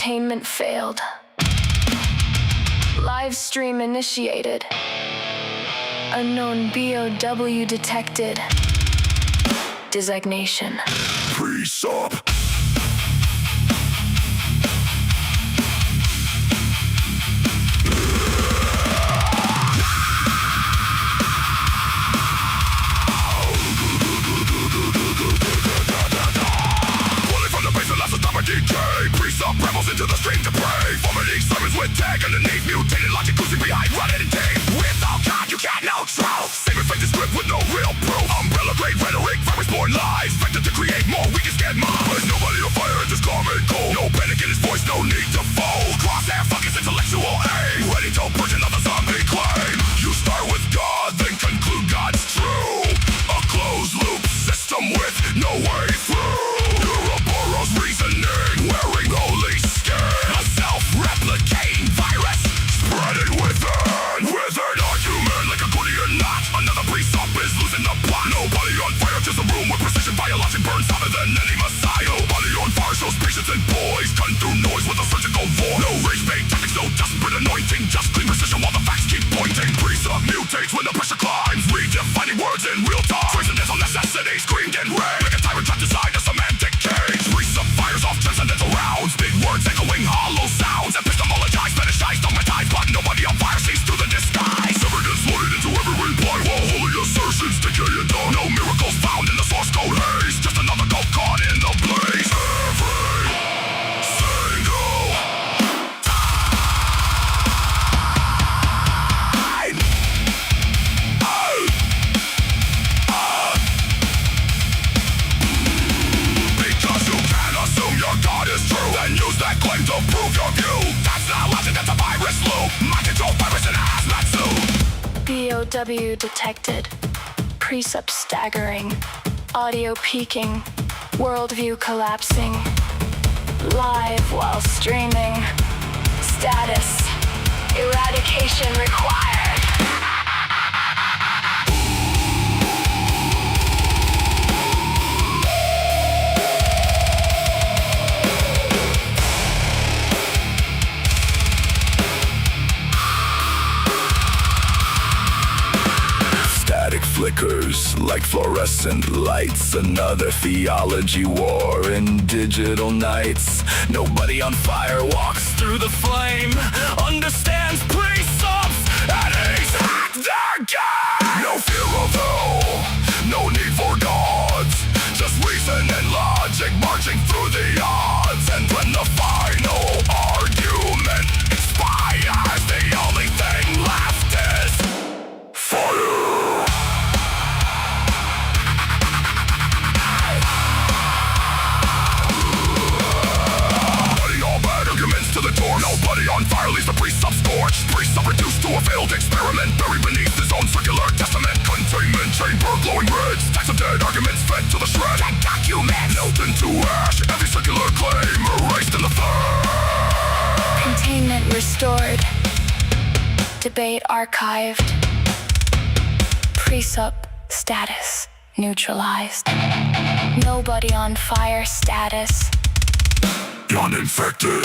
Containment failed. Live stream initiated. Unknown BOW detected. Designation. Pre-sup. Pre-sup rebels into the stream to prey. Vomiting sermons with tag underneath. Mutated logic cruising behind rotted tape. Without God you can't know truth. Saving faith is script with no real proof. Umbrella grade rhetoric, virus born lies. Vector to create more, we can get more. But nobody on fire and just calm and cold. No panic in his voice, no need to fold. Crosshair fuck his intellectual aim. Ready to purge another zombie claim. You start with God, then conclude God's true. A closed loop system with no way through. Ouroboros reasoning, wearing holy skin. A self-replicating virus, spreading within. Withered argument like a Gordian knot. Another pre-sup is losing the plot. Nobody on fire, just a room with precision. Biologic burns hotter than any messiah. Nobody on fire shows patience and poise. Gun through noise with a surgical voice. No rage-bait tactics, no desperate anointing. Just clean precision while the facts keep pointing. Pre-sup mutates when the pressure climbs. Redefining words in real time. Transcendental necessity screamed in rage. Like a tyrant trapped inside a semantic cage. Pre-sup fires off transcendental rounds. Big words echoing hollow sounds. Epistemologize, fetishized, dogmatized. But nobody on fire sees through the disguise. Evidence loaded into every reply while holy assertions decay and die. No miracles found in the source code haze. Just another gulp caught in the blaze. Every single time. Because you can't assume your God is true, then use that claim to prove your view. That's not logic, that's a virus loop. Mind control virus in a hazmat suit. BOW detected. Pre-sup staggering. Audio peaking. Worldview collapsing. Live while streaming. Status. Eradication required. Flickers like fluorescent lights. Another theology war in digital nights. Nobody on fire walks through the flame. Understands pre-subs and he's hacked their game. No fear of hell, no need for gods. Just reason and logic marching through the odds. And when the final argument expires, the only thing left is fire. Nobody on fire leaves the pre-sup scorched. Pre-sup reduced to a failed experiment, buried beneath his own circular testament. Containment chamber glowing red. Stacks of dead arguments fed to the shred. Dead documents melt into ash. Every circular claim erased in the fire. Containment restored. Debate archived. Pre-sup status neutralized. Nobody on fire status. Uninfected.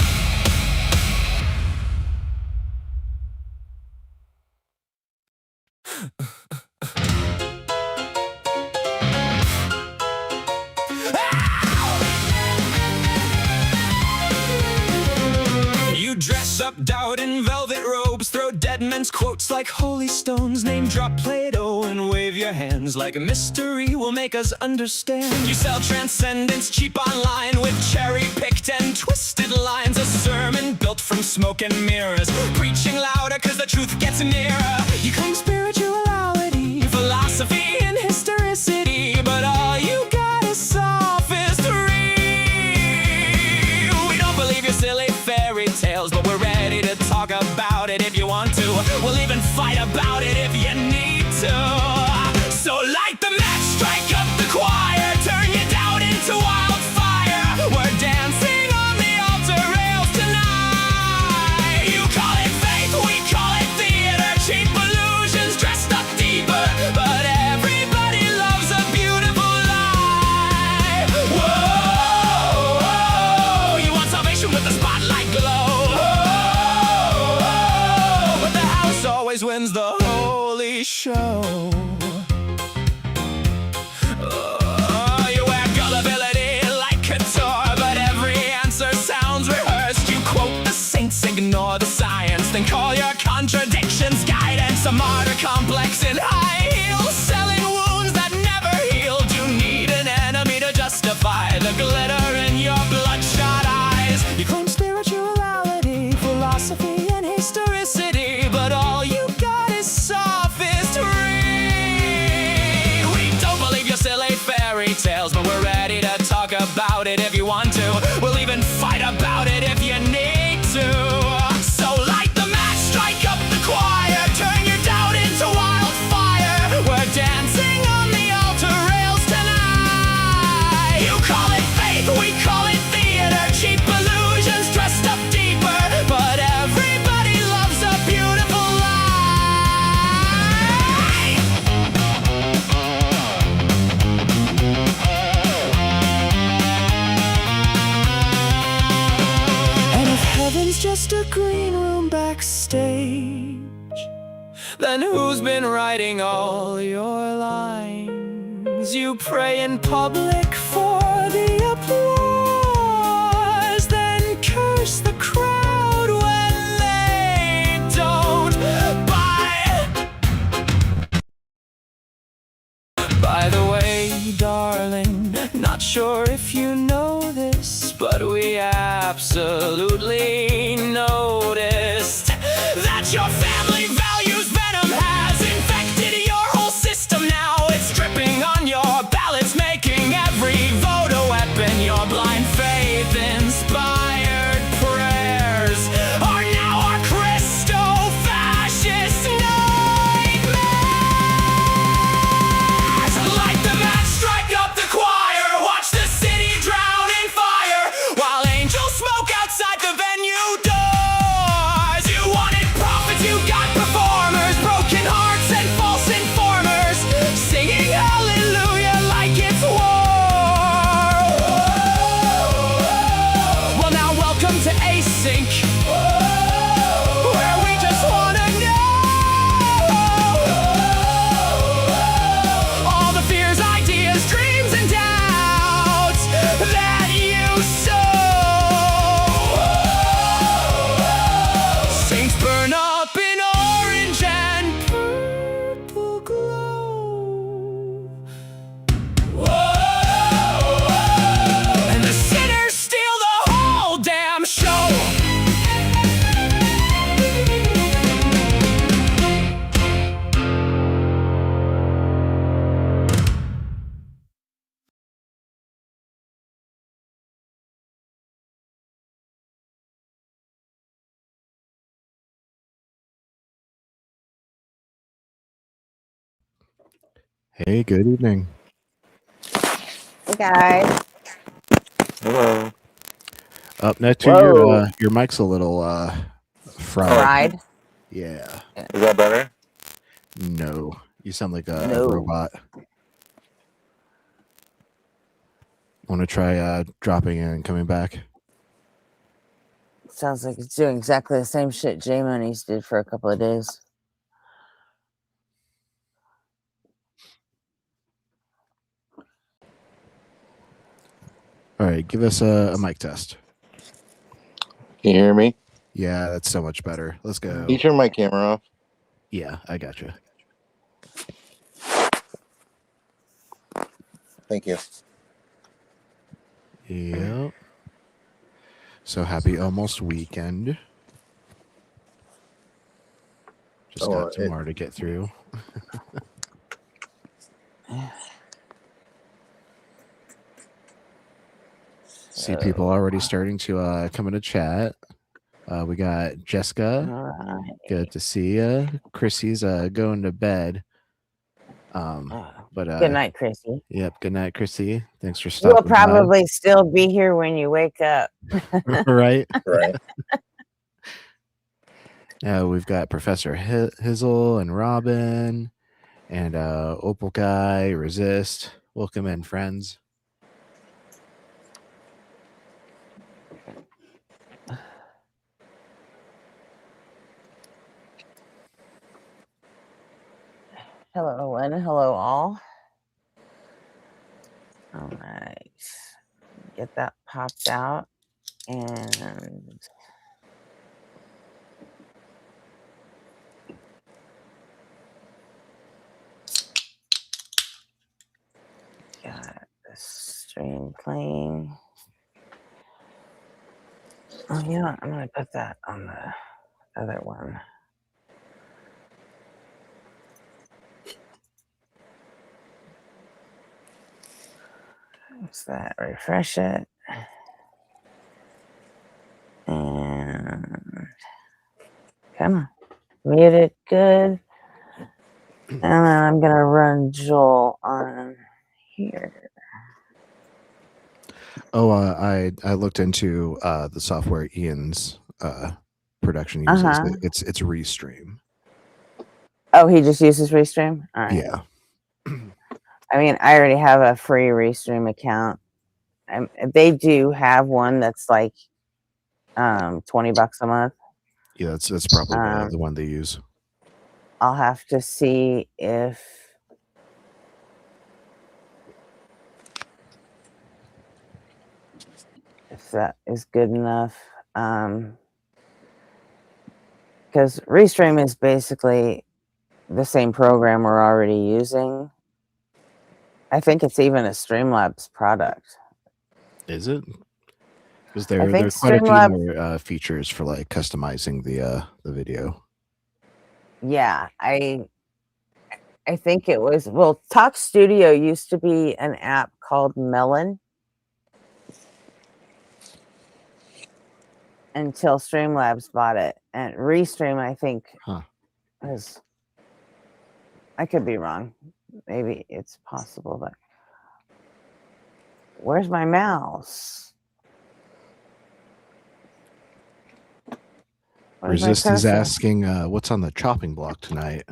You dress up doubt in velvet robes, throw dead men's quotes like holy stones, name drop Plato and wave your hands like a mystery will make us understand. You sell transcendence cheap online with cherry-picked and twisted lines, a sermon built from smoke and mirrors, preaching louder cause the truth gets nearer. You claim spirituality, philosophy and historicity, but all you got is sophistry. We don't believe your silly fairy tales, but we're ready to talk about it if you want to. We'll even fight about it if you need to. So light the match, strike up the choir, turn your doubt into wildfire. We're dancing on the altar rails tonight. You call it faith, we call it theater, cheap illusions dressed up deeper, but everybody loves a beautiful lie. Whoa, whoa, you want salvation with the spotlight always wins the holy show. You wear gullibility like couture, but every answer sounds rehearsed. You quote the saints, ignore the science, then call your contradictions guidance. A martyr complex in high heels, selling wounds that never healed. You need an enemy to justify the glitter in your bloodshot eyes. You claim spirituality, philosophy, and historicity, but all you got is sophistry. We don't believe your silly fairy tales, but we're ready to talk about it if you want to. We'll even fight about it if you need to. So light the match, strike up the choir, turn your doubt into wildfire. We're dancing on the altar rails tonight. You call it faith, we call it theater, cheap illusions dressed up deeper, but everybody loves a beautiful lie. And if heaven's just a green room backstage, then who's been writing all your lines? You pray in public for the applause, then curse the crowd when they don't buy. By the way, darling, not sure if you know this, but we absolutely noticed that your family values venom has infected your whole system now. It's dripping on your ballots, making every vote a weapon. Your blind faith inspired prayers are now our Christo-fascist nightmares. Light the match, strike up the choir, watch the city drown in fire, while angels smoke outside the venue doors. You wanted prophets, you got performers, broken hearts and false informers, singing hallelujah like it's war. Well, now welcome to Async, where we just wanna know all the fears, ideas, dreams, and doubts that you sow. Saints burn up in orange and purple glow, and the sinners steal the whole damn show. Hey, good evening. Hey guys. Hello. Up next to Whoa. your mic's a little fried. Fried. Yeah. Is that better? No. You sound like a No. robot. Want to try dropping in and coming back? Sounds like it's doing exactly the same shit J Money's did for a couple of days. All right, give us a mic test. Can you hear me? Yeah, that's so much better. Let's go. Can you turn my camera off? Yeah, I got you. Thank you. Yep. So happy almost weekend. Just got tomorrow to get through. See people already starting to come into chat. We got Jessica. All right. Good to see you. Chrissy's going to bed. But Good night, Chrissy. Yep. Good night, Chrissy. Thanks for stopping. You'll probably still be here when you wake up. Right. Right. We've got Professor Hizzle and Robin and Opal Guy, Resist. Welcome in, friends. Hello, Owen. Hello, all. All right. Get that popped out. And got the stream playing. Oh, you know what? I'm going to put that on the other one. What's that? Refresh it. And come on. Mute it. Good. And then I'm going to run Joel on here. Oh, I looked into the software Ian's production uses. Uh-huh. It's Restream. Oh, he just uses Restream? All right. Yeah. I mean, I already have a free Restream account. They do have one that's like $20 a month. Yeah, that's probably the one they use. I'll have to see if that is good enough. Because Restream is basically the same program we're already using. I think it's even a Streamlabs product. Is it? Because there are think quite a few Streamlabs- more features for like customizing the video. Yeah, I think it was, well, Talk Studio used to be an app called Melon until Streamlabs bought it. And Restream, I think, is, I could be wrong. Maybe it's possible, but where's my mouse? Where's my Resist is cursor? asking what's on the chopping block tonight.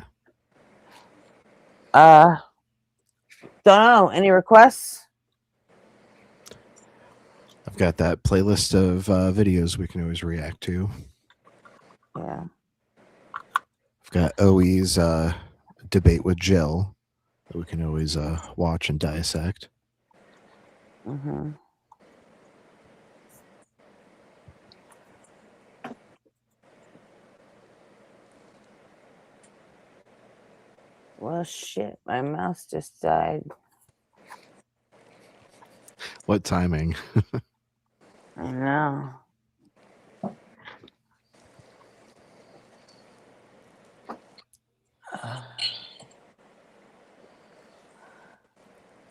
Don't know. Any requests? I've got that playlist of videos we can always react to. Yeah. I've got OE's debate with Jill that we can always watch and dissect. Mm-hmm. Well, shit, my mouse just died. What timing? I know.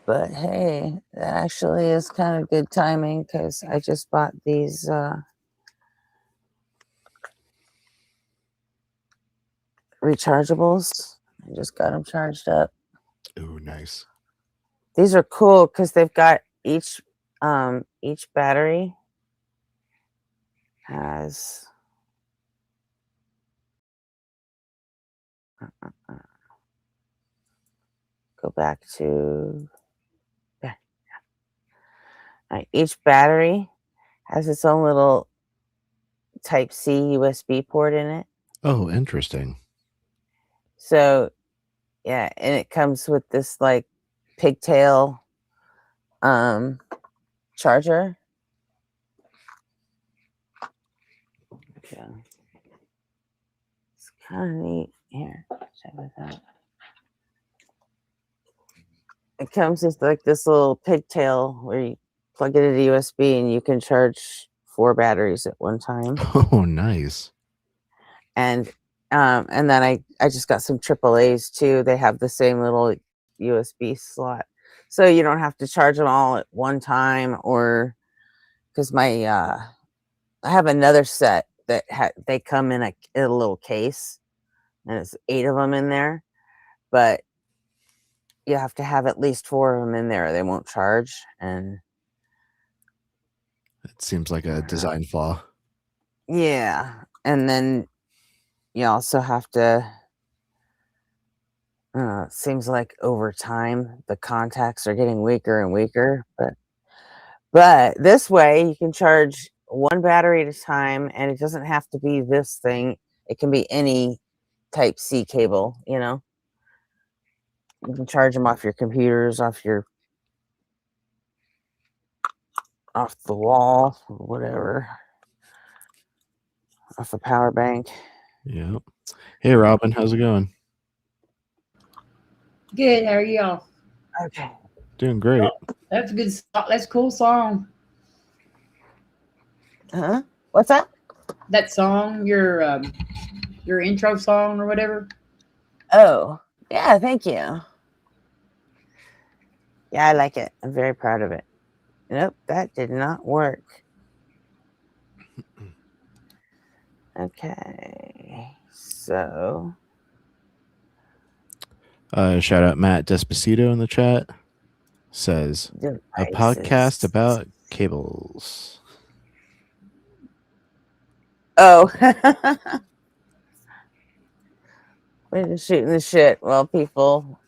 But hey, that actually is kind of good timing because I just bought these rechargeables. I just got them charged up. Oh, nice. These are cool because they've got each battery has go back to there. Each battery has its own little Type-C USB port in it. Oh, interesting. So yeah, and it comes with this like pigtail charger. Yeah. It's kind of neat. Here, check this out. It comes with like this little pigtail where you plug it into USB and you can charge 4 batteries at one time. Oh, nice. And then I just got some AAAs too. They have the same little USB slot, so you don't have to charge them all at one time. Or because my I have another set that they come in a little case, and it's 8 of them in there, but you have to have at least 4 of them in there. They won't charge, and it seems like a design flaw. Yeah, and then you also have to. It seems like over time the contacts are getting weaker and weaker, but this way you can charge 1 battery at a time, and it doesn't have to be this thing. It can be any Type-C cable, you know. You can charge them off your computers, off the wall, or whatever, off the power bank. Yep. Hey, Robin, how's it going? Good. How are y'all? Okay. Doing great. That's a good. That's a cool song. Huh? What's that? That song, your intro song or whatever. Oh, yeah. Thank you. Yeah, I like it. I'm very proud of it. Nope, that did not work. Okay, so Shout out Matt Despacito in the chat. Says a podcast devices. about cables. Oh, we're just shooting the shit while people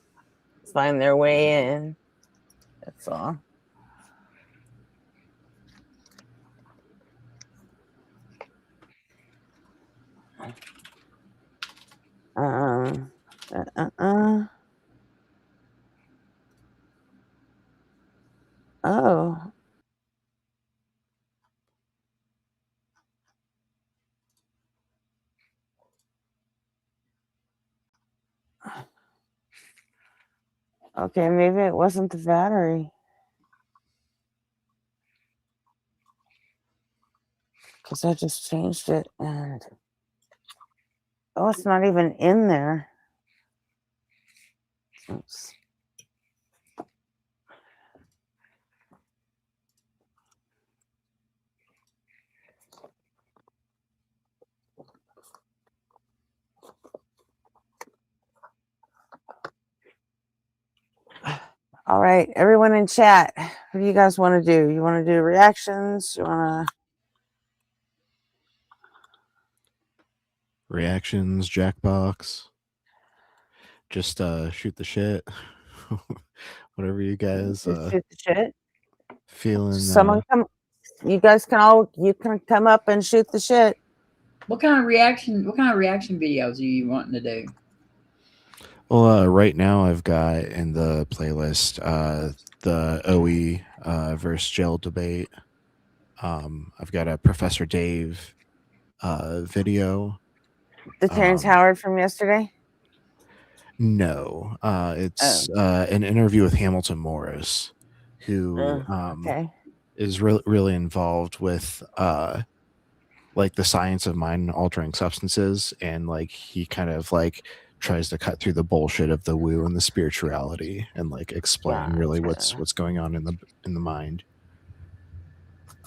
find their way in. That's all. Oh. Okay, maybe it wasn't the battery. Because I just changed it and oh, it's not even in there. Oops. All right, everyone in chat, what do you guys want to do? You want to do reactions? You want to... Reactions, Jackbox. Just shoot the shit. Whatever you guys shoot the shit? feeling. Someone come... You guys can come up and shoot the shit. What kind of reaction videos are you wanting to do? Well, right now I've got in the playlist the OE versus Gel debate. I've got a Professor Dave video. The Terrence Howard from yesterday? No, it's an interview with Hamilton Morris, who is really involved with like the science of mind altering substances, and like he kind of like tries to cut through the bullshit of the woo and the spirituality and like explain really what's going on in the mind.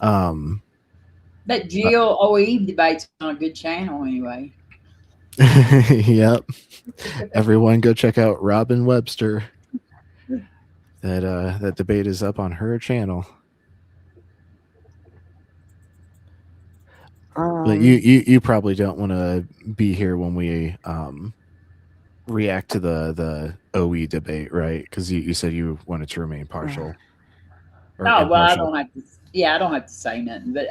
That Jill OE debate's on a good channel anyway. Yep. Everyone go check out Robin Webster. That debate is up on her channel. But you probably don't want to be here when we react to the OE debate, right? Because you said you wanted to remain partial. No, well, I don't have to. Yeah, I don't have to say nothing. But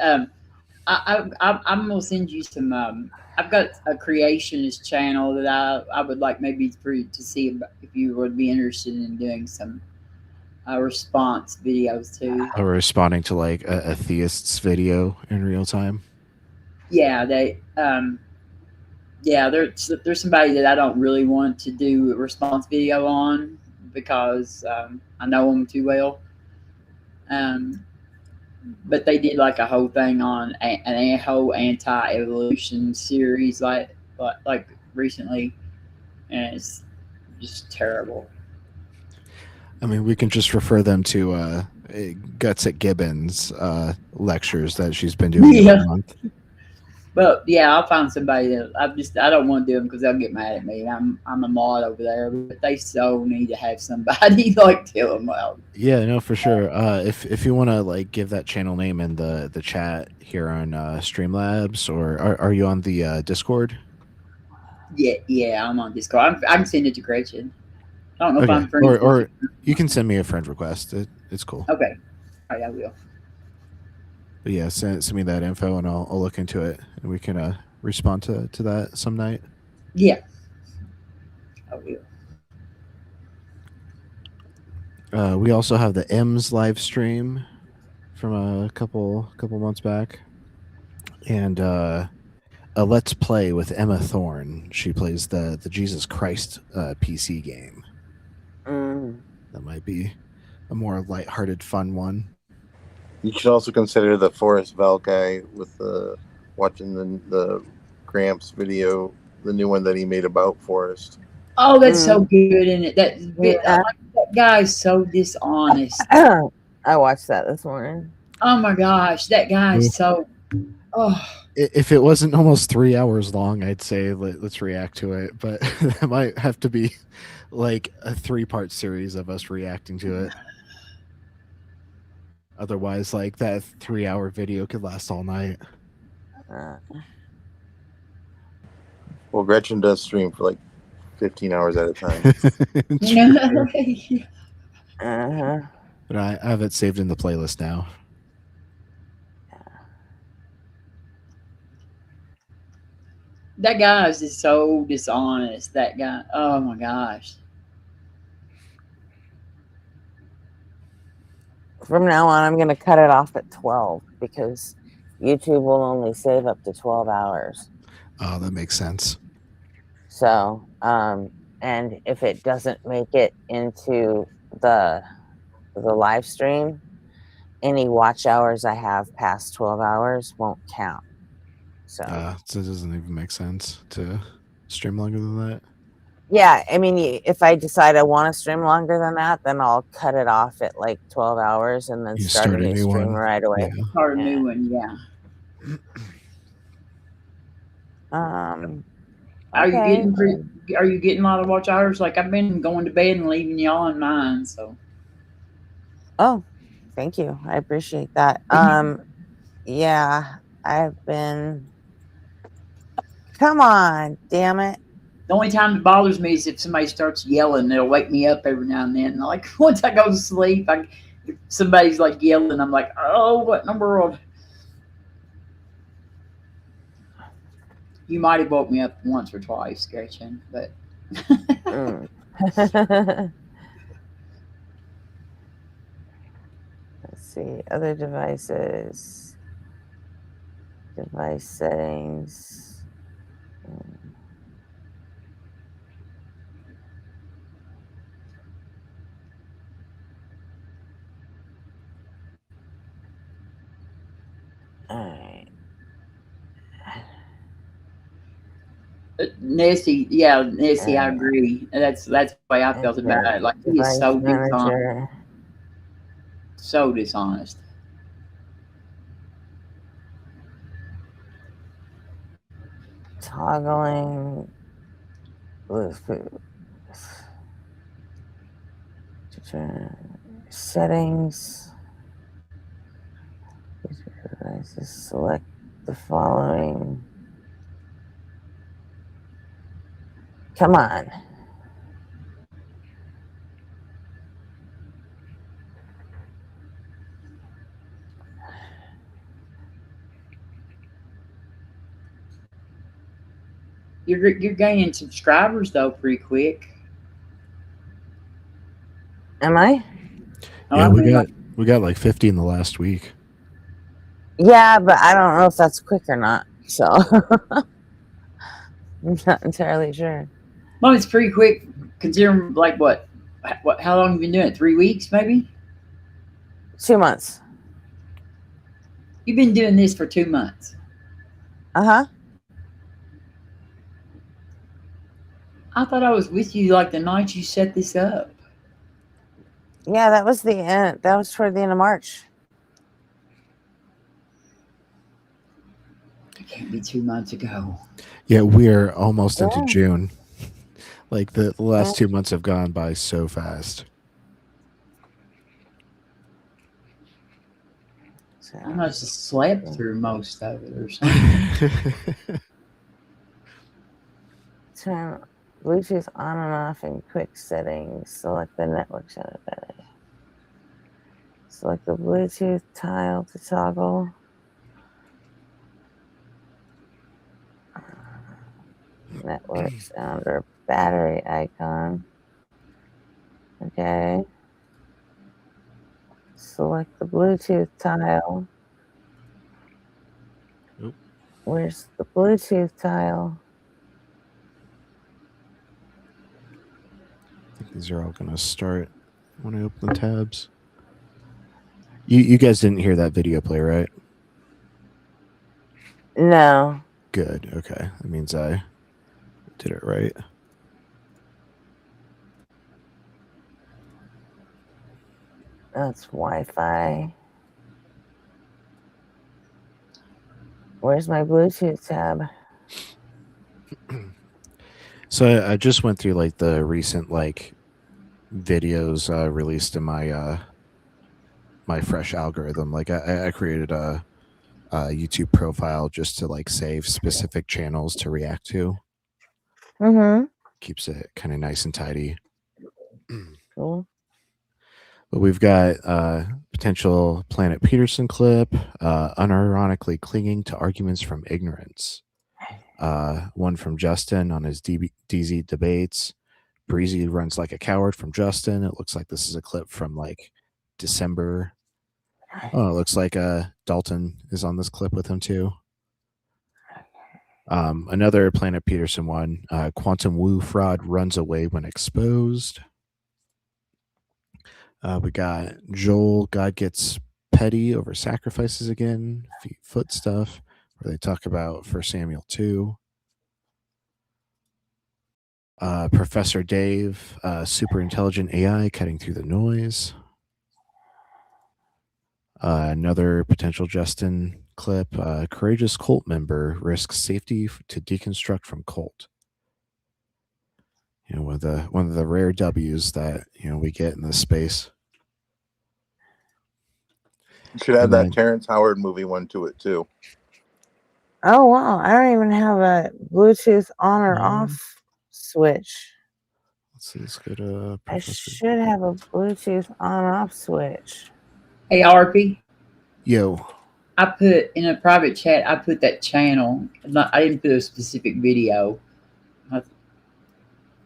I'm gonna send you some. I've got a creationist channel that I would like maybe for you to see if you would be interested in doing some response videos too. Or responding to like a theist's video in real time. Yeah, there's somebody that I don't really want to do a response video on because I know them too well. But they did like a whole thing on a whole anti-evolution series like recently, and it's just terrible. I mean, we can just refer them to Guts at Gibbons lectures that she's been doing every month. But yeah, I'll find somebody that I don't want to do them because they'll get mad at me. I'm a mod over there, but they so need to have somebody like tell them well. Yeah, no, for sure. If you want to like give that channel name in the chat here on Streamlabs, or are you on the Discord? Yeah, I'm on Discord. I can send it to Gretchen. I don't know if I'm friends or you can send me a friend request. It's cool. Okay, all right, I will. But yeah, send me that info and I'll look into it and we can respond to that some night. Yeah, I will. We also have the M's live stream from a couple months back, and a Let's Play with Emma Thorne. She plays the Jesus Christ PC game. That might be a more lighthearted, fun one. You should also consider the Forrest Val guy with watching the Gramps video, the new one that he made about Forrest. Oh, that's so good, and that guy's so dishonest. I watched that this morning. Oh my gosh, that guy's so. Oh. If it wasn't almost 3 hours long, I'd say let's react to it. But that might have to be like a 3-part series of us reacting to it. Otherwise, like that 3-hour video could last all night. Well, Gretchen does stream for like 15 hours at a time. But I have it saved in the playlist now. That guy is just so dishonest. That guy. Oh my gosh. From now on, I'm going to cut it off at 12 because YouTube will only save up to 12 hours. Oh, that makes sense. So, and if it doesn't make it into the live stream, any watch hours I have past 12 hours won't count. So it doesn't even make sense to stream longer than that. Yeah, I mean, if I decide I want to stream longer than that, then I'll cut it off at like 12 hours and then start a new stream right away. Yeah. Start a new one, yeah. Are you getting a lot of watch hours? Like I've been going to bed and leaving y'all on mine, so. Oh, thank you. I appreciate that. Yeah, I've been. Come on, damn it. The only time it bothers me is if somebody starts yelling. It'll wake me up every now and then. Like once I go to sleep, if somebody's like yelling, I'm like, oh, what in the world? You might have woke me up once or twice, Gretchen, but. Let's see, other devices, device settings. All right. Nessie, I agree. That's the way I felt about it. Like he is so dishonest. So dishonest. Toggling settings. Just select the following. Come on. You're gaining subscribers though pretty quick. Am I? Yeah, we got like 50 in the last week. Yeah, but I don't know if that's quick or not. So I'm not entirely sure. Well, it's pretty quick considering like what how long have you been doing it? 3 weeks maybe? 2 months. You've been doing this for 2 months. Uh-huh. I thought I was with you like the night you set this up. Yeah, that was the end. That was toward the end of March. It can't be 2 months ago. Yeah, we're almost into June. Like the last 2 months have gone by so fast. I must have slept through most of it or something. Turn Bluetooth on and off in quick settings. Select the network center. Select the Bluetooth tile to toggle. Networks under battery icon. Okay. select the Bluetooth tile. Oop. Where's the Bluetooth tile? I think these are all going to start when I open the tabs. You guys didn't hear that video play, right? No. Good. Okay. That means I did it right. That's Wi-Fi. Where's my Bluetooth tab? So I just went through like the recent like videos released in my my fresh algorithm. Like I created a YouTube profile just to like save specific channels to react to. Mm-hmm. Keeps it kind of nice and tidy. Cool. But we've got potential Planet Peterson clip, unironically clinging to arguments from ignorance. One from Justin on his DZ debates. Breezy runs like a coward from Justin. It looks like this is a clip from like December. Oh, it looks like Dalton is on this clip with him too. Another Planet Peterson one. Quantum Woo fraud runs away when exposed. We got Joel, God gets petty over sacrifices again, foot stuff, where they talk about 1 Samuel 2. Professor Dave, super intelligent AI cutting through the noise. Another potential Justin clip, courageous cult member risks safety to deconstruct from cult. You know, one of the rare W's that we get in this space. You should add that Terrence Howard movie one to it too. Oh wow! I don't even have a Bluetooth on or off switch. Let's see. Let's go to. I should have a Bluetooth on/off switch. Hey, RP. Yo. I put in a private chat. I put that channel. I didn't put a specific video,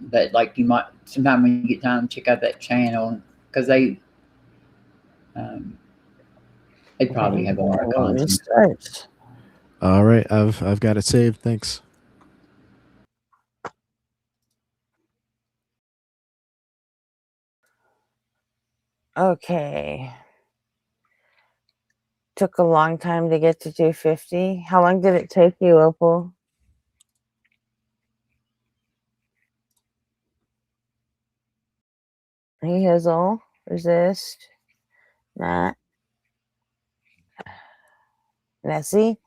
but like you might sometime when you get time, check out that channel because they probably have a lot of content. All right, I've got it saved. Thanks. Okay. Took a long time to get to 250. How long did it take you, Opal? Hey, Hazel. Resist. Matt. Nessie.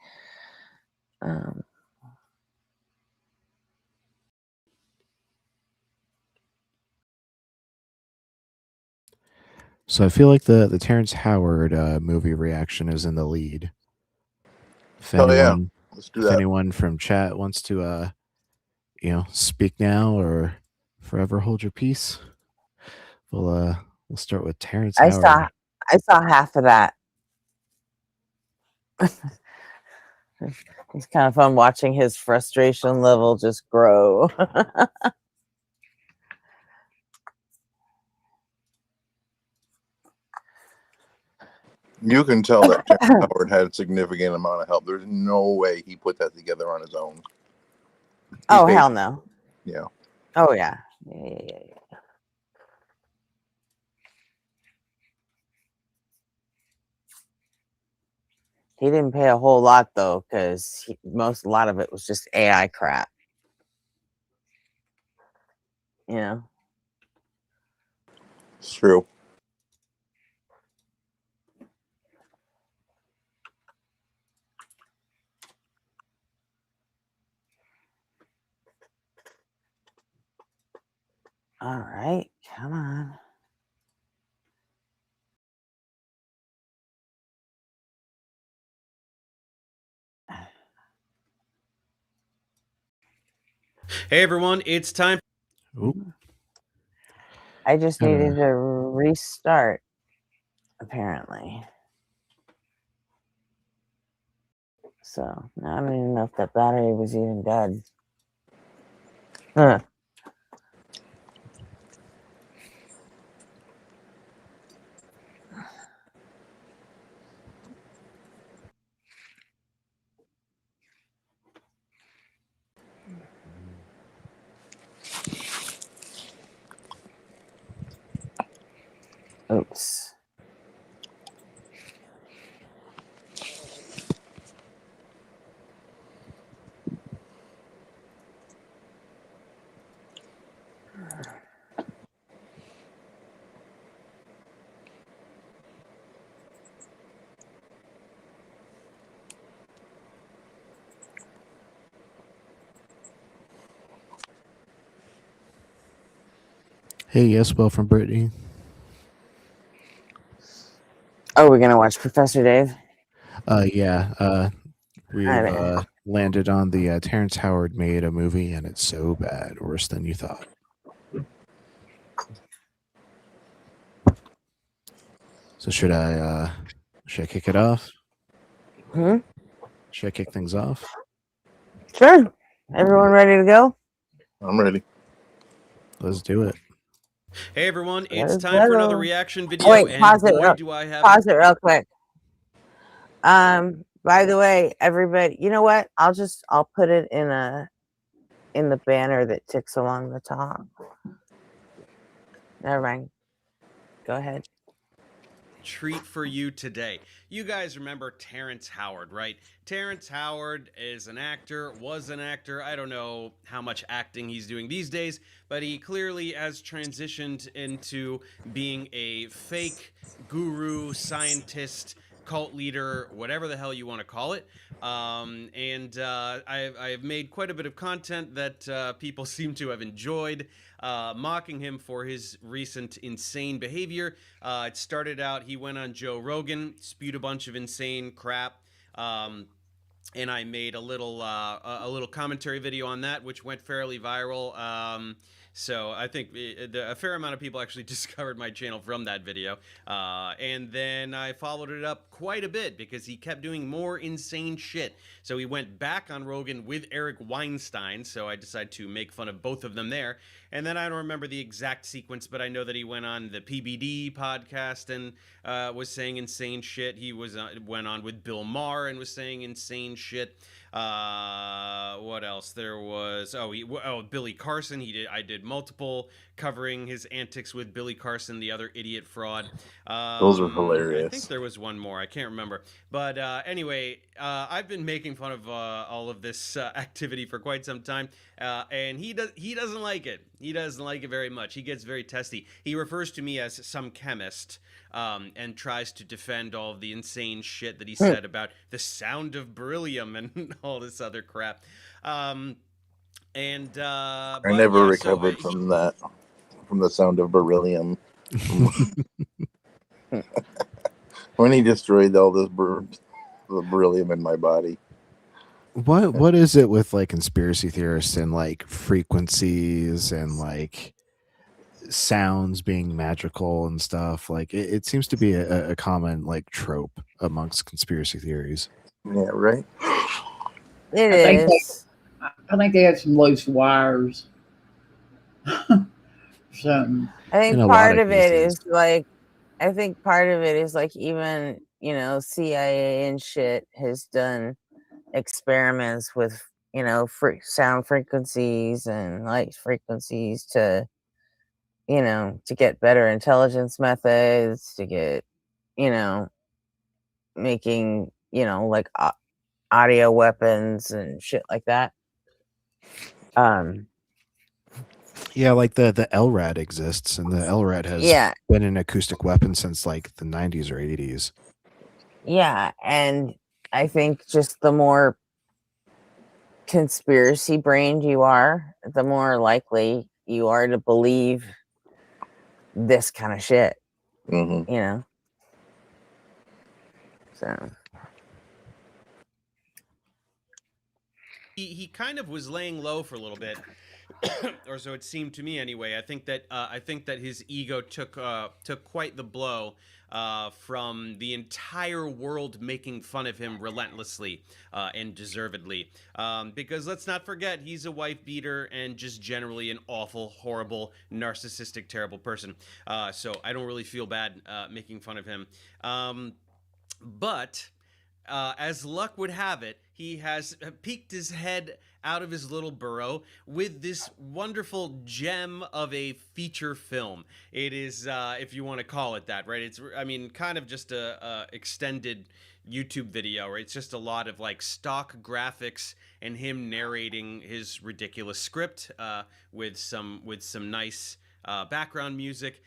So I feel like the Terrence Howard movie reaction is in the lead. If anyone, let's do that. If anyone from chat wants to speak now or forever hold your peace, we'll start with Terrence Howard. I saw half of that. It's kind of fun watching his frustration level just grow. You can tell that Terrence Howard had a significant amount of help. There's no way he put that together on his own. Hell no. Yeah. Oh yeah. Yeah. He didn't pay a whole lot though, because a lot of it was just AI crap. It's true. All right, come on. Hey everyone, it's time. Ooh. I just needed to restart, apparently. So now I don't even know if that battery was even dead. Huh. Oops. Hey, yes, well from Brittany. Oh, we're gonna watch Professor Dave. Yeah. We've landed on the Terrence Howard made a movie, and it's so bad, worse than you thought. So should I kick it off? Hmm? Should I kick things off? Sure. Everyone ready to go? I'm ready. Let's do it. Hey everyone, it's Let's time for another go. reaction video. Wait, and pause it. boy, do I have Pause it real quick. By the way, everybody, you know what? I'll put it in the banner that ticks along the top. Never mind. Go ahead. treat for you today. You guys remember Terrence Howard, right? Terrence Howard is an actor, was an actor. I don't know how much acting he's doing these days, but he clearly has transitioned into being a fake guru, scientist, cult leader, whatever the hell you want to call it. I've made quite a bit of content that people seem to have enjoyed, mocking him for his recent insane behavior. It started out, he went on Joe Rogan, spewed a bunch of insane crap, and I made a little commentary video on that, which went fairly viral. So I think a fair amount of people actually discovered my channel from that video. And then I followed it up quite a bit because he kept doing more insane shit. So he went back on Rogan with Eric Weinstein. So I decided to make fun of both of them there. And then I don't remember the exact sequence, but I know that he went on the PBD podcast and was saying insane shit. He went on with Bill Maher and was saying insane shit. What else? There was Billy Carson. I did multiple covering his antics with Billy Carson, the other idiot fraud. Those are hilarious. I think there was one more. I can't remember. But anyway, I've been making fun of all of this activity for quite some time, and he doesn't like it. He doesn't like it very much. He gets very testy. He refers to me as some chemist, and tries to defend all of the insane shit that he said about the sound of beryllium and all this other crap. I never recovered from that, from the sound of beryllium. When he destroyed all this the beryllium in my body. What is it with like conspiracy theorists and like frequencies and like sounds being magical and stuff? Like it seems to be a common like trope amongst conspiracy theories. Yeah, right. It is. I think they have some loose wires. Something. I think part of it is like, even, CIA and shit has done experiments with, sound frequencies and light frequencies to get better intelligence methods, to get, making, like audio weapons and shit like that. Yeah, like the LRAD exists, and the LRAD has been an acoustic weapon since like the 90s or 80s. Yeah, and I think just the more conspiracy brained you are, the more likely you are to believe this kind of shit. Mm-hmm. So he kind of was laying low for a little bit. Or so it seemed to me anyway. I think that his ego took quite the blow from the entire world making fun of him relentlessly and deservedly. Because let's not forget, he's a wife beater and just generally an awful, horrible, narcissistic, terrible person. So I don't really feel bad making fun of him. But as luck would have it, he has peeked his head out of his little burrow with this wonderful gem of a feature film. It is, if you want to call it that, right? It's, I mean, kind of just a extended YouTube video, right? It's just a lot of like stock graphics and him narrating his ridiculous script with some nice background music.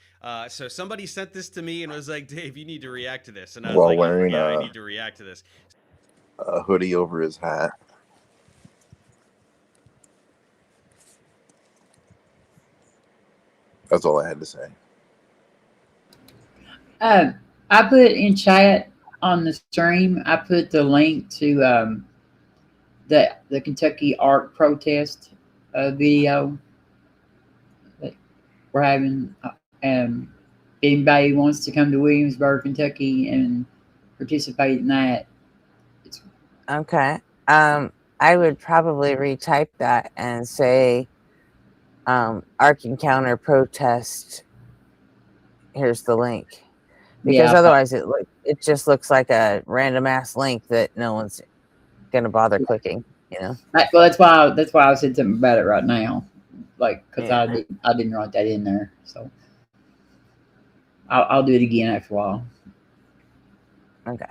So somebody sent this to me and was like, Dave, you need to react to this. And I was like, wearing yeah, I need to react to this. A hoodie over his hat. That's all I had to say. I put in chat on the stream, I put the link to the Kentucky art protest video that we're having. If anybody wants to come to Williamsburg, Kentucky and participate in that. Okay. I would probably retype that and say Ark Encounter protest. Here's the link. Because otherwise it just looks like a random ass link that no one's gonna bother clicking, you know. Well, that's why I said something about it right now, like because I didn't write that in there, so I'll do it again after a while. Okay.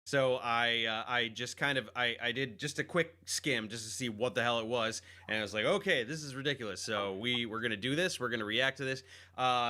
So I just kind of I did just a quick skim just to see what the hell it was, and I was like, okay, this is ridiculous. So we're gonna do this. We're gonna react to this.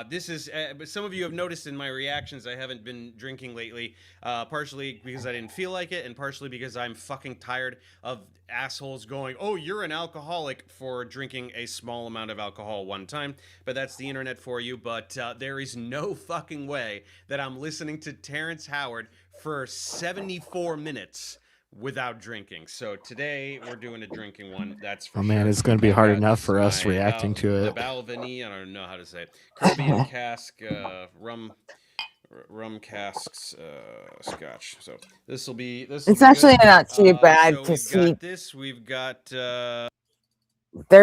This is but some of you have noticed in my reactions I haven't been drinking lately, partially because I didn't feel like it, and partially because I'm fucking tired of assholes going, oh, you're an alcoholic for drinking a small amount of alcohol one time. But that's the internet for you. But there is no fucking way that I'm listening to Terrence Howard for 74 minutes without drinking. So today we're doing a drinking one. That's for man, sure. it's going to be hard enough for us reacting to it. Balvenie, I don't know how to say it. Caribbean cask rum casks scotch. So this will be It's actually not too bad so to we've see. got this. We've got there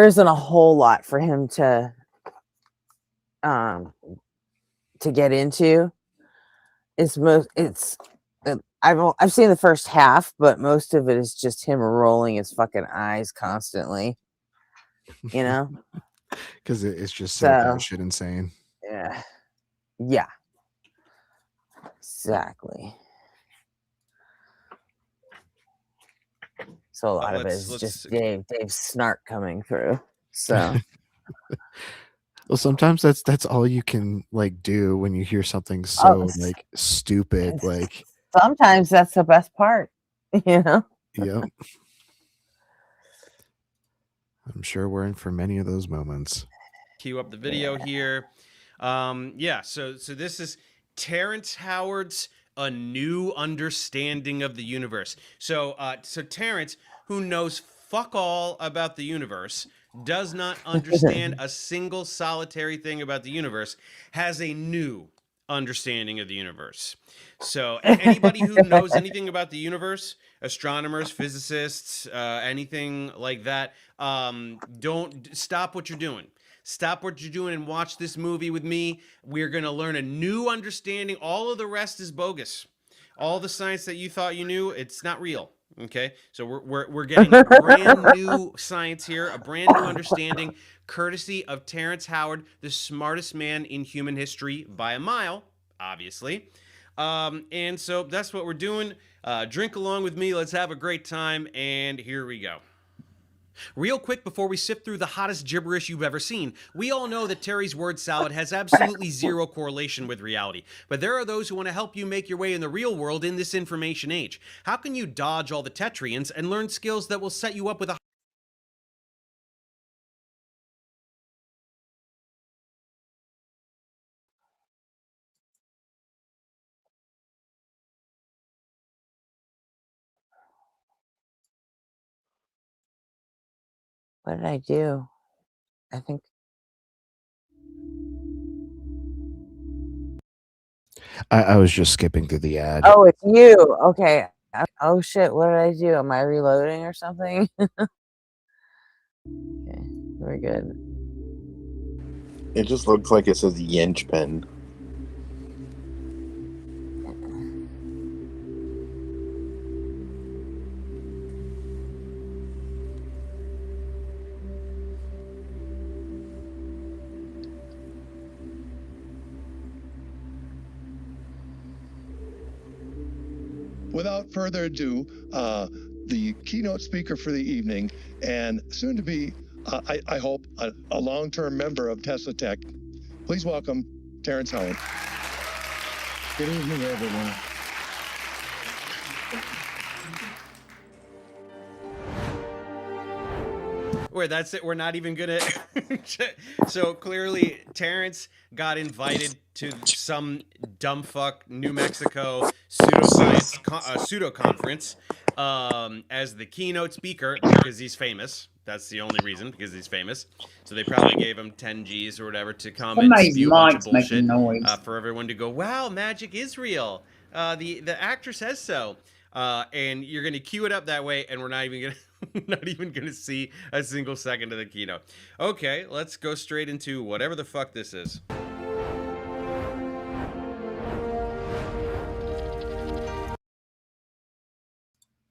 isn't a whole lot for him to get into. I've seen the first half, but most of it is just him rolling his fucking eyes constantly. You know, because it's just so shit insane. Yeah, exactly. So a lot of it is just Dave's snark coming through. So. Well, sometimes that's all you can like do when you hear something so like stupid. Like sometimes that's the best part, you know. Yep. I'm sure we're in for many of those moments. Cue up the video here. Yeah. So this is Terrence Howard's A New Understanding of the Universe. So Terrence, who knows fuck all about the universe, does not understand a single solitary thing about the universe, has a new understanding of the universe. So anybody who knows anything about the universe, astronomers, physicists, anything like that, don't stop what you're doing. Stop what you're doing and watch this movie with me. We're going to learn a new understanding. All of the rest is bogus. All the science that you thought you knew, it's not real. Okay, so we're getting a brand new science here, a brand new understanding, courtesy of Terrence Howard, the smartest man in human history by a mile, obviously. And so that's what we're doing. Drink along with me. Let's have a great time. And here we go. Real quick before we sift through the hottest gibberish you've ever seen, we all know that Terry's word salad has absolutely zero correlation with reality, but there are those who want to help you make your way in the real world in this information age. How can you dodge all the Tetrians and learn skills that will set you up with a What did I do? I think. I was just skipping through the ad. Oh, it's you. Okay. Oh shit! What did I do? Am I reloading or something? Okay, we're good. It just looks like it says Yench Pen. without further ado, the keynote speaker for the evening, and soon to be, I hope, a long-term member of Tesla Tech. Please welcome Terrence Howard. Good evening, everyone. Where that's it. We're not even gonna. So clearly, Terrence got invited to some dumb fuck New Mexico pseudo conference as the keynote speaker because he's famous. That's the only reason, because he's famous. So they probably gave him 10 G's or whatever to come and spew a bunch of bullshit for everyone to go, wow, magic is real. The actor says so. And you're gonna cue it up that way, and we're not even gonna see a single second of the keynote. Okay, let's go straight into whatever the fuck this is.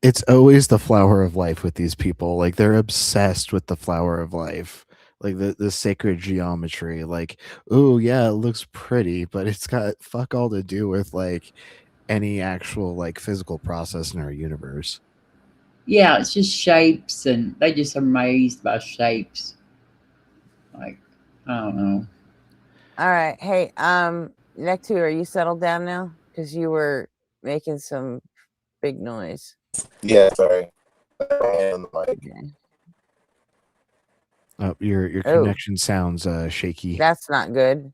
It's always the flower of life with these people. Like, they're obsessed with the flower of life, like the sacred geometry. Like, oh yeah, it looks pretty, but it's got fuck all to do with like any actual like physical process in our universe. Yeah, it's just shapes, and they just amazed by shapes. Like, I don't know. All right. Hey, Nectu, are you settled down now? Because you were making some big noise. Yeah, sorry. On the mic. Okay. Oh, your connection sounds shaky. That's not good.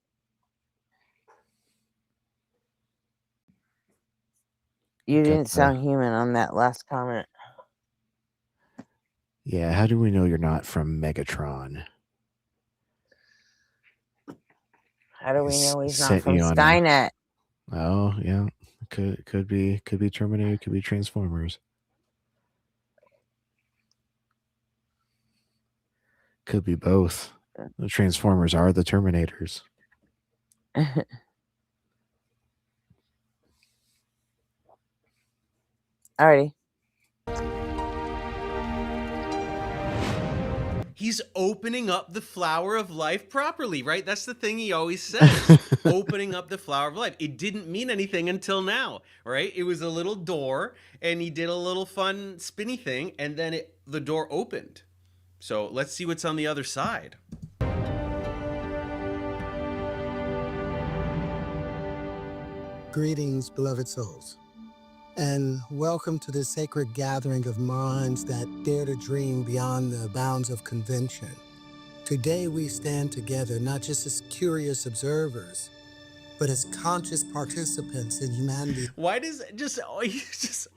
You didn't sound human on that last comment. Yeah, how do we know you're not from Megatron? How do we know he's not from on Skynet? Oh yeah, could be Terminator, could be Transformers, could be both. The Transformers are the Terminators. Alrighty. He's opening up the flower of life properly, right? That's the thing he always says. Opening up the flower of life. It didn't mean anything until now, right? It was a little door, and he did a little fun spinny thing, and then the door opened. So let's see what's on the other side. Greetings, beloved souls, and welcome to this sacred gathering of minds that dare to dream beyond the bounds of convention. Today we stand together not just as curious observers, but as conscious participants in humanity. Why does he just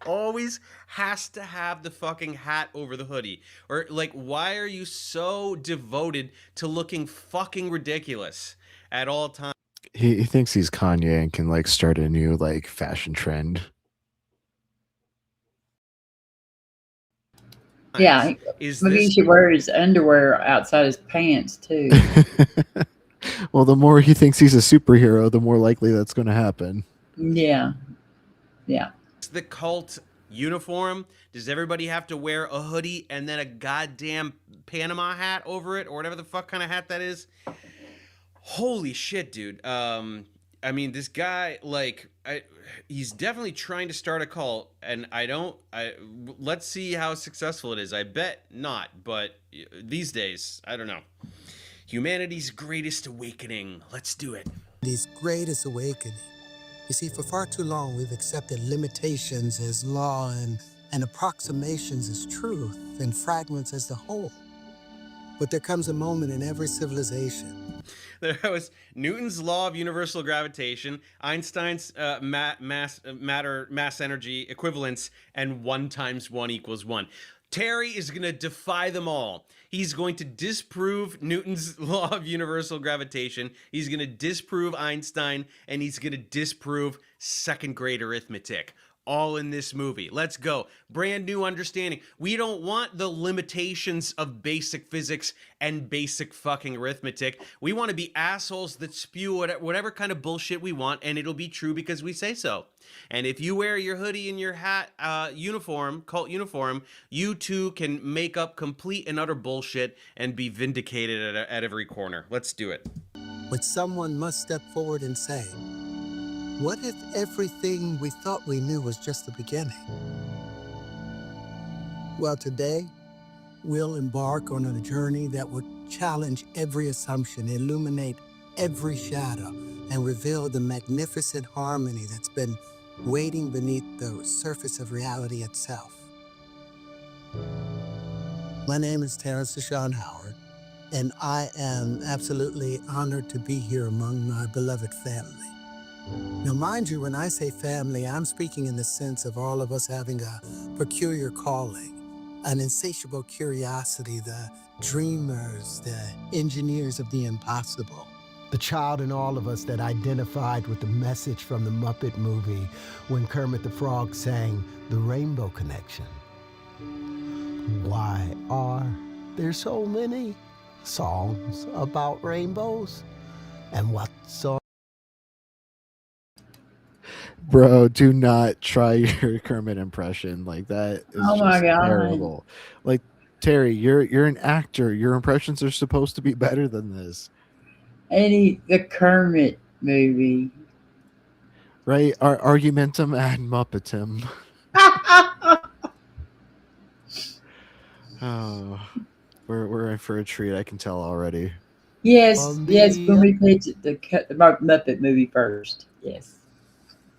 always has to have the fucking hat over the hoodie? Or like, why are you so devoted to looking fucking ridiculous at all times? He thinks he's Kanye and can like start a new like fashion trend. Yeah, maybe he should wear his underwear outside his pants too. Well, the more he thinks he's a superhero, the more likely that's going to happen. Yeah. It's the cult uniform. Does everybody have to wear a hoodie and then a goddamn Panama hat over it, or whatever the fuck kind of hat that is? Holy shit, dude. I mean, this guy, like, he's definitely trying to start a cult, and let's see how successful it is. I bet not, but these days, I don't know. Humanity's greatest awakening. Let's do it. Humanity's greatest awakening. You see, for far too long, we've accepted limitations as law and approximations as truth and fragments as the whole. But there comes a moment in every civilization. There was Newton's law of universal gravitation, Einstein's mass energy equivalence, and 1 × 1 = 1. Terry is going to defy them all. He's going to disprove Newton's law of universal gravitation. He's going to disprove Einstein, and he's going to disprove second-grade arithmetic. All in this movie. Let's go. Brand new understanding. We don't want the limitations of basic physics and basic fucking arithmetic. We want to be assholes that spew whatever kind of bullshit we want, and it'll be true because we say so. And if you wear your hoodie and your hat cult uniform, you too can make up complete and utter bullshit and be vindicated at every corner. Let's do it. But someone must step forward and say, What if everything we thought we knew was just the beginning? Well, today, we'll embark on a journey that would challenge every assumption, illuminate every shadow, and reveal the magnificent harmony that's been waiting beneath the surface of reality itself. My name is Terrence Deshawn Howard, and I am absolutely honored to be here among my beloved family. Now, mind you, when I say family, I'm speaking in the sense of all of us having a peculiar calling, an insatiable curiosity, the dreamers, the engineers of the impossible. The child in all of us that identified with the message from the Muppet movie when Kermit the Frog sang The Rainbow Connection. Why are there so many songs about rainbows? And what song? Bro, do not try your Kermit impression. Like, that is Oh my just God. terrible. Like, Terry, you're an actor. Your impressions are supposed to be better than this. Eddie, the Kermit movie. Right? Argumentum ad Muppetum. Oh, we're in for a treat, I can tell already. Yes, when we pitch it, the Muppet movie first. Yes.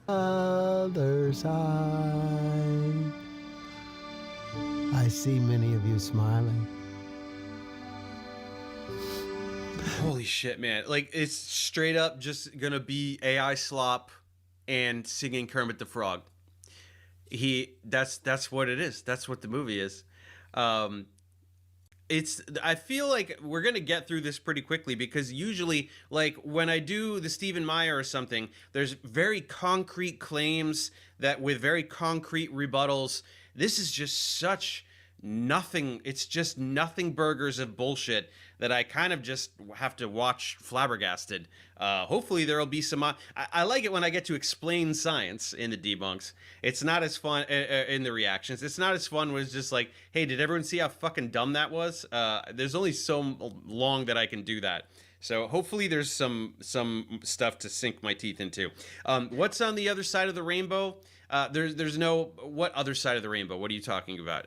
Other side. I see many of you smiling. Holy shit, man. Like, it's straight up just gonna be AI slop and singing Kermit the Frog. That's what it is. That's what the movie is. I feel like we're gonna get through this pretty quickly, because usually, like, when I do the Stephen Meyer or something, there's very concrete claims that with very concrete rebuttals. This is just such nothing. It's just nothing burgers of bullshit that I kind of just have to watch flabbergasted. Hopefully there'll be some. I like it when I get to explain science in the debunks. It's not as fun in the reactions. It's not as fun when it's just like, hey, did everyone see how fucking dumb that was? There's only so long that I can do that. So hopefully there's some stuff to sink my teeth into. What's on the other side of the rainbow? There's no. What other side of the rainbow? What are you talking about?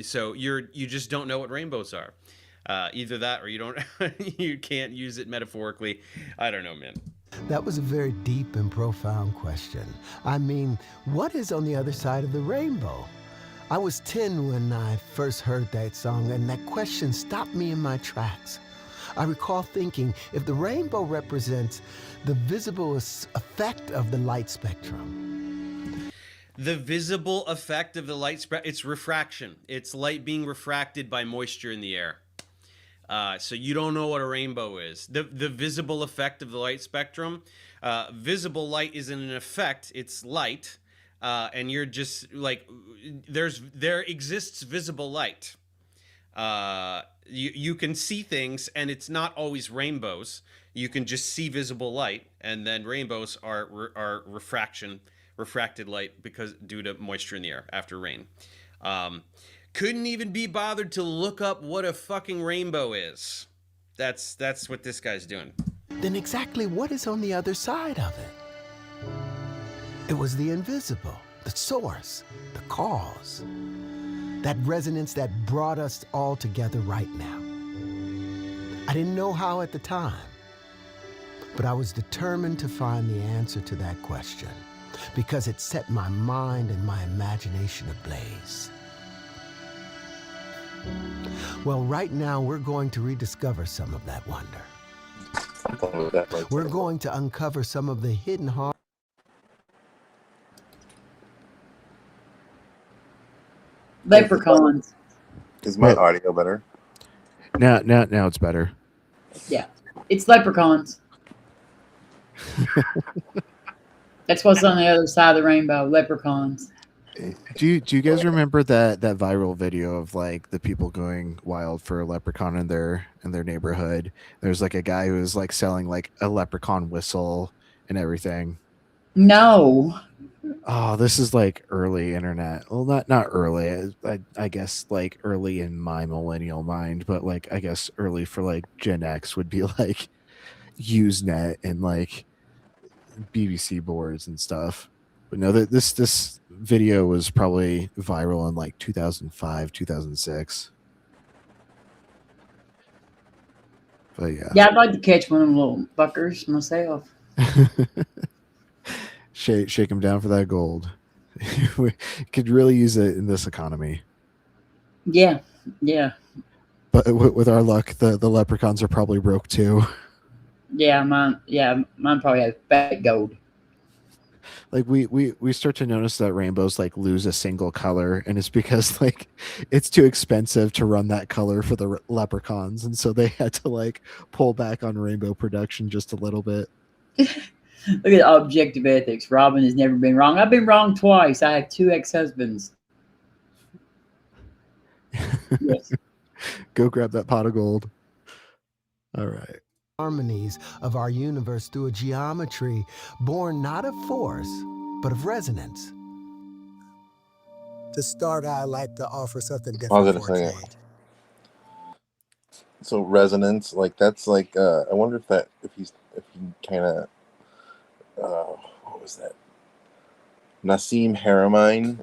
So you just don't know what rainbows are. Either that or you don't. You can't use it metaphorically. I don't know, man. That was a very deep and profound question. I mean, what is on the other side of the rainbow? I was 10 when I first heard that song, and that question stopped me in my tracks. I recall thinking, if the rainbow represents the visible effect of the light spectrum. The visible effect of the light spectrum, it's refraction. It's light being refracted by moisture in the air. So you don't know what a rainbow is. The visible effect of the light spectrum. Visible light isn't an effect, it's light. And you're just like, there exists visible light. You can see things, and it's not always rainbows. You can just see visible light, and then rainbows are refracted light because due to moisture in the air after rain. Couldn't even be bothered to look up what a fucking rainbow is. That's what this guy's doing. Then exactly what is on the other side of it? It was the invisible, the source, the cause. That resonance that brought us all together right now. I didn't know how at the time, but I was determined to find the answer to that question because it set my mind and my imagination ablaze. Well, right now we're going to rediscover some of that wonder. We're going to uncover some of the hidden heart. Leprechauns. Is my audio better? Now it's better. Yeah, it's leprechauns. That's what's on the other side of the rainbow. Leprechauns. Do you guys remember that viral video of like the people going wild for a leprechaun in their neighborhood? There's like a guy who was like selling like a leprechaun whistle and everything. No. Oh, this is like early internet. Well, not early. I guess like early in my millennial mind, but like I guess early for like Gen X would be like Usenet and like BBC boards and stuff. But no, that this video was probably viral in like 2005, 2006. But yeah, I'd like to catch one of them little fuckers myself. shake them down for that gold. We could really use it in this economy. Yeah. But with our luck, the leprechauns are probably broke too. Yeah, mine probably has fat gold. Like we start to notice that rainbows like lose a single color, and it's because like it's too expensive to run that color for the leprechauns, and so they had to like pull back on rainbow production just a little bit. Look at objective ethics. Robin has never been wrong. I've been wrong twice. I have 2 ex-husbands. Yes. Go grab that pot of gold. All right. Harmonies of our universe through a geometry born not of force, but of resonance. To start, I like to offer something different for Jade. So resonance, like that's like I wonder if he kind of what was that? Nassim Haramein.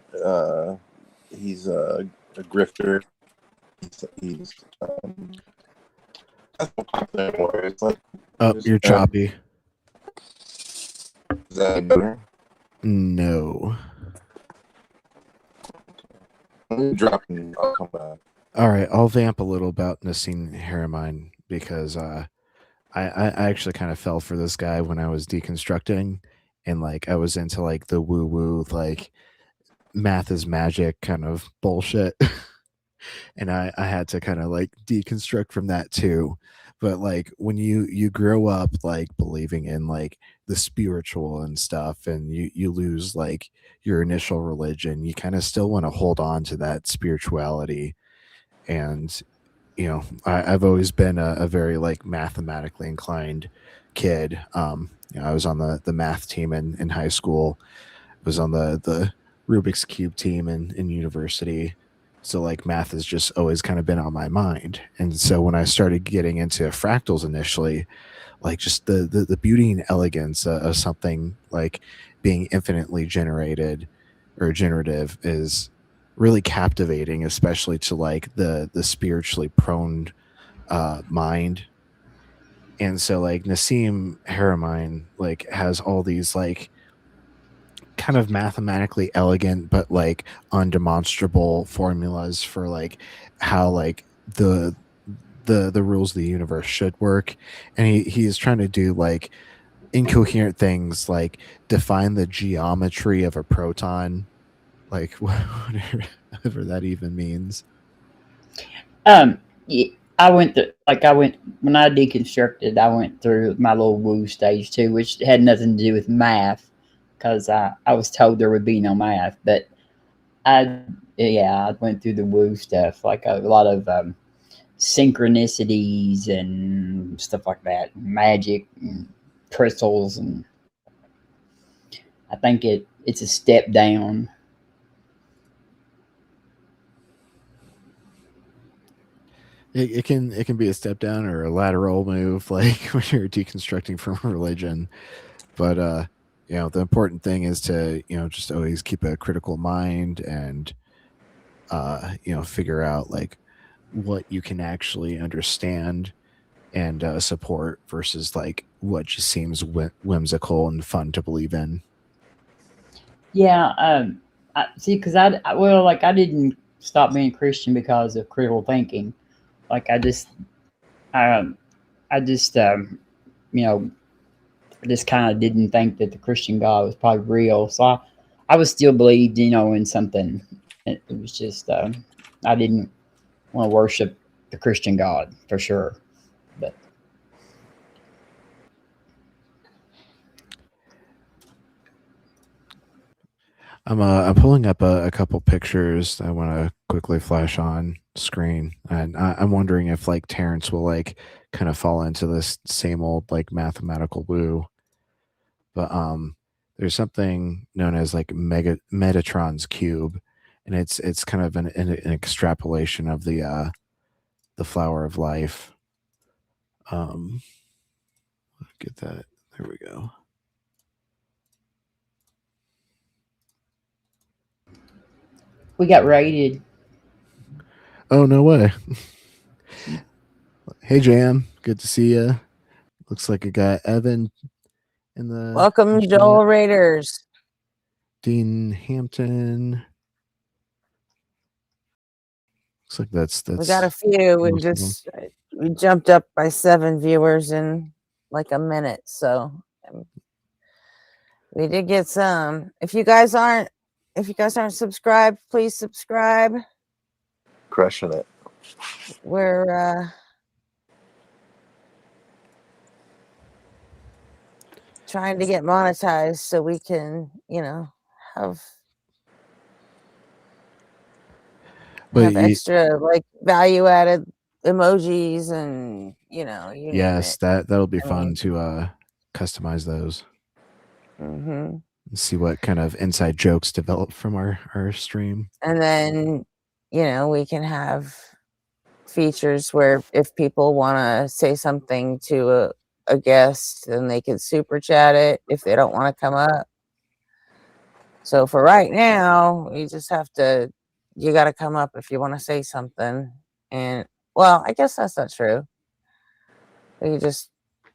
He's a grifter. He's that's popular anymore. It's like, you're choppy. Is that better? No. I'm dropping. I'll come back. All right, I'll vamp a little about Nassim Haramein because I actually kind of fell for this guy when I was deconstructing, and like I was into like the woo woo like math is magic kind of bullshit. And I had to kind of like deconstruct from that too. But like when you grow up like believing in like the spiritual and stuff, and you lose like your initial religion, you kind of still want to hold on to that spirituality. And you know, I've always been a very like mathematically inclined kid. You know, I was on the math team in high school. I was on the Rubik's Cube team in university. So like math has just always kind of been on my mind. And so when I started getting into fractals initially, like just the beauty and elegance of something like being infinitely generated or generative is really captivating, especially to like the spiritually prone mind. And so like Nassim Haramein like has all these like kind of mathematically elegant but like undemonstrable formulas for like how like the rules of the universe should work, and he is trying to do like incoherent things like define the geometry of a proton, like whatever that even means. Yeah, I went when I deconstructed, I went through my little woo stage too, which had nothing to do with math, because I was told there would be no math. But I went through the woo stuff, like a lot of synchronicities and stuff like that, magic and crystals, and I think it's a step down. It can be a step down or a lateral move, like when you're deconstructing from religion. But you know, the important thing is to, you know, just always keep a critical mind and you know, figure out like what you can actually understand and support versus like what just seems whimsical and fun to believe in. Yeah, I see, because I didn't stop being Christian because of critical thinking. Like I just you know, I just kind of didn't think that the Christian God was probably real. So I was still believed, you know, in something. It was just I didn't want to worship the Christian God for sure. But I'm pulling up a couple pictures I want to quickly flash on screen, and I'm wondering if like Terrence will like kind of fall into this same old like mathematical woo. But there's something known as like Metatron's cube, and it's kind of an extrapolation of the flower of life. Get that. There we go. We got raided. Oh, no way. Hey, Jam. Good to see you. Looks like I got Evan in the Welcome, chat. Joel Raiders. Dean Hampton. Looks like that's We got a few. We jumped up by 7 viewers in like a minute, so we did get some. If you guys aren't subscribed, please subscribe. Crushing it. We're trying to get monetized so we can, have extra like value added emojis and you name yes, it. that'll be fun to customize those. Mm-hmm. See what kind of inside jokes develop from our stream. And then we can have features where if people want to say something to a guest, then they can super chat it if they don't want to come up. So for right now, you just have to, you got to come up if you want to say something. And well, I guess that's not true. You just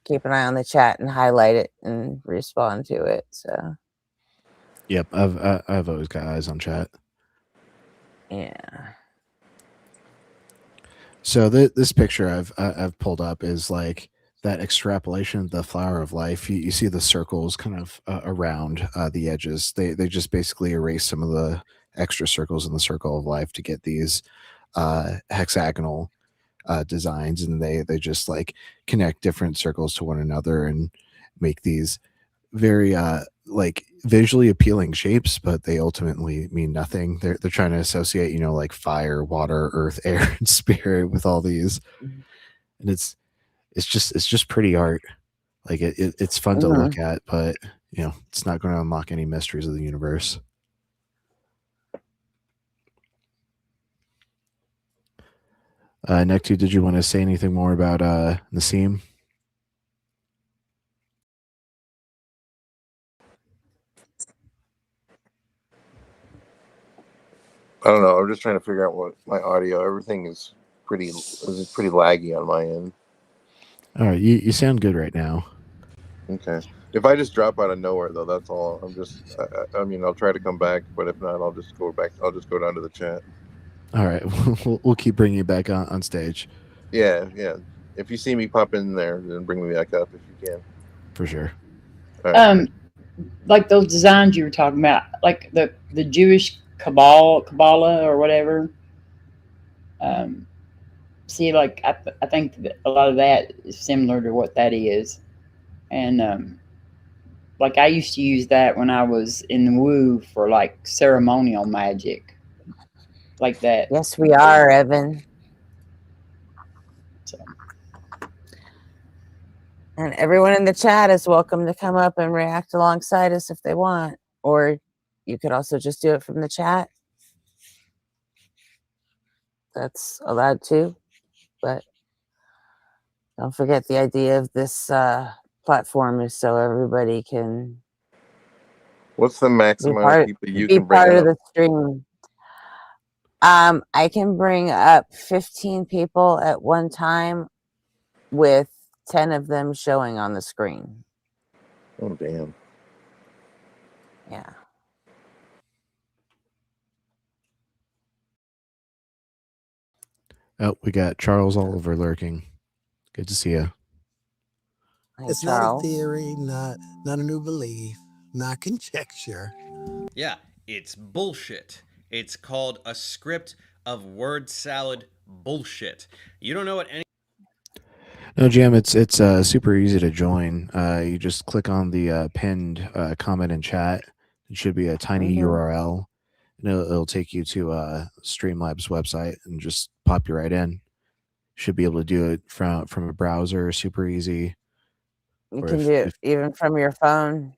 keep an eye on the chat and highlight it and respond to it. So yep, I've always got eyes on chat. Yeah. So this picture I've pulled up is like that extrapolation of the flower of life. You see the circles kind of around the edges. They just basically erase some of the extra circles in the circle of life to get these hexagonal designs, and they just like connect different circles to one another and make these very like visually appealing shapes, but they ultimately mean nothing. They're trying to associate, like fire, water, earth, air, and spirit with all these, and it's just pretty art. Like it's fun to look at, but it's not going to unlock any mysteries of the universe. Nektu, did you want to say anything more about Nassim? I don't know. I'm just trying to figure out what my audio. Everything is pretty laggy on my end. All right, you sound good right now. Okay. If I just drop out of nowhere, though, that's all. I'm just. I mean, I'll try to come back, but if not, I'll just go back. I'll just go down to the chat. All right, we'll keep bringing you back on stage. Yeah. If you see me pop in there, then bring me back up if you can. For sure. Right. Like those designs you were talking about, like the Jewish Kabbalah or whatever. See, like I think that a lot of that is similar to what that is, and like I used to use that when I was in the woo for like ceremonial magic, like that. Yes, we are, Evan. So. And everyone in the chat is welcome to come up and react alongside us if they want, or you could also just do it from the chat. That's allowed too, but don't forget the idea of this platform is so everybody can. What's the maximum amount of people you be can bring part of up? the stream? I can bring up 15 people at one time, with 10 of them showing on the screen. Oh damn! Yeah. Oh, we got Charles Oliver lurking. Good to see you. It's not a theory, not a new belief, not conjecture. Yeah, it's bullshit. It's called a script of word salad bullshit. You don't know what any. No, Jam, it's super easy to join. You just click on the pinned comment and chat. It should be a tiny URL, and it'll take you to Streamlabs website and just pop you right in. Should be able to do it from a browser, super easy. You can do it even from your phone.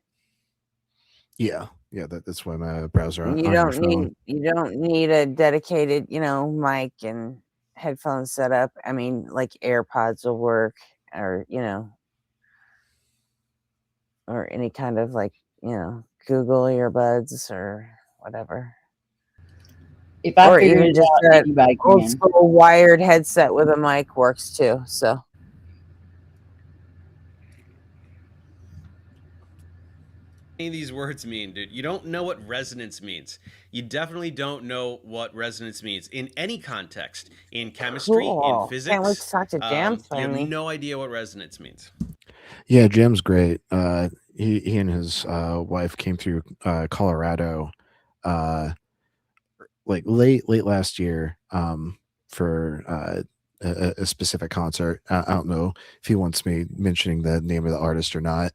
Yeah, that's why my browser on You your phone. don't need a dedicated, mic and headphones set up. I mean, like AirPods will work, or or any kind of like Google earbuds or whatever. If I Or figure even it just out, that anybody old can. school wired headset with a mic works too. So Any of these words mean, dude. You don't know what resonance means. You definitely don't know what resonance means in any context. In chemistry, in cool. physics. Can't wait to talk to Jam You finally. have no idea what resonance means. Yeah, Jam's great. He and his wife came through Colorado like late last year for a specific concert. I don't know if he wants me mentioning the name of the artist or not,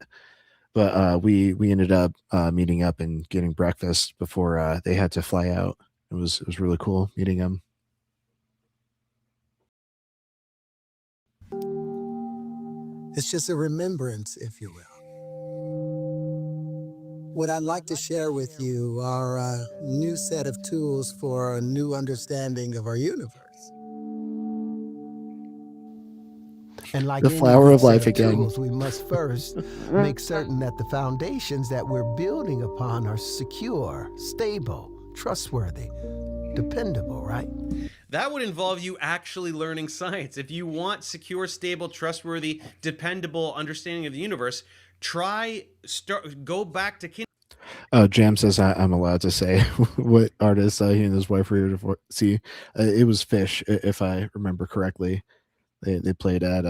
but we ended up meeting up and getting breakfast before they had to fly out. It was really cool meeting him. It's just a remembrance, if you will. What I'd like to share with you are a new set of tools for a new understanding of our universe. And like The any flower new of set life again. tools, we must first make certain that the foundations that we're building upon are secure, stable, trustworthy, dependable, right? That would involve you actually learning science. If you want secure, stable, trustworthy, dependable understanding of the universe, go back to Jam says I'm allowed to say what artist he and his wife were here to see. It was Fish, if I remember correctly. They played at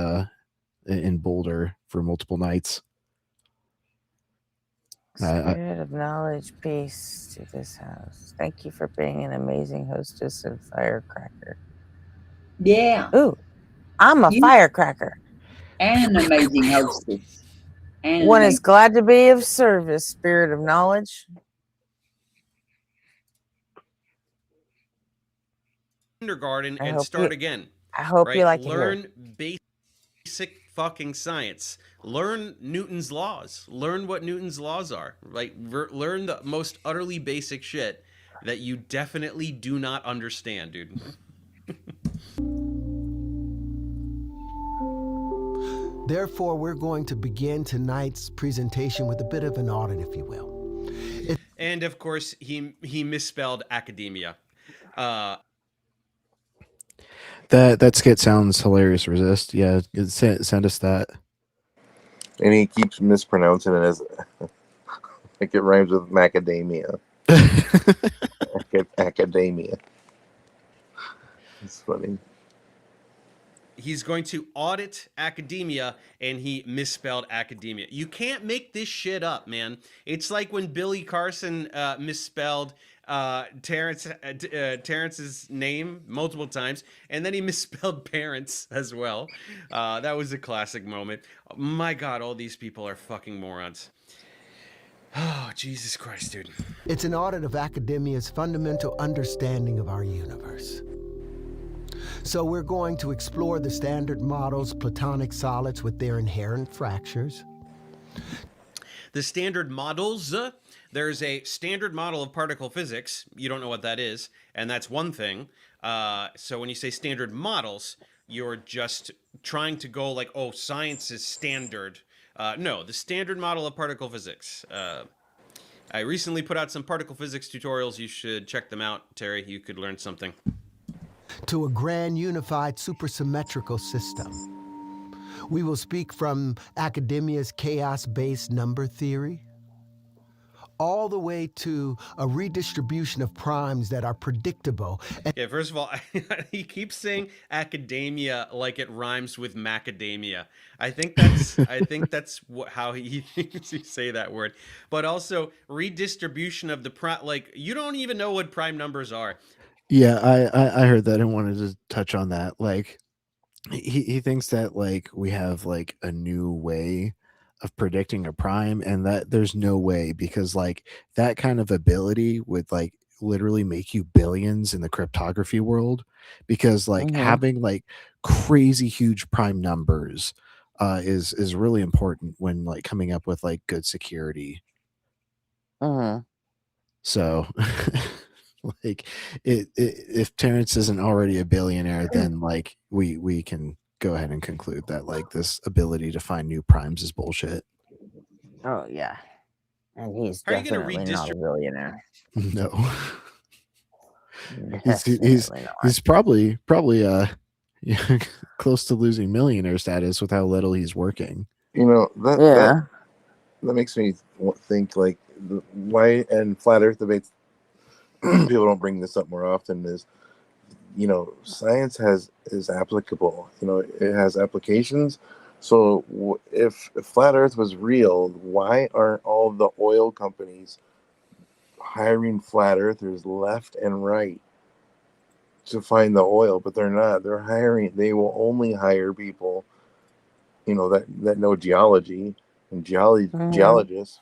in Boulder for multiple nights. Spirit of knowledge, peace to this house. Thank you for being an amazing hostess and firecracker. Yeah. Ooh, I'm a firecracker. And an amazing hostess. And One is glad to be of service, spirit of knowledge. kindergarten and start again. I hope you like Learn basic fucking science. Learn Newton's laws. Learn what Newton's laws are. Like learn the most utterly basic shit that you definitely do not understand, dude. Therefore, we're going to begin tonight's presentation with a bit of an audit, if you will. And of course, he misspelled academia. That skit sounds hilarious. Resist, yeah. Send us that. And he keeps mispronouncing it as like it rhymes with macadamia. Academia. It's funny. He's going to audit academia, and he misspelled academia. You can't make this shit up, man. It's like when Billy Carson misspelled Terrence's name multiple times, and then he misspelled parents as well. That was a classic moment. My God, all these people are fucking morons. Oh, Jesus Christ, dude. It's an audit of academia's fundamental understanding of our universe. So we're going to explore the standard models, Platonic solids with their inherent fractures. The standard models, there's a standard model of particle physics. You don't know what that is, and that's one thing. So when you say standard models, you're just trying to go like, oh, science is standard. No, the standard model of particle physics. I recently put out some particle physics tutorials. You should check them out, Terry. You could learn something. To a grand unified supersymmetrical system. We will speak from academia's chaos-based number theory, all the way to a redistribution of primes that are predictable. Yeah, first of all, he keeps saying academia like it rhymes with macadamia. I think that's how he thinks you say that word. But also redistribution of the prime. Like you don't even know what prime numbers are. Yeah, I heard that and wanted to touch on that. Like he thinks that like we have like a new way of predicting a prime, and that there's no way, because like that kind of ability would like literally make you billions in the cryptography world, because like having like crazy huge prime numbers is really important when like coming up with like good security. So like if Terrence isn't already a billionaire, then like we can go ahead and conclude that like this ability to find new primes is bullshit. Oh yeah, and he's definitely not a billionaire. No. Definitely not. he's probably close to losing millionaire status with how little he's working. You know, Yeah. that makes me think, like, why, and flat earth debates, people don't bring this up more often, is, you know, science is applicable. You know, it has applications. So if flat earth was real, why aren't all the oil companies hiring flat earthers left and right to find the oil? But they're not. They will only hire people, you know, that know geology, and geologists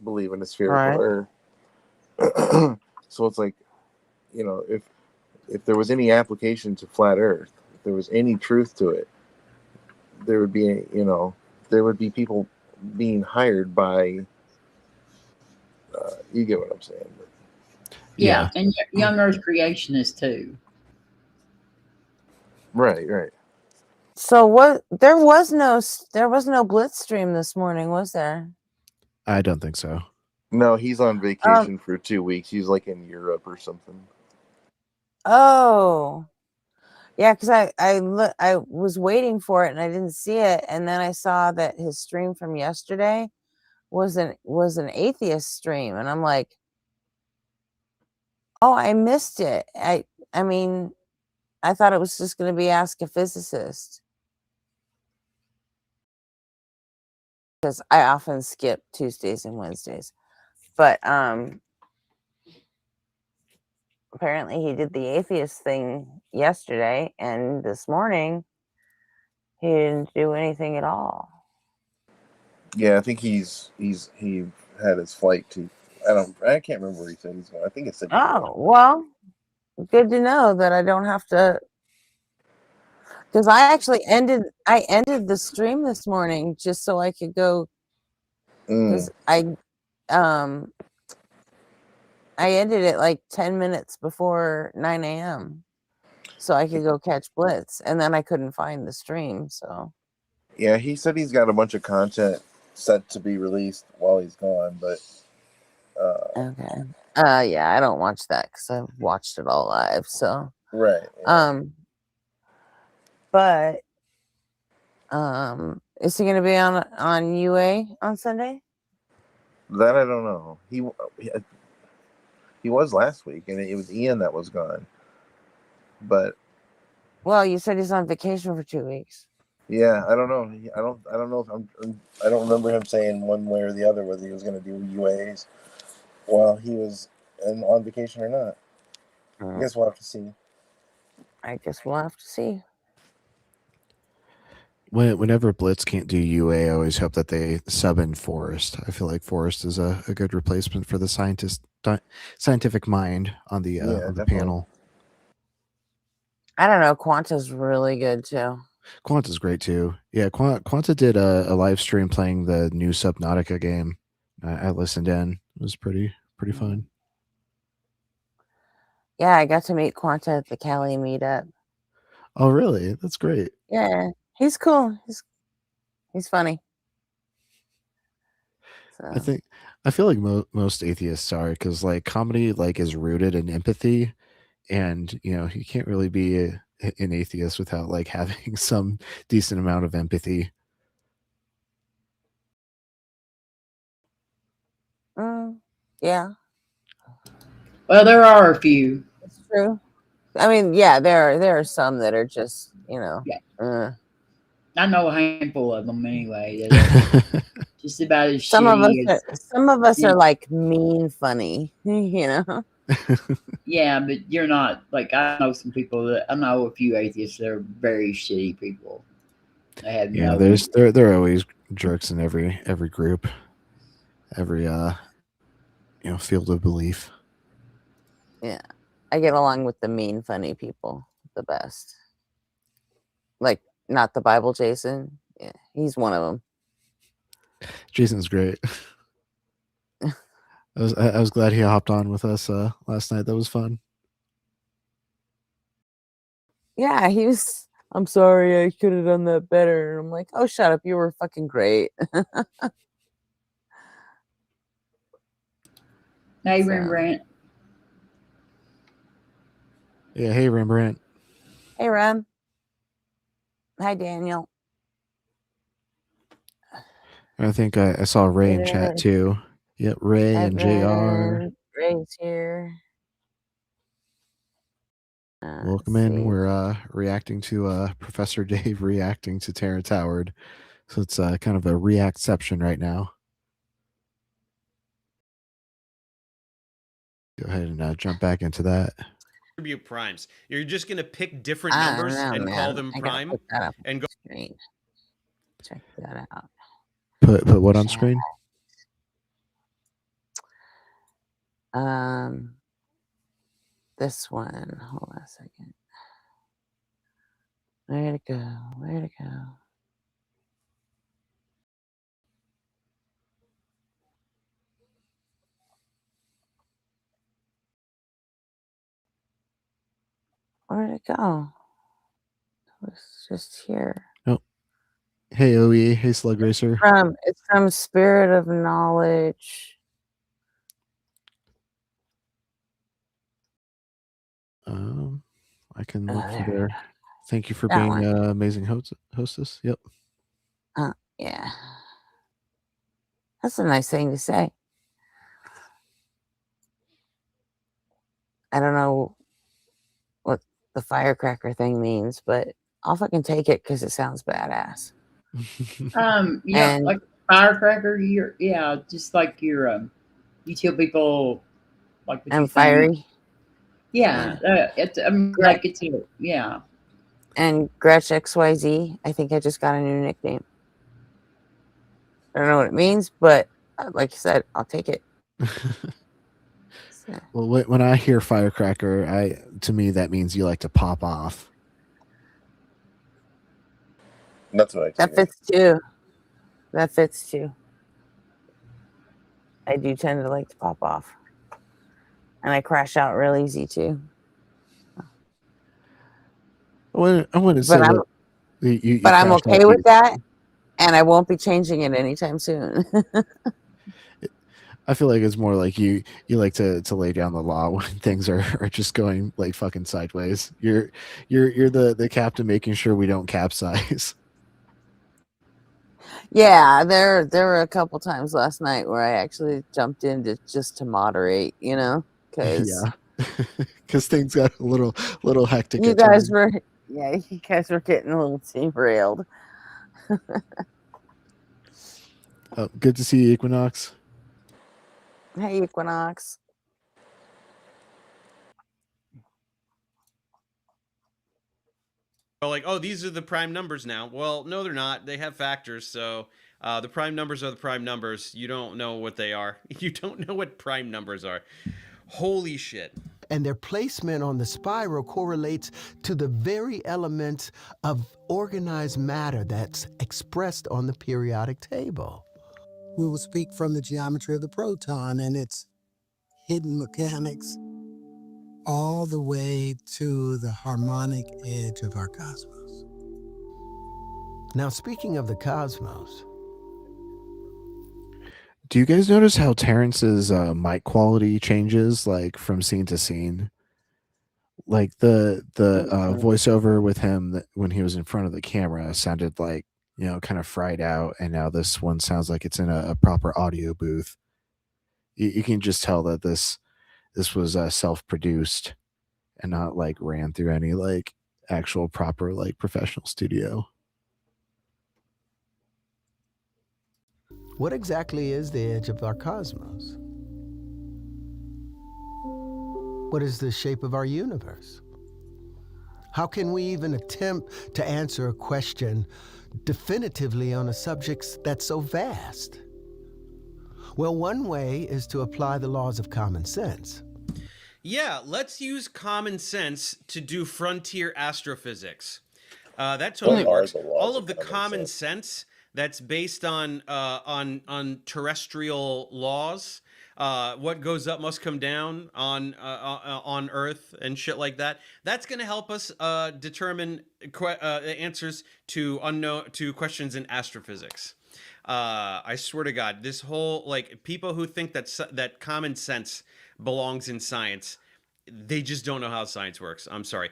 believe in a spherical earth. So it's like, you know, if there was any application to flat earth, if there was any truth to it, there would be, you know, there would be people being hired by, you get what I'm saying. Yeah, and young earth creationists too. Right. So what? There was no Blitz stream this morning, was there? I don't think so. No, he's on vacation for 2 weeks. He's like in Europe or something. Oh, yeah, because I was waiting for it and I didn't see it, and then I saw that his stream from yesterday was an atheist stream, and I'm like, oh, I missed it. I mean, I thought it was just going to be Ask a Physicist, because I often skip Tuesdays and Wednesdays, but apparently he did the atheist thing yesterday, and this morning he didn't do anything at all. Yeah, I think he had his flight to. I can't remember where he said he's going. I think it said. Oh, well, good to know that I don't have to, because I actually ended the stream this morning just so I could go, because I ended it like 10 minutes before 9 a.m. so I could go catch Blitz, and then I couldn't find the stream. So Yeah, he said he's got a bunch of content set to be released while he's gone, but okay. Yeah, I don't watch that because I've watched it all live. So right. But is he gonna be on UA on Sunday? That I don't know. He was last week, and it was Ian that was gone. But well, you said he's on vacation for 2 weeks. Yeah, I don't know. I don't know if I don't remember him saying one way or the other whether he was going to do UAs while he was on vacation or not. I guess we'll have to see. Whenever Blitz can't do UA, I always hope that they sub in Forrest. I feel like Forrest is a good replacement for the scientific mind on the panel. I don't know. Quanta's really good too. Quanta's great too. Yeah, Quanta did a live stream playing the new Subnautica game. I listened in. It was pretty fun. Yeah, I got to meet Quanta at the Cali meetup. Oh, really? That's great. Yeah, he's cool. He's funny. So. I feel like most atheists are, because like comedy like is rooted in empathy, and you know you can't really be an atheist without like having some decent amount of empathy. Yeah. Well, there are a few. It's true. I mean, yeah, there are some that are just, you know. Yeah. I know a handful of them anyway. Just about as some shitty some of us are like mean funny, you know. Yeah, but you're not like, I know some people I know a few atheists that are very shitty people. They have there are always jerks in every group, every field of belief. Yeah, I get along with the mean funny people the best. Like, not the Bible Jason. Yeah, he's one of them. Jason's great. I was glad he hopped on with us last night. That was fun. Yeah, he was. I'm sorry, I could have done that better. And I'm like, oh, shut up. You were fucking great. Hey, Rembrandt. Yeah. Hey, Rembrandt. Hey, Rem. Hi, Daniel. I think I saw Ray in chat too. Yep, Ray and JR. Ray's here. Welcome in. We're reacting to Professor Dave reacting to Terrence Howard. So it's kind of a reactception right now. Go ahead and jump back into that. Attribute primes. You're just going to pick different numbers and call them prime and go. Screen. Check that out. Put what on screen? This one. Hold on a second. Where'd it go? Where'd it go? Where'd it go? It was just here. Oh. Hey, OE. Hey, Slug Racer. It's from Spirit of Knowledge. I can look for there. Thank you for being an amazing hostess. Yep. Yeah. That's a nice thing to say. I don't know what the firecracker thing means, but I'll fucking take it because it sounds badass. Yeah, like firecracker. Just like your you tell people like I'm fiery. Yeah, it's like it's yeah. And Gretch XYZ. I think I just got a new nickname. I don't know what it means, but like you said, I'll take it. Well, when I hear firecracker, to me that means you like to pop off. That's what That fits too. That fits too. I do tend to like to pop off, and I crash out real easy too. I wouldn't say that. But I'm okay with that, and I won't be changing it anytime soon. I feel like it's more like you like to lay down the law when things are just going like fucking sideways. You're the captain making sure we don't capsize. Yeah, there were a couple times last night where I actually jumped in just to moderate, because because things got a little hectic. You guys were getting a little derailed. Good to see you, Equinox. Hey, Equinox. Like, oh, these are the prime numbers now. Well, no, they're not. They have factors. So the prime numbers are the prime numbers. You don't know what they are. You don't know what prime numbers are. Holy shit. And their placement on the spiral correlates to the very element of organized matter that's expressed on the periodic table. We will speak from the geometry of the proton and its hidden mechanics all the way to the harmonic edge of our cosmos. Now, speaking of the cosmos, do you guys notice how Terrence's mic quality changes like from scene to scene? Like the voiceover with him when he was in front of the camera sounded like, kind of fried out, and now this one sounds like it's in a proper audio booth. You can just tell that this was self-produced and not like ran through any like actual proper like professional studio. what exactly is the edge of our cosmos? What is the shape of our universe? How can we even attempt to answer a question definitively on a subject that's so vast? Well, one way is to apply the laws of common sense. Yeah, let's use common sense to do frontier astrophysics. That totally works. All of the common sense that's based on terrestrial laws. What goes up must come down on Earth and shit like that. That's going to help us determine answers to questions in astrophysics. I swear to God, this whole like people who think that common sense belongs in science, they just don't know how science works. I'm sorry.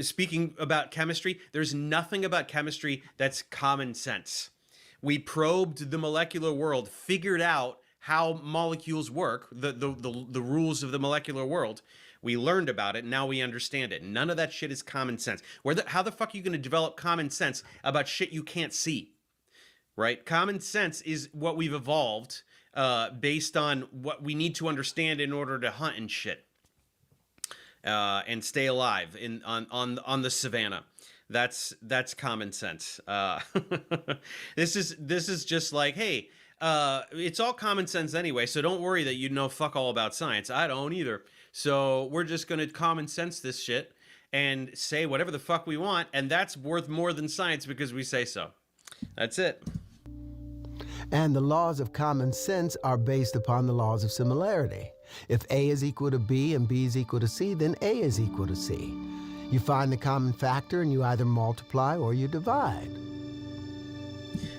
Speaking about chemistry, there's nothing about chemistry that's common sense. We probed the molecular world, figured out how molecules work, the rules of the molecular world. We learned about it. Now we understand it. None of that shit is common sense. How the fuck are you going to develop common sense about shit you can't see? Right? Common sense is what we've evolved based on what we need to understand in order to hunt and shit. And stay alive on the savannah. That's common sense. This is just like, hey, it's all common sense anyway, so don't worry that you know fuck all about science. I don't either. So we're just gonna common sense this shit and say whatever the fuck we want, and that's worth more than science because we say so. That's it. And the laws of common sense are based upon the laws of similarity. If A is equal to B and B is equal to C, then A is equal to C. You find the common factor and you either multiply or you divide.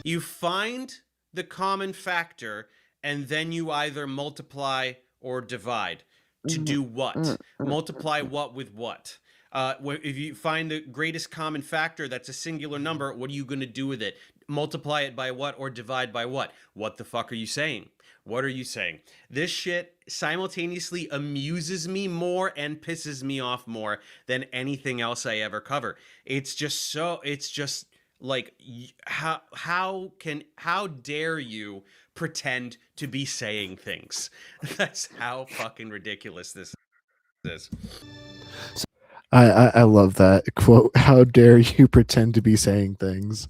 You find the common factor and then you either multiply or divide. To do what? Multiply what with what? If you find the greatest common factor that's a singular number, what are you going to do with it? Multiply it by what or divide by what? What the fuck are you saying? What are you saying? This shit simultaneously amuses me more and pisses me off more than anything else I ever cover. It's just like, how dare you pretend to be saying things? That's how fucking ridiculous this is. I love that quote. How dare you pretend to be saying things?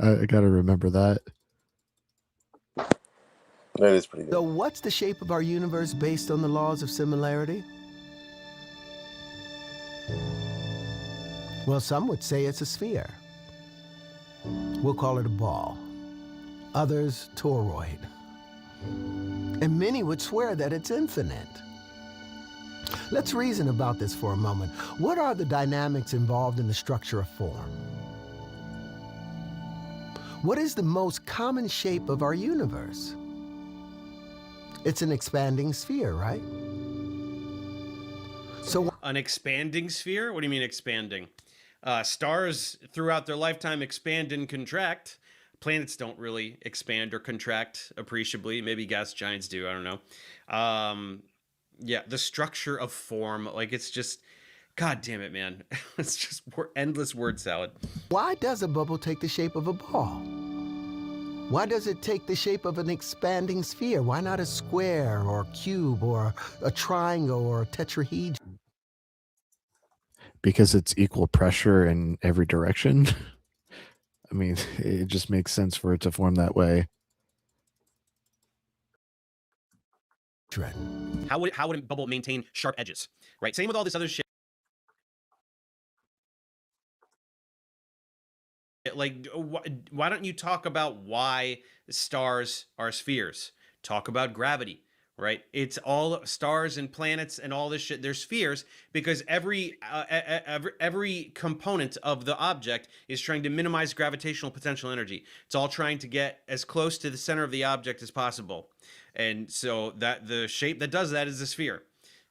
I gotta remember that. That is pretty good. So what's the shape of our universe based on the laws of similarity? Well, some would say it's a sphere. We'll call it a ball. Others, toroid. And many would swear that it's infinite. Let's reason about this for a moment. What are the dynamics involved in the structure of form? What is the most common shape of our universe? It's an expanding sphere, right? So an expanding sphere? What do you mean expanding? Stars throughout their lifetime expand and contract. Planets don't really expand or contract appreciably. Maybe gas giants do. I don't know. Yeah, the structure of form, like, it's just, god damn it, man. It's just endless word salad. Why does a bubble take the shape of a ball? Why does it take the shape of an expanding sphere? Why not a square or a cube or a triangle or a tetrahedron? Because it's equal pressure in every direction. I mean, it just makes sense for it to form that way. How would a bubble maintain sharp edges, right? Same with all this other shit. Like, why don't you talk about why stars are spheres? Talk about gravity, right? It's all stars and planets and all this shit. They're spheres because every component of the object is trying to minimize gravitational potential energy. It's all trying to get as close to the center of the object as possible. And so that the shape that does that is a sphere.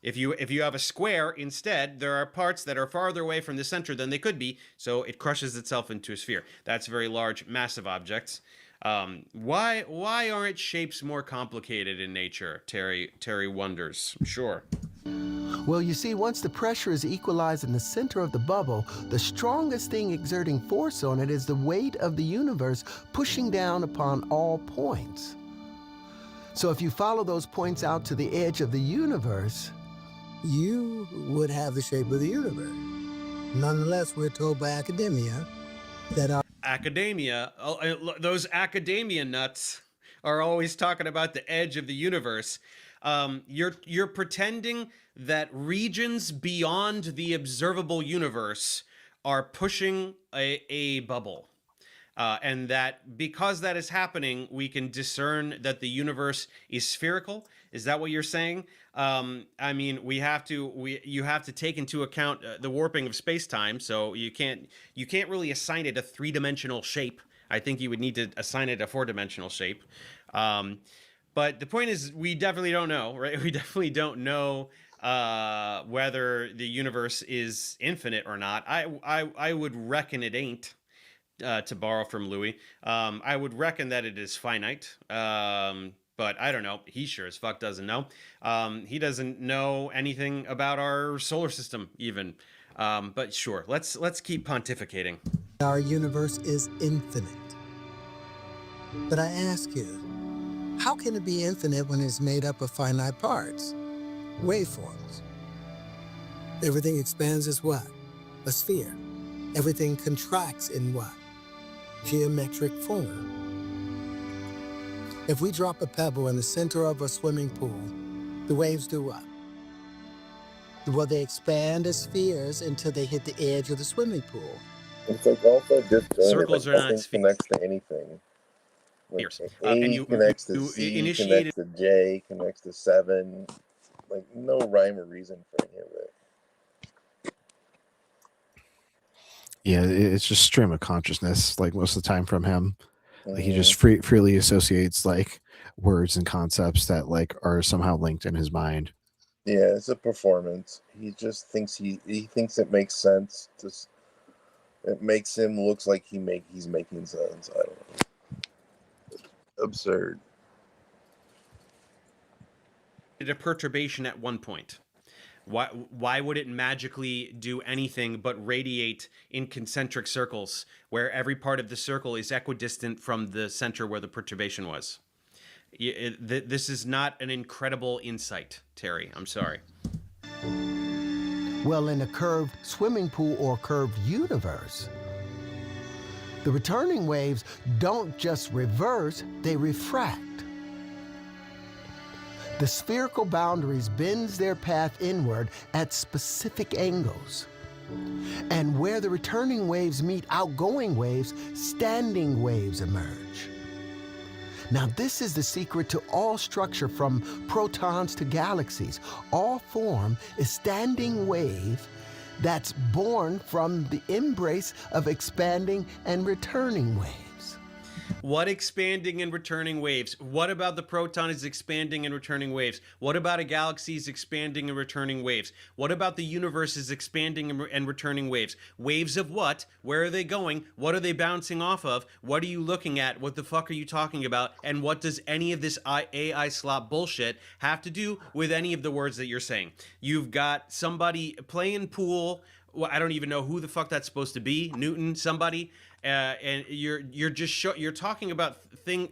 If you have a square instead, there are parts that are farther away from the center than they could be, so it crushes itself into a sphere. That's very large, massive objects. Why aren't shapes more complicated in nature? Terry wonders. Sure. Well, you see, once the pressure is equalized in the center of the bubble, the strongest thing exerting force on it is the weight of the universe pushing down upon all points. So if you follow those points out to the edge of the universe, you would have the shape of the universe. Nonetheless, we're told by academia that our academia, those academia nuts are always talking about the edge of the universe. You're pretending that regions beyond the observable universe are pushing a bubble. And that because that is happening, we can discern that the universe is spherical. Is that what you're saying? I mean, you have to take into account the warping of space-time. So you can't really assign it a three-dimensional shape. I think you would need to assign it a four-dimensional shape. But the point is, we definitely don't know, right? We definitely don't know whether the universe is infinite or not. I would reckon it ain't. To borrow from Louis, I would reckon that it is finite. But I don't know. He sure as fuck doesn't know. He doesn't know anything about our solar system even. But sure, let's keep pontificating. Our universe is infinite. But I ask you, how can it be infinite when it's made up of finite parts, waveforms? Everything expands as what? A sphere. Everything contracts in what? Geometric form. If we drop a pebble in the center of a swimming pool, the waves do what? Well, they expand as spheres until they hit the edge of the swimming pool. It's like also disjointed. Circles like are not nothing connects to anything. Like spheres. A And you connects to Z, initiated. connects to J, connects to 7. Like no rhyme or reason for any of it. Yeah, it's just stream of consciousness, like most of the time from him. Like he just freely associates like words and concepts that like are somehow linked in his mind. Yeah, it's a performance. He just thinks he thinks it makes sense. Just it makes him looks like he's making sense. I don't know. Absurd. A perturbation at one point. Why would it magically do anything but radiate in concentric circles where every part of the circle is equidistant from the center where the perturbation was? This is not an incredible insight, Terry. I'm sorry. Well, in a curved swimming pool or curved universe, the returning waves don't just reverse, they refract. The spherical boundaries bends their path inward at specific angles. And where the returning waves meet outgoing waves, standing waves emerge. Now, this is the secret to all structure from protons to galaxies. All form is standing wave that's born from the embrace of expanding and returning waves. What expanding and returning waves? What about the proton is expanding and returning waves? What about a galaxy's expanding and returning waves? What about the universe is expanding and returning waves? Waves of what? Where are they going? What are they bouncing off of? What are you looking at? What the fuck are you talking about? And what does any of this AI slop bullshit have to do with any of the words that you're saying? You've got somebody playing pool. Well, I don't even know who the fuck that's supposed to be. Newton, somebody. And you're just you're talking about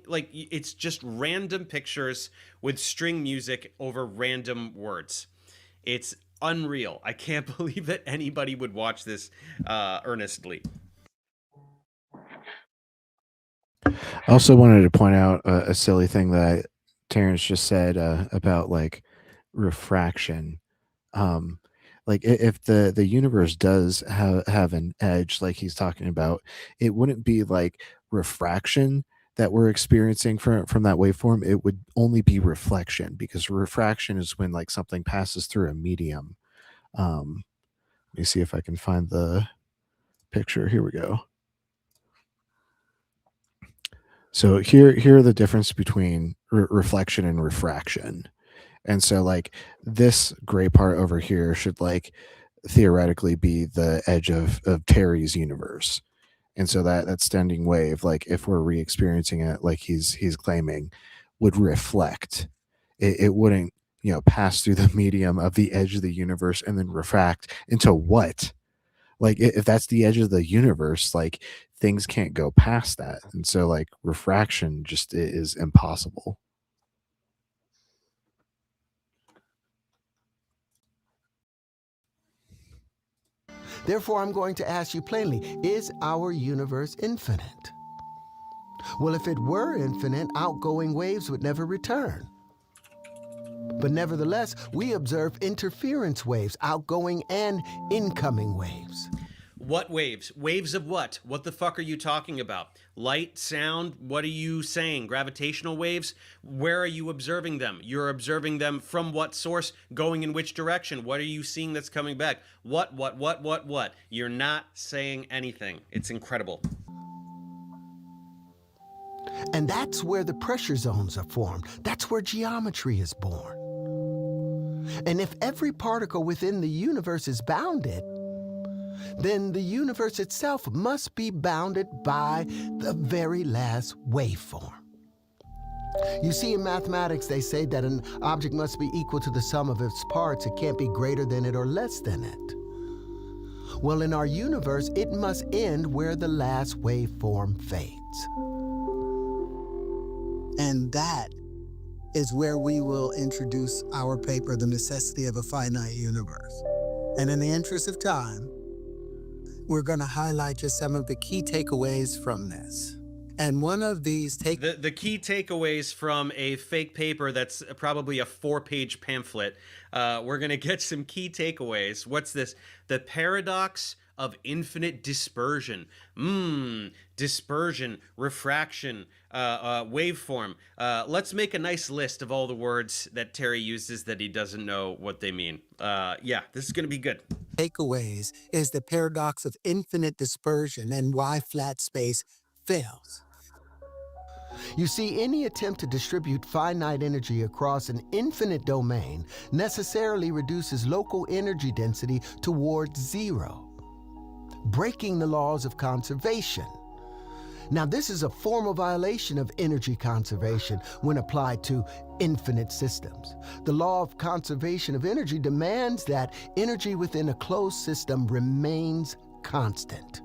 like it's just random pictures with string music over random words. It's unreal. I can't believe that anybody would watch this earnestly. I also wanted to point out a silly thing that Terrence just said about like refraction. Like if the universe does have an edge like he's talking about, it wouldn't be like refraction that we're experiencing from that waveform. It would only be reflection, because refraction is when like something passes through a medium. Let me see if I can find the picture. Here we go. So here are the difference between reflection and refraction. And so like this gray part over here should like theoretically be the edge of Terry's universe. And so that standing wave, like if we're re-experiencing it like he's claiming, would reflect. It wouldn't, pass through the medium of the edge of the universe and then refract into what? Like if that's the edge of the universe, like things can't go past that. And so like refraction just is impossible. Therefore, I'm going to ask you plainly, is our universe infinite? Well, if it were infinite, outgoing waves would never return. But nevertheless, we observe interference waves, outgoing and incoming waves. What waves? Waves of what? What the fuck are you talking about? Light, sound, what are you saying? Gravitational waves? Where are you observing them? You're observing them from what source? Going in which direction? What are you seeing that's coming back? What? You're not saying anything. It's incredible. And that's where the pressure zones are formed. That's where geometry is born. And if every particle within the universe is bounded, then the universe itself must be bounded by the very last waveform. You see, in mathematics, they say that an object must be equal to the sum of its parts. It can't be greater than it or less than it. Well, in our universe, it must end where the last waveform fades. And that is where we will introduce our paper, The Necessity of a Finite Universe. And in the interest of time, we're going to highlight just some of the key takeaways from this. And one of these the key takeaways from a fake paper that's probably a 4-page pamphlet. We're gonna get some key takeaways. What's this? The paradox of infinite dispersion. Dispersion, refraction, waveform. Let's make a nice list of all the words that Terry uses that he doesn't know what they mean. Yeah, this is gonna be good. takeaways is the paradox of infinite dispersion and why flat space fails. You see, any attempt to distribute finite energy across an infinite domain necessarily reduces local energy density towards zero, breaking the laws of conservation. Now, this is a formal violation of energy conservation when applied to infinite systems. The law of conservation of energy demands that energy within a closed system remains constant.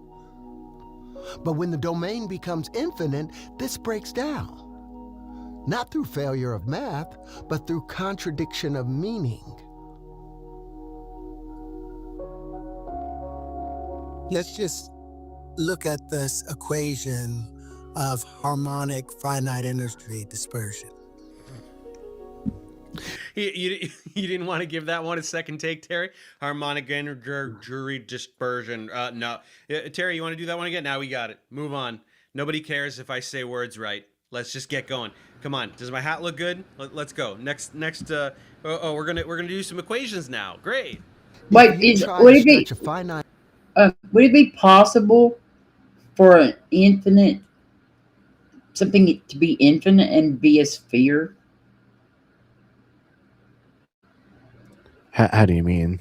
But when the domain becomes infinite, this breaks down. Not through failure of math, but through contradiction of meaning. Let's just look at this equation of harmonic finite energy dispersion. You didn't want to give that one a second take, Terry? Harmonic energy dispersion. No. Terry, you want to do that one again? Now we got it. Move on. Nobody cares if I say words right. Let's just get going. Come on. Does my hat look good? Let's go. Next. We're gonna do some equations now. Great. Wait, would it be possible for an infinite something to be infinite and be a sphere? How do you mean?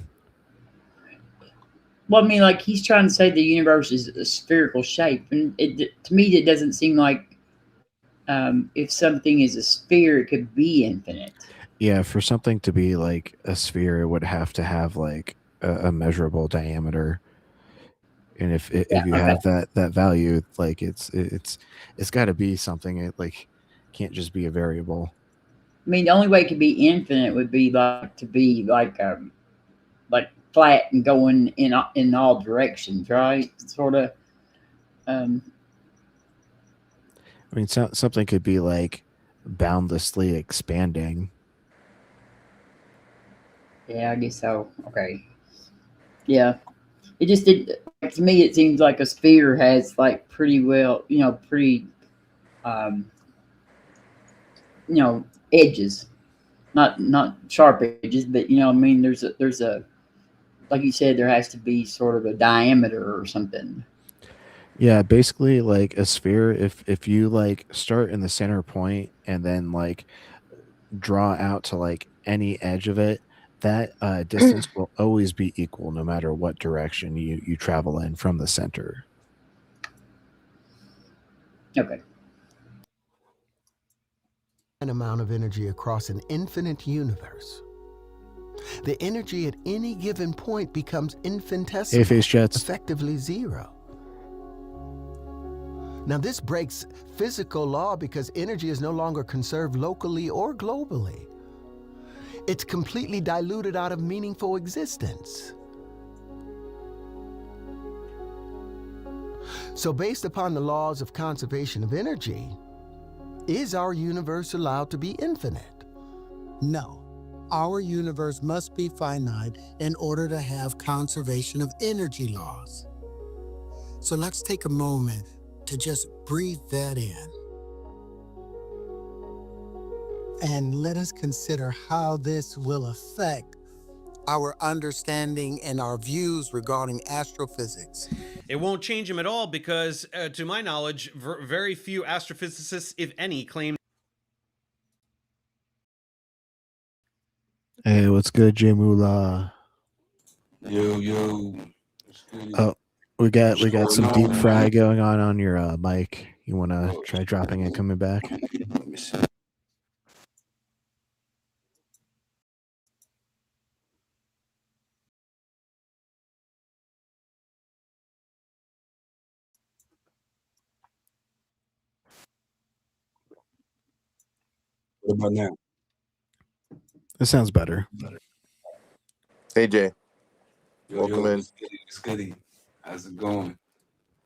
Well, I mean, like he's trying to say the universe is a spherical shape, and to me, it doesn't seem like if something is a sphere, it could be infinite. Yeah, for something to be like a sphere, it would have to have like a measurable diameter, and if you have that value, like it's got to be something. It like can't just be a variable. I mean, the only way it could be infinite would be like to be like flat and going in all directions, right? Sort of. I mean, something could be like boundlessly expanding. Yeah, I guess so. Okay. Yeah, it just did. To me, it seems like a sphere has like pretty well, pretty, edges, not sharp edges, but I mean, there's a like you said, there has to be sort of a diameter or something. Yeah, basically like a sphere, if you like start in the center point and then like draw out to like any edge of it, that distance will always be equal no matter what direction you travel in from the center. Okay. An amount of energy across an infinite universe. The energy at any given point becomes infinitesimal, Hey, Face Jets. effectively zero. Now, this breaks physical law because energy is no longer conserved locally or globally. It's completely diluted out of meaningful existence. So, based upon the laws of conservation of energy, is our universe allowed to be infinite? No. Our universe must be finite in order to have conservation of energy laws. So let's take a moment to just breathe that in. And let us consider how this will affect our understanding and our views regarding astrophysics. It won't change them at all because, to my knowledge, very few astrophysicists, if any, claim. Hey, what's good, J Moolah? Yo. Oh, we got What's some going deep on, fry man? going on your mic. You wanna Oh, try dropping and coming back? let me see. What about now? It sounds better. Hey Jay, Yo, welcome in. what's goody? What's goody? How's it going?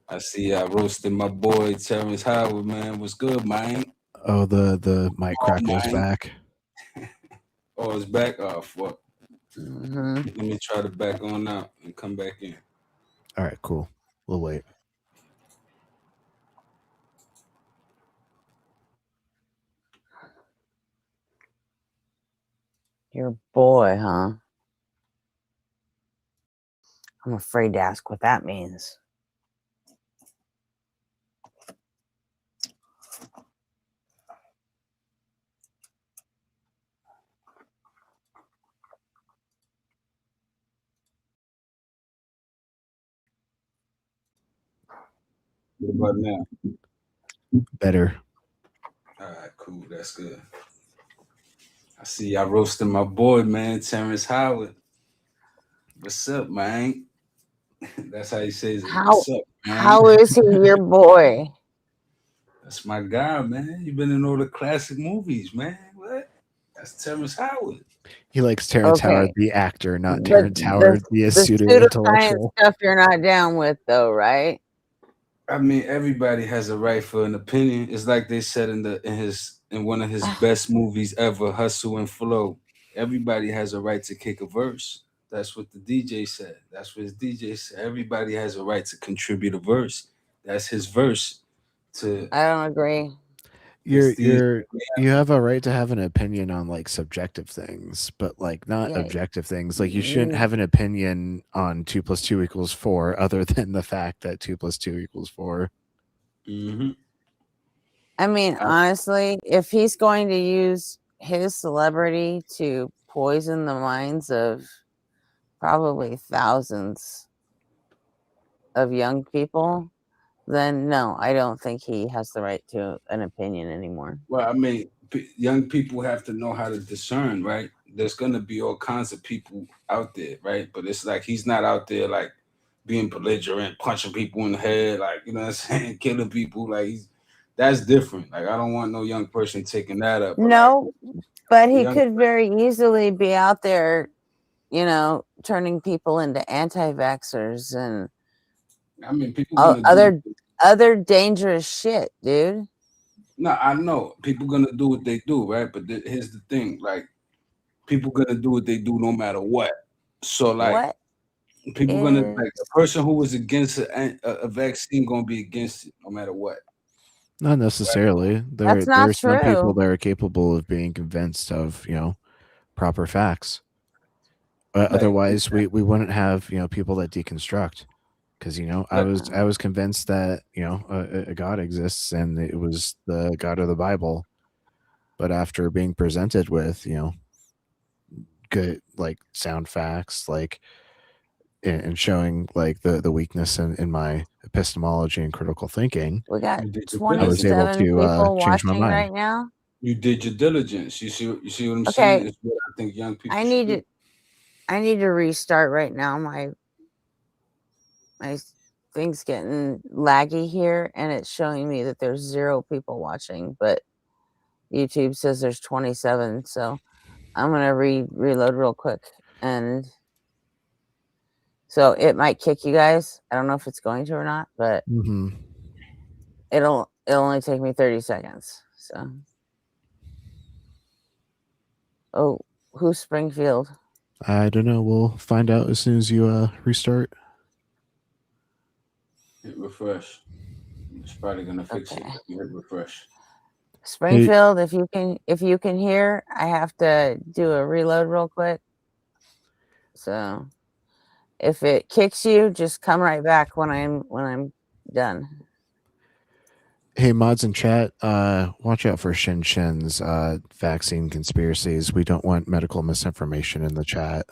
I see I roasted my boy Terrence Howard, man. What's good, man? Oh, the mic Oh, crackle's man. back. Oh, it's back? Oh, fuck. Mm-hmm. Let me try to back on out and come back in. All right, cool. We'll wait. Your boy, huh? I'm afraid to ask what that means. What about now? Better. All right, cool. That's good. I see I roasted my boy, man, Terrence Howard. What's up, man? That's how he says it. What's up, man? How is he your boy? That's my guy, man. You've been in all the classic movies, man. What? That's Terrence Howard. He likes Terrence Okay. Howard, the actor, not But Terrence Howard, the pseudo intellectual. stuff you're not down with, though, right? I mean, everybody has a right for an opinion. It's like they said in one of his best movies ever, Hustle and Flow. Everybody has a right to kick a verse. That's what the DJ said. That's what his DJ said. Everybody has a right to contribute a verse. That's his verse. I don't agree. You have a right to have an opinion on like subjective things, but like not Yeah. objective things. Like you shouldn't have an opinion on 2 + 2 = 4 other than the fact that 2 + 2 = 4. Mm-hmm. I mean, honestly, if he's going to use his celebrity to poison the minds of probably thousands of young people, then no, I don't think he has the right to an opinion anymore. Well, I mean, young people have to know how to discern, right? There's gonna be all kinds of people out there, right? But it's like he's not out there like being belligerent, punching people in the head, like you know what I'm saying, killing people. Like that's different. Like I don't want no young person taking that up. No, but he young- could very easily be out there, you know, turning people into anti-vaxxers and I mean, people other dangerous shit, dude. No, I know people gonna do what they do, right? But here's the thing: like, people gonna do what they do no matter what. So, like, people gonna like a person who was against a vaccine gonna be against it no matter what. Not necessarily. That's not There's some people true. that are capable of being convinced of, proper facts. But otherwise, we wouldn't have, people that deconstruct. Because I was convinced that a God exists and it was the God of the Bible. But after being presented with good like sound facts, like and showing like the weakness in my epistemology and critical thinking, We got I was able 27 to people change my watching mind. right now. You did your diligence. You see what I'm Okay. saying? It's what I think young people. I need to restart right now. My thing's getting laggy here, and it's showing me that there's 0 people watching, but YouTube says there's 27. So I'm gonna reload real quick, and so it might kick you guys. I don't know if it's going to or not, but it'll only take me 30 seconds. So, oh, who's Springfield? I don't know. We'll find out as soon as you restart. Hit refresh. It's probably gonna fix it. Hit refresh. Springfield, if you can hear, I have to do a reload real quick. So if it kicks you, just come right back when I'm done. Hey, mods in chat, watch out for Shin Shin's vaccine conspiracies. We don't want medical misinformation in the chat.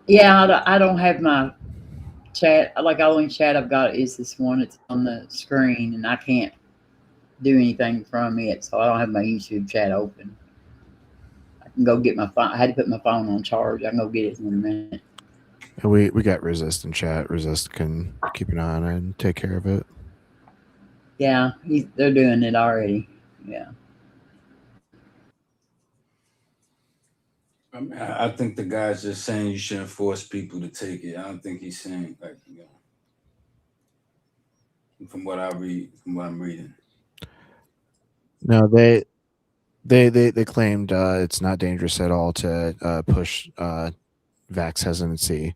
Yeah, I don't have my chat. Like, the only chat I've got is this one. It's on the screen, and I can't do anything from it, so I don't have my YouTube chat open. I can go get my phone. I had to put my phone on charge. I can go get it in a minute. And we got Resist in chat. Resist can keep an eye on it and take care of it. Yeah, they're doing it already. Yeah. I mean, I think the guy's just saying you shouldn't force people to take it. I don't think he's saying, like, you know, from what I'm reading. No, they claimed it's not dangerous at all to push vax hesitancy,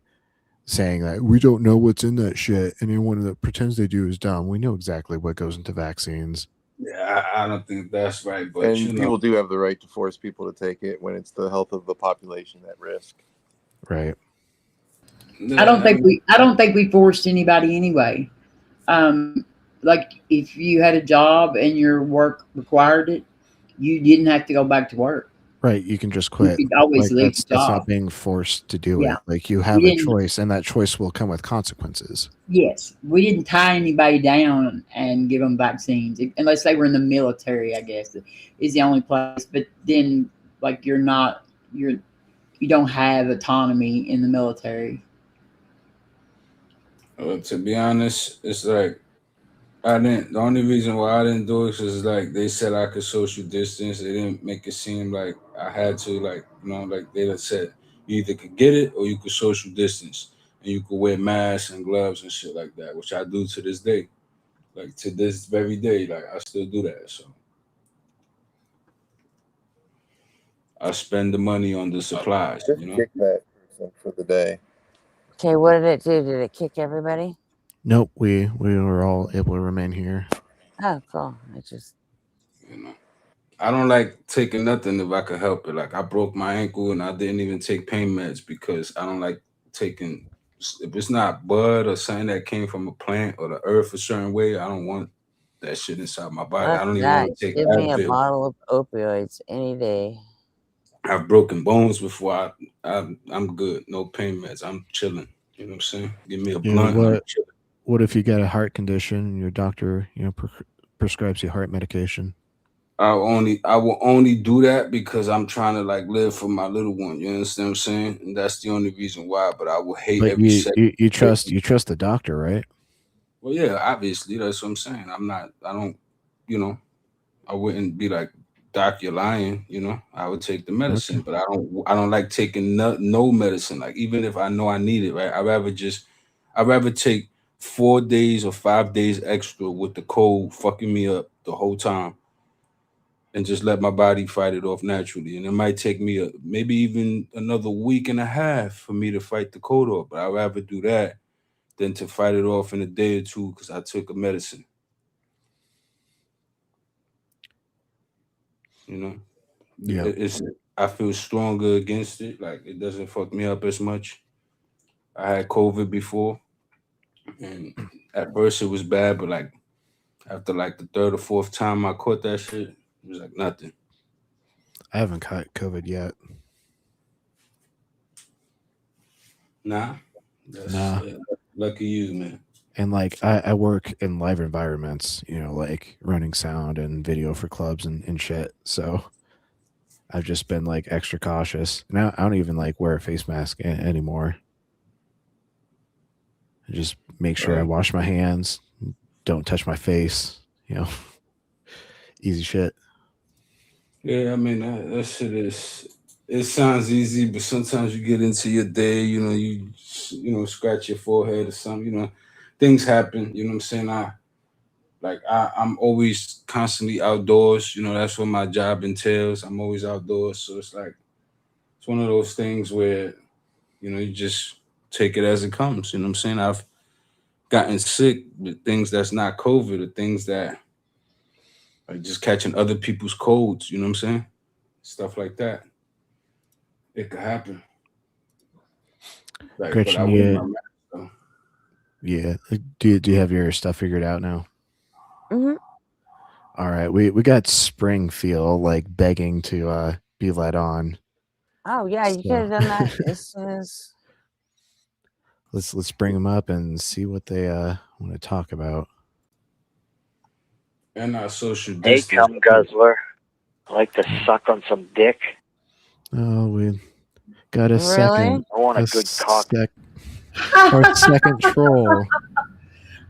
saying that we don't know what's in that shit. Anyone that pretends they do is dumb. We know exactly what goes into vaccines. Yeah, I don't think that's right. But And you know, people do have the right to force people to take it when it's the health of the population at risk. Right. I don't think we forced anybody anyway. Like, if you had a job and your work required it, you didn't have to go back to work. Right, you can just quit. You could always leave that's the job. not being forced to do Yeah. it. Like, you have a choice, and that choice will come with consequences. Yes, we didn't tie anybody down and give them vaccines unless they were in the military. I guess is the only place. But then, like, you don't have autonomy in the military. To be honest, it's like the only reason why I didn't do it is like they said I could social distance. They didn't make it seem like I had to, like, you know, like they said you either could get it or you could social distance, and you could wear masks and gloves and shit like that, which I do to this day. Like, to this very day, like, I still do that. So I spend the money on the supplies, you know. Kick that person for the day. Okay, what did it do? Did it kick everybody? Nope, we were all able to remain here. Oh, cool. You know, I don't like taking nothing if I could help it. Like, I broke my ankle and I didn't even take pain meds because I don't like taking, if it's not bud or something that came from a plant or the earth a certain way, I don't want that shit inside my body. I don't even want to take Give me a Advil. bottle of opioids any day. I've broken bones before. I'm good. No pain meds. I'm chilling. You know what I'm saying? Give me a blunt. And I'm chilling. What if you got a heart condition and your doctor, you know, prescribes you heart medication? I will only do that because I'm trying to, like, live for my little one. You understand what I'm saying? And that's the only reason why. But I will hate every second. You trust the doctor, right? Well, yeah, obviously that's what I'm saying. I don't, you know, I wouldn't be like, Doc, you're lying. You know, I would take the medicine, but I don't like taking no medicine. Like, even if I know I need it, right? I'd rather take 4 days or 5 days extra with the cold fucking me up the whole time, and just let my body fight it off naturally. And it might take me maybe even another week and a half for me to fight the cold off. But I'd rather do that than to fight it off in a day or two because I took a medicine. You know? Yeah. I feel stronger against it. Like, it doesn't fuck me up as much. I had COVID before, and at first it was bad, but like after like the third or fourth time I caught that shit, it was like nothing. I haven't caught COVID yet. Nah. Lucky you, man. And like I work in live environments, you know, like running sound and video for clubs and shit. So I've just been like extra cautious. Now I don't even like wear a face mask anymore. I just make sure I wash my hands, don't touch my face, you know. Easy shit. Yeah, I mean that shit it sounds easy, but sometimes you get into your day, you know, you scratch your forehead or something, you know, things happen, you know what I'm saying? I'm always constantly outdoors, you know, that's what my job entails. I'm always outdoors. So it's like, it's one of those things where, you know, you just take it as it comes. You know what I'm saying? I've gotten sick with things that's not COVID, or things that, like, just catching other people's colds, you know what I'm saying? Stuff like that. It could happen. Like, Gretchen, but I wear my mask, though. Yeah. Do you have your stuff figured out now? Mm-hmm. All right. We got Springfield like begging to be let on. Oh yeah, you could So have done that as soon as. let's bring them up and see what they want to talk about. And our social Hey, distance. cum guzzler. I like to suck on some dick. Oh, we got a Really? second. I want a good cock. Our second troll.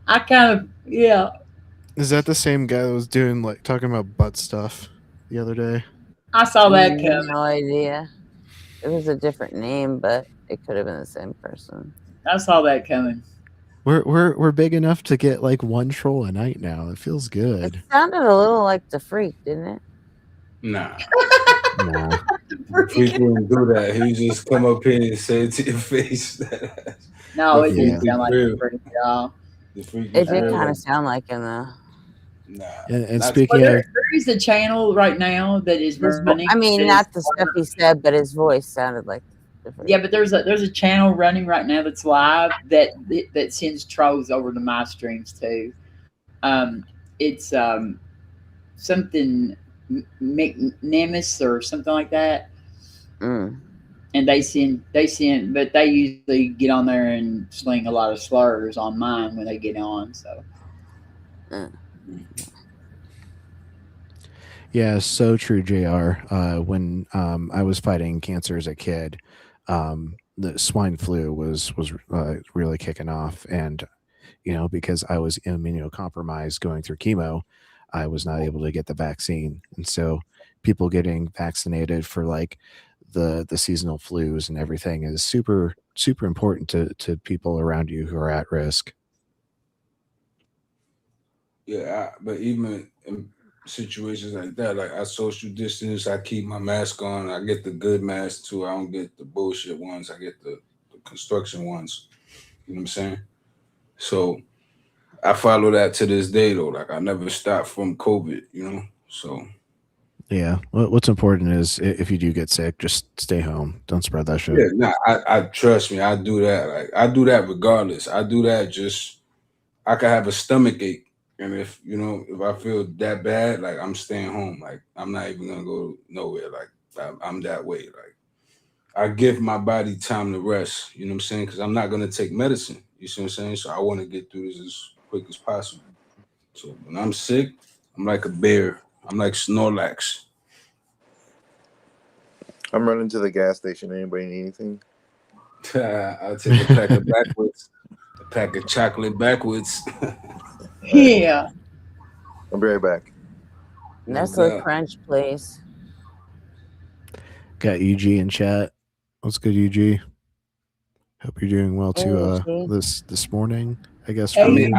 I kind of, yeah. Is that the same guy that was doing like talking about butt stuff the other day? I saw that coming. No idea. It was a different name, but it could have been the same person. I saw that coming. We're big enough to get like one troll a night now. It feels good. It sounded a little like the Freak, didn't it? Nah. Nah. The Freak wouldn't do that. He would just come up here and say it to your face. No, it The didn't Freak sound like is the Freak at all. The Freak It is did real. kind of sound like him though. Nah. And Not- speaking Well, of, there is a channel right now that is running. I mean, that not is- the stuff he said, but his voice sounded like the Freak. Yeah, but there's a channel running right now that's live that sends trolls over to my streams too. It's something McNemis or something like that. Mm. And they send, but they usually get on there and sling a lot of slurs on mine when they get on. So yeah, so true, JR. When I was fighting cancer as a kid, the swine flu was really kicking off, and because I was immunocompromised going through chemo, I was not able to get the vaccine, and so people getting vaccinated for like the seasonal flus and everything is super important to people around you who are at risk. Yeah, but even in situations like that, like I social distance, I keep my mask on. I get the good mask too. I don't get the bullshit ones. I get the construction ones. You know what I'm saying? So I follow that to this day though. Like I never stopped from COVID, So Yeah, what's important is if you do get sick, just stay home. Don't spread that shit. yeah, nah, I trust me, I do that. Like I do that regardless. I do that just I could have a stomach ache. And if I feel that bad, like I'm staying home. Like I'm not even gonna go nowhere. Like I'm that way. Like I give my body time to rest. You know what I'm saying? Because I'm not gonna take medicine. You see what I'm saying? So I want to get through this as quick as possible. So when I'm sick, I'm like a bear. I'm like Snorlax. I'm running to the gas station. Anybody need anything? I'll take a pack of backwards, a pack of chocolate backwards. yeah. I'll be right back. Nestle Crunch, please. Got UG in chat. What's good, UG? Hope you're doing well too. This morning, I guess. I mean,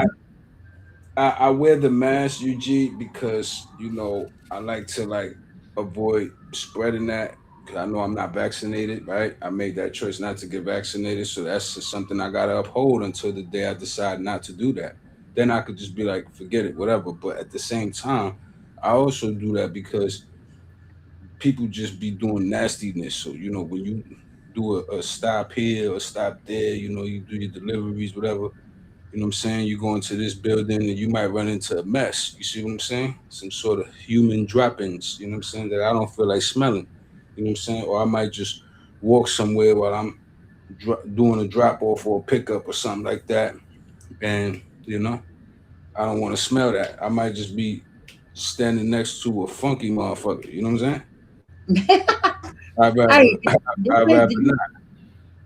I wear the mask, UG, because I like to avoid spreading that. Because I know I'm not vaccinated, right? I made that choice not to get vaccinated, so that's just something I gotta uphold until the day I decide not to do that. Then I could just be like, forget it, whatever. But at the same time, I also do that because people just be doing nastiness. So when you do a stop here or stop there, you do your deliveries, whatever. You know what I'm saying? You go into this building and you might run into a mess. You see what I'm saying? Some sort of human droppings, you know what I'm saying, that I don't feel like smelling. You know what I'm saying? Or I might just walk somewhere while I'm doing a drop off or a pickup or something like that. And, I don't want to smell that. I might just be standing next to a funky motherfucker. You know what I'm saying? I'd rather not.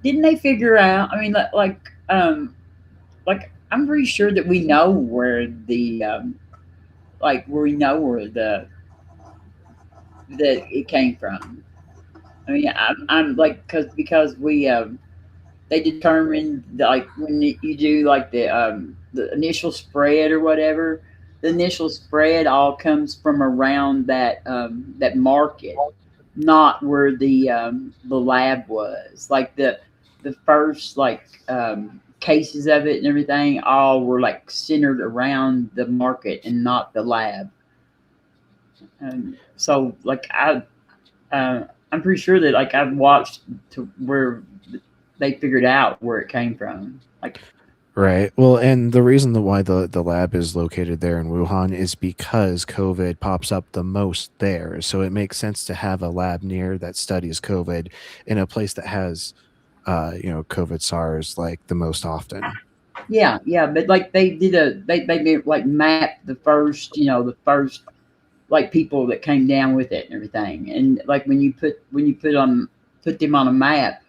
Didn't they figure out? I mean, like I'm pretty sure that we know where the that it came from. I mean, I'm like because we they determined when you do the initial spread or whatever, the initial spread all comes from around that that market, not where the lab was. Like the first cases of it and everything all were centered around the market and not the lab. So I'm pretty sure that I've watched to where they figured out where it came from. Right. Well, and the reason why the lab is located there in Wuhan is because COVID pops up the most there. So it makes sense to have a lab near that studies COVID in a place that has, COVID SARS like the most often. Yeah, yeah, but like they did like map the first, the first like people that came down with it and everything. And like when you put them on a map,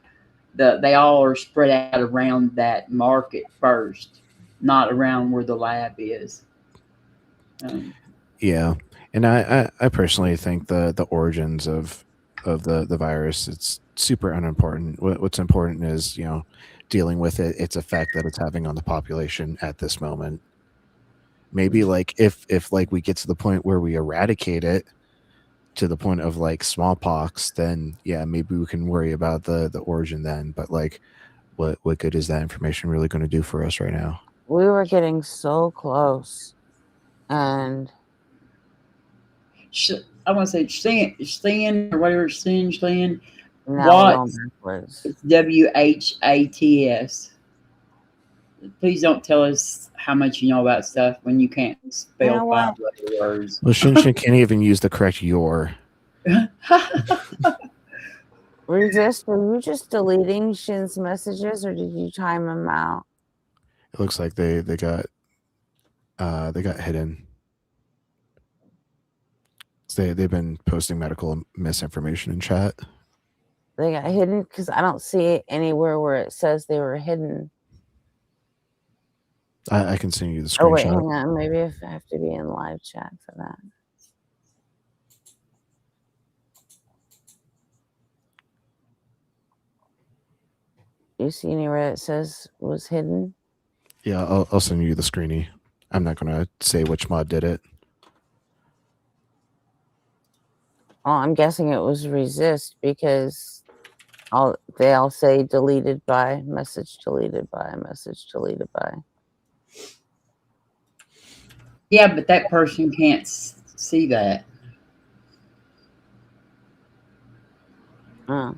they all are spread out around that market first, not around where the lab is. Yeah, and I personally think the origins of the virus, it's super unimportant. What's important is dealing with its effect that it's having on the population at this moment. Maybe like if like we get to the point where we eradicate it to the point of like smallpox, then yeah, maybe we can worry about the origin then. But like, what good is that information really going to do for us right now? We were getting so close, and I want to say Stan or whatever, Stan. now Watts. It's WHATS. Please don't tell us how much you know about stuff when you can't spell 5-letter words. Well, Shinshin can't even use the correct your. Resist, were you just deleting Shin's messages, or did you time them out? It looks like they got hidden. They've been posting medical misinformation in chat. They got hidden because I don't see it anywhere where it says they were hidden. I can send you the screenshot. Oh wait, hang on. Maybe if I have to be in live chat for that. You see anywhere that says was hidden? Yeah, I'll send you the screeny. I'm not gonna say which mod did it. Oh, I'm guessing it was resist because they all say deleted by, message deleted by, message deleted by. Yeah, but that person can't see that. Oh.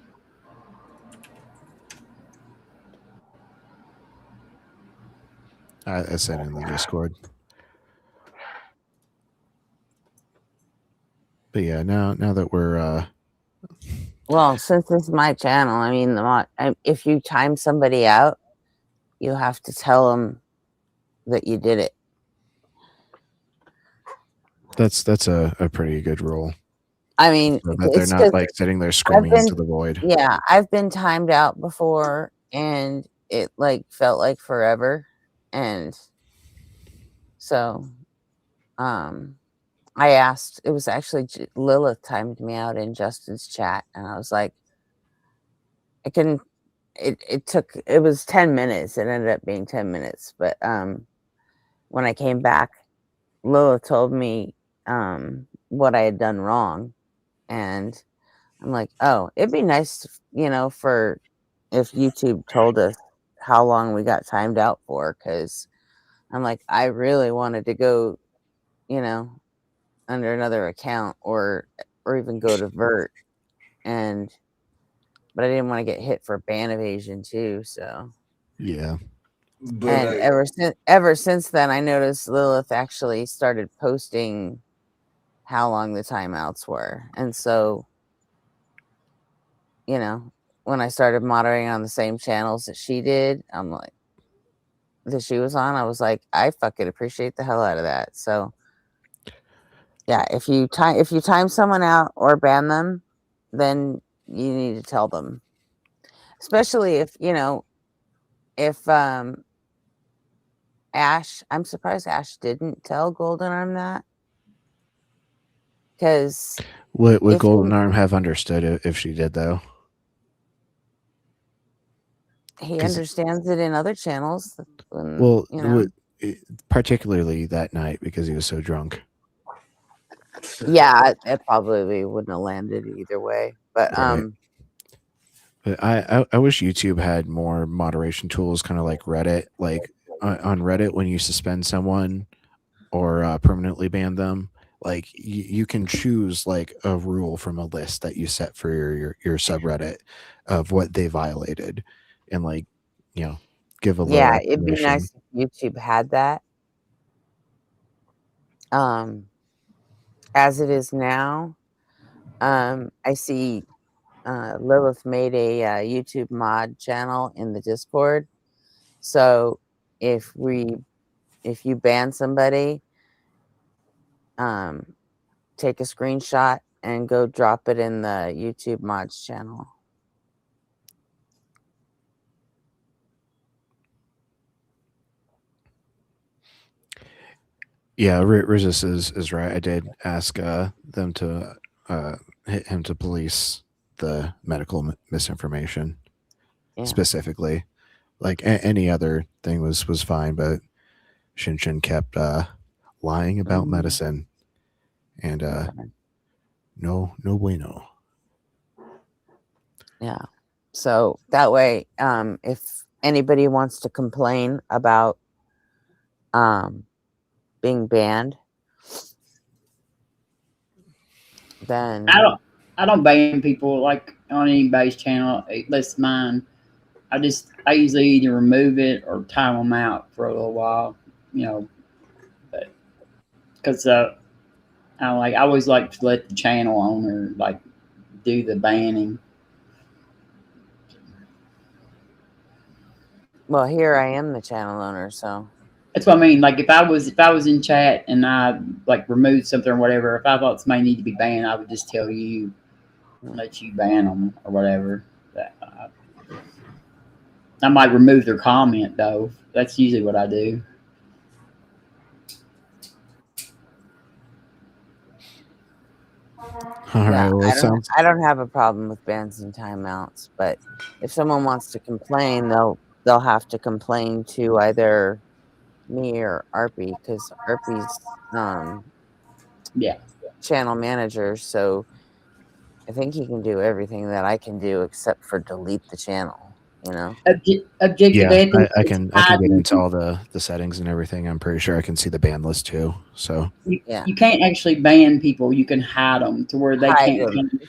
I sent it in the Discord. But yeah, now that we're well, since it's my channel, I mean, if you time somebody out, you have to tell them that you did it. That's a pretty good rule. I mean, so that they're not like sitting there screaming into the void. Yeah, I've been timed out before, and it like felt like forever, and so, I asked. It was actually Lilith timed me out in Justin's chat, and I was like, I can. It was 10 minutes. It ended up being 10 minutes, but when I came back, Lilith told me what I had done wrong. And I'm like, oh, it'd be nice, for if YouTube told us how long we got timed out for, because I'm like, I really wanted to go, under another account or even go to Vert, but I didn't want to get hit for ban evasion too. So yeah. But and ever since then, I noticed Lilith actually started posting how long the timeouts were. And so, when I started moderating on the same channels that she did, I'm like, that she was on, I was like, I fucking appreciate the hell out of that. So yeah, if you time someone out or ban them, then you need to tell them. Especially if, Ash, I'm surprised Ash didn't tell Golden Arm that. Because would Golden Arm have understood it if she did, though? He understands it in other channels. Well, particularly that night because he was so drunk. Yeah, it probably wouldn't have landed either way. But right. But I wish YouTube had more moderation tools, kind of like Reddit. Like on Reddit, when you suspend someone or permanently ban them, like you can choose like a rule from a list that you set for your subreddit of what they violated, and like give a little Yeah, it'd be explanation. nice if YouTube had that. As it is now, I see Lilith made a YouTube mod channel in the Discord. So if you ban somebody, take a screenshot and go drop it in the YouTube mods channel. Yeah, Rizis is right. I did ask them to hit him to police the medical misinformation specifically. Like any other thing was fine, but Shinshin kept lying about medicine, and no bueno. Yeah. So that way, if anybody wants to complain about being banned, then I don't ban people like on anybody's channel, at least mine. I usually either remove it or time them out for a little while, you know. But because I always like to let the channel owner like do the banning. Well, here I am the channel owner, so that's what I mean. Like if I was in chat and I like removed something or whatever, if I thought somebody needed to be banned, I would just tell you, let you ban them or whatever. I might remove their comment though. That's usually what I do. All right. Well, I don't have a problem with bans and timeouts, but if someone wants to complain, they'll have to complain to either me or Arpy, because Arpy's channel manager, so I think he can do everything that I can do except for delete the channel, you know. Objective I can get into all the settings and everything. I'm pretty sure I can see the ban list too. So you can't actually ban people. You can hide them to where they can't.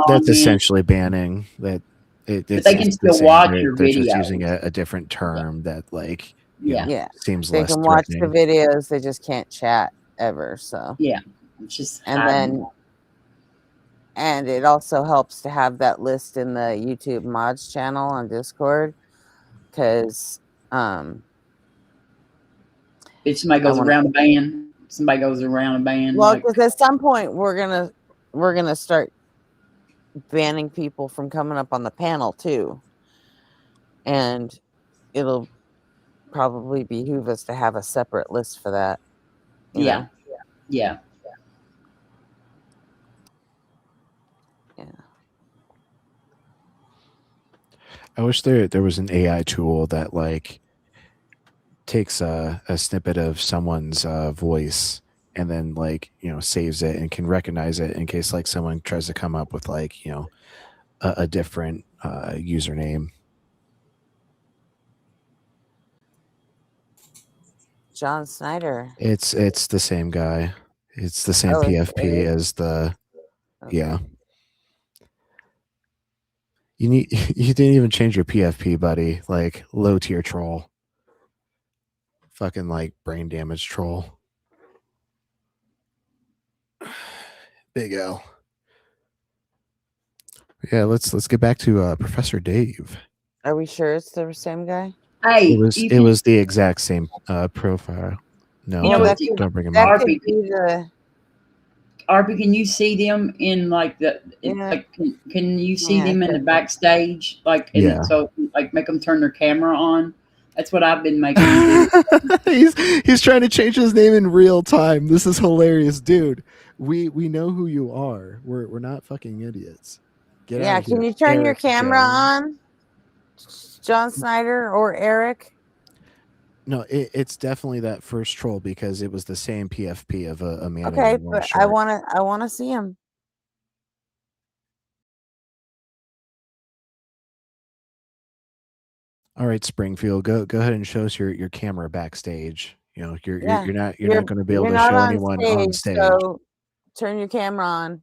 That's essentially banning. But they can still watch your they're just videos. using a different term that like seems they less can watch the threatening. videos. They just can't chat ever. So it's just and it also helps to have that list in the YouTube mods channel on Discord, because if somebody goes around a ban, well, because at some point we're gonna start banning people from coming up on the panel too, and it'll probably behoove us to have a separate list for that. Yeah. I wish there was an AI tool that like takes a snippet of someone's voice and then like saves it and can recognize it in case like someone tries to come up with like a different username. John Snyder. It's the same guy. It's the same Oh, PFP as the yeah. You didn't even change your PFP, buddy. Like low tier troll. Fucking like brain damage troll. Big L. Yeah, let's get back to Professor Dave. Are we sure it's the same guy? Hey, it was the exact same profile. No, don't bring him up. Arby, can you see them in like can you see them in the backstage? So like make them turn their camera on. That's what I've been making. He's trying to change his name in real time. This is hilarious, dude. We know who you are. We're not fucking idiots. Get out of can here, you turn your Eric camera Jones. on, John Snyder or Eric? No, it's definitely that first troll because it was the same PFP of a man. Okay, but I wanna see him. All right, Springfield, go ahead and show us your camera backstage. You're not going to be able to show anyone on stage. So turn your camera on.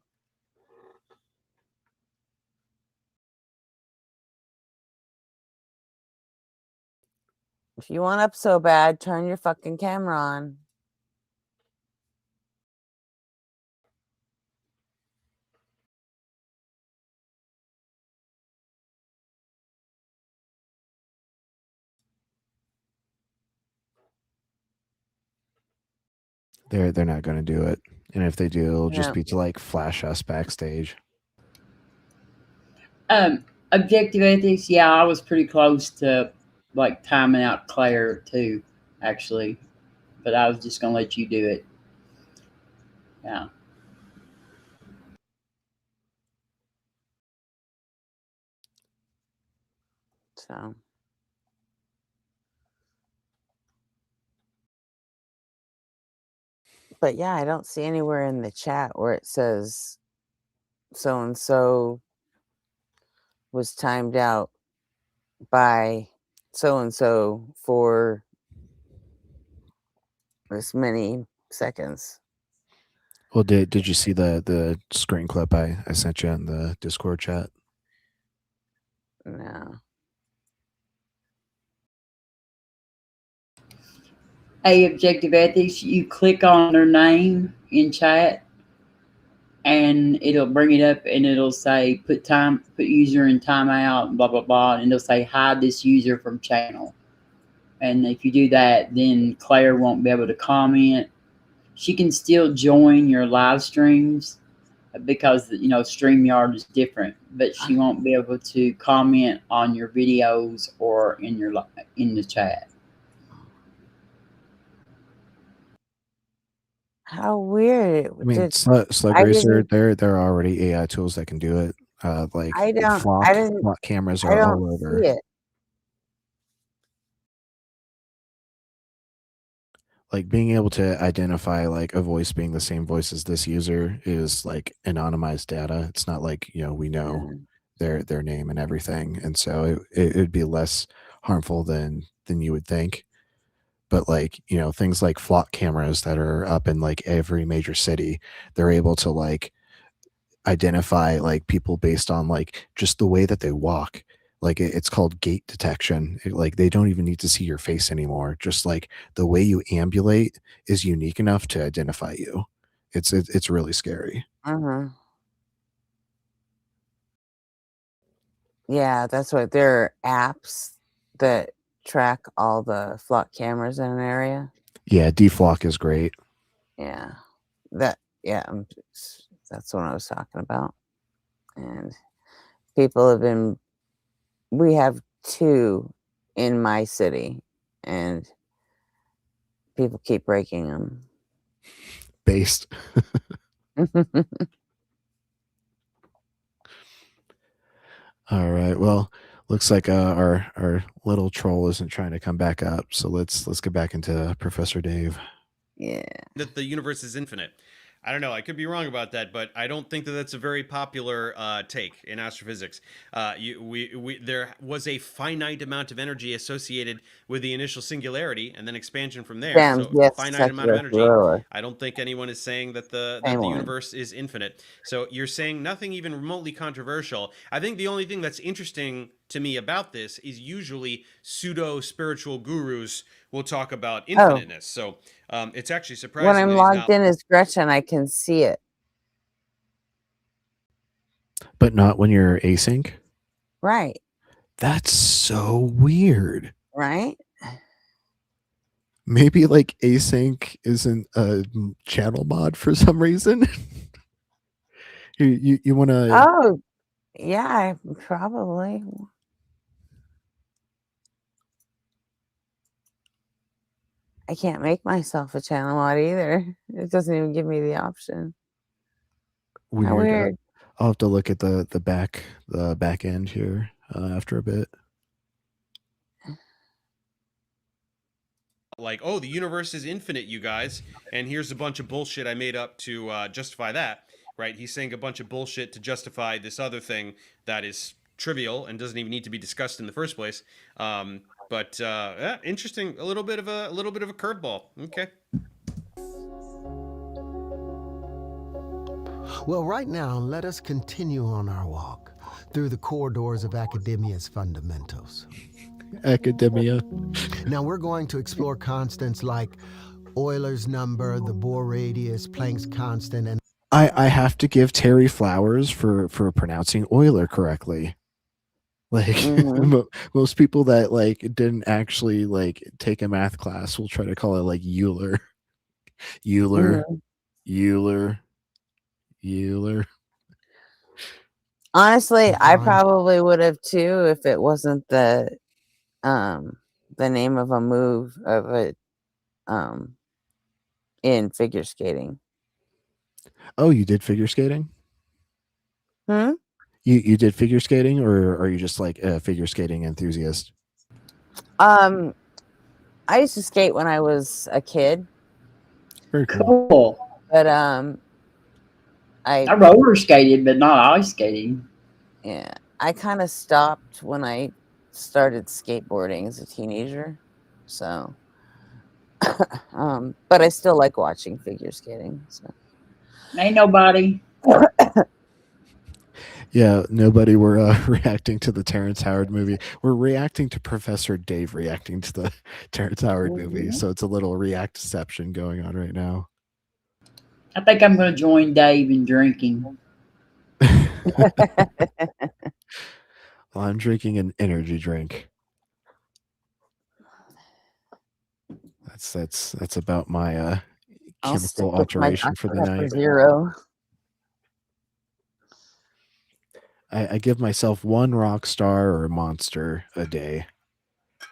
If you want up so bad, turn your fucking camera on. They're not going to do it, and if they do, it'll just Yeah. be to like flash us backstage. Objective ethics. Yeah, I was pretty close to like timing out Claire too, actually, but I was just gonna let you do it. Yeah. So. But yeah, I don't see anywhere in the chat where it says so and so was timed out by so and so for this many seconds. Well, did you see the screen clip I sent you in the Discord chat? No. Objective ethics, you click on their name in chat and it'll bring it up and it'll say put user in timeout, blah blah blah, and it'll say hide this user from channel. And if you do that, then Claire won't be able to comment. She can still join your live streams because StreamYard is different, but she won't be able to comment on your videos or in the chat. How weird! I mean, Slug Racer, there are already AI tools that can do it. Like flock cameras are all over. See it. Like being able to identify like a voice being the same voice as this user is like anonymized data. It's not like we know their name and everything, and so it'd be less harmful than you would think. But like things like flock cameras that are up in like every major city, they're able to like identify like people based on like just the way that they walk. Like it's called gait detection. Like they don't even need to see your face anymore. Just like the way you ambulate is unique enough to identify you. It's really scary. Yeah, that's what there are apps that track all the flock cameras in an area. Yeah, deflock is great. Yeah, that's what I was talking about. And people have been. We have 2 in my city, and people keep breaking them. Based. All right. Well, looks like our little troll isn't trying to come back up. So let's get back into Professor Dave. Yeah. That the universe is infinite. I don't know. I could be wrong about that, but I don't think that that's a very popular take in astrophysics. There was a finite amount of energy associated with the initial singularity, and then expansion from there. So Yes, finite amount of energy. thriller. I don't think anyone is saying that the universe is infinite. So you're saying nothing even remotely controversial. I think the only thing that's interesting to me about this is usually pseudo spiritual gurus will talk about infiniteness. So it's actually surprising. When I'm logged in as Gretchen, I can see it. But not when you're async? Right. That's so weird. Right? Maybe like async isn't a channel mod for some reason. you want to... Oh, yeah, probably. I can't make myself a channel mod either. It doesn't even give me the option. Weird. How weird. I'll have to look at the back end here after a bit. Like, oh, the universe is infinite, you guys, and here's a bunch of bullshit I made up to justify that, right? He's saying a bunch of bullshit to justify this other thing that is trivial and doesn't even need to be discussed in the first place. But interesting. A little bit of a curveball. Okay. Well, right now, let us continue on our walk through the corridors of academia's fundamentals. Academia. Now we're going to explore constants like Euler's number, the Bohr radius, Planck's constant, and I have to give Terry flowers for pronouncing Euler correctly. Like most people that like didn't actually like take a math class will try to call it like Euler. Euler. Euler. Euler. Honestly, I probably would have too if it wasn't the name of a move of it in figure skating. Oh, you did figure skating? Hmm? You did figure skating, or are you just like a figure skating enthusiast? I used to skate when I was a kid. Very cool. But I roller skated, but not ice skating. Yeah, I kind of stopped when I started skateboarding as a teenager. So, but I still like watching figure skating. So. Ain't nobody. Yeah, nobody. We're reacting to the Terrence Howard movie. We're reacting to Professor Dave reacting to the Terrence Howard movie. So it's a little react-ception going on right now. I think I'm going to join Dave in drinking. Well, I'm drinking an energy drink. That's about my chemical alteration for the night. Zero. I give myself one rock star or a monster a day.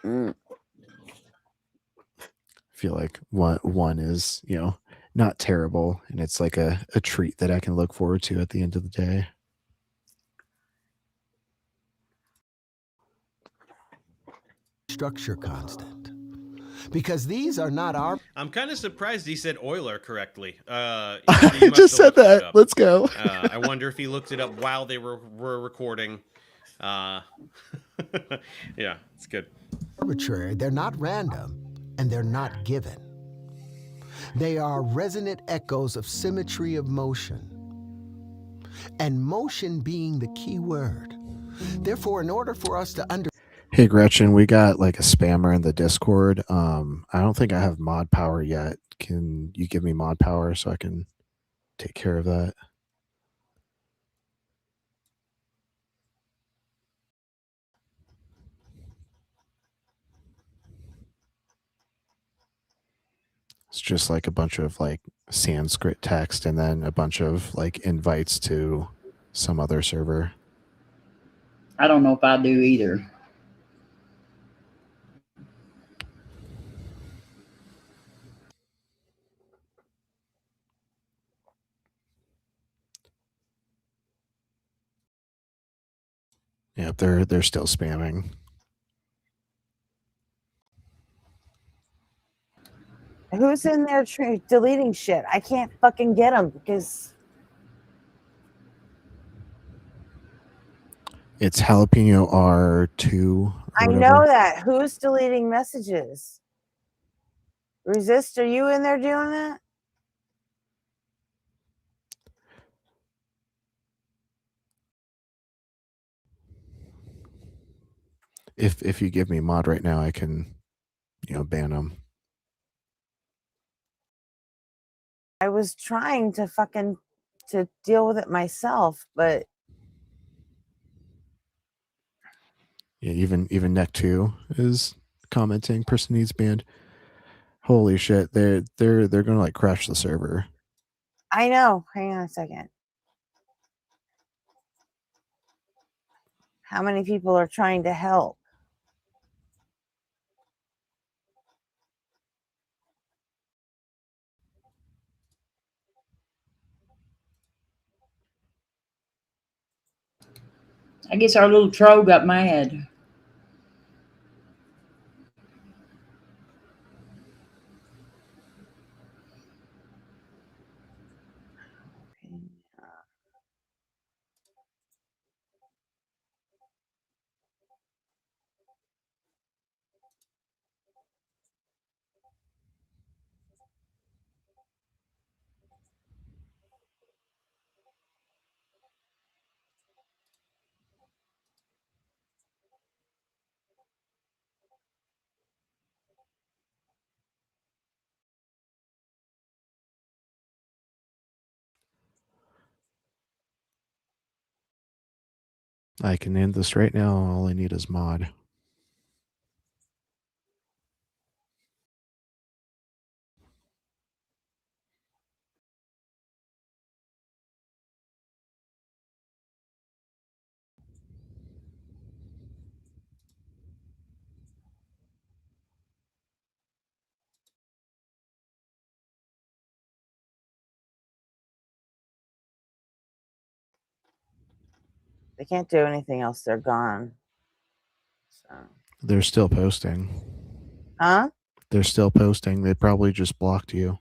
I feel like one is, not terrible, and it's like a treat that I can look forward to at the end of the day. Structure constant. Because these are not our... I'm kind of surprised he said Euler correctly. I just said that. Let's go. I wonder if he looked it up while they were recording. Yeah, it's good. Arbitrary, they're not random, and they're not given. They are resonant echoes of symmetry of motion. And motion being the key word. Therefore, in order for us to Hey Gretchen, we got like a spammer in the Discord. I don't think I have mod power yet. Can you give me mod power so I can take care of that? It's just like a bunch of like Sanskrit text and then a bunch of like invites to some other server. I don't know if I do either. Yeah, they're still spamming. Who's in there deleting shit? I can't fucking get them because It's Jalapeno R2. I know that. Who's deleting messages? Resist, are you in there doing that? If you give me mod right now, I can, ban them. I was trying to deal with it myself, but yeah, even Neck2 is commenting. Person needs banned. Holy shit, they're gonna like crash the server. I know. Hang on a second. How many people are trying to help? I guess our little troll got mad. I can end this right now. All I need is mod. They can't do anything else. They're gone. So. They're still posting. Huh? They're still posting. They probably just blocked you.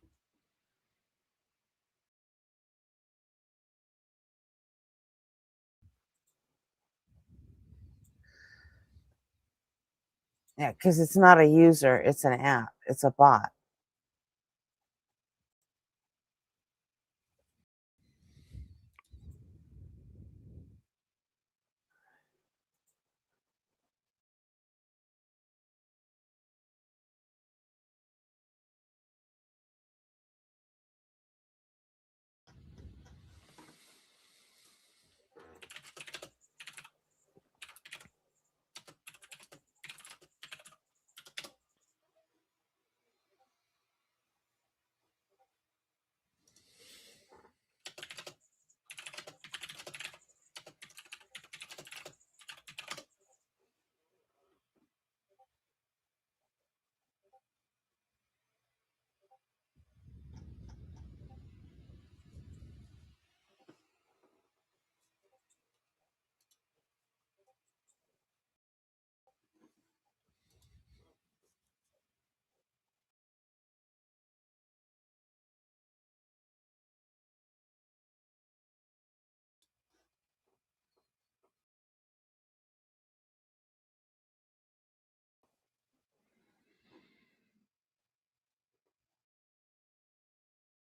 Yeah, because it's not a user, it's an app. It's a bot.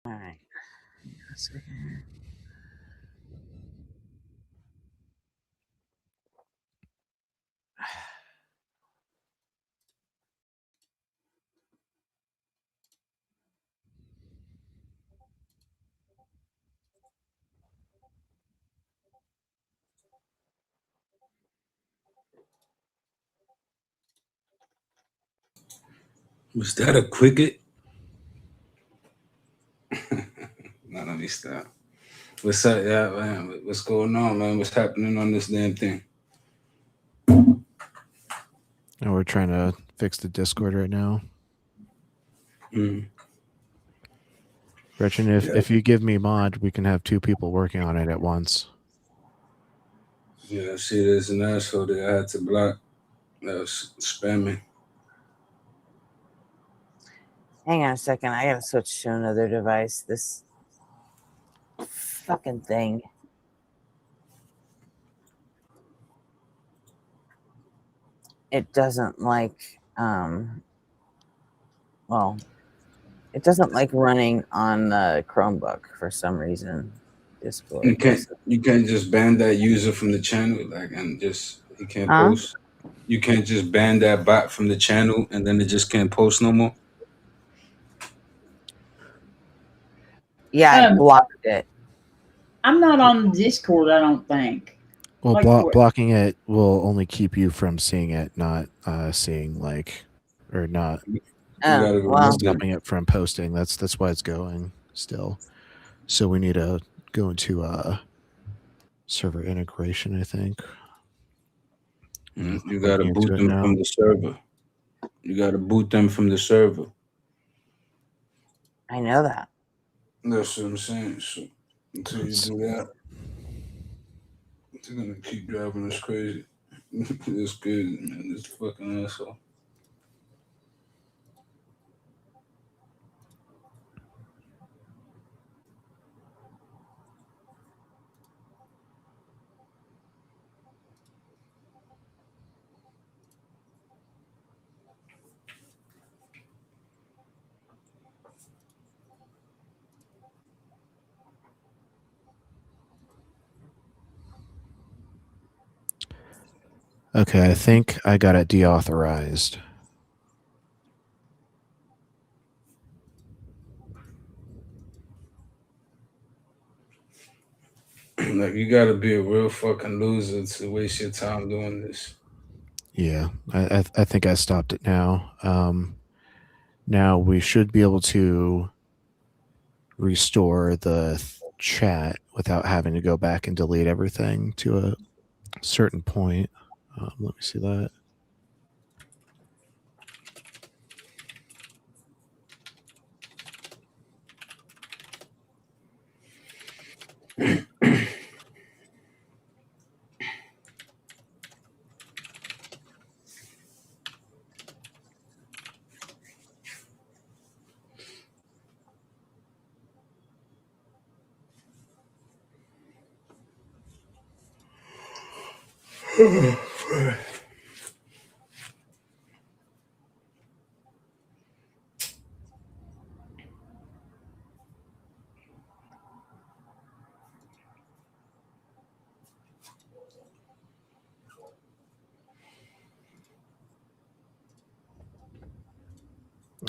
All right. Was that a cricket? No, let me stop. What's up, yeah, man? What's going on, man? What's happening on this damn thing? And we're trying to fix the Discord right now. Gretchen, if you give me mod, we can have 2 people working on it at once. Yeah, see, there's an asshole that I had to block. That was spamming. Hang on a second. I gotta switch to another device. This fucking thing. It doesn't like well, it doesn't like running on the Chromebook for some reason. Discord. You can't just ban that user from the channel, like, and just he can't post. You can't just ban that bot from the channel and then it just can't post no more. Yeah, I blocked it. I'm not on Discord, I don't think. Well, Like blocking it will only keep you from seeing it, not seeing like, or not stopping it from posting. That's why it's going still. So we need to go into server integration, I think. You gotta boot them from the server. You gotta boot them from the server. I know that. That's what I'm saying. So until you do that, they're gonna keep driving us crazy. It's crazy, man. This fucking asshole. Okay, I think I got it deauthorized. Like, you gotta be a real fucking loser to waste your time doing this. Yeah, I think I stopped it now. Now we should be able to restore the chat without having to go back and delete everything to a certain point. Let me see that.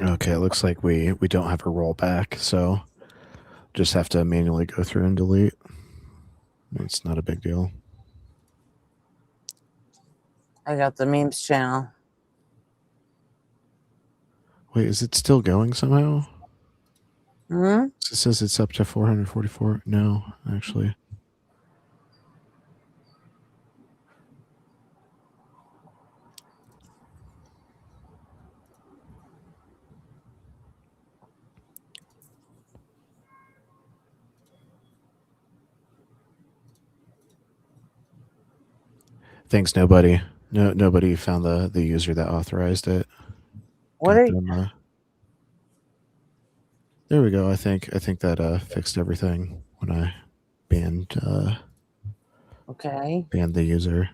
Okay, it looks like we don't have a rollback, so just have to manually go through and delete. It's not a big deal. I got the memes channel. Wait, is it still going somehow? Hmm? It says it's up to 444. No, actually. Thanks, nobody. Nobody found the user that authorized it. What Got are you? them, there we go. I think that fixed everything when I banned Okay. banned the user.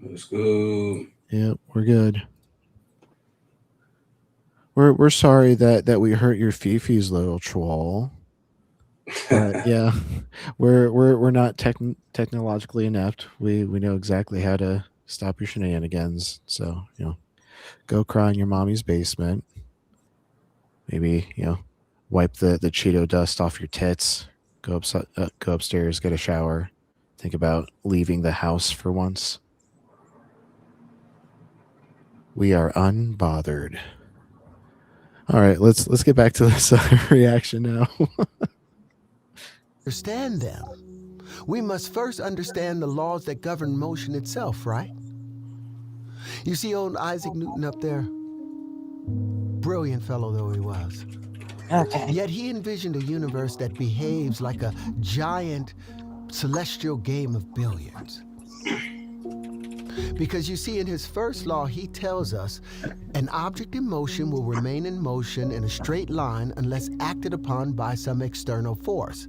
Let's go. Yep, we're good. We're sorry that we hurt your Fifi's little troll. But yeah, we're not technologically inept. We know exactly how to stop your shenanigans. So, go cry in your mommy's basement. Maybe, wipe the Cheeto dust off your tits. Go upstairs, get a shower. Think about leaving the house for once. We are unbothered. All right, let's get back to this reaction now. Understand them. We must first understand the laws that govern motion itself, right? You see old Isaac Newton up there? Brilliant fellow though he was. Okay. Yet he envisioned a universe that behaves like a giant celestial game of billiards. Because you see, in his first law, he tells us an object in motion will remain in motion in a straight line unless acted upon by some external force.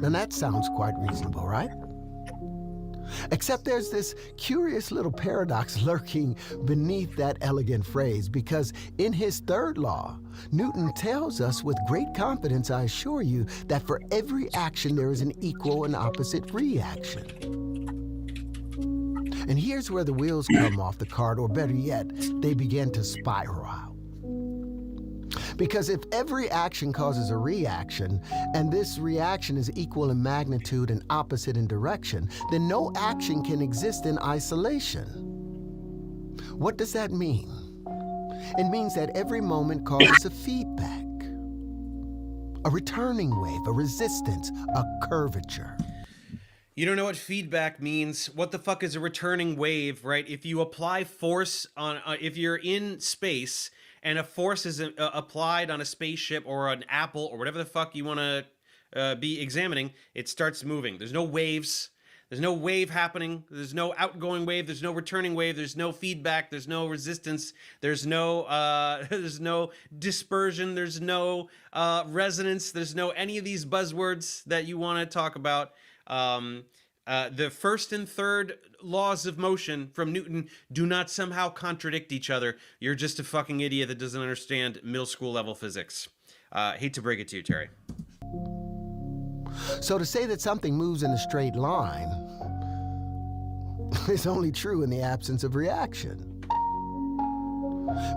And that sounds quite reasonable, right? Except there's this curious little paradox lurking beneath that elegant phrase, because in his third law, Newton tells us with great confidence, I assure you, that for every action there is an equal and opposite reaction. And here's where the wheels come off the cart, or better yet, they begin to spiral out. Because if every action causes a reaction, and this reaction is equal in magnitude and opposite in direction, then no action can exist in isolation. What does that mean? It means that every moment causes a feedback, a returning wave, a resistance, a curvature. You don't know what feedback means. What the fuck is a returning wave, right? If you apply force on, if you're in space and a force is applied on a spaceship or an apple or whatever the fuck you want to be examining, it starts moving. There's no waves. There's no wave happening. There's no outgoing wave. There's no returning wave. There's no feedback. There's no resistance. There's no dispersion. There's no resonance. There's no any of these buzzwords that you want to talk about. The first and third laws of motion from Newton do not somehow contradict each other. You're just a fucking idiot that doesn't understand middle school level physics. Hate to break it to you, Terry. So to say that something moves in a straight line is only true in the absence of reaction.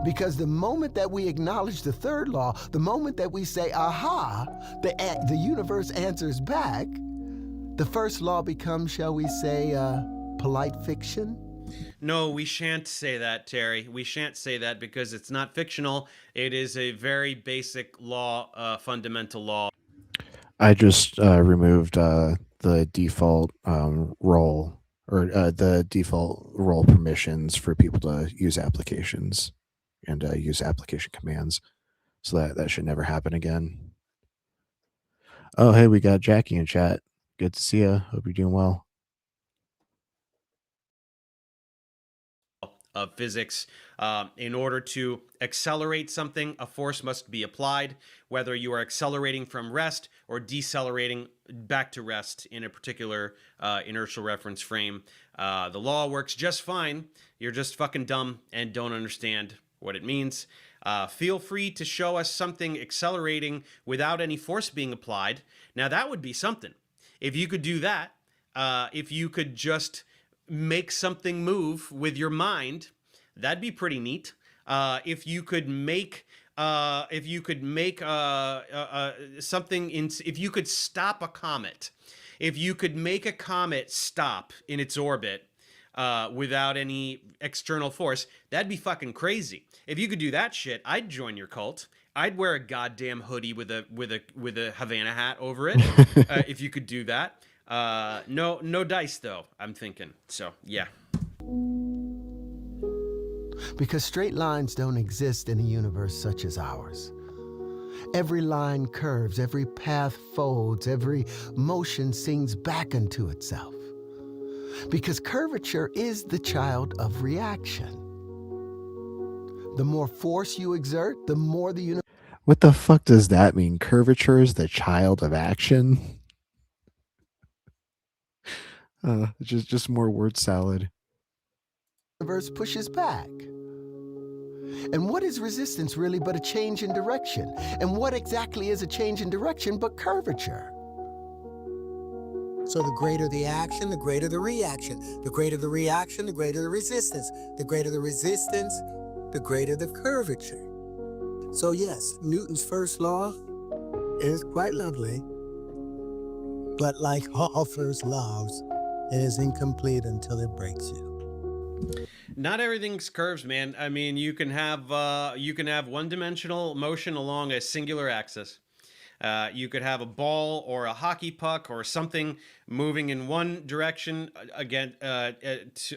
Because the moment that we acknowledge the third law, the moment that we say, aha, the universe answers back, the first law becomes, shall we say, polite fiction? No, we shan't say that, Terry. We shan't say that because it's not fictional. It is a very basic law, fundamental law. I just removed the default role or the default role permissions for people to use applications and use application commands. So that should never happen again. Oh, hey, we got Jackie in chat. Good to see you. Hope you're doing well. Of physics. In order to accelerate something, a force must be applied, whether you are accelerating from rest or decelerating back to rest in a particular inertial reference frame. The law works just fine. You're just fucking dumb and don't understand what it means. Feel free to show us something accelerating without any force being applied. Now that would be something. If you could do that, if you could just make something move with your mind, that'd be pretty neat. If you could make something if you could stop a comet, if you could make a comet stop in its orbit without any external force, that'd be fucking crazy. If you could do that shit, I'd join your cult. I'd wear a goddamn hoodie with a Havana hat over it. If you could do that. No dice though, I'm thinking. So yeah. Because straight lines don't exist in a universe such as ours. Every line curves, every path folds, every motion sings back into itself. Because curvature is the child of reaction. The more force you exert, the more the universe. What the fuck does that mean? Curvature is the child of action? Just more word salad. Universe pushes back. And what is resistance really but a change in direction? And what exactly is a change in direction but curvature? So the greater the action, the greater the reaction. The greater the reaction, the greater the resistance. The greater the resistance, the greater the curvature. So yes, Newton's first law is quite lovely. But like all first laws, it is incomplete until it breaks you. Not everything's curves, man. I mean, you can have one-dimensional motion along a singular axis. You could have a ball or a hockey puck or something moving in one direction again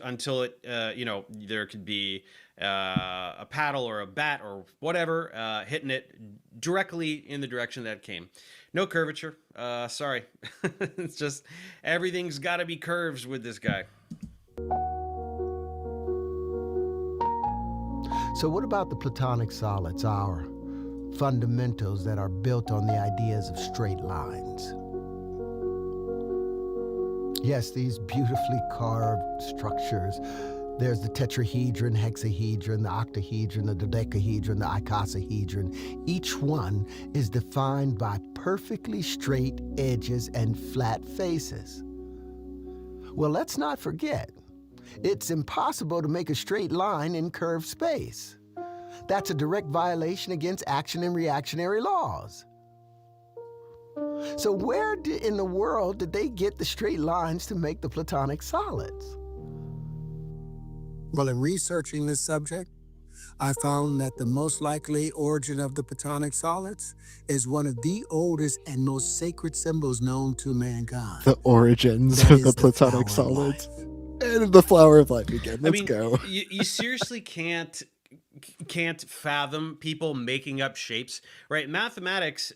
until it, there could be a paddle or a bat or whatever hitting it directly in the direction that it came. No curvature. Sorry. It's just everything's got to be curves with this guy. So what about the Platonic solids, our fundamentals that are built on the ideas of straight lines? Yes, these beautifully carved structures. There's the tetrahedron, hexahedron, the octahedron, the dodecahedron, the icosahedron. Each one is defined by perfectly straight edges and flat faces. Well, let's not forget, it's impossible to make a straight line in curved space. That's a direct violation against action and reactionary laws. So where in the world did they get the straight lines to make the Platonic solids? Well, in researching this subject, I found that the most likely origin of the Platonic solids is one of the oldest and most sacred symbols known to mankind. The origins That of the is the Platonic flower of solids. And the flower of life again. Let's go. You seriously can't fathom people making up shapes, right? Mathematics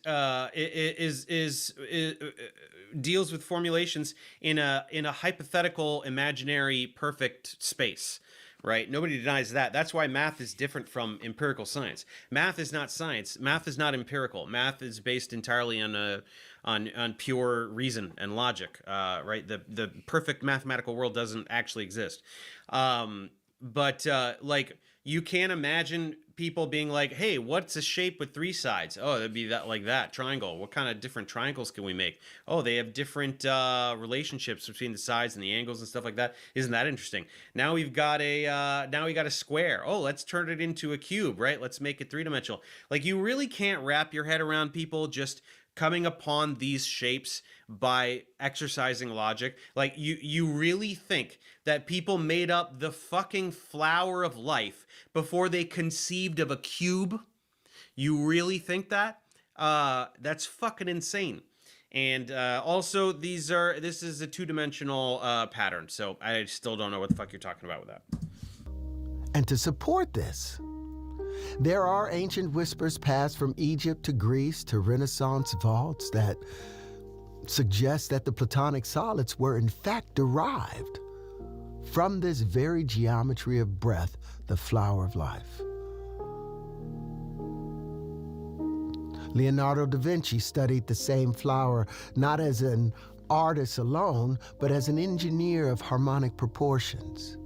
deals with formulations in a hypothetical, imaginary, perfect space, right? Nobody denies that. That's why math is different from empirical science. Math is not science. Math is not empirical. Math is based entirely on pure reason and logic, right? The perfect mathematical world doesn't actually exist. But like, you can't imagine people being like, hey, what's a shape with three sides? Oh, that'd be that, like that triangle. What kind of different triangles can we make? Oh, they have different relationships between the sides and the angles and stuff like that. Isn't that interesting? Now we've got a square. Oh, let's turn it into a cube, right? Let's make it three-dimensional. Like, you really can't wrap your head around people just coming upon these shapes by exercising logic? Like, you really think that people made up the fucking flower of life before they conceived of a cube? You really think that? That's fucking insane. And also, this is a two-dimensional pattern, so I still don't know what the fuck you're talking about with that. And to support this, there are ancient whispers passed from Egypt to Greece to Renaissance vaults that suggest that the Platonic solids were in fact derived from this very geometry of breath, the flower of life. Leonardo da Vinci studied the same flower not as an artist alone, but as an engineer of harmonic proportions.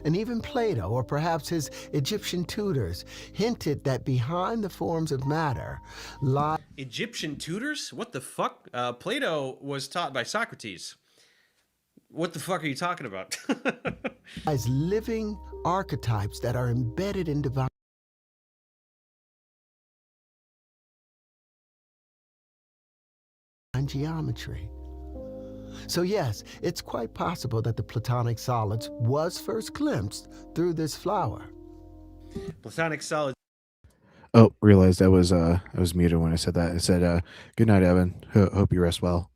And even Plato, or perhaps his Egyptian tutors, hinted that behind the forms of matter lie... Egyptian tutors? What the fuck? Plato was taught by Socrates. What the fuck are you talking about? as living archetypes that are embedded in divine geometry. So yes, it's quite possible that the Platonic solids was first glimpsed through this flower. Platonic solids. Oh, realized I was muted when I said that. I said, "Good night, Evan. Hope you rest well."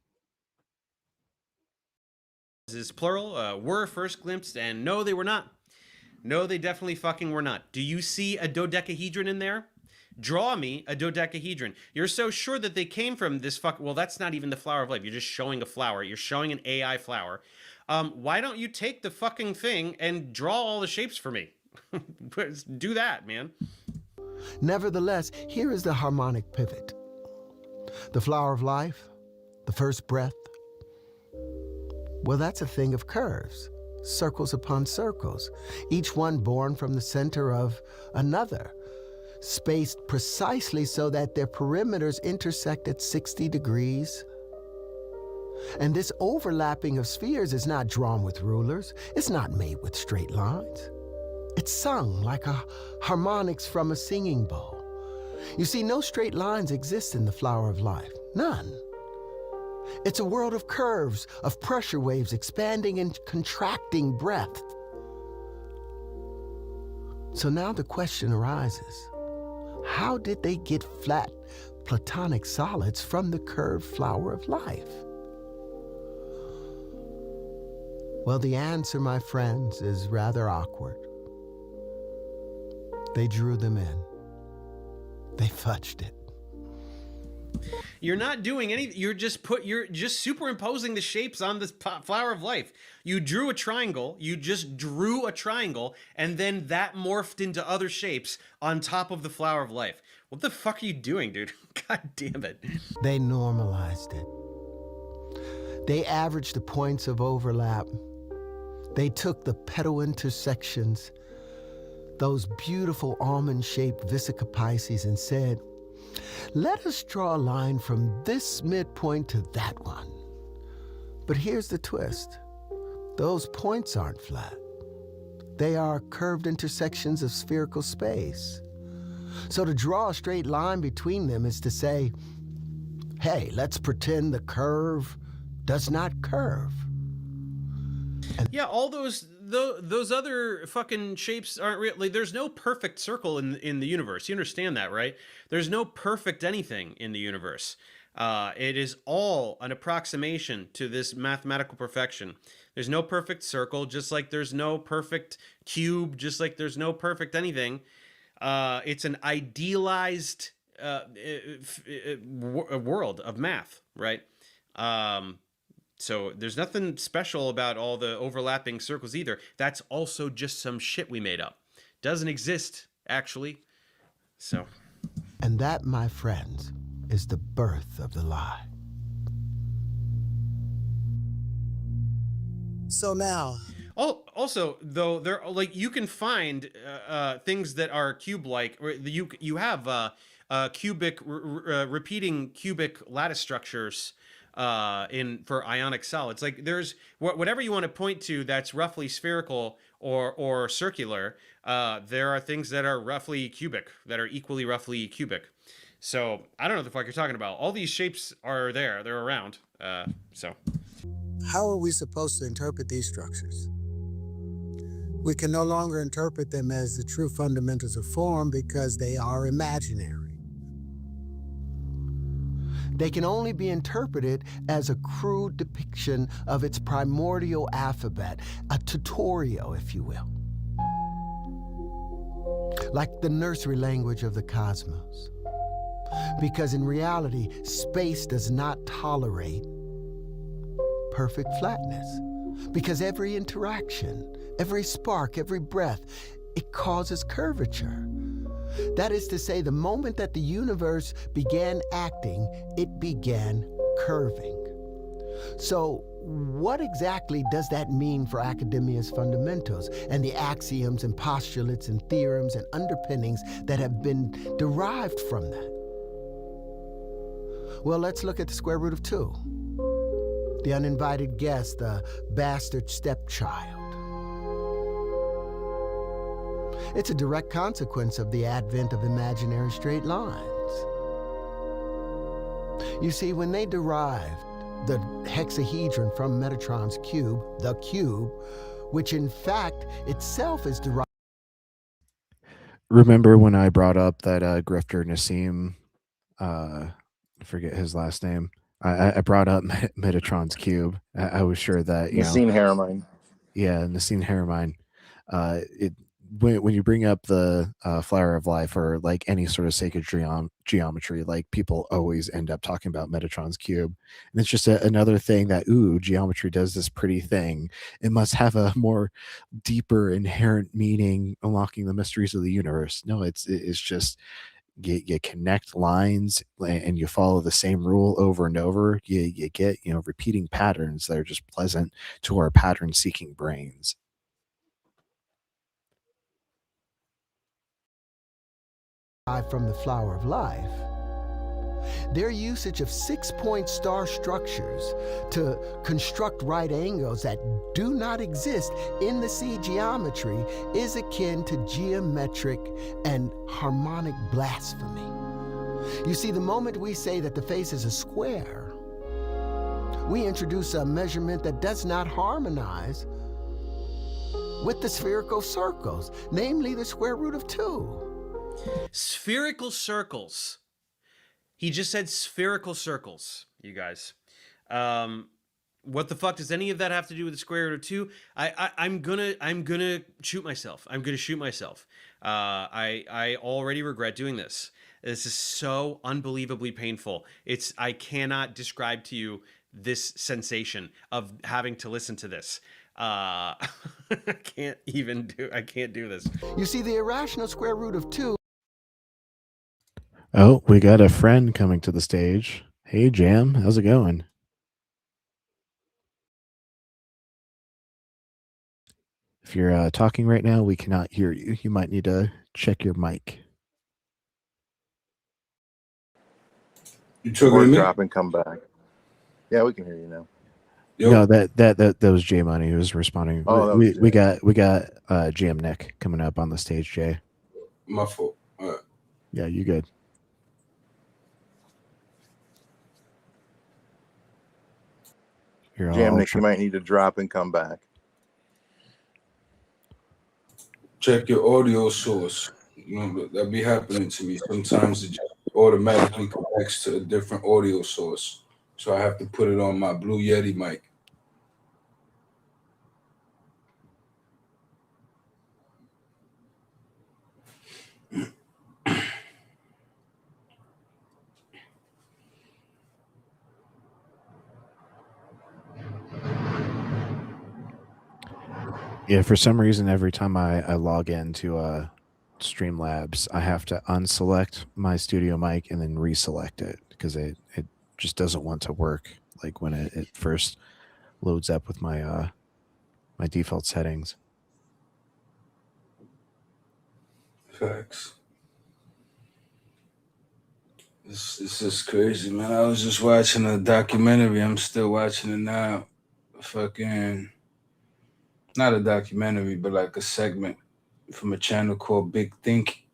Is plural. Were first glimpsed, and no, they were not. No, they definitely fucking were not. Do you see a dodecahedron in there? Draw me a dodecahedron. You're so sure that they came from this well, that's not even the flower of life. You're just showing a flower. You're showing an AI flower. Why don't you take the fucking thing and draw all the shapes for me? Do that, man. Nevertheless, here is the harmonic pivot. The flower of life, the first breath, well, that's a thing of curves, circles upon circles, each one born from the center of another, spaced precisely so that their perimeters intersect at 60 degrees. And this overlapping of spheres is not drawn with rulers. It's not made with straight lines. It's sung like a harmonics from a singing bowl. You see, no straight lines exist in the flower of life. None. It's a world of curves, of pressure waves expanding and contracting breath. So now the question arises. How did they get flat Platonic solids from the curved flower of life? Well, the answer, my friends, is rather awkward. They drew them in. They fudged it. You're not doing anything. You're just superimposing the shapes on this flower of life. You drew a triangle. You just drew a triangle, and then that morphed into other shapes on top of the flower of life. What the fuck are you doing, dude? God damn it. They normalized it. They averaged the points of overlap. They took the petal intersections, those beautiful almond-shaped Vesica Pisces, and said, let us draw a line from this midpoint to that one. But here's the twist. Those points aren't flat. They are curved intersections of spherical space. So to draw a straight line between them is to say, hey, let's pretend the curve does not curve. Yeah, all those other fucking shapes aren't real. Like, there's no perfect circle in the universe. You understand that, right? There's no perfect anything in the universe. It is all an approximation to this mathematical perfection. There's no perfect circle, just like there's no perfect cube, just like there's no perfect anything. It's an idealized world of math, right? So there's nothing special about all the overlapping circles either. That's also just some shit we made up. Doesn't exist, actually. So. And that, my friends, is the birth of the lie. So now. Oh, also, though, there like you can find things that are cube-like. You have cubic repeating cubic lattice structures. For ionic solids, like there's whatever you want to point to that's roughly spherical or circular. There are things that are roughly cubic, that are equally roughly cubic. So I don't know what the fuck you're talking about. All these shapes are there. They're around. So How are we supposed to interpret these structures? We can no longer interpret them as the true fundamentals of form because they are imaginary. They can only be interpreted as a crude depiction of its primordial alphabet, a tutorial, if you will. Like the nursery language of the cosmos. Because in reality, space does not tolerate perfect flatness. Because every interaction, every spark, every breath, it causes curvature. That is to say, the moment that the universe began acting, it began curving. So what exactly does that mean for academia's fundamentals and the axioms and postulates and theorems and underpinnings that have been derived from that? Well, let's look at the square root of 2. The uninvited guest, the bastard stepchild. It's a direct consequence of the advent of imaginary straight lines. You see, when they derived the hexahedron from Metatron's cube, the cube, which in fact itself is derived. Remember when I brought up that grifter Nassim, I forget his last name. I brought up Metatron's cube. I was sure that Nassim Haramein. Yeah, Nassim Haramein. When you bring up the flower of life or like any sort of sacred geometry, like people always end up talking about Metatron's cube, and it's just another thing that geometry does this pretty thing. It must have a more deeper inherent meaning, unlocking the mysteries of the universe. No, it's just you connect lines and you follow the same rule over and over. You get repeating patterns that are just pleasant to our pattern-seeking brains. From the flower of life, their usage of 6-point star structures to construct right angles that do not exist in the sea geometry is akin to geometric and harmonic blasphemy. You see, the moment we say that the face is a square, we introduce a measurement that does not harmonize with the spherical circles, namely the square root of 2. Spherical circles. He just said spherical circles, you guys. What the fuck does any of that have to do with the square root of 2? I'm gonna shoot myself. I'm gonna shoot myself. I already regret doing this. This is so unbelievably painful. I cannot describe to you this sensation of having to listen to this. I can't do this. You see, the irrational square root of 2. Oh, we got a friend coming to the stage. Hey, Jam, how's it going? If you're talking right now, we cannot hear you. You might need to check your mic. You talking Or to me? drop and come back. Yeah, we can hear you now. Yo. No, that was J Money who was responding. Oh, we got Jam Nick coming up on the stage. Jay, My fault. All right. Yeah, you good? Jam Nick, you might need to drop and come back. Check your audio source. That be happening to me. Sometimes it just automatically connects to a different audio source. So I have to put it on my Blue Yeti mic. Yeah, for some reason, every time I log into Streamlabs, I have to unselect my studio mic and then reselect it because it just doesn't want to work like when it first loads up with my my default settings. Facts. This is crazy, man. I was just watching a documentary. I'm still watching it now. Fucking not a documentary, but like a segment from a channel called Big Think,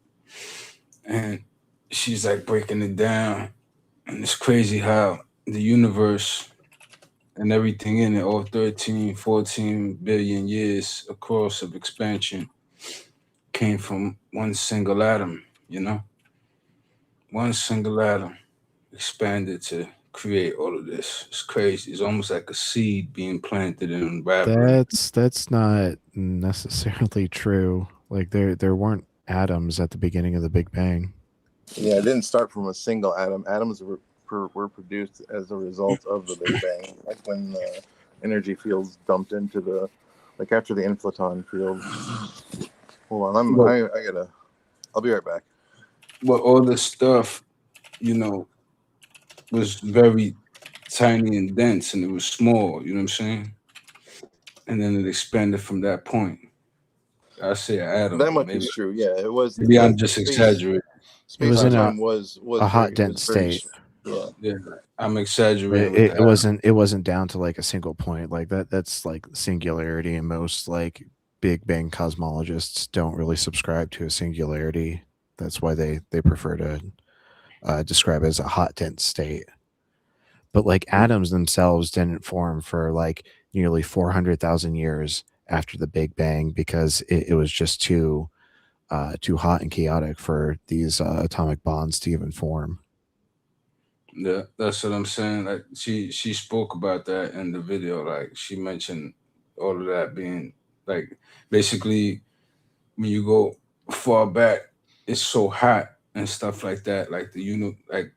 and she's like breaking it down, and it's crazy how the universe and everything in it, all 13, 14 billion years across of expansion, came from one single atom, you know? One single atom expanded to create all of this. It's crazy. It's almost like a seed being planted and unraveling. That's not necessarily true. Like there weren't atoms at the beginning of the Big Bang. Yeah, it didn't start from a single atom. Atoms were produced as a result of the Big Bang, like when the energy fields dumped into the, like after the inflaton field. Hold on, I'll be right back. Well, all the stuff, you know, was very tiny and dense, and it was small. You know what I'm saying? And then it expanded from that point. I say an atom. That much is true. Yeah, it was. Maybe I'm just exaggerating. It was in was a hot, dense state. Yeah, I'm exaggerating. It wasn't down to like a single point like that. That's like singularity, and most like Big Bang cosmologists don't really subscribe to a singularity. That's why they prefer to describe it as a hot, dense state. But like atoms themselves didn't form for like nearly 400,000 years after the Big Bang, because it was just too hot and chaotic for these atomic bonds to even form. Yeah, that's what I'm saying. Like she spoke about that in the video. Like she mentioned all of that being like basically when you go far back, it's so hot and stuff like that. Like like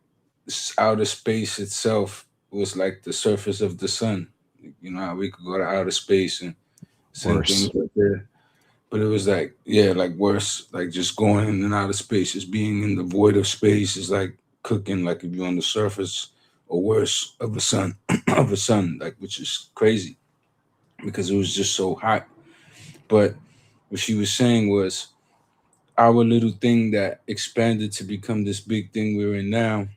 outer space itself was like the surface of the sun. You know how we could go to outer space and send things right there. But it was like, yeah, like worse, like just going in and out of space, just being in the void of space is like cooking, like if you're on the surface or worse of a sun, like, which is crazy because it was just so hot. But what she was saying was our little thing that expanded to become this big thing we're in now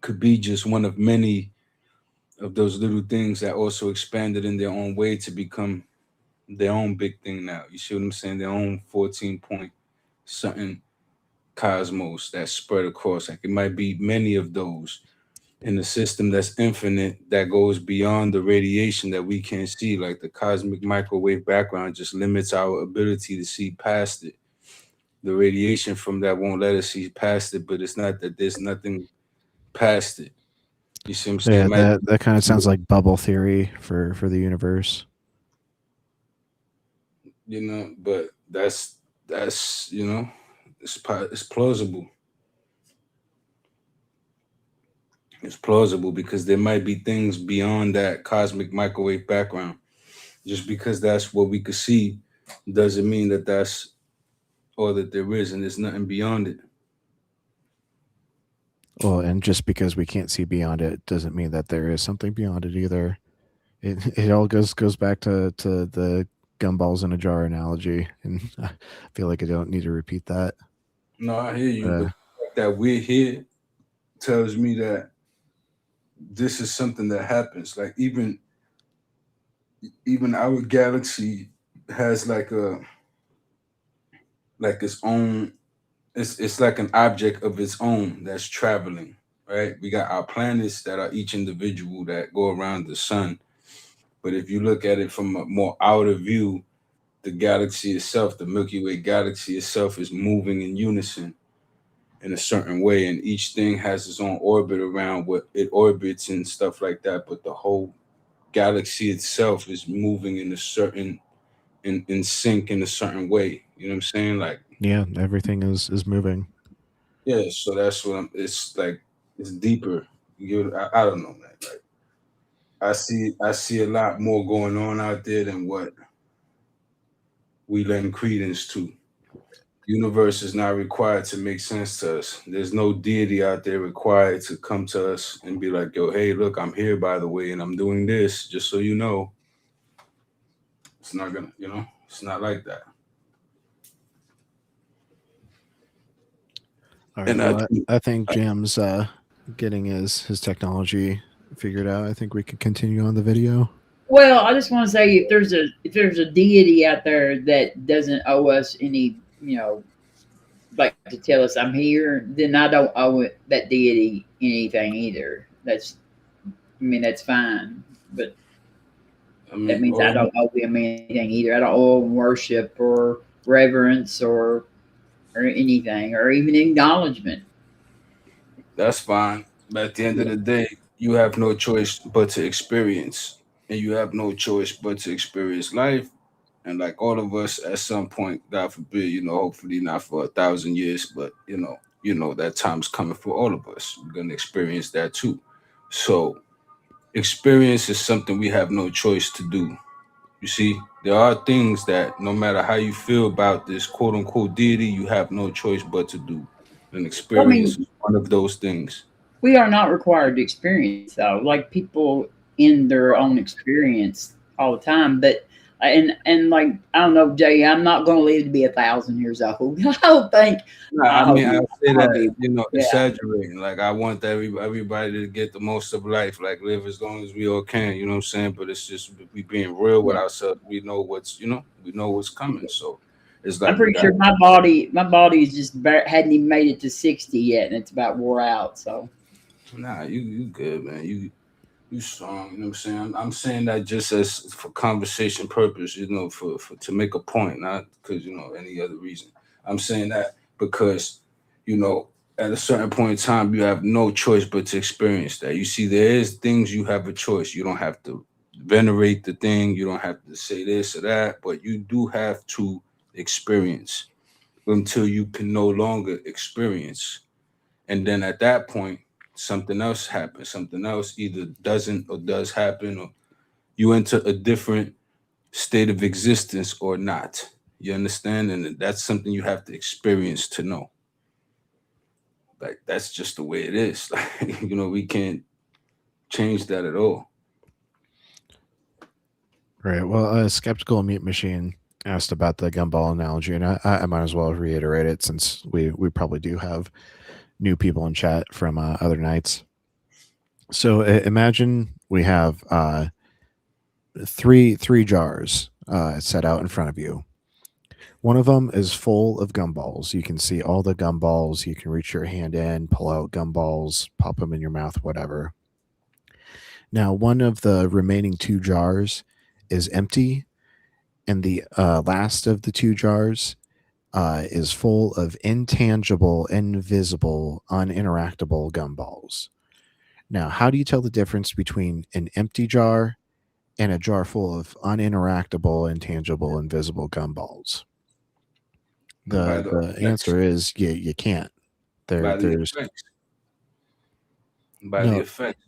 could be just one of many of those little things that also expanded in their own way to become their own big thing now. You see what I'm saying? Their own 14 point something cosmos that spread across. Like it might be many of those in a system that's infinite, that goes beyond the radiation that we can't see. Like the cosmic microwave background just limits our ability to see past it. The radiation from that won't let us see past it, but it's not that there's nothing past it. You see what I'm saying? Yeah, that kind of sounds like bubble theory for the universe. You know, but that's you know, it's plausible. It's plausible because there might be things beyond that cosmic microwave background. Just because that's what we could see doesn't mean that that's all that there is, and there's nothing beyond it. Well, and just because we can't see beyond it doesn't mean that there is something beyond it either. It all goes back to the gumballs in a jar analogy, and I feel like I don't need to repeat that. No, I hear you. But the fact that we're here tells me that this is something that happens. Like even our galaxy has like its own. It's like an object of its own that's traveling, right? We got our planets that are each individual that go around the sun. But if you look at it from a more outer view, the galaxy itself, the Milky Way galaxy itself, is moving in unison in a certain way. And each thing has its own orbit around what it orbits and stuff like that. But the whole galaxy itself is moving in a certain, in sync in a certain way. You know what I'm saying? Like, yeah, everything is moving. Yeah, so that's what it's like. It's deeper. I don't know, man. Like, I see a lot more going on out there than what we lend credence to. Universe is not required to make sense to us. There's no deity out there required to come to us and be like, yo, hey, look, I'm here, by the way, and I'm doing this, just so you know. It's not gonna, it's not like that. All right, well, I think Jam's getting his technology figured out. I think we could continue on the video. Well, I just want to say if there's a deity out there that doesn't owe us any, like to tell us I'm here, then I don't owe that deity anything either. That's fine, but that means I don't owe him anything either. I don't owe him worship or reverence or anything or even acknowledgement. That's fine. But at the end of the day, you have no choice but to experience, and you have no choice but to experience life. And like all of us, at some point, God forbid, hopefully not for 1,000 years, but that time's coming for all of us. We're gonna experience that too. So, experience is something we have no choice to do. You see, there are things that no matter how you feel about this quote unquote deity, you have no choice but to do. And experience is one of those things. We are not required to experience, though. Like people in their own experience all the time, but and like I don't know, Jay, I'm not going to live to be 1,000 years old. I don't think. I say that exaggerating. Like I want everybody to get the most of life, like live as long as we all can. You know what I'm saying? But it's just we being real with ourselves. We know what's coming. So it's like I'm pretty sure my body is just hadn't even made it to 60 yet, and it's about wore out. So. Nah, you good, man. You strong. You know what I'm saying? I'm saying that just as for conversation purpose, for to make a point, not because any other reason. I'm saying that because at a certain point in time, you have no choice but to experience that. You see, there is things you have a choice. You don't have to venerate the thing. You don't have to say this or that, but you do have to experience until you can no longer experience. And then at that point, something else happens. Something else either doesn't or does happen, or you enter a different state of existence or not. You understand? And that's something you have to experience to know. Like, that's just the way it is. Like, we can't change that at all. Right. Well, Skeptical Meat Machine asked about the gumball analogy, and I might as well reiterate it since we probably do have new people in chat from other nights. So imagine we have three jars set out in front of you. One of them is full of gumballs. You can see all the gumballs. You can reach your hand in, pull out gumballs, pop them in your mouth, whatever. Now, one of the remaining 2 jars is empty, and the last of the 2 jars is full of intangible, invisible, uninteractable gumballs. Now, how do you tell the difference between an empty jar and a jar full of uninteractable, intangible, invisible gumballs? The answer is you can't. By the effect.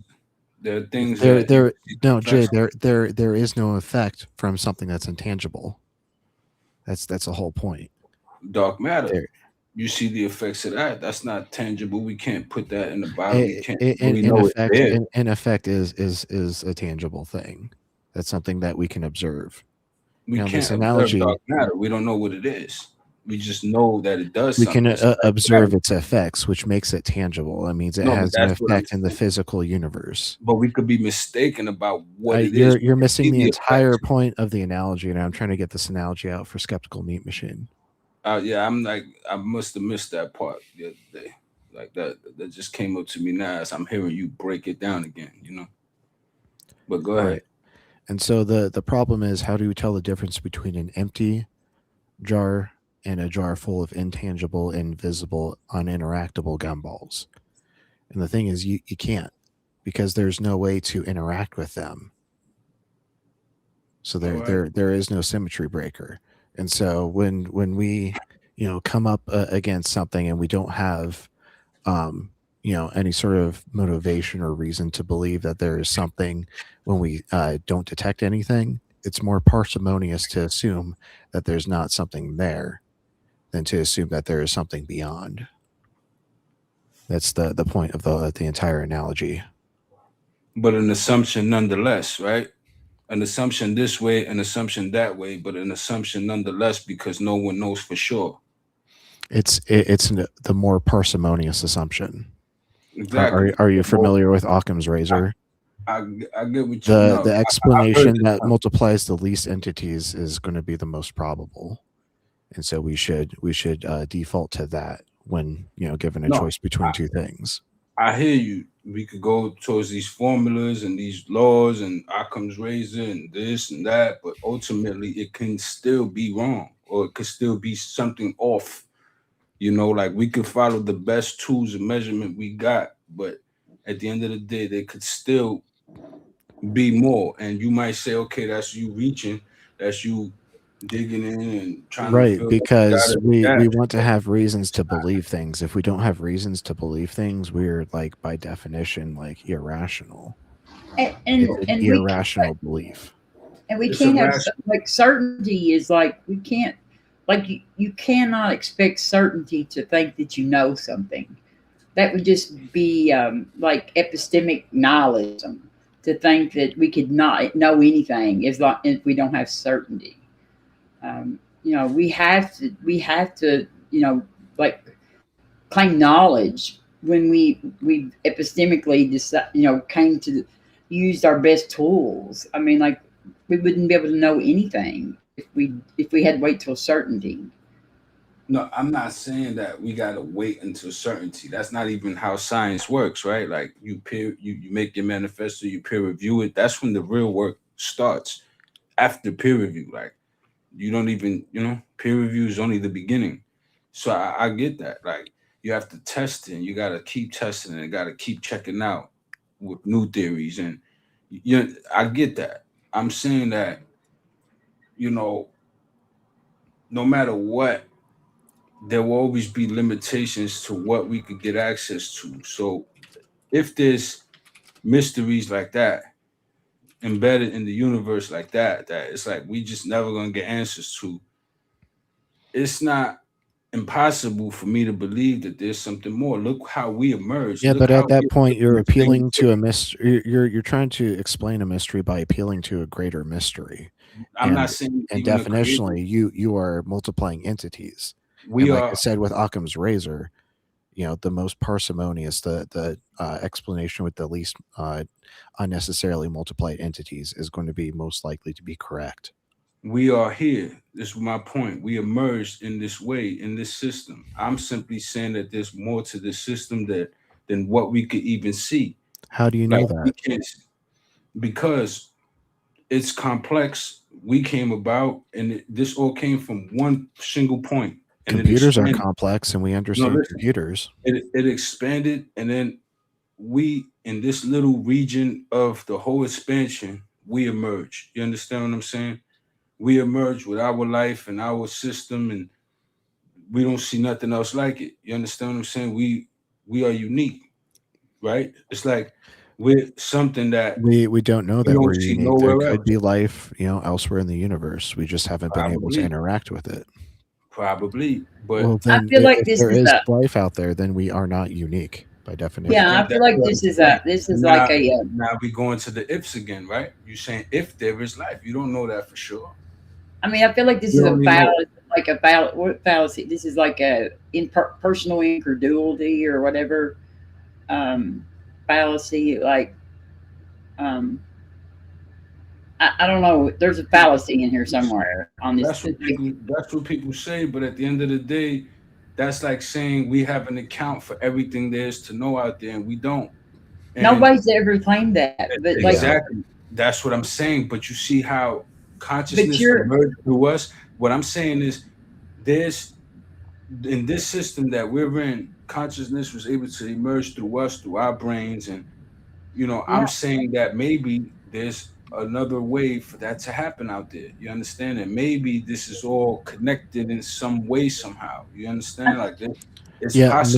There are things Jay, there is no effect from something that's intangible. That's the whole point. Dark matter. You see the effects of that. That's not tangible. We can't put that in the body. In effect is a tangible thing. That's something that we can observe. We can't observe dark matter. We don't know what it is. We just know that it does. We can observe its effects, which makes it tangible. That means it has an effect in the physical universe. But we could be mistaken about what it is. You're missing the entire point of the analogy, and I'm trying to get this analogy out for Skeptical Meat Machine. Yeah, I must have missed that part the other day. Like that just came up to me now as I'm hearing you break it down again, But go ahead. Right. And so the problem is, how do we tell the difference between an empty jar and a jar full of intangible, invisible, uninteractable gumballs? And the thing is, you can't, because there's no way to interact with them. So there is no symmetry breaker. And so when we come up against something and we don't have any sort of motivation or reason to believe that there is something, when we don't detect anything, it's more parsimonious to assume that there's not something there than to assume that there is something beyond. That's the point of the entire analogy. But an assumption nonetheless, right? An assumption this way, an assumption that way, but an assumption nonetheless, because no one knows for sure. It's the more parsimonious assumption. Exactly. Are you familiar with Occam's razor? I get what you The know. the I heard explanation this that one. multiplies the least entities is going to be the most probable, and so we should default to that when given a No, choice between two things. I hear you. We could go towards these formulas and these laws and Occam's razor and this and that, but ultimately it can still be wrong, or it could still be something off. Like we could follow the best tools of measurement we got, but at the end of the day, they could still be more. And you might say, okay, that's you reaching, that's you digging in and trying to Right, feel like you because got we it. want to have reasons to believe things. If we don't have reasons to believe things, we're like by definition like irrational. And It's an and irrational belief. we It's can't have irrational. like certainty is like we can't like you cannot expect certainty to think that you know something. That would just be like epistemic nihilism to think that we could not know anything if we don't have certainty. We have to like claim knowledge when we epistemically decide, came to used our best tools. I mean, like we wouldn't be able to know anything if we had to wait till certainty. No, I'm not saying that we gotta wait until certainty. That's not even how science works, right? Like you make your manifesto, you peer review it. That's when the real work starts. After peer review, like you don't even, peer review is only the beginning. So I get that. Like you have to test it, and you gotta keep testing it, and gotta keep checking out with new theories. And I get that. I'm saying that, no matter what, there will always be limitations to what we could get access to. So if there's mysteries like that embedded in the universe like that it's like we just never gonna get answers to, it's not impossible for me to believe that there's something more. Look how we emerged. Yeah, Look but how at that we point, you're emerged from the same appealing to a mystery. You're trying to explain a mystery by appealing to a greater mystery. I'm not saying and even a creator. definitionally, you are multiplying entities. We and like are I said with Occam's razor, the most parsimonious, the explanation with the least unnecessarily multiplied entities is going to be most likely to be correct. we are here. This is my point. We emerged in this way, in this system. I'm simply saying that there's more to the system than what we could even see. How do you know Like we that? can't, because it's complex. We came about, and this all came from one single point. And Computers are expanded. complex, and we No, understand listen. computers. It expanded, and then we, in this little region of the whole expansion, we emerge. You understand what I'm saying? We emerge with our life and our system, and we don't see nothing else like it. You understand what I'm saying? We are unique, right? It's like we're something that We don't know we that don't we're see unique. There nowhere could else. be life, elsewhere in the universe. We just haven't been able to Probably, interact with it. probably, but Well, I then feel like if this there is is a life out there, then we are not unique by definition. yeah. I feel like that's what this is now, like a now we go into the ifs again, right? You're saying if there is life, you don't know that for sure. I mean, I feel like this You is a don't even know. fallacy. This is like a personal incredulity or whatever fallacy. Like, I don't know. There's a fallacy in here somewhere on this. That's what people say, but at the end of the day, that's like saying we have an account for everything there is to know out there, and we don't. And Nobody's ever claimed that, but like, exactly, that's what I'm saying. But you see how consciousness you're- emerged through us. What I'm saying is, there's in this system that we're in, consciousness was able to emerge through us, through our brains, and I'm saying that maybe there's another way for that to happen out there. You understand? And maybe this is all connected in some way somehow. You understand? Like this, it's Yeah, possible.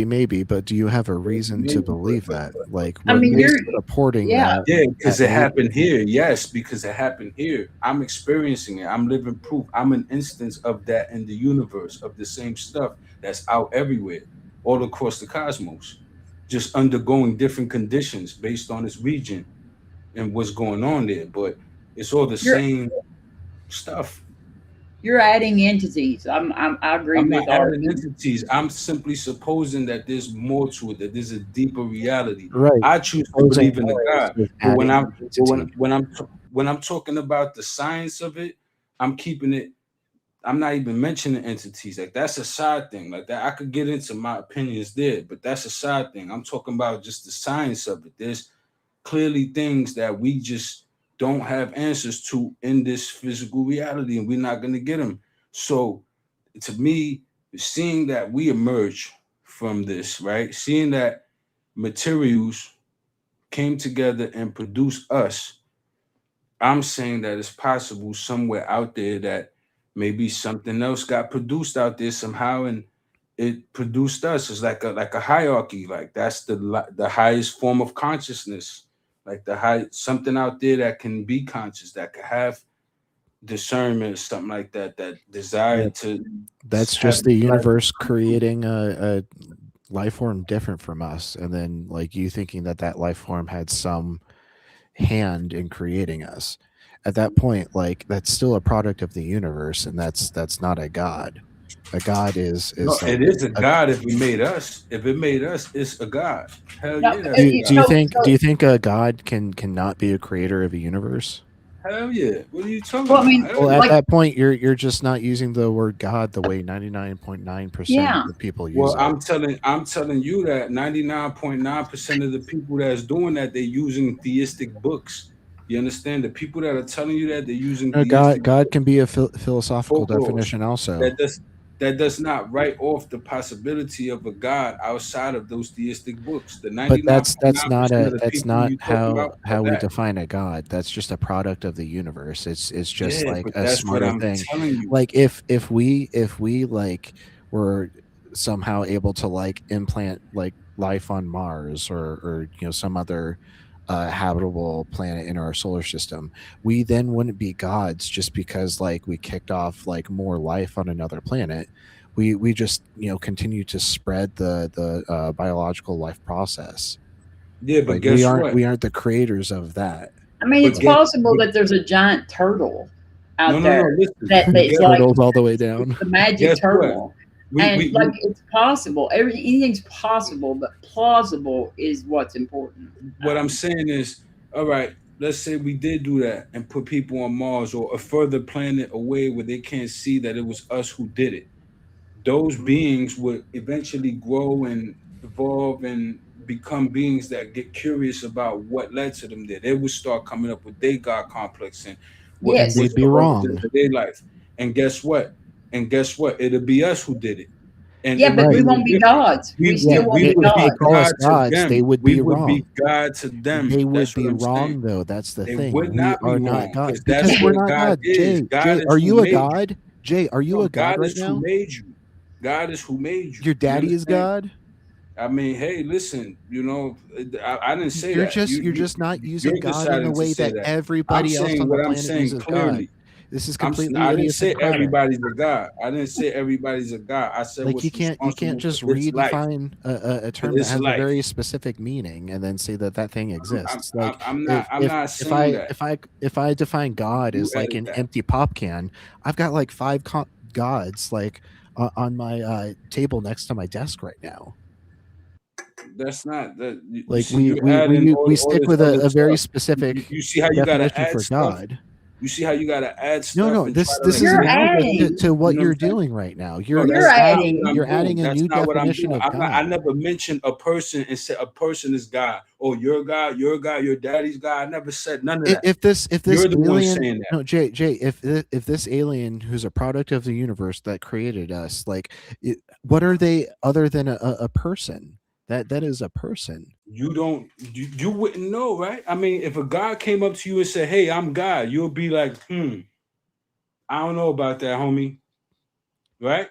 maybe, but do you have a reason to believe that? Like, I what mean, you're you're supporting yeah. that? Yeah, because that it may- happened here. Yes, because it happened here. I'm experiencing it. I'm living proof. I'm an instance of that in the universe, of the same stuff that's out everywhere, all across the cosmos, just undergoing different conditions based on its region and what's going on there. But it's all the You're- same stuff. you're adding entities. I agree I'm with not adding Artie. entities. I'm simply supposing that there's more to it, that there's a deeper reality. Right. I choose to Supposing believe in the more God. is But when adding I'm an but entity. when I'm talking about the science of it, I'm keeping it. I'm not even mentioning entities. Like that's a side thing. Like that, I could get into my opinions there, but that's a side thing. I'm talking about just the science of it. There's clearly things that we just don't have answers to in this physical reality, and we're not going to get them. So, to me, seeing that we emerge from this, right? Seeing that materials came together and produced us, I'm saying that it's possible somewhere out there that maybe something else got produced out there somehow, and it produced us. It's like a hierarchy. Like that's the highest form of consciousness. Like something out there that can be conscious, that could have discernment or something like that. That desire to. That's just the universe creating a life form different from us, and then like you thinking that that life form had some hand in creating us. At that point, like that's still a product of the universe, and that's not a god. A god is No, like it is a god if it made us. If it made us, it's a god. Hell No, yeah, that's do, a do god. you think do you think a god cannot be a creator of a universe? Hell yeah. What are you talking Well, I about? mean, Hell Well, yeah. at like, that point, you're just not using the word God the way 99.9% yeah. of people use Well, it. I'm telling you that 99.9% of the people that's doing that, they're using theistic books. You understand? The people that are telling you that, they're using No, theistic God can be a philosophical folklore. definition also. That does not write off the possibility of a God outside of those theistic books. The But 99.9% of the people not you talking how about are we that. define a god. That's just a product of the universe. It's just Yeah, like but a that's what smarter I'm thing. telling you. Like if we like were somehow able to like implant like life on Mars or some other habitable planet in our solar system, we then wouldn't be gods just because like we kicked off like more life on another planet. We just continue to spread the biological life process. Yeah, but Like guess what? we aren't the creators of that. I mean, But it's guess possible but that there's a giant turtle out no, there listen. that's Guess like Turtles all the way down. the magic Guess what? turtle. And like it's possible. Anything's possible, but plausible is what's important. What I'm saying is, all right, let's say we did do that and put people on Mars or a further planet away where they can't see that it was us who did it. Those beings would eventually grow and evolve and become beings that get curious about what led to them there. They would start coming up with their God complex and what And they'd be the wrong. origin of their life. And guess what? It'll be us who did it. And Yeah, but we Right. won't be gods. We still won't be would gods. Call us God to gods, them. they would We be would be wrong. God to them. They would That's what be I'm wrong saying. though. That's the They thing. would We not be are not wrong, gods 'cause that's because we're what not God God. is. God Jay, is are who you a made you. god? Jay, are you No, a god right is now? who made you. God is who made you. Your daddy You is understand? God. I mean, hey, listen, I didn't say You're that. just not using You're God in the deciding to way say that that. I'm everybody else saying on the what I'm planet saying uses God. clearly. This is completely I didn't say idiosyncratic. everybody's a God. I didn't say everybody's a God. I said Like what's you can't just responsible for this life. redefine a term this that has life. a very specific meaning and then say that thing exists. Like I'm not saying that. if I define God You as like edit an that. empty pop can, I've got like 5 gods like on my table next to my desk right now. That's not that. You Like see, you're adding all stick this with other a very stuff. specific You see how you gotta definition add for stuff. God. You see how you gotta add stuff. No, and this try to, is like, You're analogous adding. to what You know you're what I'm saying? doing right now. No, You're You're that's not adding. what I'm you're doing. adding a That's new not what I'm definition doing. of God. I never mentioned a person and said a person is God. Oh, you're God, your daddy's God. I never said none of that. If this You're the one alien, saying that. no, Jay, if this alien who's a product of the universe that created us, like, what are they other than a person? That is a person. You wouldn't know, right? I mean, if a God came up to you and said, "Hey, I'm God," you'll be like, I don't know about that, homie. Right?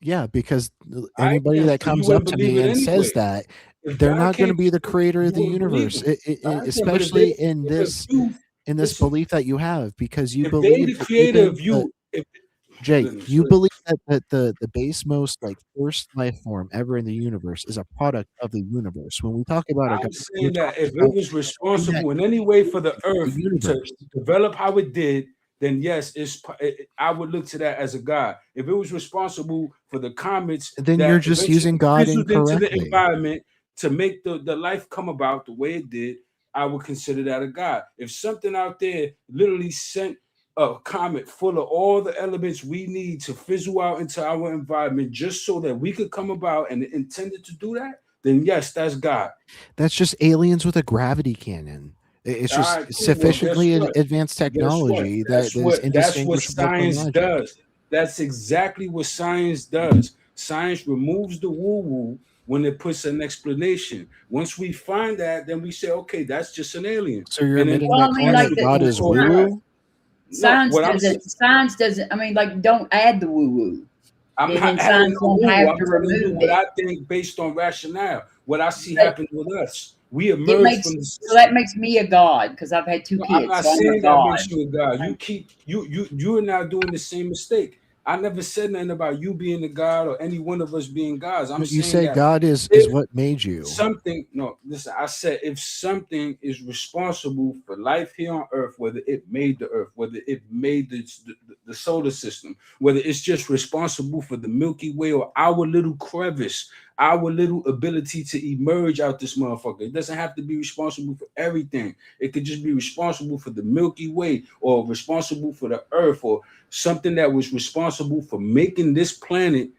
Yeah, because anybody that So you comes wouldn't up to believe me it and says anyway. that, If they're God not going to came be the to you, creator of you the wouldn't believe universe, him. But if especially they- in if this you- this listen, belief that you have, because you if they believe the that creator even of you, Jay, Listen, you believe that the base most like first life form ever in the universe is a product of the universe. When we talk about a God, I'm we're saying that talking if it about was something that responsible in any way for the created the earth to universe. develop how it did, then yes, I would look to that as a God. If it was responsible for the comets, then that you're just eventually using God fizzled into the incorrectly. environment to make the life come about the way it did, I would consider that a God. If something out there literally sent a comet full of all the elements we need to fizzle out into our environment just so that we could come about and it intended to do that, then yes, that's God. That's just aliens with a gravity cannon. It's just All right, cool. sufficiently Well, advanced technology that is that's what indistinguishable from science logic. does. That's exactly what science does. Science removes the woo-woo when it puts an explanation. Once we find that, then we say, okay, that's just an alien. So you're And then admitting that calling God is woo-woo? Science doesn't. I mean, like, don't add the woo-woo. I'm And not then adding science no won't woo-woo. have I'm to telling you remove what it. I think based on rationale. What I see But- happen with us. We It emerge makes from the so that makes me a god because I've had two No, kids. I'm not so I'm a saying that god. makes you a God. You're now doing the same mistake. I never said nothing about you being a god or any one of us being gods. I'm You saying say that God is if what made you. something, no, listen, I said if something is responsible for life here on Earth, whether it made the Earth, whether it made the solar system, whether it's just responsible for the Milky Way or our little crevice, our little ability to emerge out this motherfucker. It doesn't have to be responsible for everything. It could just be responsible for the Milky Way or responsible for the Earth or something that was responsible for making this planet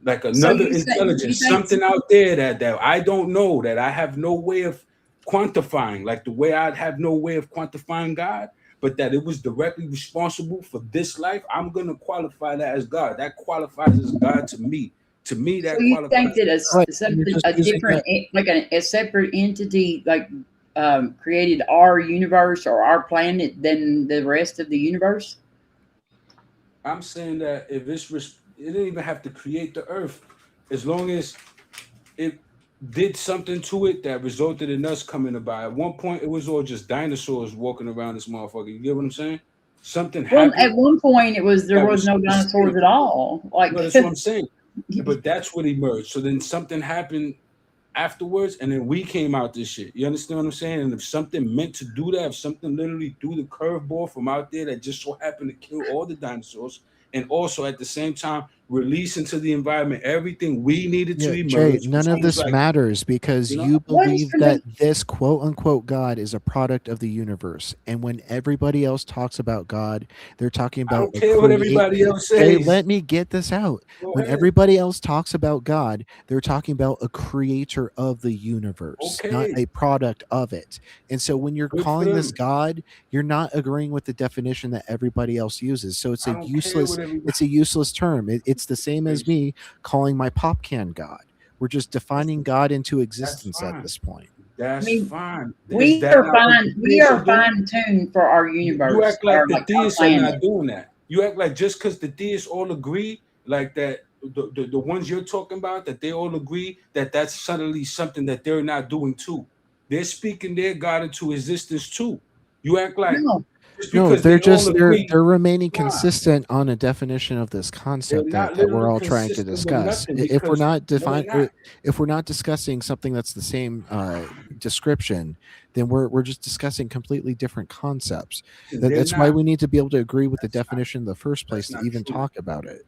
like another intelligence, something out there that I don't know, that I have no way of quantifying, like the way I'd have no way of quantifying God, but that it was directly responsible for this life. I'm going to qualify that as God. That qualifies as God to me. To me, that So you qualifies think that as a different, like a separate entity, like created our universe or our planet than the rest of the universe? I'm saying that if it didn't even have to create the earth, as long as it did something to it that resulted in us coming about. At one point, it was all just dinosaurs walking around this motherfucker. You get what I'm saying? Something Well, happened. at one point, there was that no dinosaurs at all. Like No, that's what I'm saying. But that's what emerged. So then something happened afterwards, and then we came out this shit. You understand what I'm saying? And if something meant to do that, if something literally threw the curveball from out there that just so happened to kill all the dinosaurs, and also at the same time release into the environment everything we needed to emerge. Jay, none of this matters because you believe that this quote unquote God is a product of the universe. And when everybody else talks about God, they're talking about I don't care what everybody else Jay, says. let me get this out. When ahead. everybody else talks about God, they're talking about a creator of the universe, not Okay. a product of it. And so when you're Good for calling this them. God, you're not agreeing with the definition that everybody else uses. So it's I a don't care useless what everybody- it's a useless term. It's the same as me calling my pop can God. We're just defining God into existence at fine. this point. That's I mean, fine. we Is that are not what fine. the We theists are doing? fine tuned for our universe. You act like or the our theists are planet. not doing that. You act like just because the theists all agree, like that, the ones you're talking about, that they all agree that that's suddenly something that they're not doing too. They're speaking their God into existence too. You act like just No, because they're they all just agree, they're remaining consistent on a definition of this concept not that we're literally all trying to consistent with discuss. nothing If we're because- not no, they're not. if we're not discussing something that's the same description, then we're just discussing completely different concepts. They're That's why not. we need to be able to agree with the definition in the first place to not even true. talk about it.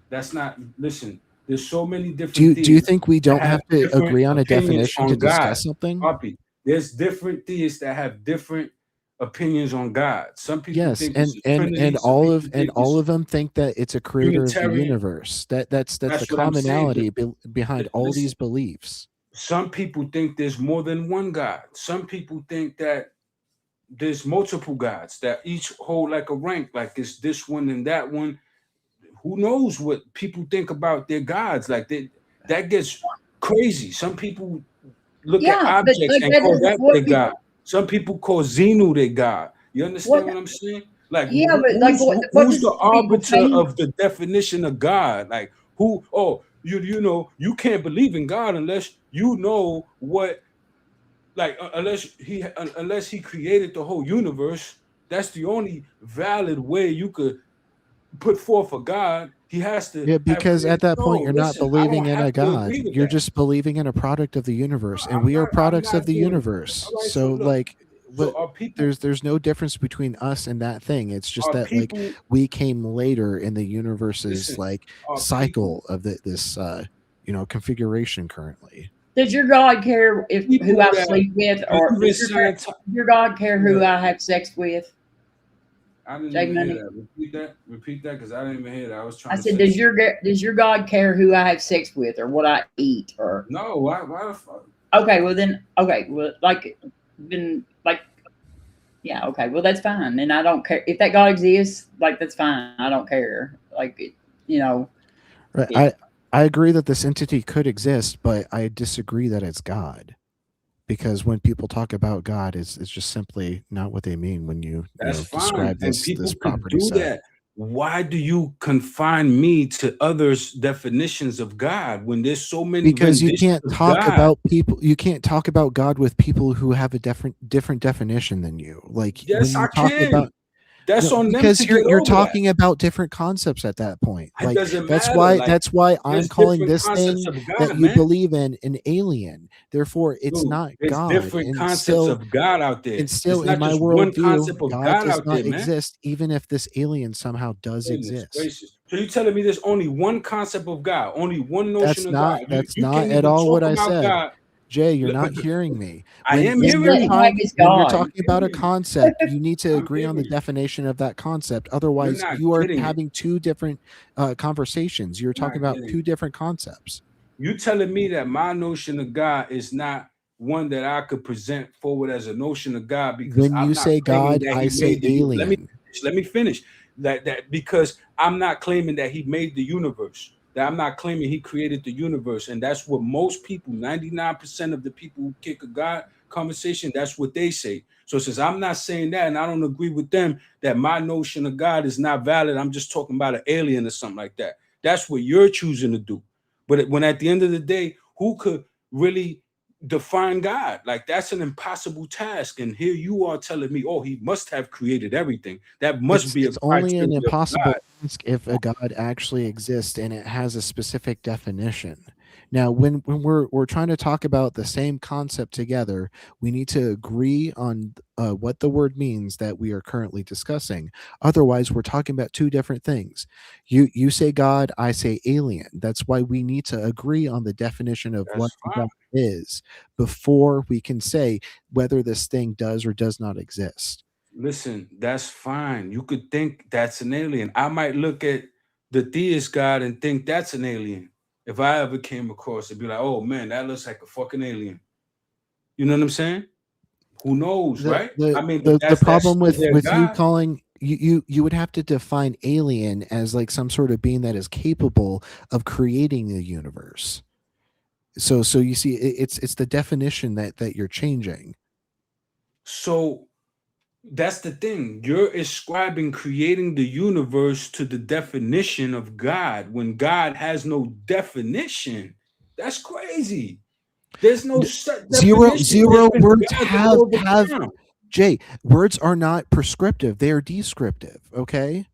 That's not. Listen, there's so many different. Do you theists think we that don't have to different agree on a opinions definition on to God. discuss something? Puppy. There's different theists that have different opinions on God. Some people Yes, think and it's a Trinity, and some all people of think it's of them think that it's a creator of the Unitarian. universe. That's the That's what I'm saying. commonality behind all Listen, these beliefs. some people think there's more than one God. Some people think that there's multiple gods that each hold like a rank, like it's this one and that one. Who knows what people think about their gods? Like that gets crazy. Some people look at Yeah, but objects like and that call is that what their people. God. Some people call Xenu their God. You understand What? what I'm saying? Like, Yeah, but like what who's does the people arbiter think? of the definition of God? Like, who? Oh, you know, you can't believe in God unless you know what. Like, unless he created the whole universe. That's the only valid way you could put forth a God. He has to. Yeah, because at that point you're not listen, I don't believing in have a to God. agree with You're that. just believing in a product of the universe, and we are I'm products not of the doing. universe. All right, So look, like but are people there's no difference between us and that thing. It's just are that like people we came later in the universe's listen, like are cycle people of this configuration currently. Does your God care if who people I that sleep with, or believe in does your God care who I have sex with? I didn't Jay even hear Money. that. Repeat that, because I didn't even hear that. I was trying I to said, say does your God care who I have sex with or what I eat or? no. Why the fuck? Okay, well then, okay, well yeah, okay, well that's fine. And I don't care if that God exists. Like that's fine. I don't care. Like Right. I agree that this entity could exist, but I disagree that it's God. Because when people talk about God, it's just simply not what they mean when you That's fine. describe And this people could property do set. that. Why do you confine me to others' definitions of God when there's so many Because you renditions can't of talk God? about people. You can't talk about God with people who have a different definition than you. Like Yes, when I you talk can. about That's on them because to get you're over that. talking about different concepts at that point. It Like doesn't that's matter. why I'm There's calling different this concepts thing of that God, you man. believe in an alien. Therefore, it's Dude, not there's God. different And concepts still, of God out there. and still It's in not my just one worldview, concept of God God does out not there, man. exist, even if this alien somehow does Goodness exist. gracious. So you're telling me there's only one concept of God, only one notion of God. That's You not can't at even all what talk I about said. God. Jay, you're Look, not hearing me. I am Just hearing let you. him have his When you're God. talking about a hearing you. concept, you need to I'm agree on the hearing you. definition of that concept. You're Otherwise, not you are getting it. having two different conversations. You're You're talking not about getting two it. different concepts. You telling me that my notion of God is not one that I could present forward as a notion of God because When I'm you not say claiming God, that I He say made the alien. let me finish. That because I'm not claiming that He made the universe. That I'm not claiming He created the universe, and that's what most people, 99% of the people who kick a God conversation, that's what they say. So since I'm not saying that, and I don't agree with them that my notion of God is not valid, I'm just talking about an alien or something like that. That's what you're choosing to do. But when at the end of the day, who could really define God? Like that's an impossible task. And here you are telling me, oh, He must have created everything. That must be a It's only an criteria of impossible God. task if a God actually exists and it has a specific definition. Now, when we're trying to talk about the same concept together, we need to agree on what the word means that we are currently discussing. Otherwise, we're talking about two different things. You say God, I say alien. That's why we need to agree on the definition of what That's fine. God is before we can say whether this thing does or does not exist. Listen, that's fine. You could think that's an alien. I might look at the theist God and think that's an alien. If I ever came across it, be like, oh man, that looks like a fucking alien. You know what I'm saying? Who knows, the right? the I mean, but the, the that's problem still with their you God. calling you would have to define alien as like some sort of being that is capable of creating the universe. So you see, it's the definition that you're changing. So that's the thing. You're ascribing creating the universe to the definition of God when God has no definition. That's crazy. There's no set definition. Zero There's been words gods have all over town. Jay, words are not prescriptive, they are descriptive. Okay.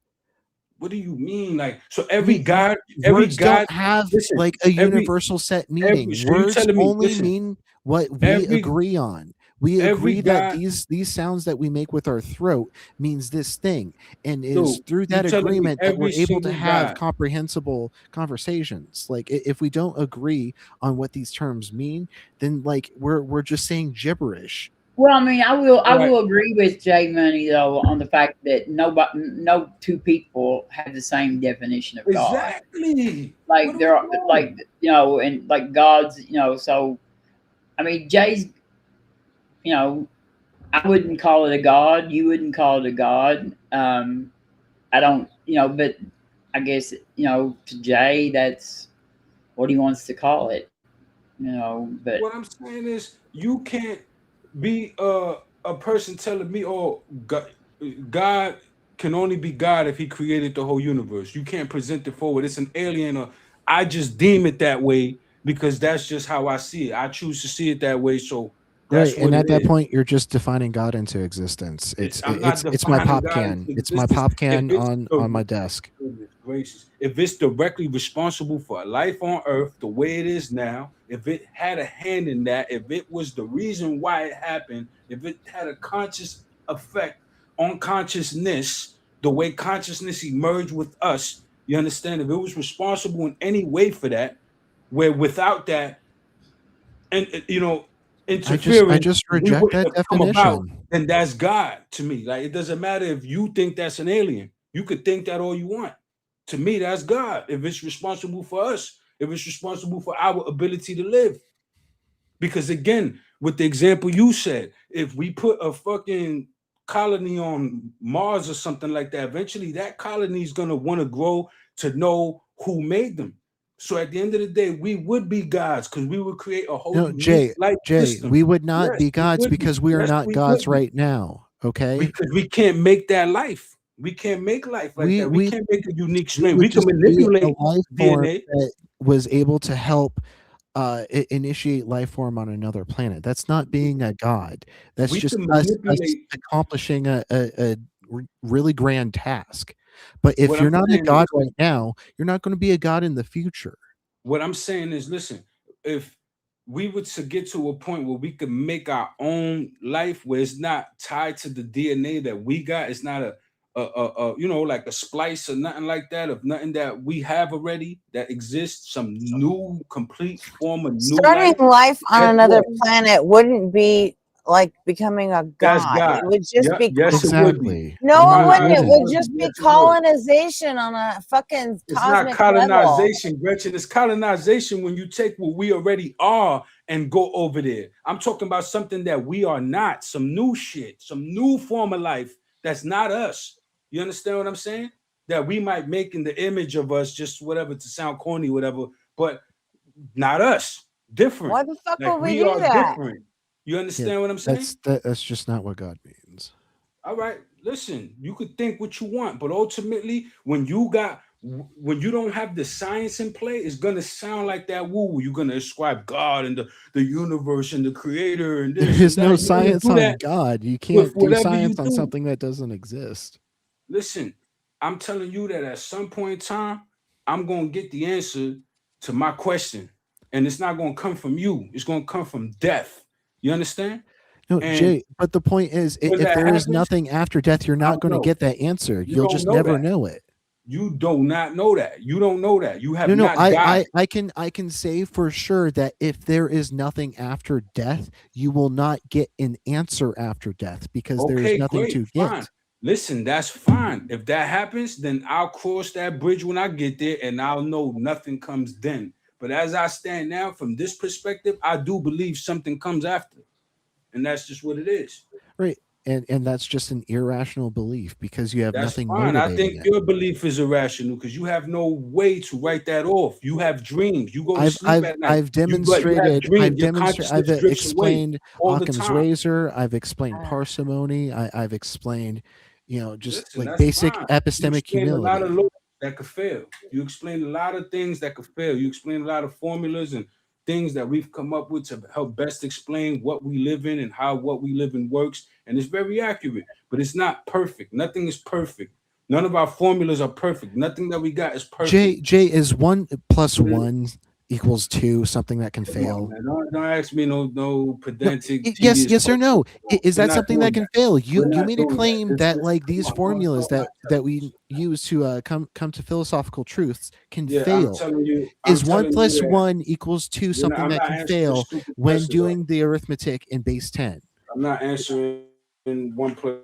What do you mean? Like, so every God, Words don't have listen, like a every universal set meaning. so you Words telling me, only listen, mean what we every agree on. We every agree that God, these sounds that we make with our throat means this thing, and it is dude, through you that telling me agreement that every we're able to single have God. comprehensible conversations. Like if we don't agree on what these terms mean, then like we're just saying gibberish. Well, I mean, I will Right. agree with Jay Money though on the fact that no two people have the same definition of God. Exactly. Like What do there we are know? like and like God's so I mean Jay's I wouldn't call it a God. You wouldn't call it a God. I don't but I guess to Jay that's what he wants to call it. But What I'm saying is you can't be a person telling me, oh, God can only be God if He created the whole universe. You can't present it forward. It's an alien, or I just deem it that way because that's just how I see it. I choose to see it that way. So That's Right, what and it at that is. point, you're just defining God into existence. I'm not It's my defining pop God can. into It's my existence. pop If can it's on my desk. goodness gracious, if it's directly responsible for life on Earth the way it is now, if it had a hand in that, if it was the reason why it happened, if it had a conscious effect on consciousness, the way consciousness emerged with us, you understand? If it was responsible in any way for that, where without that, and I interference, just we reject wouldn't that have come about, definition. then that's God to me. Like, it doesn't matter if you think that's an alien. You could think that all you want. To me, that's God. If it's responsible for us, if it's responsible for our ability to live. Because again, with the example you said, if we put a fucking colony on Mars or something like that, eventually that colony is gonna want to grow to know who made them. So at the end of the day, we would be gods because we would create a whole No, unique life Jay, system. we would not Yes, be we gods would be. because we are Yes, not we gods would be. right now. Okay, Because we can't make that life. We can't make life like that. We we can't make a unique we strain. would We can just be a manipulate life form DNA. that was able to help initiate life form on another planet. That's not being a god. That's We just can us manipulate. accomplishing a really grand task. But if What you're I'm not a saying god is, right now, you're not going to be a god in the future. what I'm saying is, listen, if we were to get to a point where we could make our own life where it's not tied to the DNA that we got, it's not a like a splice or nothing like that, of nothing that we have already that exists, some new complete form of new Starting life. life on Guess another what? planet wouldn't be like becoming a That's god. God. It would just Yeah, be yes, it would be. Exactly. no, I'm it not wouldn't. It asking would you, just be yes, it would. colonization on a fucking It's not cosmic level. colonization, Gretchen. It's colonization when you take what we already are and go over there. I'm talking about something that we are not, some new shit, some new form of life that's not us. You understand what I'm saying? That we might make in the image of us, just whatever, to sound corny, whatever, but not us. Different. Why the fuck Like, would we we do are that? different. You Yeah, understand what I'm saying? that's just not what God means. All right, listen, you could think what you want, but ultimately, when you don't have the science in play, it's gonna sound like that woo. You're gonna ascribe God and the universe and the creator and this There's and no that. You're gonna science do on that God. You with can't do whatever you science on do. something that doesn't exist. Listen, I'm telling you that at some point in time, I'm gonna get the answer to my question, and it's not gonna come from you. It's gonna come from death. You understand? No, And Jay, but the point is, when if that there is happens, nothing after death, you're I not going to know. get that answer. You You'll don't just know never that. know it. You do not know that. You don't know that. You have No, not got. I can say for sure that if there is nothing after death, you will not get an answer after death because there is Okay, nothing great, to fine. get. Listen, that's fine. If that happens, then I'll cross that bridge when I get there, and I'll know nothing comes then. But as I stand now, from this perspective, I do believe something comes after, and that's just what it is. Right. And that's just an irrational belief because you have That's nothing fine. I motivating think it. your belief is irrational because you have no way to write that off. You have dreams. You go to I've sleep I've at night. I've You have demonstrated dreams. Your I've consciousness drifts away explained all the Occam's time. razor. I've explained parsimony. I've explained, just Listen, like that's basic fine. You epistemic explain a lot of humility. laws that could fail. You explain a lot of things that could fail. You explain a lot of formulas and things that we've come up with to help best explain what we live in and how what we live in works. And it's very accurate, but it's not perfect. Nothing is perfect. None of our formulas are perfect. Nothing that we got is perfect. Jay, is 1 + 1 = 2 something that can Come on, fail? man. Don't ask me no pedantic, Yes, tedious yes or no. questions. Is We're that not something doing that can that. fail? We're You not made a doing that. claim that like Come these on, formulas don't that we use to come to philosophical truths can Yeah, fail. I'm Is 1 telling you + that 1 = 2 something I'm that not can answering fail stupid when questions. doing the arithmetic in base 10? I'm not answering 1 +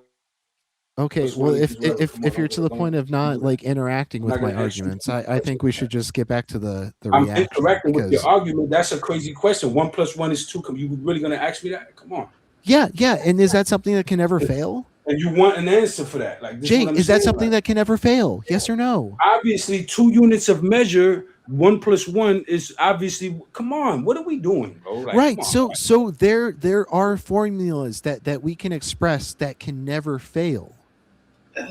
Okay, well, 1 = whatever. Come if on, you're to the point of not don't. like interacting I'm not with my gonna answer arguments, stupid I think questions. we should just get back to the I'm reaction interacting with your because argument. That's a crazy question. 1 + 1 = 2. You really gonna ask me that? Come on. yeah, and is that something that can ever fail? And you want an answer for that? Like, this is Jay, what I'm is that saying. something Like, that can ever fail? Yes or no? obviously, 2 units of measure. 1 + 1 is obviously. Come on, what are we doing, bro? Like, Right. come on. So there are formulas that we can express that can never fail.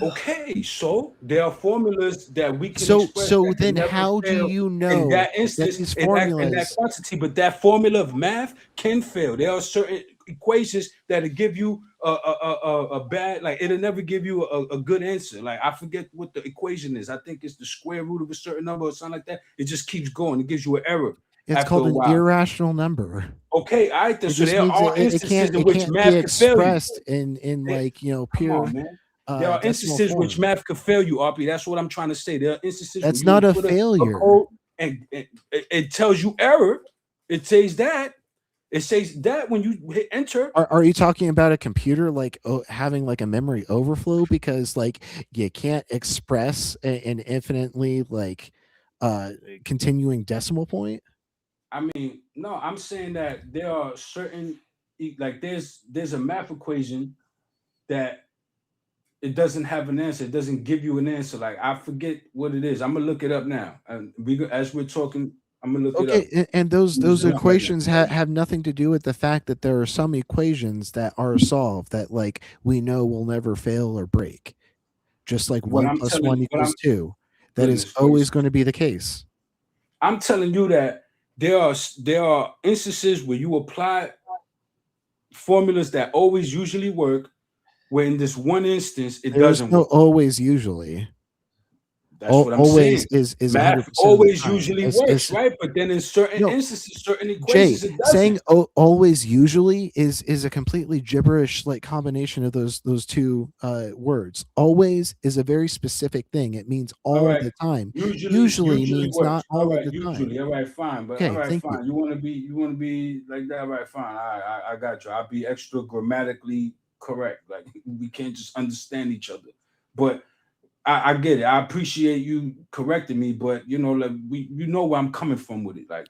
Okay, so there are formulas that we can So express so that can then never how do fail you in know that that instance, these in that formulas quantity, but that formula of math can fail. There are certain equations that'll give you a bad, like it'll never give you a good answer. Like I forget what the equation is. I think it's the square root of a certain number or something like that. It just keeps going. It gives you an error. It's called an irrational number. Okay, I think so. There are instances in which can't math be can fail you. expressed in like, you know, Come pure. on, man. There are instances which math could fail you, RP. That's what I'm trying to say. There are instances that's where not a put failure. Code and it tells you error. It says that. It says that when you hit enter. Are you talking about a computer like having like a memory overflow because like you can't express an infinitely like continuing decimal point? I mean, no, I'm saying that there are certain, like there's a math equation that it doesn't have an answer. It doesn't give you an answer. Like I forget what it is. I'm gonna look it up now. And as we're talking, I'm gonna look it up. Okay, and those equations have nothing to do with the fact that there are some equations that are solved that like we know will never fail or break. Just like 1 + 1 = 2. That is always going to be the case. I'm telling you that there are instances where you apply formulas that always usually work, where in this one instance it doesn't work. Always usually. That's what I'm always saying. Is math always usually works, right? But then in certain instances, certain equations, it doesn't. Saying always usually is a completely gibberish like combination of those two words. Always is a very specific thing. It means all the time. Usually means works. not all of the usually. time. All right, fine. But all right, fine. You want to be like that, all right, fine. I got you. I'll be extra grammatically correct. Like we can't just understand each other. But I get it. I appreciate you correcting me, but you know, like you know where I'm coming from with it. Like,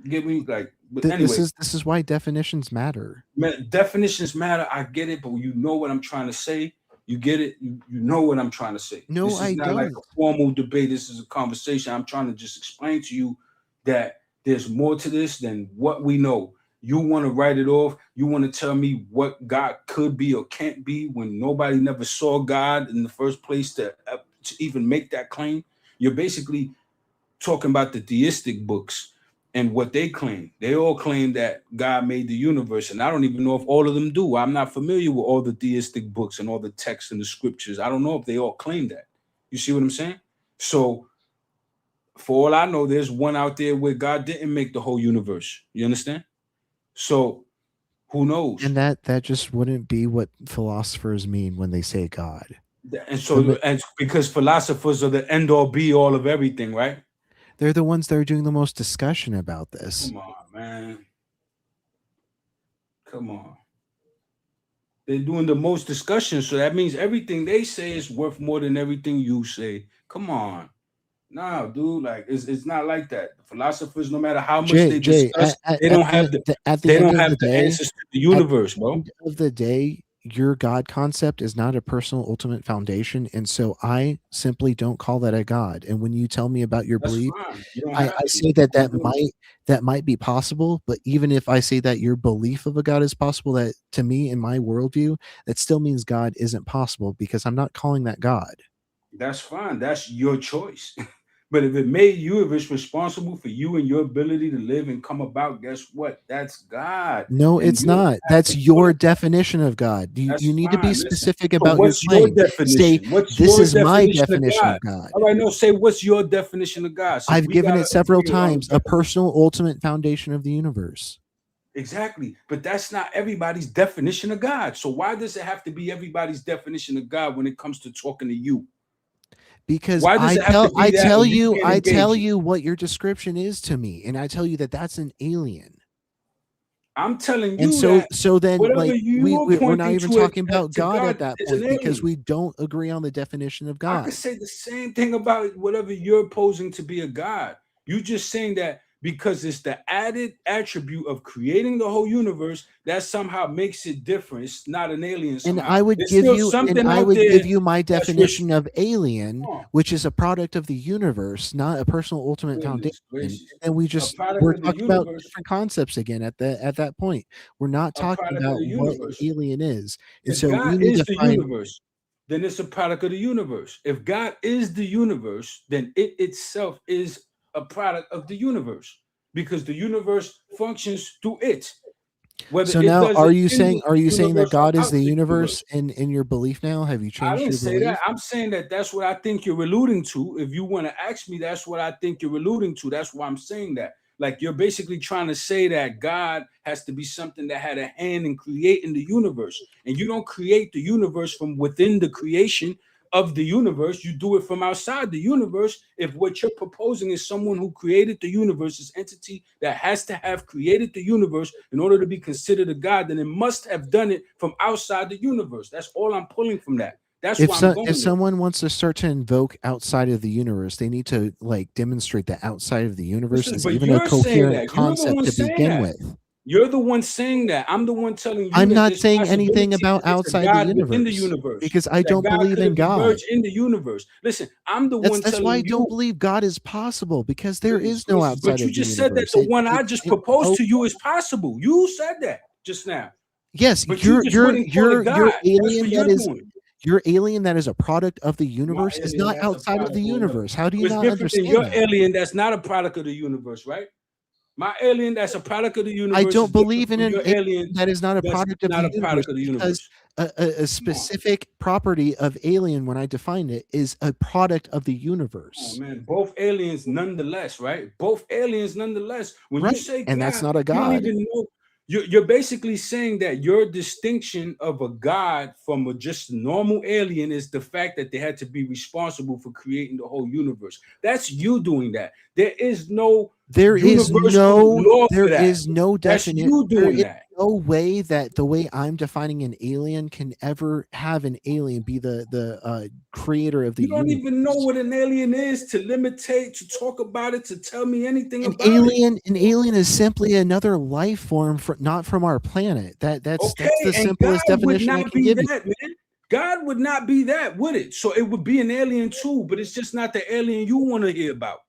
get me like. But anyway, this is why definitions matter. Definitions matter. I get it, but you know what I'm trying to say. You get it. You know what I'm trying to say. No, this is not like a formal debate. This is a conversation. I'm trying to just explain to you that there's more to this than what we know. You want to write it off. You want to tell me what God could be or can't be when nobody never saw God in the first place to even make that claim. You're basically talking about the theistic books and what they claim. They all claim that God made the universe, and I don't even know if all of them do. I'm not familiar with all the theistic books and all the texts and the scriptures. I don't know if they all claim that. You see what I'm saying? So for all I know, there's one out there where God didn't make the whole universe. You understand? So who knows? And that just wouldn't be what philosophers mean when they say God. And so and because philosophers are the end all be all of everything, right? They're the ones that are doing the most discussion about this. Come on, man. Come on. They're doing the most discussion, so that means everything they say is worth more than everything you say. Come on. Nah, dude, like it's not like that. The philosophers, no matter how much they discuss, they don't have the answers to the universe, bro. At the end of the day, your God concept is not a personal ultimate foundation, and so I simply don't call that a God. And when you tell me about your belief, I say that might be possible. But even if I say that your belief of a God is possible, that to me in my worldview, that still means God isn't possible because I'm not calling that God. That's fine. That's your choice. But if it made you, if it's responsible for you and your ability to live and come about, guess what? That's God. No, it's not. That's your definition of God. You need to be specific about your claim. Say, this is my definition of God. All right, no, say, what's your definition of God? So I've given it several times, a personal ultimate foundation of the universe. Exactly. But that's not everybody's definition of God. So why does it have to be everybody's definition of God when it comes to talking to you? Because I tell you what your description is to me, and I tell you that that's an alien. I'm telling you, and so then like we're not even talking about God at that point because we don't agree on the definition of God. I could say the same thing about whatever you're posing to be a God. You're just saying that because it's the added attribute of creating the whole universe that somehow makes it different. It's not an alien somehow. And I would give you my definition of alien, which is a product of the universe, not a personal ultimate foundation. And we're talking about different concepts again at that point. We're not talking about what an alien is. And so God we need is to the find universe, then it's a product of the universe. If God is the universe, then it itself is a product of the universe because the universe functions through it. Whether So it now, does are it you in saying the that universe or God is out the the universe universe. in your belief now? Have you I changed didn't your say belief? that. I'm saying that that's what I think you're alluding to. If you want to ask me, that's what I think you're alluding to. That's why I'm saying that. Like you're basically trying to say that God has to be something that had a hand in creating the universe. And you don't create the universe from within the creation of the universe. You do it from outside the universe. If what you're proposing is someone who created the universe, this entity that has to have created the universe in order to be considered a God, then it must have done it from outside the universe. That's all I'm pulling from that. That's why I'm going If with. someone wants to start to invoke outside of the universe, they need to like demonstrate that outside of the universe Listen, is but even a you're saying coherent that. You're the concept one to saying begin that. with. You're the one saying that. I'm the one telling you I'm that not there's saying anything possibility about that there's a outside the God within the universe universe, because I that don't God believe could in have God. emerged in the universe. Listen, I'm the one That's why telling I you. don't believe God is possible because there is no Listen, but outside you of the just said that universe. the one I just proposed Oh, to you is possible. You said that just now. yes, But you just wouldn't call it God. That's what you're doing. your alien that is a product of the My universe is alien not that's a outside of the product of universe. How do you It's not different than understand your that? alien that's not a product of the universe, right? My alien that's a product of the I universe is don't different believe in from an your alien alien that is not a that's product of not the a universe product of the because universe. a specific property of alien, when I define it, is a product of the Oh universe. man, both aliens nonetheless, right? Both aliens nonetheless. When you Right. say And that's God, not a you don't God. even know. You're basically saying that your distinction of a God from a just normal alien is the fact that they had to be responsible for creating the whole universe. That's you doing that. There is no universal law for that. That's you there doing is that. no way that the way I'm defining an alien can ever have an alien be the creator of the You don't universe. even know what an alien is to limitate, to talk about it, to tell me anything about it. An alien is simply another life form not from our planet. That's Okay, the and God simplest would definition I not can be give you. that, man. God would not be that, would it? So it would be an alien too, but it's just not the alien you want to hear about.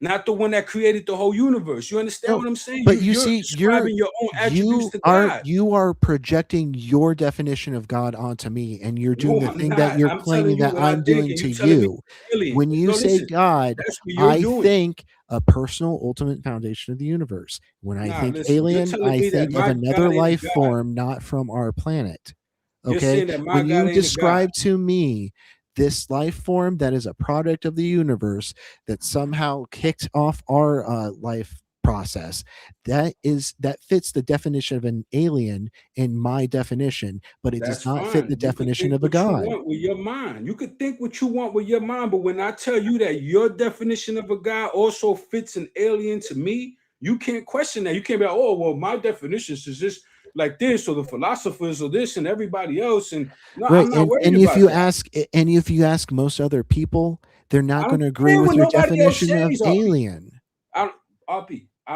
Not the one that created the whole universe. You understand No, what I'm saying? but you You're see, describing your own attributes to God. you are projecting your definition of God onto me, and you're doing No, the I'm thing that not. you're I'm telling claiming you that what I I'm think, doing and to you telling me you. alien. When you No, say listen, God, that's what you're I doing. think a personal ultimate foundation of the universe. When I Nah, think listen, you're alien, telling I me that think of my another God ain't a life God. form not from our planet. You're Okay? saying that my When God you ain't a God. describe to me this life form that is a product of the universe that somehow kicked off our life process, that fits the definition of an alien in my definition, but it does That's not fit the fine. You could definition think of a what you god. want with your mind. You could think what you want with your mind, but when I tell you that your definition of a God also fits an alien to me, you can't question that. You can't be like, oh, well, my definition is just like this, or the philosophers, or this, and everybody else. And no, Right, I'm not worried and if about you that. ask and if you ask most other people, they're I not going don't to agree care with what your nobody else definition of says, RP. alien. I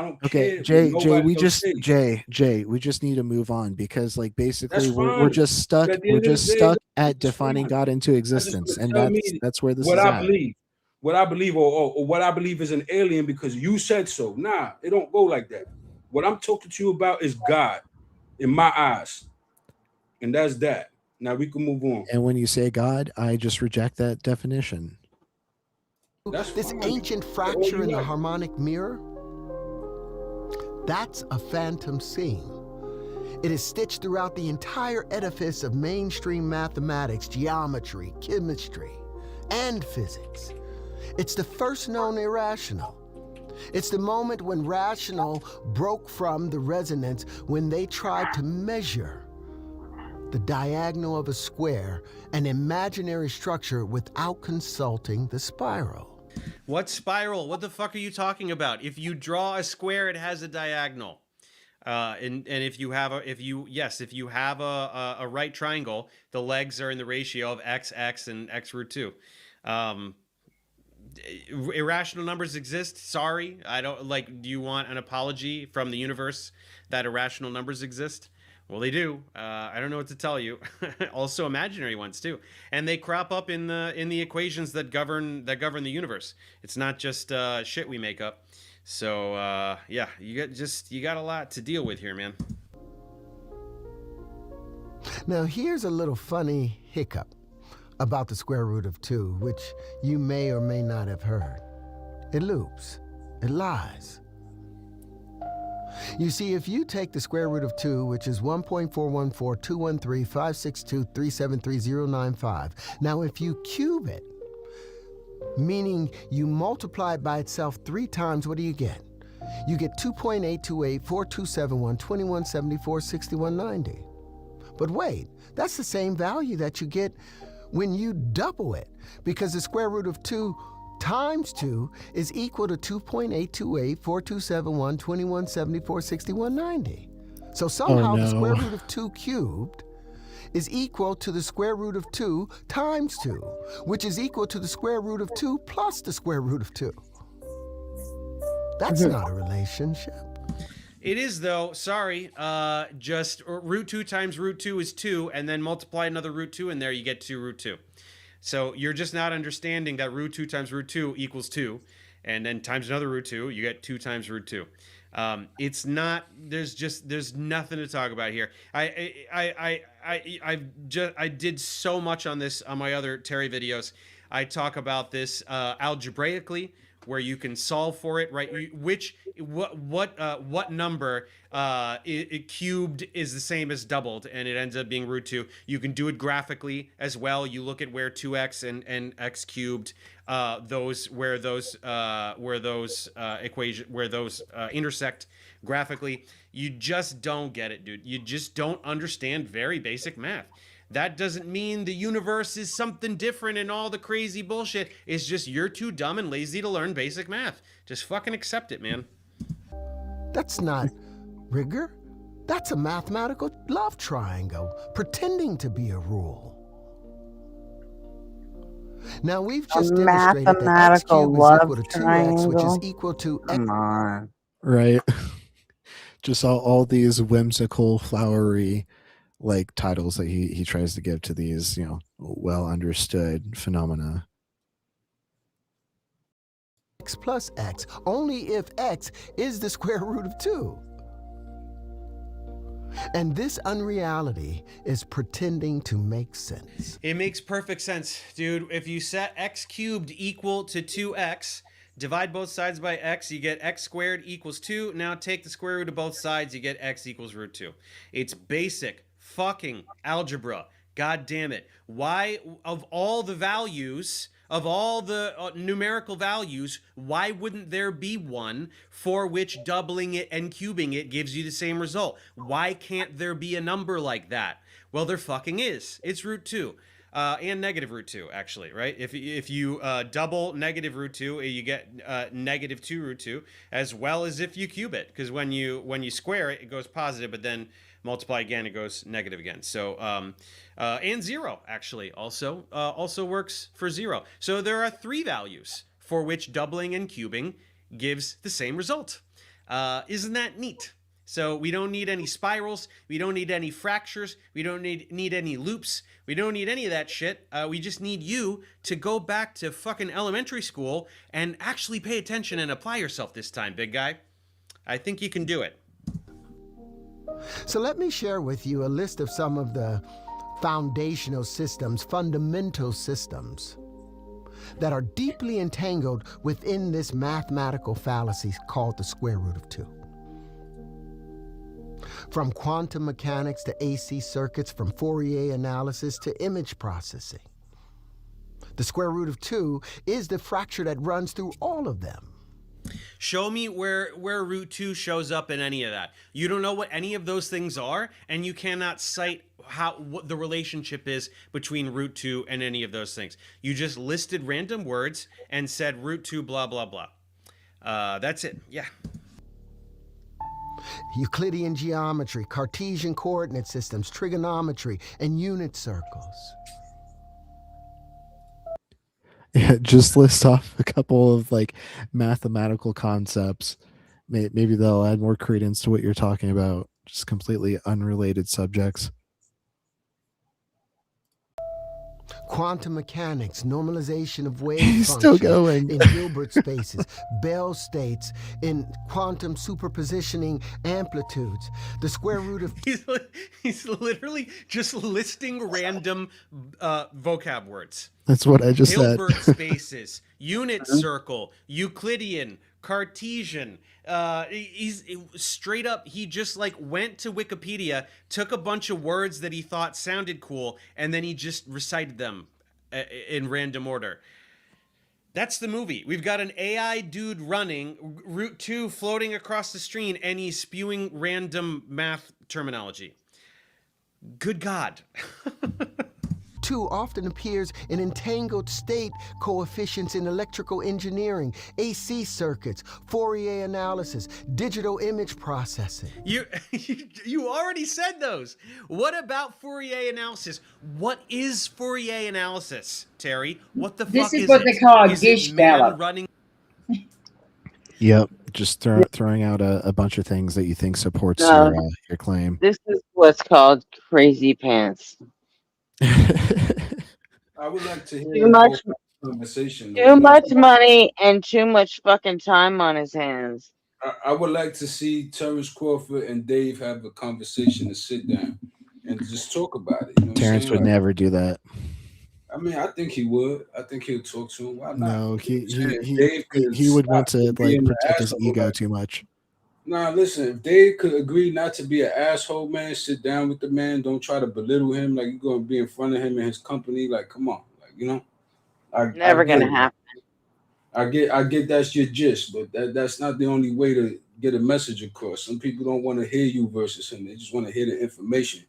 don't Okay, care what nobody else says. Jay, we just need to move on because like That's basically we're fine. just But stuck at the end of the day, at that's defining fine. God into I just existence, want to and tell me that's where this what is I at. believe. What I believe, or what I believe is an alien because you said so. Nah, it don't go like that. What I'm talking to you about is God in my eyes. And that's that. Now we can move on. And when you say God, I just reject that definition. That's This fine. ancient All fracture you in the like. harmonic mirror, that's a phantom seam. It is stitched throughout the entire edifice of mainstream mathematics, geometry, chemistry, and physics. It's the first known irrational. It's the moment when rational broke from the resonance when they tried to measure the diagonal of a square, an imaginary structure, without consulting the spiral. What spiral? What the fuck are you talking about? If you draw a square, it has a diagonal. And if you have a right triangle, the legs are in the ratio of x, and x root 2. Irrational numbers exist. Sorry, I don't like. Do you want an apology from the universe that irrational numbers exist? Well, they do. I don't know what to tell you. Also, imaginary ones too, and they crop up in the equations that govern the universe. It's not just shit we make up. So yeah, you got a lot to deal with here, man. Now here's a little funny hiccup about the square root of 2, which you may or may not have heard. It loops. It lies. You see, if you take the square root of 2, which is 1.414,213,562,373,095, now if you cube it, meaning you multiply it by itself 3 times, what do you get? You get 2.828, 4271, 2174, 6190. But wait, that's the same value that you get when you double it, because the square root of 2 times 2 is equal to 2.828, 4271, 2174, 6190. So somehow the square root of 2 cubed is equal to the square root of 2 times 2, which is equal to the square root of 2 plus the square root of 2. That's not a relationship. It is, though. Sorry. Just root 2 times root 2 is 2, and then multiply another root 2 in there, you get 2 root 2. So you're just not understanding that root 2 times root 2 equals 2, and then times another root 2, you get 2 times root 2. It's not. There's nothing to talk about here. I did so much on this on my other Terry videos. I talk about this algebraically, where you can solve for it, right? What number it cubed is the same as doubled, and it ends up being root 2. You can do it graphically as well. You look at where 2x and x cubed, those intersect graphically. You just don't get it, dude. You just don't understand very basic math. That doesn't mean the universe is something different and all the crazy bullshit. It's just you're too dumb and lazy to learn basic math. Just fucking accept it, man. That's not rigor. That's a mathematical love triangle pretending to be a rule. Now we've just demonstrated that x cubed is equal to 2x, which is equal to x. Come on. Right. Just all these whimsical, flowery like titles that he tries to give to these, well understood phenomena. X plus x, only if x is the square root of 2. And this unreality is pretending to make sense. It makes perfect sense, dude. If you set x cubed equal to 2x, divide both sides by x, you get x squared equals 2. Now take the square root of both sides, you get x equals root 2. It's basic fucking algebra. God damn it. Why, of all the values, of all the numerical values, why wouldn't there be one for which doubling it and cubing it gives you the same result? Why can't there be a number like that? Well, there fucking is. It's root 2. And negative root 2, actually, right? If you double negative root 2, you get negative 2 root 2, as well as if you cube it. Because when you square it, it goes positive, but then multiply again, it goes negative again. So, and 0, actually, also works for 0. So there are 3 values for which doubling and cubing gives the same result. Isn't that neat? So we don't need any spirals. We don't need any fractures. We don't need any loops. We don't need any of that shit. We just need you to go back to fucking elementary school and actually pay attention and apply yourself this time, big guy. I think you can do it. So let me share with you a list of some of the foundational systems, fundamental systems, that are deeply entangled within this mathematical fallacy called the square root of 2. From quantum mechanics to AC circuits, from Fourier analysis to image processing. The square root of 2 is the fracture that runs through all of them. Show me where root 2 shows up in any of that. You don't know what any of those things are, and you cannot cite what the relationship is between root 2 and any of those things. You just listed random words and said root 2 blah blah blah. That's it. Yeah. Euclidean geometry, Cartesian coordinate systems, trigonometry, and unit circles. Yeah, just list off a couple of mathematical concepts. Maybe they'll add more credence to what you're talking about. Just completely unrelated subjects. Quantum mechanics, normalization of wave He's functions still going. in Hilbert spaces, Bell states, in quantum superpositioning amplitudes, the square root of... He's literally just listing random vocab words. That's what I just said. Hilbert spaces, unit circle, Euclidean, Cartesian. He's straight up. He just like went to Wikipedia, took a bunch of words that he thought sounded cool, and then he just recited them in random order. That's the movie. We've got an AI dude running, Route 2 floating across the screen, and he's spewing random math terminology. Good God. 2 often appears in entangled state coefficients in electrical engineering, AC circuits, Fourier analysis, digital image processing. You already said those. What about Fourier analysis? What is Fourier analysis, Terry? What the fuck is it? This is what they call a Gestalt. Running. Yep, just throwing out a bunch of things that you think supports your claim. This is what's called crazy pants. I would like to hear Too much conversation. Too much money and too much fucking time on his hands. I would like to see Terrence Crawford and Dave have a conversation to sit down and just talk about it. You know Terrence would never do that. I mean, I think he would. I think he'll talk to him. Why not? No, he would want to like protect his ego too much. Nah, listen, if Dave could agree not to be an asshole, man, sit down with the man. Don't try to belittle him like you're going to be in front of him and his company. Like, come on. Like, you know? Never going to happen. I get that's your gist, but that's not the only way to get a message across. Some people don't want to hear you versus him. They just want to hear the information.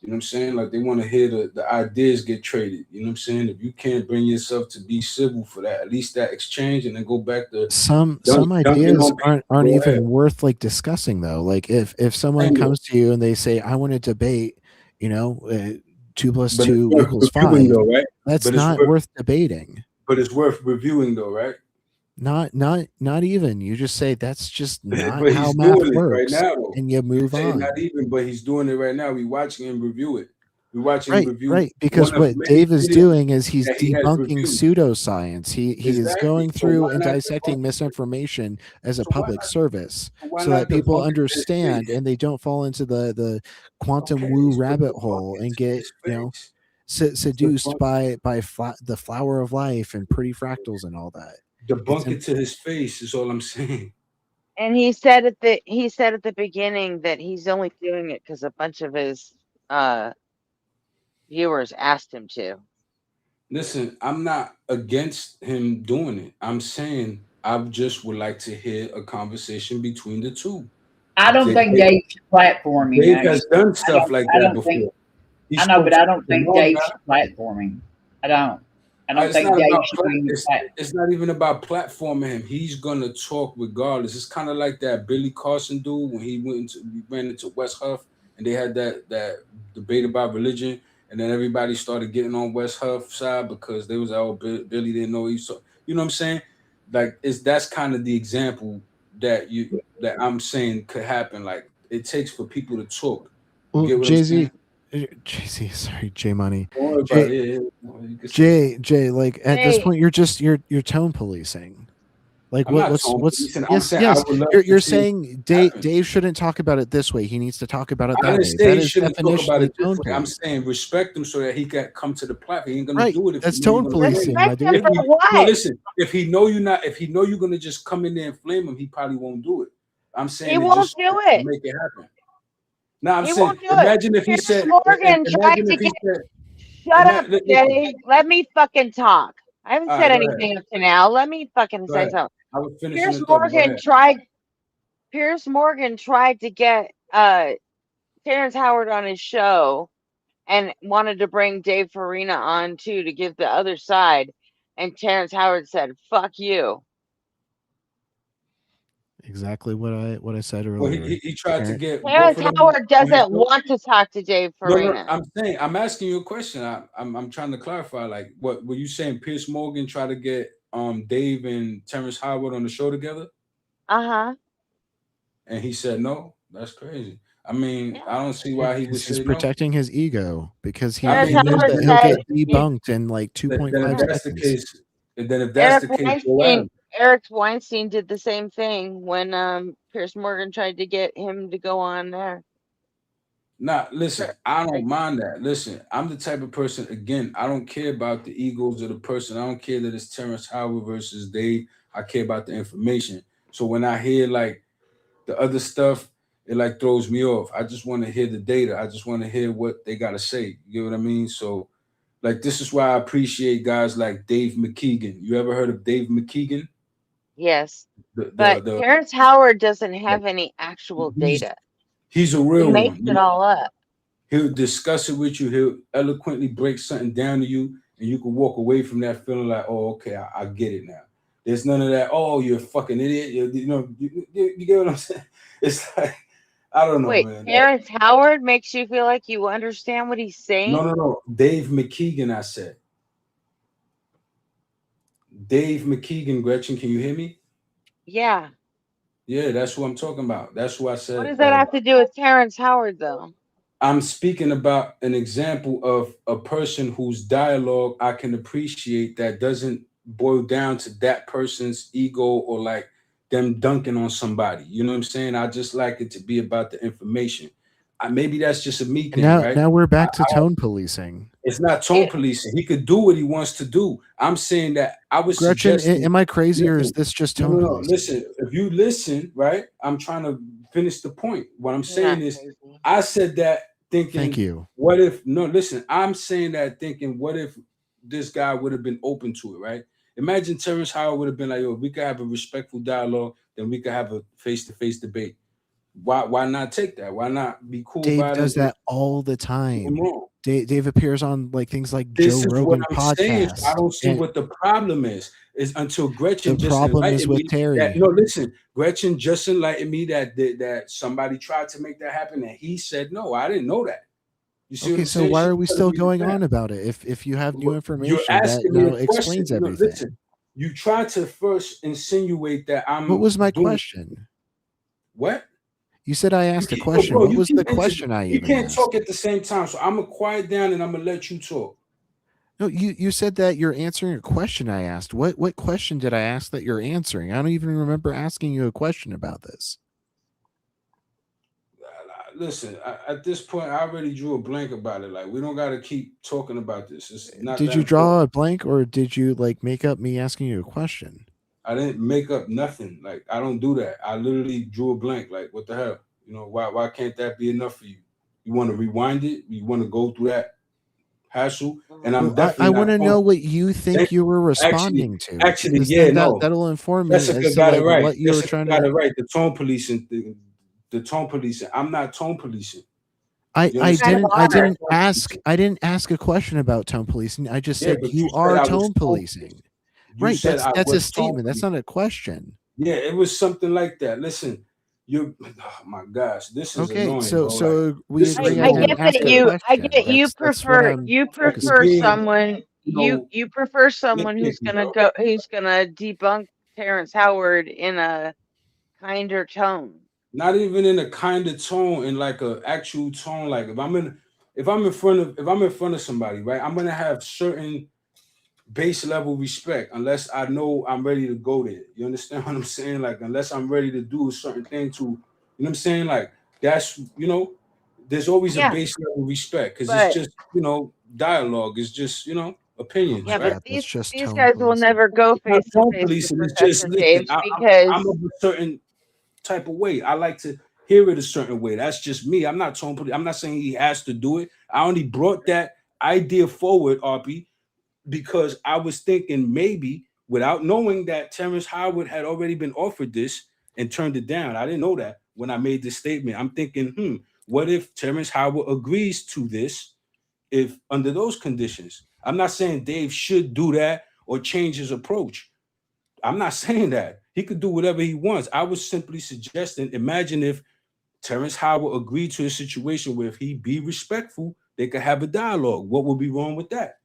You know what I'm saying? Like, they want to hear the ideas get traded. You know what I'm saying? If you can't bring yourself to be civil for that, at least that exchange, and then go back to some ideas aren't even worth like discussing though. Like if someone comes to you and they say, I want to debate, 2 + 2 = 5, though, right? That's not worth debating. But it's worth reviewing though, right? Not even. You just say that's just not but how he's math doing works, it right now, though. and you move on. Not even, but he's doing it right now. We watching him review it. We watching him review. Right, because what Dave is doing is he's debunking pseudoscience. He is going through and dissecting misinformation as a public service, so that people understand and they don't fall into the quantum woo rabbit hole and get seduced by the flower of life and pretty fractals and all that. Debunk it to his face is all I'm saying. And he said at the beginning that he's only doing it because a bunch of his viewers asked him to. Listen, I'm not against him doing it. I'm saying I just would like to hear a conversation between the two. I don't think Dave should platform him. Dave has done stuff like that before. I know, but I don't think Dave should platform him. I don't think Dave should be it's not even about platforming him. He's gonna talk regardless. It's kind of like that Billy Carson dude when he ran into West Huff and they had that debate about religion, and then everybody started getting on West Huff's side because they was Billy didn't know he saw. You know what I'm saying? Like that's kind of the example that I'm saying could happen. Like it takes for people to talk. Well, Jay-Z, sorry, J Money. Jay, like at this point, you're tone policing. Like what's yes. You're saying Dave shouldn't talk about it this way. He needs to talk about it that way. That is definition of tone policing. I'm saying respect him so that he can come to the platform. He ain't gonna do it. That's tone policing, my dude. Listen, if he know you're gonna just come in there and flame him, he probably won't do it. I'm saying he won't do it. Make it happen. Now I'm saying, imagine if he said, Morgan tried to get. Shut up, Jay. Let me fucking talk. I haven't said anything up to now. Let me fucking say something. Piers Morgan tried to get Terrence Howard on his show and wanted to bring Dave Farina on too to give the other side, and Terrence Howard said, "Fuck you." Exactly what I said earlier. Well, he tried to get Terrence Howard doesn't want to talk to Dave Farina. No, I'm asking you a question. I'm trying to clarify. Like, what were you saying? Piers Morgan tried to get Dave and Terrence Howard on the show together? And he said no. That's crazy. I mean, I don't see why he was protecting his ego because he knows that he'll get debunked in like 2.5 seconds. If that's the case, Eric Weinstein did the same thing when Piers Morgan tried to get him to go on there. Nah, listen, I don't mind that. Listen, I'm the type of person, again, I don't care about the egos of the person. I don't care that it's Terrence Howard versus Dave. I care about the information. So when I hear like the other stuff, it like throws me off. I just want to hear the data. I just want to hear what they gotta say. You get what I mean? So like this is why I appreciate guys like Dave McKeegan. You ever heard of Dave McKeegan? Yes. But Terrence Howard doesn't have any actual data. He's a real He makes one. it all up. He'll discuss it with you. He'll eloquently break something down to you, and you can walk away from that feeling like, oh, okay, I get it now. There's none of that, oh, you're a fucking idiot. You get what I'm saying? It's like, I don't know, Wait, man. Terrence Howard makes you feel like you understand what he's saying? No. Dave McKeegan, I said. Dave McKeegan, Gretchen, can you hear me? Yeah. Yeah, that's what I'm talking about. That's what I said. What does that have to do with Terrence Howard, though? I'm speaking about an example of a person whose dialogue I can appreciate that doesn't boil down to that person's ego or like them dunking on somebody. You know what I'm saying? I just like it to be about the information. Maybe that's just a me thing, right? Now we're back to tone policing. It's not tone policing. He could do what he wants to do. I'm saying that I was Gretchen, suggesting, am I crazy or is this just tone policing? Listen, if you listen, right? I'm trying to finish the point. What I'm saying is, I said that thinking, thank you. What if, no, listen, I'm saying that thinking, what if this guy would have been open to it, right? Imagine Terrence Howard would have been like, yo, we could have a respectful dialogue, then we could have a face-to-face debate. Why not take that? Why not be cool? Dave does that all the time. Dave appears on like things like This Joe is Rogan what I'm saying. podcast. I don't see what the problem is until Gretchen The just problem is enlightened with me Terry. that- no, listen, Gretchen just enlightened me that somebody tried to make that happen, and he said no. I didn't know that. You see what Okay, I'm so saying? why She are we telling still me going that. on about it? If you have new information You're that asking me a explains question. No, everything. listen, you tried to first insinuate that I'm. What was my doing- question? What? You said I asked a Bro, question. What you was keep the question I You even can't asked? talk at the same time, so I'm gonna quiet down and I'm gonna let you talk. No, you said that you're answering a question I asked. What question did I ask that you're answering? I don't even remember asking you a question about this. Listen, at this point, I already drew a blank about it. Like, we don't got to keep talking about this. It's not. Did that you draw important. a blank or did you like make up me asking you a question? I didn't make up nothing. Like, I don't do that. I literally drew a blank. Like, what the hell? You know, why can't that be enough for you? You want to rewind it? You want to go through that hassle? And I'm Well, definitely. I want to know what you think you were responding to. Actually, because yeah, then no. that'll inform me Jessica as to got it like right. what you were Jessica trying got to. it right. The tone policing thing. The tone policing. I'm not tone policing. I You understand? didn't ask a question about tone policing. I just Yeah, said but you you said are I was tone tone policing. policing. Right. said I That's a was tone statement. That's not a question. Yeah, it was something like that. Listen, you. Oh my gosh, this is Okay, annoying. so bro. so we this is agree. I annoying. get that you prefer being, someone you you prefer someone who's nitpicky, gonna bro. who's gonna debunk Terrence Howard in a kinder tone. Not even in a kind of tone, in like a actual tone. Like if I'm in front of somebody, right, I'm gonna have certain base level respect unless I know I'm ready to go there. You understand what I'm saying? Like unless I'm ready to do a certain thing to, you know what I'm saying? Like that's, you know, there's always a base level respect because it's just, you know, dialogue. It's just, you know, opinions. Yeah, right? but these guys will never go It's not face to tone face with policing. It's Professor just listen, James I'm because of a certain type of way. I like to hear it a certain way. That's just me. I'm not tone policing. I'm not saying he has to do it. I only brought that idea forward, RP, because I was thinking maybe without knowing that Terrence Howard had already been offered this and turned it down. I didn't know that when I made this statement. I'm thinking, what if Terrence Howard agrees to this if under those conditions? I'm not saying Dave should do that or change his approach. I'm not saying that. He could do whatever he wants. I was simply suggesting, imagine if Terrence Howard agreed to a situation where if he be respectful, they could have a dialogue. What would be wrong with that?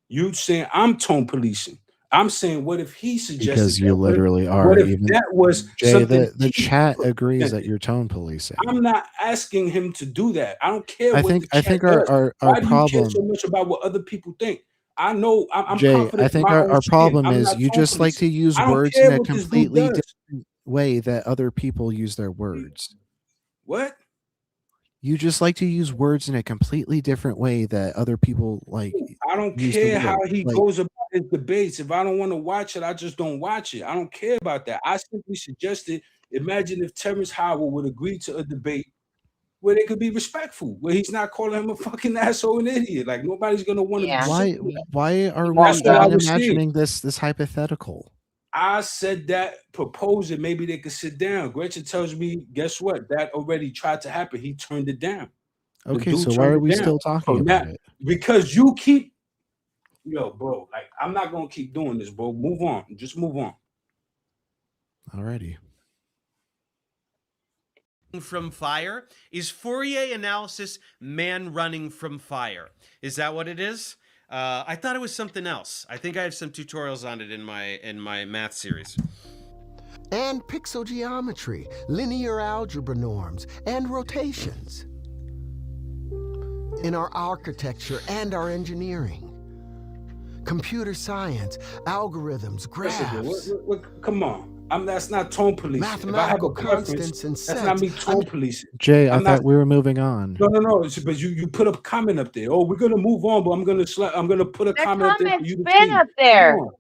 You saying I'm tone policing. I'm saying, what if he suggested Because you that? literally are. What if Even that was Jay, something the he chat agrees that suggested? you're tone policing. I'm not asking him to do that. I don't care I what think the chat our does. Why do you care problem, so much about what other people think? I know I'm Jay, confident I in think my own our skin. problem I'm is not you tone just like to policing. use I don't words care in a what this dude completely does. different way that other people use their words. What? You just like to use words in a completely different way that other people like I don't use the care how word. he Like, goes about his debates. If I don't want to watch it, I just don't watch it. I don't care about that. I simply suggested, imagine if Terrence Howard would agree to a debate where they could be respectful, where he's not calling him a fucking asshole and idiot. Like nobody's gonna want to. Yeah. why are we That's what I even was saying. imagining this hypothetical? I said that, proposed it, maybe they could sit down. Gretchen tells me, guess what? That already tried to happen. He turned it down. The Okay, dude so why turned are it we down. still talking So about now- it? Because you keep, yo, bro, like I'm not gonna keep doing this, bro. Move on. Just move on. Alrighty. From fire is Fourier analysis man running from fire. Is that what it is? I thought it was something else. I think I have some tutorials on it in my math series. And pixel geometry, linear algebra norms, and rotations. In our architecture and our engineering. Computer science, algorithms, graphs. Come on. That's not tone policing. Mathematical if I have a preference, constants and that's not me sets. tone policing. Jay, I I'm thought not- we were moving on. No. But you put a comment up there. Oh, we're gonna move on, but I'm gonna put a comment up there for Comment's you to been see. up there. Come on.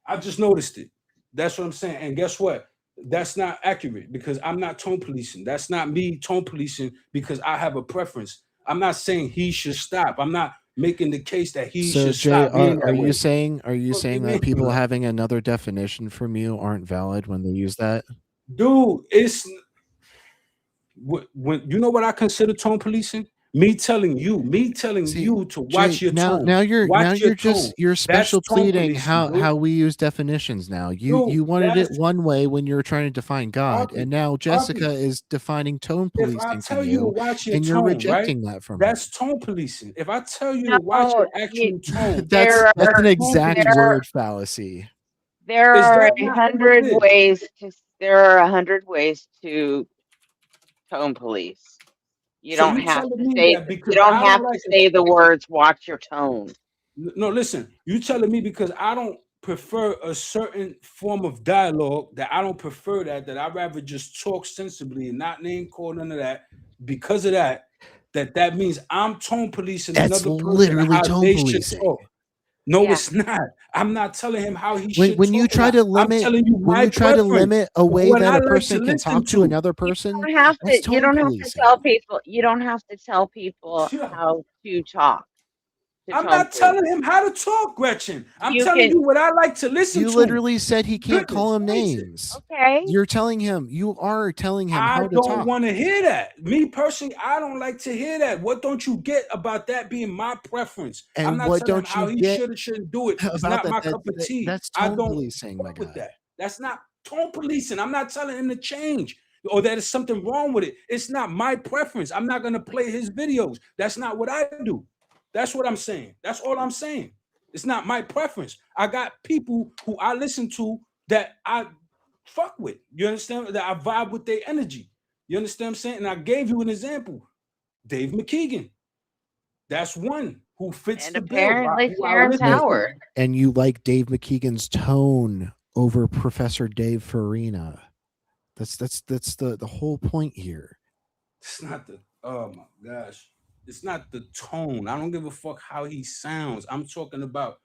I just noticed it. That's what I'm saying. And guess what? That's not accurate because I'm not tone policing. That's not me tone policing because I have a preference. I'm not saying he should stop. I'm not making the case that he So should Jay, stop being are that you way. saying What do you that mean? people having another definition from you aren't valid when they use that? Dude, it's when you know what I consider tone policing? Me telling you to watch Jay, your tone. now Watch you're your just tone. you're That's special tone pleading policing, how dude. we use definitions now. You Dude, wanted it that's- one way when you were trying to define God, Arthur, and now Jessica Arthur. is defining tone If I policing tell to you to you, watch your and you're tone, rejecting right? that from her. That's tone policing. If I tell you to watch No, your actual tone, That's an tone exact policing. word fallacy. There Is are that a not what it hundred is? ways to. There are 100 ways to tone police. You So don't you have telling to me say. that because You don't I have don't to like say the words. Watch your tone. No, listen, you telling me because I don't prefer a certain form of dialogue that I don't prefer that I'd rather just talk sensibly and not name call none of that. Because of that means I'm tone policing That's another person literally how tone they should policing. talk. No, Yeah. it's not. I'm not telling him how he should When you talk. try to limit I'm telling you when my you try to preference. limit a way What that I a like person to can listen talk to to. another person, You don't have that's to. You tone don't have to policing. tell people. You don't have to tell people Yeah. how to talk. To I'm tone not police. telling him how to talk, Gretchen. I'm You telling can- you what I like to listen You to. literally said he can't call him Goodness gracious. names. Okay. You are telling him I how to don't talk. want to hear that. Me personally, I don't like to hear that. What don't you get about that being my preference? I'm And not what telling him don't how you he get should or shouldn't do it. It's about not my that? cup of tea. That's I tone don't policing, my fuck with guy. that. That's not tone policing. I'm not telling him to change or that there's something wrong with it. It's not my preference. I'm not going to play his videos. That's not what I do. That's what I'm saying. That's all I'm saying. It's not my preference. I got people who I listen to that I fuck with. You understand? That I vibe with their energy. You understand what I'm saying? And I gave you an example. Dave McKeegan. That's one who fits And the bill. apparently who I Terrence listen to. Howard. And you like Dave McKeegan's tone over Professor Dave Farina. That's the whole point here. It's not the, oh my gosh. It's not the tone. I don't give a fuck how he sounds. I'm talking about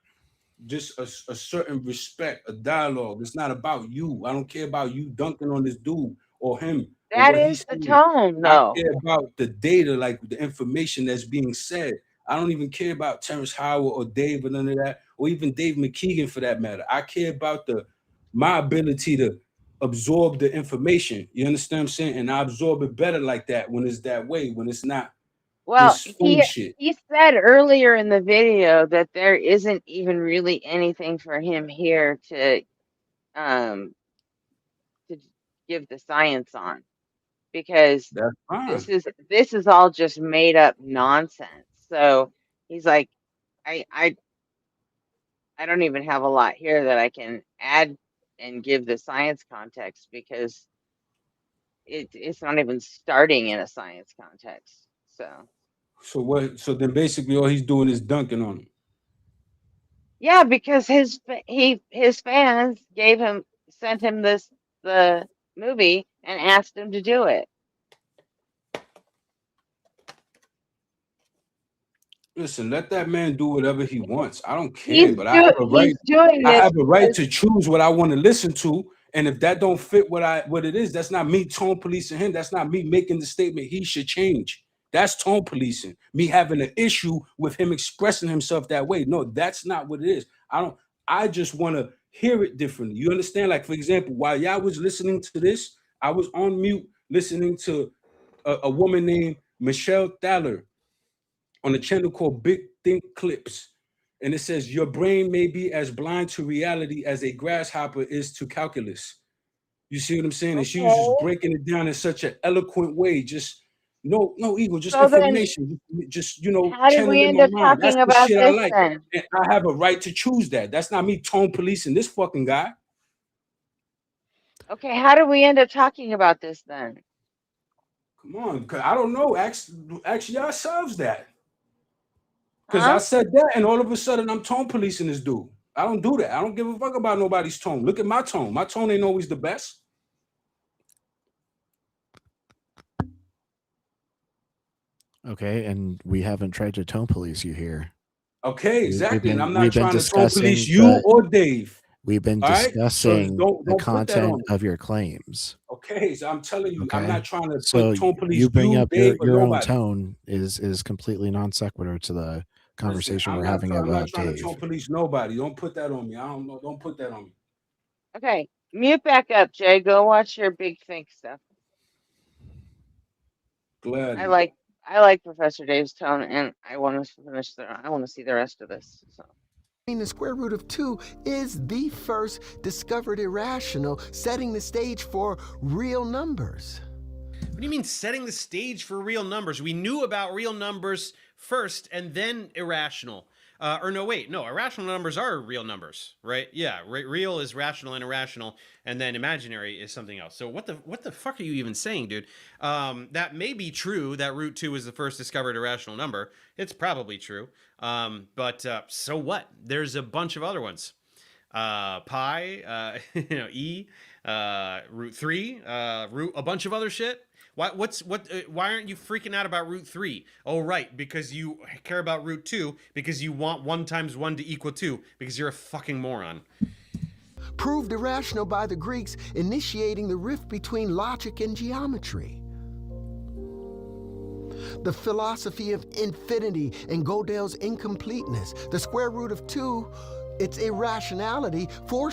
just a certain respect, a dialogue. It's not about you. I don't care about you dunking on this dude or him. or That what is he's the saying. tone, I though. care about the data, like the information that's being said. I don't even care about Terrence Howard or Dave or none of that, or even Dave McKeegan for that matter. I care about my ability to absorb the information. You understand what I'm saying? And I absorb it better like that when it's that way, when it's not Well, this phony shit. he said earlier in the video that there isn't even really anything for him here to give the science on, because That's fine. this is all just made up nonsense. So he's like, I don't even have a lot here that I can add and give the science context, because it's not even starting in a science context. So what? So then basically all he's doing is dunking on him. Yeah, because his fans sent him the movie and asked him to do it. Listen, let that man do whatever he wants. I don't care, He's but I have a right. he's doing I this have a right because to choose what I want to listen to. And if that don't fit what it is, that's not me tone policing him. That's not me making the statement he should change. That's tone policing. Me having an issue with him expressing himself that way. No, that's not what it is. I just want to hear it differently. You understand? Like, for example, while y'all was listening to this, I was on mute listening to a woman named Michelle Thaler on a channel called Big Think Clips. And it says, your brain may be as blind to reality as a grasshopper is to calculus. You see what I'm saying? And she was just breaking it down in such an eloquent way. Just no ego, just so then information. Just, you know, how did we channeling end my up mind. That's talking the about shit I this like. then? And I have a right to choose that. That's not me tone policing this fucking guy. Okay, how did we end up talking about this then? Come on, because I don't know. Ask yourselves that. Because I said that, and all of a sudden I'm tone policing this dude. I don't do that. I don't give a fuck about nobody's tone. Look at my tone. My tone ain't always the best. Okay, and we haven't tried to tone police you here. Okay, exactly. And I'm we've not been trying to tone discussing police you or Dave. We've been All right? So discussing don't the put that on content me. of your claims. Okay, so I'm telling you, I'm Okay, not trying to so put tone police you bring you, up Dave, or your own nobody. tone is completely non sequitur to the Listen, conversation I'm we're not having trying about to Dave. tone police nobody. Don't put that on me. I don't know. Don't put that on me. Okay, mute back up, Jay. Go watch your Big Think stuff. Gladly. I like Professor Dave's tone, and I want to finish I want to see the rest of this. So. The square root of 2 is the first discovered irrational, setting the stage for real numbers. What do you mean setting the stage for real numbers? We knew about real numbers first and then irrational. Irrational numbers are real numbers, right? Yeah, real is rational and irrational, and then imaginary is something else. So what the fuck are you even saying, dude? That may be true that root 2 is the first discovered irrational number. It's probably true. But so what? There's a bunch of other ones. Pi, E, root 3, root a bunch of other shit. Why aren't you freaking out about root 3? Oh, right, because you care about root 2 because you want 1 times 1 to equal 2 because you're a fucking moron. Proved irrational by the Greeks, initiating the rift between logic and geometry. The philosophy of infinity and Gödel's incompleteness, the square root of 2, its irrationality, forced.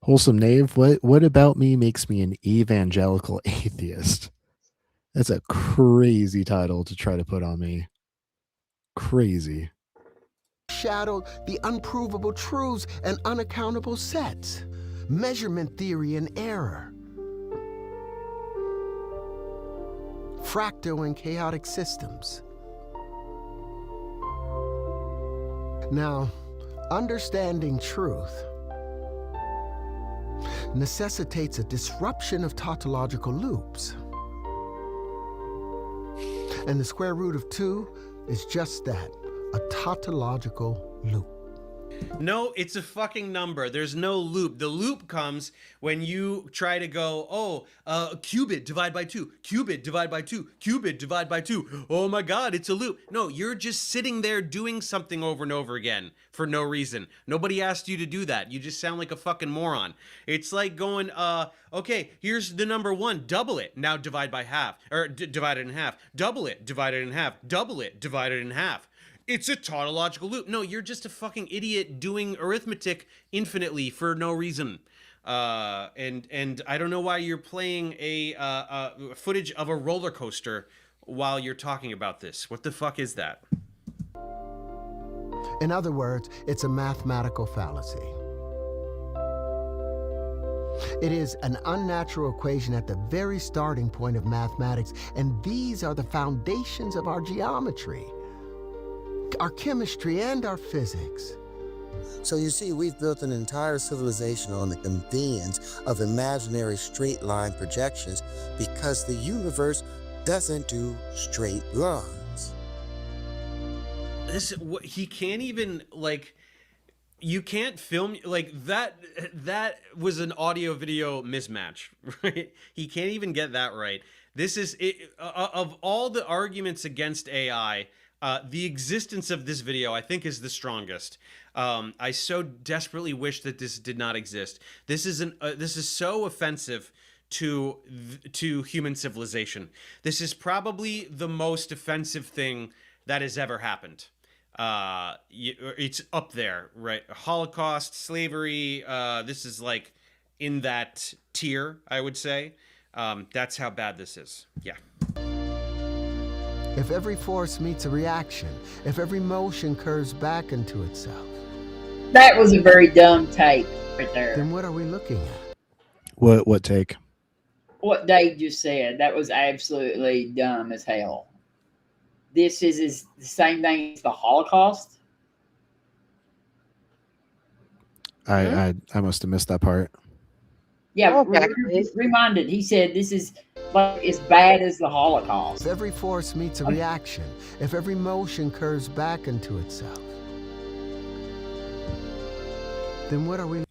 Wholesome Knave, what about me makes me an evangelical atheist? That's a crazy title to try to put on me. Crazy. Shadowed the unprovable truths and unaccountable sets, measurement theory and error, fractal and chaotic systems. Now, understanding truth necessitates a disruption of tautological loops. And the square root of 2 is just that, a tautological loop. No, it's a fucking number. There's no loop. The loop comes when you try to go, cubit divide by 2, cubit divide by 2, cubit divide by 2. Oh my God, it's a loop. No, you're just sitting there doing something over and over again for no reason. Nobody asked you to do that. You just sound like a fucking moron. It's like going, okay, here's the number 1, double it. Now divide by half, or divide it in half. Double it, divide it in half. Double it, divide it in half. It's a tautological loop. No, you're just a fucking idiot doing arithmetic infinitely for no reason. And I don't know why you're playing a footage of a roller coaster while you're talking about this. What the fuck is that? In other words, it's a mathematical fallacy. It is an unnatural equation at the very starting point of mathematics, and these are the foundations of our geometry, our chemistry, and our physics. So you see, we've built an entire civilization on the convenience of imaginary straight line projections because the universe doesn't do straight lines. He can't even, like, you can't film, like, that was an audio video mismatch, right? He can't even get that right. This is of all the arguments against AI, the existence of this video, I think, is the strongest. I so desperately wish that this did not exist. This is so offensive to human civilization. This is probably the most offensive thing that has ever happened. It's up there, right? Holocaust, slavery. This is like in that tier, I would say. That's how bad this is. Yeah. If every force meets a reaction, if every motion curves back into itself. That was a very dumb take right there. Then what are we looking at? What take? What Dave just said, that was absolutely dumb as hell. This is the same thing as the Holocaust. I must have missed that part. Yeah, reminded. He said this is like as bad as the Holocaust. If every force meets a reaction, if every motion curves back into itself, then what are we? I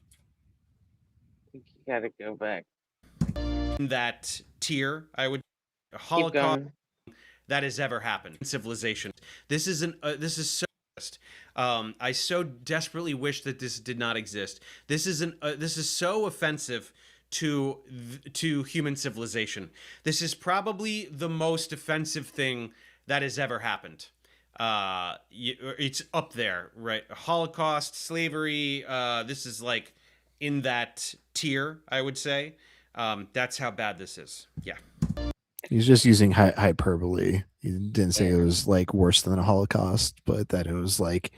think you gotta go back. In that tier, I would Holocaust that has ever happened in civilization. This is so. I so desperately wish that this did not exist. This is so offensive to human civilization. This is probably the most offensive thing that has ever happened. It's up there, right? Holocaust, slavery. This is like in that tier, I would say. That's how bad this is. Yeah. He's just using hyperbole. He didn't say it was like worse than a Holocaust, but that it was like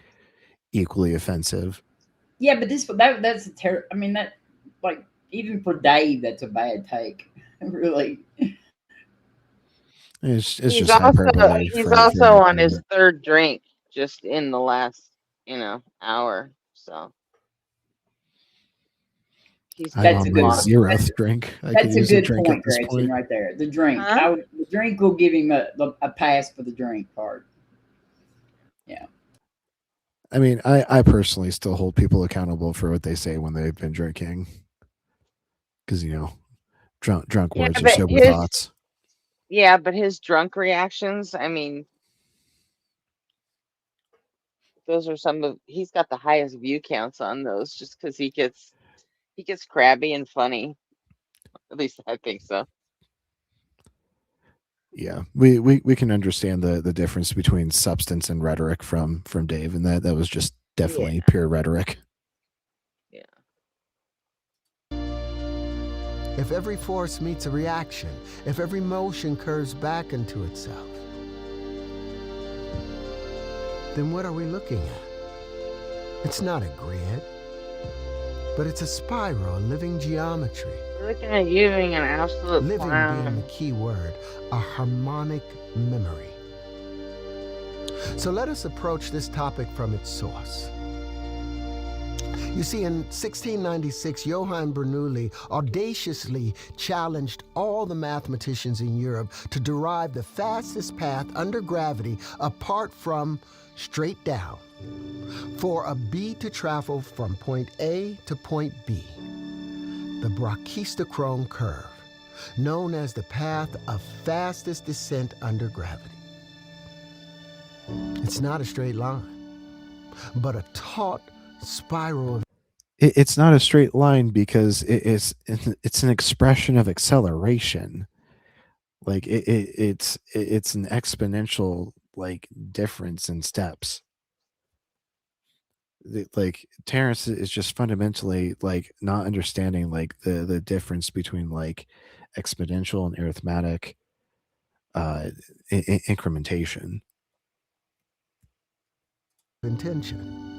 equally offensive. Yeah, but that's a terrible. I mean, that like even for Dave, that's a bad take. Really. It's He's just also, hyperbole. he's for also on his entertainment. third drink just in the last, hour. So I'm on my 0th drink. That's a good drink point, at this Gretchen, point. right there. The drink. Huh? The drink will give him a pass for the drink part. Yeah. I mean, I personally still hold people accountable for what they say when they've been drinking, because drunk Yeah, words are but sober thoughts. Yeah, but his drunk reactions, I mean, those are he's got the highest view counts on those just because he gets crabby and funny. At least I think so. Yeah, we can understand the difference between substance and rhetoric from Dave, and that was just definitely pure rhetoric. Yeah. If every force meets a reaction, if every motion curves back into itself, then what are we looking at? It's not a grid, but it's a spiral, a living geometry. We're looking at you being an absolute Living being clown. the key word, a harmonic memory. So let us approach this topic from its source. You see, in 1696, Johann Bernoulli audaciously challenged all the mathematicians in Europe to derive the fastest path under gravity apart from straight down for a bee to travel from point A to point B, the Brachistochrone curve, known as the path of fastest descent under gravity. It's not a straight line, but a taut spiral of It's not a straight line because it's an expression of acceleration. Like it's an exponential like difference in steps. Like Terrence is just fundamentally like not understanding like the difference between like exponential and arithmetic incrementation. intention.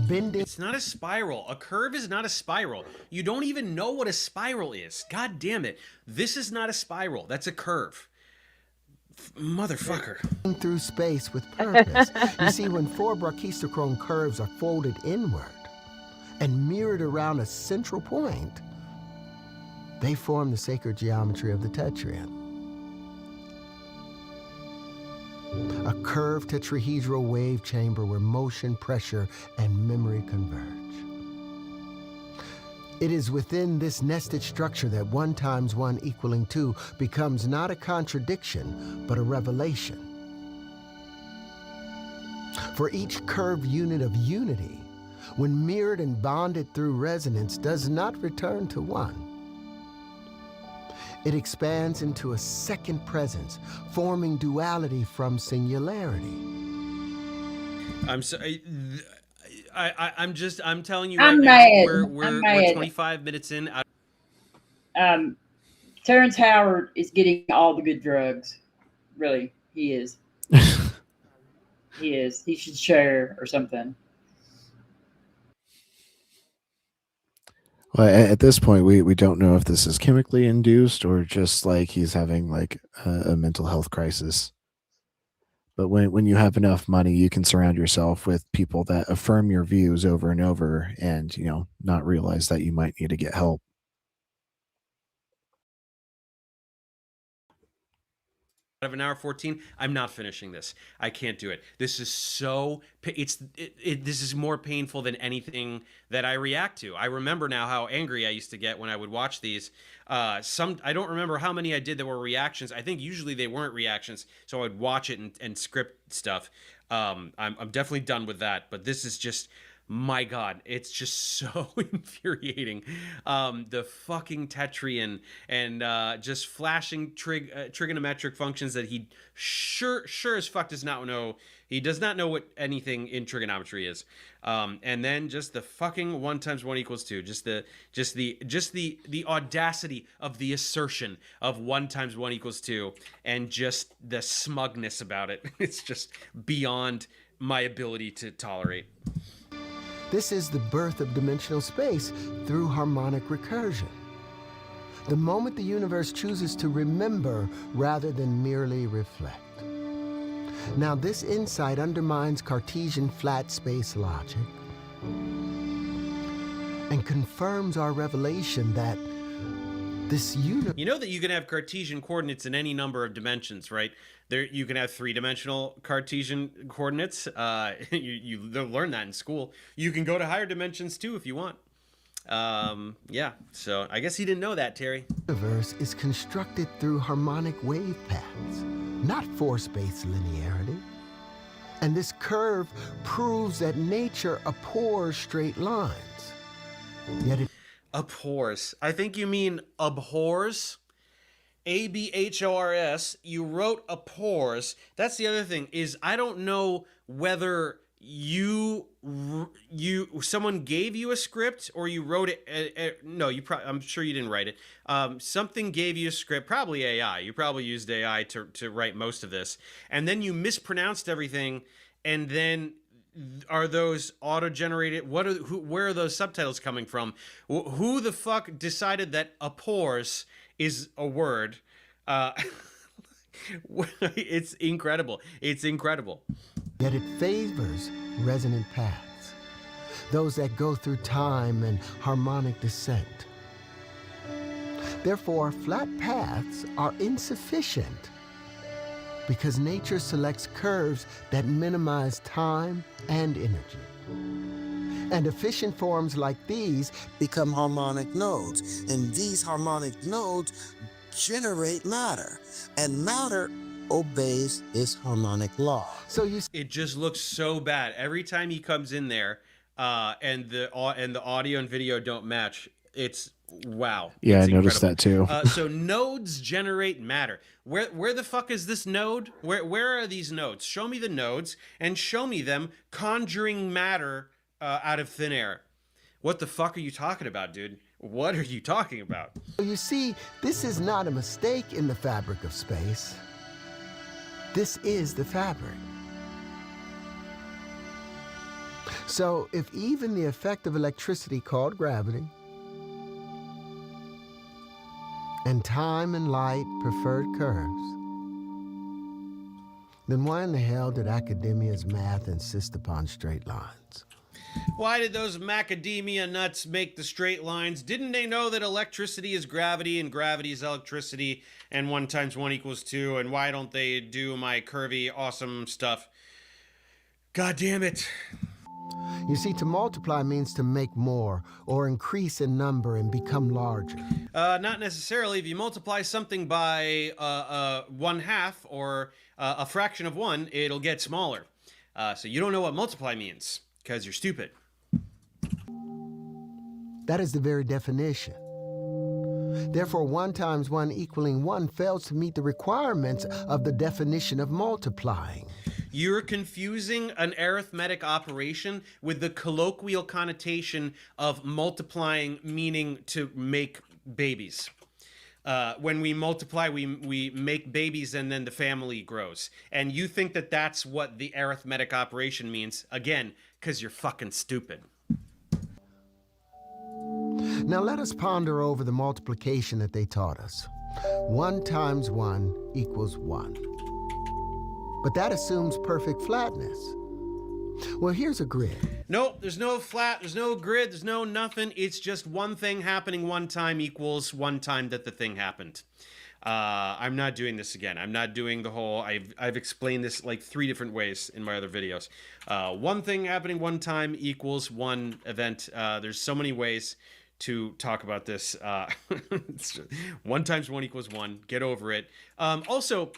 Bending. It's not a spiral. A curve is not a spiral. You don't even know what a spiral is. God damn it. This is not a spiral. That's a curve. Motherfucker. Through space with purpose. You see, when four brachistochrone curves are folded inward and mirrored around a central point, they form the sacred geometry of the tetrad. A curved tetrahedral wave chamber where motion, pressure, and memory converge. It is within this nested structure that 1 × 1 = 2 becomes not a contradiction, but a revelation. For each curved unit of unity, when mirrored and bonded through resonance, does not return to 1. It expands into a second presence, forming duality from singularity. I'm sorry. I'm telling you I'm right mad. now, we're I'm mad. 25 minutes in. Terrence Howard is getting all the good drugs. Really, he is. He is. He should share or something. Well, at this point, we don't know if this is chemically induced or just like he's having like a mental health crisis. But when you have enough money, you can surround yourself with people that affirm your views over and over, and not realize that you might need to get help. Out of an hour 14, I'm not finishing this. I can't do it. This is so this is more painful than anything that I react to. I remember now how angry I used to get when I would watch these. I don't remember how many I did that were reactions. I think usually they weren't reactions, so I would watch it and script stuff. I'm definitely done with that, but this is just, my God, it's just so infuriating. The fucking Tetrian and just flashing trigonometric functions that he sure as fuck does not know. He does not know what anything in trigonometry is. And then just the fucking 1 × 1 = 2. Just the audacity of the assertion of 1 × 1 = 2, and just the smugness about it. It's just beyond my ability to tolerate. This is the birth of dimensional space through harmonic recursion. The moment the universe chooses to remember rather than merely reflect. Now, this insight undermines Cartesian flat space logic and confirms our revelation that this universe... You know that you can have Cartesian coordinates in any number of dimensions, right? You can have 3-dimensional Cartesian coordinates. You learn that in school. You can go to higher dimensions too if you want. Yeah, so I guess he didn't know that, Terry. The universe is constructed through harmonic wave paths, not force-based linearity. And this curve proves that nature abhors straight lines. Yet it abhors. I think you mean abhors. ABHORS. You wrote abhors. That's the other thing, is I don't know whether someone gave you a script or you wrote it. No, I'm sure you didn't write it. Something gave you a script, probably AI. You probably used AI to write most of this, and then you mispronounced everything, and then are those auto-generated? Where are those subtitles coming from? Who the fuck decided that abhors is a word? It's incredible. It's incredible. Yet it favors resonant paths, those that go through time and harmonic descent. Therefore, flat paths are insufficient because nature selects curves that minimize time and energy. And efficient forms like these become harmonic nodes, and these harmonic nodes generate matter, and matter obeys this harmonic law. So it just looks so bad every time he comes in there, and the audio and video don't match. It's wow. Yeah, it's I noticed that too. So nodes generate matter. Where the fuck is this node? Where are these nodes? Show me the nodes and show me them conjuring matter out of thin air. What the fuck are you talking about, dude? What are you talking about? You see, this is not a mistake in the fabric of space. This is the fabric. So if even the effect of electricity called gravity and time and light preferred curves, then why in the hell did academia's math insist upon straight lines? Why did those macadamia nuts make the straight lines? Didn't they know that electricity is gravity and gravity is electricity and 1 × 1 = 2? And why don't they do my curvy, awesome stuff? God damn it. You see, to multiply means to make more or increase in number and become larger. Not necessarily. If you multiply something by 1/2 or a fraction of 1, it'll get smaller. So you don't know what multiply means because you're stupid. That is the very definition. Therefore, 1 times 1 equaling 1 fails to meet the requirements of the definition of multiplying. You're confusing an arithmetic operation with the colloquial connotation of multiplying, meaning to make babies. When we multiply, we make babies and then the family grows. And you think that that's what the arithmetic operation means, again, because you're fucking stupid. Now let us ponder over the multiplication that they taught us. 1 times 1 equals 1. But that assumes perfect flatness. Well, here's a grid. No, there's no flat, there's no grid, there's no nothing. It's just one thing happening one time equals one time that the thing happened. I'm not doing this again. I'm not doing the whole, I've explained this like 3 different ways in my other videos. One thing happening one time equals one event. There's so many ways to talk about this. 1 times 1 equals 1. Get over it. Also,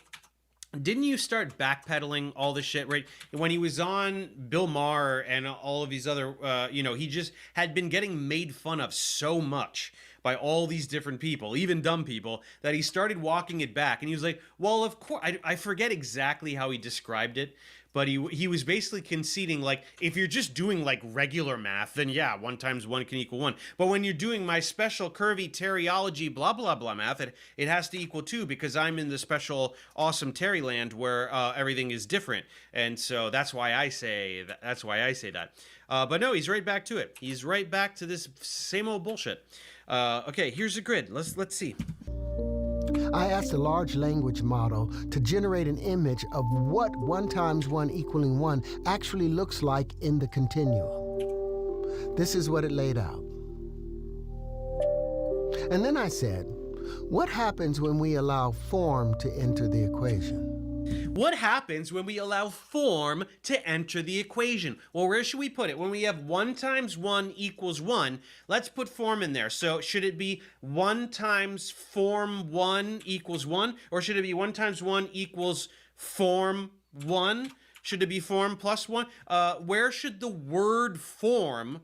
didn't you start backpedaling all this shit, right? When he was on Bill Maher and all of these other, he just had been getting made fun of so much by all these different people, even dumb people, that he started walking it back. And he was like, well, of course, I forget exactly how he described it, but he was basically conceding, like, if you're just doing, like, regular math, then yeah, 1 times 1 can equal 1. But when you're doing my special curvy Terryology blah, blah, blah math, it has to equal 2 because I'm in the special awesome Terry land where everything is different. And so that's why I say that. That's why I say that. But no, he's right back to it. He's right back to this same old bullshit. Okay, here's a grid. Let's see. I asked a large language model to generate an image of what 1 times 1 equaling 1 actually looks like in the continuum. This is what it laid out. And then I said, what happens when we allow form to enter the equation? What happens when we allow form to enter the equation? Well, where should we put it? When we have 1 times 1 equals 1, let's put form in there. So should it be 1 times form 1 equals 1? Or should it be 1 times 1 equals form 1? Should it be form plus 1? Where should the word form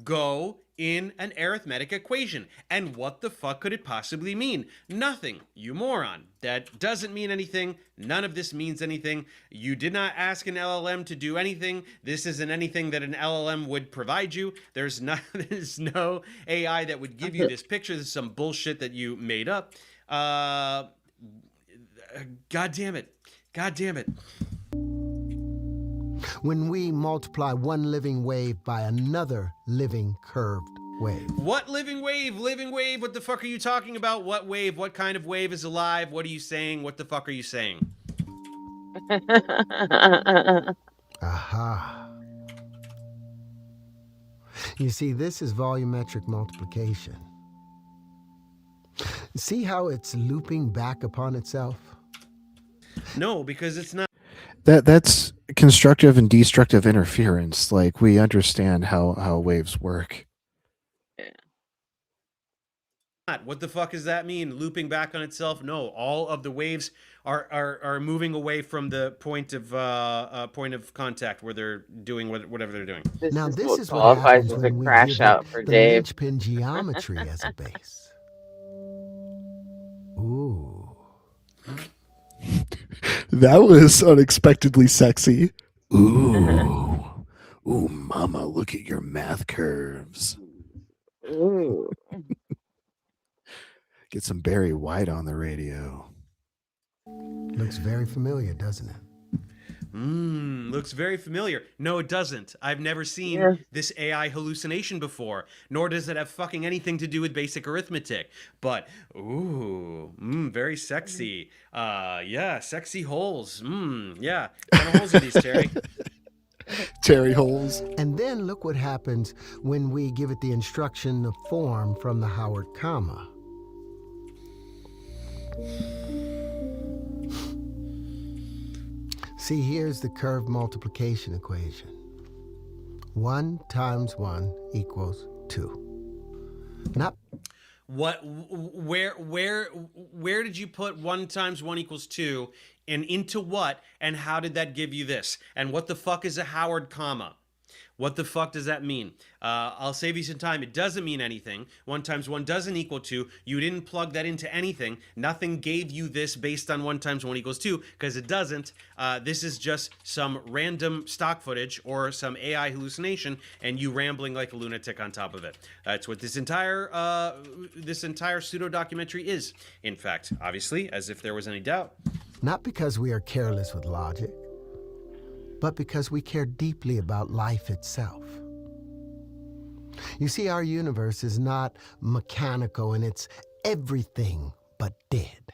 go in an arithmetic equation? And what the fuck could it possibly mean? Nothing, you moron. That doesn't mean anything. None of this means anything. You did not ask an LLM to do anything. This isn't anything that an LLM would provide you. There's no AI that would give you this picture. This is some bullshit that you made up. God damn it. God damn it. When we multiply one living wave by another living curved wave. What living wave? Living wave? What the fuck are you talking about? What wave? What kind of wave is alive? What are you saying? What the fuck are you saying? Aha. You see, this is volumetric multiplication. See how it's looping back upon itself? No, because it's not. That's constructive and destructive interference. Like, we understand how waves work. What the fuck does that mean? Looping back on itself? No, all of the waves are moving away from the point of contact where they're doing whatever they're doing. This Now is this what is what qualifies happens as a when we crash give out it for the Dave. linchpin geometry as a base. Ooh. That was unexpectedly sexy. Ooh. Ooh, mama, look at your math curves. Ooh. Get some Barry White on the radio. Looks very familiar, doesn't it? Looks very familiar. No, it doesn't. I've never seen this AI hallucination before, nor does it have fucking anything to do with basic arithmetic. But, ooh, very sexy. Yeah, sexy holes. Yeah. What kind of holes are these, Terry? Terry holes. And then look what happens when we give it the instruction of form from the Howard comma. See, here's the curved multiplication equation. 1 times 1 equals 2. Not where did you put 1 times 1 equals 2 and into what, and how did that give you this? And what the fuck is a Howard comma? What the fuck does that mean? I'll save you some time. It doesn't mean anything. 1 times 1 doesn't equal 2. You didn't plug that into anything. Nothing gave you this based on 1 times 1 equals 2, because it doesn't. This is just some random stock footage or some AI hallucination, and you rambling like a lunatic on top of it. That's what this entire pseudo documentary is. In fact, obviously, as if there was any doubt. Not because we are careless with logic, but because we care deeply about life itself. You see, our universe is not mechanical, and it's everything but dead.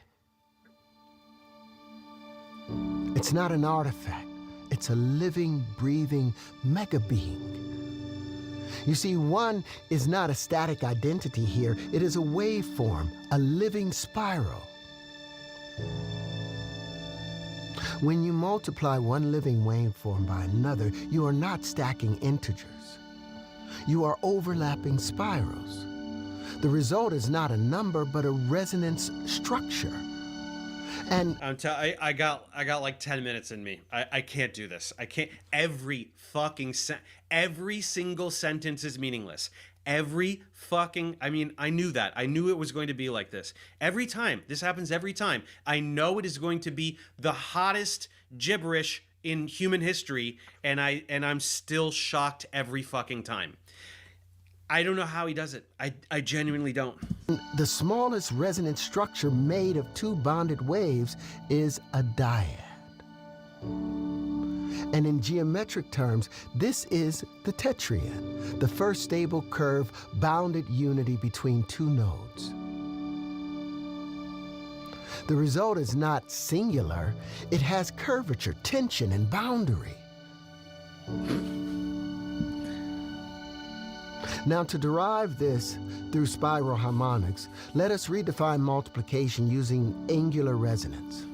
It's not an artifact. It's a living, breathing mega being. You see, one is not a static identity here. It is a waveform, a living spiral. When you multiply one living waveform by another, you are not stacking integers. You are overlapping spirals. The result is not a number, but a resonance structure. And I got like 10 minutes in me. I can't do this. I can't. Every single sentence is meaningless. I knew that. I knew it was going to be like this. Every time. This happens every time. I know it is going to be the hottest gibberish in human history, and I'm still shocked every fucking time. I don't know how he does it. I genuinely don't. The smallest resonance structure made of 2 bonded waves is a dyad. And in geometric terms, this is the tetrad, the first stable curve bounded unity between 2 nodes. The result is not singular. It has curvature, tension, and boundary. Now, to derive this through spiral harmonics, let us redefine multiplication using angular resonance.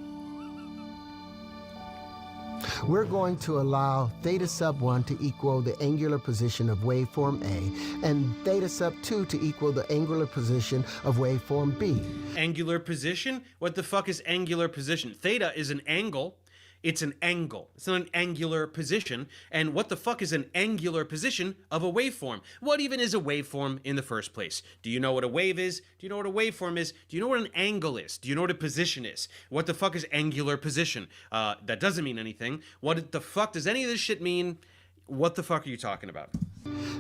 We're going to allow theta sub 1 to equal the angular position of waveform A, and theta sub 2 to equal the angular position of waveform B. Angular position? What the fuck is angular position? Theta is an angle. It's an angle. It's not an angular position. And what the fuck is an angular position of a waveform? What even is a waveform in the first place? Do you know what a wave is? Do you know what a waveform is? Do you know what an angle is? Do you know what a position is? What the fuck is angular position? That doesn't mean anything. What the fuck does any of this shit mean? What the fuck are you talking about?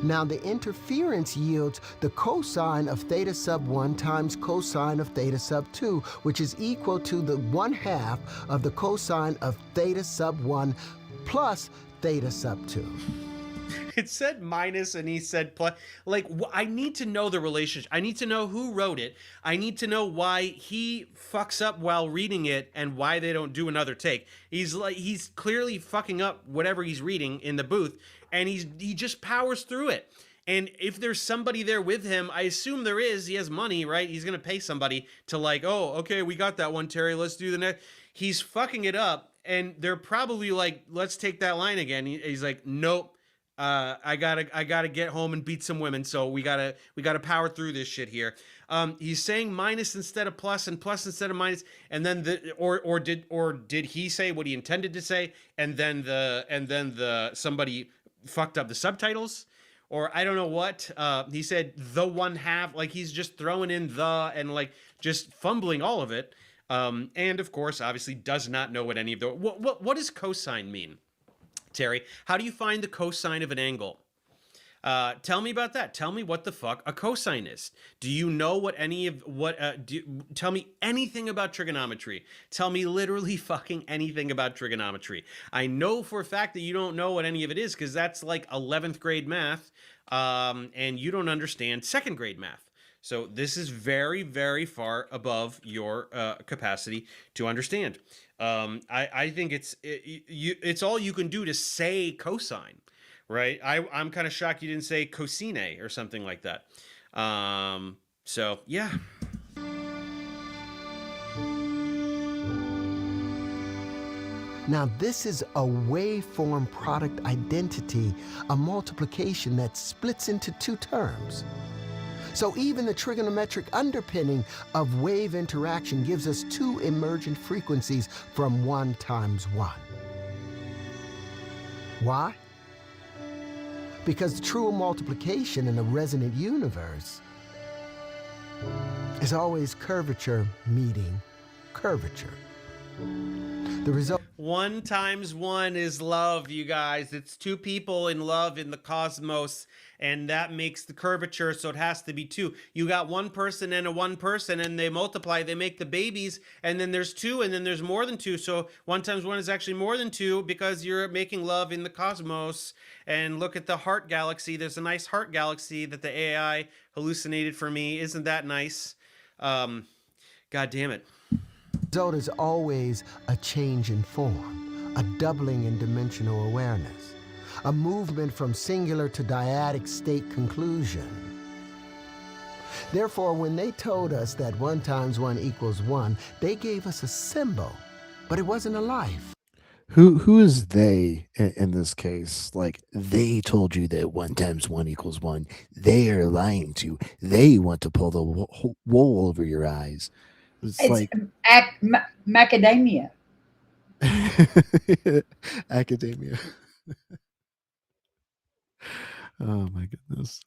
Now, the interference yields the cosine of theta sub 1 times cosine of theta sub 2, which is equal to the 1/2 of the cosine of theta sub 1 plus theta sub 2. It said minus and he said plus. Like, I need to know the relationship. I need to know who wrote it. I need to know why he fucks up while reading it and why they don't do another take. He's clearly fucking up whatever he's reading in the booth, and he just powers through it. And if there's somebody there with him, I assume there is. He has money, right? He's gonna pay somebody to like, oh, okay, we got that one, Terry. Let's do the next. He's fucking it up, and they're probably like, let's take that line again. He's like, nope. I gotta get home and beat some women, so we gotta power through this shit here. He's saying minus instead of plus and plus instead of minus, and then did he say what he intended to say, and then the somebody fucked up the subtitles, or I don't know what. He said the 1/2, like he's just throwing in the and like just fumbling all of it. And of course, obviously does not know what any of the what does cosine mean? Terry, how do you find the cosine of an angle? Tell me about that. Tell me what the fuck a cosine is. Do you know what any of what? Tell me anything about trigonometry. Tell me literally fucking anything about trigonometry. I know for a fact that you don't know what any of it is because that's like 11th grade math, and you don't understand 2nd grade math. So this is very, very far above your capacity to understand. I think it's all you can do to say cosine, right? I'm kind of shocked you didn't say cosine or something like that. So yeah. Now, this is a waveform product identity, a multiplication that splits into two terms. So even the trigonometric underpinning of wave interaction gives us two emergent frequencies from 1 times 1. Why? Because the true multiplication in a resonant universe is always curvature meeting curvature. The result 1 times 1 is love, you guys. It's two people in love in the cosmos, and that makes the curvature, so it has to be 2. You got one person and a one person, and they multiply, they make the babies, and then there's 2, and then there's more than 2. So 1 times 1 is actually more than 2 because you're making love in the cosmos. And look at the heart galaxy. There's a nice heart galaxy that the AI hallucinated for me. Isn't that nice? God damn it. The result is always a change in form, a doubling in dimensional awareness, a movement from singular to dyadic state conclusion. Therefore, when they told us that 1 times 1 equals 1, they gave us a symbol, but it wasn't a life. Who is they in this case? Like, they told you that 1 times 1 equals 1. They are lying to you. They want to pull the wool over your eyes. It's like macadamia. Academia. Oh my goodness.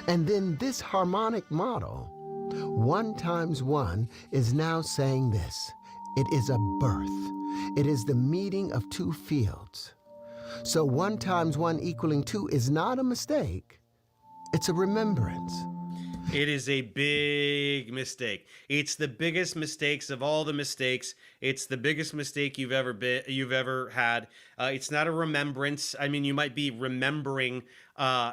And then this harmonic model, 1 times 1, is now saying this. It is a birth. It is the meeting of two fields. So 1 times 1 equaling 2 is not a mistake. It's a remembrance. It is a big mistake. It's the biggest mistakes of all the mistakes. It's the biggest mistake you've ever had. It's not a remembrance. I mean, you might be remembering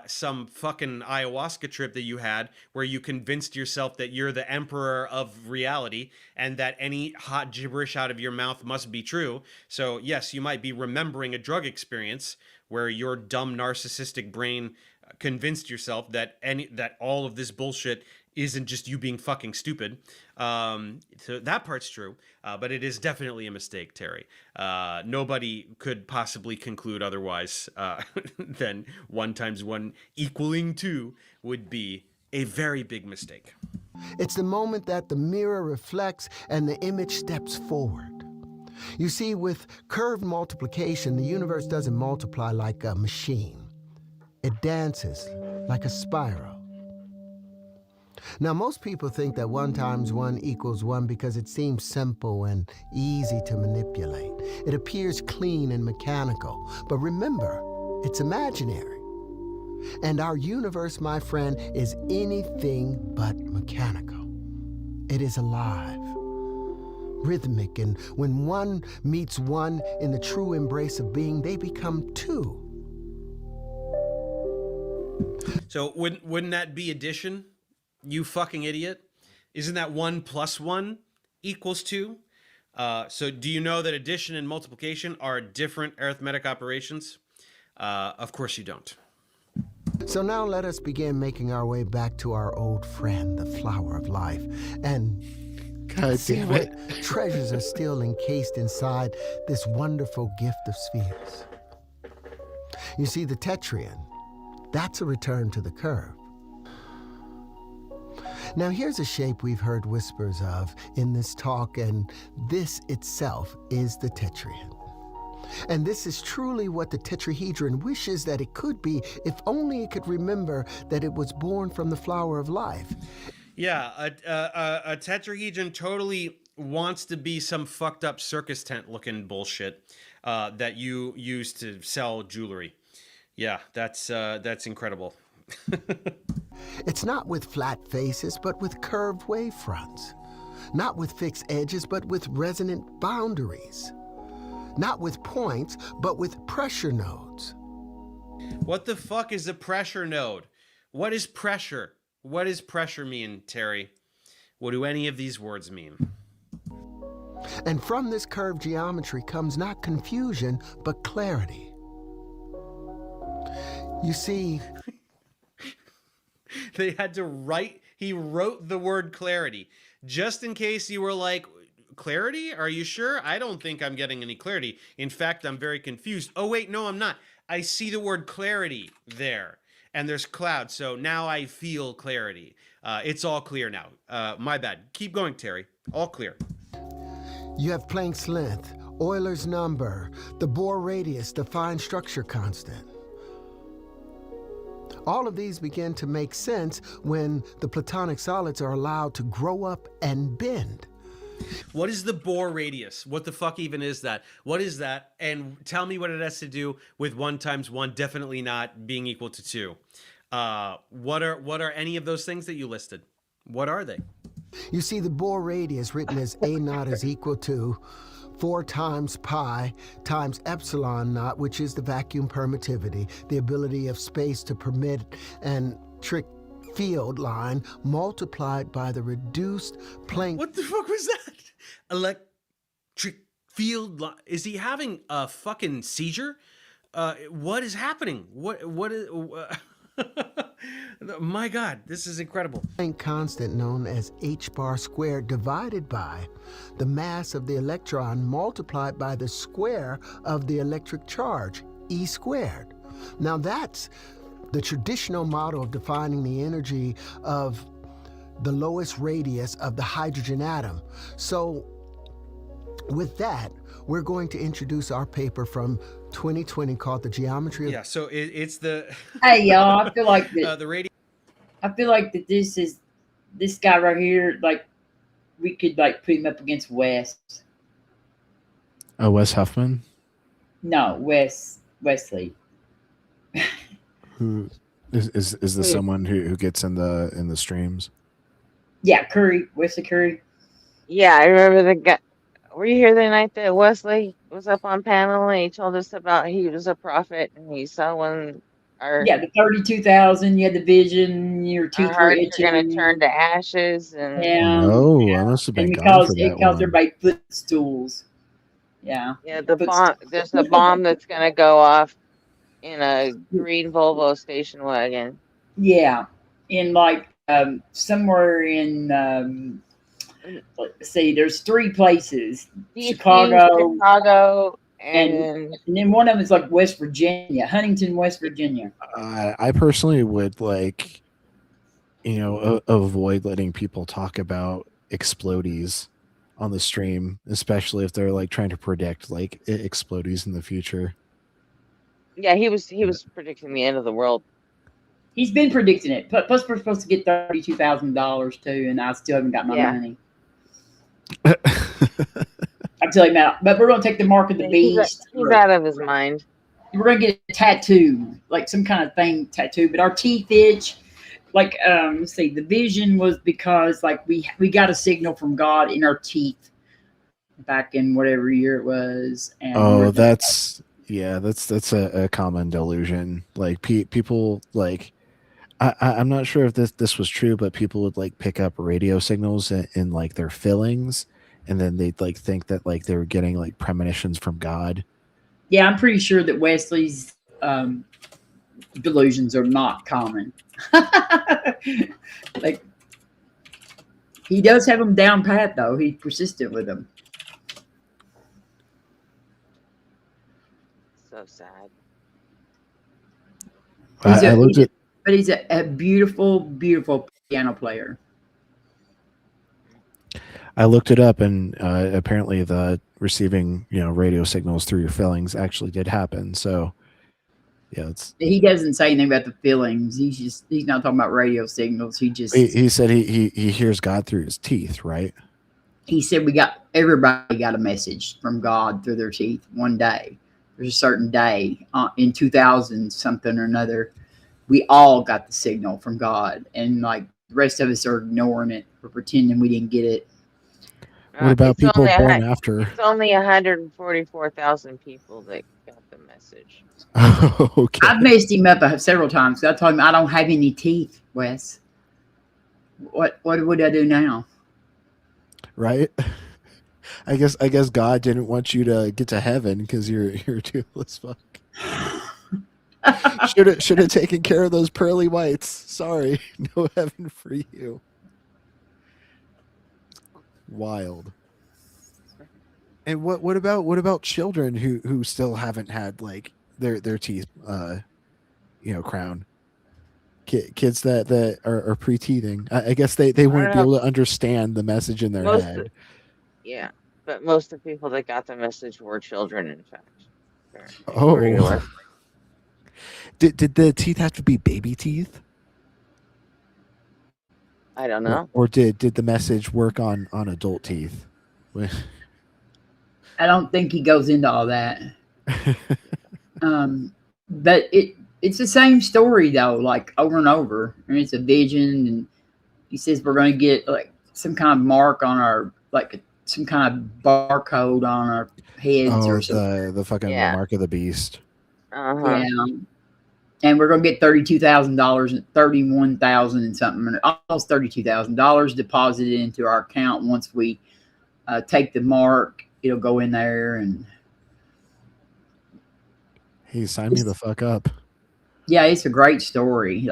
some fucking ayahuasca trip that you had where you convinced yourself that you're the emperor of reality and that any hot gibberish out of your mouth must be true. So yes, you might be remembering a drug experience where your dumb narcissistic brain convinced yourself that all of this bullshit isn't just you being fucking stupid. So that part's true, but it is definitely a mistake, Terry. Nobody could possibly conclude otherwise than 1 times 1 equaling 2 would be a very big mistake. It's the moment that the mirror reflects and the image steps forward. You see, with curved multiplication, the universe doesn't multiply like a machine. It dances like a spiral. Now, most people think that 1 times 1 equals 1 because it seems simple and easy to manipulate. It appears clean and mechanical. But remember, it's imaginary. And our universe, my friend, is anything but mechanical. It is alive, rhythmic, and when one meets one in the true embrace of being, they become two. So wouldn't that be addition? You fucking idiot. Isn't that 1 plus 1 equals 2? So do you know that addition and multiplication are different arithmetic operations? Of course you don't. So now let us begin making our way back to our old friend, the flower of life, and see what treasures are still encased inside this wonderful gift of spheres. You see, the tetrahedron, that's a return to the curve. Now here's a shape we've heard whispers of in this talk, and this itself is the tetrahedron. And this is truly what the tetrahedron wishes that it could be, if only it could remember that it was born from the flower of life. Yeah, a tetrahedron totally wants to be some fucked up circus tent looking bullshit that you use to sell jewelry. Yeah, that's incredible. It's not with flat faces, but with curved wavefronts. Not with fixed edges, but with resonant boundaries. Not with points, but with pressure nodes. What the fuck is a pressure node? What is pressure? What does pressure mean, Terry? What do any of these words mean? And from this curved geometry comes not confusion, but clarity. You see, they had to write, he wrote the word clarity, just in case you were like clarity? Are you sure? I don't think I'm getting any clarity. In fact, I'm very confused. Oh, wait, no, I'm not. I see the word clarity there, and there's cloud. So now I feel clarity. It's all clear now. My bad. Keep going, Terry. All clear. You have Planck's length, Euler's number, the Bohr radius, the fine structure constant. All of these begin to make sense when the Platonic solids are allowed to grow up and bend. What is the Bohr radius? What the fuck even is that? What is that? And tell me what it has to do with 1 times 1 definitely not being equal to 2. What are any of those things that you listed? What are they? You see the Bohr radius written as A naught is equal to 4 times pi times epsilon naught, which is the vacuum permittivity, the ability of space to permit an trick field line multiplied by the reduced Planck. What the fuck was that? Electric field line. Is he having a fucking seizure? What is happening? What is... My God, this is incredible. Planck constant known as h bar squared divided by the mass of the electron multiplied by the square of the electric charge, E squared. Now that's the traditional model of defining the energy of the lowest radius of the hydrogen atom. So with that, we're going to introduce our paper from 2020 called The Geometry of... Yeah, so it's the... Hey, y'all, I feel like that, the radio... I feel like that this guy right here, like, we could, like, put him up against Wes. Oh, Wes Huffman? No, Wesley. Who is this someone who gets in the streams? Yeah, Wesley Curry. Yeah, I remember the guy. Were you here the night that Wesley was up on panel and he told us about he was a prophet and he saw one? Yeah, the 32,000. You had the vision. Your teeth were itching. You're gonna turn to ashes and Oh, I must have been and gone for it that calls one. everybody footstools. Yeah. yeah, the bomb. There's a bomb that's gonna go off in a green Volvo station wagon. Yeah, in like somewhere in let's see, there's 3 places: Chicago, and then one of them is like West Virginia, Huntington, West Virginia. I personally would avoid letting people talk about explodies on the stream, especially if they're like trying to predict like explodies in the future. Yeah, he was predicting the end of the world. He's been predicting it. Plus, we're supposed to get $32,000 too, and I still haven't got my money. I'm telling you now, but we're gonna take the mark of the beast. He's out of his mind. We're gonna get a tattoo, like some kind of thing tattoo. But our teeth itch. Like, let's see, the vision was because like we got a signal from God in our teeth back in whatever year it was. And that's a common delusion. Like people like. I'm not sure if this was true, but people would like pick up radio signals in like their fillings, and then they'd like think that like they were getting like premonitions from God. Yeah, I'm pretty sure that Wesley's delusions are not common. Like, he does have them down pat though. He's persistent with them. So sad. But he's a beautiful, beautiful piano player. I looked it up, and apparently the receiving radio signals through your fillings actually did happen. So yeah, he doesn't say anything about the fillings. He's not talking about radio signals. He said he hears God through his teeth, right? He said everybody got a message from God through their teeth one day. There's a certain day in 2000 something or another. We all got the signal from God, and like the rest of us are ignoring it or pretending we didn't get it. What about people born after? It's only 144,000 people that got the message. Okay. I've messed him up several times. I told him I don't have any teeth, Wes. What would I do now? Right. I guess God didn't want you to get to heaven because you're a toothless fuck. Should have taken care of those pearly whites. Sorry, no heaven for you. Wild. And what about children who still haven't had like their teeth crown? Kids that are pre-teething. I guess they wouldn't be able to understand the message in their head. Yeah, but most of the people that got the message were children, in fact. Oh. Did the teeth have to be baby teeth? I don't know. Or did the message work on adult teeth? I don't think he goes into all that. But it's the same story though, like over and over. I mean, it's a vision, and he says we're going to get like some kind of mark on our, like some kind of barcode on our heads or something. The fucking mark of the beast. Uh-huh. Yeah. And we're going to get $32,000, 31,000 and something, almost $32,000 deposited into our account once we take the mark. It'll go in there, and hey, sign me the fuck up. yeah, it's a great story.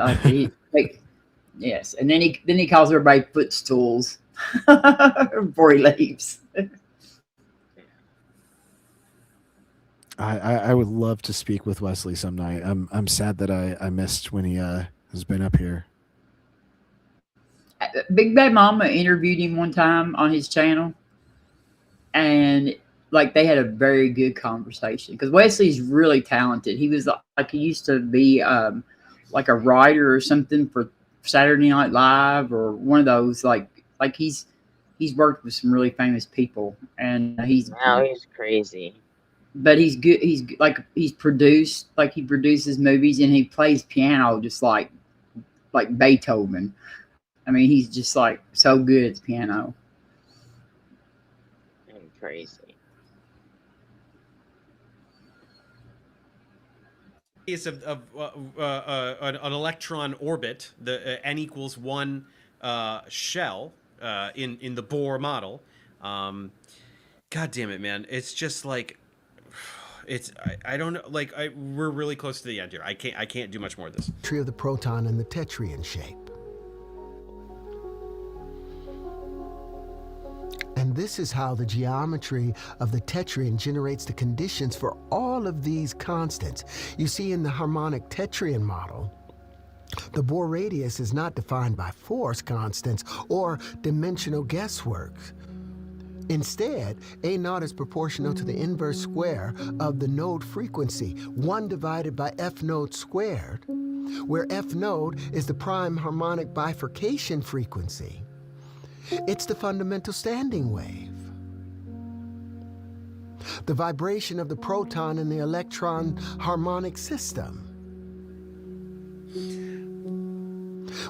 Yes, and then he calls everybody footstools before he leaves. I would love to speak with Wesley some night. I'm sad that I missed when he has been up here. Big Bad Mama interviewed him one time on his channel, and like they had a very good conversation because Wesley's really talented. He was like he used to be like a writer or something for Saturday Night Live or one of those like he's worked with some really famous people, and he's crazy. But he's good. He produces movies, and he plays piano just like Beethoven. I mean, he's just like so good at piano. Crazy. Case of an electron orbit, the n equals 1 shell in the Bohr model. God damn it, man! It's just like I don't know. Like we're really close to the end here. I can't do much more of this. Tree of the proton in the tetryon shape. And this is how the geometry of the tetryon generates the conditions for all of these constants. You see, in the harmonic tetryon model, the Bohr radius is not defined by force constants or dimensional guesswork. Instead, A naught is proportional to the inverse square of the node frequency, 1 divided by F node squared, where F node is the prime harmonic bifurcation frequency. It's the fundamental standing wave. The vibration of the proton in the electron harmonic system.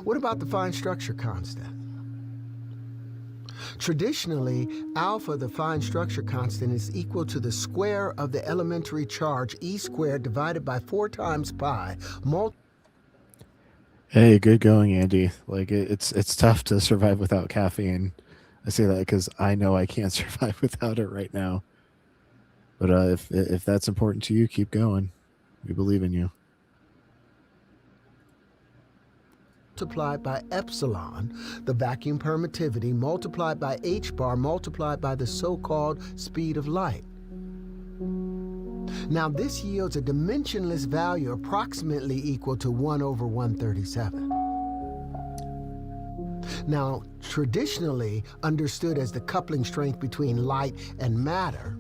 What about the fine structure constant? Traditionally, alpha, the fine structure constant, is equal to the square of the elementary charge E squared divided by 4 times pi Hey, good going, Andy. Like it's tough to survive without caffeine. I say that because I know I can't survive without it right now. But if that's important to you, keep going. We believe in you. multiplied by epsilon, the vacuum permittivity, multiplied by h bar, multiplied by the so-called speed of light. Now this yields a dimensionless value approximately equal to 1 over 137. Now, traditionally understood as the coupling strength between light and matter,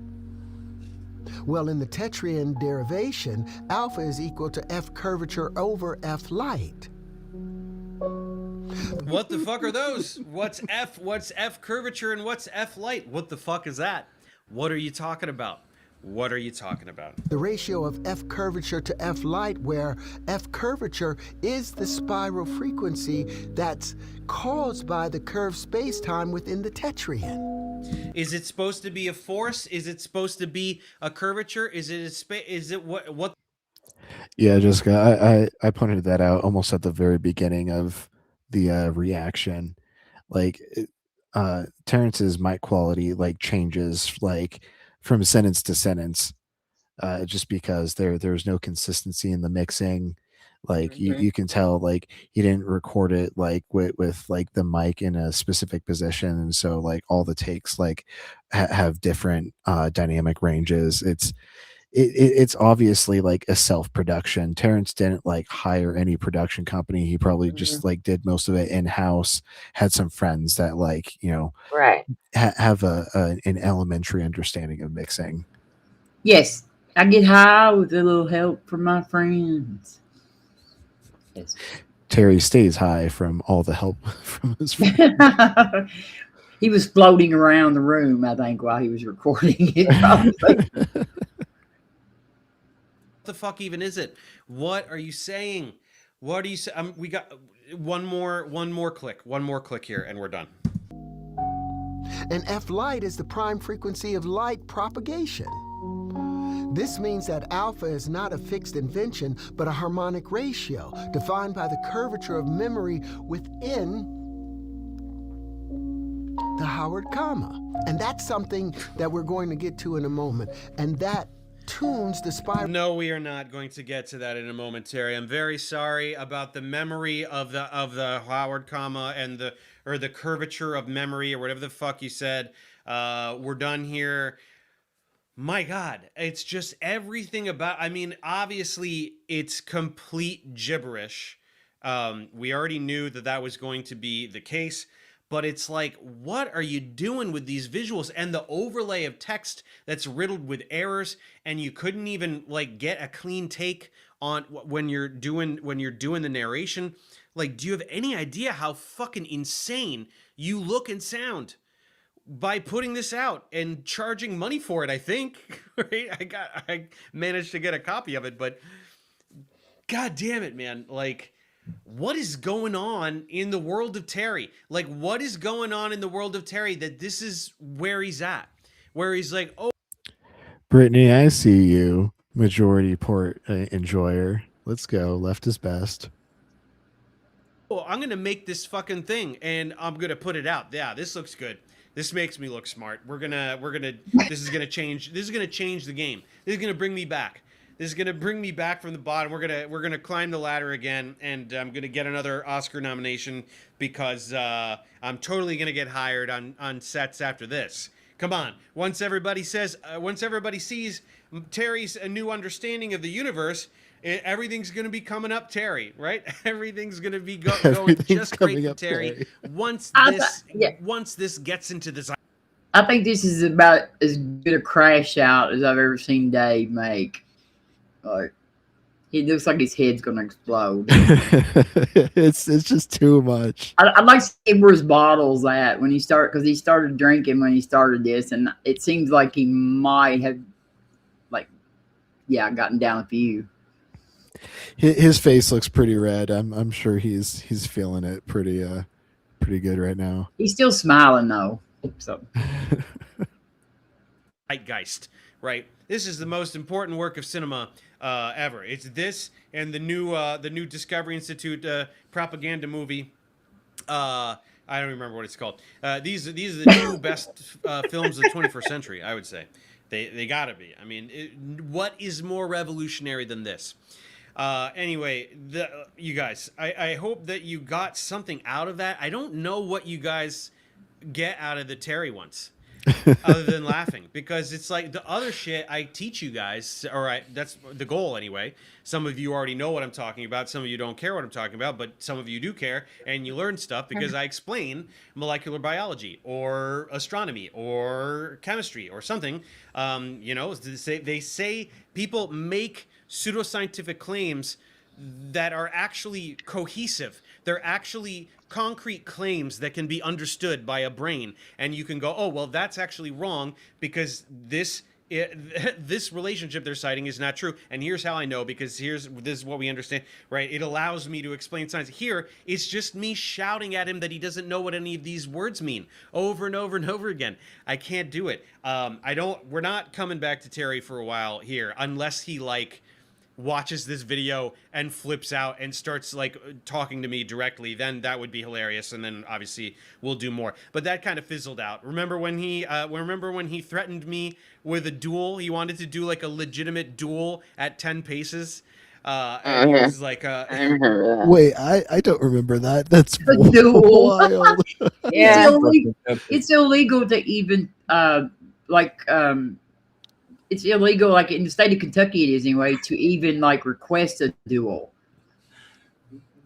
well, in the tetryon derivation, alpha is equal to F curvature over F light. What the fuck are those? What's F curvature and what's F light? What the fuck is that? What are you talking about? What are you talking about? The ratio of F curvature to F light, where F curvature is the spiral frequency that's caused by the curved space-time within the tetryon. Is it supposed to be a force? Is it supposed to be a curvature? Is it what? Yeah, Jessica, I pointed that out almost at the very beginning of the reaction. Like Terrence's mic quality like changes like from sentence to sentence, just because there's no consistency in the mixing. Like you can tell like he didn't record it like with like the mic in a specific position, and so like all the takes like have different dynamic ranges. It's obviously like a self-production. Terrence didn't like hire any production company. He probably just like did most of it in-house, had some friends that like, you know, Right. have an elementary understanding of mixing. Yes, I get high with a little help from my friends. Yes. Terry stays high from all the help from his friends. He was floating around the room, I think, while he was recording it. Probably. What the fuck even is it? What are you saying? What are you saying? We got one more click here, and we're done. And F light is the prime frequency of light propagation. This means that alpha is not a fixed invention, but a harmonic ratio defined by the curvature of memory within the Howard comma. And that's something that we're going to get to in a moment. And that tunes the spiral. No, we are not going to get to that in a moment, Terry. I'm very sorry about the memory of the Howard comma and the curvature of memory or whatever the fuck you said. We're done here. My God, it's just everything about, I mean, obviously it's complete gibberish. We already knew that was going to be the case, but it's like, what are you doing with these visuals and the overlay of text that's riddled with errors, and you couldn't even like get a clean take on when you're doing the narration? Like, do you have any idea how fucking insane you look and sound by putting this out and charging money for it? I think, right? I managed to get a copy of it, but God damn it, man. Like, what is going on in the world of Terry? Like, what is going on in the world of Terry that this is where he's at? Where he's like, oh. Brittany, I see you. Majority port enjoyer. Let's go. Left is best. Oh, I'm going to make this fucking thing and I'm going to put it out. Yeah, this looks good. This makes me look smart. This is gonna change the game. This is gonna bring me back. This is gonna bring me back from the bottom. We're gonna climb the ladder again, and I'm gonna get another Oscar nomination because I'm totally gonna get hired on sets after this. Come on. Once everybody sees Terry's a new understanding of the universe, everything's going to be coming up Terry, right? Everything's going to be going just great for Terry. Once this gets into this. I think this is about as good a crash out as I've ever seen Dave make. Like, it looks like his head's going to explode. It's just too much. I'd like to see where his bottle's at when because he started drinking when he started this, and it seems like he might have, gotten down a few. His face looks pretty red. I'm sure he's feeling it pretty good right now. He's still smiling though. So Zeitgeist, right? This is the most important work of cinema ever. It's this and the new Discovery Institute propaganda movie. I don't remember what it's called. These are the two best films of the 21st century, I would say. They gotta be. I mean, what is more revolutionary than this? Anyway, you guys, I hope that you got something out of that. I don't know what you guys get out of the Terry ones, other than laughing, because it's like the other shit I teach you guys. All right, that's the goal anyway. Some of you already know what I'm talking about. Some of you don't care what I'm talking about, but some of you do care, and you learn stuff because I explain molecular biology or astronomy or chemistry or something. They say people make pseudoscientific claims that are actually cohesive. They're actually concrete claims that can be understood by a brain, and you can go, oh well, that's actually wrong because this relationship they're citing is not true, and here's how I know, because this is what we understand, right? It allows me to explain science. Here it's just me shouting at him that he doesn't know what any of these words mean over and over and over again. I can't do it. We're not coming back to Terry for a while here unless he watches this video and flips out and starts talking to me directly. Then that would be hilarious, and then obviously we'll do more. But that kind of fizzled out. Remember when he threatened me with a duel? He wanted to do a legitimate duel at 10 paces. And he was like, I remember that. Wait, I don't remember that. That's A duel. wild. Yeah. It's illegal to even it's illegal, like in the state of Kentucky it is anyway, to even like request a duel.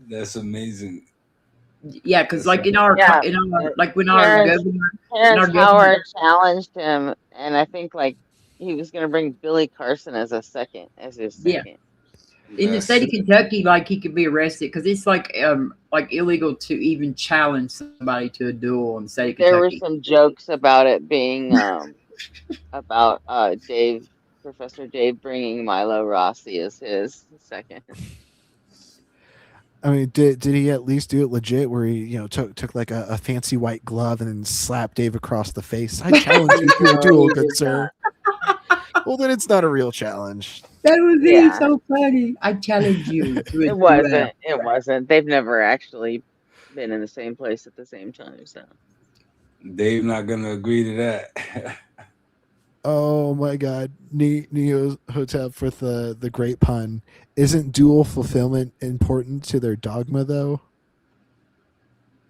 That's amazing. Yeah, because like in our like when our governor Howard challenged him, and I think like he was going to bring Billy Carson as his second. Yeah. In the state of Kentucky, like he could be arrested because it's like illegal to even challenge somebody to a duel in the state of Kentucky. There were some jokes about it being about Professor Dave bringing Milo Rossi as his second. I mean, did he at least do it legit, where he took like a fancy white glove and then slapped Dave across the face? I challenge you to a duel, good sir. Well, then it's not a real challenge. That would be so funny. I challenge you to a It wasn't. It wasn't. They've never actually been in the same place at the same time. So Dave not gonna agree to that. Oh my God, Neo Hotep with the great pun. Isn't dual fulfillment important to their dogma, though?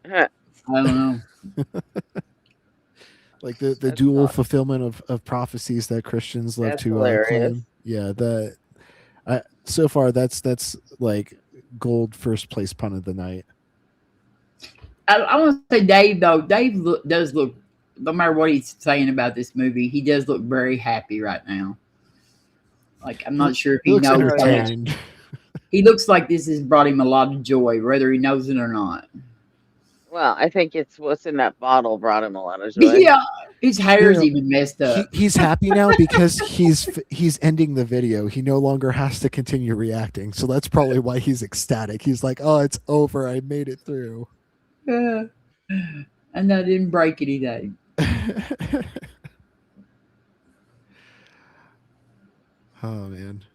I don't know. Like the dual fulfillment of prophecies that Christians love That's to hilarious. claim. Yeah, so far that's like gold first place pun of the night. I want to say Dave though. Dave does look, no matter what he's saying about this movie, he does look very happy right now. Like I'm not sure if he looks knows. entertained. He looks like this has brought him a lot of joy, whether he knows it or not. Well, I think it's what's in that bottle brought him a lot of joy. Yeah, his hair's even messed up. He's happy now because he's ending the video. He no longer has to continue reacting. So that's probably why he's ecstatic. He's like, "Oh, it's over. I made it through." Yeah. And I didn't break anything. Oh man.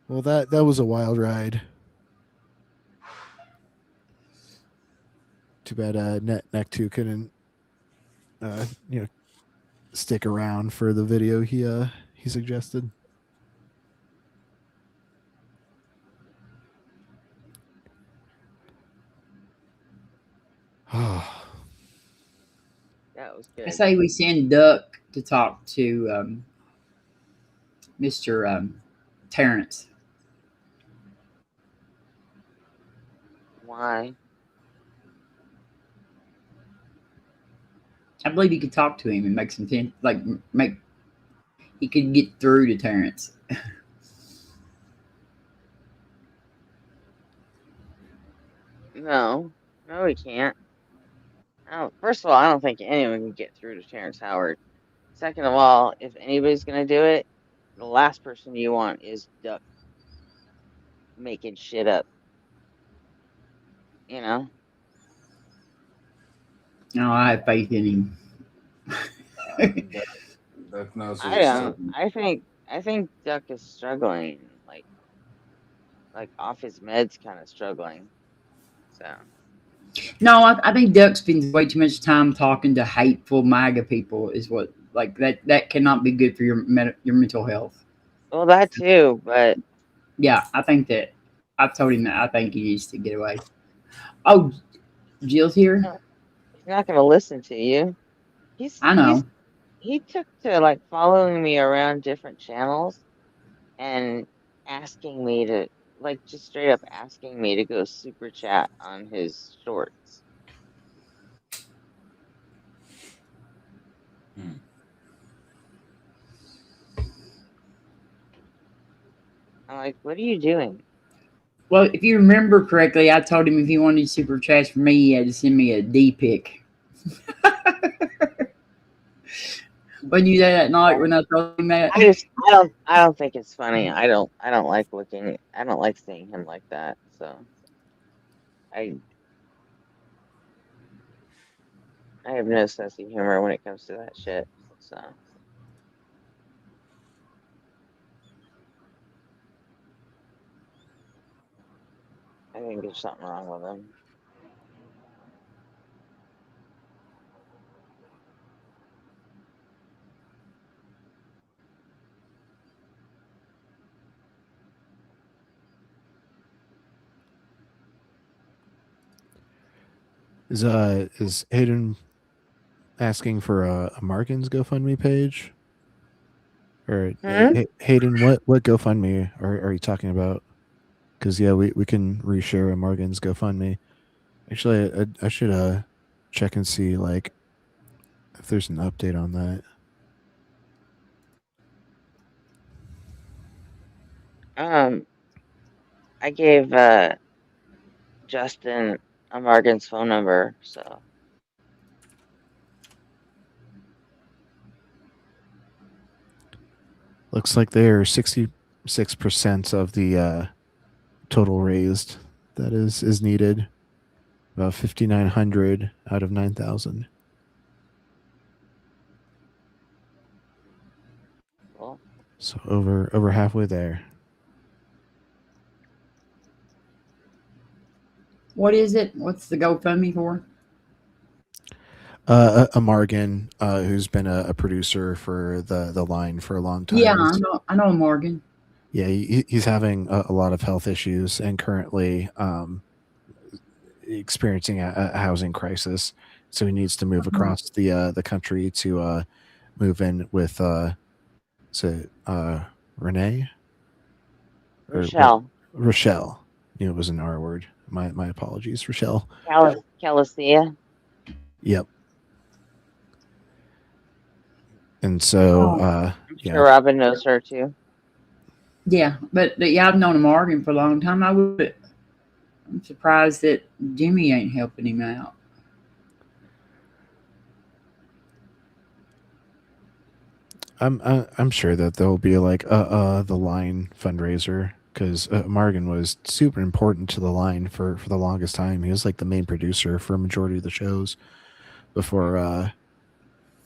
Well, that was a wild ride. Too bad Neck2 couldn't stick around for the video he suggested. Oh. That was good. I say we send Duck to talk to Mr. Terrence. Why? I believe he could talk to him and make some he could get through to Terrence. No, he can't. First of all, I don't think anyone can get through to Terrence Howard. Second of all, if anybody's gonna do it, the last person you want is Duck making shit up. You know? No, I have faith in him. Duck knows I don't. I think Duck is struggling, like off his meds, kind of struggling. So. No, I think Duck spends way too much time talking to hateful MAGA people. Is what like that cannot be good for your mental health. Well, that too, but yeah, I think that I've told him that I think he needs to get away. Oh, Jill's here. He's not going to listen to you. I know. He took to like following me around different channels and asking me to just straight up asking me to go super chat on his shorts. I'm like, what are you doing? Well, if you remember correctly, I told him if he wanted super chats from me, he had to send me a D pic. When you did that night when I told him that, I don't think it's funny. I don't like looking. I don't like seeing him like that. So I have no sense of humor when it comes to that shit. So I think there's something wrong with him. Is Hayden asking for a Markins GoFundMe page? Or Hayden, what GoFundMe are you talking about? Because yeah, we can reshare a Morgan's GoFundMe. Actually, I should check and see like if there's an update on that. I gave Justin a Morgan's phone number, so. Looks like they're 66% of the total raised that is needed. About 5,900 out of 9,000. Cool. So over halfway there. What is it? What's the GoFundMe for? A Morgan, who's been a producer for the line for a long time. Yeah, I know Morgan. Yeah, he's having a lot of health issues and currently experiencing a housing crisis. So he needs to move across the country to move in with Renee? Rochelle. Rochelle. Knew it was an R word. My apologies, Rochelle. Calicia. Yep. And so, I'm sure Robin knows her too. Yeah, but yeah, I've known Morgan for a long time. I'm surprised that Jimmy ain't helping him out. I'm sure that there'll be like the line fundraiser because Morgan was super important to the line for the longest time. He was like the main producer for a majority of the shows before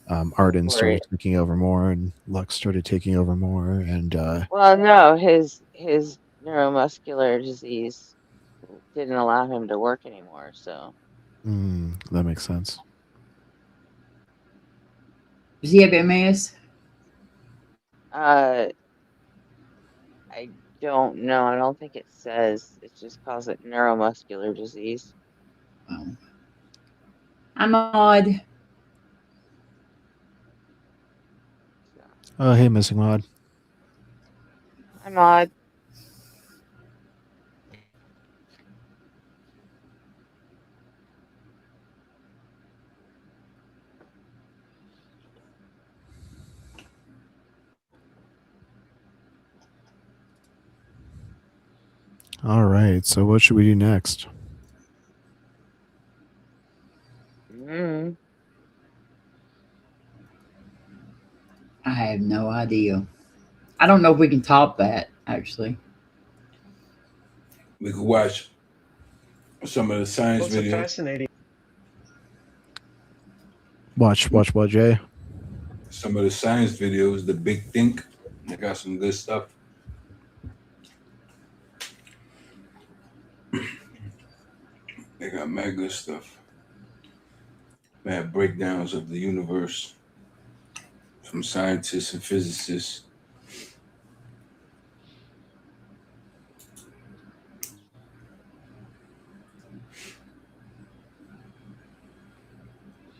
Arden started taking over more and Lux started taking over more and well, no, his neuromuscular disease didn't allow him to work anymore, so that makes sense. Does he have MS? I don't know. I don't think it says. It just calls it neuromuscular disease. Oh. I'm odd. Oh, hey, Missing Mod. I'm odd. All right. So what should we do next? I have no idea. I don't know if we can top that, actually. We could watch some of the science videos. Fascinating. Watch what, Jay? Some of the science videos, the Big Think. They got some good stuff. They got mad good stuff. Mad breakdowns of the universe from scientists and physicists.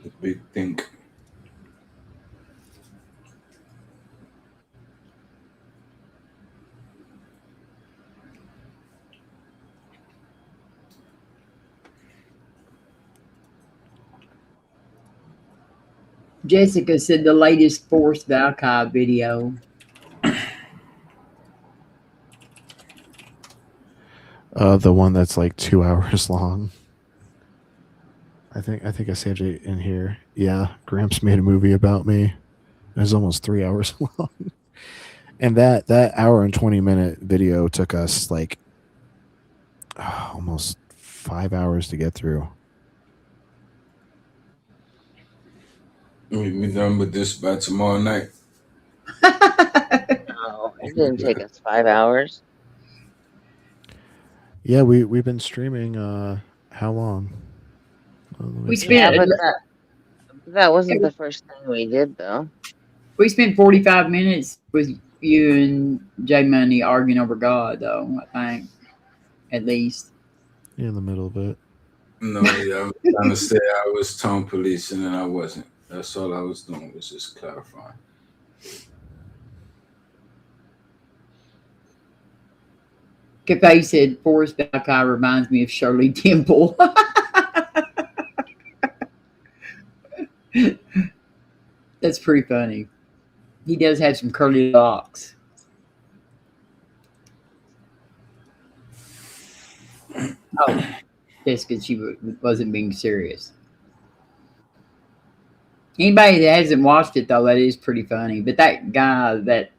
The Big Think. Jessica said the latest Force Valkyrie video. The one that's like 2 hours long. I think I saved it in here. Yeah, Gramps made a movie about me. It was almost 3 hours long. And that hour and 20-minute video took us like almost 5 hours to get through. We'll be done with this by tomorrow night. No, it didn't take us 5 hours. Yeah, we've been streaming how long? We spent that wasn't the first thing we did though. We spent 45 minutes with you and J Money arguing over God though, I think. At least. Yeah, in the middle of it. No, yeah, I was trying to say I was tone policing and I wasn't. That's all I was doing, was just clarifying. Cafe said Forrest Buckeye reminds me of Shirley Temple. That's pretty funny. He does have some curly locks. Oh, that's because she wasn't being serious. Anybody that hasn't watched it, though, that is pretty funny. But that guy that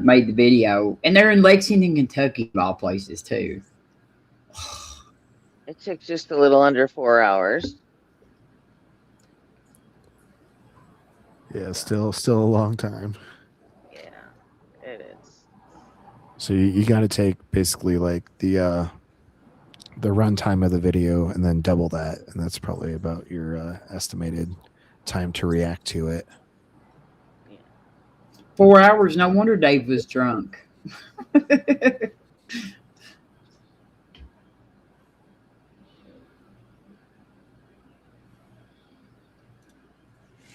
made the video, and they're in Lexington, Kentucky, of all places, too. It took just a little under 4 hours. Yeah, still a long time. Yeah, it is. So you got to take basically like the runtime of the video and then double that, and that's probably about your estimated time to react to it. 4 hours. No wonder Dave was drunk.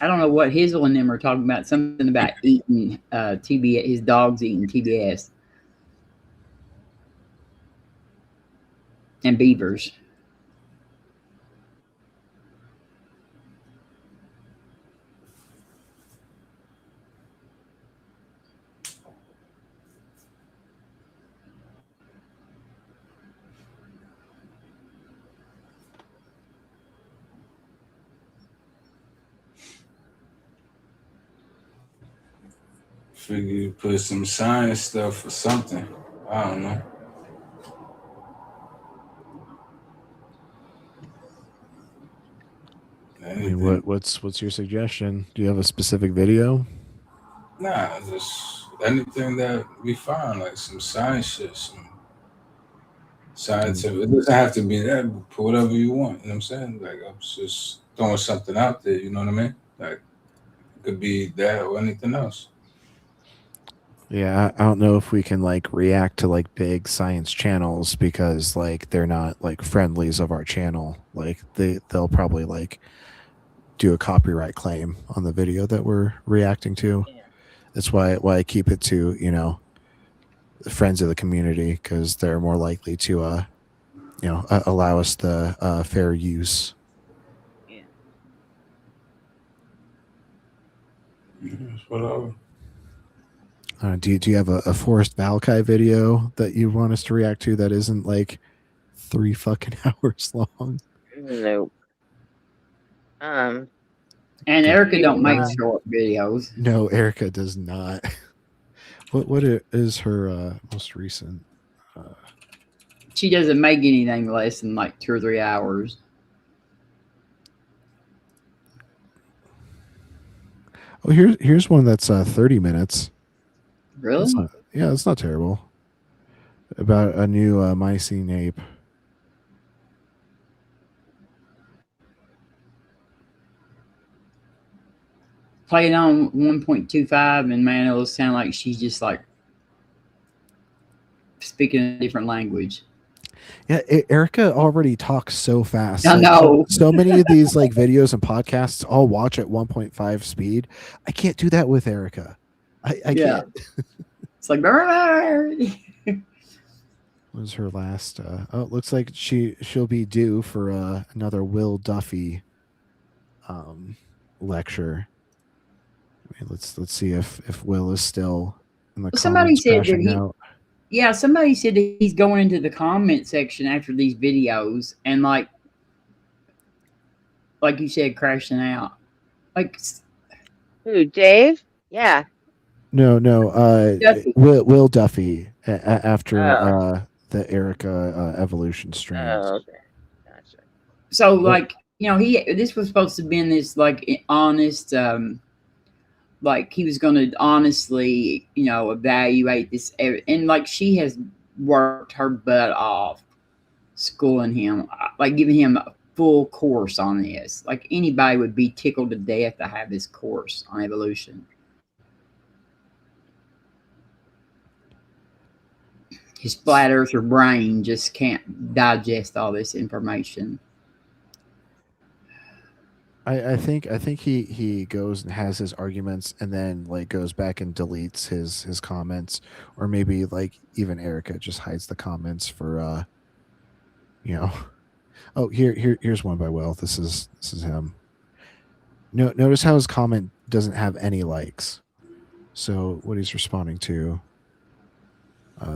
I don't know what Hizzle and them are talking about. Something about eating TBS. His dog's eating TBS and beavers. Figure you put some science stuff or something. I don't know. I mean, what's your suggestion? Do you have a specific video? Nah, just anything that we find, like some science shit, some scientific. It doesn't have to be that, but put whatever you want. You know what I'm saying? Like, I'm just throwing something out there. You know what I mean? Like, it could be that or anything else. Yeah, I don't know if we can like react to like big science channels because like they're not like friendlies of our channel. Like they'll probably like do a copyright claim on the video that we're reacting to. Yeah. That's why I keep it to, you know, friends of the community, because they're more likely to allow us the fair use. Yeah. Whatever. Do you have a Forrest Valakai video that you want us to react to that isn't like 3 fucking hours long? Nope. And Erica don't make short videos. No, Erica does not. What is her most recent? She doesn't make anything less than like 2 or 3 hours. Oh, here's one that's 30 minutes. Really? It's not terrible. About a new Mycene ape. Playing on 1.25, and man, it'll sound like she's just like speaking a different language. Yeah, Erica already talks so fast. I know. So many of these like videos and podcasts I'll watch at 1.5 speed. I can't do that with Erica. I can't. It's like what was her last it looks like she'll be due for another Will Duffy lecture. I mean, let's see if Will is still in the somebody said that out. Somebody said that he's going into the comment section after these videos and like you said, crashing out. Like who, Dave? Yeah. No, Duffy. Will Duffy after the Erica evolution stream. Oh, okay. Gotcha. So like, this was supposed to be in this like honest like he was going to honestly, evaluate this, and like she has worked her butt off schooling him, like giving him a full course on this. Like anybody would be tickled to death to have this course on evolution. his flat earther brain just can't digest all this information. I think he goes and has his arguments and then like goes back and deletes his comments, or maybe like even Erica just hides the comments for you know. Oh, here's one by Will. This is him. Notice how his comment doesn't have any likes. So what he's responding to,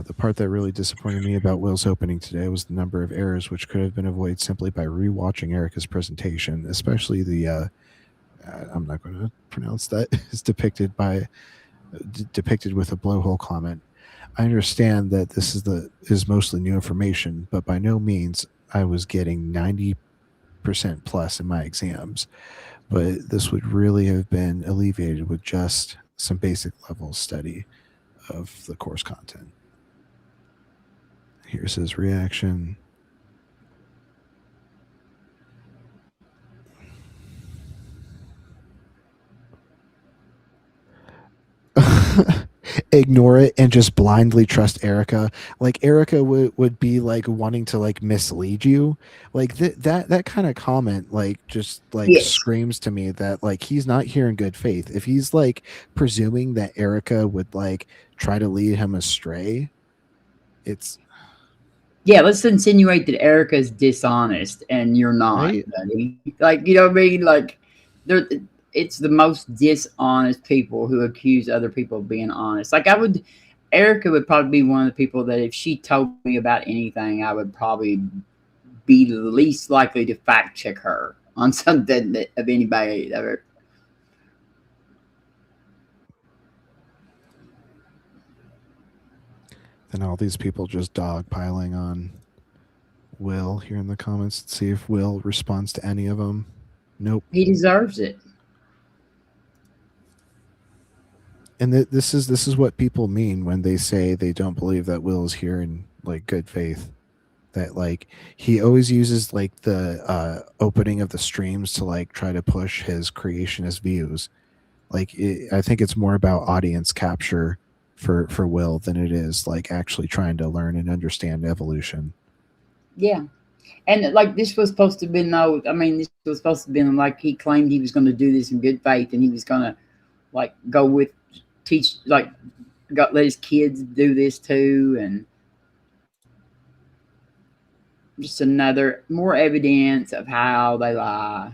the part that really disappointed me about Will's opening today was the number of errors which could have been avoided simply by rewatching Erica's presentation, especially the I'm not going to pronounce that, is depicted with a blowhole comment. I understand that this is mostly new information, but by no means I was getting 90% plus in my exams. But this would really have been alleviated with just some basic level study of the course content. Here's his reaction. Ignore it and just blindly trust Erica. Like Erica would be like wanting to like mislead you. Like that kind of comment like just like screams to me that like he's not here in good faith. If he's like presuming that Erica would like try to lead him astray, it's let's insinuate that Erica's dishonest and you're not, right? Buddy. Like, you know what I mean? Like it's the most dishonest people who accuse other people of being honest. Like Erica would probably be one of the people that if she told me about anything, I would probably be least likely to fact check her on something that of anybody ever. Then all these people just dogpiling on Will here in the comments. Let's see if Will responds to any of them. Nope. He deserves it. And this is what people mean when they say they don't believe that Will is here in like good faith. That like he always uses like the opening of the streams to like try to push his creationist views. Like I think it's more about audience capture for Will than it is like actually trying to learn and understand evolution. Yeah. And like this was supposed to be this was supposed to be like he claimed he was going to do this in good faith and he was going to like go with teach like let his kids do this too, and just another more evidence of how they lie.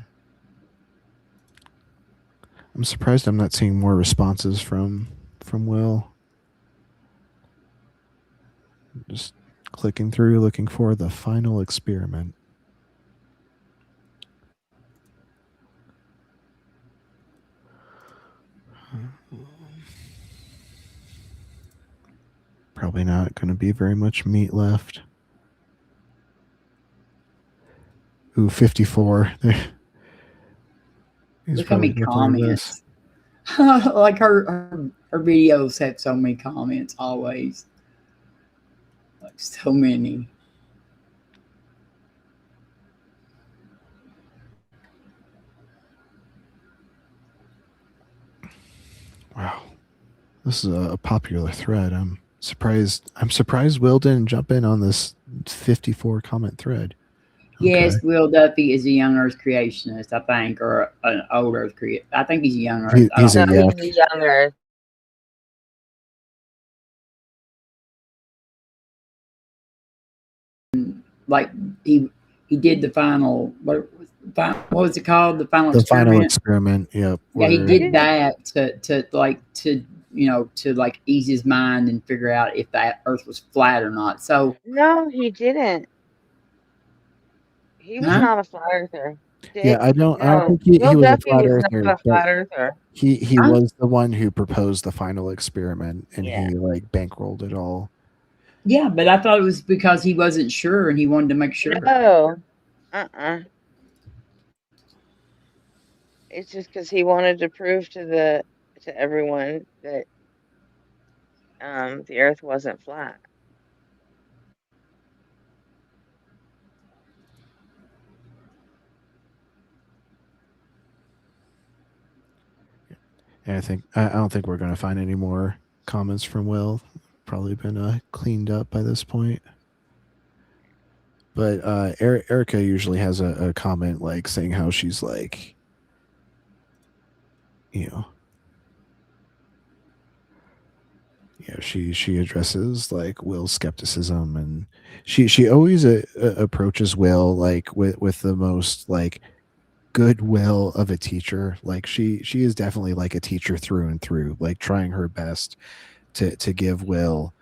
I'm surprised I'm not seeing more responses from Will. Just clicking through looking for the final experiment. Probably not going to be very much meat left. Ooh, 54. Look how many comments. Like her videos have so many comments always. Like so many. Wow. This is a popular thread. I'm surprised Will didn't jump in on this 54 comment thread. Yes, okay. Will Duffy is a young Earth creationist, I think, or an old Earth creationist. I think he's a young Earth. He's a young Earth. Like he did the final. What was it called? The final experiment. Final experiment. Yep. Yeah, he did that to like ease his mind and figure out if that Earth was flat or not. So no, he didn't. He was not a flat earther. Yeah, I don't think he was a flat earther. He was the one who proposed the final experiment, and he like bankrolled it all. Yeah, but I thought it was because he wasn't sure and he wanted to make sure. No, It's just because he wanted to prove to everyone that the Earth wasn't flat. And I don't think we're going to find any more comments from Will. probably been cleaned up by this point. But Erica usually has a comment like saying how she's like, you know, she addresses like Will's skepticism, and she always approaches Will like with the most like goodwill of a teacher. Like she is definitely like a teacher through and through, like trying her best to give Will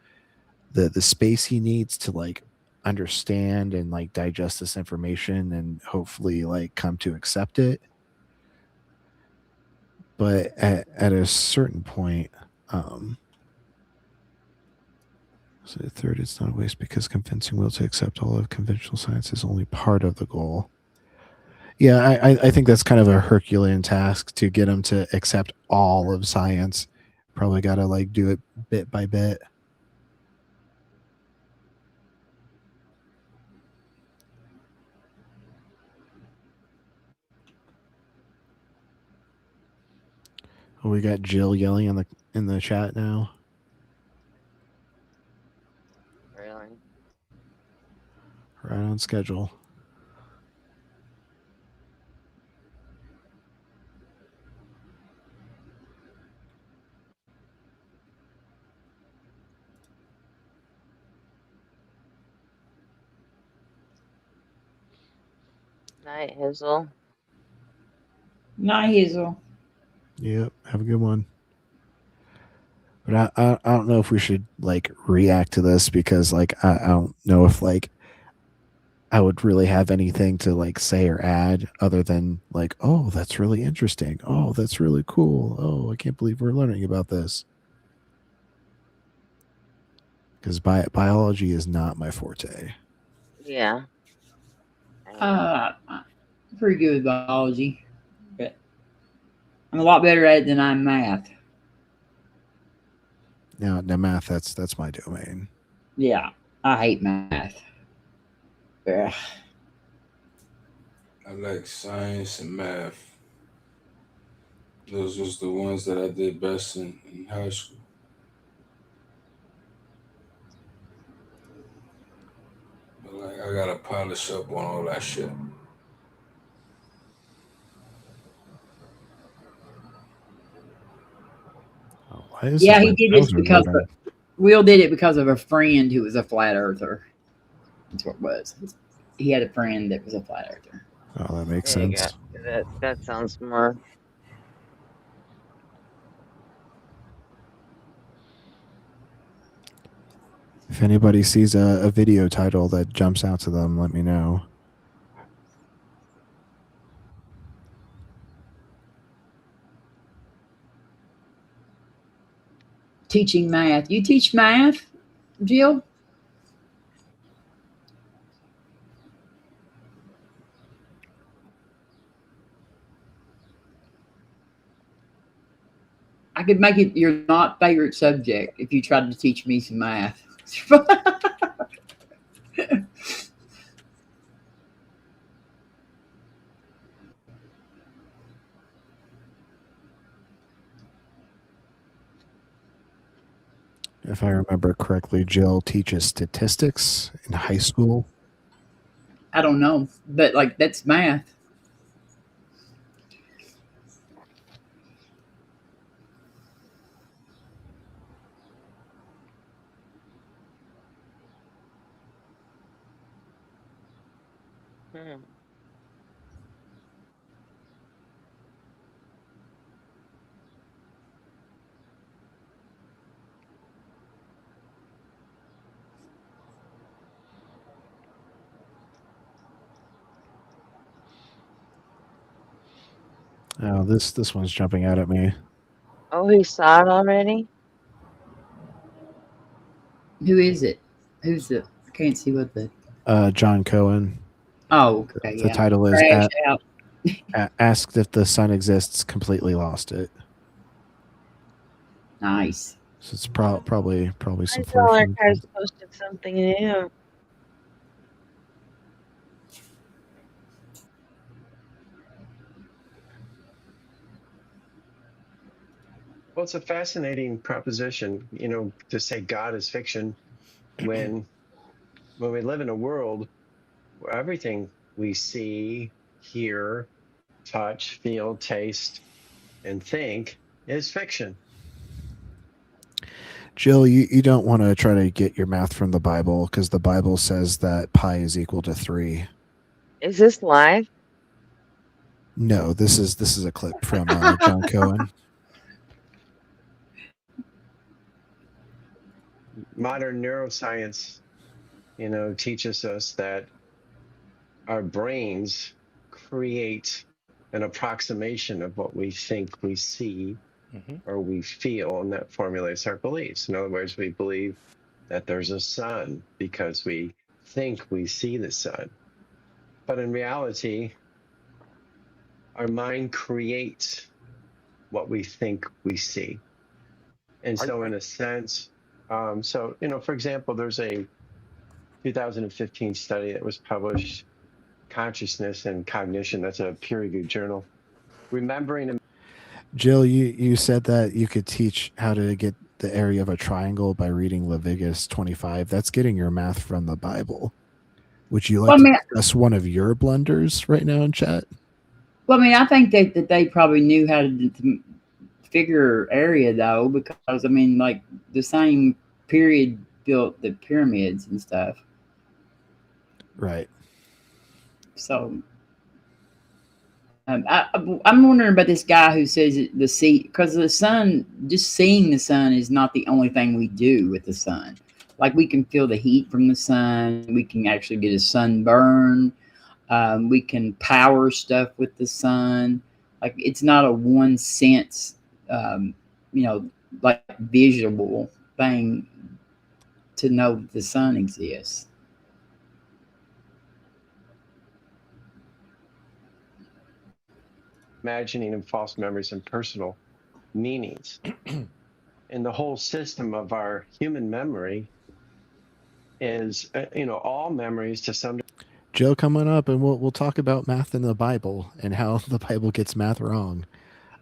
the space he needs to like understand and like digest this information and hopefully like come to accept it. But at a certain point, so the third, it's not a waste because convincing Will to accept all of conventional science is only part of the goal. Yeah, I think that's kind of a Herculean task to get him to accept all of science. Probably got to like do it bit by bit. Oh, we got Jill yelling in the chat now. Really? Right on schedule. Night, Hazel. Night, Hazel. Yep. Have a good one. But I don't know if we should like react to this because like I don't know if like I would really have anything to like say or add other than like, oh, that's really interesting. Oh, that's really cool. Oh, I can't believe we're learning about this. Because biology is not my forte. Yeah. Pretty good with biology, but I'm a lot better at it than I'm math. Now math, that's my domain. Yeah, I hate math. Ugh. I like science and math. Those was the ones that I did best in high school. But like I gotta polish up on all that shit. Yeah, he did this because Will did it because of a friend who was a flat earther. That's what it was. He had a friend that was a flat earther. Oh, that makes There you sense. go. That sounds more. If anybody sees a video title that jumps out to them, let me know. Teaching math. You teach math, Jill? I could make it your not favorite subject if you tried to teach me some math. If I remember correctly, Jill teaches statistics in high school. I don't know, but like that's math. Oh, this one's jumping out at me. Oh, he saw it already? Who is it? Who's the? I can't see what the. John Cohen. Oh, okay. The title is Crash out. Asked if the sun exists, completely lost it. Nice. So it's probably some I saw flirting. Archives posted something new. Well, it's a fascinating proposition, to say God is fiction when we live in a world where everything we see, hear, touch, feel, taste, and think is fiction. Jill, you don't want to try to get your math from the Bible, because the Bible says that pi is equal to 3. Is this live? No, this is a clip from John Cohen. Modern neuroscience, teaches us that our brains create an approximation of what we think we see or we feel, and that formulates our beliefs. In other words, we believe that there's a sun because we think we see the sun. But in reality, our mind creates what we think we see. And so in a sense, for example, there's a 2015 study that was published, Consciousness and Cognition. That's a peer-reviewed journal. Remembering. Jill, you said that you could teach how to get the area of a triangle by reading Leviticus 25. That's getting your math from the Bible. Would you like to discuss one of your blunders right now in chat? Well, I think that they probably knew how to figure area, though, because, like the same period built the pyramids and stuff. Right. So I'm wondering about this guy who says because the sun, just seeing the sun is not the only thing we do with the sun. Like, we can feel the heat from the sun. We can actually get a sunburn. We can power stuff with the sun. Like, it's not a one sense, like visual thing to know that the sun exists. Imagining and false memories and personal meanings. And the whole system of our human memory is, all memories to some degree. Joe, come on up and we'll talk about math in the Bible and how the Bible gets math wrong.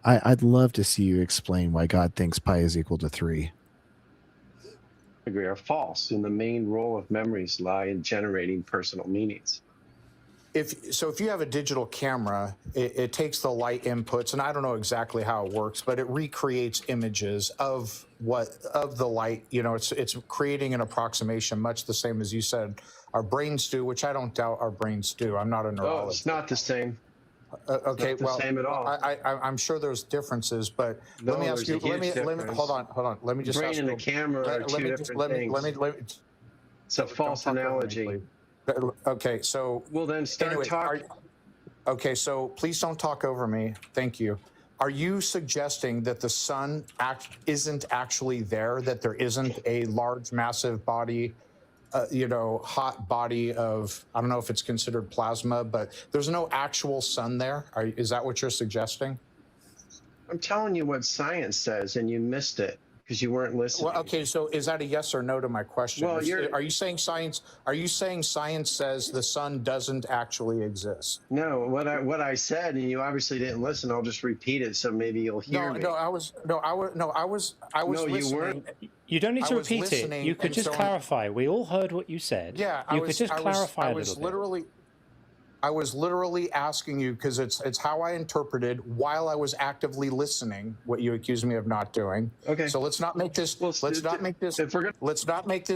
I'd love to see you explain why God thinks pi is equal to 3. Are false, and the main role of memories lie in generating personal meanings. If you have a digital camera, it takes the light inputs, and I don't know exactly how it works, but it recreates images of the light. It's creating an approximation, much the same as you said our brains do, which I don't doubt our brains do. I'm not a neurologist. Oh, it's not the same. Okay, it's not the same at all. I'm sure there's differences, but no, let me ask you. Let me hold on. Let me just brain ask and you. The camera are two different things. It's a false analogy. Okay, so well then start talking. Okay, so please don't talk over me. Thank you. Are you suggesting that the sun isn't actually there? That there isn't a large, massive body, hot body of, I don't know if it's considered plasma, but there's no actual sun there? Is that what you're suggesting? I'm telling you what science says, and you missed it because you weren't listening. Well, okay, so is that a yes or no to my question? Well, are you saying science says the sun doesn't actually exist? No, what I said, and you obviously didn't listen. I'll just repeat it so maybe you'll hear me. I was listening. You weren't. You don't need to repeat it. You could just clarify. We all heard what you said. Yeah, you could just clarify a little bit. I was literally asking you because it's how I interpreted while I was actively listening what you accused me of not doing. Okay. So let's not make this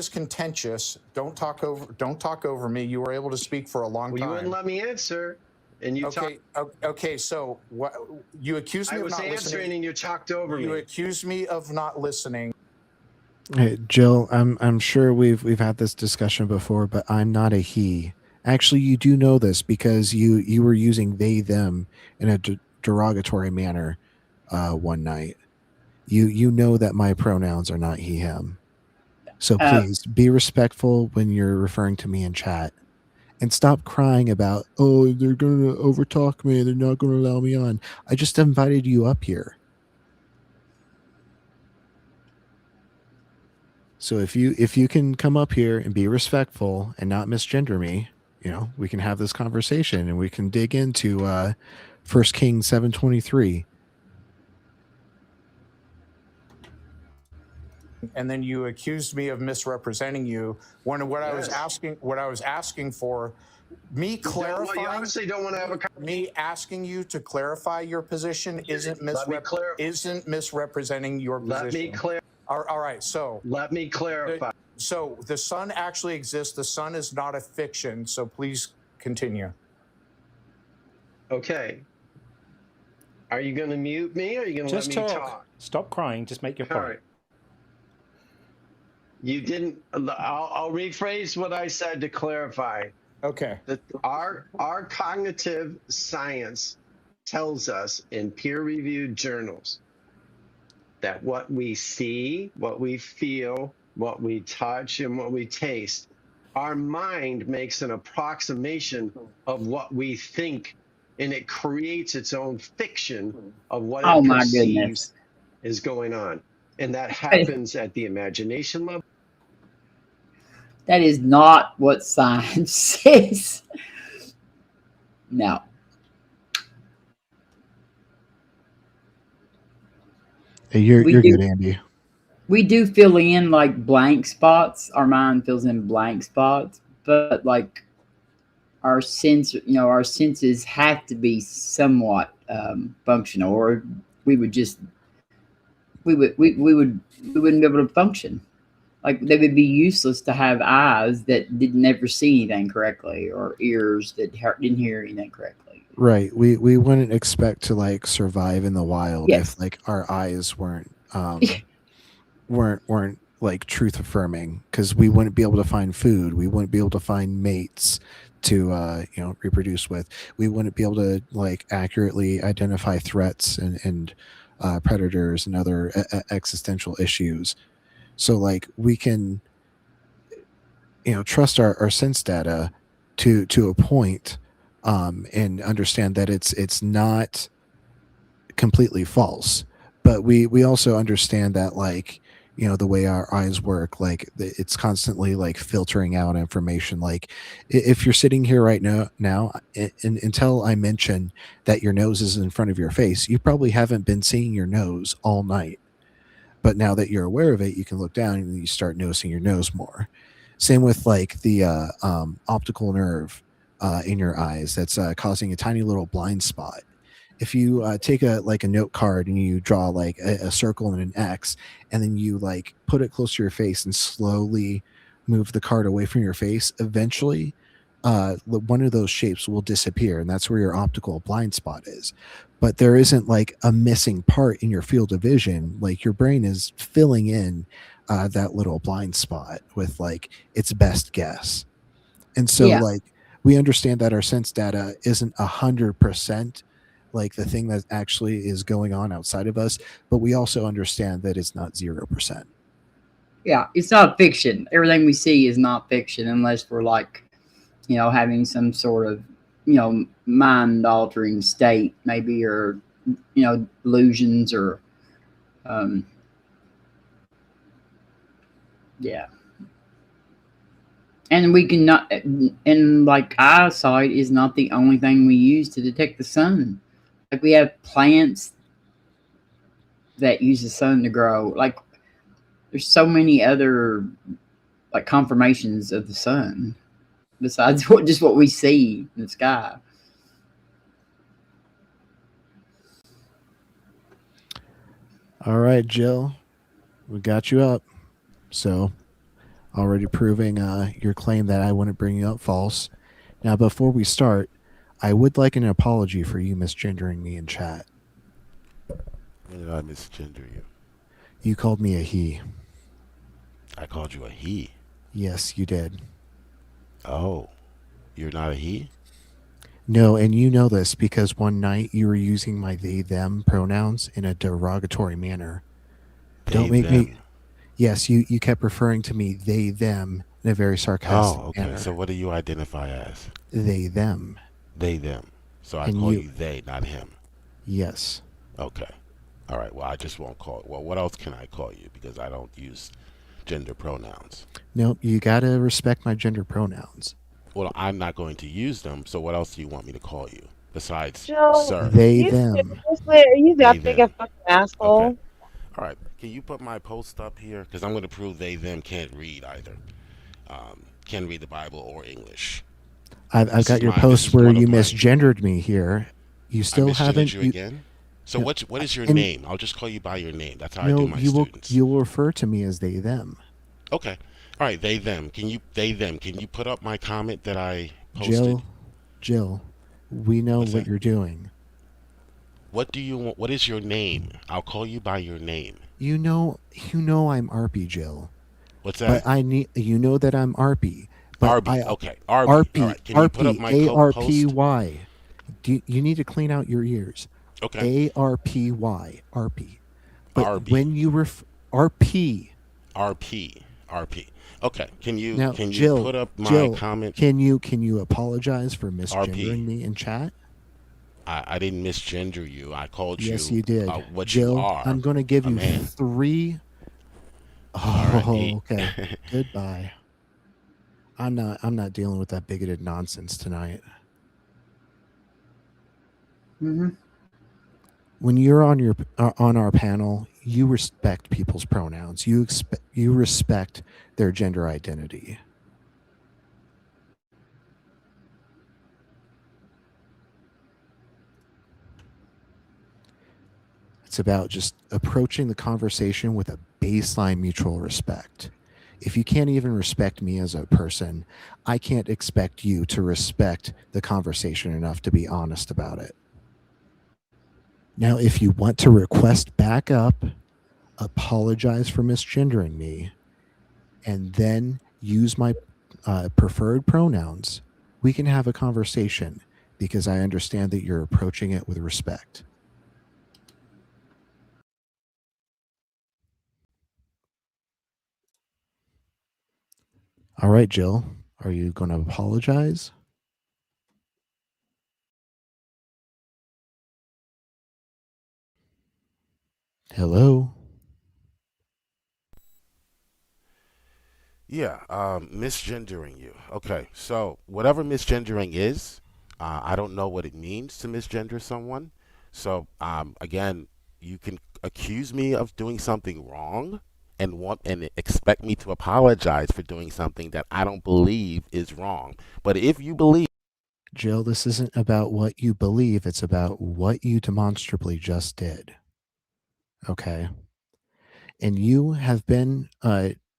contentious. Don't talk over me. You were able to speak for a long time. You wouldn't let me answer, and you Okay. So what you accused me of not listening? I was answering, and you talked over me. You accused me of not listening. Hey, Jill, I'm sure we've had this discussion before, but I'm not a he. Actually, you do know this because you were using they, them in a derogatory manner one night. You know that my pronouns are not he, him. So please be respectful when you're referring to me in chat. And stop crying about, oh, they're going to overtalk me. They're not going to allow me on. I just invited you up here. So if you can come up here and be respectful and not misgender me, we can have this conversation and we can dig into 1 Kings 7:23. and then you accused me of misrepresenting you. When what I was asking for, me clarifying. Well, you obviously don't want to have a. Me asking you to clarify your position isn't misrepresenting your position. Let me clear. All right, so let me clarify. So the sun actually exists. The sun is not a fiction. So please continue. Okay. Are you going to mute me, or are you going to let me talk? Stop crying. Just make your point. All right. You didn't. I'll rephrase what I said to clarify. Okay. That our cognitive science tells us in peer-reviewed journals that what we see, what we feel, what we touch, and what we taste, our mind makes an approximation of what we think, and it creates its own fiction of what it perceives is going on. And that happens at the imagination level. That is not what science says. No. Hey, you're good, Andy. We do fill in like blank spots. Our mind fills in blank spots, but like our senses have to be somewhat functional, or we wouldn't be able to function. Like they would be useless to have eyes that didn't never see anything correctly, or ears that didn't hear anything correctly. Right. We wouldn't expect to like survive in the wild if like our eyes weren't like truth affirming, because we wouldn't be able to find food. We wouldn't be able to find mates to reproduce with. We wouldn't be able to like accurately identify threats and predators and other existential issues. So like we can trust our sense data to a point, and understand that it's not completely false, but we also understand that like the way our eyes work, like it's constantly like filtering out information. Like if you're sitting here right now and until I mention that your nose is in front of your face, you probably haven't been seeing your nose all night. But now that you're aware of it, you can look down and you start noticing your nose more. Same with like the optical nerve in your eyes that's causing a tiny little blind spot. If you take a note card and you draw like a circle and an X, and then you like put it close to your face and slowly move the card away from your face, eventually one of those shapes will disappear, and that's where your optical blind spot is. But there isn't like a missing part in your field of vision. Like your brain is filling in that little blind spot with like its best guess. And so like we understand that our sense data isn't 100% like the thing that actually is going on outside of us, but we also understand that it's not 0%. Yeah, it's not fiction. Everything we see is not fiction unless we're like, having some sort of, mind altering state, maybe, or, delusions, or, yeah. And we cannot, and like eyesight is not the only thing we use to detect the sun. Like we have plants that use the sun to grow. Like there's so many other like confirmations of the sun besides what we see in the sky. All right, Jill, we got you up. So already proving your claim that I wouldn't bring you up false. Now, before we start, I would like an apology for you misgendering me in chat. When did I misgender you? You called me a he. I called you a he? Yes, you did. Oh, you're not a he? No, and you know this because one night you were using my they, them pronouns in a derogatory manner. Don't make me... Yes, you kept referring to me they, them in a very sarcastic manner. So what do you identify as? They, them. They, them. So I call you they, not him. Yes. Okay. All right. Well, I just won't call it. Well, what else can I call you? Because I don't use gender pronouns. No, you got to respect my gender pronouns. Well, I'm not going to use them. So what else do you want me to call you besides Joe, sir? They, them. Are you that big a fucking asshole? Okay. All right. Can you put my post up here? Because I'm going to prove they them can't read either. Can't read the Bible or English. I've got your post where you misgendered me here. You still haven't. You again? So no, what is your name? I'll just call you by your name. That's how I do my you students. You will refer to me as they them. Okay. All right. They them. Can you put up my comment that I posted? Jill, we know what you're doing. What do you want? What is your name? I'll call you by your name. You know I'm Arpy, Jill. What's that? But I need you know that I'm Arpy. But Arby. Okay. Arpy. All right. Can you put up my ARPY. You need to clean out your ears. Okay. ARPY. Arpy. But RB. when you RP. Okay. Can you Jill, put up my Jill, comment? Can you apologize for misgendering me in chat? I didn't misgender you. I called you. Yes, you did. What Jill, you are. I'm going to give you man. 3. Oh, okay. Goodbye. I'm not dealing with that bigoted nonsense tonight. Mm-hmm. When you're on our panel, you respect people's pronouns. You respect their gender identity. It's about just approaching the conversation with a baseline mutual respect. If you can't even respect me as a person, I can't expect you to respect the conversation enough to be honest about it. Now, if you want to request backup, apologize for misgendering me, and then use my preferred pronouns, we can have a conversation because I understand that you're approaching it with respect. All right, Jill, are you going to apologize? Hello? Yeah, misgendering you. Okay, so whatever misgendering is, I don't know what it means to misgender someone. So, again, you can accuse me of doing something wrong and expect me to apologize for doing something that I don't believe is wrong. But if you believe, Jill, this isn't about what you believe, it's about what you demonstrably just did. Okay. And you have been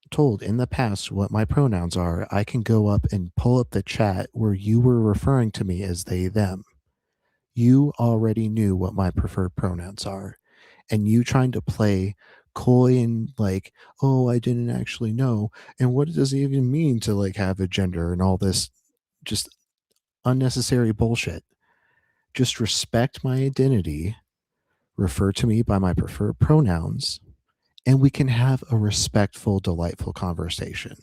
told in the past what my pronouns are. I can go up and pull up the chat where you were referring to me as they, them. You already knew what my preferred pronouns are. And you trying to play coy and like, oh, I didn't actually know. And what does it even mean to like have a gender and all this just unnecessary bullshit? Just respect my identity, refer to me by my preferred pronouns, and we can have a respectful, delightful conversation.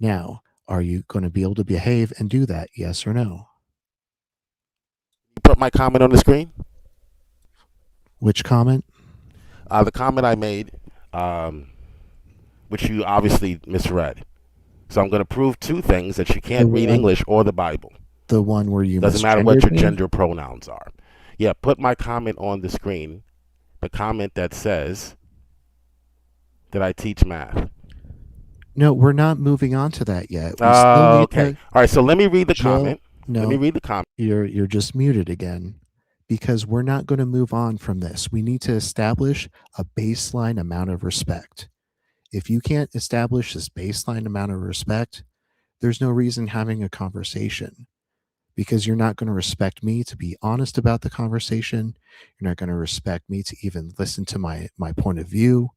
Now, are you going to be able to behave and do that? Yes or no? you put my comment on the screen. Which comment? The comment I made, which you obviously misread. So I'm going to prove 2 things: that you can't read English or the Bible. The one where you doesn't matter what your me? gender pronouns are. Yeah, put my comment on the screen. The comment that says that I teach math. No, we're not moving on to that yet. Okay. All right. So let me read the comment. No, let me read the comment. You're just muted again, because we're not going to move on from this. We need to establish a baseline amount of respect. If you can't establish this baseline amount of respect, there's no reason having a conversation, because you're not going to respect me to be honest about the conversation. You're not going to respect me to even listen to my point of view.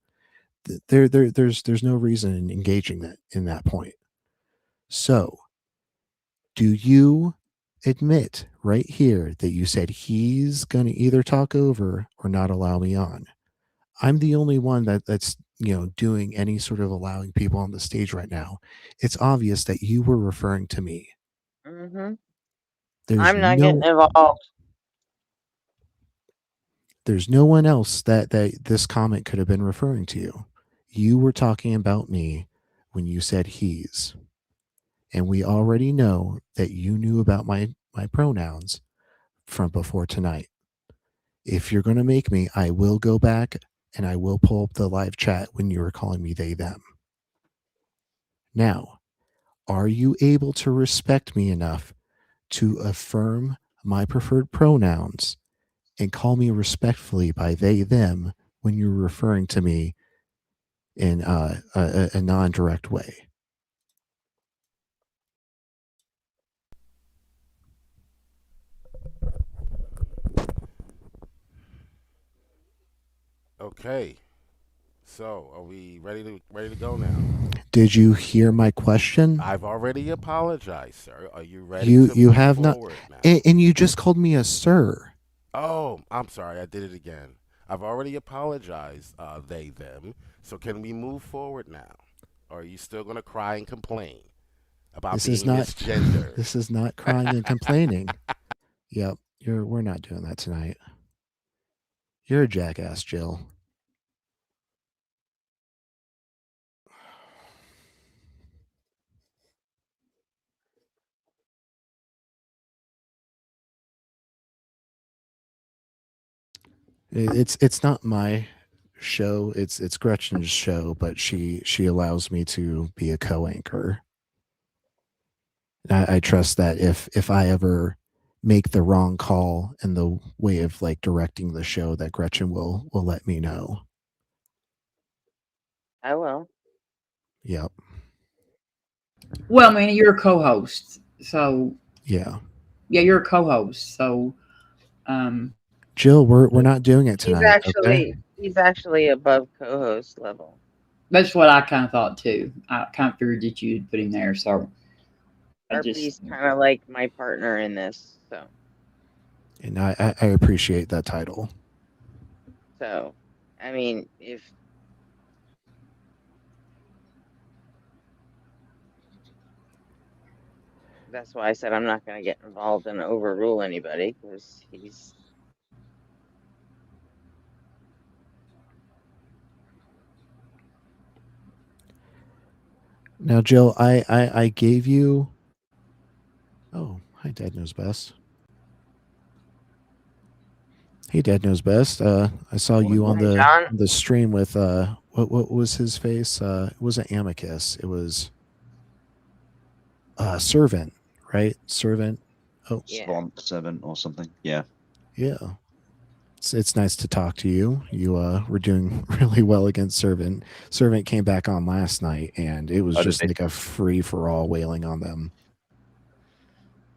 There's no reason in engaging that in that point. So, do you admit right here that you said he's going to either talk over or not allow me on? I'm the only one that's doing any sort of allowing people on the stage right now. It's obvious that you were referring to me. Mm-hmm. There's I'm not getting involved. There's no one else that this comment could have been referring to you. You were talking about me when you said he's. And we already know that you knew about my pronouns from before tonight. If you're going to make me, I will go back and I will pull up the live chat when you were calling me they, them. Now, are you able to respect me enough to affirm my preferred pronouns and call me respectfully by they, them when you're referring to me in a non-direct way? Okay. So, are we ready to go now? Did you hear my question? I've already apologized, sir. Are you ready You to you move have not, forward now? and you just called me a sir. Oh, I'm sorry. I did it again. I've already apologized, they, them. So can we move forward now? Or are you still going to cry and complain about This being is not misgendered? this is not crying and complaining. Yep, we're not doing that tonight. You're a jackass, Jill. It's not my show. It's Gretchen's show, but she allows me to be a co-anchor. I trust that if I ever make the wrong call in the way of like directing the show, that Gretchen will let me know. I will. Yep. Well, I mean, you're a co-host, so Yeah. yeah, you're a co-host, so Jill, we're not doing it tonight. Okay. He's actually above co-host level. that's what I kind of thought too. I kind of figured that you'd put him there, so He's kind of like my partner in this, so. And I appreciate that title. So, I mean, if that's why I said I'm not going to get involved and overrule anybody, because he's. Now, Jill, I gave you. Oh, hi, Dad Knows Best. Hey, Dad Knows Best. I saw you on the stream with what was his face? It wasn't Amicus. It was Servant, right? Servant. Oh, Servant or something. Yeah. Yeah. It's nice to talk to you. You were doing really well against Servant. Servant came back on last night, and it was just like a free for all wailing on them.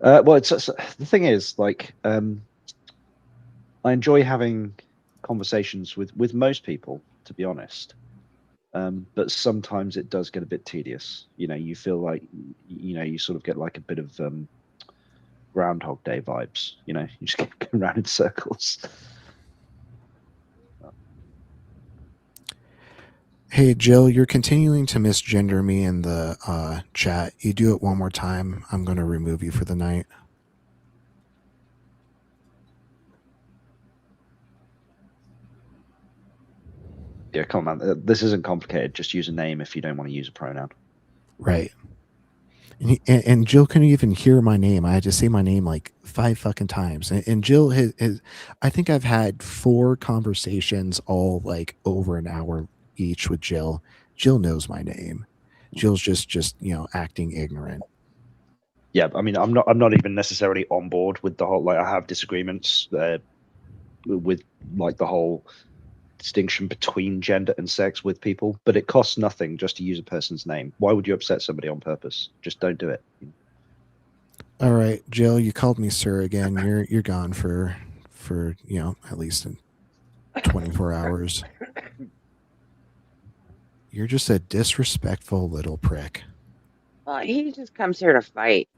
Well, it's the thing is, like, I enjoy having conversations with most people, to be honest. But sometimes it does get a bit tedious. You know, you feel like, you sort of get like a bit of Groundhog Day vibes. You know, you just keep going around in circles. Hey, Jill, you're continuing to misgender me in the chat. You do it one more time, I'm going to remove you for the night. Yeah, come on, man. This isn't complicated. Just use a name if you don't want to use a pronoun. Right. And Jill couldn't even hear my name. I had to say my name like 5 fucking times. And Jill has I think I've had 4 conversations, all like over an hour each with Jill. Jill knows my name. Jill's just acting ignorant. Yeah, I mean, I'm not even necessarily on board with the whole, like, I have disagreements with like the whole distinction between gender and sex with people, but it costs nothing just to use a person's name. Why would you upset somebody on purpose? Just don't do it. All right, Jill, you called me sir again. You're gone for at least 24 hours. You're just a disrespectful little prick. Well, he just comes here to fight.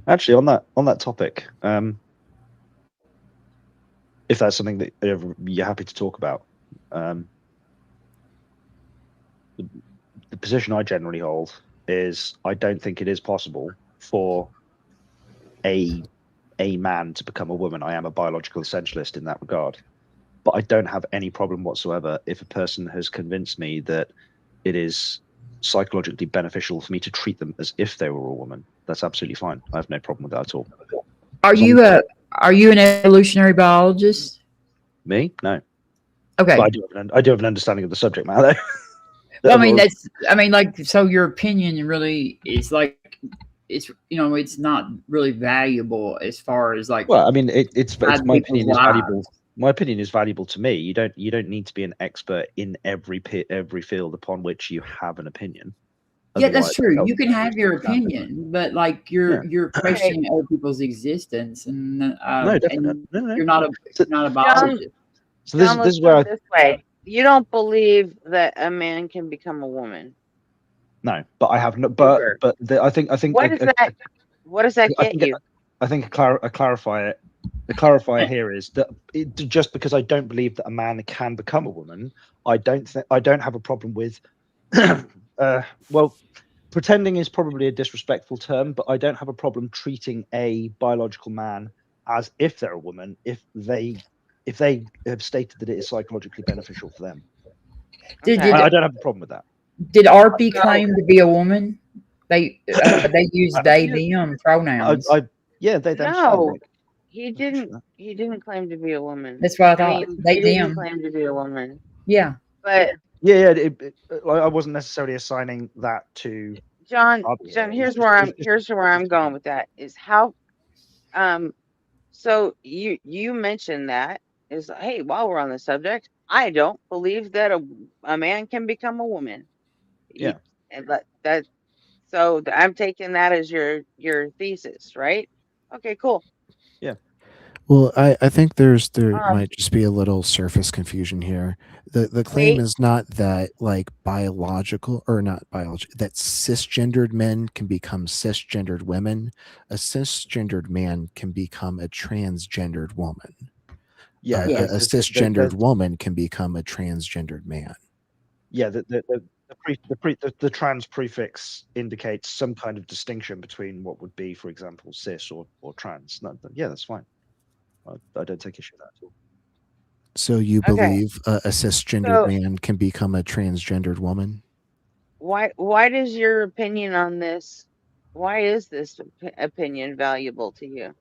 Actually, on that topic, if that's something that you're happy to talk about, the position I generally hold is I don't think it is possible for a man to become a woman. I am a biological essentialist in that regard, but I don't have any problem whatsoever if a person has convinced me that it is psychologically beneficial for me to treat them as if they were a woman. That's absolutely fine. I have no problem with that at all. Are you an evolutionary biologist? Me? No. Okay. But I do have an understanding of the subject matter. Well, I mean, like, so your opinion really is like, it's, you know, it's not really valuable as far as like. Well, I mean, it's my opinion is lives. valuable. My opinion is valuable to me. You don't need to be an expert in every field upon which you have an opinion. Yeah, that's Otherwise, true. You can have your opinion, but like you're questioning other people's existence, and No, definitely. No. you're not a biologist. So this is where this way. You don't believe that a man can become a woman. No, but I have no. But I think What does that? What does that get you? I think a clarifier here is that just because I don't believe that a man can become a woman, I don't have a problem with. Well, pretending is probably a disrespectful term, but I don't have a problem treating a biological man as if they're a woman if they have stated that it is psychologically beneficial for them. I don't have a problem with that. Did RP claim to be a woman? They use they them pronouns. Yeah, they them. No, he didn't. He didn't claim to be a woman. That's what I thought. He didn't claim to be a woman. Yeah, but yeah, I wasn't necessarily assigning that to John. Here's where I'm going with that. Is how, so you mentioned that is, hey, while we're on the subject, I don't believe that a man can become a woman. Yeah, and that. So I'm taking that as your thesis, right? Okay, cool. Yeah. Well, I think there might just be a little surface confusion here. The claim is not that like biological or not biology that cisgendered men can become cisgendered women. A cisgendered man can become a transgendered woman. Yeah, a cisgendered woman can become a transgendered man. Yeah, the trans prefix indicates some kind of distinction between what would be, for example, cis or trans. No, yeah, that's fine. I don't take issue with that at all. So you believe a cisgendered man can become a transgendered woman? Why does your opinion on this? Why is this opinion valuable to you?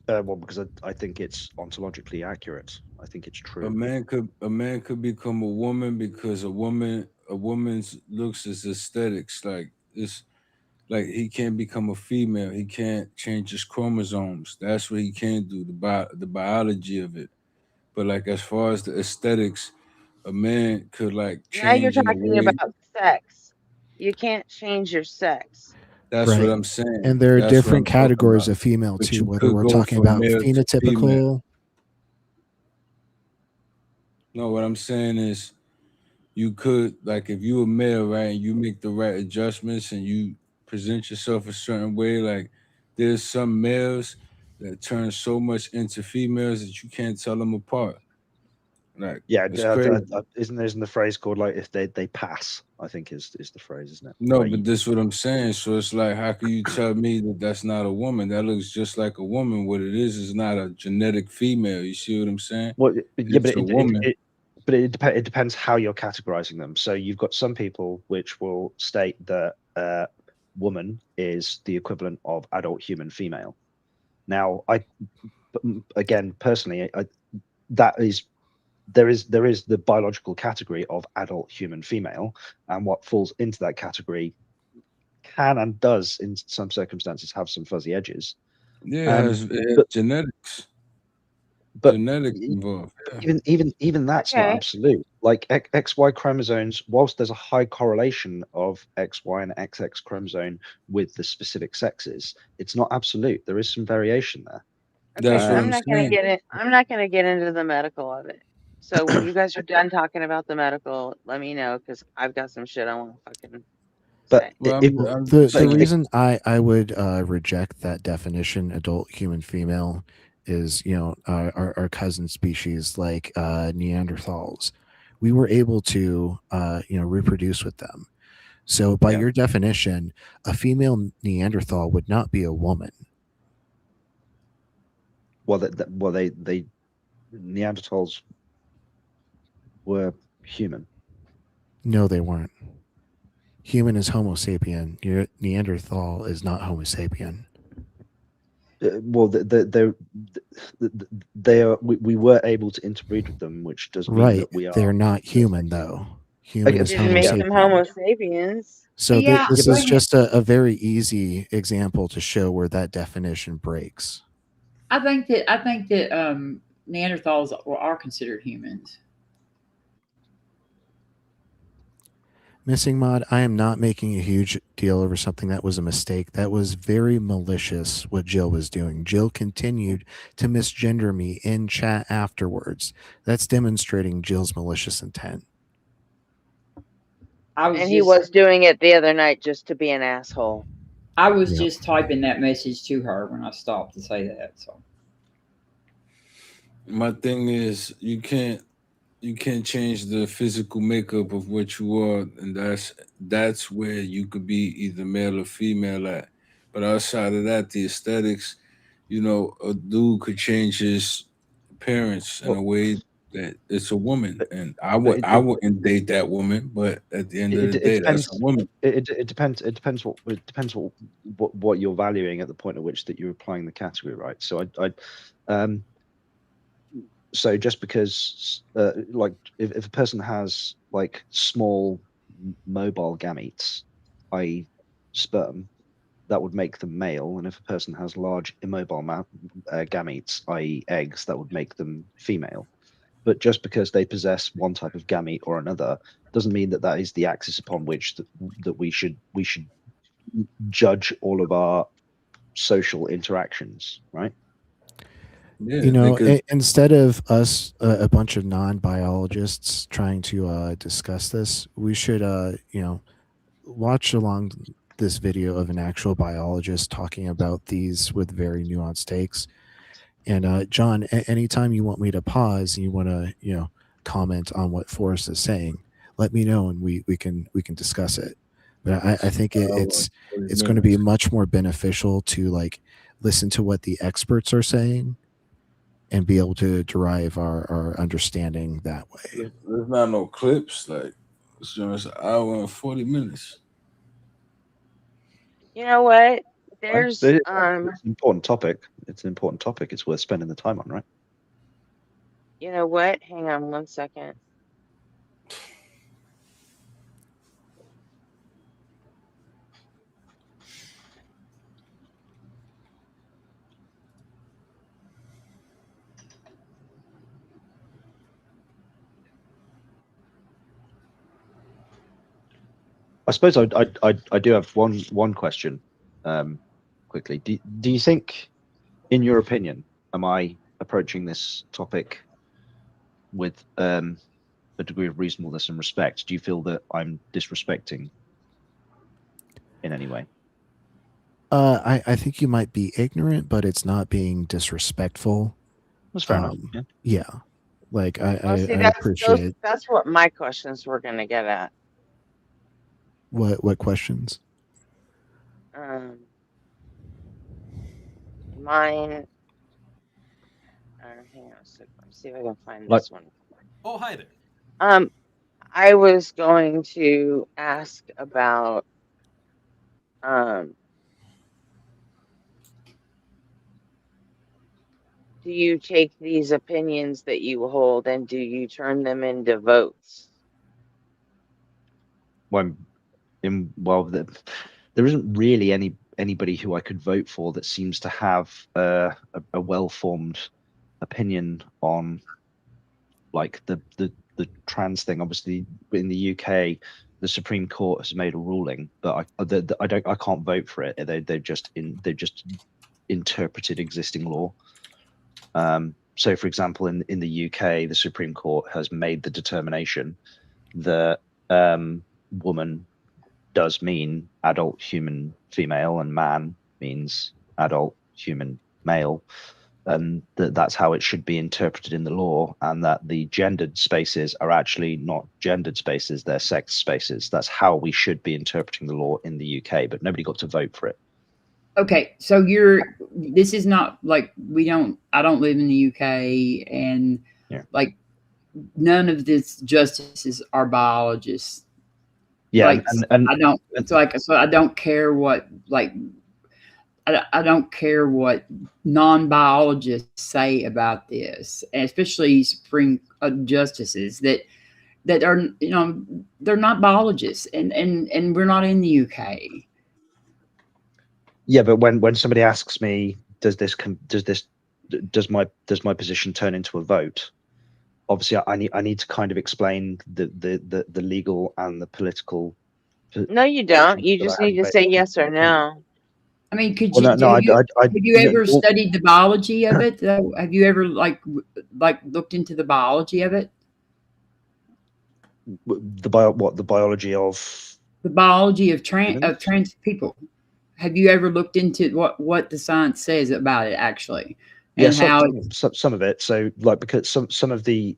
Well, because I think it's ontologically accurate. I think it's true. A man could become a woman because a woman's looks is aesthetics. Like it's like he can't become a female. He can't change his chromosomes. That's what he can't do. The biology of it. But like as far as the aesthetics, a man could like change. Now you're talking about sex. You can't change your sex. That's what I'm saying. And there are different categories of female too, whether we're talking about phenotypical. No, what I'm saying is you could, like, if you a male, right, and you make the right adjustments and you present yourself a certain way, like there's some males that turn so much into females that you can't tell them apart. Like, yeah, isn't the phrase called like if they pass? I think is the phrase, isn't it? No, but this is what I'm saying. So it's like, how can you tell me that that's not a woman? That looks just like a woman. What it is not a genetic female. You see what I'm saying? Well, yeah, but it's a woman. It depends how you're categorizing them. So you've got some people which will state that woman is the equivalent of adult human female. Now, again, personally, there is the biological category of adult human female, and what falls into that category can and does in some circumstances have some fuzzy edges. Yeah, genetics. But genetics involved. Even that's not absolute. Like XY chromosomes, whilst there's a high correlation of XY and XX chromosome with the specific sexes, it's not absolute. There is some variation there. Okay, I'm not going to get into the medical of it. So when you guys are done talking about the medical, let me know, because I've got some shit I want to fucking. But the reason I would reject that definition, adult human female, is our cousin species like Neanderthals. We were able to reproduce with them. So by your definition, a female Neanderthal would not be a woman. Well, they Neanderthals were human. No, they weren't. Human is Homo sapien. Your Neanderthal is not Homo sapien. well, they are. We were able to interbreed with them, which does mean Right. that we are. They're not human, though. Human is Didn't Homo make them sapien. Homo sapiens. So Yeah, this wait is a minute. just a very easy example to show where that definition breaks. I think that Neanderthals are considered humans. Missing Mod, I am not making a huge deal over something that was a mistake. That was very malicious what Jill was doing. Jill continued to misgender me in chat afterwards. That's demonstrating Jill's malicious intent. And he was doing it the other night just to be an asshole. I was just typing that message to her when I stopped to say that. So my thing is, you can't change the physical makeup of what you are, and that's where you could be either male or female at. But outside of that, the aesthetics, a dude could change his appearance in a way that it's a woman, and I wouldn't date that woman. But at the end of the day, that's a woman. It depends. It depends what you're valuing at the point at which that you're applying the category, right? So so just because like if a person has like small mobile gametes, i.e. sperm, that would make them male, and if a person has large immobile gametes, i.e. eggs, that would make them female. But just because they possess one type of gamete or another doesn't mean that that is the axis upon which that we should judge all of our social interactions, right? Yeah, instead of us, a bunch of non-biologists trying to discuss this, we should, watch along this video of an actual biologist talking about these with very nuanced takes. And John, anytime you want me to pause and you want to, comment on what Forrest is saying, let me know and we can discuss it. But I think it's going to be much more beneficial to like listen to what the experts are saying and be able to derive our understanding that way. There's not no clips. Like, it's just an hour and 40 minutes. You know what? There's It's an important topic. It's an important topic. It's worth spending the time on, right? You know what? Hang on 1 second. I suppose I do have one question, quickly. Do you think, in your opinion, am I approaching this topic with a degree of reasonableness and respect? Do you feel that I'm disrespecting in any way? I think you might be ignorant, but it's not being disrespectful. That's fair enough. Yeah. Like I that's, appreciate that's what my questions were going to get at. What questions? Mine. Hang on a second. Let's see if I can find this one. Oh, hi there. I was going to ask about do you take these opinions that you hold and do you turn them into votes? There isn't really anybody who I could vote for that seems to have a well-formed opinion on like the trans thing. Obviously, in the UK, the Supreme Court has made a ruling, but I can't vote for it. They've just interpreted existing law. So, for example, in the UK, the Supreme Court has made the determination that woman does mean adult human female and man means adult human male, and that's how it should be interpreted in the law, and that the gendered spaces are actually not gendered spaces, they're sex spaces. That's how we should be interpreting the law in the UK, but nobody got to vote for it. Okay, so this is not like I don't live in the UK, and like none of these justices are biologists. Yeah, like, I don't. It's like, so I don't care what, like, I don't care what non-biologists say about this, and especially Supreme justices that are, you know, they're not biologists, and we're not in the UK. Yeah, but when somebody asks me, does my position turn into a vote? Obviously, I need to kind of explain the legal and the political. No, you don't. You just need to say yes or no. I mean, could Well, you? no, Have you ever studied the biology of it? Have you ever like looked into the biology of it? The biology of the biology of trans people. Have you ever looked into what the science says about it actually? Yeah, And how some of it. So, like, because some of the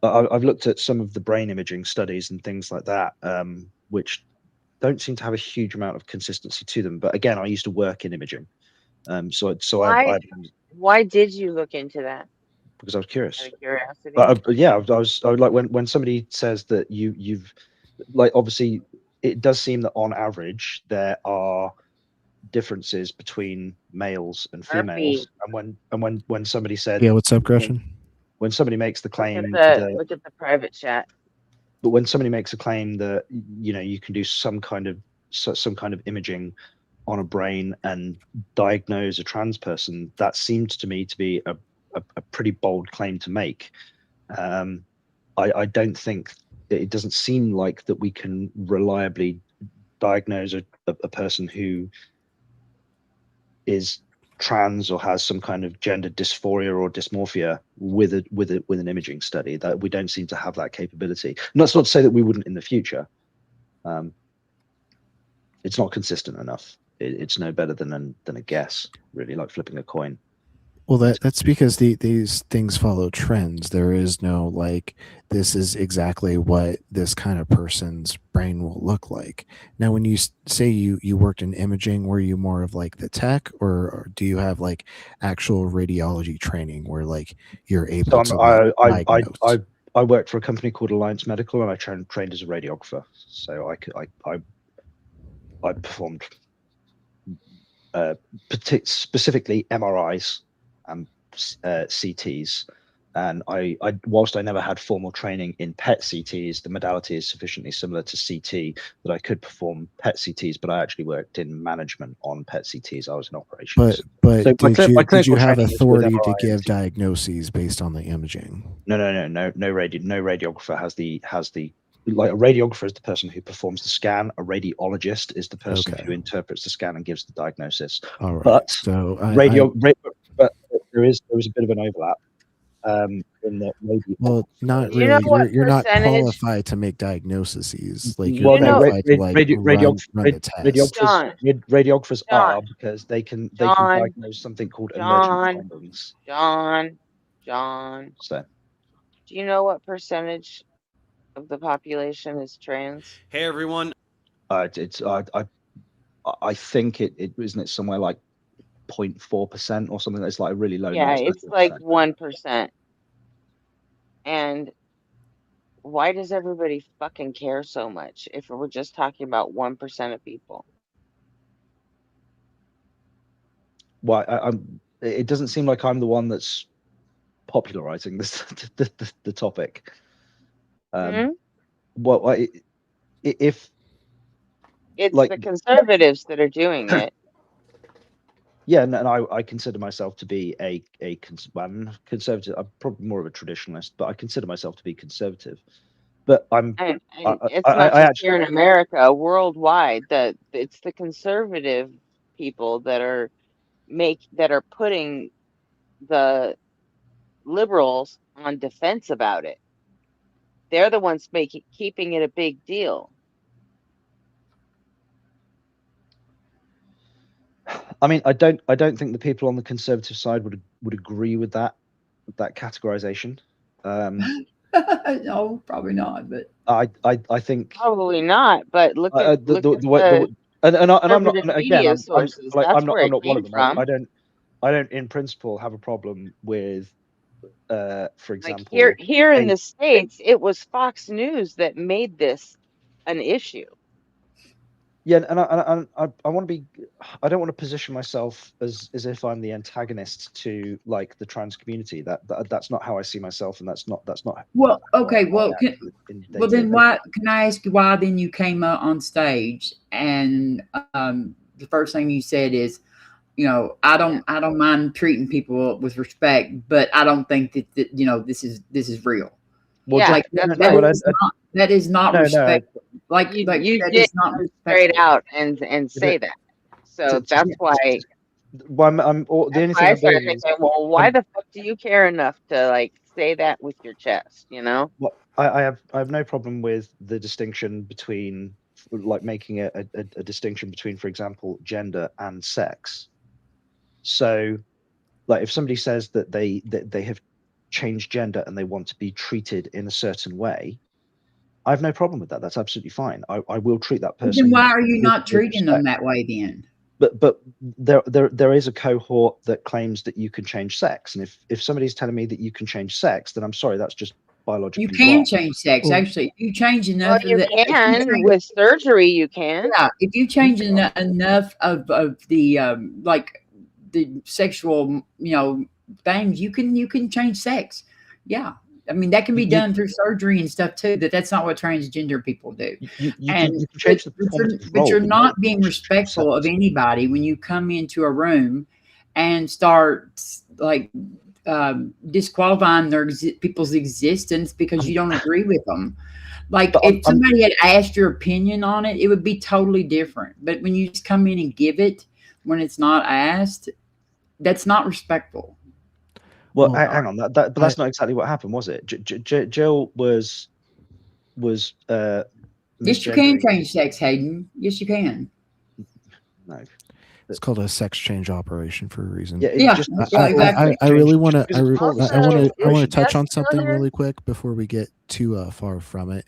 I've looked at some of the brain imaging studies and things like that, which don't seem to have a huge amount of consistency to them. But again, I used to work in imaging, why did you look into that? Because I was curious. Out of curiosity. Yeah, I was like when somebody says that you've like, obviously it does seem that on average there are differences between males and females, and when somebody said, yeah, what's up, Gretchen? When somebody makes the claim, look at the private chat. But when somebody makes a claim that, you know, you can do some kind of imaging on a brain and diagnose a trans person, that seems to me to be a pretty bold claim to make. I don't think, it doesn't seem like that we can reliably diagnose a person who is trans or has some kind of gender dysphoria or dysmorphia with an imaging study. That we don't seem to have that capability. And that's not to say that we wouldn't in the future. It's not consistent enough. It's no better than a guess, really, like flipping a coin. Well, that's because these things follow trends. There is no like, this is exactly what this kind of person's brain will look like. Now, when you say you worked in imaging, were you more of like the tech, or do you have like actual radiology training where like you're able to diagnose? I worked for a company called Alliance Medical, and I trained as a radiographer. So I performed specifically MRIs and CTs, and I whilst I never had formal training in PET CTs, the modality is sufficiently similar to CT that I could perform PET CTs, but I actually worked in management on PET CTs. I was in operations. But so did you have authority to give diagnoses based on the imaging? No radiographer has the like, a radiographer is the person who performs the scan. A radiologist is the person who interprets the scan and gives the diagnosis. All right. But so but there is a bit of an overlap. In that maybe. Well, not really. You're not qualified to make diagnoses. Like, you're qualified to like run the test. Radiographers are, because they can diagnose something called emergent findings. John. So, do you know what percentage of the population is trans? Hey everyone. I think it isn't it somewhere like 0.4% or something. That's like a really low. Yeah, it's like 1%. And why does everybody fucking care so much if we're just talking about 1% of people? Why? It doesn't seem like I'm the one that's popularizing this the topic. Well, if it's like the conservatives that are doing it. Yeah, and I consider myself to be a conservative. I'm probably more of a traditionalist, but I consider myself to be conservative. But it's not just here in America, worldwide. That it's the conservative people that are putting the liberals on defense about it. They're the ones keeping it a big deal. I mean, I don't think the people on the conservative side would agree with that categorization. No, probably not. But I think probably not. But look at the way, and I'm not again. I'm not one of them. I don't in principle have a problem with, for example, like here in the States, it was Fox News that made this an issue. Yeah, and I want to be. I don't want to position myself as if I'm the antagonist to like the trans community. That's not how I see myself, and that's not. Well, okay. how I Well, act in well day-to-day then why can I ask you why then you came up on stage and the first thing you said is, you know, I don't mind treating people with respect, but I don't think that you know this is real. Well, Yeah, Like that's no, what that is not no, respectful. Like you that did is not come straight respectful. out and say that. So that's why Well, I'm the only thing I I'm started doing is thinking, well, why the fuck do you care enough to like say that with your chest, you know? well, I have no problem with the distinction between like making a distinction between, for example, gender and sex. So, like, if somebody says that they have changed gender and they want to be treated in a certain way, I have no problem with that. That's absolutely fine. I will treat that Then person. why are you with not treating them respect. that way then? But there is a cohort that claims that you can change sex, and if somebody's telling me that you can change sex, then I'm sorry, that's just biologically You can wrong. change sex. Actually, if you change Well, enough of you the, can with surgery. You can. yeah, if you change enough of the like the sexual, you know, things, you can change sex. Yeah. I mean, that can be done through surgery and stuff too, but that's not what transgender people do. You And can change the but performative but role, you're but not being respectful of anybody when you come into a room and start like disqualifying people's existence because you don't agree with them. Like if somebody had asked your opinion on it, it would be totally different. But when you just come in and give it when it's not asked, that's not respectful. Well, hang on, but that's not exactly what happened, was it? Jill was Yes, you misgendering. can change sex, Hayden. Yes, you can. No. It's called a sex change operation for a reason. Yeah, Yeah, exactly. I really want to. I want to is touch Jess on still something here? really quick before we get too far from it.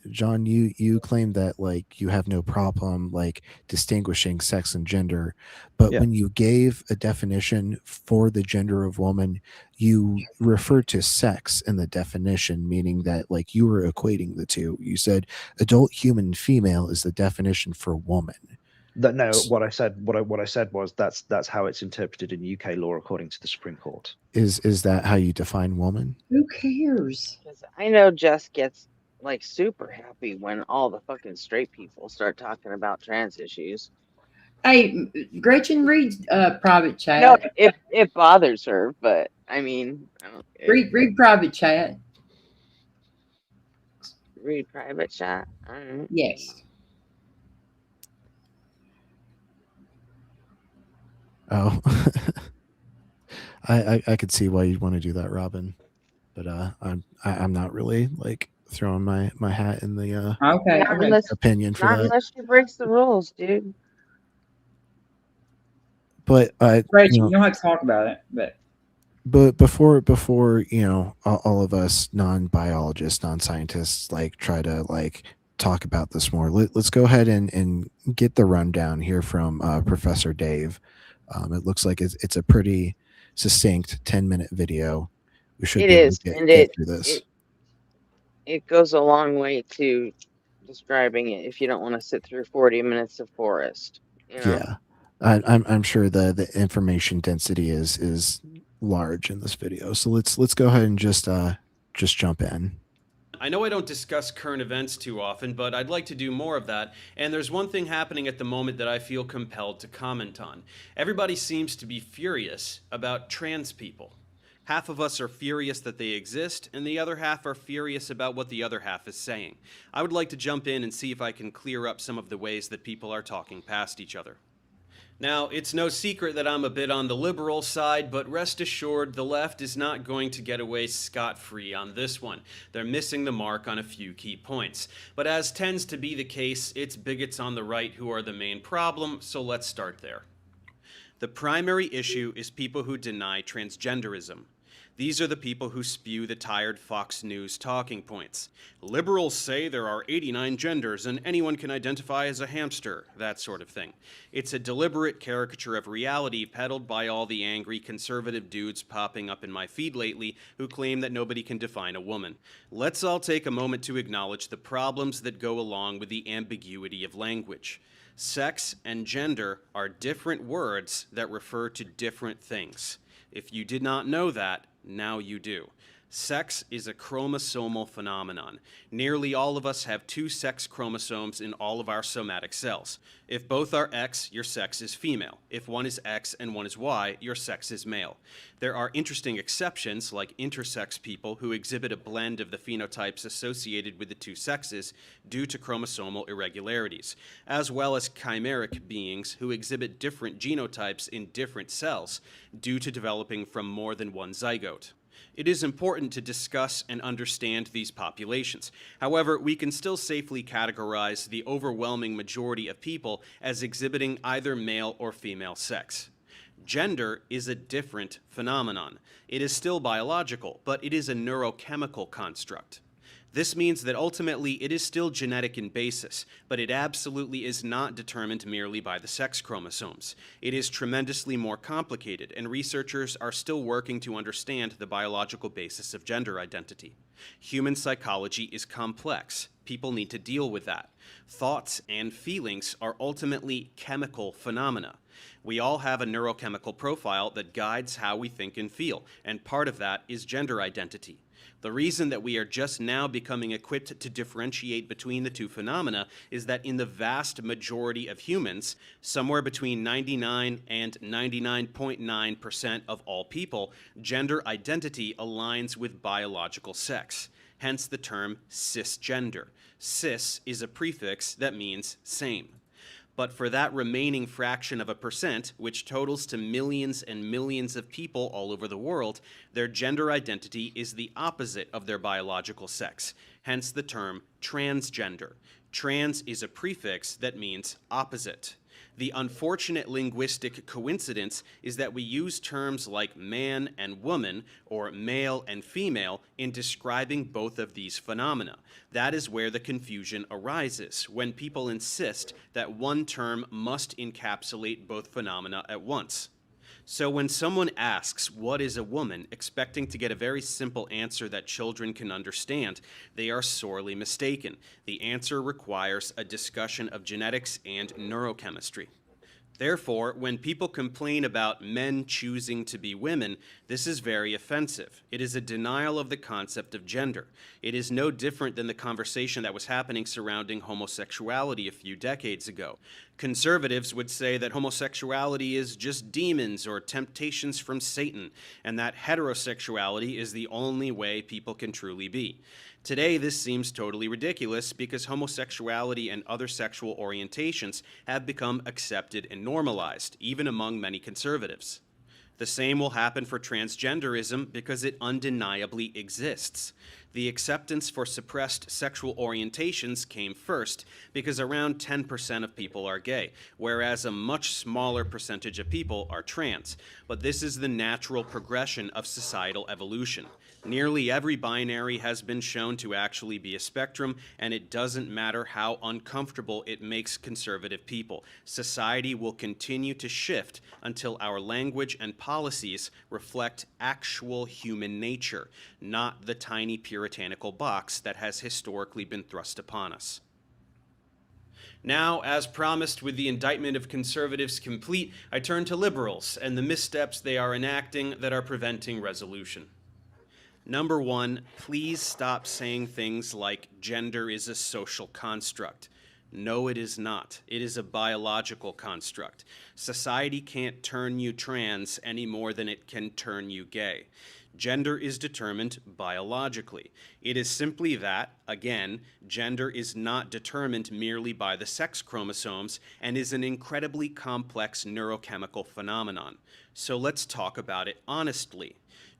John, you claim that like you have no problem like distinguishing sex and gender, but when you gave a definition for the gender of woman, you referred to sex in the definition, meaning that like you were equating the two. You said adult human female is the definition for woman. No, what I said was that's how it's interpreted in UK law according to the Supreme Court. Is that how you define woman? Who cares? 'Cause I know Jess gets like super happy when all the fucking straight people start talking about trans issues. Hey, Gretchen, read private chat. No, it bothers her, but I mean, I don't care. Read private chat. Read private chat. All right. Yes. Oh, I could see why you'd want to do that, Robin, but I'm not really like throwing my hat in the opinion for not that. unless she breaks the rules, dude. But Gretchen, you don't have to talk about it, but before you know all of us non-biologists, non-scientists like try to like talk about this more, let's go ahead and get the rundown here from Professor Dave. It looks like it's a pretty succinct 10-minute video. We should be able to get through this. It goes a long way to describing it if you don't want to sit through 40 minutes of forest. You know? Yeah, I'm sure the information density is large in this video. So let's go ahead and just jump in. I know I don't discuss current events too often, but I'd like to do more of that, and there's one thing happening at the moment that I feel compelled to comment on. Everybody seems to be furious about trans people. Half of us are furious that they exist, and the other half are furious about what the other half is saying. I would like to jump in and see if I can clear up some of the ways that people are talking past each other. Now, it's no secret that I'm a bit on the liberal side, but rest assured the left is not going to get away scot-free on this one. They're missing the mark on a few key points. But as tends to be the case, it's bigots on the right who are the main problem, so let's start there. The primary issue is people who deny transgenderism. These are the people who spew the tired Fox News talking points. Liberals say there are 89 genders and anyone can identify as a hamster, that sort of thing. It's a deliberate caricature of reality peddled by all the angry conservative dudes popping up in my feed lately who claim that nobody can define a woman. Let's all take a moment to acknowledge the problems that go along with the ambiguity of language. Sex and gender are different words that refer to different things. If you did not know that, now you do. Sex is a chromosomal phenomenon. Nearly all of us have 2 sex chromosomes in all of our somatic cells. If both are X, your sex is female. If one is X and one is Y, your sex is male. There are interesting exceptions, like intersex people who exhibit a blend of the phenotypes associated with the 2 sexes due to chromosomal irregularities, as well as chimeric beings who exhibit different genotypes in different cells due to developing from more than one zygote. It is important to discuss and understand these populations. However, we can still safely categorize the overwhelming majority of people as exhibiting either male or female sex. Gender is a different phenomenon. It is still biological, but it is a neurochemical construct. This means that ultimately it is still genetic in basis, but it absolutely is not determined merely by the sex chromosomes. It is tremendously more complicated, and researchers are still working to understand the biological basis of gender identity. Human psychology is complex. People need to deal with that. Thoughts and feelings are ultimately chemical phenomena. We all have a neurochemical profile that guides how we think and feel, and part of that is gender identity. The reason that we are just now becoming equipped to differentiate between the 2 phenomena is that in the vast majority of humans, somewhere between 99 and 99.9% of all people, gender identity aligns with biological sex, hence the term cisgender. Cis is a prefix that means same. But for that remaining fraction of a percent, which totals to millions and millions of people all over the world, their gender identity is the opposite of their biological sex, hence the term transgender. Trans is a prefix that means opposite. The unfortunate linguistic coincidence is that we use terms like man and woman, or male and female, in describing both of these phenomena. That is where the confusion arises, when people insist that one term must encapsulate both phenomena at once. So when someone asks, what is a woman, expecting to get a very simple answer that children can understand, they are sorely mistaken. The answer requires a discussion of genetics and neurochemistry. Therefore, when people complain about men choosing to be women, this is very offensive. It is a denial of the concept of gender. It is no different than the conversation that was happening surrounding homosexuality a few decades ago. Conservatives would say that homosexuality is just demons or temptations from Satan, and that heterosexuality is the only way people can truly be. Today, this seems totally ridiculous because homosexuality and other sexual orientations have become accepted and normalized, even among many conservatives. The same will happen for transgenderism because it undeniably exists. The acceptance for suppressed sexual orientations came first because around 10% of people are gay, whereas a much smaller percentage of people are trans. But this is the natural progression of societal evolution. Nearly every binary has been shown to actually be a spectrum, and it doesn't matter how uncomfortable it makes conservative people. Society will continue to shift until our language and policies reflect actual human nature, not the tiny puritanical box that has historically been thrust upon us. Now, as promised, with the indictment of conservatives complete, I turn to liberals and the missteps they are enacting that are preventing resolution. Number 1, please stop saying things like gender is a social construct. No, it is not. It is a biological construct. Society can't turn you trans any more than it can turn you gay. Gender is determined biologically. It is simply that, again, gender is not determined merely by the sex chromosomes and is an incredibly complex neurochemical phenomenon. So let's talk about it honestly.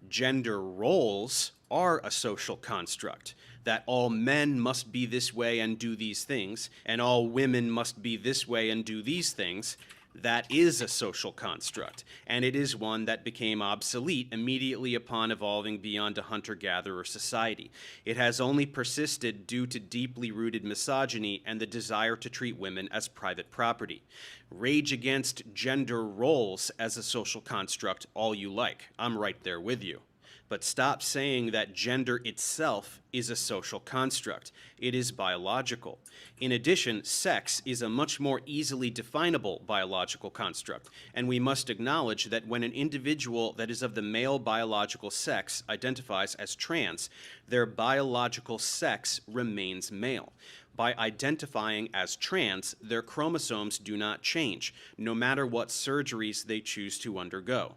Gender roles are a social construct, that all men must be this way and do these things, and all women must be this way and do these things. That is a social construct, and it is one that became obsolete immediately upon evolving beyond a hunter-gatherer society. It has only persisted due to deeply rooted misogyny and the desire to treat women as private property. Rage against gender roles as a social construct all you like. I'm right there with you. But stop saying that gender itself is a social construct. It is biological. In addition, sex is a much more easily definable biological construct, and we must acknowledge that when an individual that is of the male biological sex identifies as trans, their biological sex remains male. By identifying as trans, their chromosomes do not change, no matter what surgeries they choose to undergo.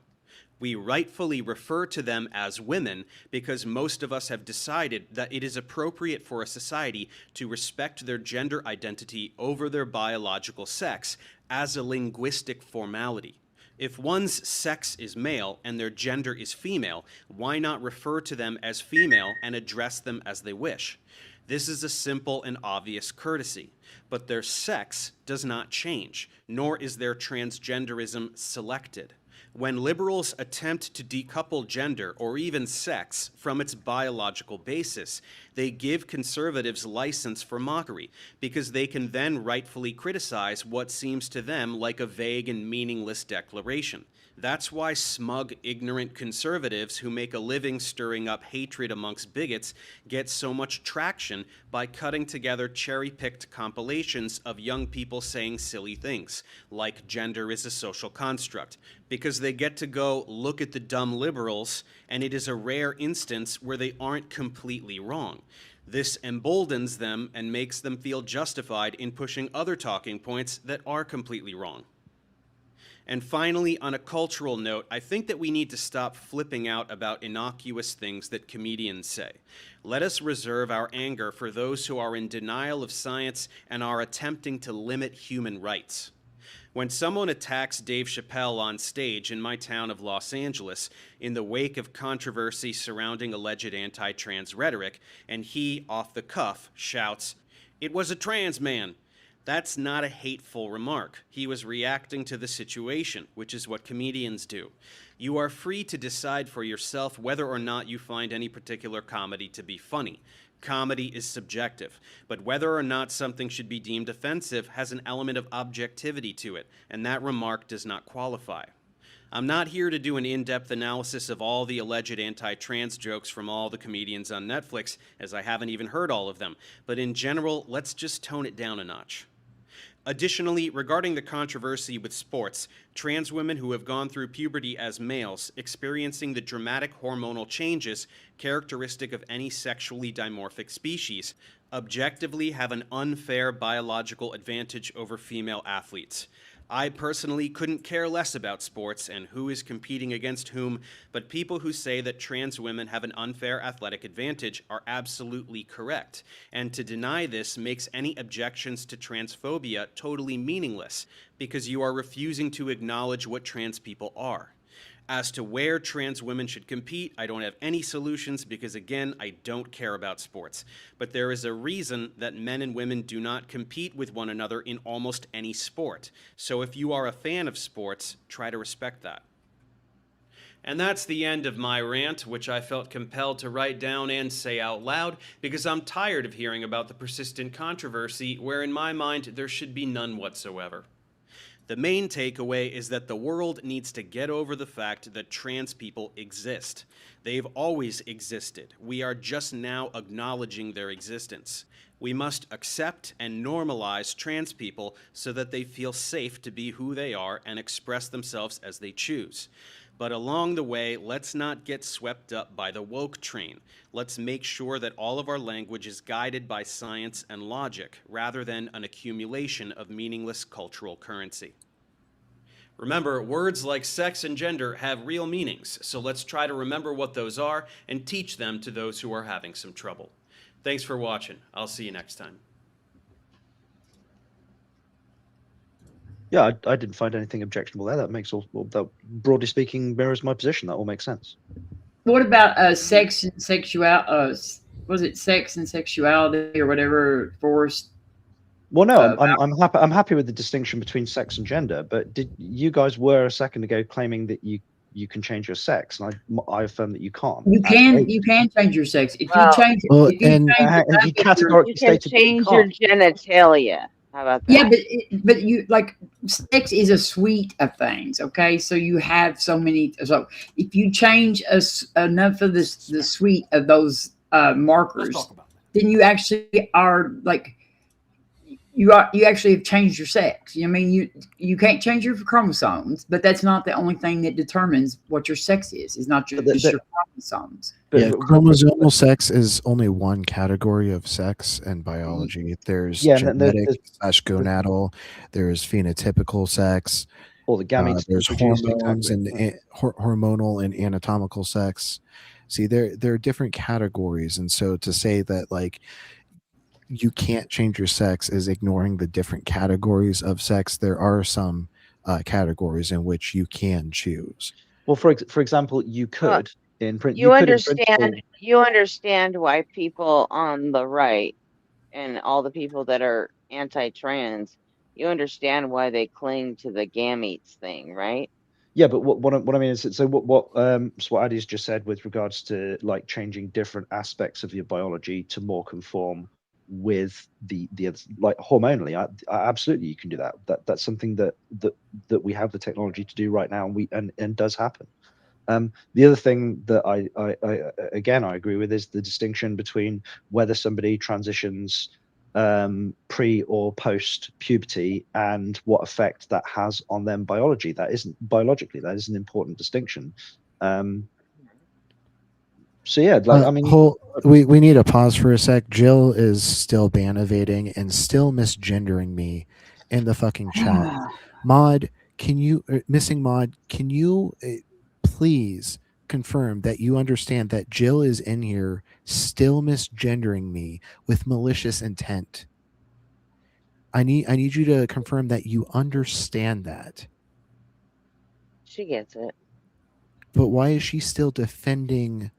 We rightfully refer to them as women because most of us have decided that it is appropriate for a society to respect their gender identity over their biological sex as a linguistic formality. If one's sex is male and their gender is female, why not refer to them as female and address them as they wish? This is a simple and obvious courtesy, but their sex does not change, nor is their transgenderism selected. When liberals attempt to decouple gender or even sex from its biological basis, they give conservatives license for mockery because they can then rightfully criticize what seems to them like a vague and meaningless declaration. That's why smug, ignorant conservatives who make a living stirring up hatred amongst bigots get so much traction by cutting together cherry-picked compilations of young people saying silly things, like gender is a social construct, because they get to go look at the dumb liberals, and it is a rare instance where they aren't completely wrong. This emboldens them and makes them feel justified in pushing other talking points that are completely wrong. And finally, on a cultural note, I think that we need to stop flipping out about innocuous things that comedians say. Let us reserve our anger for those who are in denial of science and are attempting to limit human rights. When someone attacks Dave Chappelle on stage in my town of Los Angeles in the wake of controversy surrounding alleged anti-trans rhetoric, and he, off the cuff, shouts, "It was a trans man," that's not a hateful remark. He was reacting to the situation, which is what comedians do. You are free to decide for yourself whether or not you find any particular comedy to be funny. Comedy is subjective, but whether or not something should be deemed offensive has an element of objectivity to it, and that remark does not qualify. I'm not here to do an in-depth analysis of all the alleged anti-trans jokes from all the comedians on Netflix, as I haven't even heard all of them, but in general, let's just tone it down a notch. Additionally, regarding the controversy with sports, trans women who have gone through puberty as males, experiencing the dramatic hormonal changes characteristic of any sexually dimorphic species, objectively have an unfair biological advantage over female athletes. I personally couldn't care less about sports and who is competing against whom, but people who say that trans women have an unfair athletic advantage are absolutely correct, and to deny this makes any objections to transphobia totally meaningless, because you are refusing to acknowledge what trans people are. As to where trans women should compete, I don't have any solutions because, again, I don't care about sports. But there is a reason that men and women do not compete with one another in almost any sport. So if you are a fan of sports, try to respect that. And that's the end of my rant, which I felt compelled to write down and say out loud because I'm tired of hearing about the persistent controversy where in my mind there should be none whatsoever. The main takeaway is that the world needs to get over the fact that trans people exist. They've always existed. We are just now acknowledging their existence. We must accept and normalize trans people so that they feel safe to be who they are and express themselves as they choose. But along the way, let's not get swept up by the woke train. Let's make sure that all of our language is guided by science and logic, rather than an accumulation of meaningless cultural currency. Remember, words like sex and gender have real meanings, so let's try to remember what those are and teach them to those who are having some trouble. Thanks for watching. I'll see you next time. Yeah, I didn't find anything objectionable there. That makes all that, broadly speaking, mirrors my position. That all makes sense. What about sex and sexuality? Was it sex and sexuality or whatever? Forced Well, no, I'm happy. I'm happy with the distinction between sex and gender. But you guys were a second ago claiming that you can change your sex, and I affirm that you can't. You can change your sex if you change. Well, if you and change he categorically You can stated that you change your can't. genitalia. How about that? Yeah, but you like sex is a suite of things. Okay, so you have so many. So if you change enough of the suite of those markers, then you actually are like you actually have changed your sex. I mean, you can't change your chromosomes, but that's not the only thing that determines what your sex is. It's not just your chromosomes. Yeah, chromosomal sex is only one category of sex and biology. There's genetic / gonadal. There's phenotypical sex. All the gametes. There's hormones and hormonal and anatomical sex. See, there are different categories, and so to say that like you can't change your sex is ignoring the different categories of sex. There are some categories in which you can choose. Well, for example, you could in print. You understand why people on the right and all the people that are anti-trans, you understand why they cling to the gametes thing, right? Yeah, but what I mean is, so what Addy's just said with regards to like changing different aspects of your biology to more conform with the like hormonally, I absolutely you can do that. That's something that we have the technology to do right now, and does happen. The other thing that I agree with is the distinction between whether somebody transitions pre or post puberty and what effect that has on them biologically. That is an important distinction. So yeah, like, I mean, we need a pause for a sec. Jill is still ban-evading and still misgendering me in the fucking chat. Mod, can you missing mod? Can you please confirm that you understand that Jill is in here still misgendering me with malicious intent? I need you to confirm that you understand that. She gets it. But why is she still defending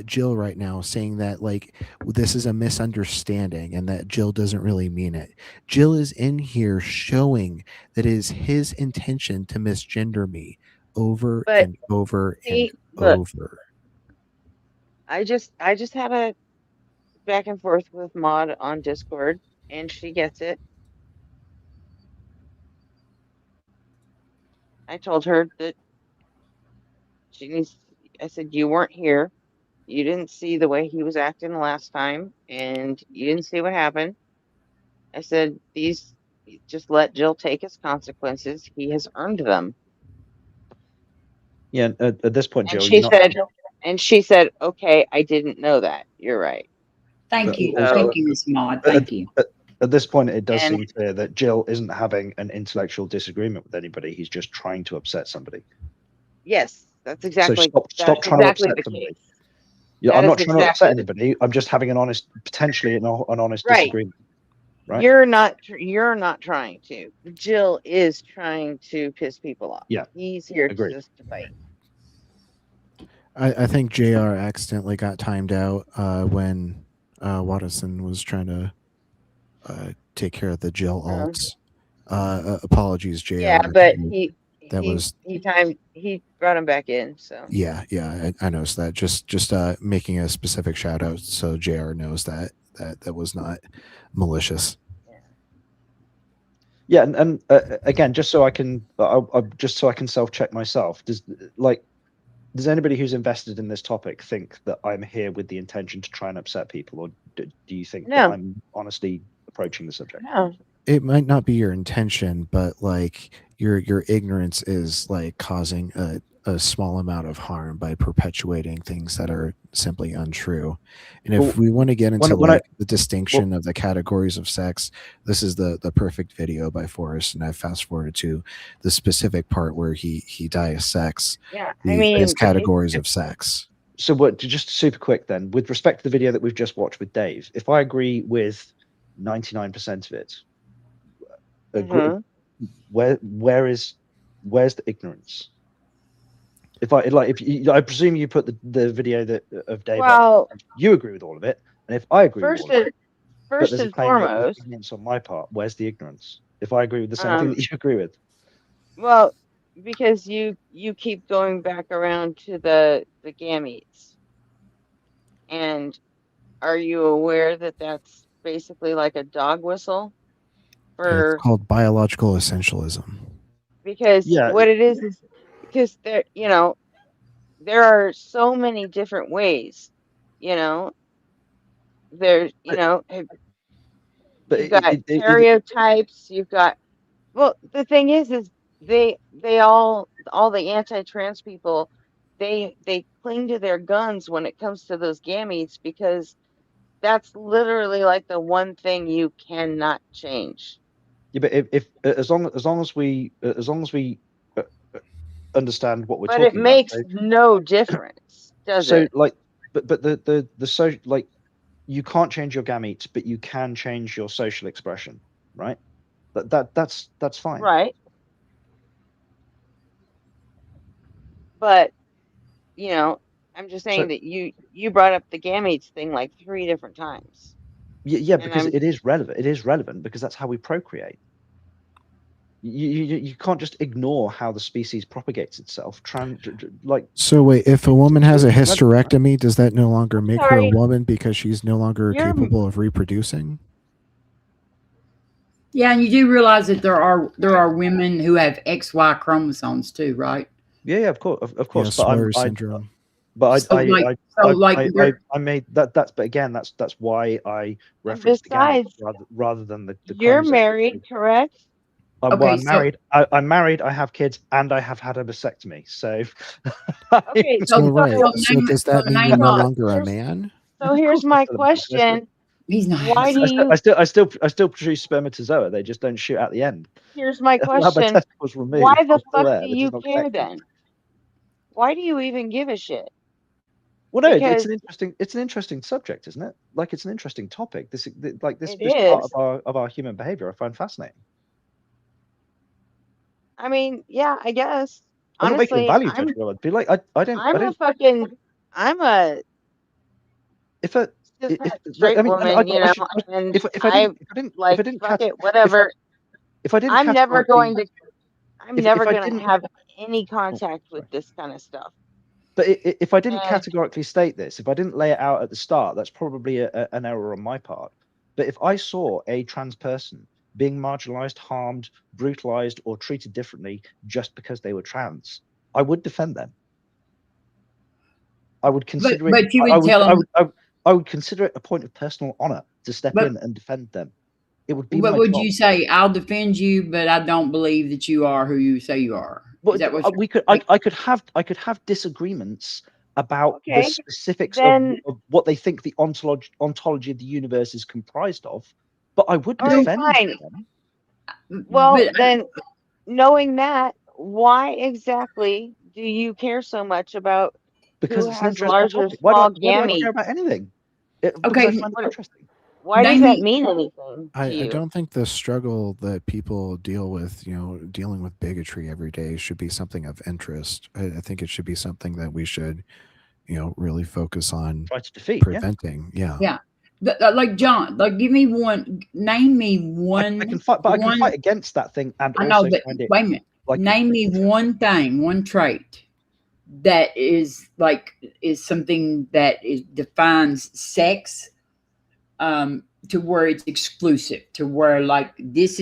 Jill right now, saying that like this is a misunderstanding and that Jill doesn't really mean it? Jill is in here showing that it is his intention to misgender me over and over and over. I just had a back and forth with Maud on Discord, and she gets it. I told her that I said, you weren't here. You didn't see the way he was acting the last time, and you didn't see what happened. I said, just let Jill take his consequences. He has earned them. Yeah, at this point, Jill. And she said, okay, I didn't know that. You're right. Thank you, Miss Maud. Thank you. At this point, it does seem clear that Jill isn't having an intellectual disagreement with anybody. He's just trying to upset somebody. Yes, that's exactly. So stop trying to upset somebody. Yeah, I'm not trying to upset anybody. I'm just having potentially an honest disagreement. Right? You're not trying to. Jill is trying to piss people off. Yeah. He's here just to fight. I think JR accidentally got timed out when Watterson was trying to take care of the Jill alts. Apologies, JR. Yeah, but he brought him back in. So yeah, I noticed that. Just making a specific shout out so JR knows that was not malicious. Yeah, and again, just so I can self check myself. Does anybody who's invested in this topic think that I'm here with the intention to try and upset people, or do you think that I'm honestly approaching the subject? No. It might not be your intention, but like your ignorance is like causing a small amount of harm by perpetuating things that are simply untrue. And if we want to get into the distinction of the categories of sex, this is the perfect video by Forrest, and I fast forwarded to the specific part where he dissects his categories of sex. So what? Just super quick then, with respect to the video that we've just watched with Dave, if I agree with 99% of it, where's the ignorance? I presume you put the video of Dave up, you agree with all of it, and if I agree with all of it, First there's a and claim that there's foremost, ignorance on my part. Where's the ignorance? If I agree with the same thing um, that you agree with. well, because you keep going back around to the gametes, and are you aware that that's basically like a dog whistle It's for, called biological essentialism. because Yeah, what it is because there, there are so many different ways, you know, there's, but you've got stereotypes, you've got, well, the thing is they all the anti-trans people, they cling to their guns when it comes to those gametes, because that's literally like the one thing you cannot change. yeah, but if as long as we understand what we're But it talking about. makes no difference, does So it? like, but the social, like, you can't change your gametes, but you can change your social expression, right? That's fine. Right. But, I'm just saying So that you brought up the gametes thing like 3 different times. yeah, And because I'm it is relevant. It is relevant because that's how we procreate. You can't just ignore how the species propagates itself. So wait, if a woman has a it's relevant, right? hysterectomy, does that no longer make her a sorry, woman because she's no longer you're capable of reproducing? Yeah, and you do realize that there are women who have XY chromosomes too, right? Yeah, of course, of Yeah, course. But Swear syndrome. but So I made that. But again, that's why I and referenced the gametes besides, rather than the you're chromosome. married, correct? Well, Okay, I'm so married. I'm married. I have kids, and I have had a vasectomy. So, Okay, So so right. So name does that mean I you're no thought, longer a here's man? so of here's course, my I'm still a man. question. he's not. Why do you I still produce spermatozoa. They just don't shoot at the end. Here's my I have my question. testicles Why removed. the They're still fuck there. do They're you just not care connected. then? Why do you even give a shit? Well, no, Because it's an interesting subject, isn't it? Like, it's an interesting topic. This it part is. of our human behavior I find fascinating. I mean, yeah, I guess. I'm not making a Honestly, value judgment. I'd be like, I don't. I'm a If a cis if het straight woman, and if I like didn't fuck it, if whatever. I didn't I'm never categorically I'm never if I going to didn't have any oh, contact with sorry. this kind of stuff. But if I didn't And categorically state this, if I didn't lay it out at the start, that's probably an error on my part. But if I saw a trans person being marginalized, harmed, brutalized, or treated differently just because they were trans, I would defend them. I would consider But you would tell them. I would consider it a point of personal honor to step But in and defend them. It would be But my would job. you say, I'll defend you, but I don't believe that you are who you say you are? Is that what I could have disagreements about the okay, specifics then of what they think the ontology of the universe is comprised of, but I would all right, defend fine. them. Well, then, knowing that, why exactly do you care so much about Because who it's an has interesting large or topic. Why small do I care gametes? about anything? Because I Okay, find it interesting. Why does name that me. mean anything to I you? don't think the struggle that people deal with, dealing with bigotry every day should be something of interest. I think it should be something that we should, really focus on Try to defeat. preventing. Yeah. Yeah. Like John, like name me one. I can fight, but I can fight against that thing and I know, also but find it. wait a minute. Like, name me one thing, one trait that is something that defines sex, to where it's exclusive, to where like this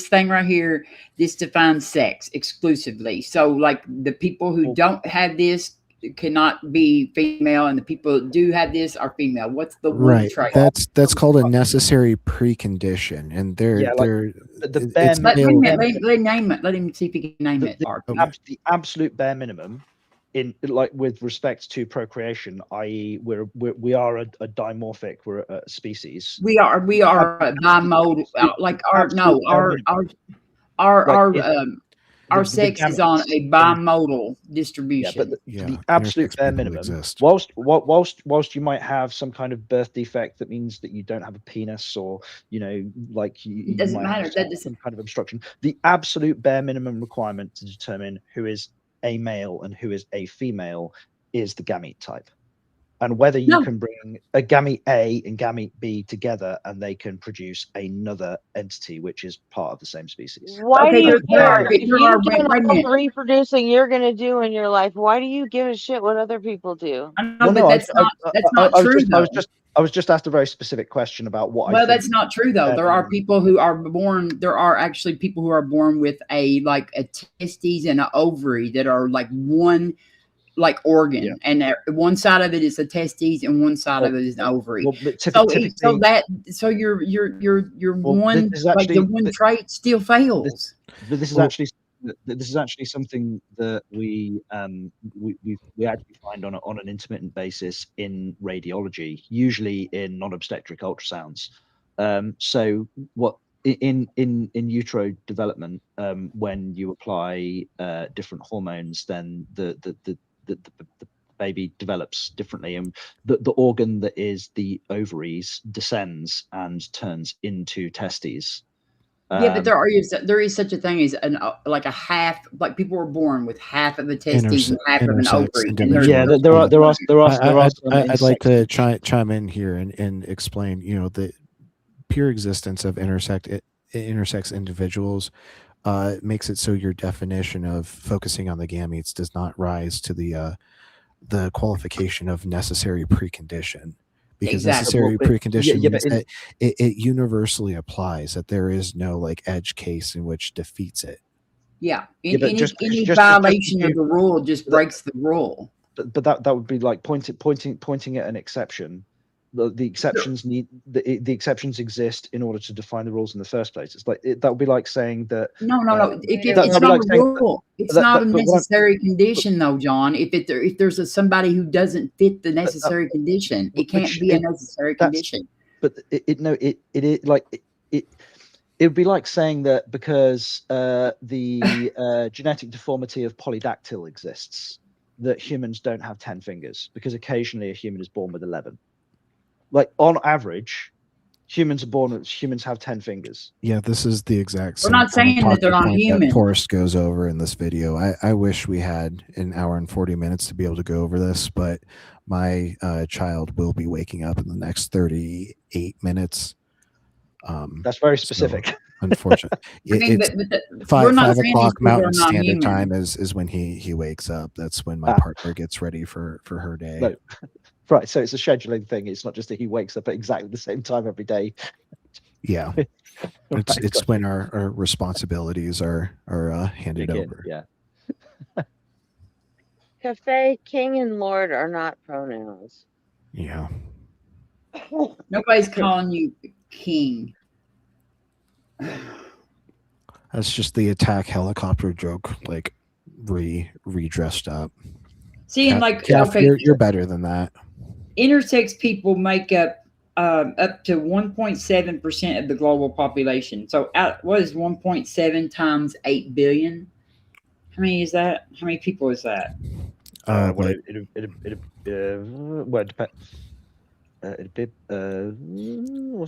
thing right here, this defines sex exclusively. So like the people who don't have this cannot be female, and the people that do have this are female. What's the one Right. trait? That's called a necessary precondition, and Yeah, like the bare Let him minimum. name it. Let him see if he can name it. The absolute bare minimum, in like with respect to procreation, i.e., we are a dimorphic, we're a species. We are a bimodal. Like our sex is on a bimodal distribution. Yeah, but the absolute bare minimum. Whilst you might have some kind of birth defect that means that you don't have a penis, or like it doesn't matter. That doesn't some kind of obstruction. The absolute bare minimum requirement to determine who is a male and who is a female is the gamete type. and whether you can bring a gamete A and gamete B together and they can produce another entity which is part of the same species. Why do you care? If you don't know what reproducing you're going to do in your life, why do you give a shit what other people do? No, but that's not true. I was just asked a very specific question about what. Well, that's not true though. There are people who are born. There are actually people who are born with a testes and an ovary that are like one organ, and one side of it is a testes and one side of it is an ovary. Well, so your one the one trait still fails. This is actually something that we actually find on an intermittent basis in radiology, usually in non-obstetric ultrasounds. So what in utero development, when you apply different hormones, then the baby develops differently, and the organ that is the ovaries descends and turns into testes. Yeah, but there is such a thing as a half, like people were born with half of a testes and half of an ovary. Yeah, there are. I'd like to chime in here and explain. The pure existence of intersex individuals makes it so your definition of focusing on the gametes does not rise to the qualification of necessary precondition. Because necessary precondition means that it universally applies, that there is no edge case in which defeats it. Yeah, any violation of the rule just breaks the rule. But that would be like pointing at an exception. The exceptions the exceptions exist in order to define the rules in the first place. It's like that would be like saying that. No. It's not a rule. It's not a necessary condition, though, John. If there's somebody who doesn't fit the necessary condition, it can't be a necessary condition. But it would be like saying that because the genetic deformity of polydactyl exists, that humans don't have 10 fingers, because occasionally a human is born with 11. Like on average, humans have 10 fingers. Yeah, this is the exact. We're not saying that they're not human. Forrest goes over in this video. I wish we had an hour and 40 minutes to be able to go over this, but my child will be waking up in the next 38 minutes. That's very specific. So, unfortunately, it's 5 o'clock Mountain Standard Time is when he wakes up. That's when my partner gets ready for her day. No. Right, so it's a scheduling thing. It's not just that he wakes up at exactly the same time every day. Yeah, it's when our responsibilities are handed over. Yeah. Cafe, king, and lord are not pronouns. Yeah. Nobody's calling you king. That's just the attack helicopter joke, redressed up. See, and you're better than that. Intersex people make up to 1.7% of the global population. So what is 1.7 times 8 billion? How many is that? How many people is that? What's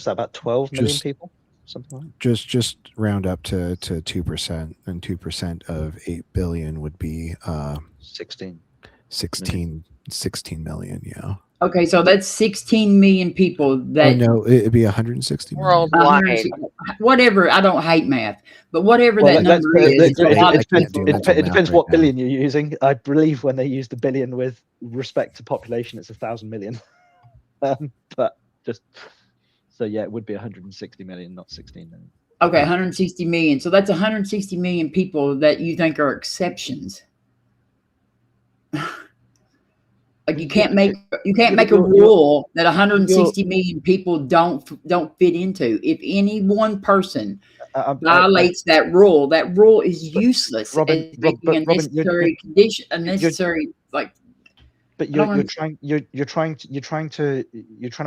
that, about 12 million people? Something like that. Just round up to 2%, and 2% of 8 billion would be 16 million. Yeah. Okay, so that's 16 million people. That no, it'd be 160 worldwide. Whatever. I don't hate math, but whatever that number is, it depends what billion you're using. I believe when they use the billion with respect to population, it's 1,000 million. But just so yeah, it would be 160 million, not 16 million. Okay, 160 million. So that's 160 million people that you think are exceptions. Like you can't make a rule that 160 million people don't fit into. If any one person violates that rule is useless. Robin, a necessary condition, a necessary But you're trying to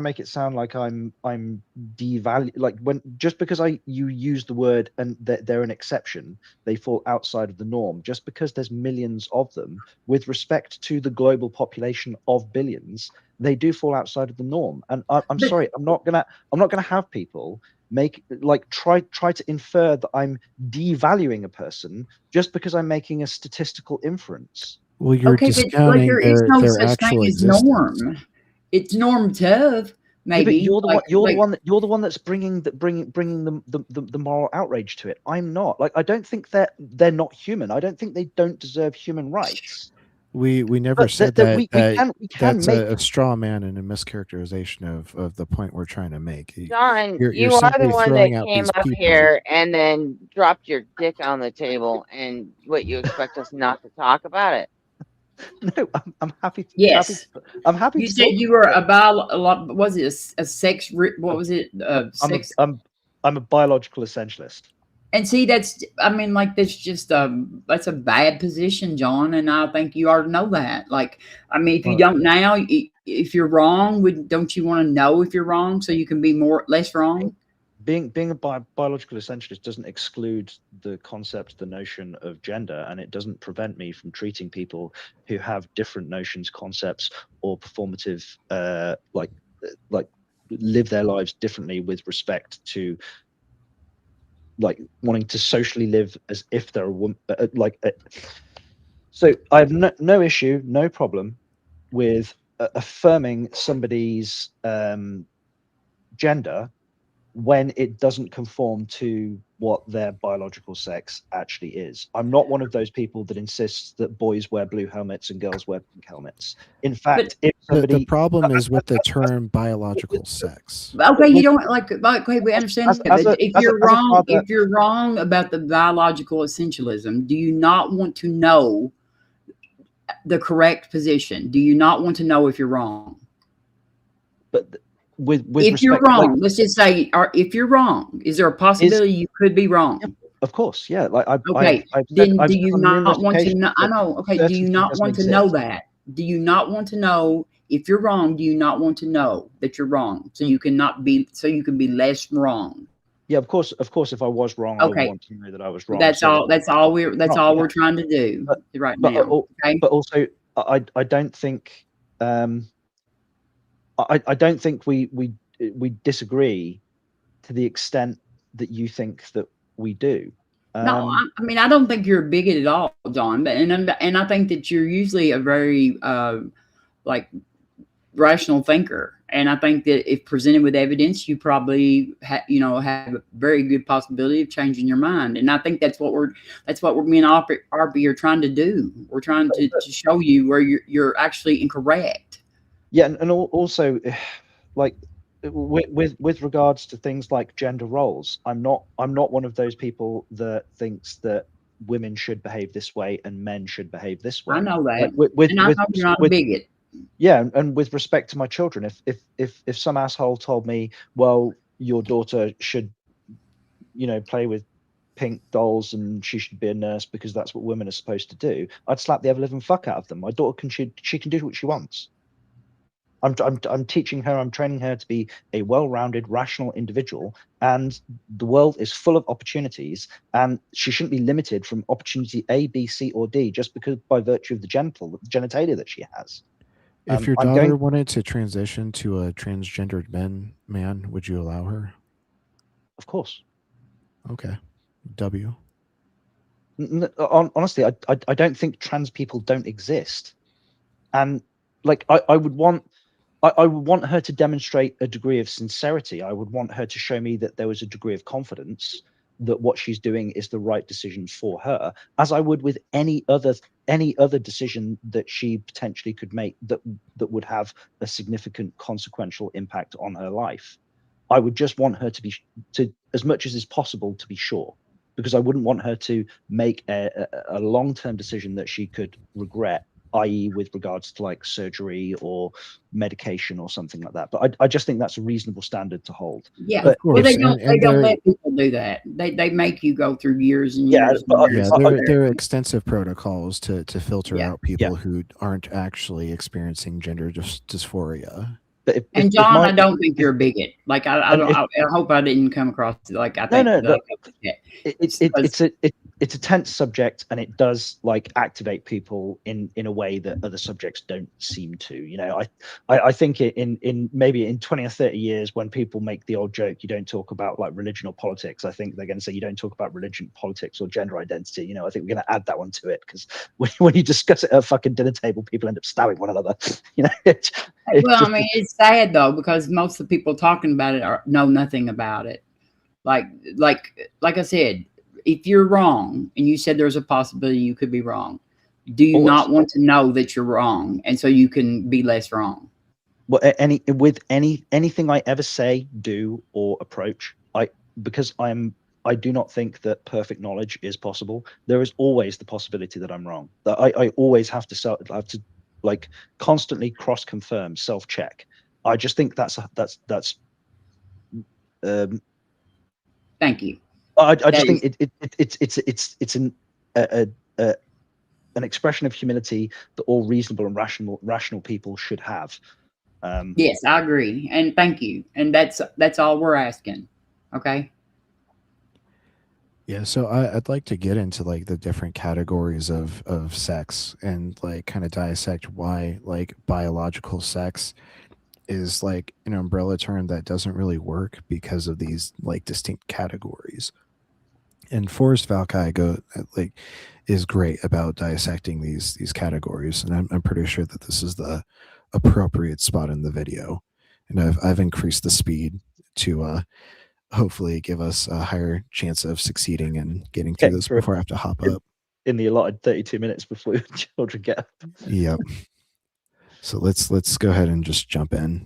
make it sound like I'm devaluing, like when just because you use the word and they're an exception, they fall outside of the norm. Just because there's millions of them, with respect to the global population of billions, they do fall outside of the norm. And I'm sorry, I'm not gonna have people try to infer that I'm devaluing a person just because I'm making a statistical inference. Well, you're discounting there is no their such actual thing as existence. norm. it's normative. Maybe yeah, but you're you're the one that's bringing the moral outrage to it. I'm not. Like, I don't think they're not human. I don't think they don't deserve human rights. We never said that. We can that's make a straw man and a mischaracterization of the point we're trying to make. John, You're you are the simply one throwing that out came these up people. here and then dropped your dick on the table, and what you expect us not to talk about it? No, I'm happy. Yes, I'm happy. You to said talk you were about about was it a sex? What was it? Sex. I'm a biological essentialist. And see, that's, I mean, like, that's just that's a bad position, John. And I think you already know that. Like, I mean, if you don't now, if you're wrong, don't you want to know if you're wrong so you can be less wrong? Being a biological essentialist doesn't exclude the concept, the notion of gender, and it doesn't prevent me from treating people who have different notions, concepts, or performative, like live their lives differently with respect to, like, wanting to socially live as if they're a woman. So I have no issue, no problem with affirming somebody's gender when it doesn't conform to what their biological sex actually is. I'm not one of those people that insists that boys wear blue helmets and girls wear pink helmets. In fact, if somebody, the problem is with the term biological sex. Okay, you don't okay, we understand that. If you're wrong about the biological essentialism, do you not want to know the correct position? Do you not want to know if you're wrong? But with if you're wrong, let's just say, if you're wrong, is there a possibility you could be wrong? Of course, yeah. Like, then do you not want to know? I know. Okay, do you not want to know that? Do you not want to know if you're wrong? Do you not want to know that you're wrong so you can be less wrong? Yeah, of course. If I was wrong, I would want to know that I was wrong. That's all we're trying to do right now. Okay? But also, I don't think. I don't think we disagree to the extent that you think that we do. No, I mean, I don't think you're a bigot at all, John. But and I think that you're usually a very like rational thinker. And I think that if presented with evidence, you probably have a very good possibility of changing your mind. And I think that's what me and Arby are trying to do. We're trying to show you where you're actually incorrect. Yeah, and also, like, with regards to things like gender roles, I'm not one of those people that thinks that women should behave this way and men should behave this way. I know that, and I know you're not a bigot. Yeah, and with respect to my children, if some asshole told me, well, your daughter should, play with pink dolls and she should be a nurse because that's what women are supposed to do, I'd slap the ever living fuck out of them. My daughter she can do what she wants. I'm teaching her, I'm training her to be a well-rounded, rational individual, and the world is full of opportunities, and she shouldn't be limited from opportunity A, B, C, or D just because by virtue of the genitalia that she has. If your daughter wanted to transition to a transgendered man, would you allow her? Of course. Okay. W. Honestly, I don't think trans people don't exist, and like I would want her to demonstrate a degree of sincerity. I would want her to show me that there was a degree of confidence that what she's doing is the right decision for her, as I would with any other decision that she potentially could make that would have a significant consequential impact on her life. I would just want her to as much as is possible to be sure, because I wouldn't want her to make a long-term decision that she could regret, i.e. with regards to like surgery or medication or something like that. But I just think that's a reasonable standard to hold. Yeah, but well, they don't let people do that. They make you go through years and years. There are extensive protocols to filter out people who aren't actually experiencing gender dysphoria. And John, I don't think you're a bigot. Like I hope I didn't come across like I think. No. it's a tense subject, and it does like activate people in a way that other subjects don't seem to. You know, I think in maybe in 20 or 30 years, when people make the old joke, you don't talk about like religion or politics, I think they're going to say you don't talk about religion, politics, or gender identity. You know, I think we're going to add that one to it, because when you discuss it at a fucking dinner table, people end up stabbing one another. You know. Well, I mean, it's sad though, because most of the people talking about it know nothing about it. Like I said, if you're wrong, and you said there's a possibility you could be wrong, do you not want to know that you're wrong, and so you can be less wrong? Well, anything I ever say, do, or approach, because I do not think that perfect knowledge is possible. There is always the possibility that I'm wrong. That I always have to like constantly cross confirm, self check. I just think that's thank you. I just think it's an expression of humility that all reasonable and rational people should have. Yes, I agree, and thank you. And that's all we're asking. Okay. Yeah, so I'd like to get into like the different categories of sex, and like kind of dissect why like biological sex is like an umbrella term that doesn't really work because of these like distinct categories. And Forrest Valkai is great about dissecting these categories, and I'm pretty sure that this is the appropriate spot in the video, and I've increased the speed to hopefully give us a higher chance of succeeding and getting through this before I have to hop up in the allotted 32 minutes before your children get up. Yep. So let's go ahead and just jump in.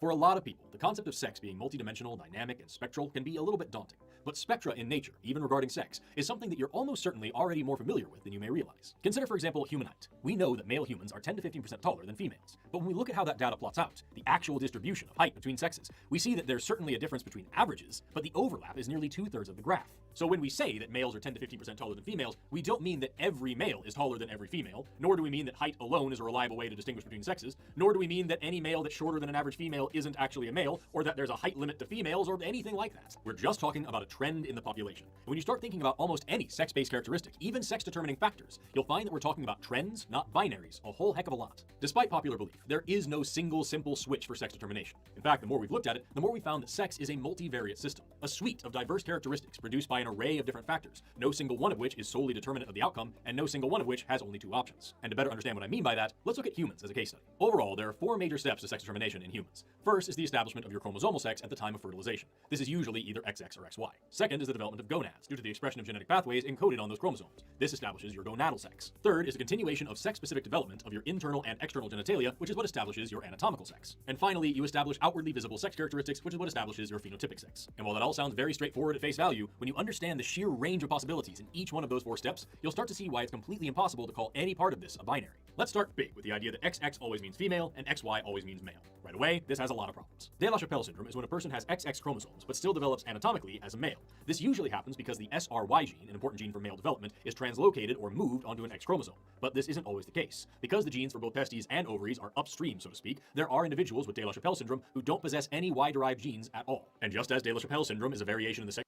For a lot of people, the concept of sex being multidimensional, dynamic, and spectral can be a little bit daunting. But spectra in nature, even regarding sex, is something that you're almost certainly already more familiar with than you may realize. Consider, for example, human height. We know that male humans are 10 to 15% taller than females. But when we look at how that data plots out, the actual distribution of height between sexes, we see that there's certainly a difference between averages, but the overlap is nearly 2/3 of the graph. So when we say that males are 10 to 15% taller than females, we don't mean that every male is taller than every female, nor do we mean that height alone is a reliable way to distinguish between sexes, nor do we mean that any male that's shorter than an average female isn't actually a male, or that there's a height limit to females, or anything like that. We're just talking about a trend in the population. When you start thinking about almost any sex-based characteristic, even sex-determining factors, you'll find that we're talking about trends, not binaries, a whole heck of a lot. Despite popular belief, there is no single simple switch for sex determination. In fact, the more we've looked at it, the more we found that sex is a multivariate system, a suite of diverse characteristics produced by an array of different factors, no single one of which is solely determinant of the outcome, and no single one of which has only two options. And to better understand what I mean by that, let's look at humans as a case study. Overall, there are 4 major steps to sex determination in humans. First is the establishment of your chromosomal sex at the time of fertilization. This is usually either XX or XY. Second is the development of gonads, due to the expression of genetic pathways encoded on those chromosomes. This establishes your gonadal sex. Third is a continuation of sex-specific development of your internal and external genitalia, which is what establishes your anatomical sex. And finally, you establish outwardly visible sex characteristics, which is what establishes your phenotypic sex. And while that all sounds very straightforward at face value, when you understand the sheer range of possibilities in each one of those 4 steps, you'll start to see why it's completely impossible to call any part of this a binary. Let's start big with the idea that XX always means female and XY always means male. Right away, this has a lot of problems. De La Chapelle syndrome is when a person has XX chromosomes but still develops anatomically as a male. This usually happens because the SRY gene, an important gene for male development, is translocated or moved onto an X chromosome. But this isn't always the case. Because the genes for both testes and ovaries are upstream, so to speak, there are individuals with De La Chapelle syndrome who don't possess any Y-derived genes at all. And just as De La Chapelle syndrome is a variation in the sex...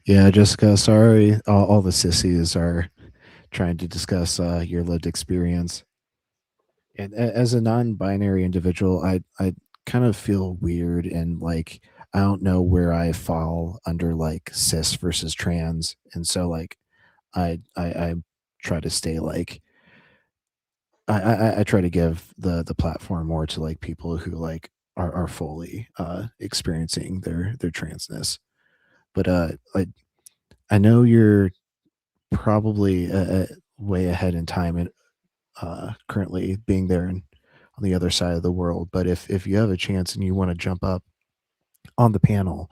Yeah, Jessica, sorry. All the sissies are trying to discuss your lived experience. And as a non-binary individual, I kind of feel weird, and like I don't know where I fall under like cis versus trans, and so like I try to stay like I try to give the platform more to like people who like are fully experiencing their transness. But I know you're probably way ahead in time, and currently being there on the other side of the world. But if you have a chance and you want to jump up on the panel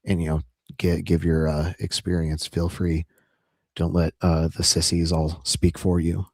and give your experience, feel free. Don't let the sissies all speak for you.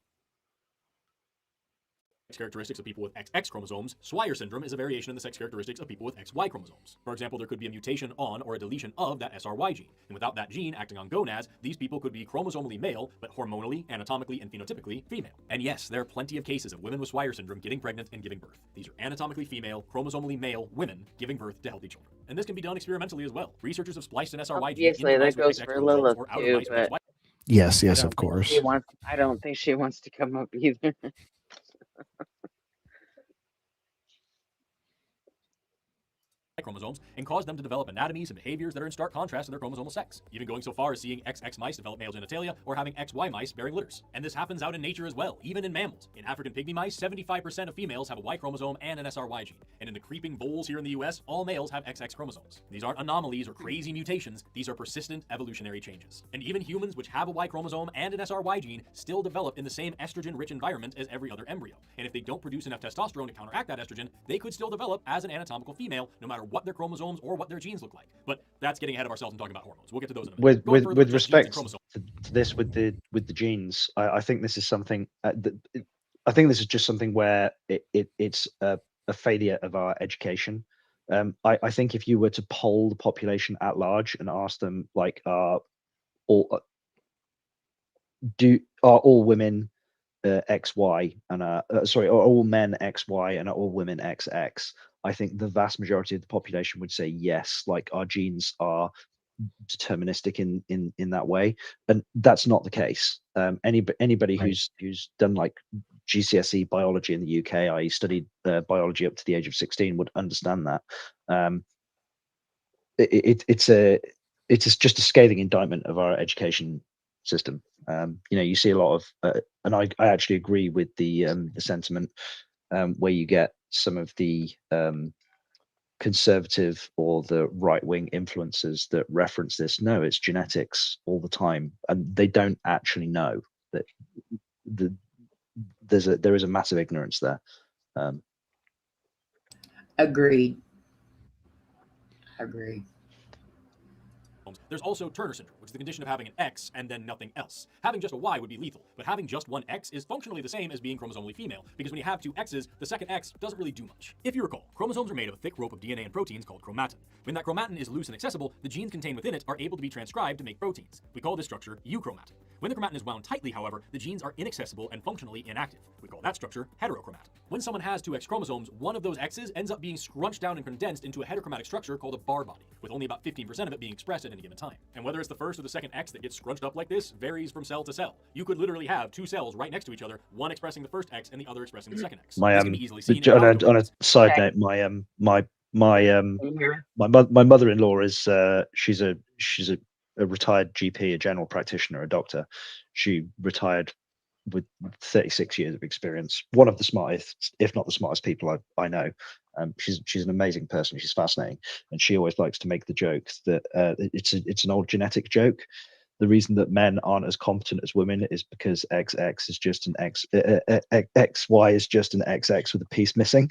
characteristics of people with XX chromosomes, Swyer syndrome is a variation in the sex characteristics of people with XY chromosomes. For example, there could be a mutation on or a deletion of that SRY gene, and without that gene acting on gonads, these people could be chromosomally male, but hormonally, anatomically, and phenotypically female. And yes, there are plenty of cases of women with Swyer syndrome getting pregnant and giving birth. These are anatomically female, chromosomally male women giving birth to healthy children. And this can be done experimentally as well. Researchers have spliced an SRY gene Obviously, into mice that with goes XX for chromosomes Lilith or out of too, mice with but XY. Yes, I yes, don't of think course. she wants. I don't think she wants to come up either. chromosomes and cause them to develop anatomies and behaviors that are in stark contrast to their chromosomal sex, even going so far as seeing XX mice develop male genitalia or having XY mice bearing litters. And this happens out in nature as well, even in mammals. In African pygmy mice, 75% of females have a Y chromosome and an SRY gene. And in the creeping bulls here in the US, all males have XX chromosomes. These aren't anomalies or crazy mutations, these are persistent evolutionary changes. And even humans which have a Y chromosome and an SRY gene still develop in the same estrogen-rich environment as every other embryo. And if they don't produce enough testosterone to counteract that estrogen, they could still develop as an anatomical female, no matter what their chromosomes or what their genes look like. But that's getting ahead of ourselves and talking about hormones. We'll get to those in a minute. With respect to this with the genes, I think this is something I think this is just something where it's a failure of our education. I think if you were to poll the population at large and ask them, like, are all women XY and are all men XY and are all women XX? I think the vast majority of the population would say yes, like our genes are deterministic in that way, and that's not the case. Anybody who's done like GCSE biology in the UK, i.e. studied biology up to the age of 16, would understand that. It's just a scathing indictment of our education system. You see a lot of, and I actually agree with the sentiment where you get some of the conservative or the right-wing influencers that reference this. No, it's genetics all the time, and they don't actually know that there is a massive ignorance there. Agreed. There's also Turner syndrome, which is the condition of having an X and then nothing else. Having just a Y would be lethal, but having just one X is functionally the same as being chromosomally female, because when you have two X's, the second X doesn't really do much. If you recall, chromosomes are made of a thick rope of DNA and proteins called chromatin. When that chromatin is loose and accessible, the genes contained within it are able to be transcribed to make proteins. We call this structure euchromatin. When the chromatin is wound tightly, however, the genes are inaccessible and functionally inactive. We call that structure heterochromatin. When someone has two X chromosomes, one of those X's ends up being scrunched down and condensed into a heterochromatic structure called a bar body, with only about 15% of it being expressed at any given time. And whether it's the first or the second X that gets scrunched up like this varies from cell to cell. You could literally have two cells right next to each other, one expressing the first X and the other expressing the second X. On a side note, my mother-in-law is she's a retired GP, a general practitioner, a doctor. She retired with 36 years of experience. One of the smartest, if not the smartest people I know. She's an amazing person. She's fascinating, and she always likes to make the joke that it's an old genetic joke. The reason that men aren't as competent as women is because XX is just an X, XY is just an XX with a piece missing.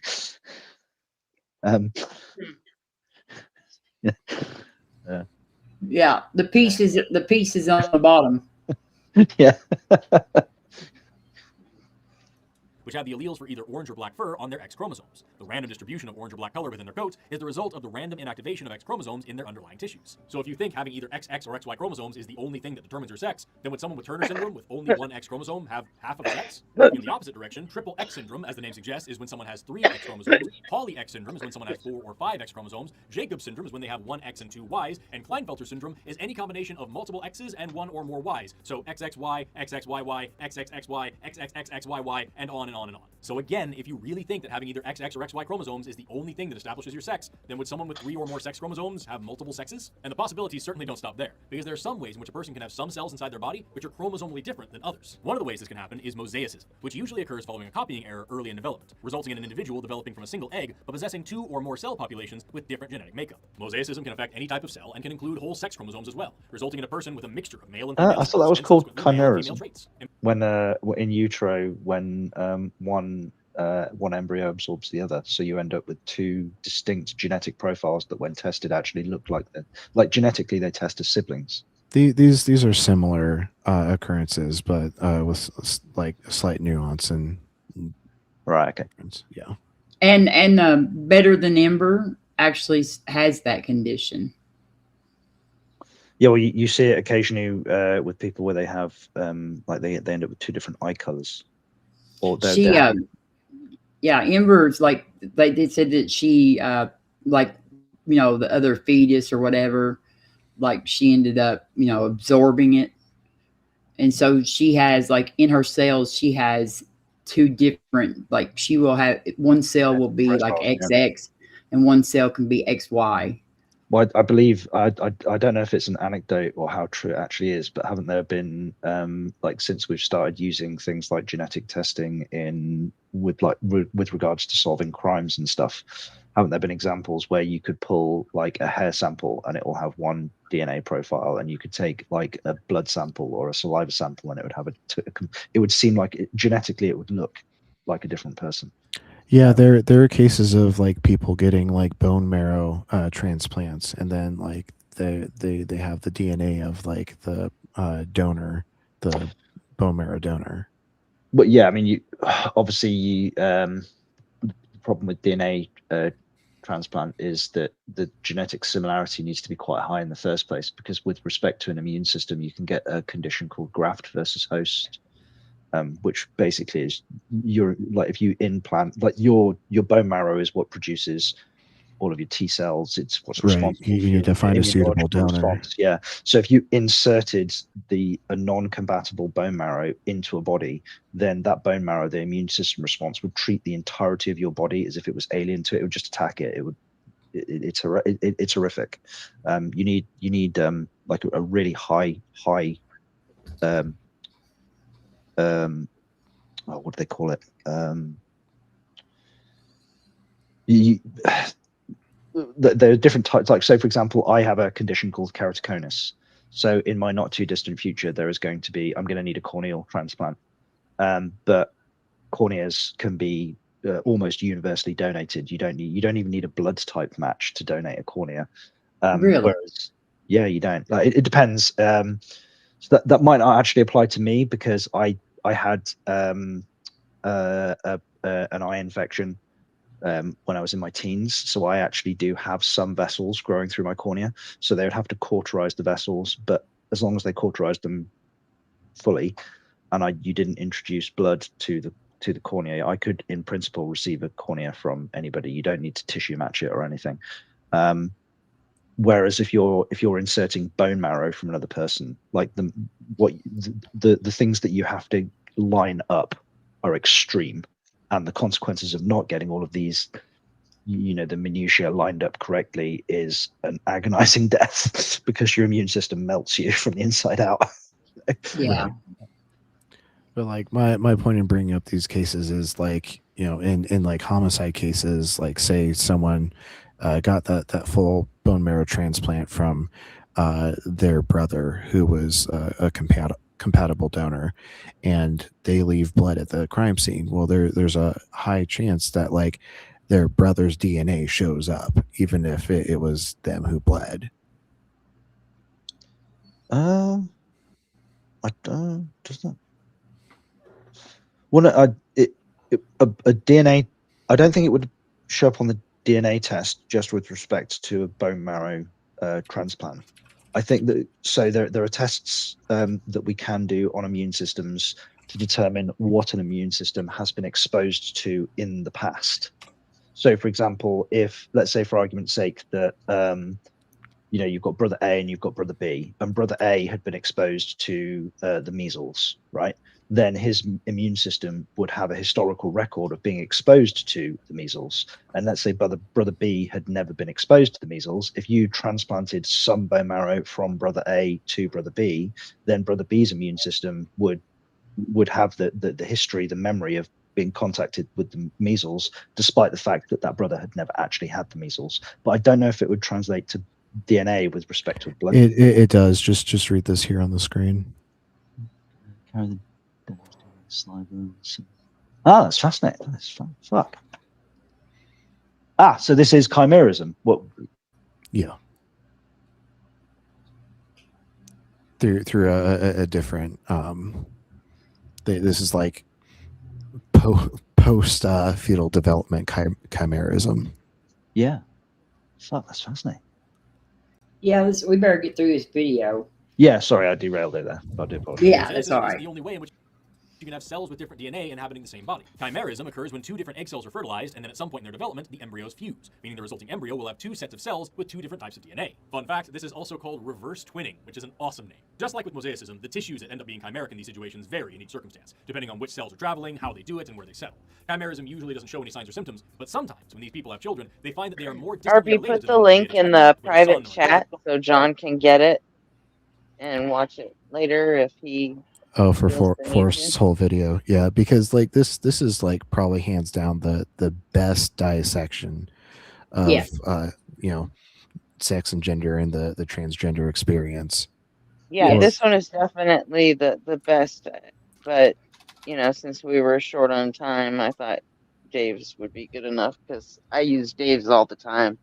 Yeah, the piece is on the bottom. Yeah. Which have the alleles for either orange or black fur on their X chromosomes. The random distribution of orange or black color within their coats is the result of the random inactivation of X chromosomes in their underlying tissues. So if you think having either XX or XY chromosomes is the only thing that determines your sex, then would someone with Turner syndrome with only one X chromosome have half of a sex? In the opposite direction, triple X syndrome, as the name suggests, is when someone has 3 X chromosomes. Poly X syndrome is when someone has 4 or 5 X chromosomes. Jacob syndrome is when they have 1 X and 2 Ys. And Klinefelter syndrome is any combination of multiple X's and 1 or more Ys. So XXY, XXYY, XXXY, XXXXYY, and on and on and on. So again, if you really think that having either XX or XY chromosomes is the only thing that establishes your sex, then would someone with 3 or more sex chromosomes have multiple sexes? And the possibilities certainly don't stop there, because there are some ways in which a person can have some cells inside their body which are chromosomally different than others. One of the ways this can happen is mosaicism, which usually occurs following a copying error early in development, resulting in an individual developing from a single egg but possessing 2 or more cell populations with different genetic makeup. Mosaicism can affect any type of cell and can include whole sex chromosomes as well, resulting in a person with a mixture of male and female I thought that was called chimerism. traits. When in utero, when one embryo absorbs the other, so you end up with 2 distinct genetic profiles that, when tested, actually look like that. Like genetically, they test as siblings. These are similar occurrences, but with like a slight nuance and Right. Okay. Yeah. And Better Than Ember actually has that condition. Yeah, well, you see it occasionally with people where they have like they end up with two different eye colors. Or yeah, Ember's like they said that she like the other fetus or whatever, like she ended up absorbing it, and so she has like in her cells she has two different, like she will have one cell will be like XX and one cell can be XY. Well, I believe I don't know if it's an anecdote or how true it actually is, but haven't there been like since we've started using things like genetic testing with regards to solving crimes and stuff, haven't there been examples where you could pull like a hair sample and it will have one DNA profile, and you could take like a blood sample or a saliva sample and it would have it would seem like genetically it would look like a different person. Yeah, there are cases of like people getting like bone marrow transplants, and then like they have the DNA of like the donor, the bone marrow donor. But yeah, I mean, you obviously the problem with DNA transplant is that the genetic similarity needs to be quite high in the first place, because with respect to an immune system, you can get a condition called graft versus host. Which basically is if you implant, like your bone marrow is what produces all of your T cells. It's what's responsible. You need to find a suitable donor. Response. Yeah. So if you inserted a non-compatible bone marrow into a body, then that bone marrow, the immune system response would treat the entirety of your body as if it was alien to it. It would just attack it. It's horrific. You need like a really high what do they call it? There are different types. Like, so for example, I have a condition called keratoconus. So in my not too distant future, I'm going to need a corneal transplant. But corneas can be almost universally donated. You don't even need a blood type match to donate a cornea. Really? Whereas, yeah, you don't. Like, it depends. So that might not actually apply to me, because I had an eye infection when I was in my teens, so I actually do have some vessels growing through my cornea. So they would have to cauterize the vessels, but as long as they cauterized them fully, and you didn't introduce blood to the cornea, I could in principle receive a cornea from anybody. You don't need to tissue match it or anything. Whereas if you're inserting bone marrow from another person, like the things that you have to line up are extreme, and the consequences of not getting all of these, the minutiae lined up correctly, is an agonizing death because your immune system melts you from the inside out. Yeah. But like my point in bringing up these cases is like, in like homicide cases, like say someone got that full bone marrow transplant from their brother who was a compatible donor, and they leave blood at the crime scene. Well, there's a high chance that like their brother's DNA shows up, even if it was them who bled. I don't. Does that? Well, a DNA. I don't think it would show up on the DNA test just with respect to a bone marrow transplant. I think that there are tests that we can do on immune systems to determine what an immune system has been exposed to in the past. So, for example, if, let's say for argument's sake, that you've got brother A and you've got brother B, and brother A had been exposed to the measles, right? Then his immune system would have a historical record of being exposed to the measles. And let's say brother B had never been exposed to the measles. If you transplanted some bone marrow from brother A to brother B, then brother B's immune system would have the history, the memory of being contacted with the measles, despite the fact that brother had never actually had the measles. But I don't know if it would translate to DNA with respect to blood. It does. Just read this here on the screen. That's fascinating. That's fun. Fuck. So this is chimerism. What? Yeah. Through a different. This is like post fetal development chimerism. Yeah. Fuck, that's fascinating. Yeah, we better get through this video. Yeah, sorry, I derailed it there. I do apologize. Yeah, that's all Mosaicism is right. the only way in which you can have cells with different DNA inhabiting the same body. Chimerism occurs when two different egg cells are fertilized, and then at some point in their development, the embryos fuse, meaning the resulting embryo will have two sets of cells with two different types of DNA. Fun fact, this is also called reverse twinning, which is an awesome name. Just like with mosaicism, the tissues that end up being chimeric in these situations vary in each circumstance, depending on which cells are traveling, how they do it, and where they settle. Chimerism usually doesn't show any signs or symptoms, but sometimes when these people have children, they find that they are more distantly RB, related put to the them link than in they the expected, with private son or chat so John can get it and watch it later if he Oh, for feels the need Forrest's to. whole video, yeah, because like this is like probably hands down the best dissection of Yeah. you know, sex and gender and the transgender experience. Yeah, Or- this one is definitely the best, but you know, since we were short on time, I thought Dave's would be good enough because I use Dave's all the time.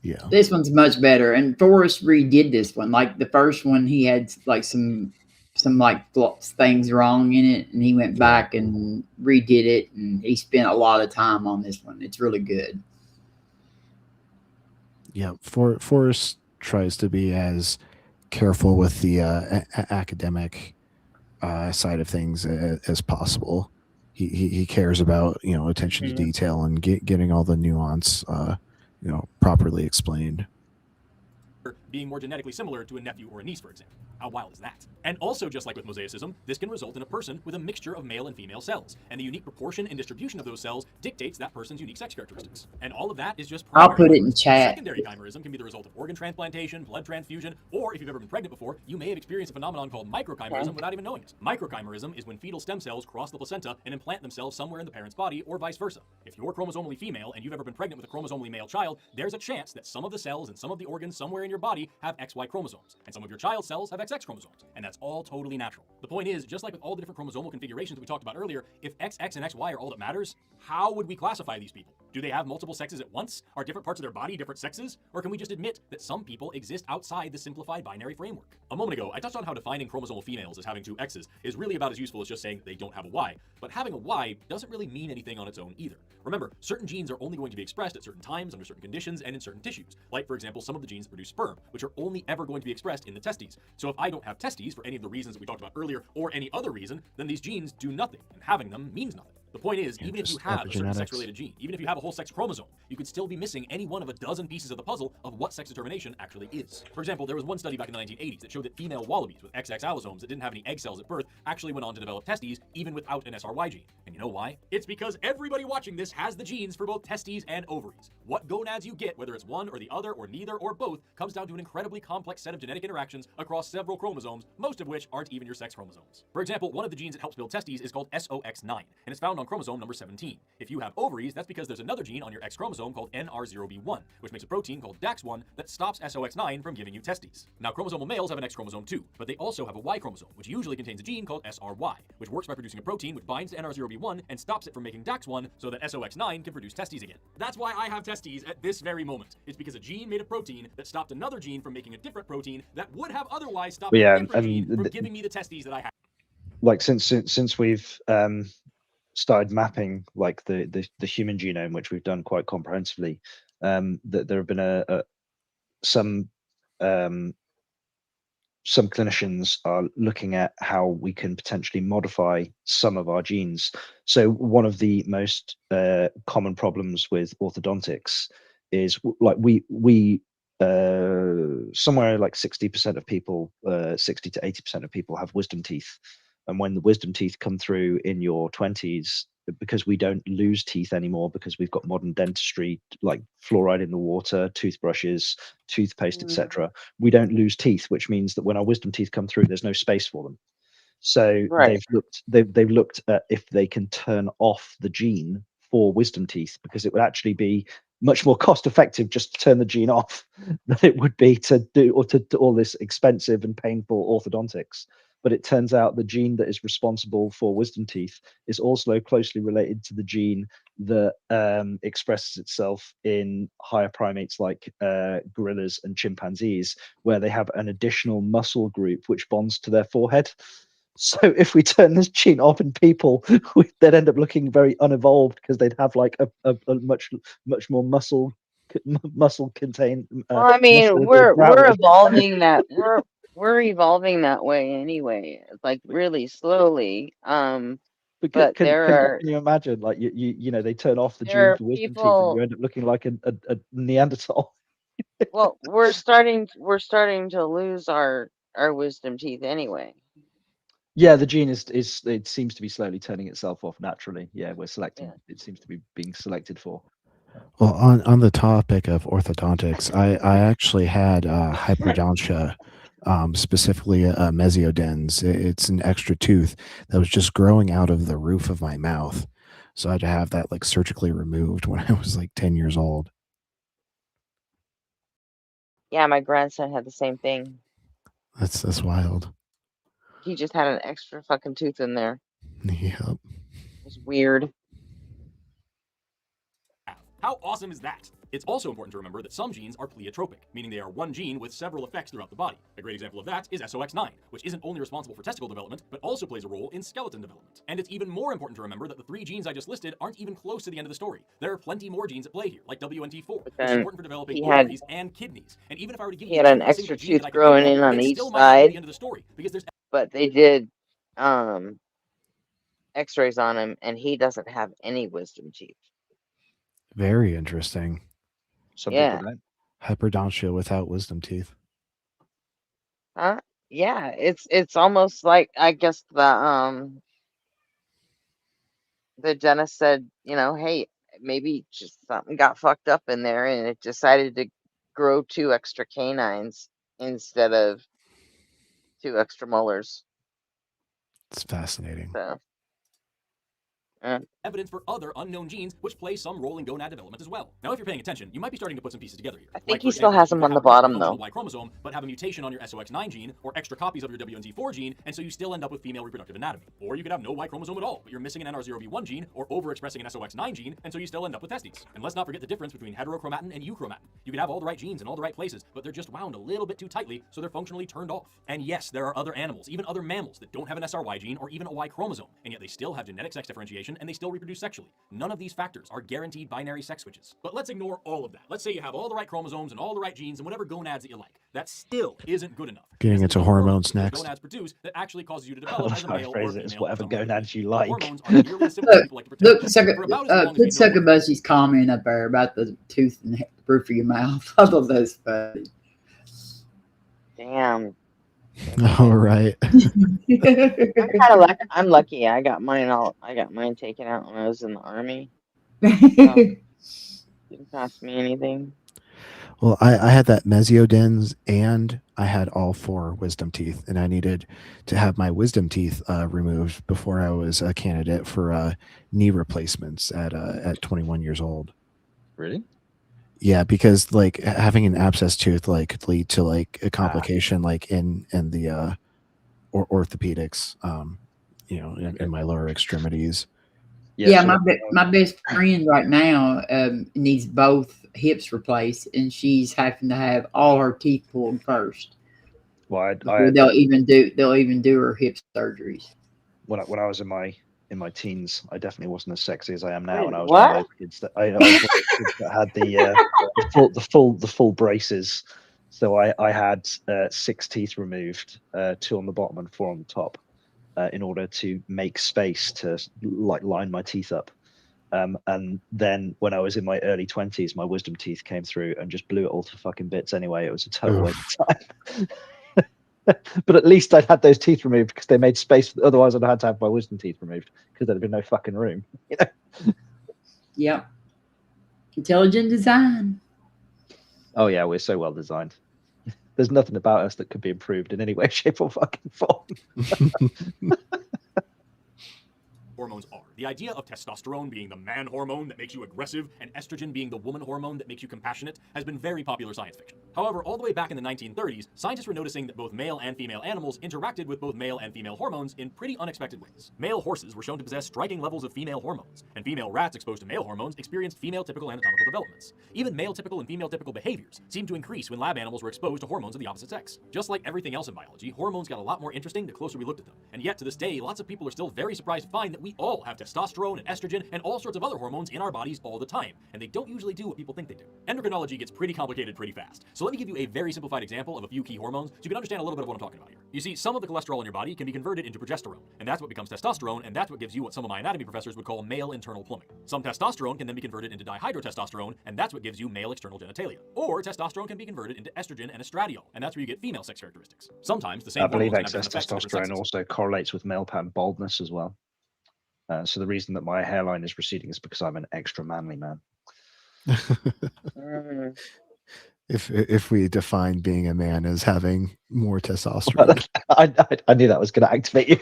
Yeah. This one's much better, and Forrest redid this one. Like the first one, he had like some like things wrong in it, and he went back and redid it, and he spent a lot of time on this one. It's really good. Yeah, Forrest tries to be as careful with the academic side of things as possible. He cares about, you know, attention to detail and getting all the nuance you know, properly explained. being more genetically similar to a nephew or a niece, for example. How wild is that? And also, just like with mosaicism, this can result in a person with a mixture of male and female cells, and the unique proportion and distribution of those cells dictates that person's unique sex characteristics. And all of that is just I'll primary put it in chimerism. chat. Secondary chimerism can be the result of organ transplantation, blood transfusion, or if you've ever been pregnant before, you may have experienced a phenomenon called microchimerism without even knowing it. Microchimerism is when fetal stem cells cross the placenta and implant themselves somewhere in the parent's body, or vice versa. If you're chromosomally female and you've ever been pregnant with a chromosomally male child, there's a chance that some of the cells and some of the organs somewhere in your body have XY chromosomes, and some of your child's cells have XX chromosomes, and that's all totally natural. The point is, just like with all the different chromosomal configurations that we talked about earlier, if XX and XY are all that matters, how would we classify these people? Do they have multiple sexes at once? Are different parts of their body different sexes? Or can we just admit that some people exist outside the simplified binary framework? A moment ago, I touched on how defining chromosomal females as having two X's is really about as useful as just saying they don't have a Y, but having a Y doesn't really mean anything on its own either. Remember, certain genes are only going to be expressed at certain times, under certain conditions, and in certain tissues. Like, for example, some of the genes that produce sperm, which are only ever going to be expressed in the testes. So if I don't have testes for any of the reasons that we talked about earlier, or any other reason, then these genes do nothing, and having them means nothing. The point is, even if you have a certain sex-related gene, even if you have a whole sex chromosome, you could still be missing any one of a dozen pieces of the puzzle of what sex determination actually is. For example, there was one study back in the 1980s that showed that female wallabies with XX allosomes that didn't have any egg cells at birth actually went on to develop testes even without an SRY gene. And you know why? It's because everybody watching this has the genes for both testes and ovaries. What gonads you get, whether it's one or the other or neither or both, comes down to an incredibly complex set of genetic interactions across several chromosomes, most of which aren't even your sex chromosomes. For example, one of the genes that helps build testes is called SOX9, and it's found on chromosome number 17. If you have ovaries, that's because there's another gene on your X chromosome called NR0B1, which makes a protein called DAX1 that stops SOX9 from giving you testes. Now, chromosomal males have an X chromosome too, but they also have a Y chromosome, which usually contains a gene called SRY, which works by producing a protein which binds to NR0B1 and stops it from making DAX1 so that SOX9 can produce testes again. That's why I have testes at this very moment. It's because a gene made a protein that stopped another gene from making a different protein that would have otherwise stopped a different gene from giving me the testes that I have. Like since we've started mapping like the human genome, which we've done quite comprehensively, that there have been some clinicians are looking at how we can potentially modify some of our genes. So one of the most common problems with orthodontics is like we somewhere like 60% of people, 60 to 80% of people have wisdom teeth. And when the wisdom teeth come through in your 20s, because we don't lose teeth anymore, because we've got modern dentistry, like fluoride in the water, toothbrushes, toothpaste, etc., we don't lose teeth, which means that when our wisdom teeth come through, there's no space for them. So they've looked at if they can turn off the gene for wisdom teeth, because it would actually be much more cost effective just to turn the gene off than it would be to do all this expensive and painful orthodontics. But it turns out the gene that is responsible for wisdom teeth is also closely related to the gene that expresses itself in higher primates like gorillas and chimpanzees, where they have an additional muscle group which bonds to their forehead. So if we turn this gene off in people, they'd end up looking very unevolved because they'd have like a much more muscle contained. Well, I mean, we're evolving that we're evolving that way anyway, like really slowly. But can you imagine, like you know, they turn off the gene for wisdom teeth, and you end up looking like a Neanderthal. Well, we're starting to lose our wisdom teeth anyway. Yeah, the gene is it seems to be slowly turning itself off naturally. Yeah, we're selecting. Yeah. It seems to be being selected for. Well, on the topic of orthodontics, I actually had hyperdontia, specifically a mesiodens. It's an extra tooth that was just growing out of the roof of my mouth, so I had to have that like surgically removed when I was like 10 years old. Yeah, my grandson had the same thing. That's wild. He just had an extra fucking tooth in there. Yep. It's weird. How awesome is that? It's also important to remember that some genes are pleiotropic, meaning they are one gene with several effects throughout the body. A great example of that is SOX9, which isn't only responsible for testicle development, but also plays a role in skeleton development. And it's even more important to remember that the 3 genes I just listed aren't even close to the end of the story. There are plenty more genes at play here, like WNT4, which is important for developing ovaries and kidneys. And even if I were to give he had an extra tooth growing in on each side, but they did x-rays on him, and he doesn't have any wisdom teeth. Very interesting. Yeah. Hyperdontia without wisdom teeth. Yeah, it's almost like, I guess the dentist said, you know, hey, maybe just something got fucked up in there, and it decided to grow 2 extra canines instead of 2 extra molars. It's fascinating. So. Evidence for other unknown genes which play some role in gonad development as well. Now, if you're paying attention, you might be starting to put some pieces together here. I think he still has them on the bottom, though. Y chromosome, but have a mutation on your SOX9 gene or extra copies of your WNT4 gene, and so you still end up with female reproductive anatomy. Or you could have no Y chromosome at all, but you're missing an NR0B1 gene or overexpressing an SOX9 gene, and so you still end up with testes. And let's not forget the difference between heterochromatin and euchromatin. You can have all the right genes in all the right places, but they're just wound a little bit too tightly, so they're functionally turned off. And yes, there are other animals, even other mammals, that don't have an SRY gene or even a Y chromosome, and yet they still have genetic sex differentiation and they still reproduce sexually. None of these factors are guaranteed binary sex switches. But let's ignore all of that. Let's say you have all the right chromosomes and all the right genes and whatever gonads that you like. That still isn't good enough. Getting into hormones next. Gonads produce that actually causes you to develop as a male or female. It's whatever gonads you like. Look, Succubussy's comment up there about the tooth in the roof of your mouth. I thought that was funny. Damn. All right. I'm lucky. I got mine taken out when I was in the army. Didn't cost me anything. Well, I had that mesiodens, and I had all 4 wisdom teeth, and I needed to have my wisdom teeth removed before I was a candidate for knee replacements at 21 years old. Really? Yeah, because like having an abscess tooth like could lead to like a complication like in the orthopedics, you know, in my lower extremities. Yeah, my best friend right now needs both hips replaced, and she's having to have all her teeth pulled first. Well, they'll even do her hip surgeries. When I was in my teens, I definitely wasn't as sexy as I am now. Wait, and I was what? one of those kids that I was one of those kids that had the full braces. So I had 6 teeth removed, 2 on the bottom and 4 on the top, in order to make space to like line my teeth up. And then when I was in my early 20s, my wisdom teeth came through and just blew it all to fucking bits. Anyway, it was a total waste of time. But at least I'd had those teeth removed because they made space. Otherwise, I'd had to have my wisdom teeth removed because there'd been no fucking room. You know? Yep. Intelligent design. Oh yeah, we're so well designed. There's nothing about us that could be improved in any way, shape, or fucking form. hormones are. The idea of testosterone being the man hormone that makes you aggressive and estrogen being the woman hormone that makes you compassionate has been very popular science fiction. However, all the way back in the 1930s, scientists were noticing that both male and female animals interacted with both male and female hormones in pretty unexpected ways. Male horses were shown to possess striking levels of female hormones, and female rats exposed to male hormones experienced female typical anatomical developments. Even male typical and female typical behaviors seemed to increase when lab animals were exposed to hormones of the opposite sex. Just like everything else in biology, hormones got a lot more interesting the closer we looked at them. And yet, to this day, lots of people are still very surprised to find that we all have testosterone and estrogen and all sorts of other hormones in our bodies all the time, and they don't usually do what people think they do. Endocrinology gets pretty complicated pretty fast, so let me give you a very simplified example of a few key hormones so you can understand a little bit of what I'm talking about here. You see, some of the cholesterol in your body can be converted into progesterone, and that's what becomes testosterone, and that's what gives you what some of my anatomy professors would call male internal plumbing. Some testosterone can then be converted into dihydrotestosterone, and that's what gives you male external genitalia. Or testosterone can be converted into estrogen and estradiol, and that's where you get female sex characteristics. Sometimes the same I believe hormones can have excess different effects on different testosterone sexes. also correlates with male pattern baldness as well. So the reason that my hairline is receding is because I'm an extra manly man. If we define being a man as having more testosterone, I knew that was going to activate you.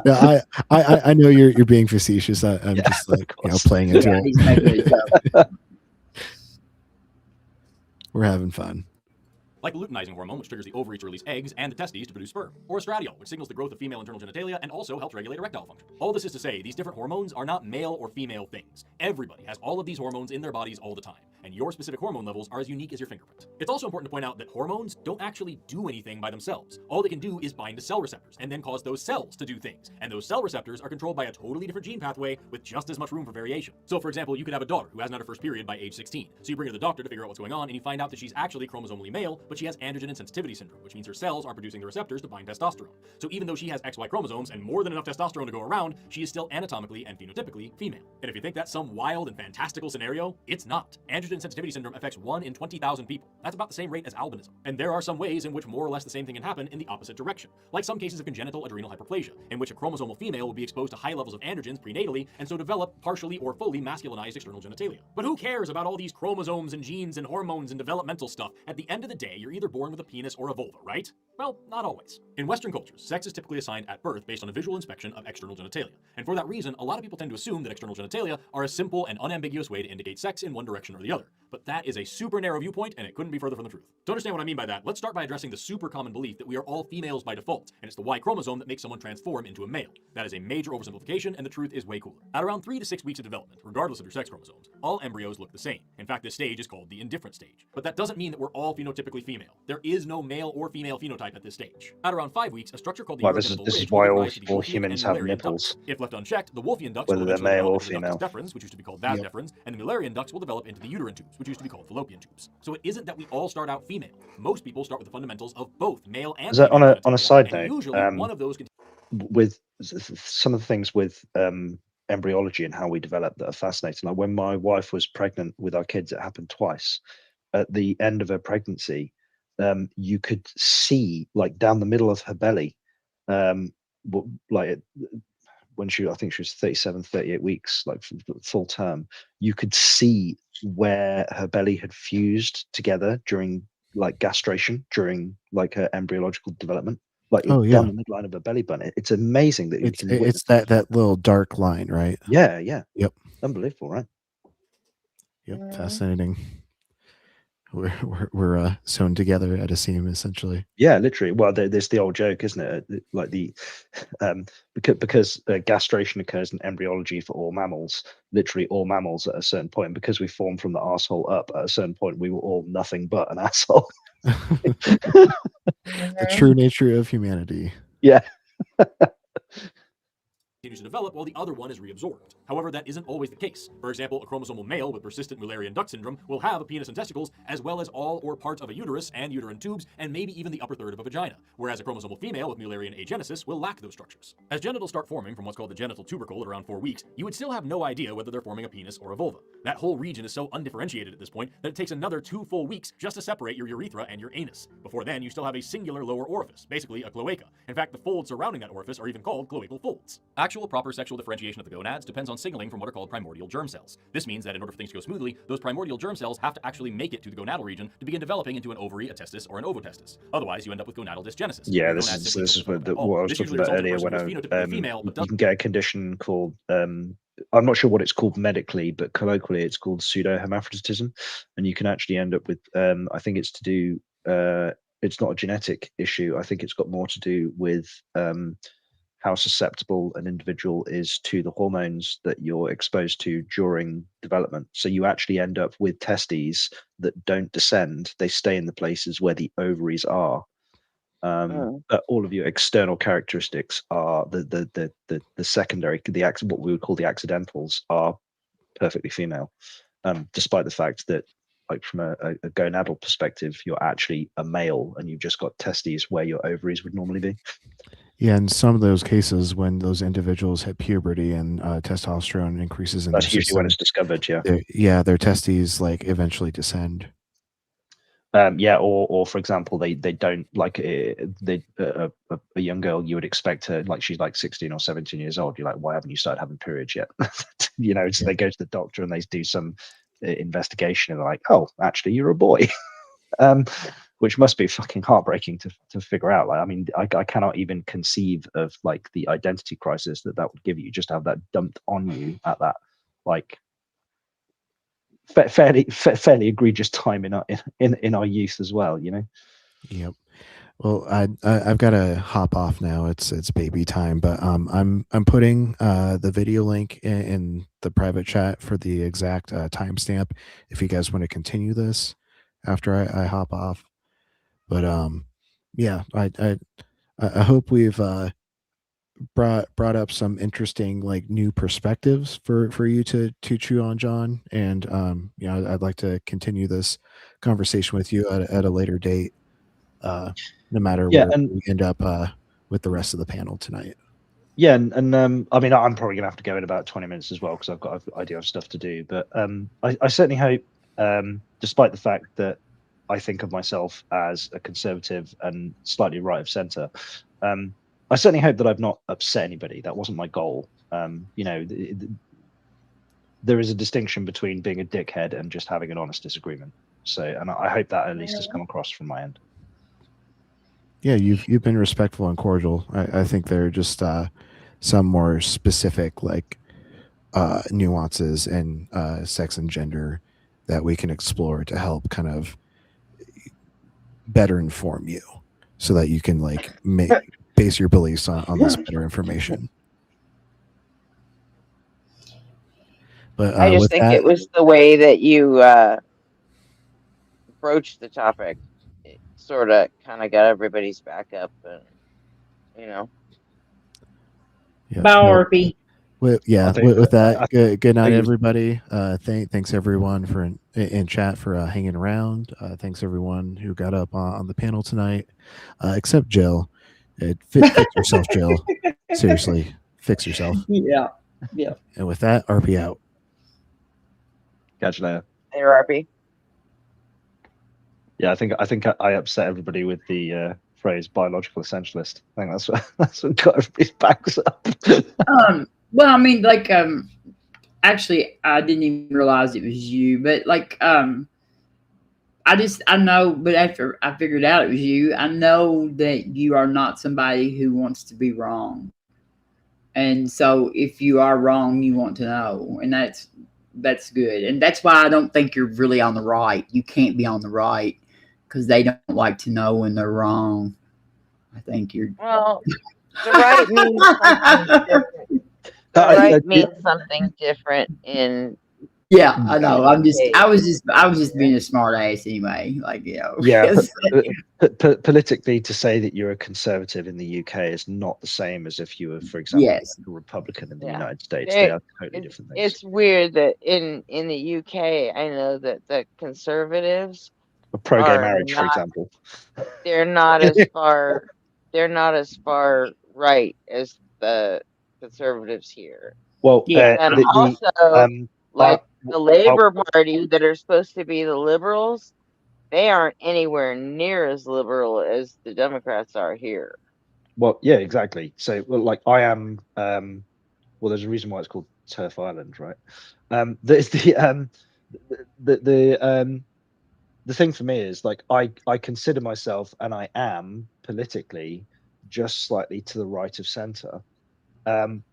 no, I know you're being facetious. I'm just like playing into it. We're having fun. Like the luteinizing hormone, which triggers the ovaries to release eggs and the testes to produce sperm, or estradiol, which signals the growth of female internal genitalia and also helps regulate erectile function. All this is to say, these different hormones are not male or female things. Everybody has all of these hormones in their bodies all the time, and your specific hormone levels are as unique as your fingerprint. It's also important to point out that hormones don't actually do anything by themselves. All they can do is bind to cell receptors and then cause those cells to do things, and those cell receptors are controlled by a totally different gene pathway with just as much room for variation. So for example, you could have a daughter who hasn't had her first period by age 16, so you bring her to the doctor to figure out what's going on, and you find out that she's actually chromosomally male, but she has androgen insensitivity syndrome, which means her cells aren't producing the receptors to bind testosterone. So even though she has XY chromosomes and more than enough testosterone to go around, she is still anatomically and phenotypically female. And if you think that's some wild and fantastical scenario, it's not. Androgen sensitivity syndrome affects 1 in 20,000 people. That's about the same rate as albinism. And there are some ways in which more or less the same thing can happen in the opposite direction, like some cases of congenital adrenal hyperplasia, in which a chromosomal female will be exposed to high levels of androgens prenatally and so develop partially or fully masculinized external genitalia. But who cares about all these chromosomes and genes and hormones and developmental stuff? At the end of the day, you're either born with a penis or a vulva, right? Well, not always. In Western cultures, sex is typically assigned at birth based on a visual inspection of external genitalia. And for that reason, a lot of people tend to assume that external genitalia are a simple and unambiguous way to indicate sex in one direction or the other. But that is a super narrow viewpoint, and it couldn't be further from the truth. To understand what I mean by that, let's start by addressing the super common belief that we are all females by default, and it's the Y chromosome that makes someone transform into a male. That is a major oversimplification, and the truth is way cooler. At around 3 to 6 weeks of development, regardless of their sex chromosomes, all embryos look the same. In fact, this stage is called the indifferent stage. But that doesn't mean that we're all phenotypically female. There is no male or female phenotype at this stage. At around 5 weeks, a structure called the Well, urogenital this is ridge why will give all rise to the all Wolffian humans and have Mullerian nipples. ducts. If left unchecked, the Wolffian ducts Whether will they're eventually male develop or into the ductus female. deferens, which used to be called vas deferens, and the Mullerian ducts will develop into the uterine tubes, which used to be called fallopian tubes. So it isn't that we all start out female. Most people start with the fundamentals of both male and So female on a genitalia, side and note, usually one of those can with some of the things with embryology and how we develop that are fascinating. Like when my wife was pregnant with our kids, it happened twice. At the end of her pregnancy, you could see like down the middle of her belly, when I think she was 37, 38 weeks, like full term, you could see where her belly had fused together during like gastration, during like her embryological development, like Oh, down yeah. the midline of her belly button. It's amazing that you It's can it's witness that little dark line, right? Yeah, yeah. Yep. Unbelievable, right? Yep. Fascinating. We're sewn together at a seam, essentially. Yeah, literally. Well, there's the old joke, isn't it? Like because gastration occurs in embryology for all mammals. Literally, all mammals at a certain point, because we formed from the asshole up. At a certain point, we were all nothing but an asshole. The true nature of humanity. Yeah. continues to develop while the other one is reabsorbed. However, that isn't always the case. For example, a chromosomal male with persistent Mullerian duct syndrome will have a penis and testicles, as well as all or parts of a uterus and uterine tubes, and maybe even the upper third of a vagina, whereas a chromosomal female with Mullerian agenesis will lack those structures. As genitals start forming from what's called the genital tubercle at around 4 weeks, you would still have no idea whether they're forming a penis or a vulva. That whole region is so undifferentiated at this point that it takes another 2 full weeks just to separate your urethra and your anus. Before then, you still have a singular lower orifice, basically a cloaca. In fact, the folds surrounding that orifice are even called cloacal folds. Actual proper sexual differentiation of the gonads depends on signaling from what are called primordial germ cells. This means that in order for things to go smoothly, those primordial germ cells have to actually make it to the gonadal region to begin developing into an ovary, a testis, or an ovotestis. Otherwise, you end up with gonadal dysgenesis. Yeah, this is what I was talking about earlier when you can get a condition called I'm not sure what it's called medically, but colloquially it's called pseudohermaphroditism, and you can actually end up with I think it's to do it's not a genetic issue. I think it's got more to do with how susceptible an individual is to the hormones that you're exposed to during development. So you actually end up with testes that don't descend; they stay in the places where the ovaries are. But all of your external characteristics are the secondary, what we would call the accidentals, are perfectly female, despite the fact that, like from a gonadal perspective, you're actually a male and you've just got testes where your ovaries would normally be. Yeah, in some of those cases, when those individuals hit puberty and testosterone increases in That's their usually system, when it's discovered. their testes like eventually descend. Or for example, they don't like a young girl. You would expect her, like she's like 16 or 17 years old. You're like, why haven't you started having periods yet? So they go to the doctor and they do some investigation and they're like, oh, actually, you're a boy. Which must be fucking heartbreaking to figure out. Like, I mean, I cannot even conceive of like the identity crisis that would give you just to have that dumped on you at that like fairly egregious time in our youth as well. Yep. Well, I've got to hop off now. It's baby time, but I'm putting the video link in the private chat for the exact timestamp if you guys want to continue this after I hop off. But yeah, I hope we've brought up some interesting like new perspectives for you to chew on, John. And I'd like to continue this conversation with you at a later date. No matter where we end up with the rest of the panel tonight. Yeah, and I mean, I'm probably gonna have to go in about 20 minutes as well because I've got I do have stuff to do. But I certainly hope, despite the fact that I think of myself as a conservative and slightly right of centre, I certainly hope that I've not upset anybody. That wasn't my goal. There is a distinction between being a dickhead and just having an honest disagreement. So, and I hope that at least has come across from my end. Yeah, you've been respectful and cordial. I think there are just some more specific like nuances in sex and gender that we can explore to help kind of better inform you, so that you can like base your beliefs on this better information. But I just think it was the way that you broached the topic. Sort of kind of got everybody's back up, and Barbie. With that, good night, everybody. Thanks everyone for in chat for hanging around. Thanks everyone who got up on the panel tonight, except Jill. Fix yourself, Jill. Seriously, fix yourself. Yeah. And with that, RP out. Catch you later. Hey, RP. Yeah, I think I upset everybody with the phrase biological essentialist. I think that's what got everybody's backs up. Well, I mean, like, actually, I didn't even realize it was you, but like, I know, but after I figured out it was you, I know that you are not somebody who wants to be wrong. And so if you are wrong, you want to know, and that's good. And that's why I don't think you're really on the right. You can't be on the right because they don't like to know when they're wrong. I think you're. Well, the right means something different. The right means something different in. Yeah, I know. I was just being a smart ass anyway. Like, Yeah, politically, to say that you're a conservative in the UK is not the same as if you were, for example, a Republican in the United States. They are totally different things. It's weird that in the UK, I know that the conservatives pro-gay marriage, for example. They're not as far. They're not as far right as the conservatives here. Well, and the Labour Party that are supposed to be the liberals, they aren't anywhere near as liberal as the Democrats are here. Well, yeah, exactly. So, like, I am well, there's a reason why it's called Turf Island, right? The thing for me is like I consider myself, and I am politically just slightly to the right of center,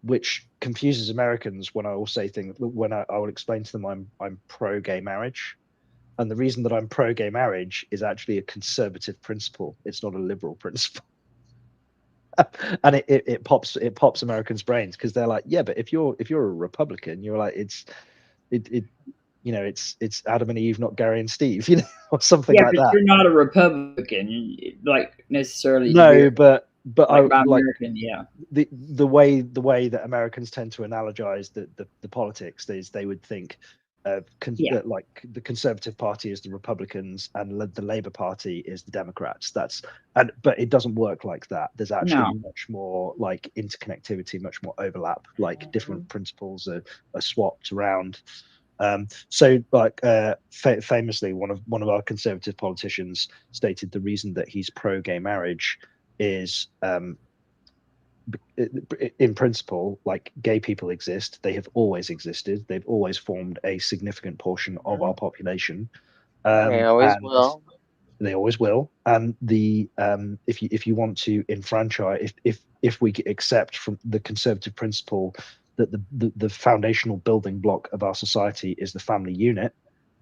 which confuses Americans when I will say things, when I will explain to them I'm pro gay marriage. And the reason that I'm pro gay marriage is actually a conservative principle. It's not a liberal principle. And it pops Americans' brains, because they're like, yeah, but if you're a Republican, you're like, it's Adam and Eve, not Gary and Steve, or something like that. You're not a Republican, like necessarily. No, but like American, yeah. The way that Americans tend to analogize the politics is they would think like the Conservative Party is the Republicans and the Labour Party is the Democrats. But it doesn't work like that. There's actually much more like interconnectivity, much more overlap. Like different principles are swapped around. So like famously, one of our conservative politicians stated the reason that he's pro gay marriage is in principle, like gay people exist. They have always existed. They've always formed a significant portion of our population. They always will. They always will. And if you want to enfranchise, if we accept from the conservative principle that the foundational building block of our society is the family unit,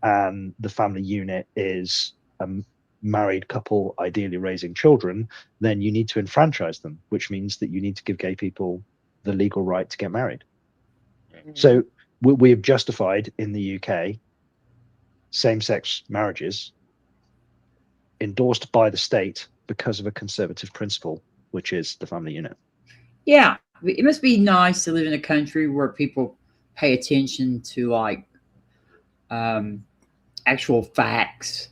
and the family unit is married couple ideally raising children, then you need to enfranchise them, which means that you need to give gay people the legal right to get married. So we have justified in the UK same-sex marriages endorsed by the state because of a conservative principle, which is the family unit. Yeah, it must be nice to live in a country where people pay attention to like actual facts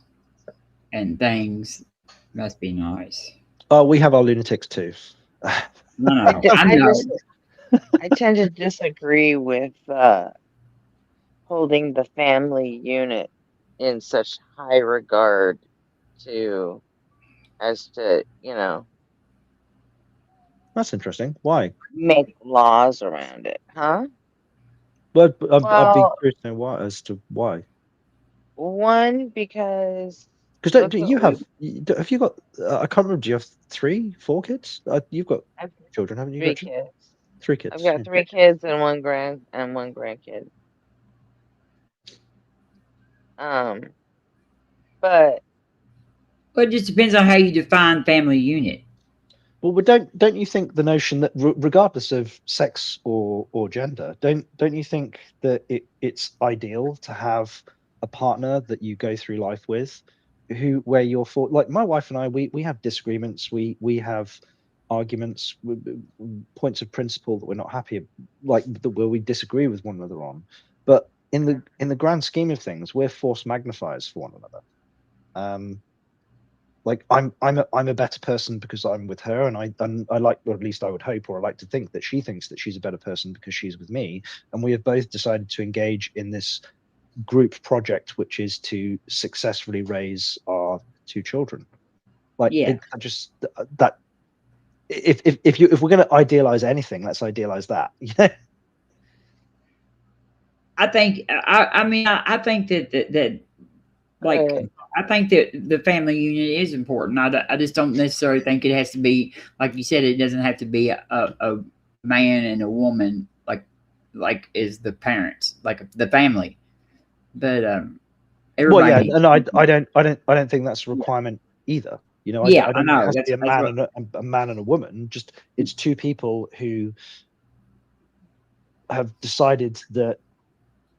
and things. Must be nice. Oh, we have our lunatics too. No, I tend to disagree with holding the family unit in such high regard as to That's interesting. Why? Make laws around it, huh? Well, I'd be curious to know why. One, because do you have you got? I can't remember. Do you have 3, 4 kids? You've got children, haven't you? 3 kids. 3 kids. I've got 3 kids and one grandkid. But it just depends on how you define family unit. Well, don't you think the notion that regardless of sex or gender, don't you think that it's ideal to have a partner that you go through life with, where you're for, like my wife and I, we have disagreements, we have arguments, points of principle that we're not happy, like where we disagree with one another on, but in the grand scheme of things, we're force magnifiers for one another. Like I'm a better person because I'm with her, and I like, or at least I would hope, or I like to think that she thinks that she's a better person because she's with me, and we have both decided to engage in this group project, which is to successfully raise our 2 children. Like, if we're going to idealize anything, let's idealize that. I think I think that like I think that the family unit is important. I just don't necessarily think it has to be, like you said, it doesn't have to be a man and a woman like is the parents, like the family. But everybody. Well, yeah, and I don't think that's a requirement either. I know. It has to be a man and a woman. Just it's 2 people who have decided that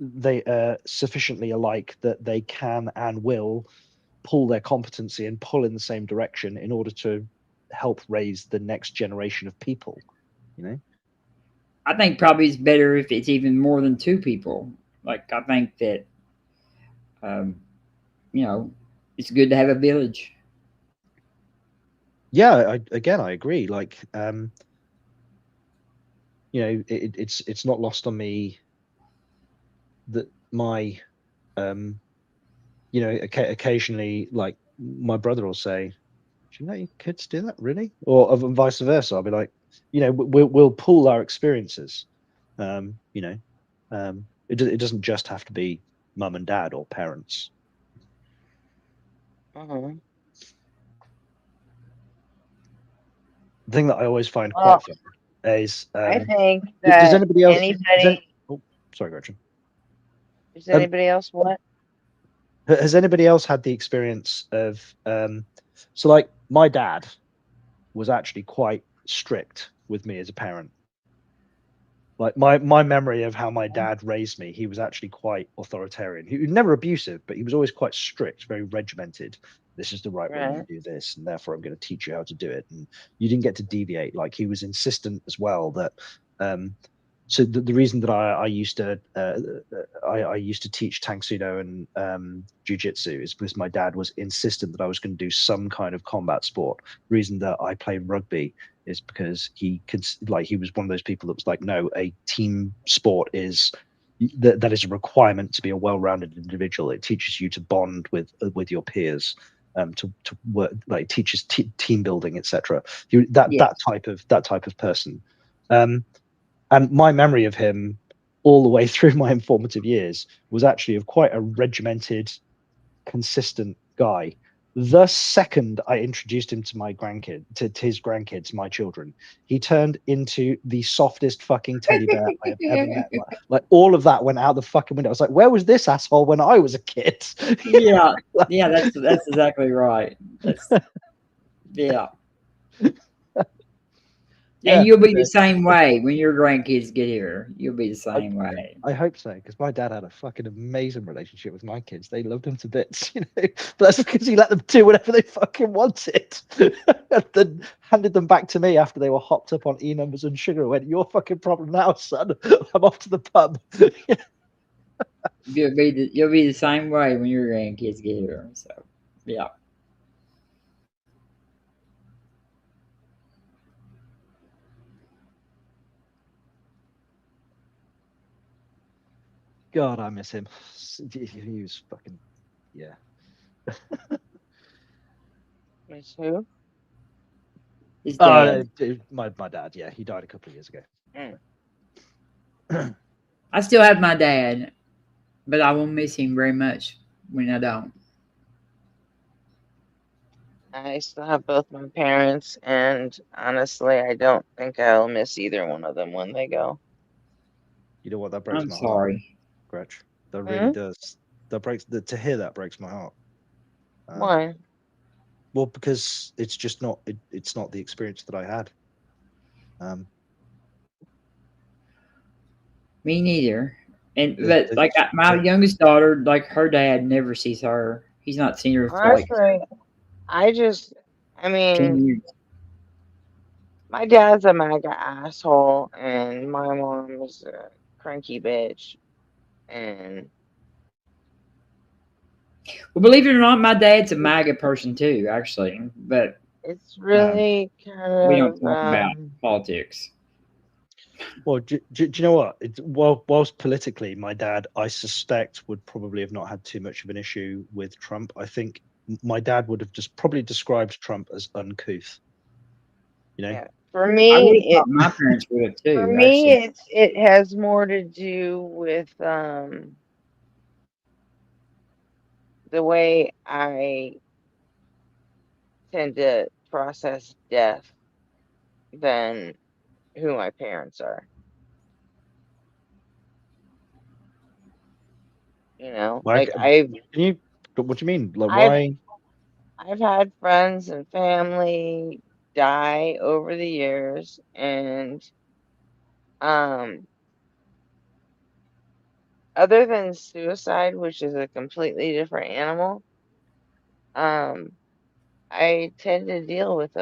they are sufficiently alike that they can and will pull their competency and pull in the same direction in order to help raise the next generation of people. I think probably it's better if it's even more than 2 people. Like I think that it's good to have a village. Yeah, I agree. Like it's not lost on me that my occasionally, like my brother will say, do you let your kids do that, really? Or vice versa. I'll be like, we'll pool our experiences. You know, it doesn't just have to be mum and dad or parents. Mhm. The thing that I always find Well, quite funny is, I think does that anybody else? anybody. Oh, sorry, Gretchen. Does anybody else what? Has anybody else had the experience of so like my dad was actually quite strict with me as a parent. Like my memory of how my dad raised me, he was actually quite authoritarian. He was never abusive, but he was always quite strict, very regimented. This is the right way you Right. do this, and therefore I'm going to teach you how to do it. And you didn't get to deviate. Like he was insistent as well that so the reason that I used to I used to teach Tang Sudo and Jiu-Jitsu is because my dad was insistent that I was going to do some kind of combat sport. The reason that I played rugby is because he could, like, he was one of those people that was like, no, a team sport is that is a requirement to be a well-rounded individual. It teaches you to bond with your peers, to work, like teaches team building, etc. That type of person. And my memory of him all the way through my informative years was actually of quite a regimented, consistent guy. The second I introduced him to my to his grandkids, my children, he turned into the softest fucking teddy bear I have ever met. Like all of that went out the fucking window. I was like, where was this asshole when I was a kid? Yeah, yeah, that's exactly right. That's yeah. Yeah, And you'll be the same way when your grandkids get here. You'll be the same way. I hope so, because my dad had a fucking amazing relationship with my kids. They loved him to bits, you know. But that's because he let them do whatever they fucking wanted, and then handed them back to me after they were hopped up on E-numbers and sugar. And went, "Your fucking problem now, son. I'm off to the pub." You'll be the same way when your grandkids get here. So yeah. God, I miss him. He was fucking, yeah. Miss who? His dad. My dad, yeah, he died a couple of years ago. I still have my dad, but I will miss him very much when I don't. I still have both my parents, and honestly, I don't think I'll miss either one of them when they go. You know what? That breaks I'm my sorry. heart, Gretch. That really does. That breaks to hear that breaks my heart. Why? Well, because it's just not. It's not the experience that I had. Me neither. And but like my youngest daughter, like her dad never sees her. He's not seen her for like Honestly, I 10 mean, years. my dad's a MAGA asshole, and my mom is a cranky bitch, and Well, believe it or not, my dad's a MAGA person too, actually. But it's really we kind don't of talk about politics. Well, do you know what? Whilst politically, my dad, I suspect, would probably have not had too much of an issue with Trump. I think my dad would have just probably described Trump as uncouth. You know, yeah. For me, my parents would have too. For me, it has more to do with the way I tend to process death than who my parents are. You know, like I've. Can you? What do you mean? Like why? I've had friends and family die over the years, and other than suicide, which is a completely different animal, I tend to deal with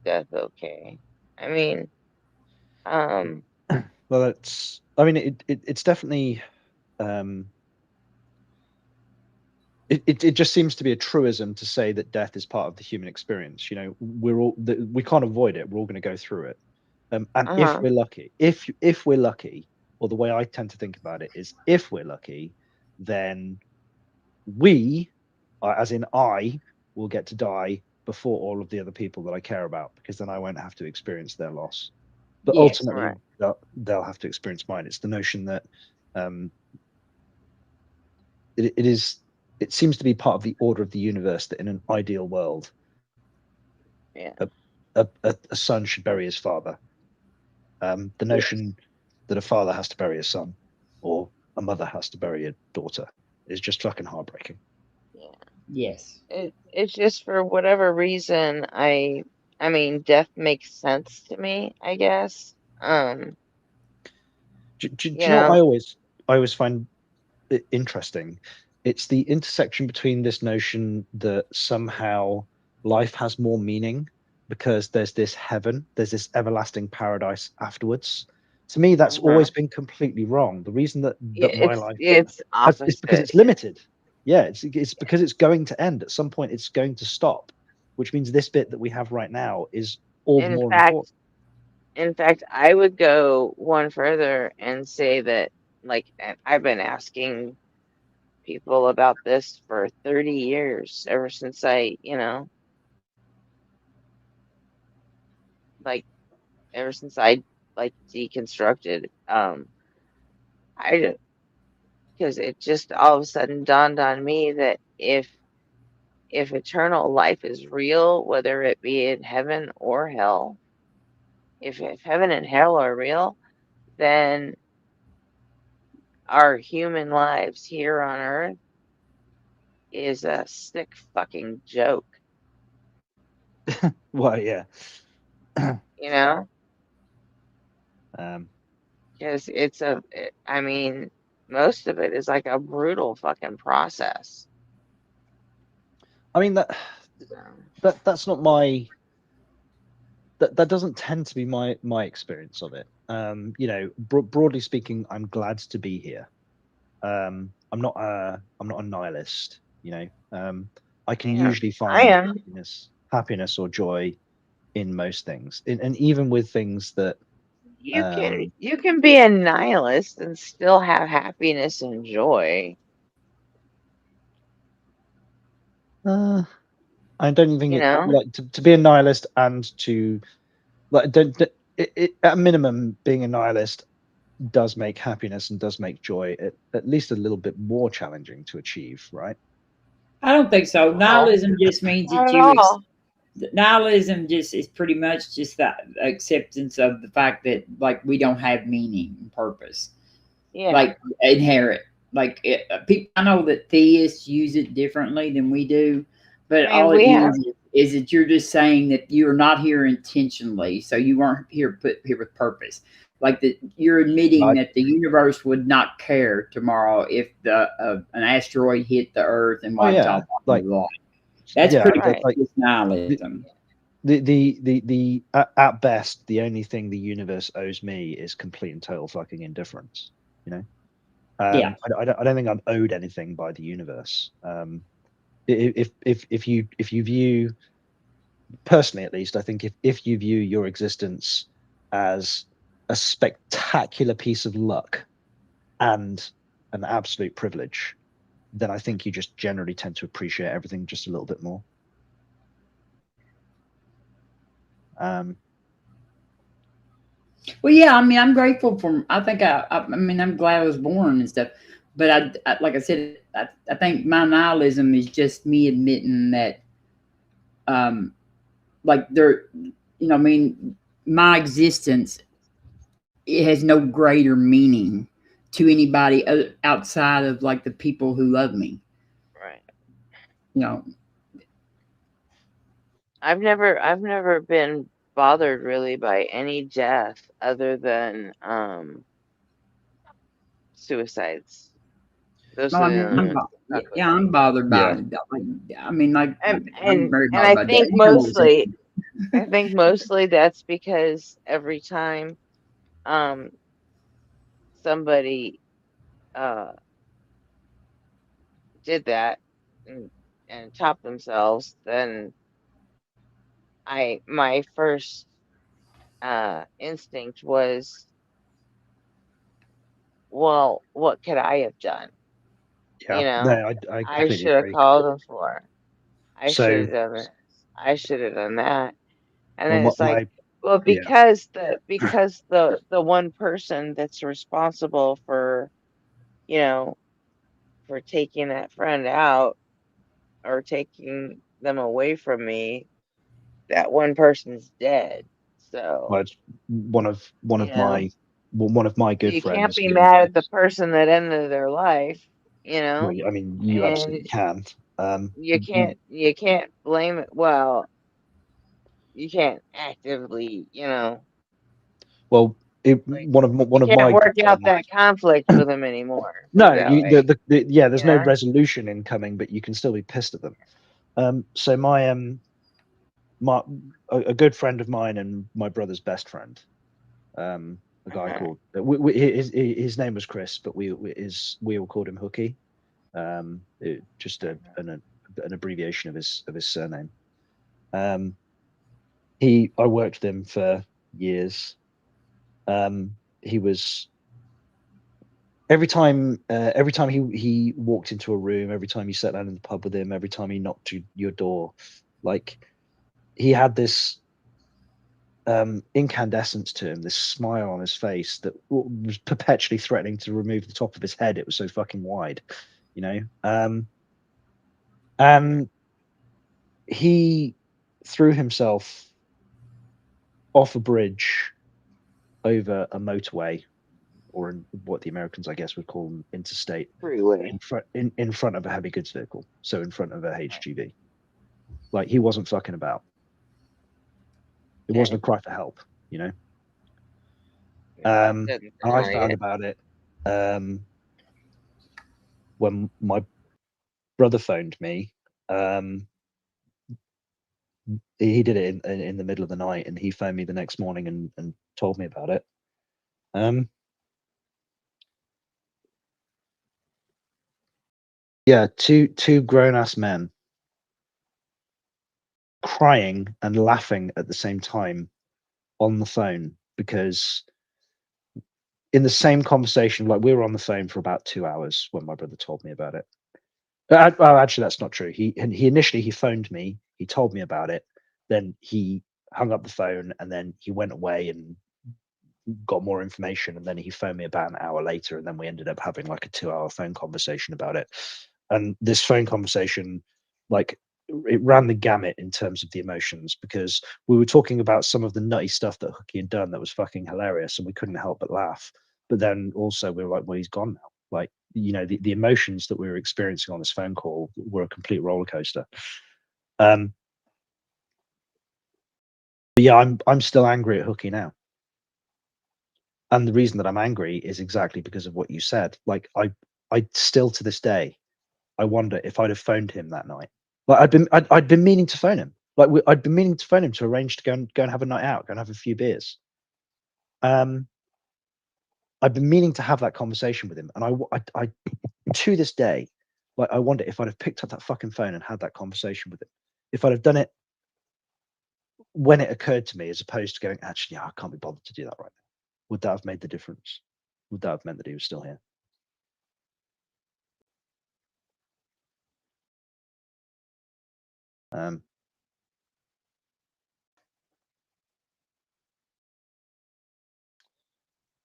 death okay. I mean, Well, it's. I mean, it's definitely. It just seems to be a truism to say that death is part of the human experience. You know, we can't avoid it. We're all going to go through it. And if we're lucky, if we're lucky, or the way I tend to think about it is, if we're lucky, then we, as in I, will get to die before all of the other people that I care about, because then I won't have to experience their loss. but Yes. ultimately Right. they'll have to experience mine. It's the notion that it seems to be part of the order of the universe that in an ideal world, Yeah. a son should bury his father. The notion that a father has to bury a son, or a mother has to bury a daughter, is just fucking heartbreaking. Yeah. Yes. It's just for whatever reason, I mean, death makes sense to me, I guess. Do You you know what know, I always find it interesting? It's the intersection between this notion that somehow life has more meaning because there's this heaven, there's this everlasting paradise afterwards. To me, that's always been completely wrong. The reason that yeah, my life it's is because opposite. it's limited. Yeah, it's because it's going to end at some point. It's going to stop, which means this bit that we have right now is all the In more fact, important. I would go one further and say that, like, and I've been asking people about this for 30 years, ever since I, like, ever since I like deconstructed. I because it just all of a sudden dawned on me that if eternal life is real, whether it be in heaven or hell, if heaven and hell are real, then our human lives here on Earth is a sick fucking joke. Well, yeah. You know, Um, because I mean, most of it is like a brutal fucking process. I mean that's not my that doesn't tend to be my experience of it. You know, broadly speaking, I'm glad to be here. I'm not a nihilist. You know, I can Yeah, usually I find am. happiness or joy in most things, and even with things that You can be a nihilist and still have happiness and joy. I don't even think You it know, like to be a nihilist and to like don't at a minimum being a nihilist does make happiness and does make joy at least a little bit more challenging to achieve, right? I don't think so. Nihilism just means not that at all. nihilism just is pretty much just that acceptance of the fact that like we don't have meaning and purpose. Yeah. Like inherent. Like people, I know that theists use it differently than we do, but I mean, all it we have. means is that you're just saying that you're not here intentionally, so you weren't put here with purpose. Like that, you're admitting that the universe would not care tomorrow if an asteroid hit the Earth and wiped yeah, out like life. That's yeah, pretty like much nihilism. the at best the only thing the universe owes me is complete and total fucking indifference. You know, Yeah. I don't think I'm owed anything by the universe. If you view, personally at least, I think if you view your existence as a spectacular piece of luck and an absolute privilege, then I think you just generally tend to appreciate everything just a little bit more. Well, yeah, I mean, I'm grateful for. I think I mean, I'm glad I was born and stuff. But I like I said, I think my nihilism is just me admitting that, like there, you know, I mean, my existence, it has no greater meaning to anybody outside of like the people who love me. Right. You know, I've never been bothered really by any death other than suicides. Those no, are the only ones. I'm bothered by it. Like, I mean, like, I'm very bothered I by think that. mostly that's because every time somebody did that and topped themselves, then my first instinct was, well, what could I have done? Yeah, You know, no, I I completely should have agree. called them for. I should So, have done it. I should have done that. And well, then it's like, Well, Yeah. because the one person that's responsible for, you know, for taking that friend out or taking them away from me, that one person's dead. So, Well, it's one of you know, good you can't friends. be mad at the person that ended their life, you Well, know, I mean, you and absolutely can. you can't blame it. Well, you can't actively, you know, Well, like one you of can't my good work out friends. that conflict with them anymore. Put it No, that way. yeah, there's no Yeah. resolution incoming, but you can still be pissed at them. So my a good friend of mine and my brother's best friend, a guy called his name was Chris, but we all called him Hooky. Just an abbreviation of his surname. I worked with him for years. He was every time he walked into a room, every time you sat down in the pub with him, every time he knocked your door, like he had this incandescence to him, this smile on his face that was perpetually threatening to remove the top of his head. It was so fucking wide, you know. And he threw himself off a bridge over a motorway, or what the Americans, I guess, would call an interstate, Freeway. in front of a heavy goods vehicle, so in front of a HGV. Like, he wasn't fucking about. It wasn't a cry for help, you know. And I found about it when my brother phoned me. He did it in the middle of the night, and he phoned me the next morning and told me about it. Yeah, two grown-ass men crying and laughing at the same time on the phone, because in the same conversation, like, we were on the phone for about 2 hours when my brother told me about it. Well, actually, that's not true. He initially phoned me, he told me about it, then he hung up the phone, and then he went away and got more information, and then he phoned me about an hour later, and then we ended up having like a 2-hour phone conversation about it. And this phone conversation, like, it ran the gamut in terms of the emotions, because we were talking about some of the nutty stuff that Hooky had done that was fucking hilarious, and we couldn't help but laugh. But then also we were like, well, he's gone now. Like, you know, the emotions that we were experiencing on this phone call were a complete roller coaster. But yeah, I'm still angry at Hooky now. And the reason that I'm angry is exactly because of what you said. Like, I still to this day, I wonder if I'd have phoned him that night. Like, I'd been meaning to phone him. Like, I'd been meaning to phone him to arrange to go and have a night out, go and have a few beers. I've been meaning to have that conversation with him, and I to this day, like, I wonder if I'd have picked up that fucking phone and had that conversation with him. If I'd have done it when it occurred to me, as opposed to going, actually, I can't be bothered to do that right now. Would that have made the difference? Would that have meant that he was still here?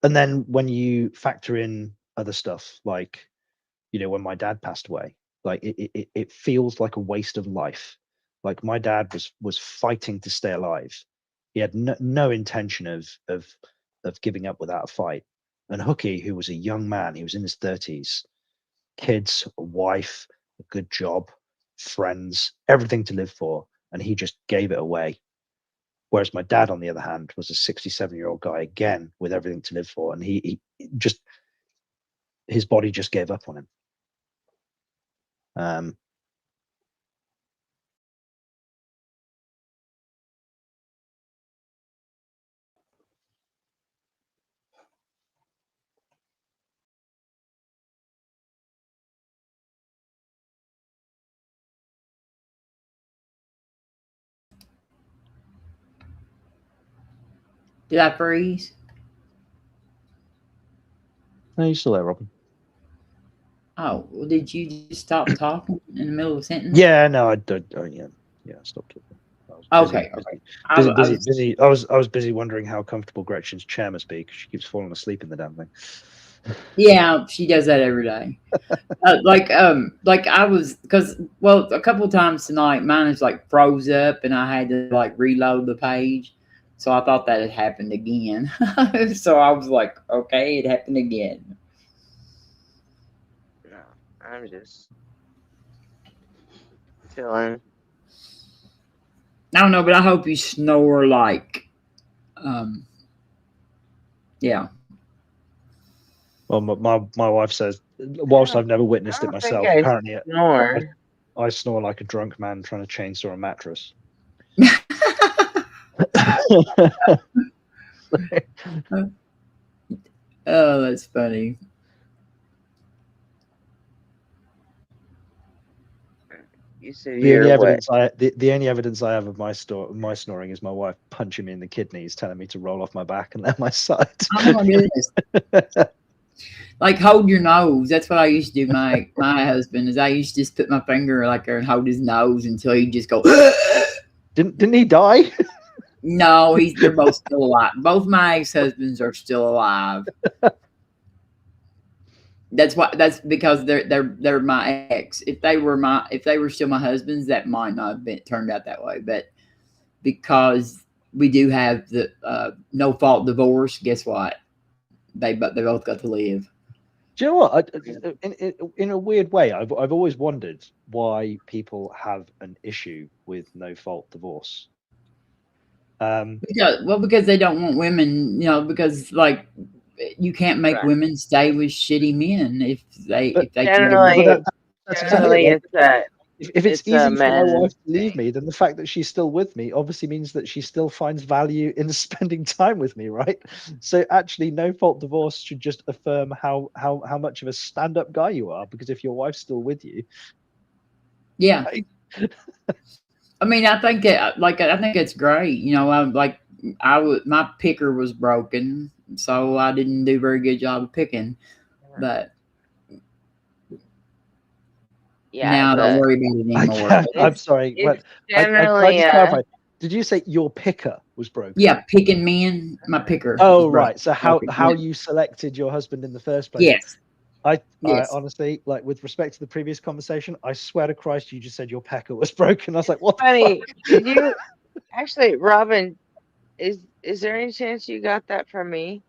And then when you factor in other stuff, like, you know, when my dad passed away, like, it feels like a waste of life. Like, my dad was fighting to stay alive. He had no intention of giving up without a fight. And Hooky, who was a young man, he was in his 30s, kids, a wife, a good job, friends, everything to live for, and he just gave it away. Whereas my dad, on the other hand, was a 67-year-old guy, again, with everything to live for, and he just, his body just gave up on him. Did I freeze? No, you still there, Robin? Oh, well, did you just stop talking in the middle of a sentence? Yeah, no, I don't. Yeah, I stopped talking. Okay. Busy. I was busy wondering how comfortable Gretchen's chair must be because she keeps falling asleep in the damn thing. Yeah, she does that every day. Like I was, because a couple of times tonight mine is like froze up and I had to like reload the page, so I thought that had happened again. So I was like, okay, it happened again. No, I'm just chilling. I don't know, but I hope you snore like, yeah. Well, my wife says, whilst I've never witnessed it myself, apparently I snore like a drunk man trying to chainsaw a mattress. Oh, that's funny. You said the only evidence I have of my snoring is my wife punching me in the kidneys, telling me to roll off my back and lay on my side. Oh my goodness. Like hold your nose. That's what I used to do. My husband is I used to just put my finger like there and hold his nose until he'd just go. Didn't he die? No, they're both still alive. Both my ex-husbands are still alive. That's because they're my ex. If they were still my husbands, that might not have been turned out that way. But because we do have the no fault divorce, guess what? They both got to live. Do you know what? In a weird way, I've always wondered why people have an issue with no fault divorce. Because they don't want women, because like you can't make women stay with shitty men if they generally it's that. If it's easy for my wife to leave me, then the fact that she's still with me obviously means that she still finds value in spending time with me, right? So actually, no fault divorce should just affirm how much of a stand-up guy you are, because if your wife's still with you, yeah. I mean, I think it's great. My picker was broken, so I didn't do a very good job of picking, but. Yeah, now don't worry about it anymore. I'm sorry. But generally, clarify. Did you say your picker was broken? Yeah, picking men. My picker. Oh, right. So how you selected your husband in the first place? Yes. I honestly, like, with respect to the previous conversation, I swear to Christ, you just said your pecker was broken. I was like, what? Funny. Did you actually, Robin? Is there any chance you got that from me?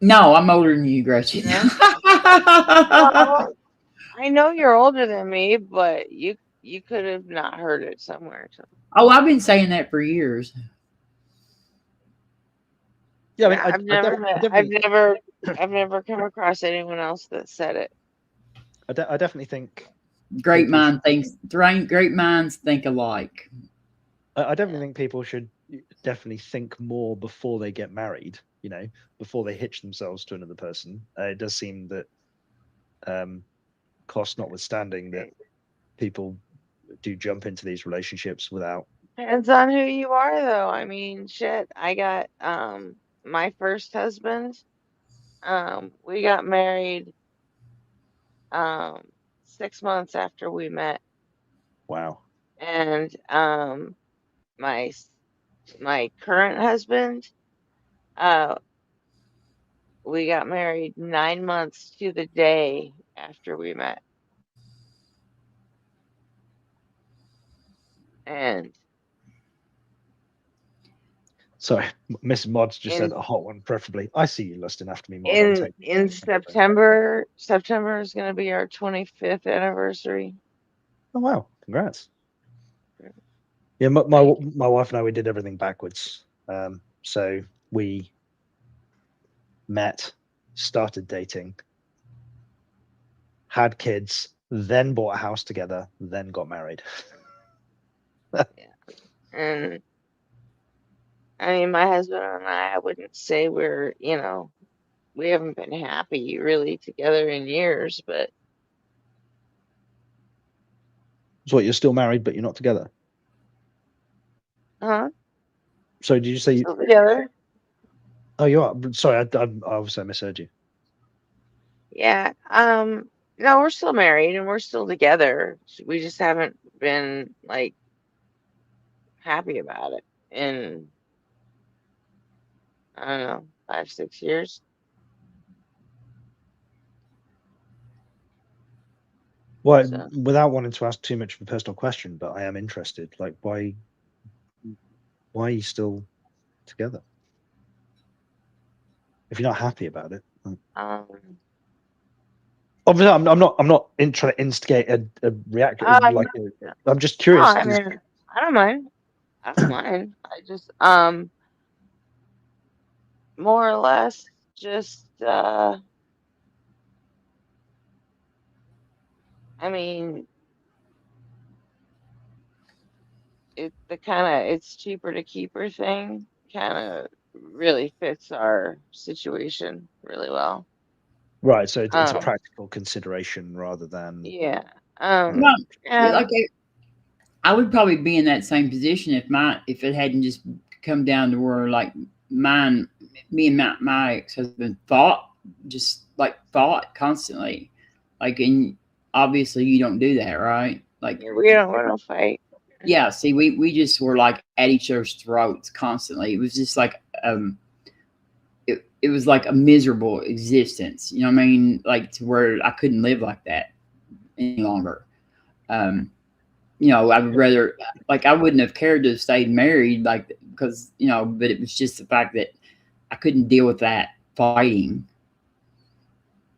No, I'm older than you, Gretchen. Well, I know you're older than me, but you could have not heard it somewhere. So. Oh, I've been saying that for years. Yeah, I mean, I've never come across anyone else that said it. I definitely think great minds think alike. I definitely think people should definitely think more before they get married. Before they hitch themselves to another person. It does seem that, cost notwithstanding, that people do jump into these relationships without. Depends on who you are, though. I mean, shit. I got my first husband. We got married 6 months after we met. Wow. And my current husband, we got married 9 months to the day after we met. And sorry, Miss Mods just said a hot one, preferably. I see you lusting after me, Mod. In September is going to be our 25th anniversary. Oh wow! Congrats. Yeah, my wife and I, we did everything backwards. So we met, started dating, had kids, then bought a house together, then got married. Yeah. And I mean, my husband and I wouldn't say we haven't been happy really together in years, but. So what, you're still married, but you're not together? Huh? So did you say still together? Oh, you are. Sorry, I obviously misheard you. Yeah. No, we're still married and we're still together. We just haven't been happy about it in, I don't know, 5, 6 years. Well, So without wanting to ask too much of a personal question, but I am interested. Like, why are you still together if you're not happy about it? Obviously, I'm not trying to instigate a reaction. Like, I'm just no, curious. I mean, I don't mind. I don't mind. I just more or less just I mean, it's cheaper to keep her thing kind of really fits our situation really well. Right, so it's a practical consideration rather than Yeah. No, Yeah. like I would probably be in that same position if it hadn't just come down to where like me and my ex-husband fought constantly, like, and obviously you don't do that, right? Like we don't fight. Yeah, see, we just were like at each other's throats constantly. It was just like it was like a miserable existence, you know what I mean? Like to where I couldn't live like that any longer. You know, I would rather, like, I wouldn't have cared to have stayed married, like, because, you know, but it was just the fact that I couldn't deal with that fighting,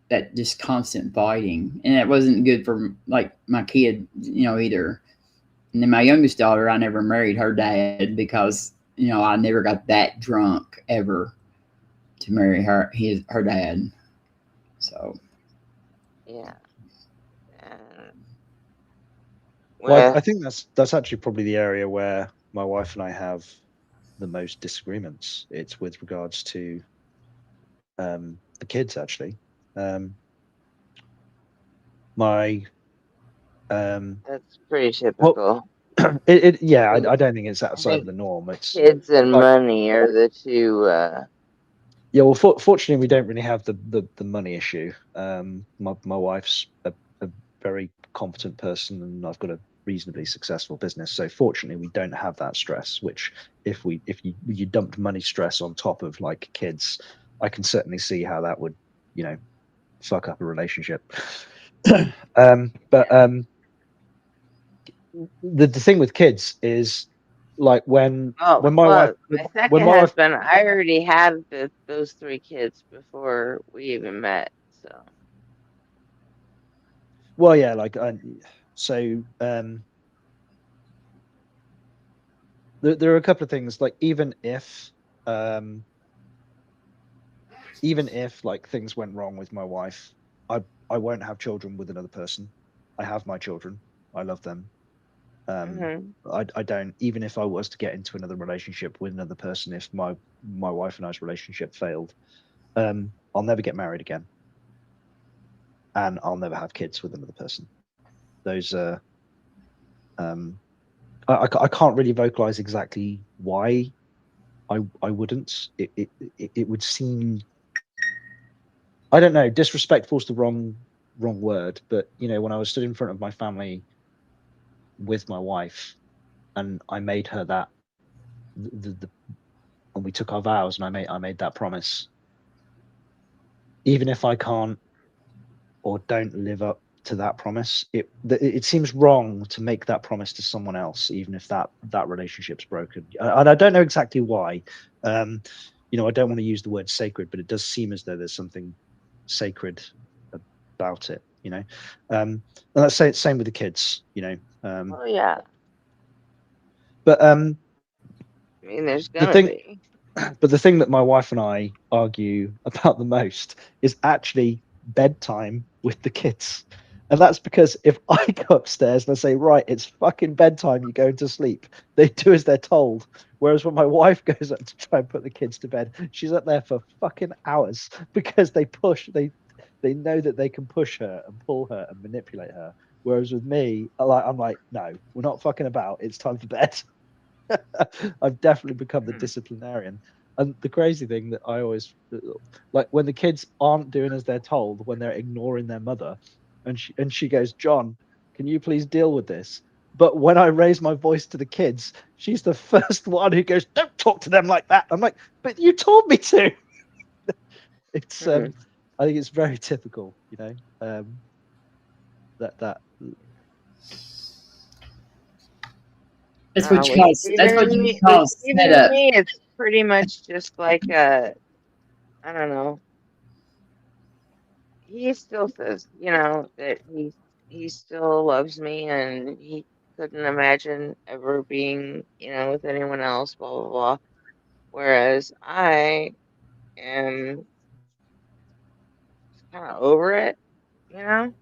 that just constant fighting. And it wasn't good for, like, my kid, you know, either. And then my youngest daughter, I never married her dad because, you know, I never got that drunk ever to marry her dad. So. Yeah. Well, I think that's actually probably the area where my wife and I have the most disagreements. It's with regards to the kids, actually. That's pretty typical. Well, yeah, I don't think it's outside of the norm. It's kids and money are the two. Yeah, well, fortunately, we don't really have the money issue. My wife's a very competent person, and I've got a reasonably successful business. So fortunately, we don't have that stress. Which, if you dumped money stress on top of like kids, I can certainly see how that would, you know, fuck up a relationship. The thing with kids is like when my wife, my second husband, I already had those 3 kids before we even met. So. Well, yeah, like there are a couple of things, like even if like things went wrong with my wife, I won't have children with another person. I have my children. I love them. I don't, even if I was to get into another relationship with another person, if my wife and I's relationship failed, I'll never get married again, and I'll never have kids with another person. Those I can't really vocalize exactly why I wouldn't. It would seem, I don't know, disrespectful is the wrong word, but you know, when I was stood in front of my family with my wife, and I made her that and we took our vows, and I made that promise. Even if I can't or don't live up to that promise, it seems wrong to make that promise to someone else, even if that relationship's broken. And I don't know exactly why. You know, I don't want to use the word sacred, but it does seem as though there's something sacred about it. You know, and that's same with the kids. You know. Oh yeah. But I mean, there's gonna be. But the thing that my wife and I argue about the most is actually bedtime with the kids. And that's because if I go upstairs and I say, right, it's fucking bedtime, you're going to sleep, they do as they're told. Whereas when my wife goes up to try and put the kids to bed, she's up there for fucking hours because they know that they can push her and pull her and manipulate her. Whereas with me, I'm like, no, we're not fucking about. It's time for bed. I've definitely become the disciplinarian. And the crazy thing that I always like, when the kids aren't doing as they're told, when they're ignoring their mother, and she goes, John, can you please deal with this? But when I raise my voice to the kids, she's the first one who goes, "Don't talk to them like that." I'm like, "But you told me to." It's I think it's very typical, you know, that That's what you with call Steven and setup. me, it's pretty much just like I don't know. He still says, you know, that he still loves me and he couldn't imagine ever being, you know, with anyone else, blah blah blah. Whereas I am kind of over it, you know.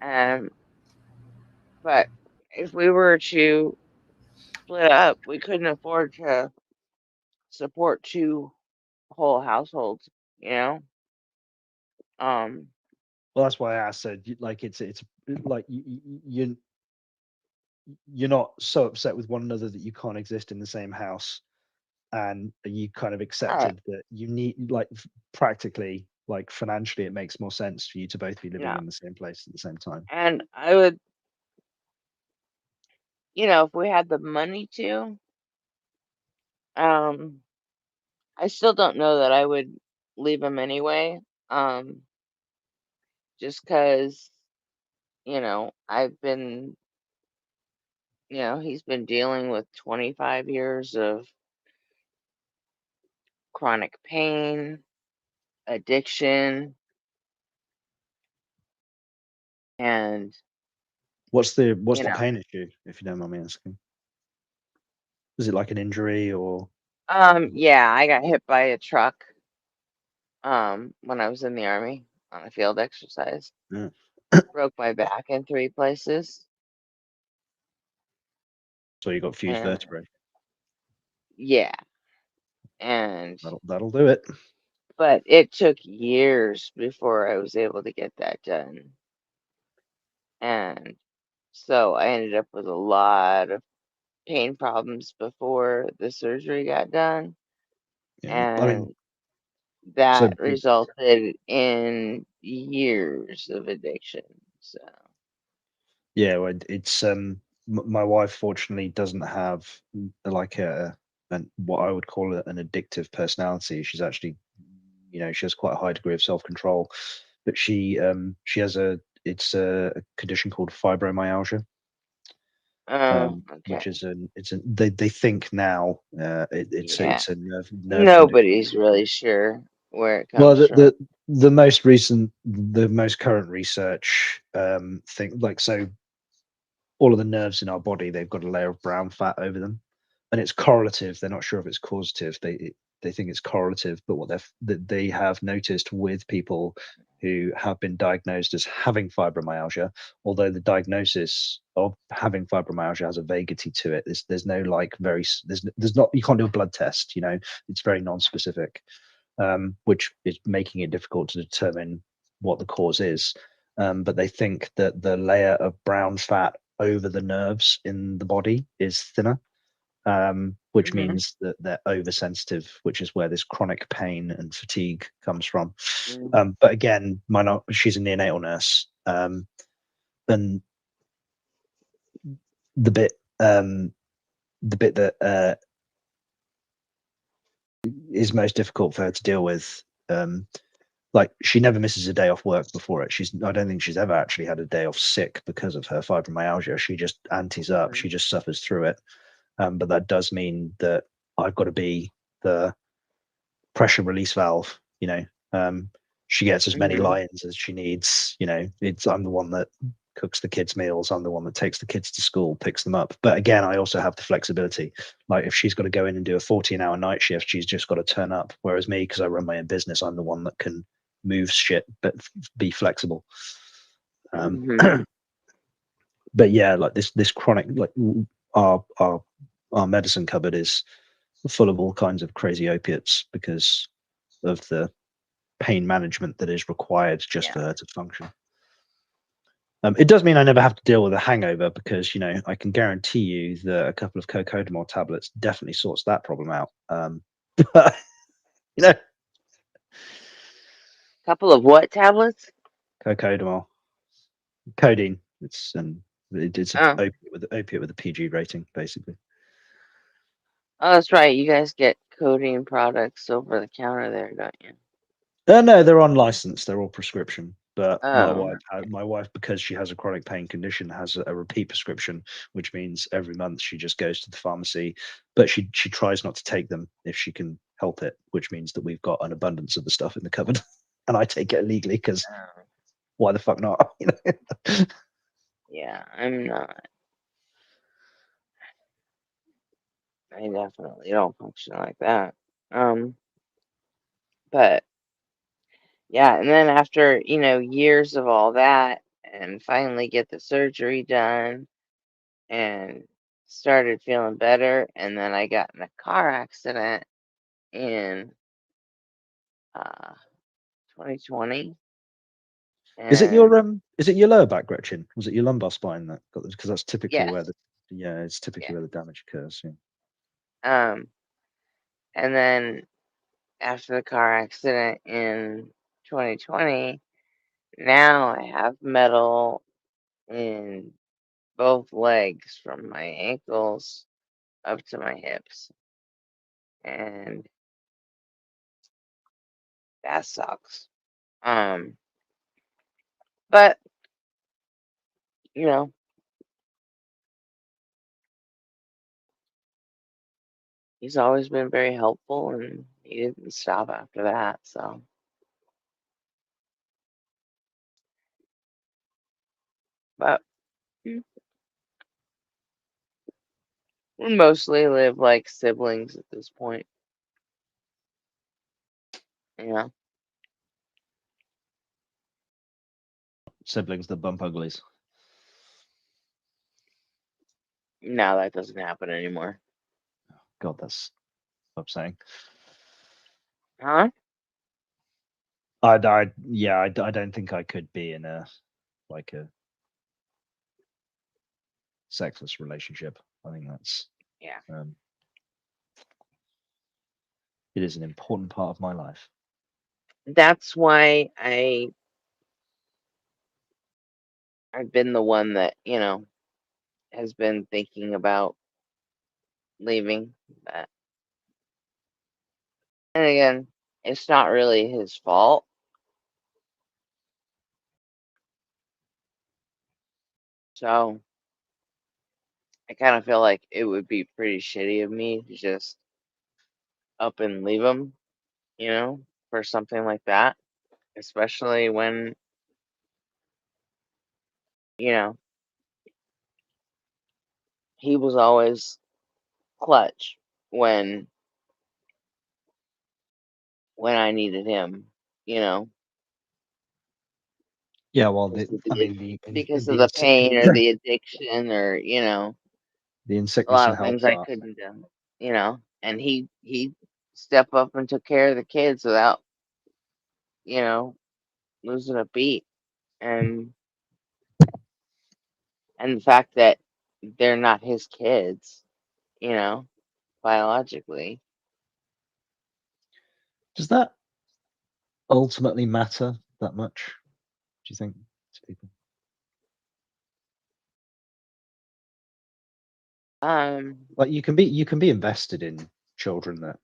Um, but if we were to split up, we couldn't afford to support two whole households, you know. Um, well, that's why I said like it's like you're not so upset with one another that you can't exist in the same house, and you kind of accepted that you need like practically, like financially, it makes more sense for you to both be living yeah. in the same place at the same time. And I would, you know, if we had the money to, I still don't know that I would leave him anyway. Just because, you know, he's been dealing with 25 years of chronic pain, addiction, and What's the you know, pain issue, if you don't mind me asking? Is it like an injury or? yeah, I got hit by a truck when I was in the army on a field exercise. Yeah. Broke my back in 3 places. So you got fused And vertebrae. yeah. And That'll do it. but it took years before I was able to get that done. And so I ended up with a lot of pain problems before the surgery got done. Yeah, I mean, And that resulted in years of addiction. So yeah, well, it's my wife fortunately doesn't have like what I would call an addictive personality. She's actually, you know, she has quite a high degree of self-control, but she has a condition called fibromyalgia. okay. Which is they think now it's Yeah. a nerve Nobody's really sure where it well, comes from. the most current research thing, like, so all of the nerves in our body, they've got a layer of brown fat over them, and it's correlative. They're not sure if it's causative. They think it's correlative, but what they have noticed with people who have been diagnosed as having fibromyalgia, although the diagnosis of having fibromyalgia has a vaguity to it. There's no like there's not, you can't do a blood test. You know, it's very non-specific, which is making it difficult to determine what the cause is. But they think that the layer of brown fat over the nerves in the body is thinner, which means that they're oversensitive, which is where this chronic pain and fatigue comes from. But again, she's a neonatal nurse, and the bit that is most difficult for her to deal with, like, she never misses a day off work before it. I don't think she's ever actually had a day off sick because of her fibromyalgia. She just antes up. She just suffers through it. But that does mean that I've got to be the pressure release valve. You know, she gets as many lie-ins as she needs. You know, I'm the one that cooks the kids' meals. I'm the one that takes the kids to school, picks them up. But again, I also have the flexibility. Like, if she's got to go in and do a 14-hour night shift, she's just got to turn up. Whereas me, because I run my own business, I'm the one that can move shit but be flexible. But yeah, like this chronic, like our medicine cupboard is full of all kinds of crazy opiates because of the pain management that is required just for her to function. It does mean I never have to deal with a hangover because, you know, I can guarantee you that a couple of Cocodamol tablets definitely sorts that problem out. But, you know, couple of what tablets? Cocodamol. Codeine. It's it's an Oh. opiate with a PG rating, basically. Oh, that's right. You guys get codeine products over the counter there, don't you? No, they're unlicensed. They're all prescription. But Oh. my wife, because she has a chronic pain condition, has a repeat prescription, which means every month she just goes to the pharmacy. But she tries not to take them if she can help it, which means that we've got an abundance of the stuff in the cupboard, and I take it illegally because why the fuck not? You know? Yeah, I'm not. I definitely don't function like that. But yeah, and then after, years of all that and finally get the surgery done and started feeling better, and then I got in a car accident in 2020. Is it And your lower back, Gretchen? Was it your lumbar spine that got this? Because that's typically yes. where it's typically where the damage occurs. Yeah. And then after the car accident in 2020, now I have metal in both legs from my ankles up to my hips. And that sucks. But, he's always been very helpful and he didn't stop after that, so. But we mostly live like siblings at this point. Yeah. Siblings that bump uglies. No, that doesn't happen anymore. God, that's upsetting. Huh? I don't think I could be in a sexless relationship. I think that's it is an important part of my life. That's why I've been the one that, has been thinking about leaving. But and again, it's not really his fault. So I kind of feel like it would be pretty shitty of me to just up and leave him, for something like that. Especially when, he was always clutch when I needed him, Yeah, well, because of the pain or the addiction or, the a insickness lot and of health things I part. couldn't do, and he stepped up and took care of the kids without, losing a beat. And the fact that they're not his kids, biologically. Does that ultimately matter that much? Do you think to people? Like you can be invested in children that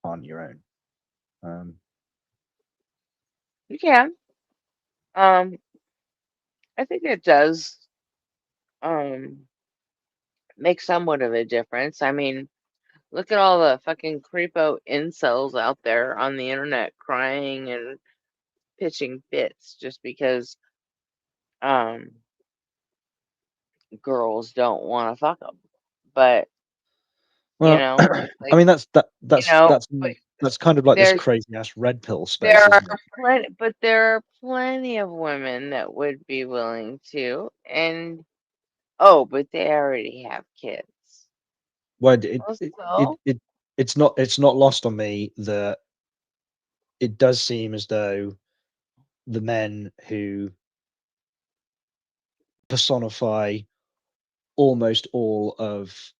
aren't your own. You can. I think it does make somewhat of a difference. I mean, look at all the fucking creepo incels out there on the internet crying and pitching fits just because girls don't want to fuck them. But Well, like, I mean that's but kind of like this there's crazy ass red pill there space, are isn't it? plenty of women that would be willing to, and but they already have kids. Well, Also, it's not lost on me that it does seem as though the men who personify almost all of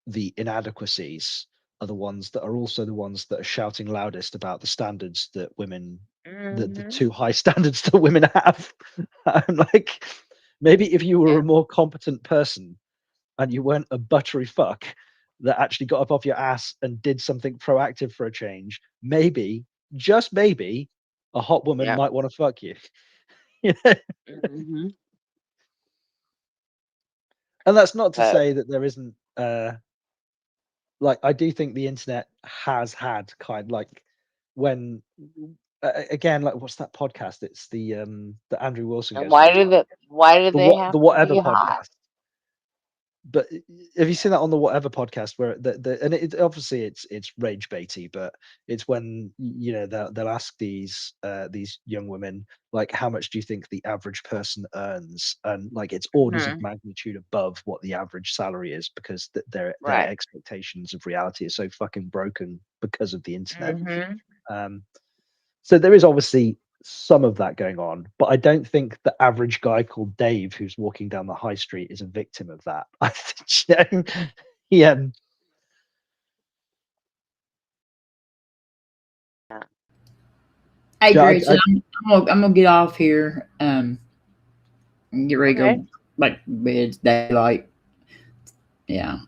the inadequacies are the ones that are also the ones that are shouting loudest about the standards that women the too high standards that women have. Like, maybe if you were a more competent person and you weren't a buttery fuck that actually got up off your ass and did something proactive for a change, maybe, just maybe, a hot woman might want to fuck you. You know? And that's not to say that there isn't like, I do think the internet has had kind, like, when again, like, what's that podcast? It's the Andrew Wilson goes And why did they have the to Whatever be podcast. hot? But have you seen that on the Whatever podcast where and it obviously it's rage baity, but it's when, you know, they'll ask these young women, like, how much do you think the average person earns, and like it's orders of magnitude above what the average salary is, because their expectations of reality are so fucking broken because of the internet. So there is obviously some of that going on, but I don't think the average guy called Dave who's walking down the high street is a victim of that. I think, yeah. Hey, Gretchen, I'm gonna get off here. And get ready to go like bed's daylight. Yeah.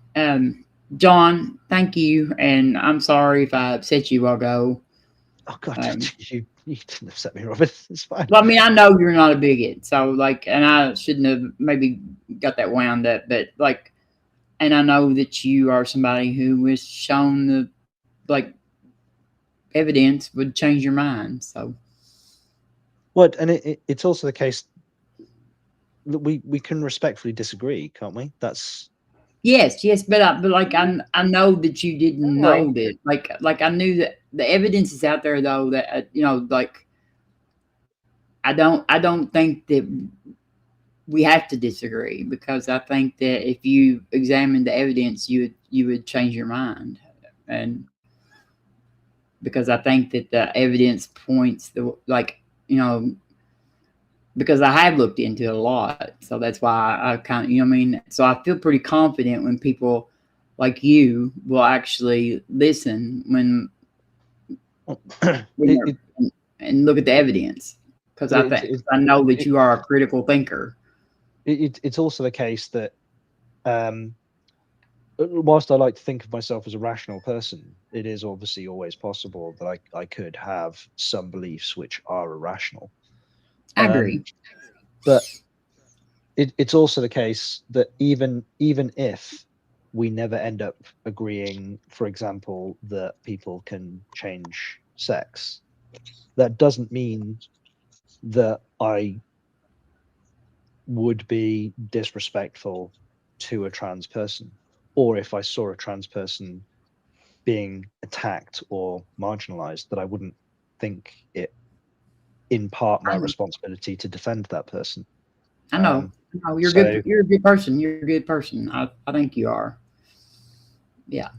John, thank you, and I'm sorry if I upset you. I'll go. Oh God, you didn't upset me, Robert. It's fine. Well, I mean, I know you're not a bigot, so like, and I shouldn't have maybe got that wound up, but like, and I know that you are somebody who was shown the like evidence would change your mind. So, what? And it's also the case that we can respectfully disagree, can't we? That's yes, but like I know that you didn't know that. Like I knew that the evidence is out there, though, that you know, like I don't think that we have to disagree, because I think that if you examine the evidence, you would change your mind, and because I think that the evidence points the, like, you know, because I have looked into it a lot, so that's why I kind of, you know what I mean? So I feel pretty confident when people like you will actually listen when and look at the evidence, because I know that you are a critical thinker. It's also the case that whilst I like to think of myself as a rational person, it is obviously always possible that I could have some beliefs which are irrational. I agree. But it's also the case that even if we never end up agreeing, for example, that people can change sex, that doesn't mean that I would be disrespectful to a trans person, or if I saw a trans person being attacked or marginalized, that I wouldn't think it in part my responsibility to defend that person. I know. No, you're good. You're a good person. You're a good person. I think you are. Yeah.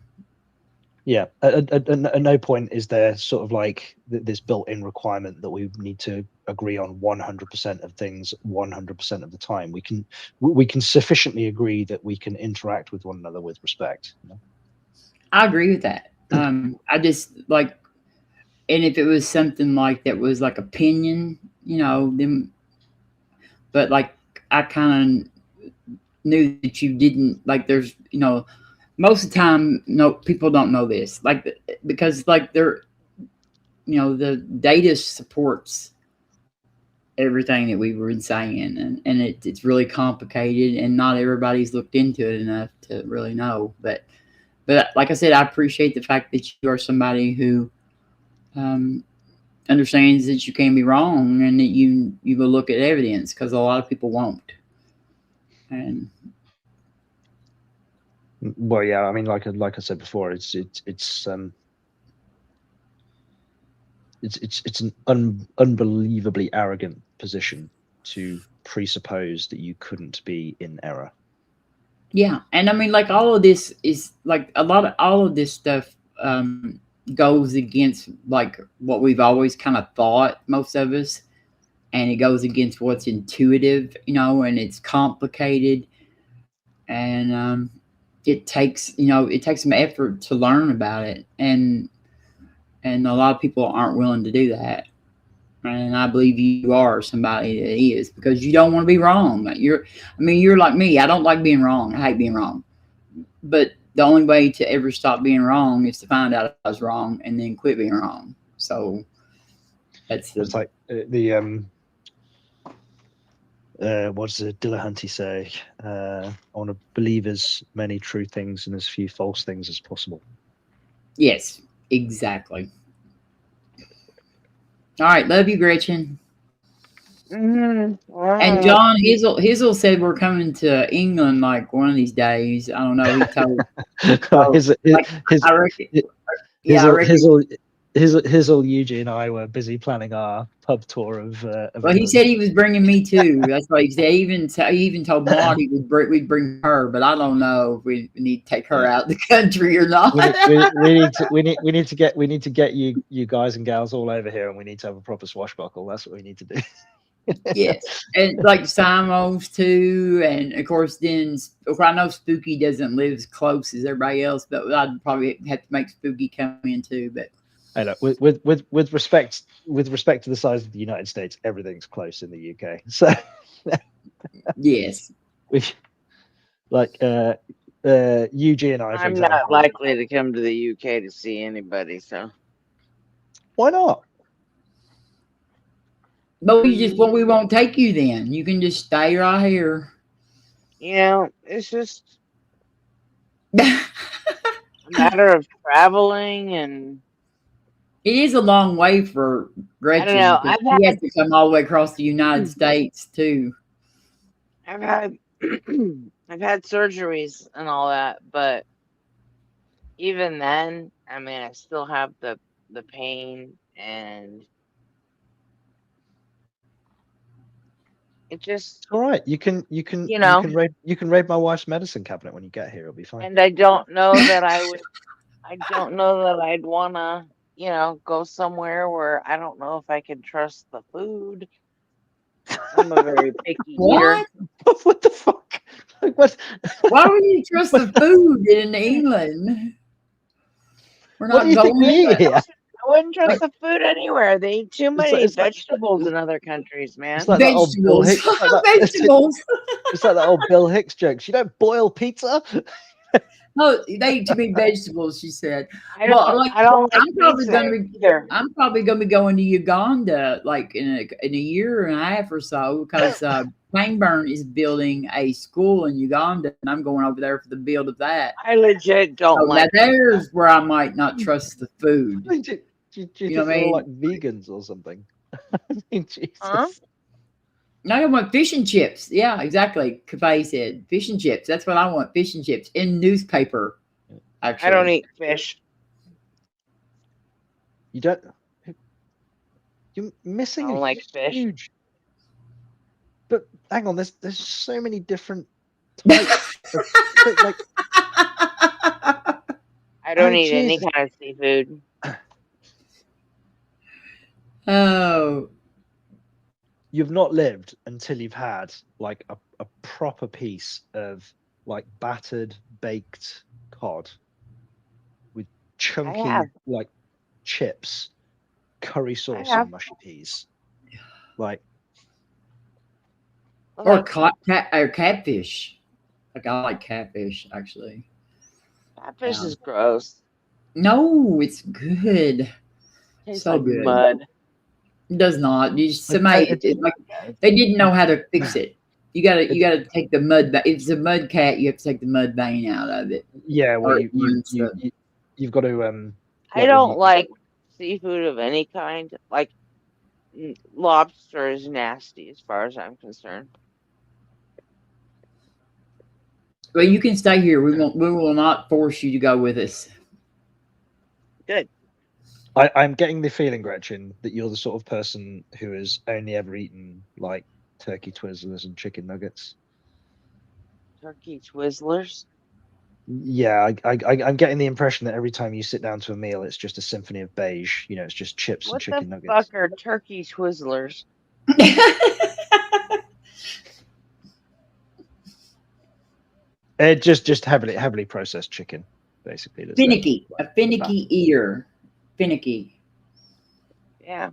Yeah. At no point is there sort of like this built-in requirement that we need to agree on 100% of things 100% of the time. We can sufficiently agree that we can interact with one another with respect. You know? I agree with that. I just like, and if it was something like that was like opinion, you know, then, but like I kind of knew that you didn't like. There's, you know, most of the time, no, people don't know this, like, because like they're, you know, the data supports everything that we were saying, and it's really complicated, and not everybody's looked into it enough to really know. But like I said, I appreciate the fact that you are somebody who understands that you can be wrong, and that you will look at evidence, because a lot of people won't. And well, yeah, I mean, like I said before, it's an unbelievably arrogant position to presuppose that you couldn't be in error. Yeah, and I mean, like, all of this is like all of this stuff goes against like what we've always kind of thought, most of us, and it goes against what's intuitive, you know, and it's complicated, and it takes some effort to learn about it, and a lot of people aren't willing to do that. And I believe you are somebody that is, because you don't want to be wrong. You're like me. I don't like being wrong. I hate being wrong. But the only way to ever stop being wrong is to find out I was wrong and then quit being wrong. So it's like what does the Dillahunty say? I want to believe as many true things and as few false things as possible. Yes, exactly. All right, love you, Gretchen. And John Hizzle said we're coming to England like one of these days. I don't know. He told. Hizzle, Eugene, and I were busy planning our pub tour of. Well, he said he was bringing me too. That's what he said. He even told Marty we'd bring her, but I don't know if we need to take her out of the country or not. we need to get you guys and gals all over here, and we need to have a proper swashbuckle. That's what we need to do. Yes, and like Simons too, and of course then I know Spooky doesn't live as close as everybody else, but I'd probably have to make Spooky come in too. But hey, look, with respect to the size of the United States, everything's close in the UK. So yes, Eugene and I. I'm not likely to come to the UK to see anybody, so why not? But we won't take you then. You can just stay right here. You know, it's just a matter of traveling, and it is a long way for Gretchen. I don't know. She has to come all the way across the United States too. I've had surgeries and all that, but even then, I mean, I still have the pain, and it just all right. You can raid my wife's medicine cabinet when you get here. It'll be fine. And I don't know that I don't know that I'd want to, go somewhere where I don't know if I can trust the food. I'm a very picky eater. What the fuck? Like, what? Why would you trust the food in England? We're not going here. I wouldn't trust the food anywhere. They eat too many vegetables in other countries, man. It's like vegetables. Vegetables. It's like that old Bill Hicks joke. You don't boil pizza. No, they eat too many vegetables. She said. I don't like I'm probably going to be going to Uganda like in a year and a half or so, because Pangburn is building a school in Uganda, and I'm going over there for the build of that. I legit don't like. Now there's where I might not trust the food. You know what I mean? Like vegans or something. I mean, Jesus. No, I want fish and chips. Yeah, exactly. Cafe said fish and chips. That's what I want. Fish and chips in newspaper. Actually, I don't eat fish. You don't. You're missing. I don't like fish. Huge. But hang on, there's so many different types. I don't eat any kind of seafood. Oh. You've not lived until you've had like a proper piece of like battered baked cod with chunky like chips, curry sauce, and mushy peas. Like or catfish. Like I like catfish actually. Catfish is gross. No, it's good. Tastes so like good. mud. It does not. You just they didn't know how to fix it. You gotta take the mud. If it's a mud cat, you have to take the mud vein out of it. Yeah, well, you've got to. I don't like seafood of any kind. Like lobster is nasty as far as I'm concerned. Well, you can stay here. We will not force you to go with us. Good. I'm getting the feeling, Gretchen, that you're the sort of person who has only ever eaten like turkey Twizzlers and chicken nuggets. Turkey Twizzlers? Yeah, I'm getting the impression that every time you sit down to a meal, it's just a symphony of beige. You know, it's just chips and chicken nuggets. What the fuck are turkey Twizzlers? Just heavily processed chicken, basically. Finicky, a finicky ear. Finicky. Yeah.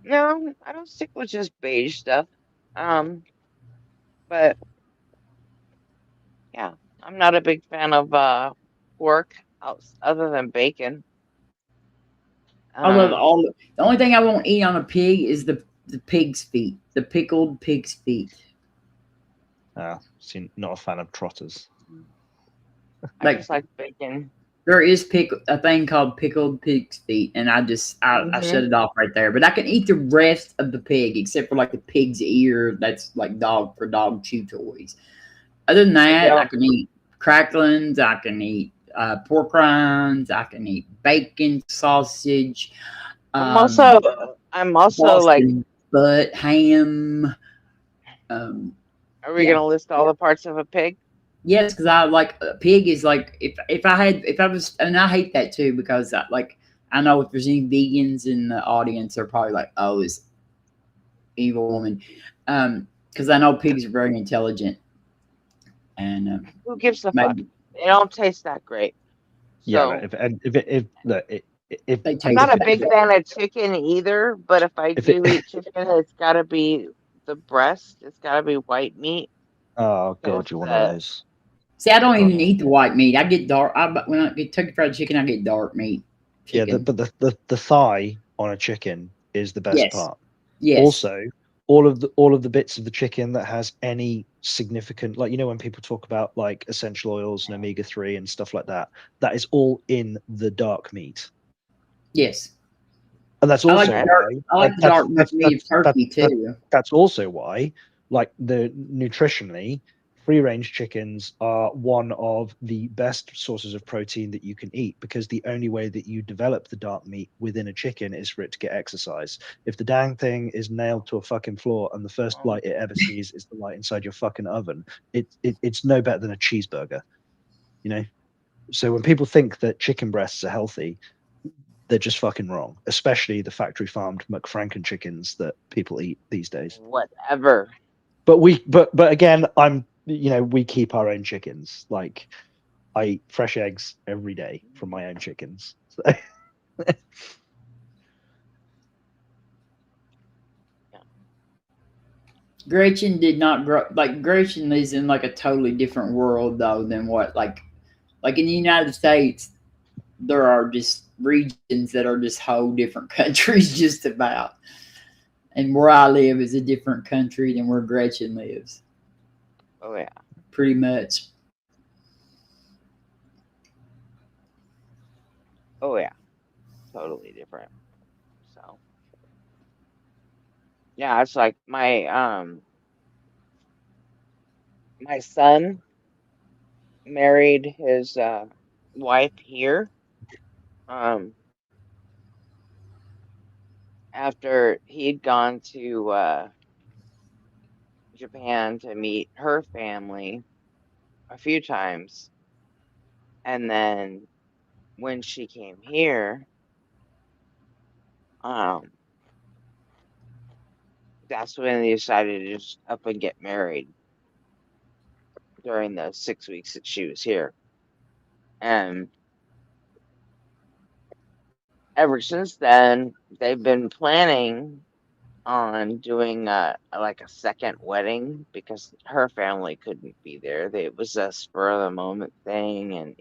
No, I don't stick with just beige stuff. But yeah, I'm not a big fan of pork other than bacon. I love all. The only thing I won't eat on a pig is the pig's feet, the pickled pig's feet. Not a fan of trotters. I just like bacon. There is a thing called pickled pig's feet, and I shut it off right there. But I can eat the rest of the pig except for like the pig's ear. That's like dog chew toys. Other than that, I can eat cracklings. I can eat pork rinds. I can eat bacon, sausage. I'm also like butt, ham. Are we gonna list all the parts of a pig? Yes, because I like a pig is like if I was, and I hate that too because I know if there's any vegans in the audience, they're probably like, oh, this evil woman, because I know pigs are very intelligent. And who gives a fuck? They don't taste that great. Yeah, So, I'm not a big fan of chicken either, but if I do eat chicken, it's got to be the breast. It's got to be white meat. Oh god, you're one of those. See, I don't even eat the white meat. I get dark. When I get Kentucky Fried Chicken, I get dark meat. Chicken. Yeah, but the thigh on a chicken is the best part. Yes. Also, all of the bits of the chicken that has any significant, like when people talk about like essential oils and omega-3 and stuff like that, that is all in the dark meat. Yes. And that's also I like the dark meat of turkey too. That's also why, like, nutritionally, free-range chickens are one of the best sources of protein that you can eat, because the only way that you develop the dark meat within a chicken is for it to get exercise. If the dang thing is nailed to a fucking floor and the first light it ever sees is the light inside your fucking oven, it's no better than a cheeseburger, So when people think that chicken breasts are healthy, they're just fucking wrong, especially the factory farmed McFranken chickens that people eat these days. Whatever. But again, we keep our own chickens. Like, I eat fresh eggs every day from my own chickens. So. Gretchen did not grow Gretchen is in like a totally different world though than what like in the United States there are just regions that are just whole different countries just about. And where I live is a different country than where Gretchen lives. Oh yeah. Pretty much. Oh yeah. Totally different. So yeah, it's like my son married his wife here. After he'd gone to Japan to meet her family a few times, and then when she came here, that's when they decided to just up and get married during the 6 weeks that she was here. And ever since then, they've been planning on doing like a second wedding because her family couldn't be there. It was a spur of the moment thing, and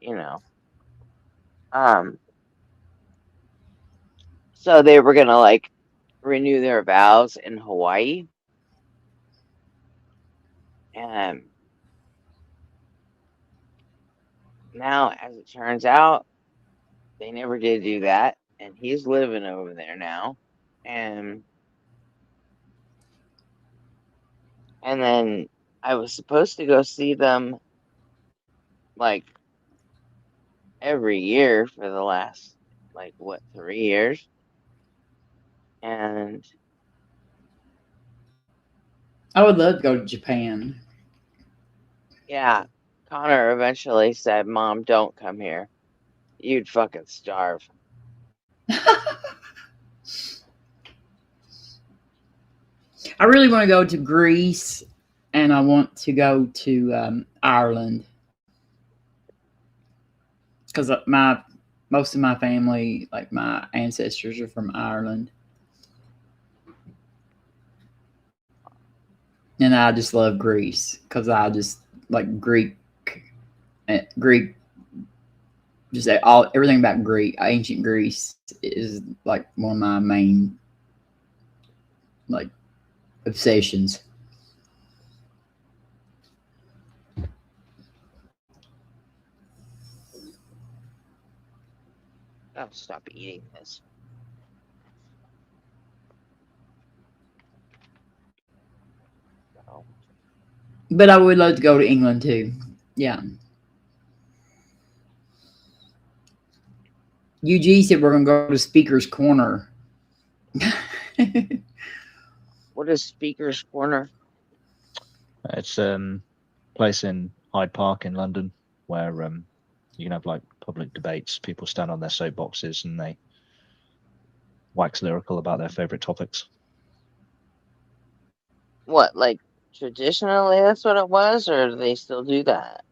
so they were gonna like renew their vows in Hawaii, and now, as it turns out, they never did do that, and he's living over there now, and then I was supposed to go see them like every year for the last 3 years, and I would love to go to Japan. Yeah, Connor eventually said, "Mom, don't come here. You'd fucking starve." I really want to go to Greece, and I want to go to Ireland because most of my family, like my ancestors, are from Ireland. And I just love Greece because I just like Greek, just everything about Greek, ancient Greece is like one of my main like obsessions. I'll stop eating this. But I would love to go to England too. Yeah. UG said we're gonna go to Speaker's Corner. What is Speaker's Corner? It's place in Hyde Park in London where you can have like public debates. People stand on their soapboxes and they wax lyrical about their favorite topics. What, like traditionally that's what it was, or do they still do that?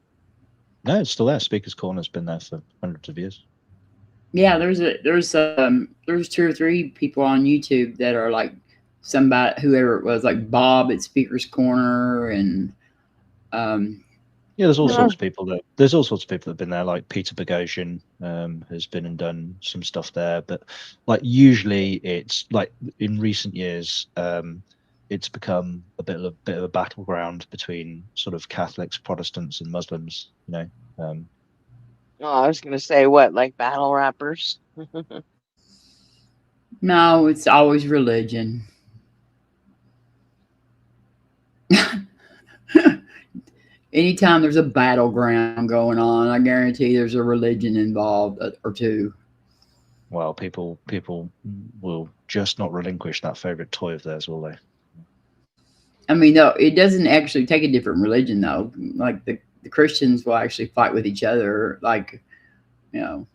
No, it's still there. Speaker's Corner's been there for hundreds of years. Yeah, there's 2 or 3 people on YouTube that are like somebody, whoever it was, like Bob at Speaker's Corner, and there's all sorts of people that have been there. Like Peter Boghossian has been and done some stuff there, but like usually it's like in recent years it's become a bit of a battleground between sort of Catholics, Protestants, and Muslims. I was gonna say, what, like battle rappers? No, it's always religion. Anytime there's a battleground going on, I guarantee there's a religion involved or two. Well, people will just not relinquish that favorite toy of theirs, will they? I mean, no, it doesn't actually take a different religion though. Like the Christians will actually fight with each other. Like, they'll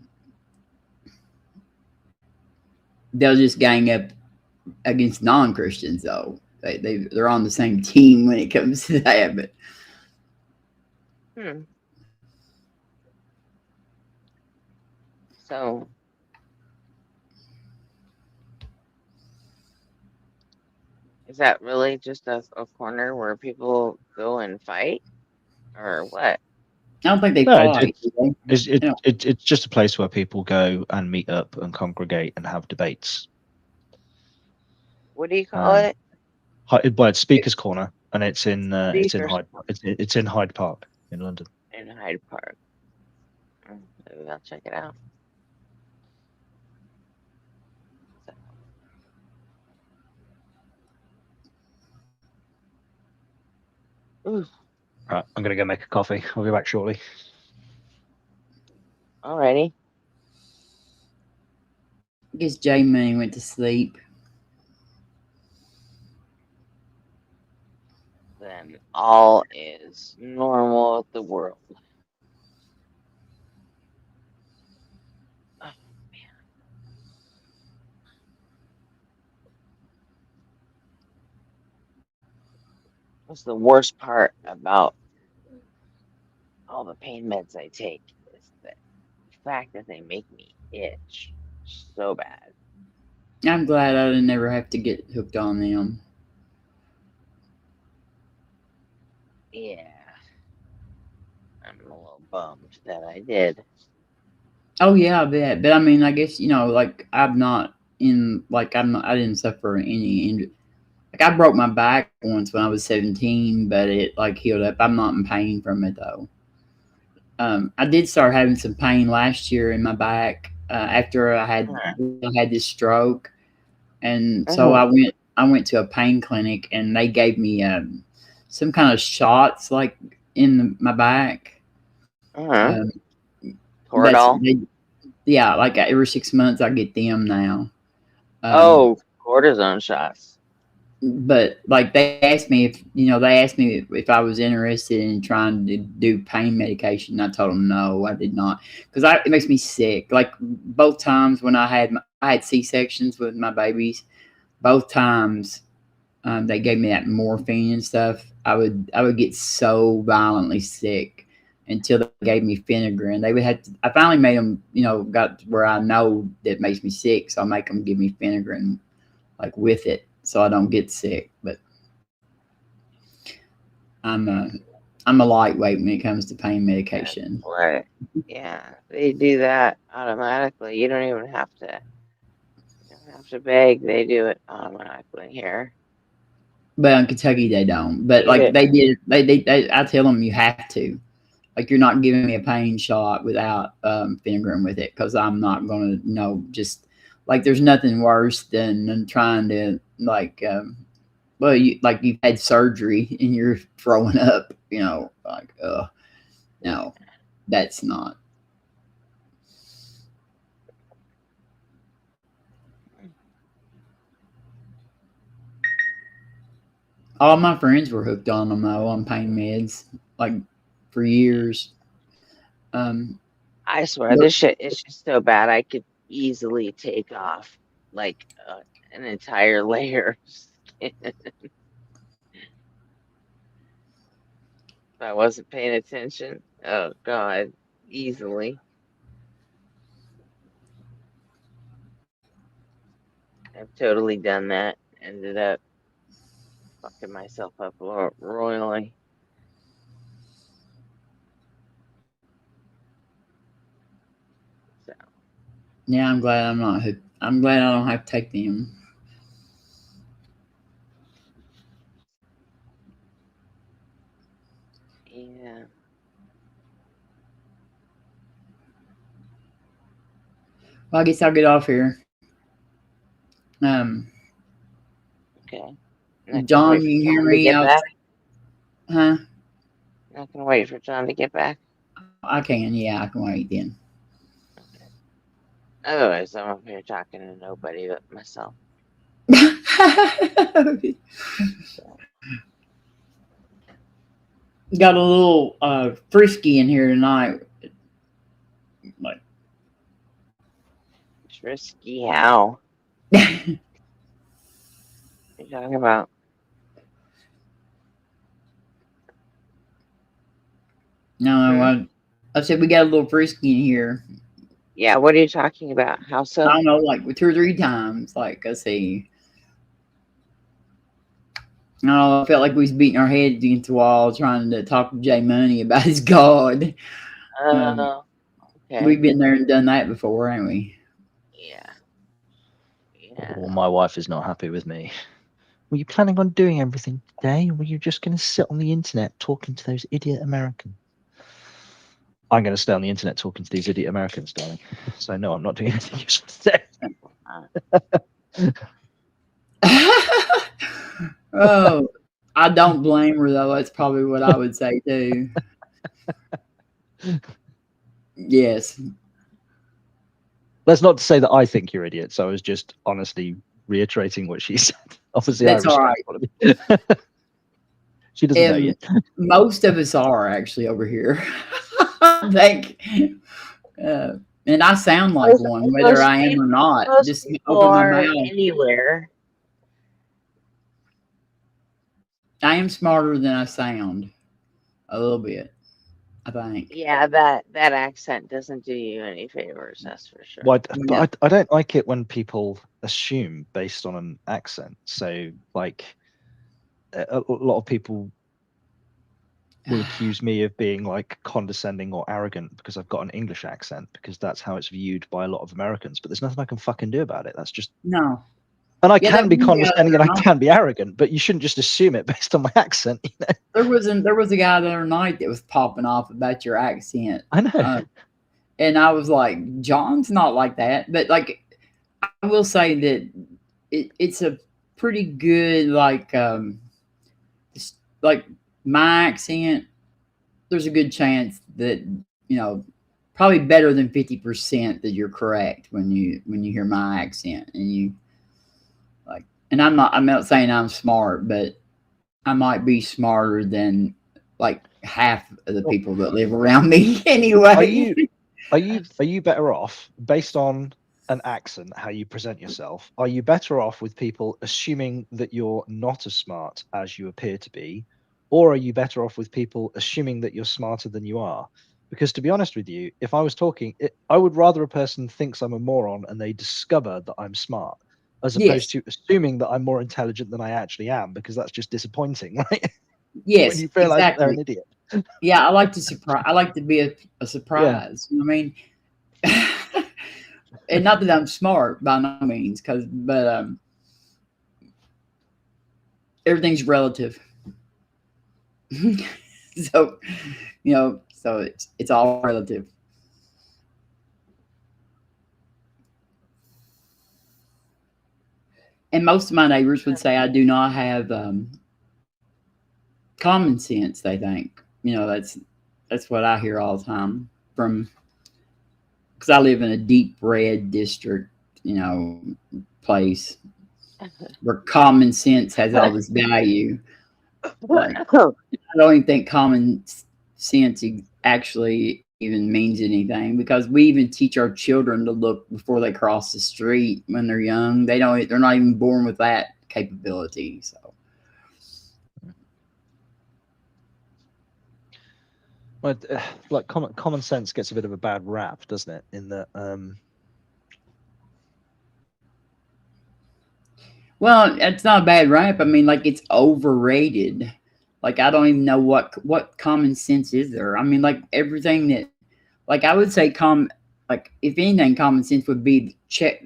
just gang up against non-Christians though. They're on the same team when it comes to that. But so is that really just a corner where people go and fight, or what? I don't think they No, fight. it's just a place where people go and meet up and congregate and have debates. What do you call it? Well, it's Speaker's Corner, and it's in Speaker's- it's in Hyde Park in London. In Hyde Park. Maybe I'll check it out. Ooh. Right, I'm gonna go make a coffee. I'll be back shortly. Alrighty. I guess J Money went to sleep. Then all is normal with the world. Oh, man. What's the worst part about all the pain meds I take is the fact that they make me itch so bad. I'm glad I didn't ever have to get hooked on them. Yeah. I'm a little bummed that I did. Oh yeah, I bet. But I mean, I guess like I didn't suffer any injury. Like I broke my back once when I was 17, but it like healed up. I'm not in pain from it though. I did start having some pain last year in my back after I had this stroke, and so I went to a pain clinic and they gave me some kind of shots like in my back. Toradol? Yeah, like every 6 months I get them now. Cortisone shots. But like they asked me if I was interested in trying to do pain medication. I told them no, I did not, because it makes me sick. Like both times when I had C-sections with my babies, both times they gave me that morphine and stuff. I would get so violently sick until they gave me Phenergan. I finally made them, got to where I know that makes me sick, so I make them give me Phenergan like with it, so I don't get sick. But I'm a lightweight when it comes to pain medication. What? Yeah, they do that automatically. You don't even have to. You don't have to beg. They do it automatically here. But in Kentucky, they don't. But like they did, they I tell them you have to. Like you're not giving me a pain shot without fingering with it because I'm not gonna just like there's nothing worse than trying to like well you've had surgery and you're throwing up, like no, that's not. All my friends were hooked on them though, on pain meds, like for years. I swear, this shit is just so bad. I could easily take off like an entire layer of skin if I wasn't paying attention. Oh God, easily. I've totally done that. Ended up fucking myself up royally. So. Yeah, I'm glad I'm not. I'm glad I don't have to take them. Yeah. Well, I guess I'll get off here. Okay. John, you hear me? Huh? Not gonna wait for John to get back. I can, yeah, I can wait then. Okay. Otherwise, I'm up here talking to nobody but myself. Got a little frisky in here tonight. Like frisky how? What are you talking about? No, I said we got a little frisky in here. Yeah, what are you talking about? How so? I don't know, like 2 or 3 times. Like, I see. I felt like we was beating our heads against the wall trying to talk to Jay Money about his God. Okay. We've been there and done that before, haven't we? Yeah. Well, my wife is not happy with me. Were you planning on doing everything today, or were you just going to sit on the internet talking to those idiot Americans? I'm going to stay on the internet talking to these idiot Americans, darling. So no, I'm not doing anything useful today. Oh, I don't blame her though. That's probably what I would say too. Yes. That's not to say that I think you're idiots. I was just honestly reiterating what she said. Obviously, that's all right. She doesn't know yet. Most of us are actually over here. I think. And I sound like one, whether I am or not. Just open my mouth. Anywhere. I am smarter than I sound. A little bit, I think. Yeah, that accent doesn't do you any favors, that's for sure. Well, but I don't like it when people assume based on an accent. So, like, a lot of people will accuse me of being like condescending or arrogant because I've got an English accent, because that's how it's viewed by a lot of Americans. But there's nothing I can fucking do about it. That's just no. And I can be condescending and I can be arrogant, but you shouldn't just assume it based on my accent. You know? There was a guy the other night that was popping off about your accent. I know. And I was like, John's not like that. But like, I will say that it's a pretty good, like my accent, there's a good chance that, probably better than 50% that you're correct when you hear my accent. And and I'm not saying I'm smart, but I might be smarter than like half of the people that live around me anyway. Are you better off based on an accent, how you present yourself? Are you better off with people assuming that you're not as smart as you appear to be? Or are you better off with people assuming that you're smarter than you are? Because to be honest with you, if I was talking, I would rather a person thinks I'm a moron and they discover that I'm smart, as opposed to assuming that I'm more intelligent than I actually am, because that's just disappointing, right? Yes, when you realize that they're exactly. an idiot. Yeah, I like to surprise. I like to be a surprise. You know what I mean? And not that I'm smart by no means, but everything's relative. So, so it's all relative. And most of my neighbors would say I do not have common sense. They think, that's what I hear all the time from, because I live in a deep red district, place where common sense has all this value. Like, I don't even think common sense actually even means anything, because we even teach our children to look before they cross the street when they're young. They're not even born with that capability. So Well, like common sense gets a bit of a bad rap, doesn't it? In that, well, it's not a bad rap. I mean, like, it's overrated. Like, I don't even know what common sense is there. I mean, like, everything that, like, I would say like, if anything, common sense would be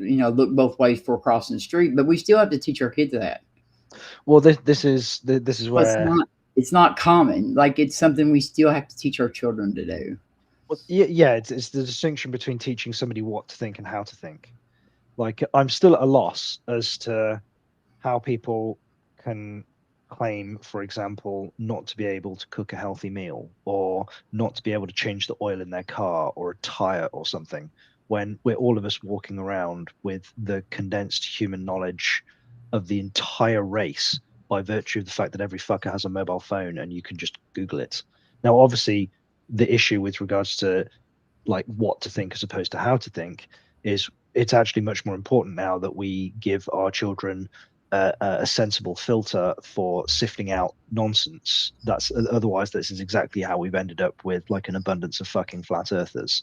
look both ways before crossing the street. But we still have to teach our kids that. well, this is where it's not common. Like, it's something we still have to teach our children to do. Well, yeah, it's the distinction between teaching somebody what to think and how to think. Like, I'm still at a loss as to how people can claim, for example, not to be able to cook a healthy meal, or not to be able to change the oil in their car or a tire or something, when we're all of us walking around with the condensed human knowledge of the entire race by virtue of the fact that every fucker has a mobile phone and you can just Google it. Now, obviously, the issue with regards to like what to think as opposed to how to think is it's actually much more important now that we give our children a sensible filter for sifting out nonsense. That's otherwise this is exactly how we've ended up with like an abundance of fucking flat earthers,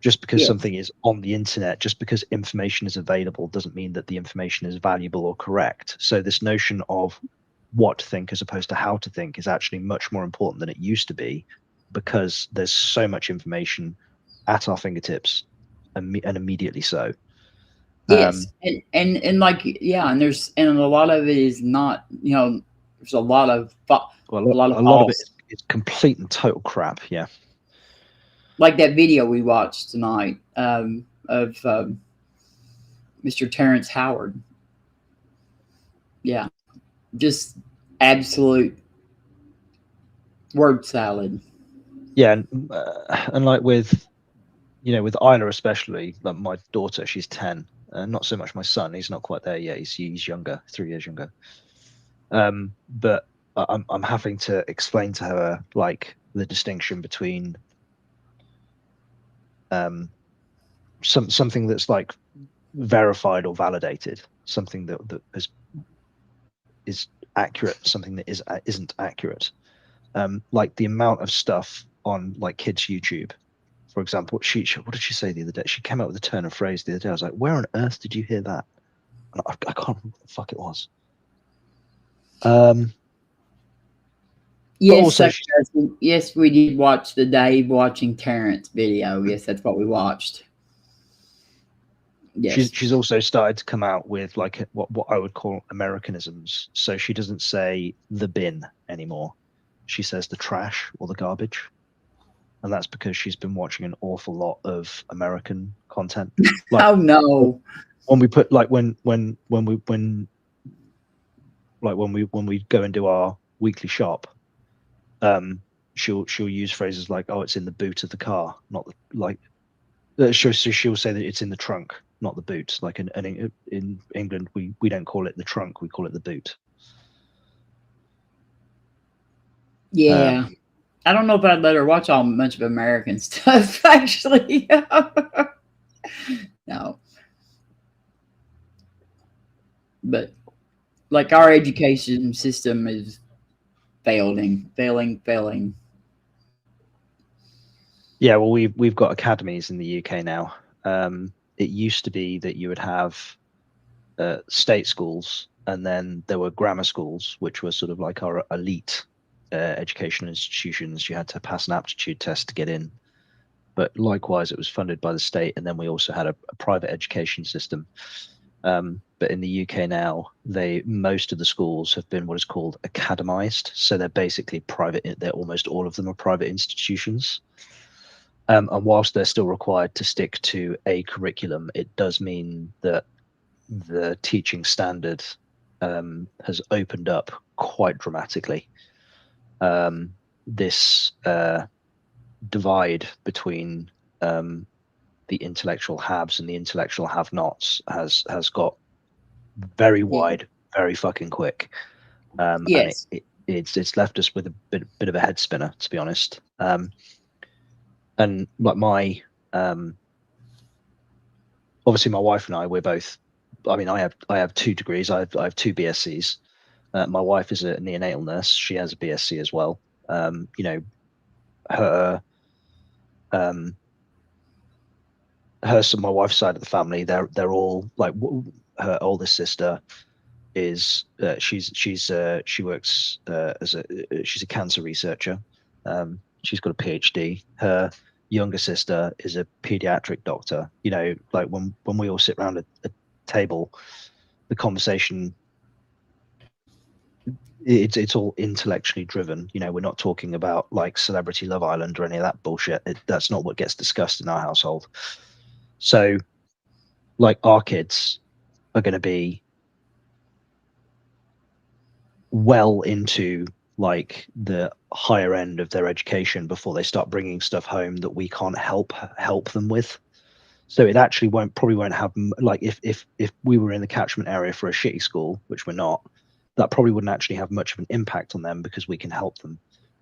just because something is on the internet, just because information is available doesn't mean that the information is valuable or correct. So this notion of what to think as opposed to how to think is actually much more important than it used to be, because there's so much information at our fingertips, and immediately so. Yes, and like, yeah, and a lot of it is not, there's a lot of a lot of it is complete and total crap. Yeah, like that video we watched tonight of Mr. Terrence Howard. Yeah, just absolute word salad. Yeah, and like with Isla especially, like my daughter, she's 10. Not so much my son; he's not quite there yet. He's younger, 3 years younger. But I'm having to explain to her like the distinction between something that's like verified or validated, something that is accurate, something that isn't accurate. Like the amount of stuff on like kids' YouTube. For example, what did she say the other day? She came out with a turn of phrase the other day. I was like, where on earth did you hear that? And I can't remember what the fuck it was. Yes, we did watch the Dave watching Terrence video. Yes, that's what we watched. Yes. She's also started to come out with like what I would call Americanisms. So she doesn't say the bin anymore. She says the trash or the garbage. And that's because she's been watching an awful lot of American content. Like, oh no! When we put like when we go and do our weekly shop, she'll use phrases like, "Oh, it's in the boot of the car," not the like. She'll say that it's in the trunk, not the boot. Like in England, we don't call it the trunk; we call it the boot. Yeah. I don't know if I'd let her watch all much of American stuff, actually. No. But like our education system is failing. Yeah, well, we've got academies in the UK now. It used to be that you would have state schools and then there were grammar schools, which were sort of like our elite educational institutions. You had to pass an aptitude test to get in, but likewise, it was funded by the state. And then we also had a private education system. But in the UK now, most of the schools have been what is called academized. So they're basically private. They're almost all of them are private institutions. And whilst they're still required to stick to a curriculum, it does mean that the teaching standard has opened up quite dramatically. This divide between the intellectual haves and the intellectual have-nots has got very wide, very fucking quick. Yes. And it's left us with a bit of a head spinner, to be honest. And like obviously my wife and I, we're both, I mean, I have 2 degrees. I have 2 BScs. My wife is a neonatal nurse. She has a BSc as well. You know, my wife's side of the family, they're all like, her oldest sister is she works she's a cancer researcher. She's got a PhD. Her younger sister is a pediatric doctor. You know, like when we all sit around a table, the conversation, it's all intellectually driven. You know, we're not talking about like Celebrity Love Island or any of that bullshit. That's not what gets discussed in our household. So like our kids are going to be well into like the higher end of their education before they start bringing stuff home that we can't help them with. So it actually probably won't have, like if we were in the catchment area for a shitty school, which we're not, that probably wouldn't actually have much of an impact on them because we can help them.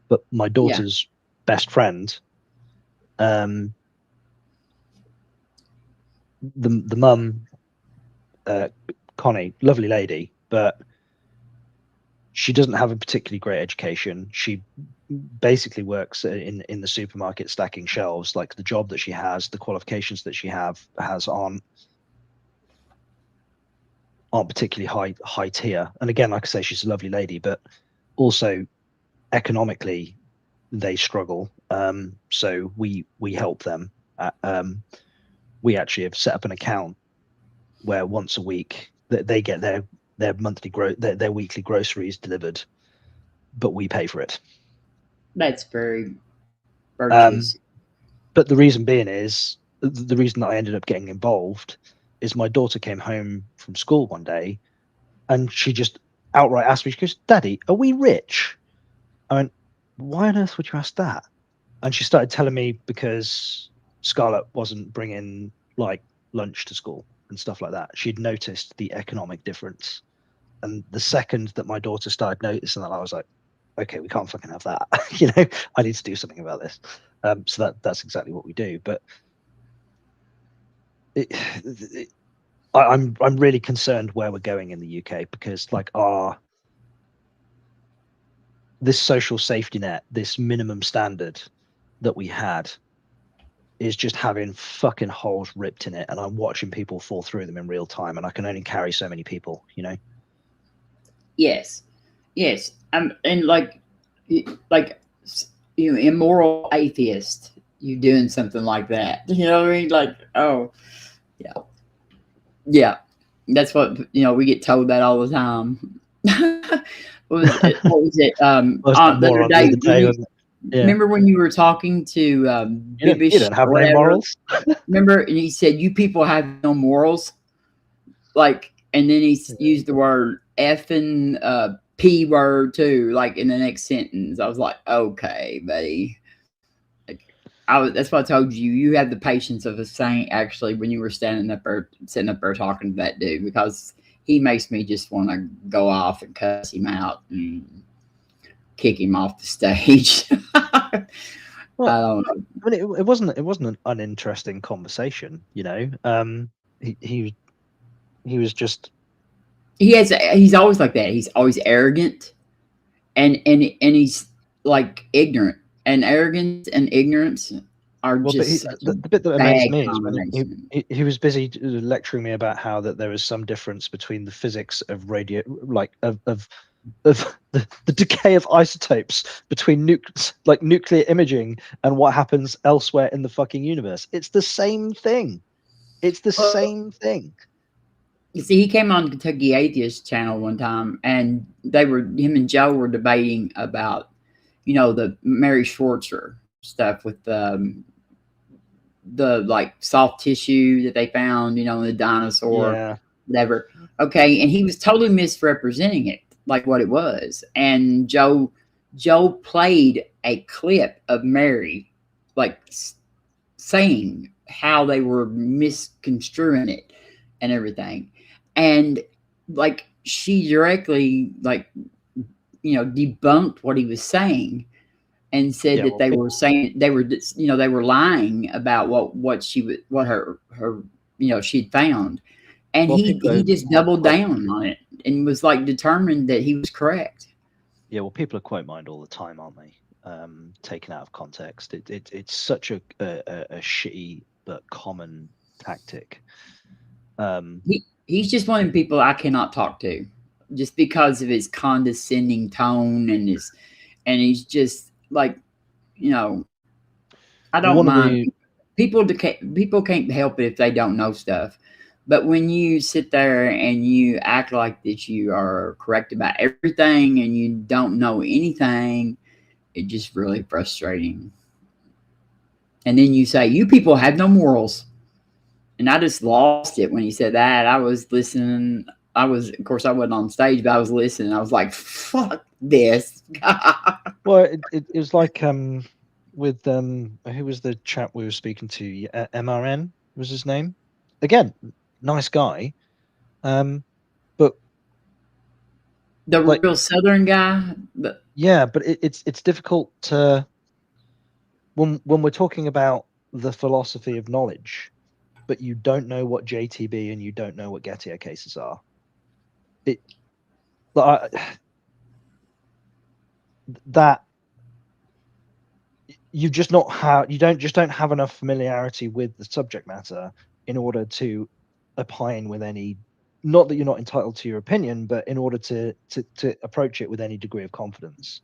But my daughter's best friend, the mum, Connie, lovely lady, but she doesn't have a particularly great education. She basically works in the supermarket stacking shelves. Like the job that she has, the qualifications that she has aren't particularly high tier. And again, like I say, she's a lovely lady, but also economically they struggle. So we help them. We actually have set up an account where once a week they get their monthly their weekly groceries delivered, but we pay for it. That's very virtuous. But the reason being is the reason that I ended up getting involved is my daughter came home from school one day and she just outright asked me, she goes, "Daddy, are we rich?" I went, "Why on earth would you ask that?" And she started telling me because Scarlett wasn't bringing like lunch to school and stuff like that. She'd noticed the economic difference. And the second that my daughter started noticing that, I was like, okay, we can't fucking have that. You know, I need to do something about this. So that's exactly what we do. But I'm really concerned where we're going in the UK because like this social safety net, this minimum standard that we had is just having fucking holes ripped in it, and I'm watching people fall through them in real time, and I can only carry so many people, you know. Yes. And like you know, immoral atheist, you doing something like that. You know what I mean? Like, oh, yeah. That's what, you know, we get told that all the time. What was it? The other day, remember when you were talking to you don't have no morals? Remember, and he said, "You people have no morals." Like, and then he used the word effing P word too, like in the next sentence. I was like, okay, buddy. Like, that's what I told you. You had the patience of a saint, actually, when you were sitting up there talking to that dude, because he makes me just want to go off and cuss him out and kick him off the stage. Well, I don't know. I mean, it wasn't an uninteresting conversation, you know. He was just. He's always like that. He's always arrogant, and he's like ignorant. And arrogance and ignorance are Well, just but such a the bit that amazed bad me is when combination. he was busy lecturing me about how that there is some difference between the physics of radio, like of the decay of isotopes between nuclear imaging and what happens elsewhere in the fucking universe. It's the same thing. It's the same thing. You see, he came on Kentucky Atheist channel one time, and him and Joe were debating about, the Mary Schwartzer stuff with the like soft tissue that they found, in the dinosaur, whatever. Okay, and he was totally misrepresenting it, like what it was. And Joe played a clip of Mary, like saying how they were misconstruing it and everything. And like she directly debunked what he was saying and said that they were saying they were lying about what she had found. And he just doubled down on it and was like determined that he was correct. Yeah, well, people are quote mined all the time, aren't they? Taken out of context. It's such a shitty but common tactic. He's just one of the people I cannot talk to, just because of his condescending tone and he's just like, I don't mind. People can't help it if they don't know stuff. But when you sit there and you act like that you are correct about everything and you don't know anything, it's just really frustrating. And then you say, you people have no morals. And I just lost it when he said that. I was listening. Of course, I wasn't on stage, but I was listening. I was like, fuck this. Well, it was like with who was the chap we were speaking to? MRN was his name. Again, nice guy, but the real Southern guy. But it's difficult to when we're talking about the philosophy of knowledge, but you don't know what JTB and you don't know what Gettier cases are. That you don't have enough familiarity with the subject matter in order to opine with any, not that you're not entitled to your opinion, but in order to approach it with any degree of confidence.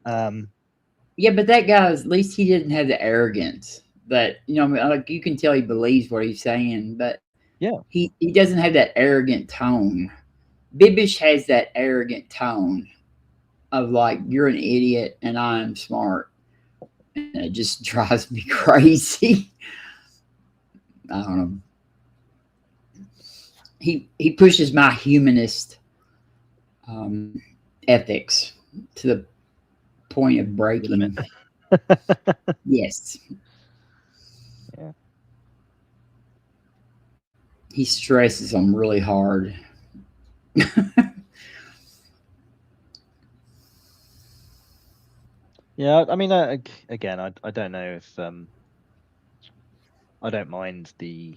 Yeah, but that guy, at least he didn't have the arrogance that, like you can tell he believes what he's saying, but he doesn't have that arrogant tone. Bibish has that arrogant tone of like, you're an idiot and I'm smart. And it just drives me crazy. I don't know. He pushes my humanist ethics to the point of breaking. Yes. Yeah. He stresses them really hard. Yeah, I mean, again, I don't know if I don't mind the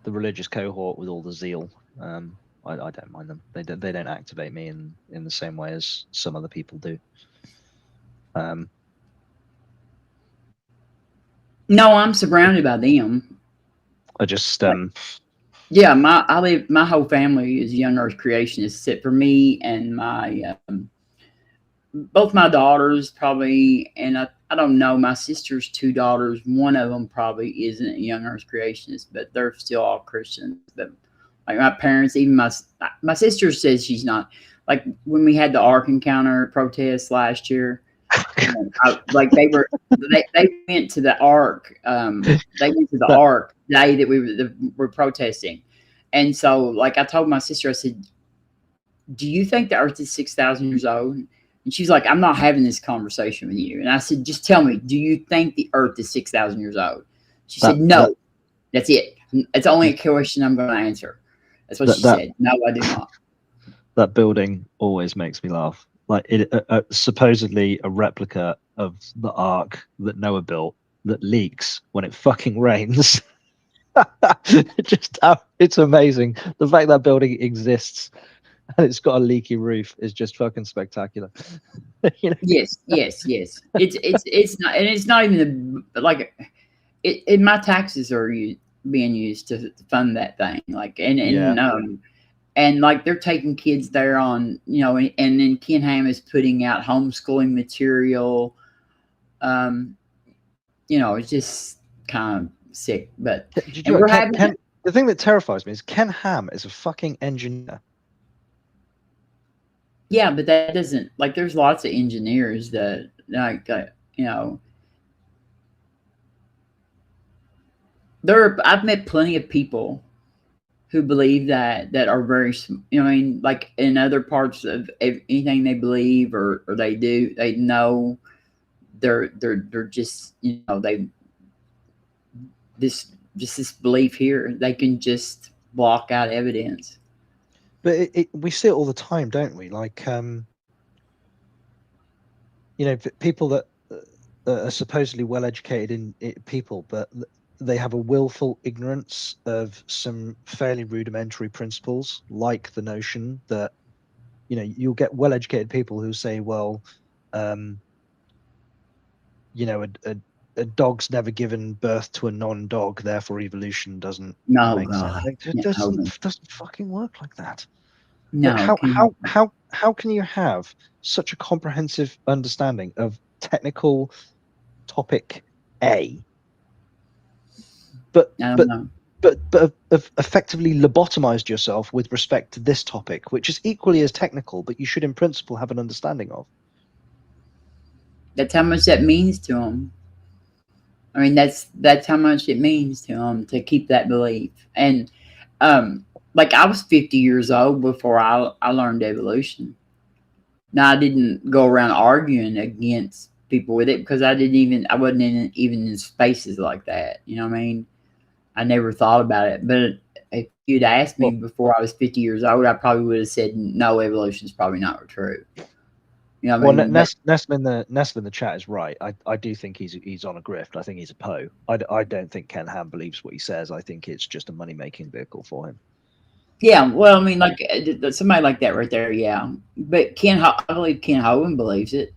religious cohort with all the zeal. I don't mind them. They don't activate me in the same way as some other people do. No, I'm surrounded by them. I just yeah, my whole family is young Earth creationists, except for me and my both my daughters probably, and I don't know, my sister's two daughters, one of them probably isn't a young Earth creationist, but they're still all Christians. But like my parents, even my sister says she's not. Like when we had the Ark Encounter protest last year, like they went to the Ark. They went to the Ark the day that we were protesting, and so like I told my sister, I said, "Do you think the Earth is 6,000 years old?" And she's like, "I'm not having this conversation with you." And I said, "Just tell me, do you think the Earth is 6,000 years old?" She said, "No." That's it. It's only a question I'm going to answer. That's what she said. No, I do not. That building always makes me laugh. Like it, supposedly a replica of the Ark that Noah built that leaks when it fucking rains. It's amazing. The fact that building exists and it's got a leaky roof is just fucking spectacular. You know? Yes. It's not, and it's not even like it. My taxes are being used to fund that thing. Like, and like they're taking kids there on, and then Ken Ham is putting out homeschooling material. It's just kind of sick. But the thing that terrifies me is Ken Ham is a fucking engineer. Yeah, but that doesn't, like, there's lots of engineers that, like, I've met plenty of people who believe that are very, like in other parts of anything they believe or they do, they know they're just, this belief here, they can just block out evidence. But we see it all the time, don't we? Like, people that are supposedly well-educated people, but they have a willful ignorance of some fairly rudimentary principles, like the notion that, you'll get well-educated people who say, well, a dog's never given birth to a non-dog, therefore evolution doesn't make sense. It doesn't fucking work like that. No. How can you have such a comprehensive understanding of technical topic A, but effectively lobotomized yourself with respect to this topic, which is equally as technical, but you should in principle have an understanding of? That's how much that means to them. I mean, that's how much it means to them to keep that belief. And like, I was 50 years old before I learned evolution. Now, I didn't go around arguing against people with it because I wasn't even in spaces like that. You know what I mean? I never thought about it. But if you'd asked me before I was 50 years old, I probably would have said, no, evolution is probably not true. You know what I mean? Nestle in the chat is right. I do think he's on a grift. I think he's a Poe. I don't think Ken Ham believes what he says. I think it's just a money-making vehicle for him. Yeah, well, I mean, like somebody like that right there, yeah. But I believe Ken Hovind believes it.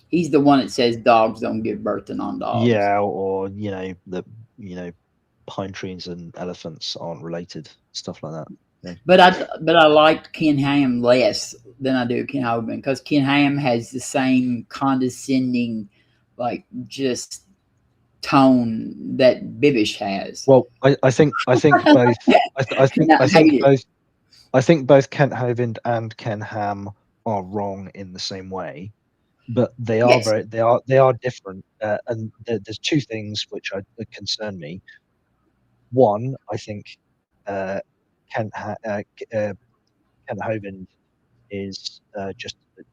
He's the one that says dogs don't give birth to non-dogs. Yeah, or pine trees and elephants aren't related, stuff like that. Yeah. But I liked Ken Ham less than I do Ken Hovind, because Ken Ham has the same condescending, like, just tone that Bibish has. Well, I think both I think both Kent Hovind and Ken Ham are wrong in the same way, but they are they are different. And there's two things which concern me. One, I think Kent Hovind is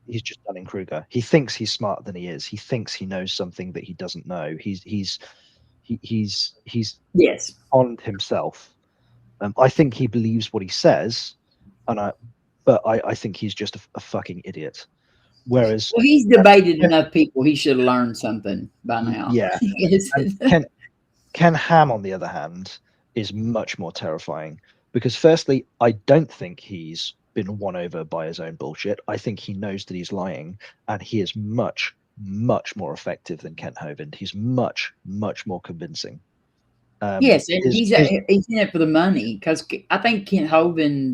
he's just Dunning-Kruger. He thinks he's smarter than he is. He thinks he knows something that he doesn't know. He's on himself. I think he believes what he says, but I think he's just a fucking idiot. Whereas he's debated enough people, he should have learned something by now. Yeah. Ken Ham, on the other hand, is much more terrifying because, firstly, I don't think he's been won over by his own bullshit. I think he knows that he's lying, and he is much, much more effective than Kent Hovind. He's much, much more convincing. Yes, and he's in it for the money, because I think Kent Hovind.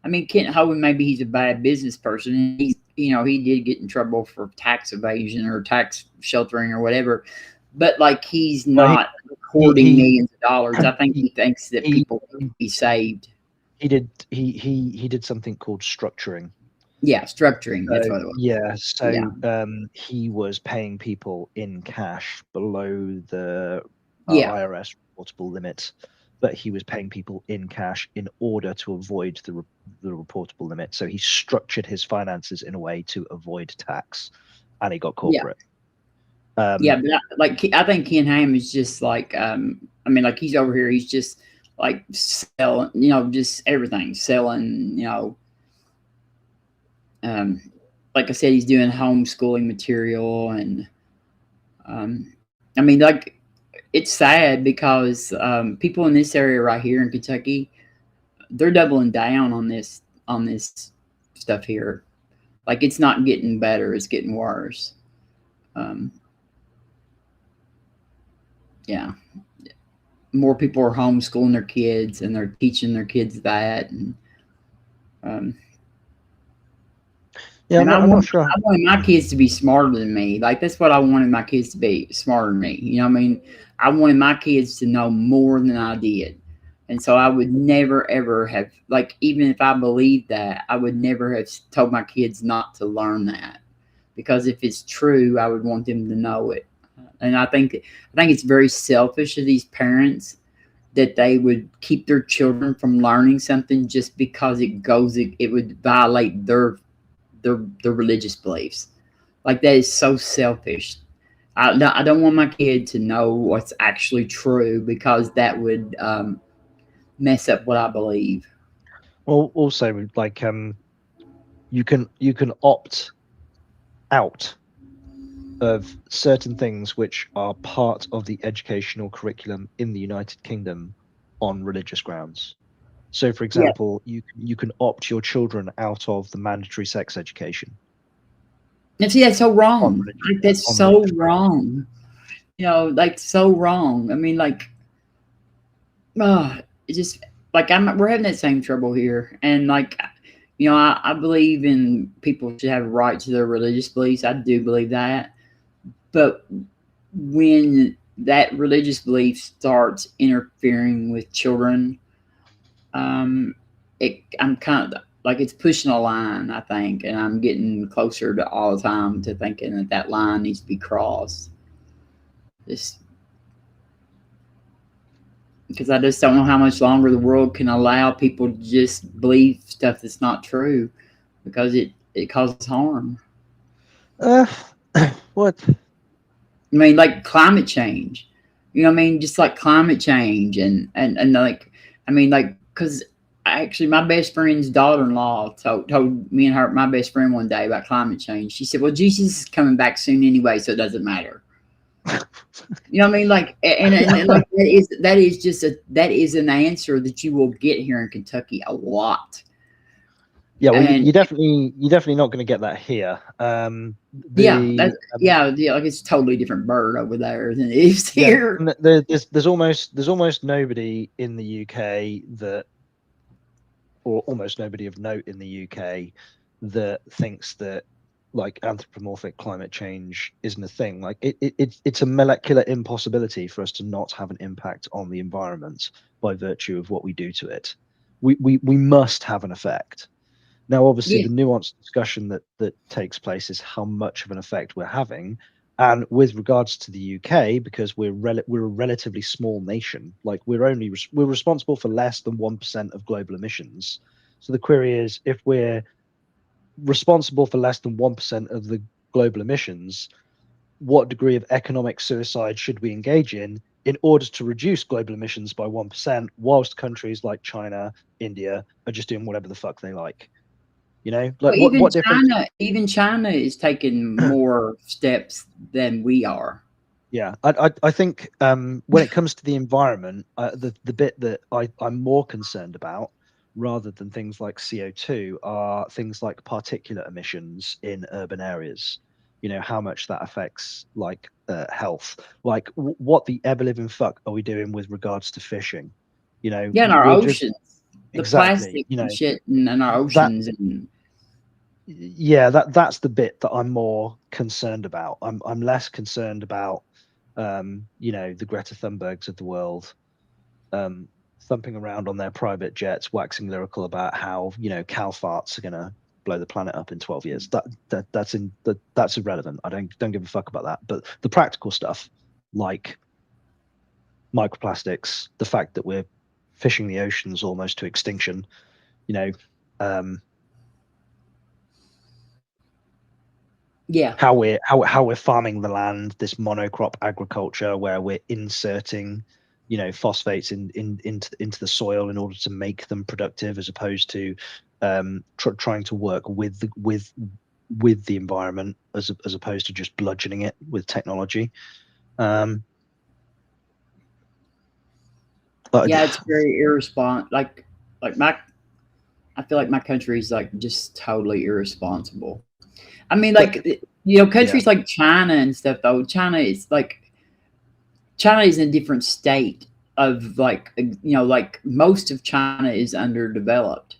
Kent Hovind, maybe he's a bad business person, and he did get in trouble for tax evasion or tax sheltering or whatever. But like, he's not hoarding millions of dollars. I think he thinks that people can be saved. He did something called structuring. Yeah, structuring. That's what it was. Yeah. So he was paying people in cash below the IRS reportable limit, but he was paying people in cash in order to avoid the reportable limit. So he structured his finances in a way to avoid tax, and he got corporate. But I think Ken Ham is just like, he's over here. He's just like selling, just everything, selling, like I said, he's doing homeschooling material, and it's sad because people in this area right here in Kentucky, they're doubling down on this on this stuff here. Like, it's not getting better; it's getting worse. Yeah, more people are homeschooling their kids, and they're teaching their kids that. And yeah, and I'm not sure. I wanted my kids to be smarter than me. Like, that's what I wanted my kids to be, smarter than me. You know what I mean? I wanted my kids to know more than I did. And so I would never, ever have, like, even if I believed that, I would never have told my kids not to learn that. Because if it's true, I would want them to know it. And I think it's very selfish of these parents that they would keep their children from learning something just because it would violate their religious beliefs. Like, that is so selfish. I don't want my kid to know what's actually true, because that would mess up what I believe. Well, also, like, you can opt out of certain things which are part of the educational curriculum in the United Kingdom on religious grounds. So, for example, you can opt your children out of the mandatory sex education. And see, that's so wrong. Like, that's so wrong. You know, like, so wrong. I mean, like, it just, like, we're having that same trouble here. And, like, you know, I believe in people should have a right to their religious beliefs. I do believe that. But when that religious belief starts interfering with children, I'm kind of like, it's pushing a line, I think, and I'm getting closer to all the time to thinking that line needs to be crossed. Just because I just don't know how much longer the world can allow people to just believe stuff that's not true, because it causes harm. What? I mean, like, climate change, you know what I mean? Just like climate change and like, I mean, like, because actually my best friend's daughter-in-law told me and her, my best friend, one day about climate change. She said, well, Jesus is coming back soon anyway, so it doesn't matter. You know what I mean? Like, and like, that is an answer that you will get here in Kentucky a lot. Yeah, well, you're definitely not going to get that here. Like, it's a totally different bird over there than it is here. There's almost nobody in the UK or almost nobody of note in the UK that thinks that, like, anthropomorphic climate change isn't a thing. Like, it's a molecular impossibility for us to not have an impact on the environment by virtue of what we do to it. We must have an effect. Now, obviously, the nuanced discussion that takes place is how much of an effect we're having. And with regards to the UK, because we're a relatively small nation, like, we're responsible for less than 1% of global emissions. So the query is, if we're responsible for less than 1% of the global emissions, what degree of economic suicide should we engage in order to reduce global emissions by 1%, whilst countries like China, India are just doing whatever the fuck they like? You know, like, well, what difference? Even China is taking more steps than we are. Yeah, I think when it comes to the environment, the bit that I'm more concerned about, rather than things like CO2, are things like particulate emissions in urban areas. You know, how much that affects, like, health. Like, what the ever living fuck are we doing with regards to fishing? You know, in our oceans. The plastic, you know, shit in our oceans. That's the bit that I'm more concerned about. I'm less concerned about, you know, the Greta Thunbergs of the world, thumping around on their private jets, waxing lyrical about how, you know, cow farts are gonna blow the planet up in 12 years. That's irrelevant. I don't give a fuck about that. But the practical stuff, like microplastics, the fact that we're fishing the oceans almost to extinction, you know, how we're farming the land, this monocrop agriculture where we're inserting, you know, phosphates into the soil in order to make them productive, as opposed to trying to work with the environment, as opposed to just bludgeoning it with technology. It's very irresponsible. Like I feel like my country is like just totally irresponsible. I mean, like, you know, countries like China and stuff, though. China is in a different state of like, you know, like most of China is underdeveloped.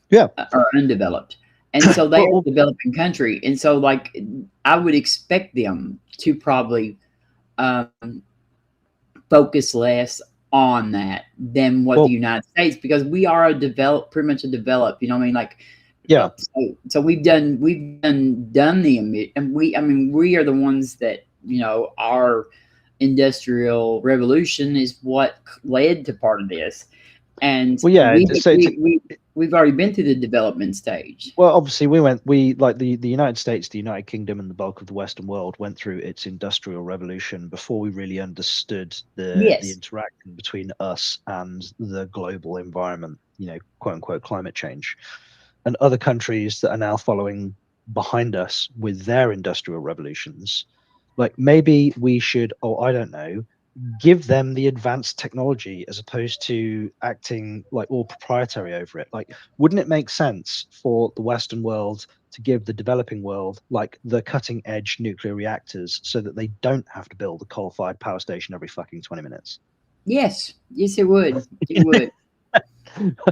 Yeah. Or undeveloped. And so they are a developing country. And so, like, I would expect them to probably focus less on that than what the United States, because we are pretty much a developed, you know what I mean? Like, yeah. So we've done the, and we are the ones that, you know, our industrial revolution is what led to part of this. And we've already been through the development stage. Well, obviously the United States, the United Kingdom, and the bulk of the Western world went through its industrial revolution before we really understood the interaction between us and the global environment, you know, quote unquote climate change. And other countries that are now following behind us with their industrial revolutions, like maybe we should, I don't know, give them the advanced technology as opposed to acting like all proprietary over it. Like, wouldn't it make sense for the Western world to give the developing world like the cutting edge nuclear reactors so that they don't have to build a coal-fired power station every fucking 20 minutes? Yes, it would. It would.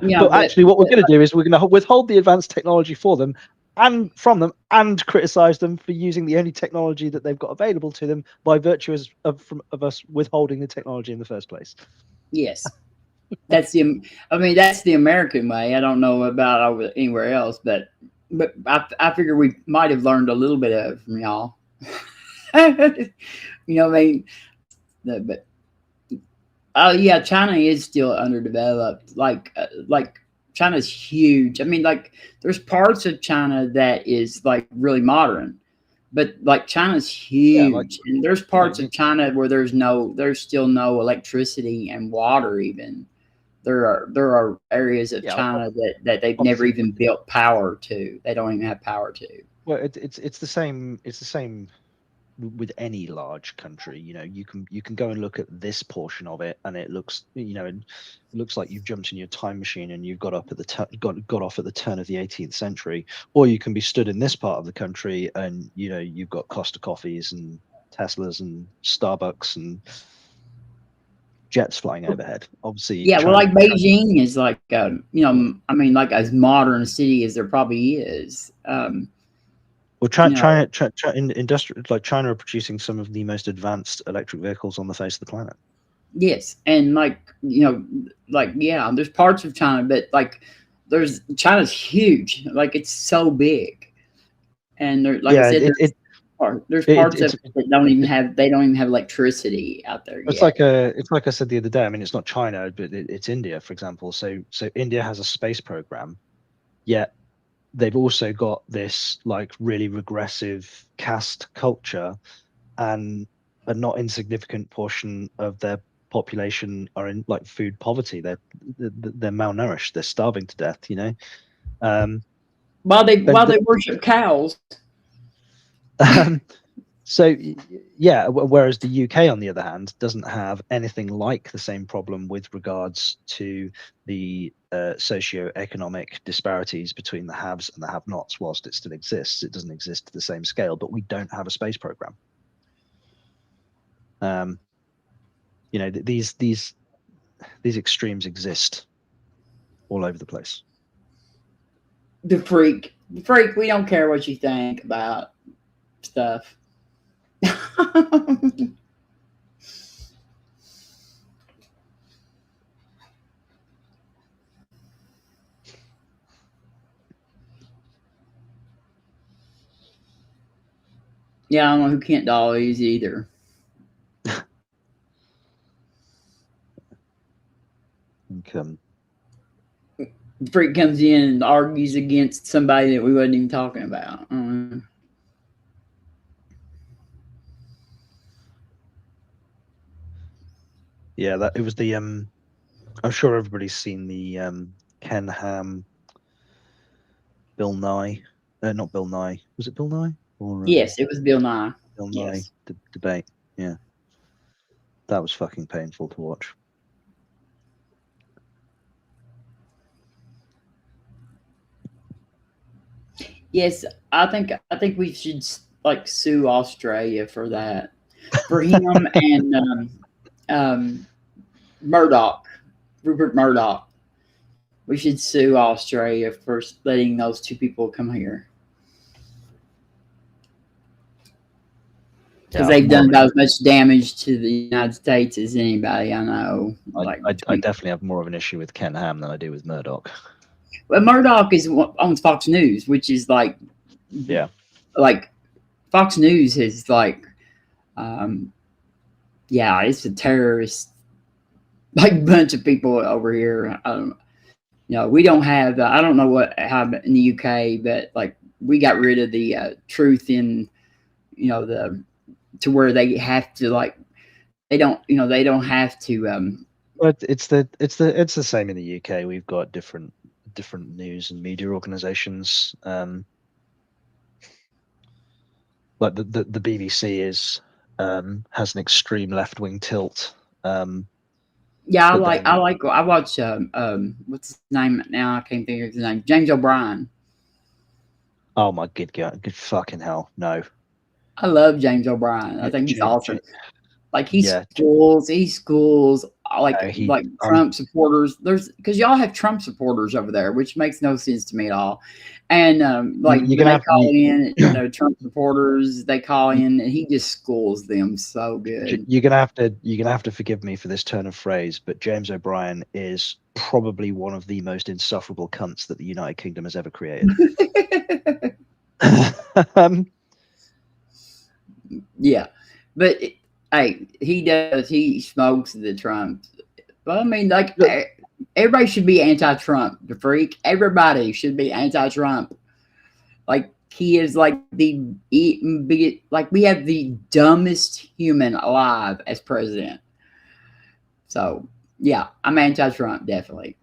Yeah, but actually what we're going to do is we're going to withhold the advanced technology for them and from them, and criticize them for using the only technology that they've got available to them by virtue of us withholding the technology in the first place. Yes, that's the American way. I don't know about anywhere else, but I figure we might have learned a little bit of it from y'all. You know what I mean? But yeah, China is still underdeveloped. Like China's huge. I mean, like, there's parts of China that is like really modern, but like China's huge, and there's parts of China where there's still no electricity and water. Even there are areas of China that they've never even built power to. They don't even have power to. Well, it's the same. It's the same with any large country. You know, you can go and look at this portion of it, and it looks, you know, it looks like you've jumped in your time machine and you've got off at the turn of the 18th century, or you can be stood in this part of the country and, you know, you've got Costa Coffees and Teslas and Starbucks and jets flying overhead. Obviously, yeah. Well, like Beijing is like, you know, I mean, like as modern a city as there probably is. Well, China are producing some of the most advanced electric vehicles on the face of the planet. Yes, and like, you know, like, yeah, there's parts of China, but like, China's huge. Like, it's so big, and like I said, there's parts of it that don't even have electricity out there. It's like I said the other day. I mean, it's not China, but it's India, for example. So India has a space program, yet they've also got this like really regressive caste culture, and a not insignificant portion of their population are in like food poverty. They're malnourished. They're starving to death. You know, while they worship cows. So yeah, whereas the UK, on the other hand, doesn't have anything like the same problem with regards to the socio-economic disparities between the haves and the have-nots. Whilst it still exists, it doesn't exist to the same scale. But we don't have a space program. You know, these extremes exist all over the place. The freak. We don't care what you think about stuff. Yeah, I don't know who Kent Doll is either. Freak comes in and argues against somebody that we wasn't even talking about. Yeah, that it was the I'm sure everybody's seen the Ken Ham, Bill Nye, not Bill Nye. Was it Bill Nye? Or, yes, it was Bill Nye. Bill Nye debate. Yeah, that was fucking painful to watch. Yes, I think we should like sue Australia for that, for him and Murdoch, Rupert Murdoch. We should sue Australia for letting those two people come here because they've done about as much damage to the United States as anybody I know. I definitely have more of an issue with Ken Ham than I do with Murdoch. Well, Murdoch owns Fox News, which is like Fox News is like, it's a terrorist like bunch of people over here. We don't have. I don't know what happened in the UK, but like we got rid of the truth in, to where they have to they don't have to. But it's the same in the UK. We've got different news and media organizations. Like the BBC has an extreme left wing tilt. I watch what's his name now? I can't think of his name. James O'Brien. Oh my good fucking hell, no. I love James O'Brien. I think he's awesome. Like he schools Trump supporters. Because y'all have Trump supporters over there, which makes no sense to me at all. And Trump supporters, they call in, and he just schools them so good. You're gonna have to forgive me for this turn of phrase, but James O'Brien is probably one of the most insufferable cunts that the United Kingdom has ever created. Yeah, but he smokes the Trump. But I mean, everybody should be anti-Trump. The freak, everybody should be anti-Trump. Like he is we have the dumbest human alive as president. So yeah, I'm anti-Trump definitely.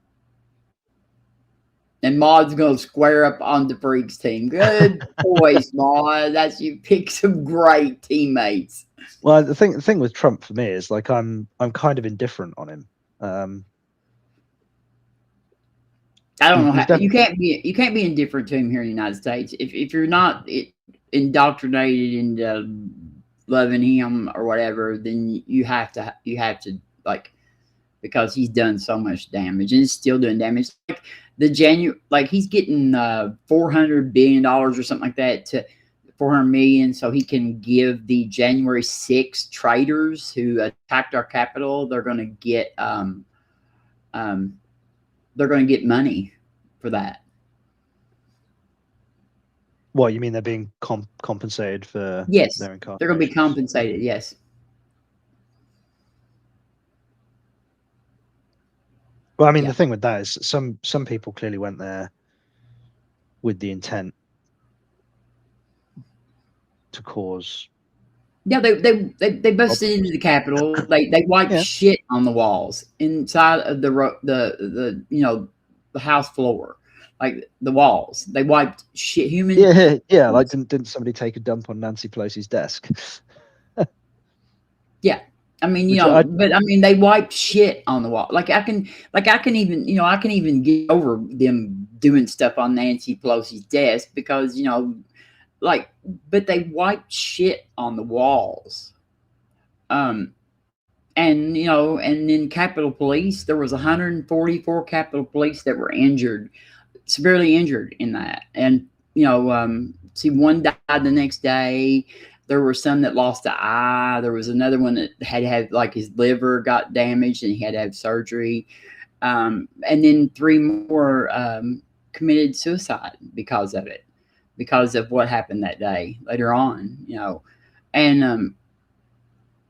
And Maud's gonna square up on the Freaks team. Good boys, Maud. That's you pick some great teammates. Well, the thing with Trump for me is I'm kind of indifferent on him. I don't know how you can't be indifferent to him here in the United States if you're not indoctrinated into loving him or whatever. Then you have to because he's done so much damage and is still doing damage. He's getting $400 billion or something like that to 400 million, so he can give the January 6th traitors who attacked our Capitol. They're going to get money for that. What, you mean they're being compensated for? Yes, their incarceration? They're going to be compensated. Yes. Well, I mean, the thing with that is some people clearly went there with the intent to cause. Yeah, they busted into the Capitol. They wiped shit on the walls inside of the house floor, like the walls. They wiped shit. Yeah. Like didn't somebody take a dump on Nancy Pelosi's desk? Yeah. I mean, they wiped shit on the wall. I can even get over them doing stuff on Nancy Pelosi's desk because, but they wiped shit on the walls. And then Capitol Police, there was 144 Capitol Police that were severely injured in that. And, one died the next day. There were some that lost an eye. There was another one that had his liver got damaged and he had to have surgery. And then 3 more committed suicide because of it, because of what happened that day later on, And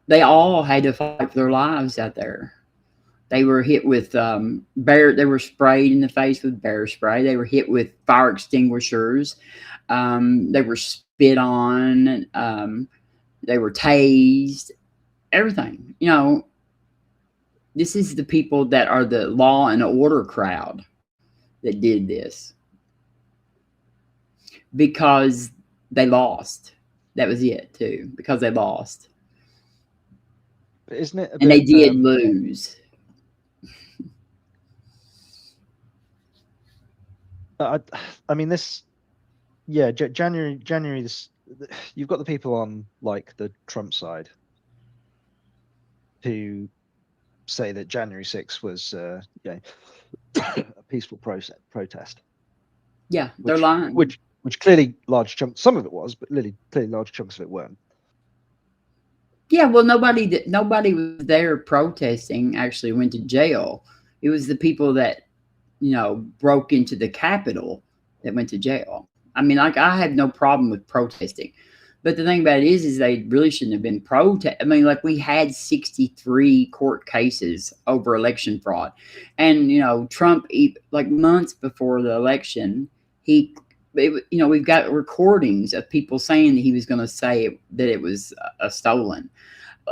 they all had to fight for their lives out there. They were hit with they were sprayed in the face with bear spray. They were hit with fire extinguishers. They were spit on. They were tased. Everything. This is the people that are the law and order crowd that did this because they lost. That was it too, because they lost. But isn't it? And they did lose. I mean, this yeah, January. You've got the people on like the Trump side who say that January 6th was a peaceful protest. Yeah, they're lying. Which clearly large chunks, some of it was, but clearly large chunks of it weren't. Yeah, well, nobody was there protesting actually went to jail. It was the people that, broke into the Capitol that went to jail. I mean, like, I have no problem with protesting. But the thing about it is they really shouldn't have been I mean, like, we had 63 court cases over election fraud. And, Trump, like months before the election, we've got recordings of people saying that he was going to say that it was stolen.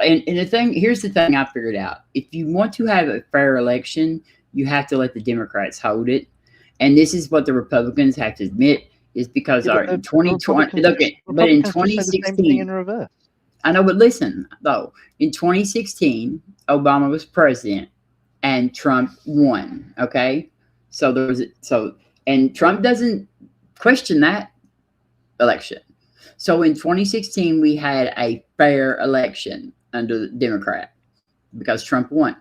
And here's the thing I figured out. If you want to have a fair election, you have to let the Democrats hold it. And this is what the Republicans have to admit is because in 2020, but in 2016, in reverse. I know, but listen, though, in 2016, Obama was president and Trump won. Okay. And Trump doesn't question that election. So in 2016, we had a fair election under the Democrat because Trump won.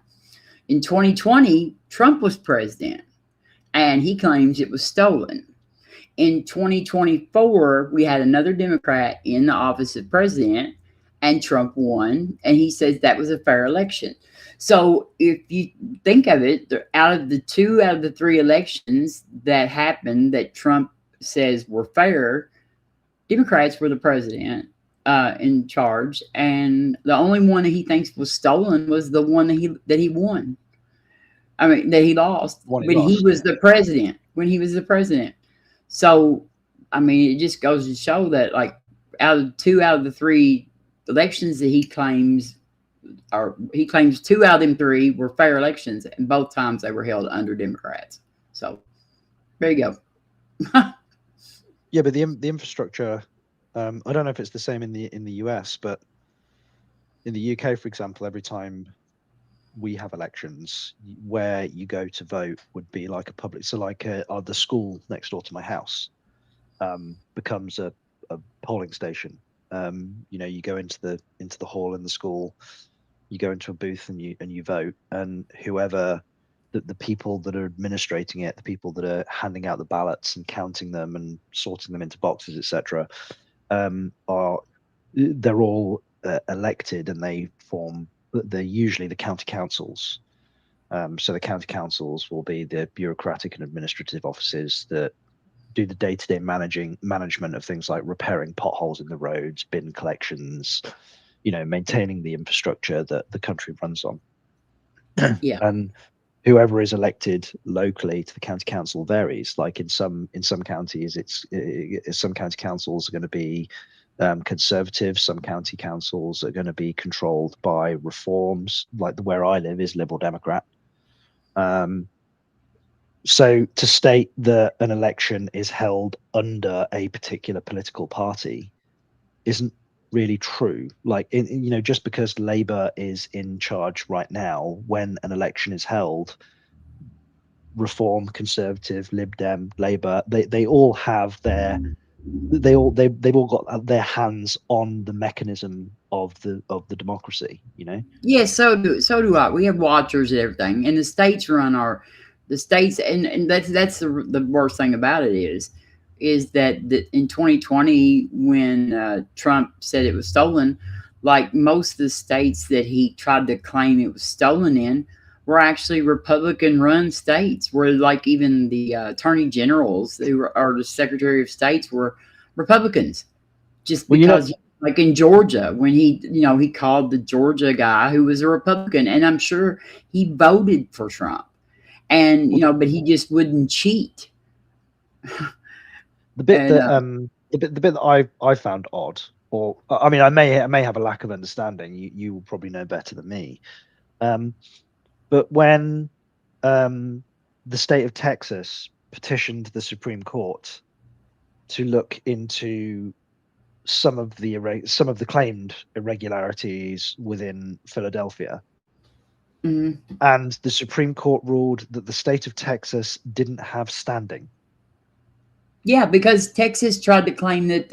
In 2020, Trump was president and he claims it was stolen. In 2024, we had another Democrat in the office of president and Trump won. And he says that was a fair election. So if you think of it, out of the 3 elections that happened that Trump says were fair, Democrats were the president in charge, and the only one that he thinks was stolen was the one that he won. I mean, that he lost he was the president. When he was the president, so I mean, it just goes to show that like two out of the 3 elections that he claims 2 out of them 3 were fair elections, and both times they were held under Democrats. So there you go. Yeah, but the infrastructure, I don't know if it's the same in the US, but in the UK, for example, every time we have elections, where you go to vote would be like a public. So like the school next door to my house becomes a polling station. You go into the hall in the school, you go into a booth and you vote, and whoever the people that are administrating it, the people that are handing out the ballots and counting them and sorting them into boxes, etc., they're all elected, and they're usually the county councils. So the county councils will be the bureaucratic and administrative offices that do the day-to-day management of things like repairing potholes in the roads, bin collections, maintaining the infrastructure that the country runs on. Yeah. And whoever is elected locally to the county council varies. Like in some counties, some county councils are going to be conservative. Some county councils are going to be controlled by reforms. Like where I live is Liberal Democrat. So to state that an election is held under a particular political party isn't really true. Like, just because Labour is in charge right now, when an election is held, Reform, Conservative, Lib Dem, Labour, they all have they've all got their hands on the mechanism of the democracy. Yeah, so do I. We have watchers and everything, and the states run the states, and that's the worst thing about it is that in 2020 when Trump said it was stolen, like most of the states that he tried to claim it was stolen in were actually Republican-run states, where like even the attorney generals or the secretary of states were Republicans, just because. Like in Georgia, when he called the Georgia guy who was a Republican, and I'm sure he voted for Trump, and but he just wouldn't cheat. The bit that I found odd, or I mean, I may have a lack of understanding. You will probably know better than me. But when the state of Texas petitioned the Supreme Court to look into some of the claimed irregularities within Philadelphia, and the Supreme Court ruled that the state of Texas didn't have standing. Yeah, because Texas tried to claim that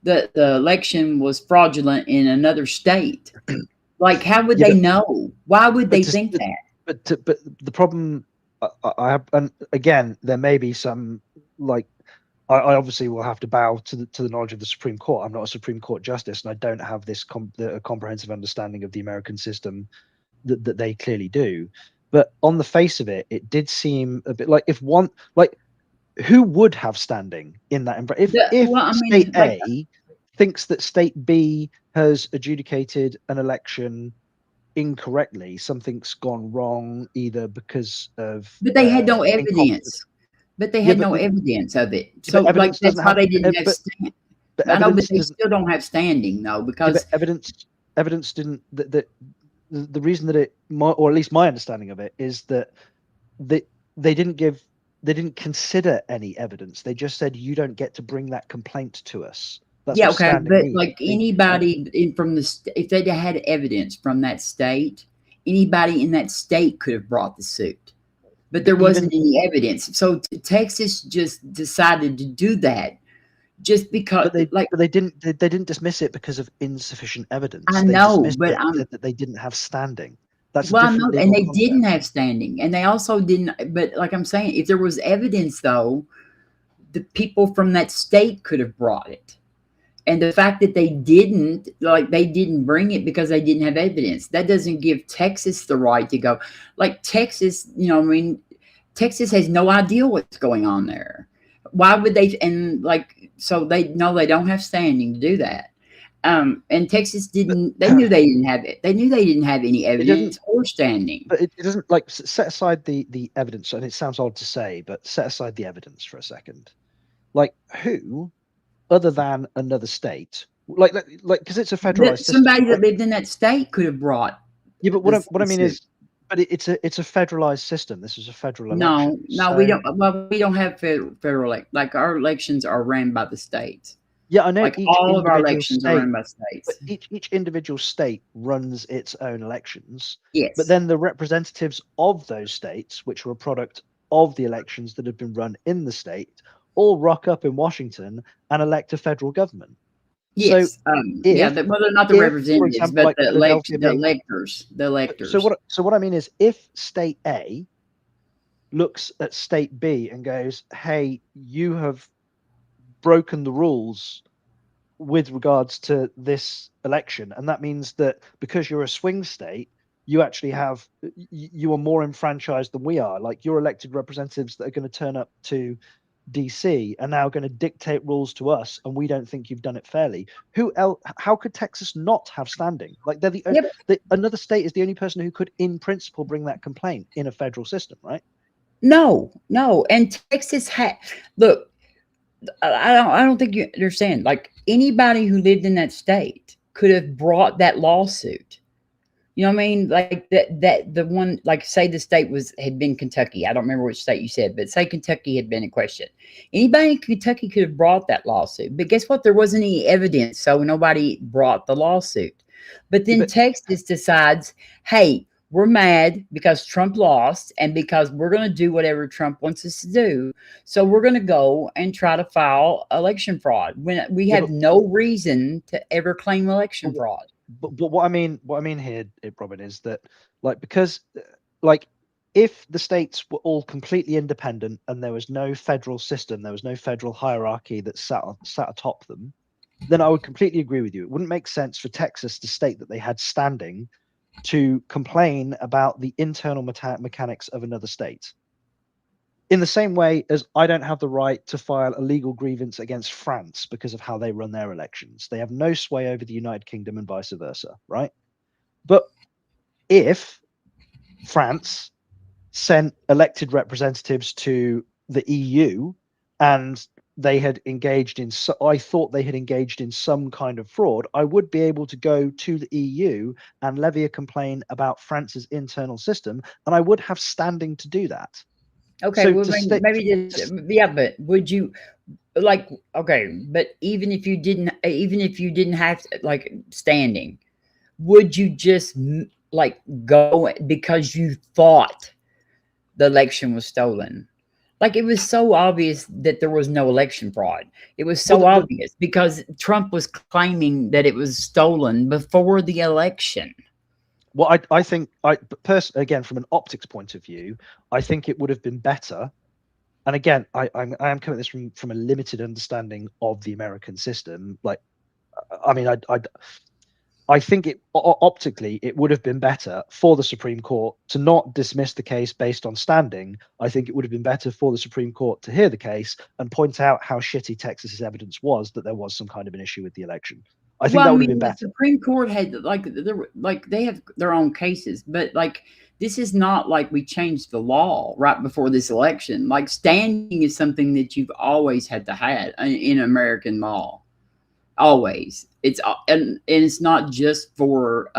the election was fraudulent in another state. Like, how would they know? Why would they think that? But the problem I have, and again, there may be some like I obviously will have to bow to the knowledge of the Supreme Court. I'm not a Supreme Court justice, and I don't have this comprehensive understanding of the American system that they clearly do. But on the face of it, it did seem a bit like who would have standing in that? If State A thinks that State B has adjudicated an election incorrectly, something's gone wrong, either because of but they had no evidence. But they had no evidence of it. So like that's how they didn't have standing. I know, but they still don't have standing though, because evidence didn't. The reason that or at least my understanding of it is that they didn't consider any evidence. They just said you don't get to bring that complaint to us. That's yeah, okay, but like anybody from if they had evidence from that state, anybody in that state could have brought the suit. But there wasn't any evidence. So Texas just decided to do that just because but they didn't dismiss it because of insufficient evidence. I know, but that they didn't have standing. That's well, no, and they didn't have standing. And they also didn't, but like I'm saying, if there was evidence though, the people from that state could have brought it. And the fact that they didn't bring it because they didn't have evidence, that doesn't give Texas the right to go. Like Texas, Texas has no idea what's going on there. Why would they? And so they know they don't have standing to do that. And Texas didn't. They knew they didn't have it. They knew they didn't have any evidence or standing. But it doesn't set aside the evidence. And it sounds odd to say, but set aside the evidence for a second. Like who? Other than another state, because it's a federalized system. Somebody that lived in that state could have brought. Yeah, but what I mean is, but it's a federalized system. This is a federal election. No, we don't. Well, we don't have federal like our elections are ran by the states. Yeah, I know. Like all of our elections are run by states. But each individual state runs its own elections. Yes. But then the representatives of those states, which were a product of the elections that have been run in the state, all rock up in Washington and elect a federal government. Yes. So, they're not the representatives, example, but the electors. The electors. So what I mean is, if State A looks at State B and goes, "Hey, you have broken the rules with regards to this election," and that means that because you're a swing state, you actually you are more enfranchised than we are. Like your elected representatives that are going to turn up to DC are now going to dictate rules to us, and we don't think you've done it fairly. Who else? How could Texas not have standing? Like they're another state is the only person who could, in principle, bring that complaint in a federal system, right? No, and Texas look. I don't think you understand. Like anybody who lived in that state could have brought that lawsuit. You know what I mean? Like that the one, like say the state had been Kentucky. I don't remember which state you said, but say Kentucky had been in question. Anybody in Kentucky could have brought that lawsuit. But guess what? There wasn't any evidence, so nobody brought the lawsuit. But then Texas decides, hey, we're mad because Trump lost and because we're going to do whatever Trump wants us to do. So we're going to go and try to file election fraud when we have no reason to ever claim election fraud. But what I mean here, Robin, is that because if the states were all completely independent and there was no federal system, there was no federal hierarchy that sat atop them, then I would completely agree with you. It wouldn't make sense for Texas to state that they had standing to complain about the internal mechanics of another state. In the same way as I don't have the right to file a legal grievance against France because of how they run their elections. They have no sway over the United Kingdom and vice versa, right? But if France sent elected representatives to the EU and they had engaged in, I thought they had engaged in some kind of fraud, I would be able to go to the EU and levy a complaint about France's internal system, and I would have standing to do that. Okay, so well, but would you but even if you didn't have standing, would you just go because you thought the election was stolen? Like, it was so obvious that there was no election fraud. It was so obvious because Trump was claiming that it was stolen before the election. Well, I think, again, from an optics point of view, I think it would have been better. And again, I am coming at this from a limited understanding of the American system. Like, I mean, I think optically it would have been better for the Supreme Court to not dismiss the case based on standing. I think it would have been better for the Supreme Court to hear the case and point out how shitty Texas's evidence was that there was some kind of an issue with the election. I think that would have been better. The Supreme Court had they have their own cases, but like, this is not like we changed the law right before this election. Like, standing is something that you've always had to have in American law. Always. And it's not just for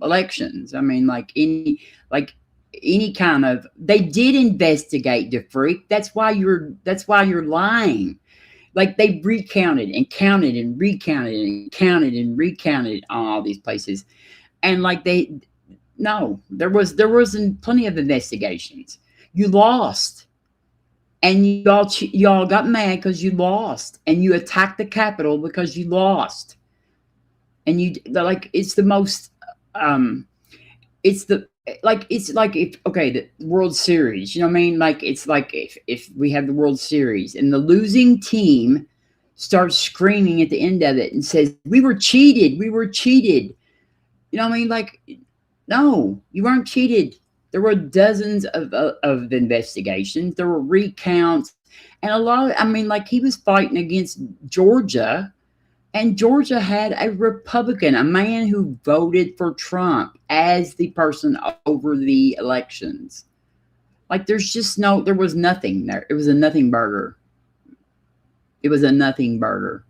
elections. I mean, like any kind of, they did investigate the freak. That's why you're lying. Like, they recounted and counted and recounted and counted and recounted on all these places. And like, there wasn't plenty of investigations. You lost. And y'all got mad because you lost, and you attacked the Capitol because you lost. And it's the most, it's like the World Series, you know what I mean? Like, it's like if we have the World Series and the losing team starts screaming at the end of it and says, we were cheated. You know what I mean? Like, no, you weren't cheated. There were dozens of investigations. There were recounts, and a lot of, I mean, like, he was fighting against Georgia, and Georgia had a Republican, a man who voted for Trump as the person over the elections. Like, there was nothing there. It was a nothing burger. It was a nothing burger,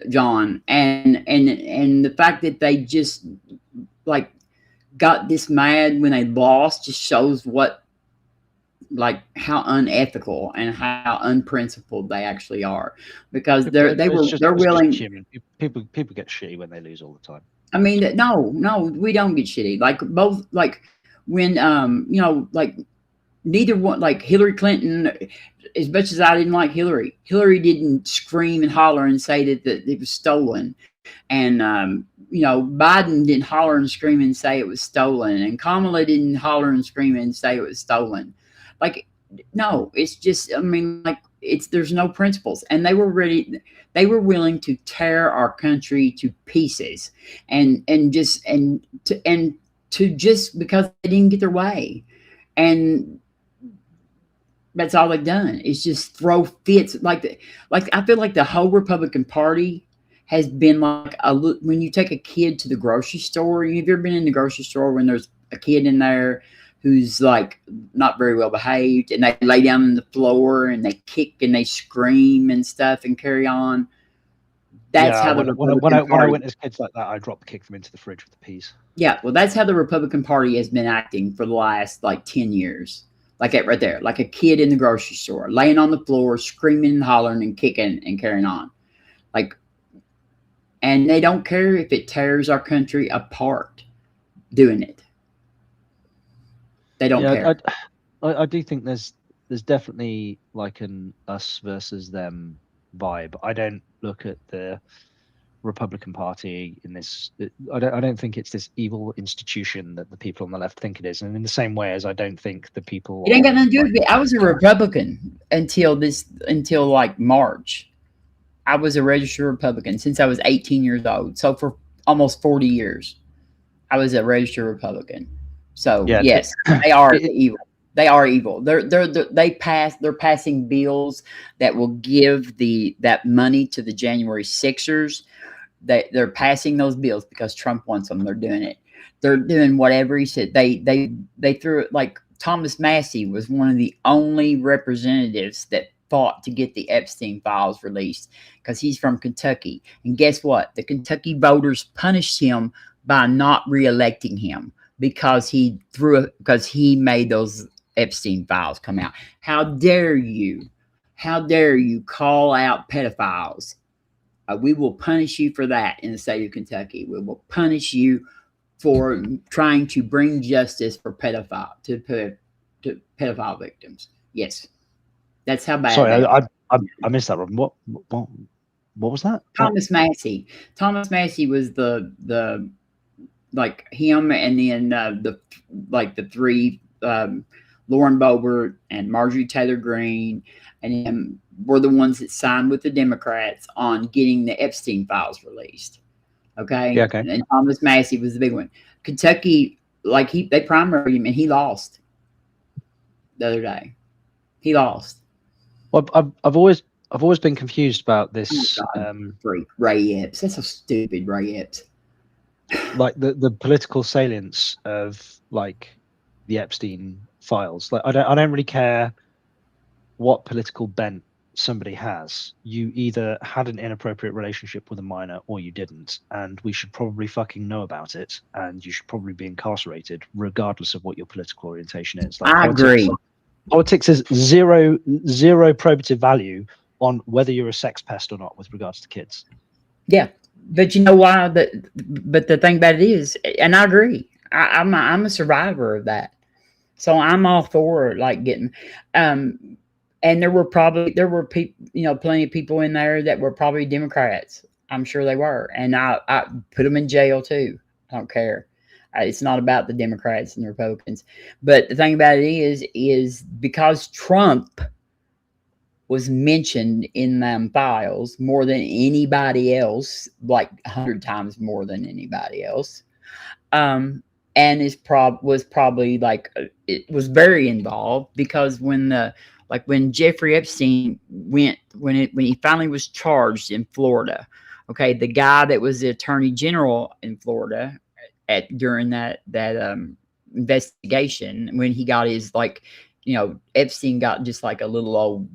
John. And the fact that they just, like, got this mad when they lost just shows how unethical and how unprincipled they actually are, because they're willing. People get shitty when they lose all the time. I mean, no, we don't get shitty. Like, both, like, when like, neither one, like Hillary Clinton, as much as I didn't like Hillary didn't scream and holler and say that it was stolen. And Biden didn't holler and scream and say it was stolen, and Kamala didn't holler and scream and say it was stolen. Like, no, it's just, I mean, like, there's no principles, and they were willing to tear our country to pieces, and just because they didn't get their way, and that's all they've done is just throw fits. Like I feel like the whole Republican Party has been like when you take a kid to the grocery store. Have you ever been in the grocery store when there's a kid in there who's like not very well behaved, and they lay down on the floor and they kick and they scream and stuff and carry on? That's how when I witness kids like that, I drop kick them into the fridge with the peas. Yeah, well, that's how the Republican Party has been acting for the last like 10 years. Like that right there, like a kid in the grocery store, laying on the floor, screaming and hollering and kicking and carrying on. Like, and they don't care if it tears our country apart doing it. They don't care. I do think there's definitely like an us versus them vibe. I don't look at the Republican Party in this. I don't think it's this evil institution that the people on the left think it is. And in the same way as I don't think the people. It ain't got nothing to do with it. I was a Republican until like March. I was a registered Republican since I was 18 years old. So for almost 40 years, I was a registered Republican. So yeah, yes, they are evil. They are evil. They're passing bills that will give that money to the January 6ers. They're passing those bills because Trump wants them. They're doing it. They're doing whatever he said. They threw it. Like, Thomas Massie was one of the only representatives that fought to get the Epstein files released because he's from Kentucky. And guess what? The Kentucky voters punished him by not reelecting him because he made those Epstein files come out. How dare you? How dare you call out pedophiles? We will punish you for that in the state of Kentucky. We will punish you for trying to bring justice for pedophile victims. Yes. That's how bad. Sorry, I missed that, Robin. What was that? Thomas Massey. Thomas Massey was the like him, and then the three Lauren Boebert and Marjorie Taylor Greene and him were the ones that signed with the Democrats on getting the Epstein files released. Okay. Yeah, okay. And Thomas Massey was the big one. Kentucky, like they primaried him and he lost the other day. He lost. Well, I've always been confused about this. Ray Epps. That's so stupid, Ray Epps. Like the political salience of like the Epstein files. Like I don't really care what political bent somebody has. You either had an inappropriate relationship with a minor or you didn't, and we should probably fucking know about it, and you should probably be incarcerated regardless of what your political orientation is. Like, I agree. Politics is zero probative value on whether you're a sex pest or not with regards to kids. Yeah, but you know why? But the thing about it is, and I agree. I'm a survivor of that, so I'm all for like getting. And there were people, plenty of people in there that were probably Democrats. I'm sure they were, and I put them in jail too. I don't care. It's not about the Democrats and the Republicans. But the thing about it is because Trump was mentioned in them files more than anybody else, like 100 times more than anybody else. And was probably like, it was very involved because when Jeffrey Epstein when he finally was charged in Florida, okay, the guy that was the attorney general in Florida during that investigation, when he got his Epstein got just like a little old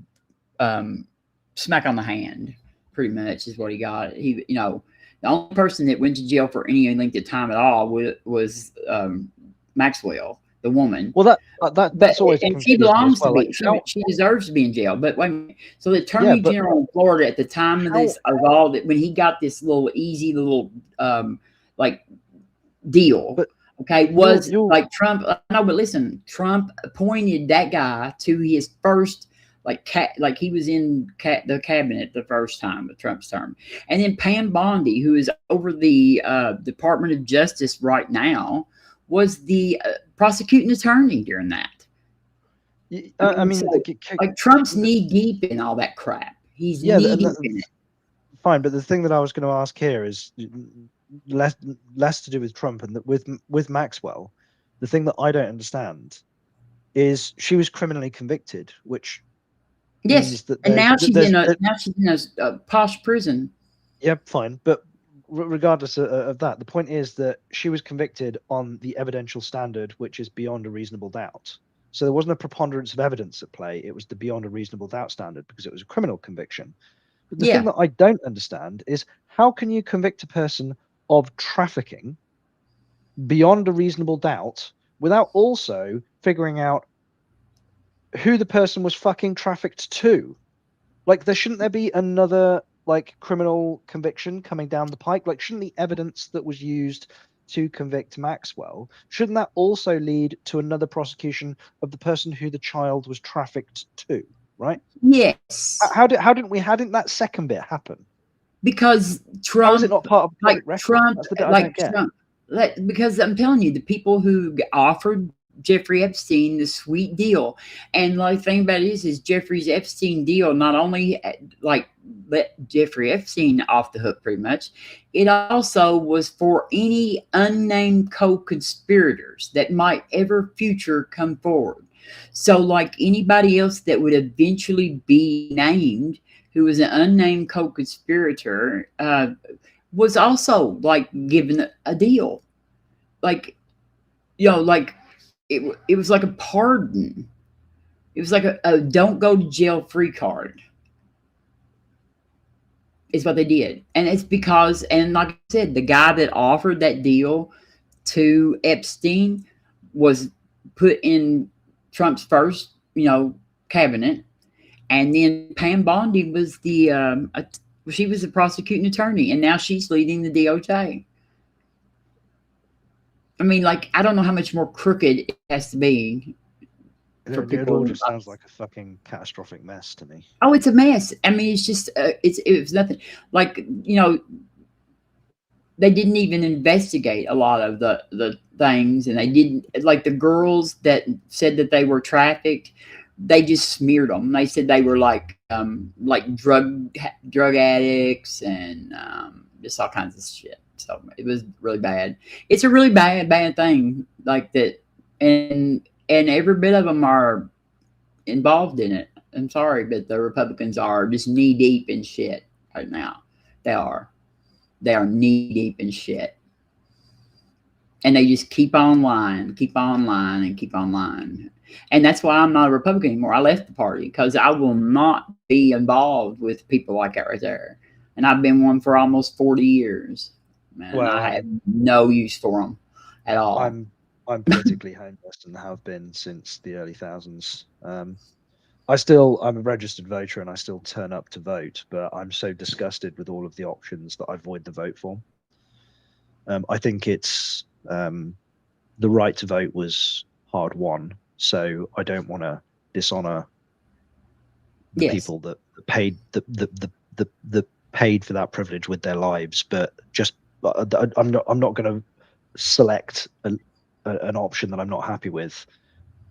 smack on the hand, pretty much is what he got. He, the only person that went to jail for any length of time at all was Maxwell, the woman. Well, that's always, and she belongs to be. She deserves to be in jail. But wait a minute. So the attorney general in Florida at the time of this when he got this little easy little deal, was like Trump. No, but listen, Trump appointed that guy to his first he was in the cabinet the first time of Trump's term, and then Pam Bondi, who is over the Department of Justice right now, was the prosecuting attorney during that. I mean, Trump's knee deep in all that crap. He's knee deep in it. Fine, but the thing that I was going to ask here is less to do with Trump and with Maxwell. The thing that I don't understand is she was criminally convicted, which yes, and now she's in a posh prison. Yeah, fine, but regardless of that, the point is that she was convicted on the evidential standard, which is beyond a reasonable doubt. So there wasn't a preponderance of evidence at play. It was the beyond a reasonable doubt standard because it was a criminal conviction. But the thing that I don't understand is how can you convict a person of trafficking beyond a reasonable doubt without also figuring out who the person was fucking trafficked to? Like, shouldn't there be another criminal conviction coming down the pike? Like, shouldn't the evidence that was used to convict Maxwell, shouldn't that also lead to another prosecution of the person who the child was trafficked to? Right? Yes. How didn't that second bit happen? Because Trump, how is it not part of Trump, because I'm telling you, the people who offered Jeffrey Epstein the sweet deal, and the thing about it is Jeffrey's Epstein deal not only let Jeffrey Epstein off the hook pretty much, it also was for any unnamed co-conspirators that might ever future come forward. So like anybody else that would eventually be named who was an unnamed co-conspirator was also given a deal. It was like a pardon. It was like a don't go to jail free card. Is what they did. And it's because, and like I said, the guy that offered that deal to Epstein was put in Trump's first, cabinet. And then Pam Bondi was she was the prosecuting attorney, and now she's leading the DOJ. I mean, I don't know how much more crooked it has to be. for It people. all just sounds like a fucking catastrophic mess to me. Oh, it's a mess. I mean, it's just it was nothing like, you know, they didn't even investigate a lot of the things, and they didn't, like the girls that said that they were trafficked, they just smeared them. They said they were like drug addicts and just all kinds of shit. So it was really bad. It's a really bad thing like that, and every bit of them are involved in it. I'm sorry, but the Republicans are just knee deep in shit right now. They are knee deep in shit. And they just keep on lying, and keep on lying. And that's why I'm not a Republican anymore. I left the party because I will not be involved with people like that right there. And I've been one for almost 40 years. Man, well, I have no use for them at all. I'm politically homeless and have been since the early thousands. I'm a registered voter and I still turn up to vote, but I'm so disgusted with all of the options that I avoid the vote form. I think it's the right to vote was hard won, so I don't want to dishonor the people that paid the paid for that privilege with their lives. But just I'm not going to select an option that I'm not happy with.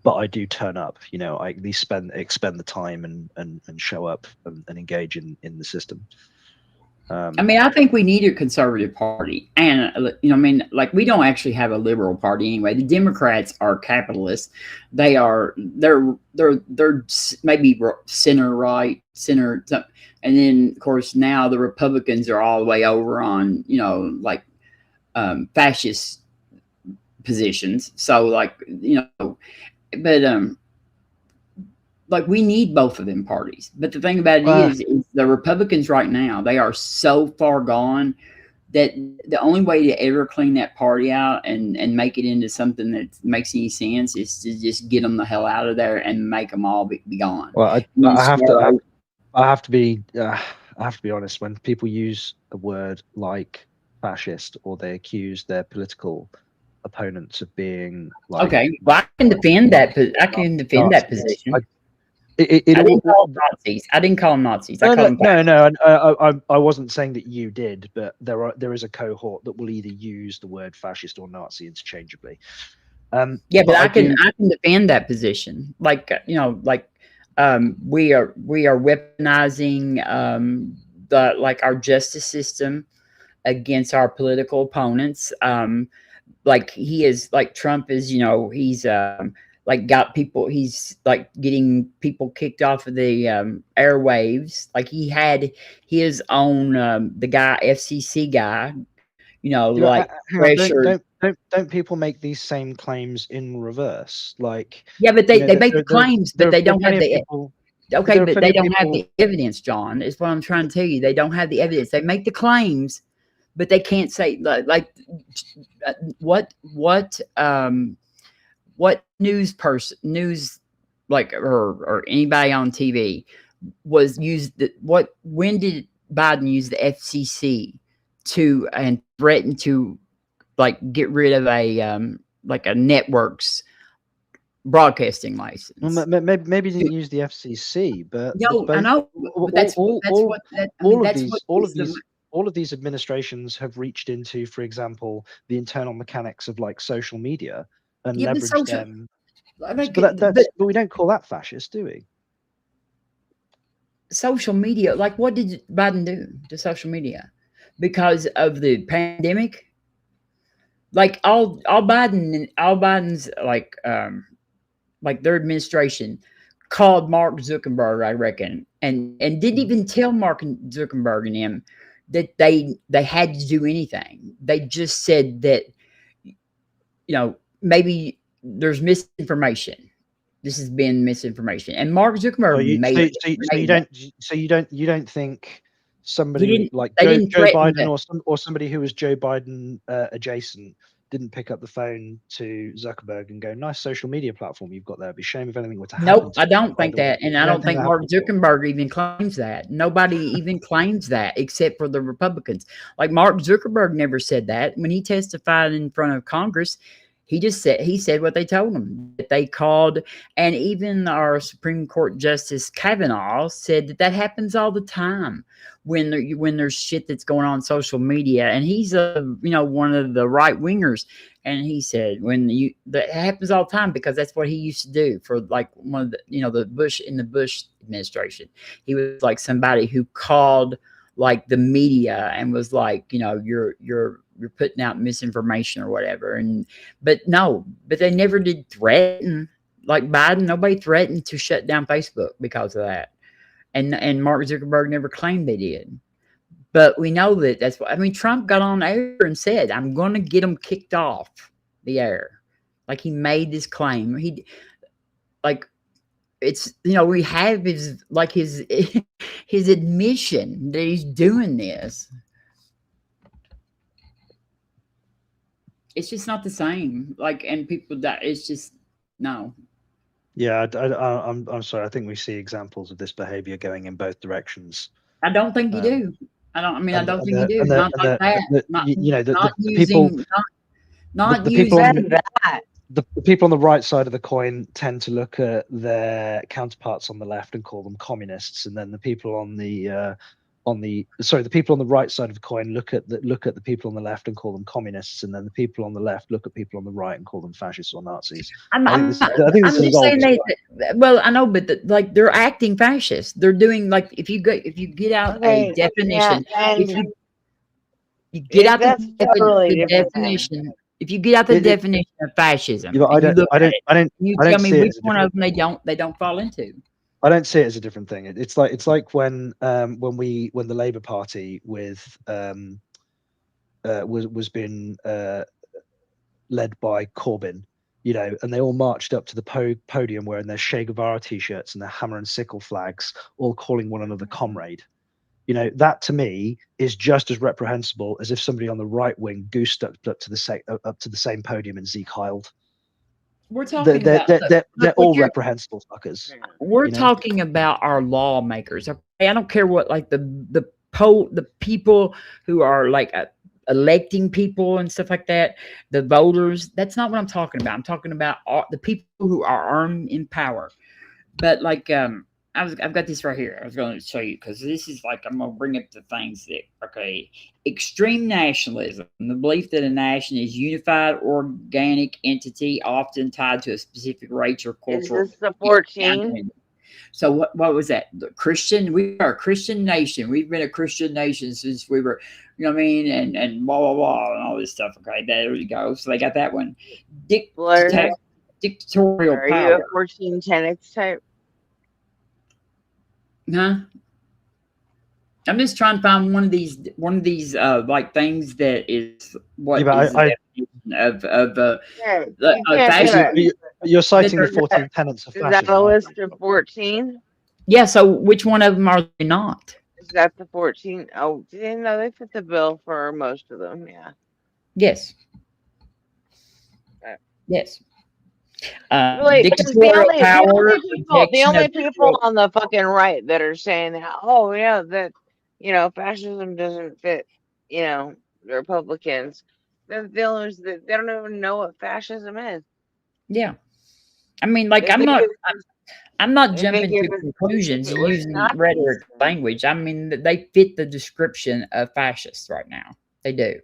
But I do turn up, you know, I at least expend the time and show up and engage in the system. I mean, I think we need a conservative party, and you know, I mean, like we don't actually have a liberal party anyway. The Democrats are capitalists. They're maybe center right, center, and then of course now the Republicans are all the way over on, you know, like fascist positions. So like, you know. But like we need both of them parties. But the thing about it is the Republicans right now, they are so far gone that the only way to ever clean that party out and make it into something that makes any sense is to just get them the hell out of there and make them all be gone. Well, I have to be honest. When people use a word like fascist, or they accuse their political opponents of being like, okay, well, I can defend that. I can defend that position. I didn't call them Nazis. I didn't call them Nazis. I wasn't saying that you did, but there is a cohort that will either use the word fascist or Nazi interchangeably. Yeah, but I can defend that position. Like, you know, like we are weaponizing our justice system against our political opponents. Like he is, like Trump is, you know, he's like got people, he's like getting people kicked off of the airwaves. Like he had his own the guy, FCC guy, you know, like pressure. Don't people make these same claims in reverse? Like, yeah, but they make the claims, but they don't have the okay, but they don't have the evidence, John, is what I'm trying to tell you. They don't have the evidence. They make the claims, but they can't say like what news like or anybody on TV was used. When did Biden use the FCC to and threaten to like get rid of a network's broadcasting license? Well, maybe didn't use the FCC, but I know. But all of these administrations have reached into, for example, the internal mechanics of like social media and leveraged them. But we don't call that fascist, do we? Social media, like what did Biden do to social media because of the pandemic? Like all Biden's like their administration called Mark Zuckerberg, I reckon, and didn't even tell Mark Zuckerberg and him that they had to do anything. They just said that, you know, maybe there's misinformation. This has been misinformation, and Mark Zuckerberg you don't think somebody like Joe Biden or somebody who was Joe Biden adjacent didn't pick up the phone to Zuckerberg and go, "Nice social media platform you've got there. It'd be a shame if anything were to happen." Nope, I don't think that, and I don't think Mark Zuckerberg even claims that. Nobody even claims that except for the Republicans. Like Mark Zuckerberg never said that when he testified in front of Congress. he said what they told him, that they called, and even our Supreme Court Justice Kavanaugh said that happens all the time when there's shit that's going on social media, and he's one of the right wingers, and he said that happens all the time because that's what he used to do for like one of the the Bush administration. He was like somebody who called like the media and was like, you're putting out misinformation or whatever. But they never did threaten, like Biden. Nobody threatened to shut down Facebook because of that. And Mark Zuckerberg never claimed they did. But we know that's what, Trump got on air and said, I'm going to get them kicked off the air. Like he made this claim. We have his admission that he's doing this. It's just not the same. And people die. It's just no. Yeah, I'm sorry. I think we see examples of this behavior going in both directions. I don't think you do. I don't think you do. Not like that. The people on the right side of the coin tend to look at their counterparts on the left and call them communists, and then the people on the people on the right side of the coin look at the people on the left and call them communists, and then the people on the left look at people on the right and call them fascists or Nazis. I think I'm just saying well, I know, but they're acting fascist. They're doing if you get out a definition, if you get out the definition of fascism, I don't. You tell me which one of them they don't fall into. I don't see it as a different thing. It's like when the Labour Party was being led by Corbyn, and they all marched up to the podium wearing their Che Guevara t-shirts and their hammer and sickle flags, all calling one another comrade. That to me is just as reprehensible as if somebody on the right wing goosed up to the same podium and Zeke Heiled. We're talking they're all reprehensible fuckers. We're talking about our lawmakers. Okay? I don't care what the people who are electing people and stuff like that, the voters. That's not what I'm talking about. I'm talking about the people who are armed in power. But I've got this right here. I was going to show you because this is I'm going to bring up the things that, extreme nationalism, the belief that a nation is unified organic entity often tied to a specific race or cultural. Is this the 14? So what was that? The Christian? We are a Christian nation. We've been a Christian nation since we were, and blah, blah, blah, and all this stuff. Okay, there we go. So they got that one. Dictatorial power. Are you a 14 tenets type? Huh? I'm just trying to find one of these things that is what is the definition of fascism. You're citing the 14 tenets of fascism. Is that a list of 14? Yeah. So which one of them are they not? Is that the 14? Oh, no, they fit the bill for most of them. Yeah. Yes. Yes. Dictatorial power. The only people on the fucking right that are saying that, fascism doesn't fit, the Republicans. They're the only ones that they don't even know what fascism is. Yeah. I'm not jumping to conclusions using rhetoric language. They fit the description of fascists right now. They do.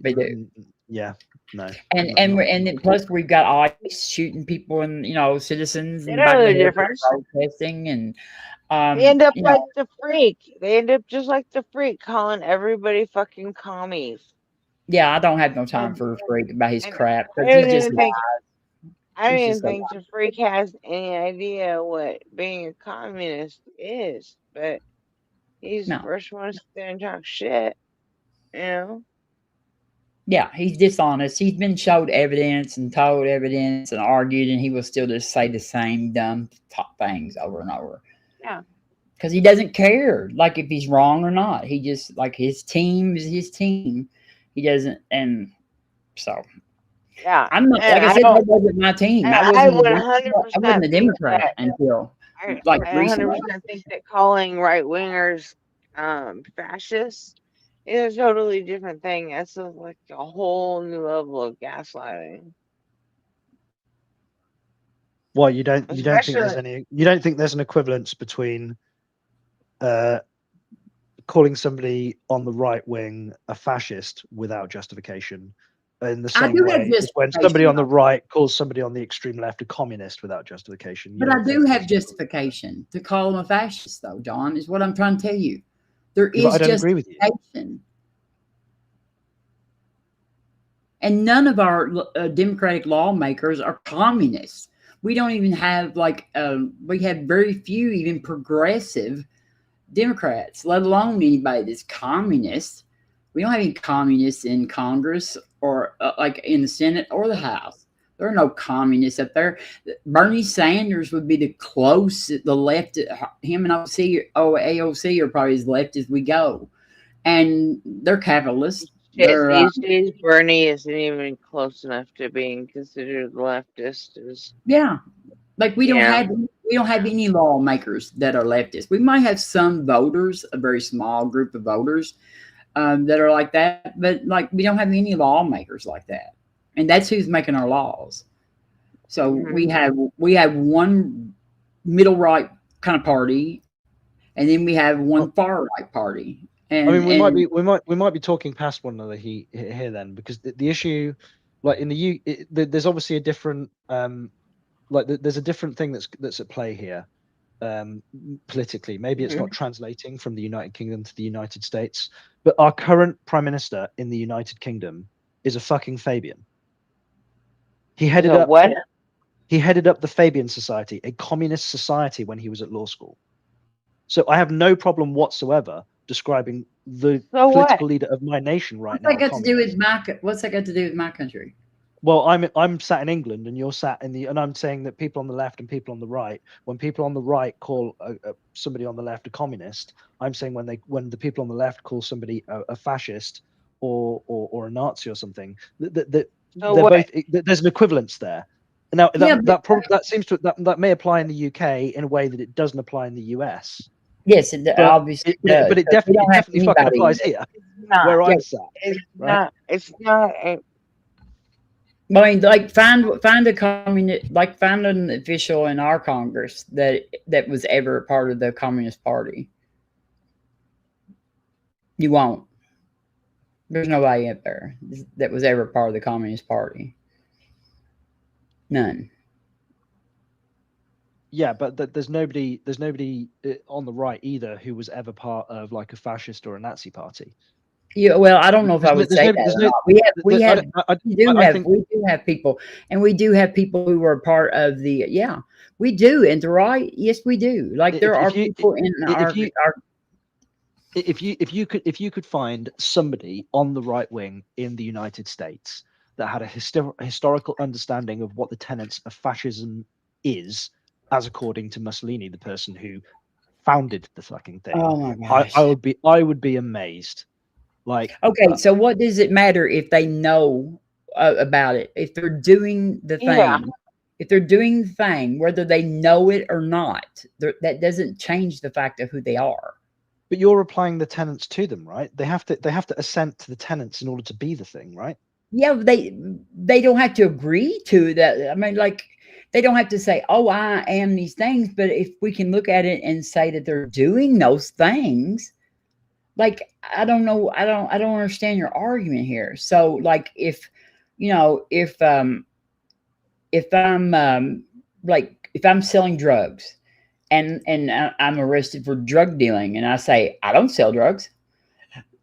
They do. Yeah. No. And plus we've got ICE shooting people and citizens and protesting and they end up like the freak. They end up just like the freak, calling everybody fucking commies. Yeah, I don't have no time for a freak about his crap. I don't even think the freak has any idea what being a communist is, but he's the first one to sit there and talk shit. Yeah, he's dishonest. He's been showed evidence and told evidence and argued, and he will still just say the same dumb things over and over. Yeah. Because he doesn't care, if he's wrong or not. He just, his team is his team. He doesn't, and so. Yeah. I'm not, I said, that wasn't my team. I wasn't a Democrat until, I 100% think that calling right-wingers fascists It's a totally different thing. It's like a whole new level of gaslighting. Why you don't think there's Especially, any? You don't think there's an equivalence between calling somebody on the right wing a fascist without justification, in the I same do have way as when somebody justification, on the right calls somebody on the extreme left a communist without justification. You but I don't do think have justification to call them a fascist, though, John, is what I'm trying to tell you. There Yeah, but is I don't agree with you. justification. And none of our Democratic lawmakers are communists. We don't even have we have very few even progressive Democrats, let alone anybody that's communist. We don't have any communists in Congress or like in the Senate or the House. There are no communists up there. Bernie Sanders would be the closest, the left, him and AOC are probably as left as we go. And they're capitalists. these days, Bernie isn't even close enough to being considered leftist. Yeah. Like we don't have any lawmakers that are leftist. We might have some voters, a very small group of voters that are like that, but like we don't have any lawmakers like that, and that's who's making our laws. So we have one middle right kind of party, and then we have one far right party. And I mean, we might be talking past one another here then, because the issue, like in the there's obviously a different there's a different thing that's at play here politically. Maybe it's not translating from the United Kingdom to the United States, but our current prime minister in the United Kingdom is a fucking Fabian. He headed up what? He headed up the Fabian Society, a communist society, when he was at law school. So I have no problem whatsoever describing the political leader of my nation right now. What's that got to do with my country? Well, I'm sat in England, and you're sat in and I'm saying that people on the left and people on the right, when people on the right call somebody on the left a communist, I'm saying when the people on the left call somebody a fascist or a Nazi or something, there's an equivalence there. Now that seems to that may apply in the UK in a way that it doesn't apply in the US. Yes, it obviously does. But it definitely fucking applies here, where I'm sat. It's not. I mean, like find a communist, like find an official in our Congress that was ever a part of the Communist Party. You won't. There's nobody up there that was ever part of the Communist Party. None. Yeah, but there's nobody on the right either who was ever part of like a fascist or a Nazi party. Yeah, well, I don't know if I would say that. We do have people, and we do have people who were part of the. Yeah, we do, and the right. Yes, we do. Like there are people in our. If you could find somebody on the right wing in the United States that had a historical understanding of what the tenets of fascism is, as according to Mussolini, the person who founded the fucking thing, oh my gosh. I would be amazed. Like, okay, so what does it matter if they know about it? If they're doing the thing, if they're doing the thing, whether they know it or not, that doesn't change the fact of who they are. But you're applying the tenets to them, right? They have to assent to the tenets in order to be the thing, right? Yeah, they don't have to agree to that. I mean, like they don't have to say, "Oh, I am these things." But if we can look at it and say that they're doing those things. Like, I don't know. I don't understand your argument here. So like, if I'm selling drugs and I'm arrested for drug dealing and I say, I don't sell drugs,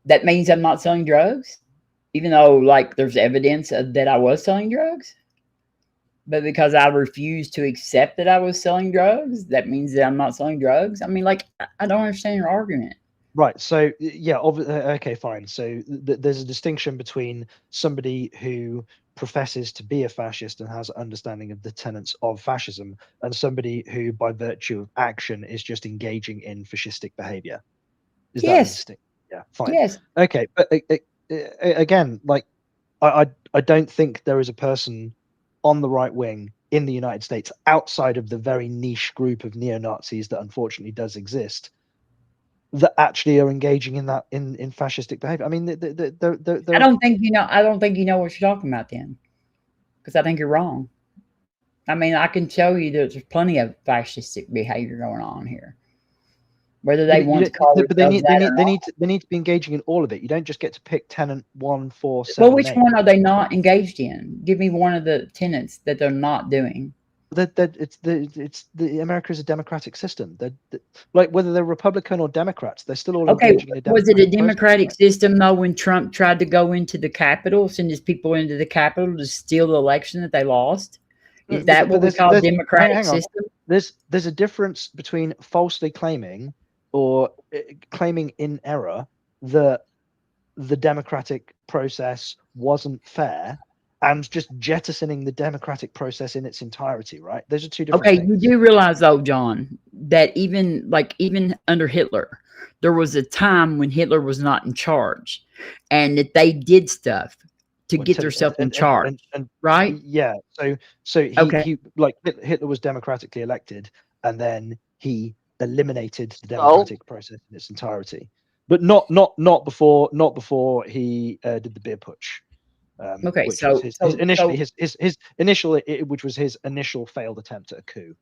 that means I'm not selling drugs, even though like there's evidence that I was selling drugs. But because I refuse to accept that I was selling drugs, that means that I'm not selling drugs. I mean, like, I don't understand your argument. Right. So yeah. Okay. Fine. So there's a distinction between somebody who professes to be a fascist and has an understanding of the tenets of fascism, and somebody who, by virtue of action, is just engaging in fascistic behavior. Is that distinct? Yeah. Fine. Yes. Okay. But again, like, I don't think there is a person on the right wing in the United States, outside of the very niche group of neo-Nazis that unfortunately does exist, that actually are engaging in that in fascistic behavior. I mean, I don't think you know. I don't think you know what you're talking about then, because I think you're wrong. I mean, I can show you that there's plenty of fascistic behavior going on here. Whether they want to call it, but they need to be engaging in all of it. You don't just get to pick tenant 1, 4, 7. Well, which one are they not engaged in? Give me one of the tenants that they're not doing. It's the America is a democratic system. Like whether they're Republican or Democrats, they're still all engaging in a democratic was it a democratic system though when Trump tried to go into the Capitol, send his people into the Capitol to steal the election that they lost? Is that what we call a democratic system? There's a difference between falsely claiming or claiming in error that the democratic process wasn't fair and just jettisoning the democratic process in its entirety, right? Those are two different things. You do realize though, John, that even under Hitler, there was a time when Hitler was not in charge and that they did stuff to get themselves in charge, right? Yeah. So he like Hitler was democratically elected and then he eliminated the democratic process in its entirety, but not before he did the beer putsch. Which was his initial failed attempt at a coup.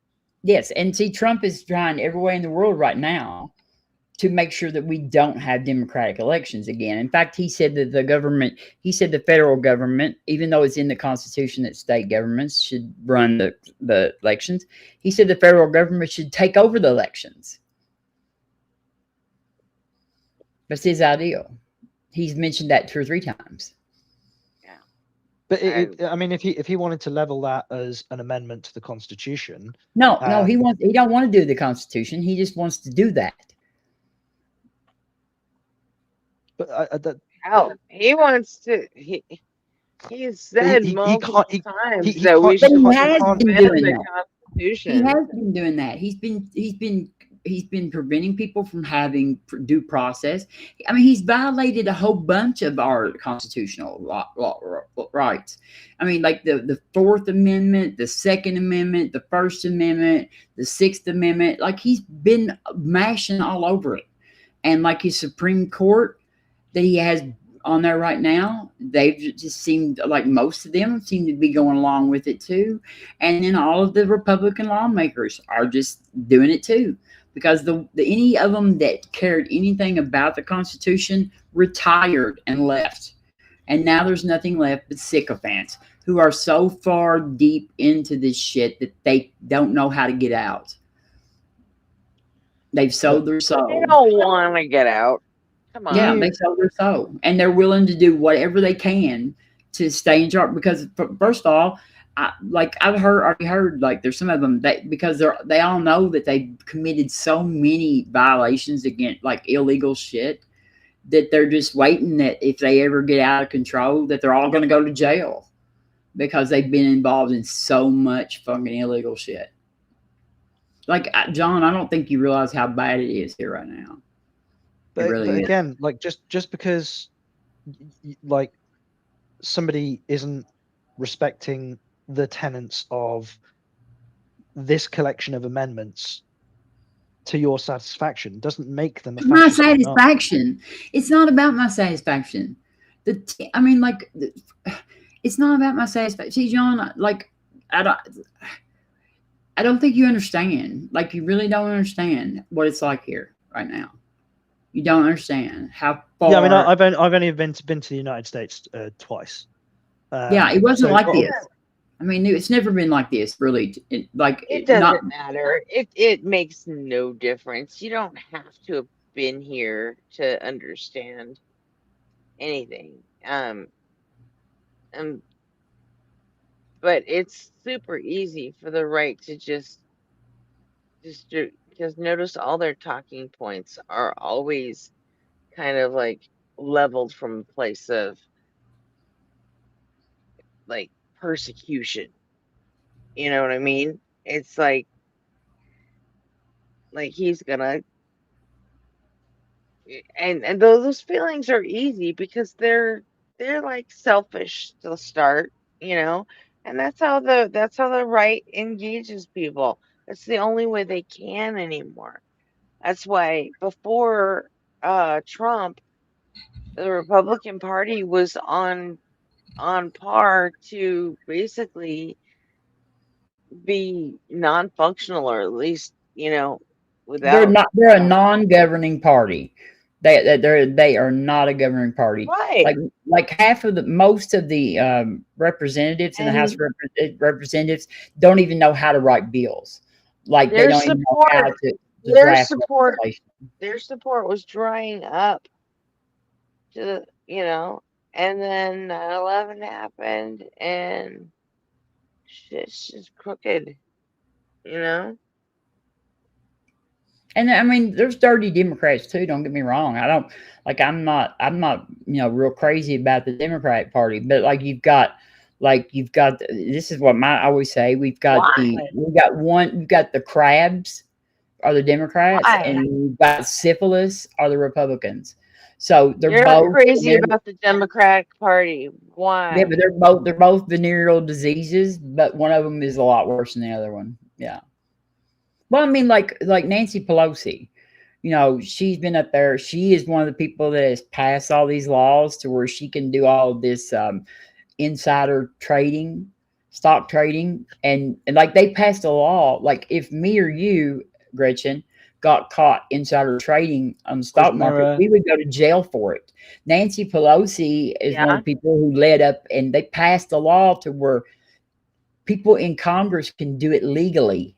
Yes, and see, Trump is trying every way in the world right now to make sure that we don't have democratic elections again. In fact, he said that the federal government, even though it's in the Constitution that state governments should run the elections, he said the federal government should take over the elections. That's his ideal. He's mentioned that 2 or 3 times. But I mean, if he wanted to level that as an amendment to the Constitution, no, he don't want to do the Constitution. He just wants to do that. But he wants to. He said multiple times that we should amend the Constitution. He has been doing that. He's been preventing people from having due process. I mean, he's violated a whole bunch of our constitutional rights. I mean, like the 4th Amendment, the 2nd Amendment, the 1st Amendment, the 6th Amendment. Like he's been mashing all over it. And like his Supreme Court that he has on there right now, they've just seemed like most of them seem to be going along with it too. And then all of the Republican lawmakers are just doing it too. Because any of them that cared anything about the Constitution retired and left. And now there's nothing left but sycophants who are so far deep into this shit that they don't know how to get out. They've sold their soul. They don't want to get out. Come on. Yeah, they sold their soul. And they're willing to do whatever they can to stay in charge. Because first of all, I've already heard like there's some of them that because they all know that they've committed so many violations against like illegal shit that they're just waiting that if they ever get out of control that they're all going to go to jail because they've been involved in so much fucking illegal shit. Like John, I don't think you realize how bad it is here right now. But again, like just because like somebody isn't respecting the tenets of this collection of amendments to your satisfaction doesn't make them my satisfaction. It's not about my satisfaction. It's not about my satisfaction. See, John, like I don't think you understand. Like you really don't understand what it's like here right now. You don't understand how far. Yeah, I mean, I've only been to the United States twice. Yeah, it wasn't like this. I mean, it's never been like this, really. It doesn't matter. It makes no difference. You don't have to have been here to understand anything. But it's super easy for the right to just notice all their talking points are always kind of like leveled from a place of like persecution. You know what I mean? It's like he's gonna and those feelings are easy because they're like selfish to start, you know, and that's how the right engages people. It's the only way they can anymore. That's why before Trump, the Republican Party was on par to basically be non-functional, or at least, without They're a non-governing party. They are not a governing party. right. Like half of most of the representatives in the House of And Representatives don't even know how to write bills. Like they their don't even know how support, to their draft support, legislation. their support was drying up to and then 9/11 happened, and shit's just crooked, And I mean, there's dirty Democrats too. Don't get me wrong. I'm not real crazy about the Democratic Party, but you've got, this is what I always say. We've got the crabs are the Democrats, and we've got syphilis are the Republicans. So You're both crazy about the Democratic Party. Why? Yeah, but they're both venereal diseases, but one of them is a lot worse than the other one. Yeah. Well, I mean, like Nancy Pelosi, she's been up there. She is one of the people that has passed all these laws to where she can do all of this insider trading, stock trading, and they passed a law. Like if me or you, Gretchen, got caught insider trading on the stock market, we would go to jail for it. Nancy Pelosi is one of the people who led up, and they passed a law to where people in Congress can do it legally.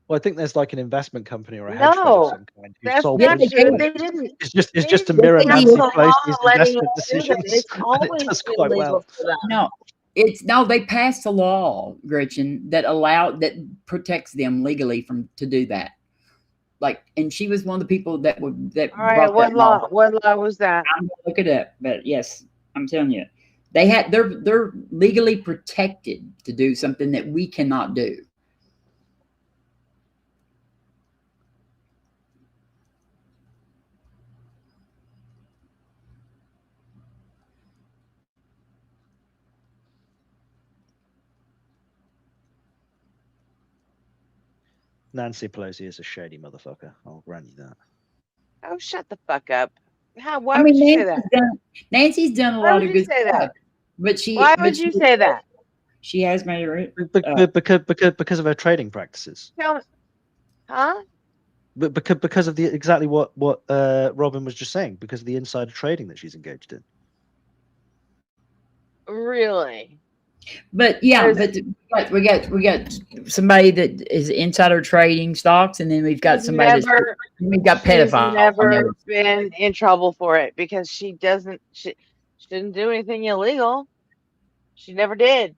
Well, I think there's like an investment company or a hedge fund of some kind who that's sold not these true. shares. They didn't. It's just to mirror Nancy Pelosi's investment decisions, It's and it always does been quite legal well. for them. No, they passed a law, Gretchen, that protects them legally to do that. And she was one of the people that All right, what law was that? I'm gonna look it up, but yes, I'm telling you, they're legally protected to do something that we cannot do. Nancy Pelosi is a shady motherfucker. I'll grant you that. Oh, shut the fuck up! Why would you say that? Nancy's done a lot of good stuff, but why would you say that? She has made it because of her trading practices. Huh? But because of exactly what Robin was just saying, because of the insider trading that she's engaged in. Really? But yeah, but we got somebody that is insider trading stocks, and then we've got somebody we've got pedophiles. She's never been in trouble for it because she didn't do anything illegal. She never did.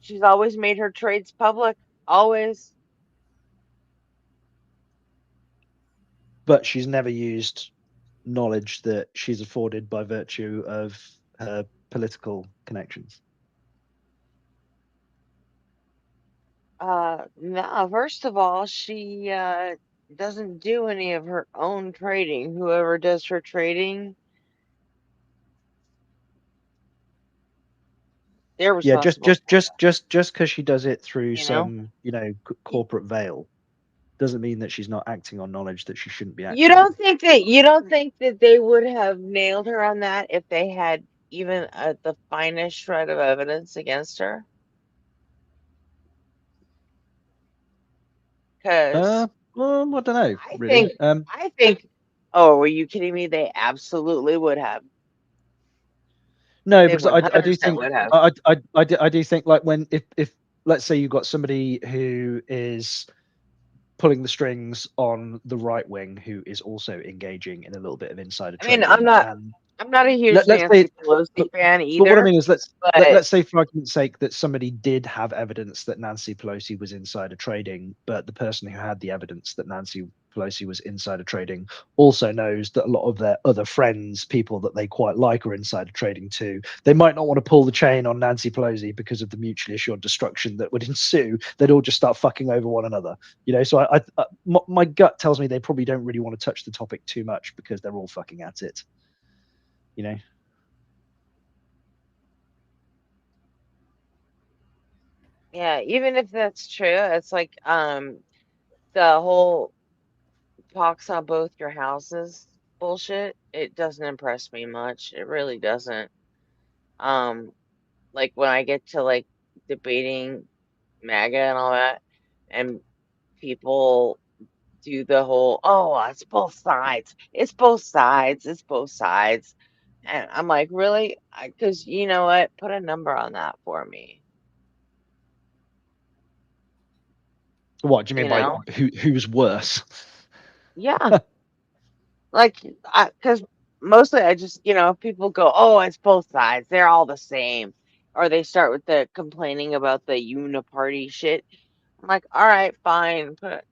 She's always made her trades public, always. But she's never used knowledge that she's afforded by virtue of her political connections. No, first of all, she doesn't do any of her own trading. Whoever does her trading, they're responsible. Just because she does it through some corporate veil doesn't mean that she's not acting on knowledge that she shouldn't be acting. You don't think that they would have nailed her on that if they had even the finest shred of evidence against her? Because I don't know. I think. Oh, were you kidding me? They absolutely would have. No, because I do think I do think like when if let's say you've got somebody who is pulling the strings on the right wing who is also engaging in a little bit of insider trading. I mean, I'm not a huge Nancy Pelosi fan either. But what I mean is, let's say for argument's sake that somebody did have evidence that Nancy Pelosi was insider trading, but the person who had the evidence that Nancy Pelosi was insider trading also knows that a lot of their other friends, people that they quite like, are insider trading too. They might not want to pull the chain on Nancy Pelosi because of the mutually assured destruction that would ensue. They'd all just start fucking over one another, So my gut tells me they probably don't really want to touch the topic too much because they're all fucking at it. Yeah, even if that's true, it's like the whole pox on both your houses bullshit, it doesn't impress me much. It really doesn't. Like when I get to like debating MAGA and all that, and people do the whole, oh, it's both sides. It's both sides. It's both sides. And I'm like, really? Because you know what? Put a number on that for me. What do you mean You by know? who's worse? Yeah. Like, because mostly I just, people go, oh, it's both sides. They're all the same. Or they start with the complaining about the uniparty shit. I'm like, all right, fine. But,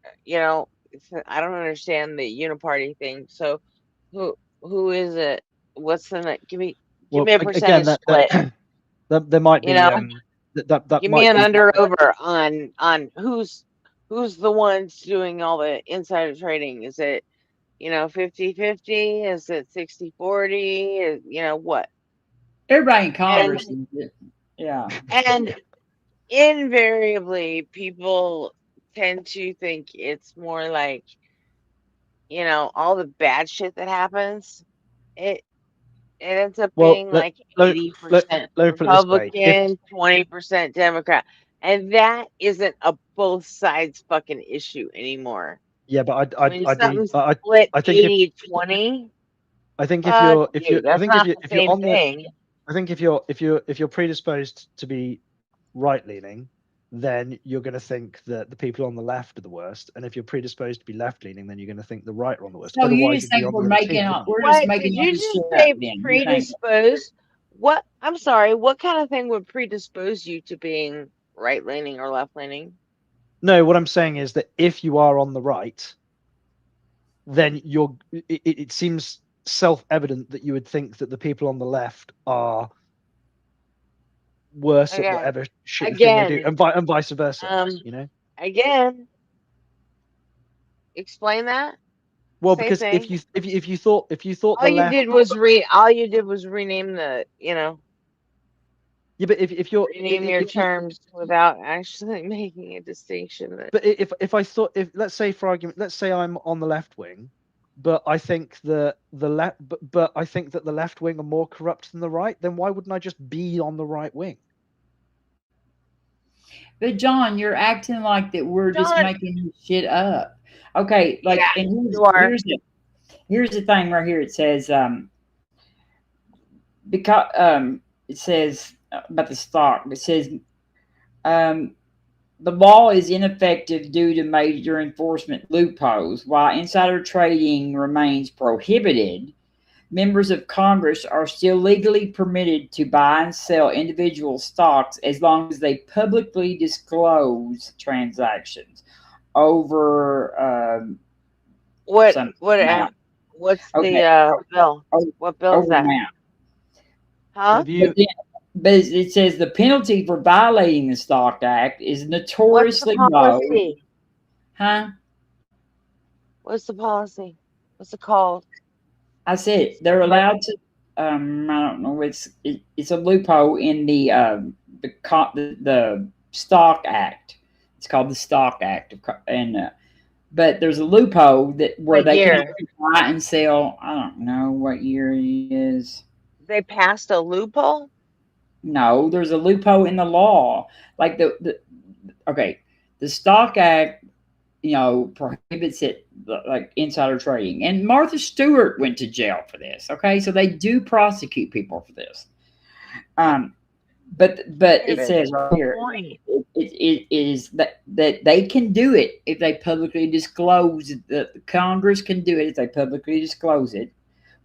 I don't understand the uniparty thing. So who is it? What's the, give me Well, a again, percentage split. there might You be know? that Give me might an be under over on who's the ones doing all the insider trading. Is it 50-50? Is it 60-40? What? Everybody in Congress is it. Yeah. And invariably people tend to think it's more like, all the bad shit that happens, it ends up being like 80% let me put it this way. Republican, 20% Democrat. And that isn't a both sides fucking issue anymore. Yeah, but When something's split I think 80-20, I think if you're that's not the same thing. I think if you're predisposed to be right leaning, then you're going to think that the people on the left are the worst, and if you're predisposed to be left leaning, then you're going to think the right are on the worst. So you Otherwise, just think you'd be we're on the other making team, up? wouldn't you? We're just What making did all you this just shit say? up. Then you think? Predisposed? What? I'm sorry. What kind of thing would predispose you to being right leaning or left leaning? No, what I'm saying is that if you are on the right, then it seems self-evident that you would think that the people on the left are worse at whatever shit thing they do, and vice versa. Again, explain that. Well, Same because thing. if you thought all you did was rename the yeah, but if you're rename your terms without actually making a distinction. But if I thought, let's say for argument, let's say I'm on the left wing, but I think the left, but I think that the left wing are more corrupt than the right, then why wouldn't I just be on the right wing? But John, you're acting like that we're just making shit up. Okay, like, yeah, and here's the thing right here. It says because it says about the stock. It says the law is ineffective due to major enforcement loopholes. While insider trading remains prohibited, members of Congress are still legally permitted to buy and sell individual stocks as long as they publicly disclose transactions over what's the bill? What bill is that? Huh? But it says the penalty for violating the Stock Act is notoriously low. Huh? What's the policy? What's it called? I said they're allowed to. I don't know. It's a loophole in the Stock Act. It's called the Stock Act, and but there's a loophole where they can buy and sell. I don't know what year it is. They passed a loophole? No, there's a loophole in the law. Like the Stock Act, prohibits it, like insider trading. And Martha Stewart went to jail for this. Okay, so they do prosecute people for this. But it says right here, it is that they can do it if they publicly disclose. The Congress can do it if they publicly disclose it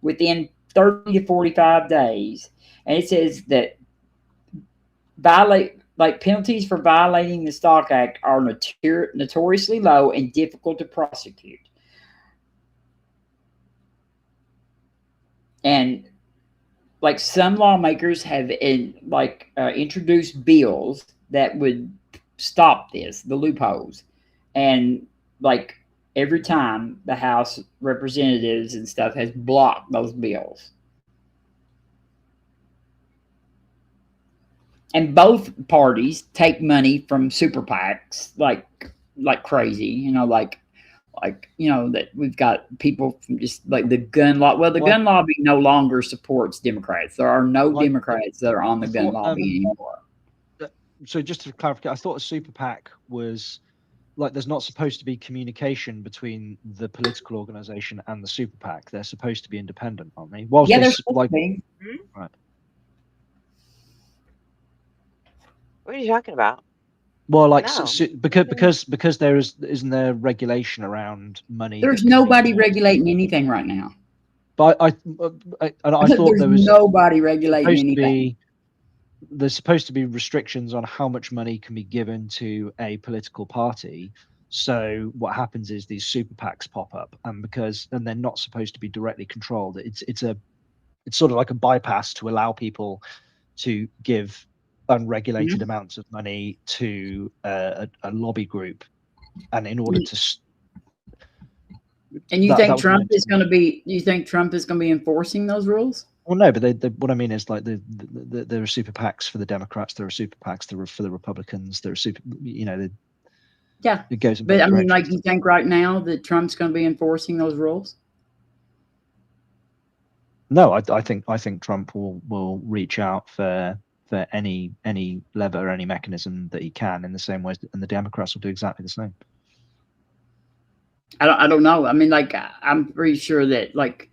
within 30 to 45 days. And it says that penalties for violating the Stock Act are notoriously low and difficult to prosecute. And like some lawmakers have introduced bills that would stop this, the loopholes. And like every time the House Representatives and stuff has blocked those bills. And both parties take money from super PACs like crazy, like like, you know, that we've got people from just like the gun law. Well, the gun lobby no longer supports Democrats. There are no Democrats that are on the gun lobby anymore. So just to clarify, I thought a super PAC was like there's not supposed to be communication between the political organization and the super PAC. They're supposed to be independent, aren't they? Whilst Yeah, they they're supposed to be. Right. What are you talking about? Well, like No. because there isn't there regulation around money. There's that can be nobody used? regulating anything right now. But I thought There's there was nobody regulating supposed to anything. be there's supposed to be restrictions on how much money can be given to a political party. So what happens is these super PACs pop up, and they're not supposed to be directly controlled. It's sort of like a bypass to allow people to give unregulated amounts of money to a lobby group, and in order to. And you think Trump is going to be? You think Trump is going to be enforcing those rules? Well, no, but what I mean is like there are super PACs for the Democrats, there are super PACs for the Republicans, there are super, you know, yeah, it goes. But I mean, like, you think right now that Trump's going to be enforcing those rules? No, I think Trump will reach out for any lever, any mechanism that he can, in the same way, and the Democrats will do exactly the same. I don't know. I mean, like, I'm pretty sure that, like,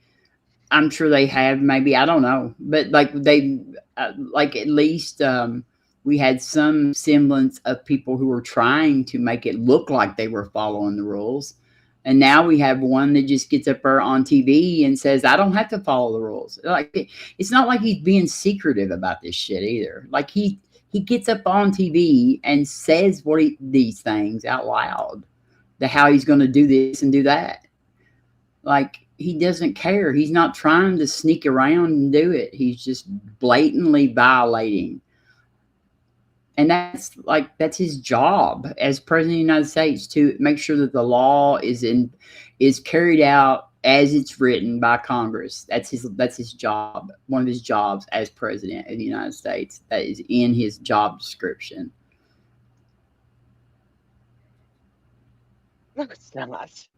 I'm sure they have, maybe, I don't know, but like they, like, at least we had some semblance of people who were trying to make it look like they were following the rules. And now we have one that just gets up there on TV and says, I don't have to follow the rules. Like, it's not like he's being secretive about this shit either. Like, he gets up on TV and says these things out loud, how he's going to do this and do that. Like, he doesn't care. He's not trying to sneak around and do it. He's just blatantly violating. And that's his job as president of the United States, to make sure that the law is carried out as it's written by Congress. That's his job. One of his jobs as president of the United States. That is in his job description. No, it's not.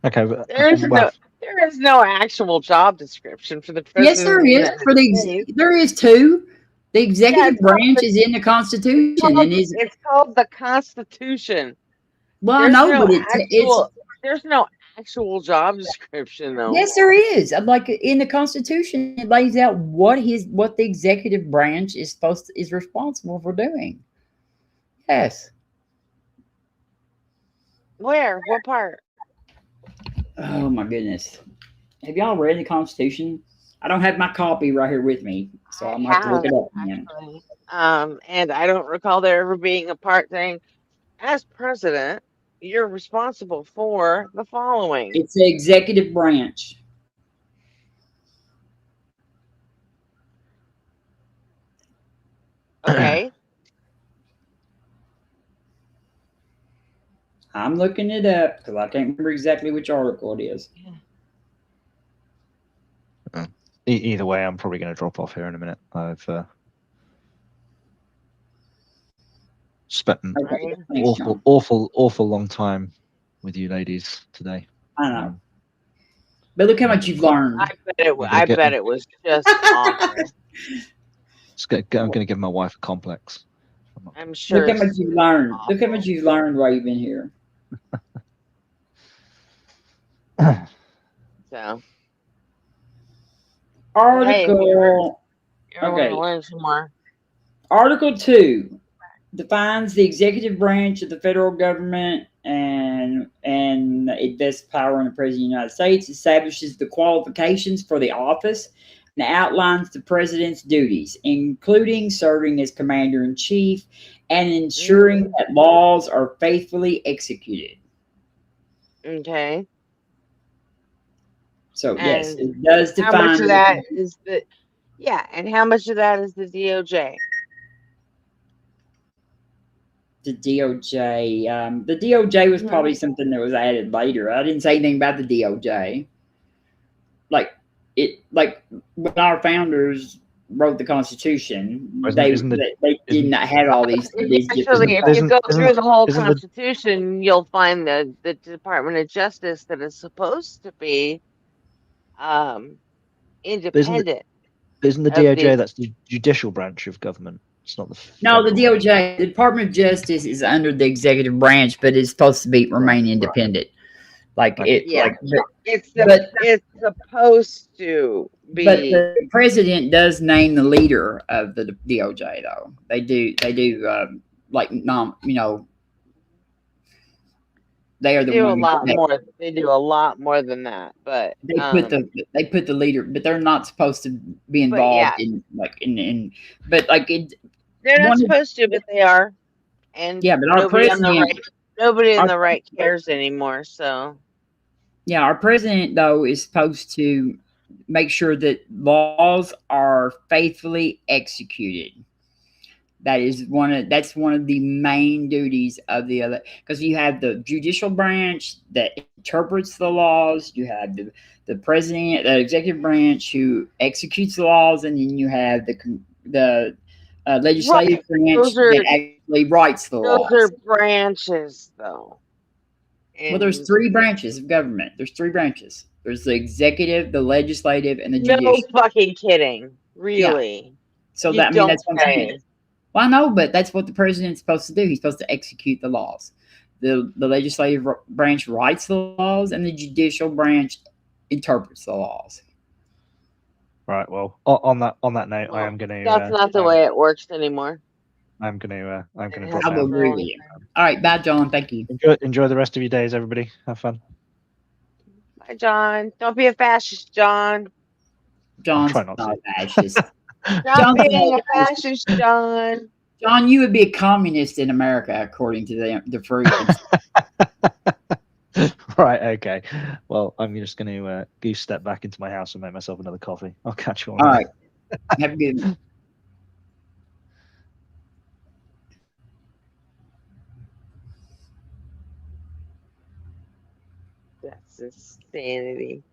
Okay, but, there is no actual job description for the president. Yes, there is. There is too. The executive branch is in the Constitution, and it's called the Constitution. Well, I know, but there's no actual job description, though. Yes, there is. Like, in the Constitution, it lays out what the executive branch is responsible for doing. Yes. Where? What part? Oh my goodness! Have y'all read the Constitution? I don't have my copy right here with me, so I'm gonna have to look it up again. And I don't recall there ever being a part saying, as president, you're responsible for the following. It's the executive branch. Okay. I'm looking it up because I can't remember exactly which article it is. Either way, I'm probably going to drop off here in a minute. I've spent an awful long time with you ladies today. I know. But look how much you've learned. I bet it was just awesome. I'm going to give my wife a complex. I'm sure. Look how much you've learned. Look how much you've learned while you've been here. So. Article. Okay. Learn some more. Article 2 defines the executive branch of the federal government and it vests power in the President of the United States, establishes the qualifications for the office, and outlines the president's duties, including serving as commander-in-chief and ensuring that laws are faithfully executed. Okay. So, yes, it does define. How much of that is and how much of that is the DOJ? The DOJ. The DOJ was probably something that was added later. I didn't say anything about the DOJ. Like when our founders wrote the Constitution, Isn't they did not have all these Actually, if you go through the whole Constitution, you'll find the Department of Justice that is supposed to be independent. Isn't the DOJ that's the judicial branch of government? It's not the No, the DOJ, the Department of Justice, is under the executive branch, but it's supposed to remain independent. Like it, Yeah, like, it's supposed to be. but the president does name the leader of the DOJ, though. They do, like, they are the do a one lot more. They do a lot more than that, but they put the leader, but they're not supposed to be involved in but like it. They're not supposed to, but they are. And yeah, but our president, nobody in the right cares anymore. So yeah, our president though is supposed to make sure that laws are faithfully executed. That's one of the main duties of the other, because you have the judicial branch that interprets the laws, you have the president, the executive branch who executes the laws, and then you have the legislative branch that actually writes the laws. Those are branches, though. Well, there's 3 branches of government. There's 3 branches. There's the executive, the legislative, and the judicial. No fucking kidding. Really? Yeah. So that's what I'm saying. Well, I know, but that's what the president's supposed to do. He's supposed to execute the laws. The legislative branch writes the laws, and the judicial branch interprets the laws. Right. Well, on that note, I am going to. That's not the way it works anymore. I'm going to. I will agree with you. All right, bye, John. Thank you. Enjoy the rest of your days, everybody. Have fun. Bye, John. Don't be a fascist, John. John's try not not to. a fascist. Stop being a fascist, John. John, you would be a communist in America, according to the Freaks. Right. Okay. Well, I'm just going to goose step back into my house and make myself another coffee. I'll catch you on. All right. Have a good one. That's insanity.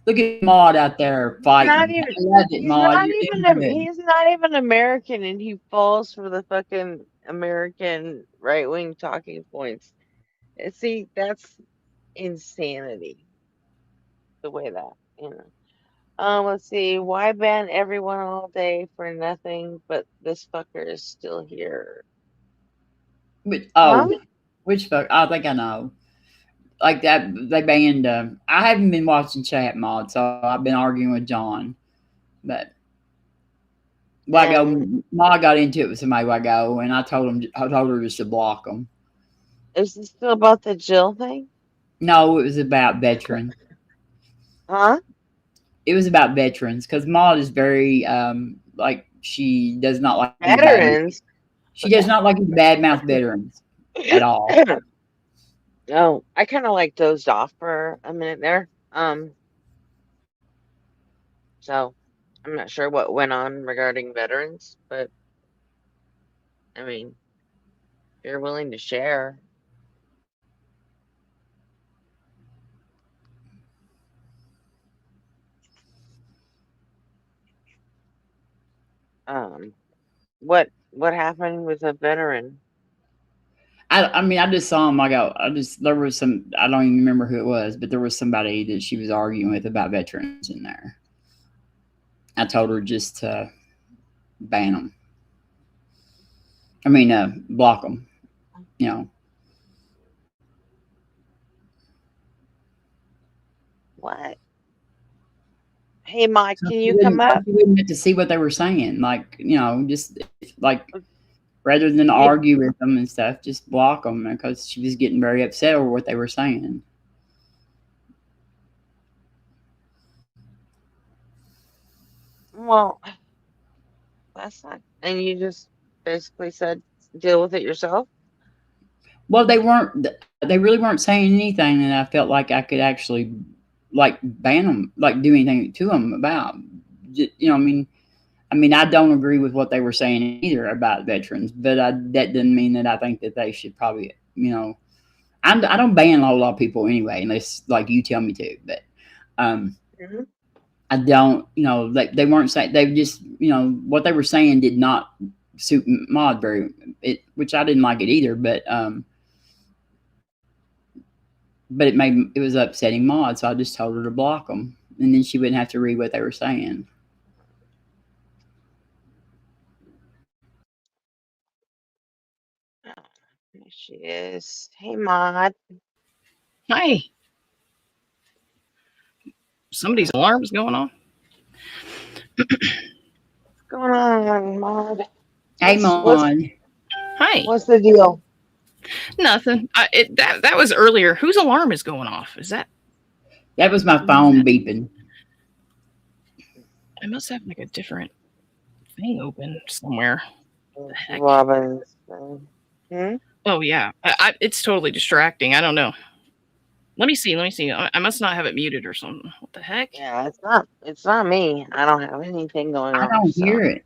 Look at Maud out there fighting. He's not even American, and he falls for the fucking American right-wing talking points. See, that's insanity. The way that, let's see. Why ban everyone all day for nothing, but this fucker is still here? Which fuck? I think I know. Like that, they banned. I haven't been watching chat mod, so I've been arguing with John. But Ma got into it with somebody a while ago, and I told her just to block them. Is this still about the Jill thing? No, it was about veterans. Huh? It was about veterans, because Maud is very like, she does not like veterans. She does not like badmouth veterans at all. No, I kind of like dozed off for a minute there. So I'm not sure what went on regarding veterans, but I mean, if you're willing to share. What happened with a veteran? I mean, I just saw him. There was some, I don't even remember who it was, but there was somebody that she was arguing with about veterans in there. I told her just to ban them. I mean, block them, What? Hey, Mike, can you come up? You wouldn't get to see what they were saying. Like, just like, rather than argue with them and stuff, just block them, because she was getting very upset over what they were saying. Well, that's not, and you just basically said deal with it yourself? Well, they really weren't saying anything that I felt like I could actually, like, ban them, like, do anything to them about. I mean, I don't agree with what they were saying either about veterans, but that doesn't mean that I think that they should probably, I don't ban a whole lot of people anyway, unless, like, you tell me to. But I I don't, like they weren't saying, they just, what they were saying did not suit Maud which I didn't like it either, but it was upsetting Maud, so I just told her to block them, and then she wouldn't have to read what they were saying. There she is. Hey, Maud. Hi. Somebody's alarm's going on. What's going on, Maud? Hey, Maud. Hi. What's the deal? Nothing. That was earlier. Whose alarm is going off? Is that? That was my phone beeping. I must have like a different thing open somewhere. What the heck? Robin's. Oh yeah, it's totally distracting. I don't know. Let me see. I must not have it muted or something. What the heck? Yeah, it's not me. I don't have anything going on. I don't hear it.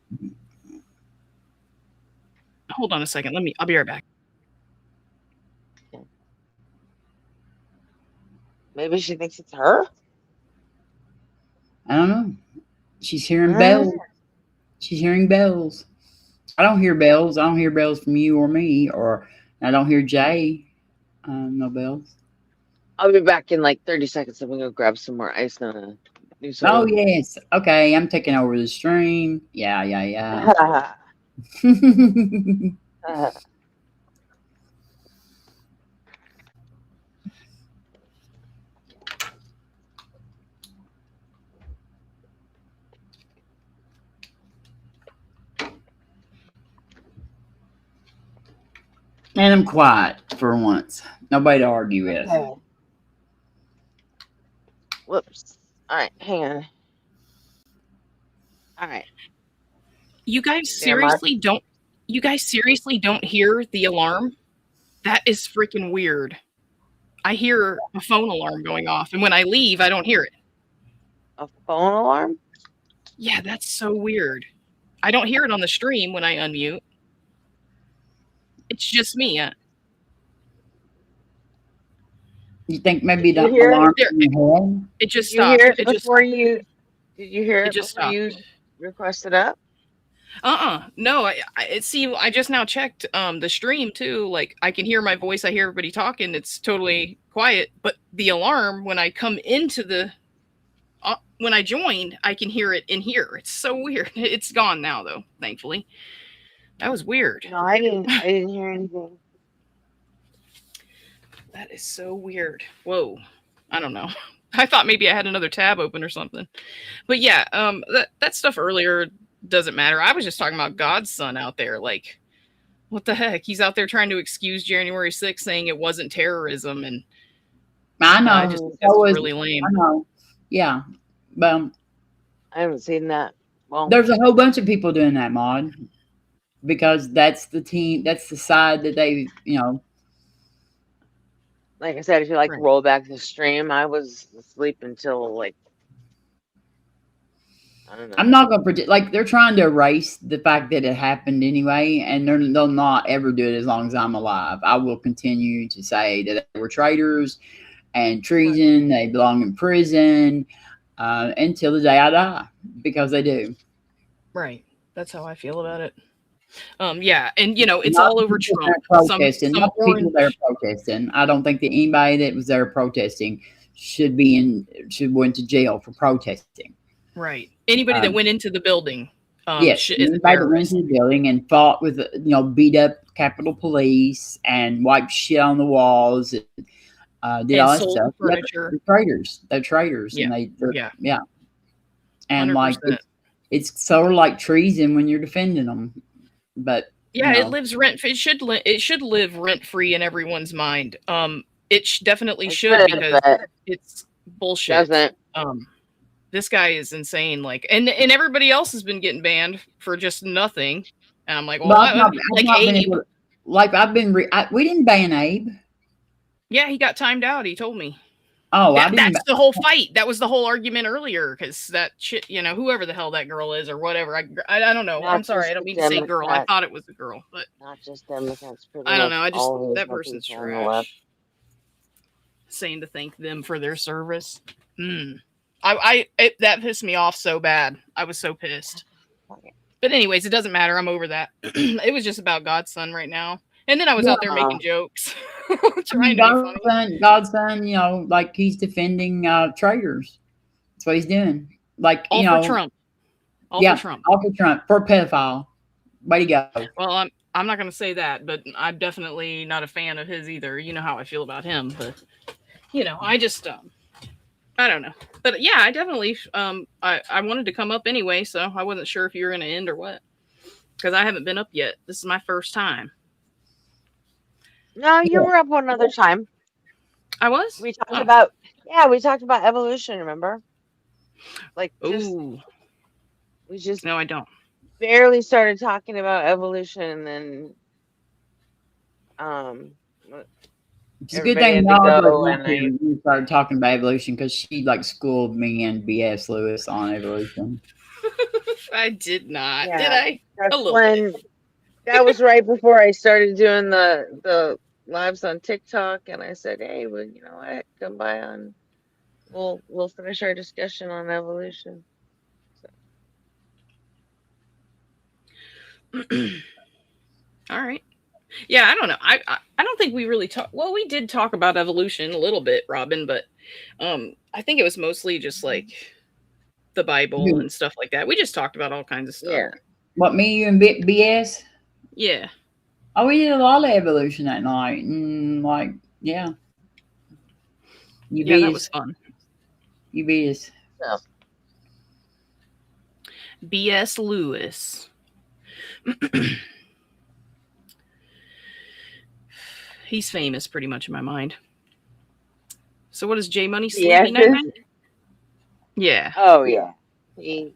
Hold on a second. I'll be right back. Maybe she thinks it's her. I don't know. She's hearing bells. She's hearing bells. I don't hear bells. I don't hear bells from you or me, or I don't hear Jay. No bells. I'll be back in like 30 seconds. I'm gonna go grab some more ice and do some. Oh yes. Okay, I'm taking over the stream. Yeah. And I'm quiet for once. Nobody to argue with. Okay. Whoops. All right, hang on. All right. You guys seriously don't hear the alarm? That is freaking weird. I hear a phone alarm going off, and when I leave, I don't hear it. A phone alarm? Yeah, that's so weird. I don't hear it on the stream when I unmute. It's just me. You think maybe the alarm in your head? It just Did you stopped. hear it It just before you? Did you hear it just before you requested up? No, I just now checked the stream too. Like I can hear my voice, I hear everybody talking, it's totally quiet, but the alarm when I come into when I joined, I can hear it in here. It's so weird. It's gone now though, thankfully. That was weird. No, I didn't hear anything. That is so weird. Whoa. I don't know. I thought maybe I had another tab open or something. But yeah, that stuff earlier doesn't matter. I was just talking about God's son out there. Like, what the heck? He's out there trying to excuse January 6th, saying it wasn't terrorism, and I know. I just think that's really lame. I know. Yeah. But I haven't seen that. Well, there's a whole bunch of people doing that, Maud. Because that's the team, that's the side that they, like I said, if you roll back the stream, I was asleep until I don't know. I'm not going to predict, like they're trying to erase the fact that it happened anyway, and they'll not ever do it as long as I'm alive. I will continue to say that they were traitors and treason. They belong in prison until the day I die, because they do. Right. That's how I feel about it. Yeah, and it's all over Trump. Protesting. Not people that are protesting. I don't think that anybody that was there protesting should went to jail for protesting. Right. Anybody that went into the building. Yes. Anybody that went into the building and fought with beat up Capitol Police and wiped shit on the walls and did all that stuff. They're traitors. They're traitors. Yeah. And yeah. And 100%. like it's sort of like treason when you're defending them. But yeah, it lives rent. It should live rent free in everyone's mind. It definitely should, because it's bullshit. Doesn't. This guy is insane. Like, and everybody else has been getting banned for just nothing. And I'm like, well, we didn't ban Abe. Yeah, he got timed out. He told me. Oh, that's the whole fight. That was the whole argument earlier, because that shit, whoever the hell that girl is or whatever. I don't know. I'm sorry. I don't mean to say girl. I thought it was a girl, but not just Democrats. I don't know. That person's trash. Saying to thank them for their service. That pissed me off so bad. I was so pissed. But anyways, it doesn't matter. I'm over that. It was just about Godson right now. And then I was out there making jokes. Trying to be funny. Godson, you know, like he's defending traitors. That's what he's doing. Like, all you know, for Trump. All for Trump. All for Trump. For a pedophile. Way to go. Well, I'm not going to say that, but I'm definitely not a fan of his either. You know how I feel about him, but you know, I just I don't know. But yeah, I definitely I wanted to come up anyway, so I wasn't sure if you were going to end or what. Because I haven't been up yet. This is my first time. No, you were up one other time. I was? We talked about evolution, remember? Like Ooh. We just No, I don't. Barely started talking about evolution, and then it's a good thing we started talking about evolution, because she like schooled me and BS Lewis on evolution. I did not. Did I? That was right before I started doing the lives on TikTok, and I said, hey, well, you know what, come by on, we'll finish our discussion on evolution. All right. Yeah, I don't know. I don't think we really talk. Well, we did talk about evolution a little bit, Robin, but I think it was mostly just like the Bible and stuff like that. We just talked about all kinds of stuff. Yeah. What, me, you, and BS? Yeah. Oh, we did a lot of evolution that night, and like, yeah. That was fun. You beat us. Yeah. BS Lewis. He's famous pretty much in my mind. So what is J Money sleepy night? Yeah. Oh yeah. J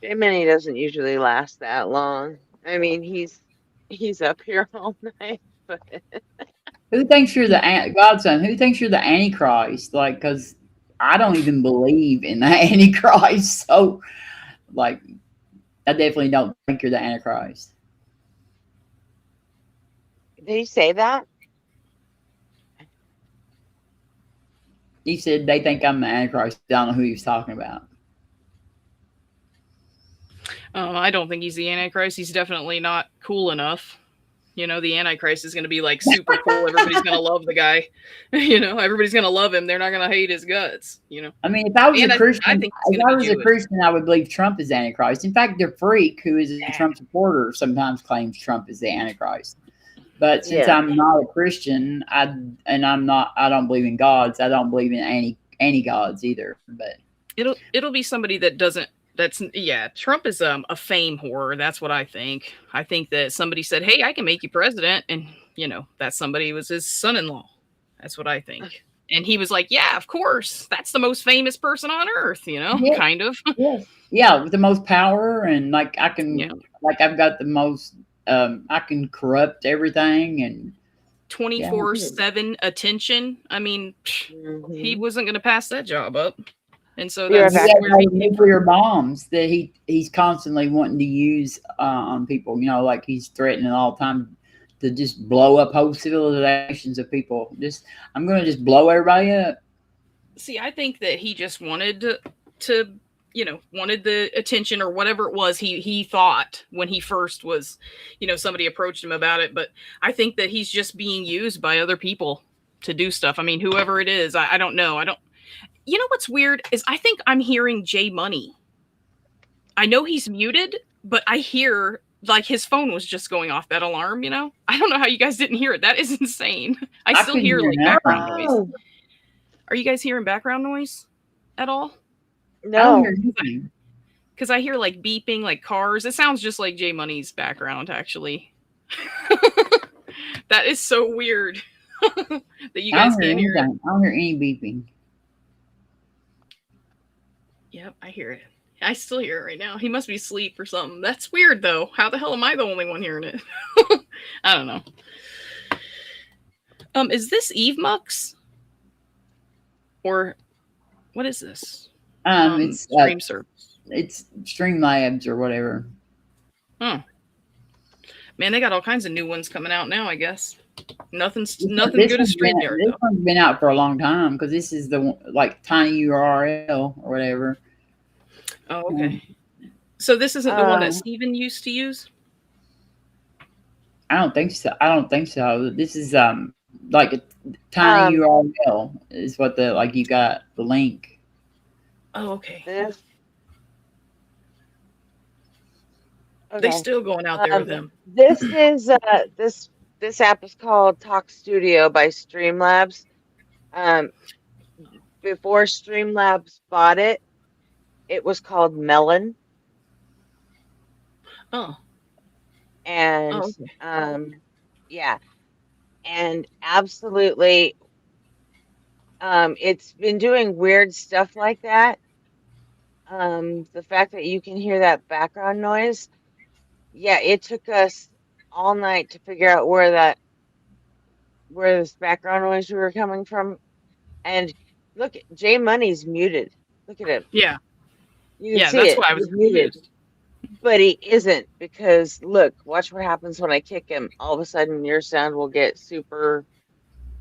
Money doesn't usually last that long. I mean, he's up here all night. But who thinks you're the Godson? Who thinks you're the Antichrist? Like, because I don't even believe in the Antichrist. So, like, I definitely don't think you're the Antichrist. Did he say that? He said they think I'm the Antichrist. I don't know who he was talking about. I don't think he's the Antichrist. He's definitely not cool enough. You know, the Antichrist is going to be like super cool. Everybody's going to love the guy. You know, everybody's going to love him. They're not going to hate his guts. You know, I mean, if I was a Christian, I would believe Trump is Antichrist. In fact, the freak who is a Trump supporter sometimes claims Trump is the Antichrist. But since I'm not a Christian, I don't believe in gods. I don't believe in any gods either. But it'll be somebody that doesn't. Trump is a fame whore. That's what I think. I think that somebody said, hey, I can make you president. And, you know, that somebody was his son-in-law. That's what I think. And he was like, yeah, of course. That's the most famous person on earth, you know, kind of. Yeah, with the most power. And like I can, like I've got the most, I can corrupt everything. And 24/7 attention. I mean, he wasn't going to pass that job up. And so that's nuclear bombs that he's constantly wanting to use on people. You know, like he's threatening all the time to just blow up whole civilizations of people. I'm going to just blow everybody up. See, I think that he just wanted to wanted the attention or whatever it was he thought when he first was, you know, somebody approached him about it. But I think that he's just being used by other people to do stuff. I mean, whoever it is, I don't know. You know what's weird is I think I'm hearing J Money. I know he's muted, but I hear like his phone was just going off, that alarm, you know? I don't know how you guys didn't hear it. That is insane. I still hear like background noise. Are you guys hearing background noise at all? No. Because I hear like beeping, like cars. It sounds just like J Money's background, actually. That is so weird that you guys can't hear it. I don't hear any beeping. Yep, I hear it. I still hear it right now. He must be asleep or something. That's weird, though. How the hell am I the only one hearing it? I don't know. Is this Eve Mux? Or what is this? It's Stream Service. It's Streamlabs or whatever. Huh. Man, they got all kinds of new ones coming out now, I guess. Nothing This good as StreamYard. This one's been out for a long time because this is the one, like Tiny URL or whatever. Oh, okay. So this isn't the one that Steven used to use? I don't think so. I don't think so. This is like a Tiny URL is what the like you got the link. Oh, okay. Okay. They still going out there with him. This is this app is called Talk Studio by Streamlabs. Before Streamlabs bought it, it was called Melon. Oh. And okay. yeah. And absolutely it's been doing weird stuff like that. The fact that you can hear that background noise. Yeah, it took us all night to figure out where this background noise we were coming from. And look, J Money's muted. Look at him. Yeah. You can yeah, see that's it. why I was He's muted. confused. But he isn't, because look, watch what happens when I kick him. All of a sudden your sound will get super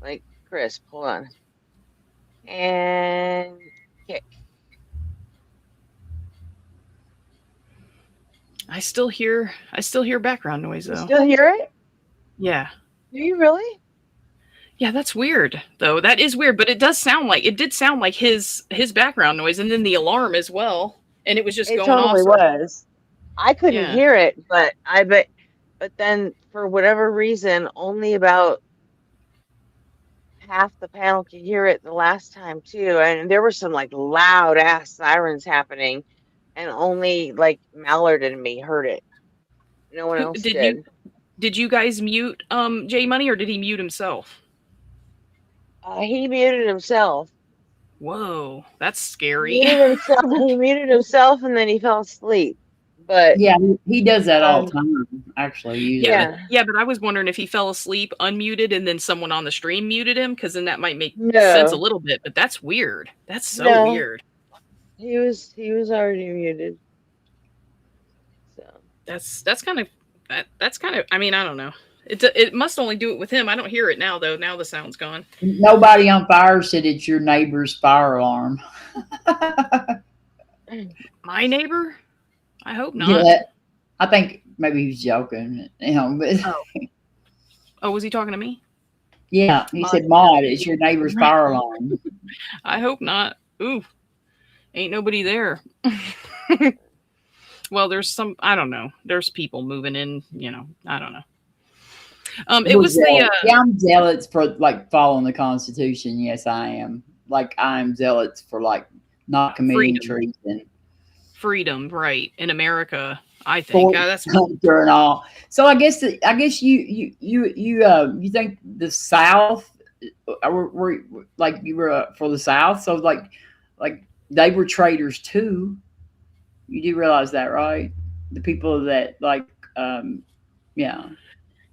like crisp. Hold on. And kick. I still hear background noise though. You still hear it? Yeah. Do you really? Yeah, that's weird though. That is weird, but it did sound like his background noise, and then the alarm as well. And it was just It going totally off. was. I couldn't Yeah. hear it, but but then for whatever reason, only about half the panel could hear it the last time too. And there were some like loud ass sirens happening, and only like Mallard and me heard it. No one else did. Did you guys mute J Money, or did he mute himself? He muted himself. Whoa, that's scary. He muted himself, and then he fell asleep. But yeah, he does that all the time. Actually, usually. Yeah, but I was wondering if he fell asleep unmuted and then someone on the stream muted him, because then that might make sense a little bit. But that's weird. That's so weird. He was already muted. So that's kind of. I mean, I don't know. It must only do it with him. I don't hear it now though. Now the sound's gone. Nobody on fire said it's your neighbor's fire alarm. My neighbor? I hope not. Yeah, I think maybe he's joking. But oh, was he talking to me? Yeah, he said, "Maud, it's your neighbor's fire alarm." I hope not. Ooh, ain't nobody there. Well, there's some. I don't know. There's people moving in. I don't know. It was the. I'm zealots for like following the Constitution. Yes, I am. Like I'm zealots for like not committing treason. Freedom, right? In America, I think that's culture and all. So I guess you think the South were like you were for the South, so like they were traitors too. You do realize that, right? The people that yeah.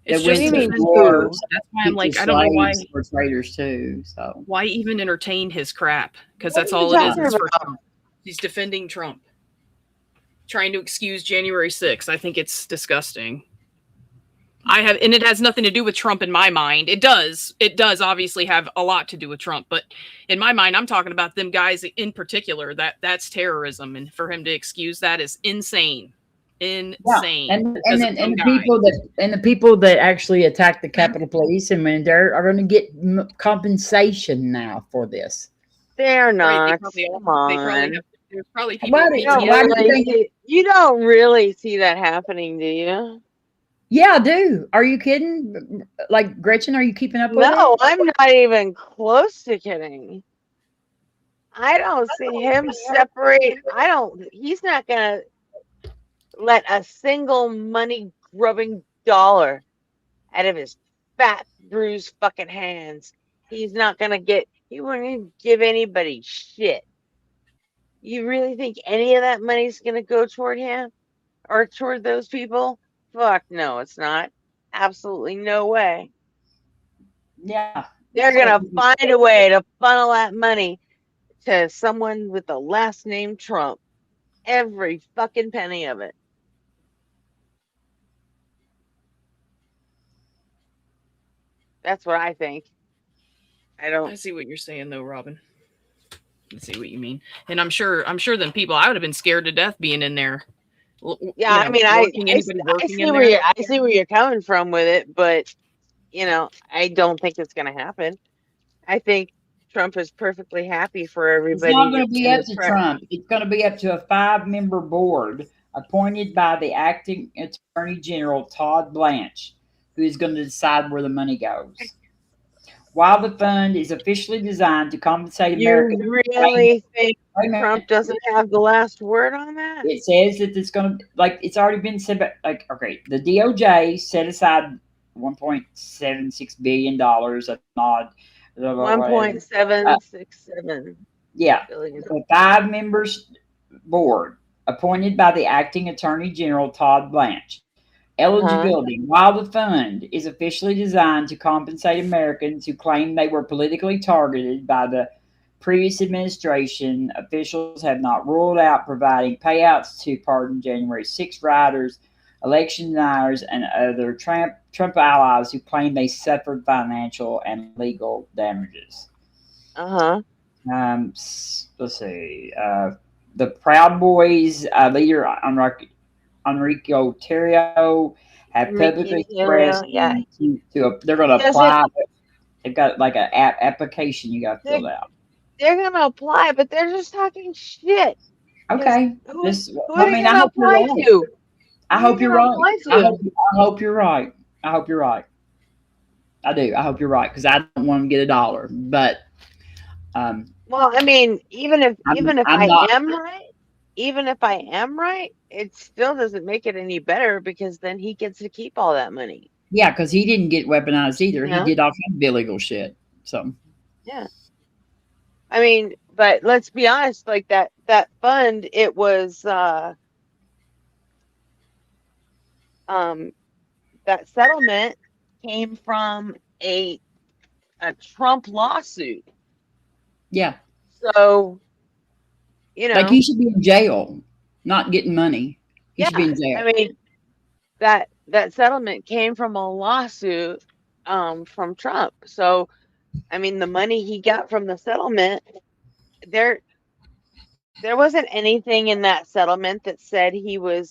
It's just wars. That's why I'm like, I don't know why we're traitors too. So why even entertain his crap? Because that's all it is. It's for Trump. He's defending Trump. Trying to excuse January 6th. I think it's disgusting. And it has nothing to do with Trump in my mind. It does obviously have a lot to do with Trump, but in my mind, I'm talking about them guys in particular. That's terrorism, and for him to excuse that is insane. Insane. Yeah. And the people that actually attacked the Capitol Police, and when they are going to get compensation now for this. They're not. Right, Come on. There's probably people. You don't really see that happening, do you? Yeah, I do. Are you kidding? Like Gretchen, are you keeping up with it? No, I'm not even close to kidding. I don't see him separate. He's not gonna let a single money grubbing dollar out of his fat bruised fucking hands. He's not gonna he won't even give anybody shit. You really think any of that money's going to go toward him or toward those people? Fuck no, it's not. Absolutely no way. Yeah. They're going to find a way to funnel that money to someone with the last name Trump. Every fucking penny of it. That's what I think. I see what you're saying though, Robin. I see what you mean. And I'm sure then people, I would have been scared to death being in there. Yeah, I mean, I see where you're coming from with it, but I don't think it's going to happen. I think Trump is perfectly happy for everybody. It's not going to be up to Trump. It's going to be up to a 5-member board appointed by the acting Attorney General, Todd Blanche, who is going to decide where the money goes. While the fund is officially designed to compensate Americans. You really think Trump doesn't have the last word on that? It says that it's going to, it's already been said, okay, the DOJ set aside $1.76 billion, a nod. 1.767. Yeah. A 5 members board appointed by the acting Attorney General, Todd Blanche. Eligibility. While the fund is officially designed to compensate Americans who claim they were politically targeted by the previous administration, officials have not ruled out providing payouts to pardon January 6 rioters, election deniers, and other Trump allies who claim they suffered financial and legal damages. Let's see. The Proud Boys leader Enrico Tarrio have publicly expressed they're going to apply. They've got like an application you got to fill out. They're going to apply, but they're just talking shit. Okay. Who are they going to apply to? I hope you're right. I hope you're right. I hope you're right. I do. I hope you're right because I don't want to get $1. But well, I mean, even if I am right, it still doesn't make it any better because then he gets to keep all that money. Yeah, because he didn't get weaponized either. He did all kinds of illegal shit. So yeah. I mean, but let's be honest, like that fund, it was that settlement came from a Trump lawsuit. Yeah. So like he should be in jail, not getting money. He should be in jail. I mean, that settlement came from a lawsuit from Trump. So, I mean, the money he got from the settlement, there wasn't anything in that settlement that said he would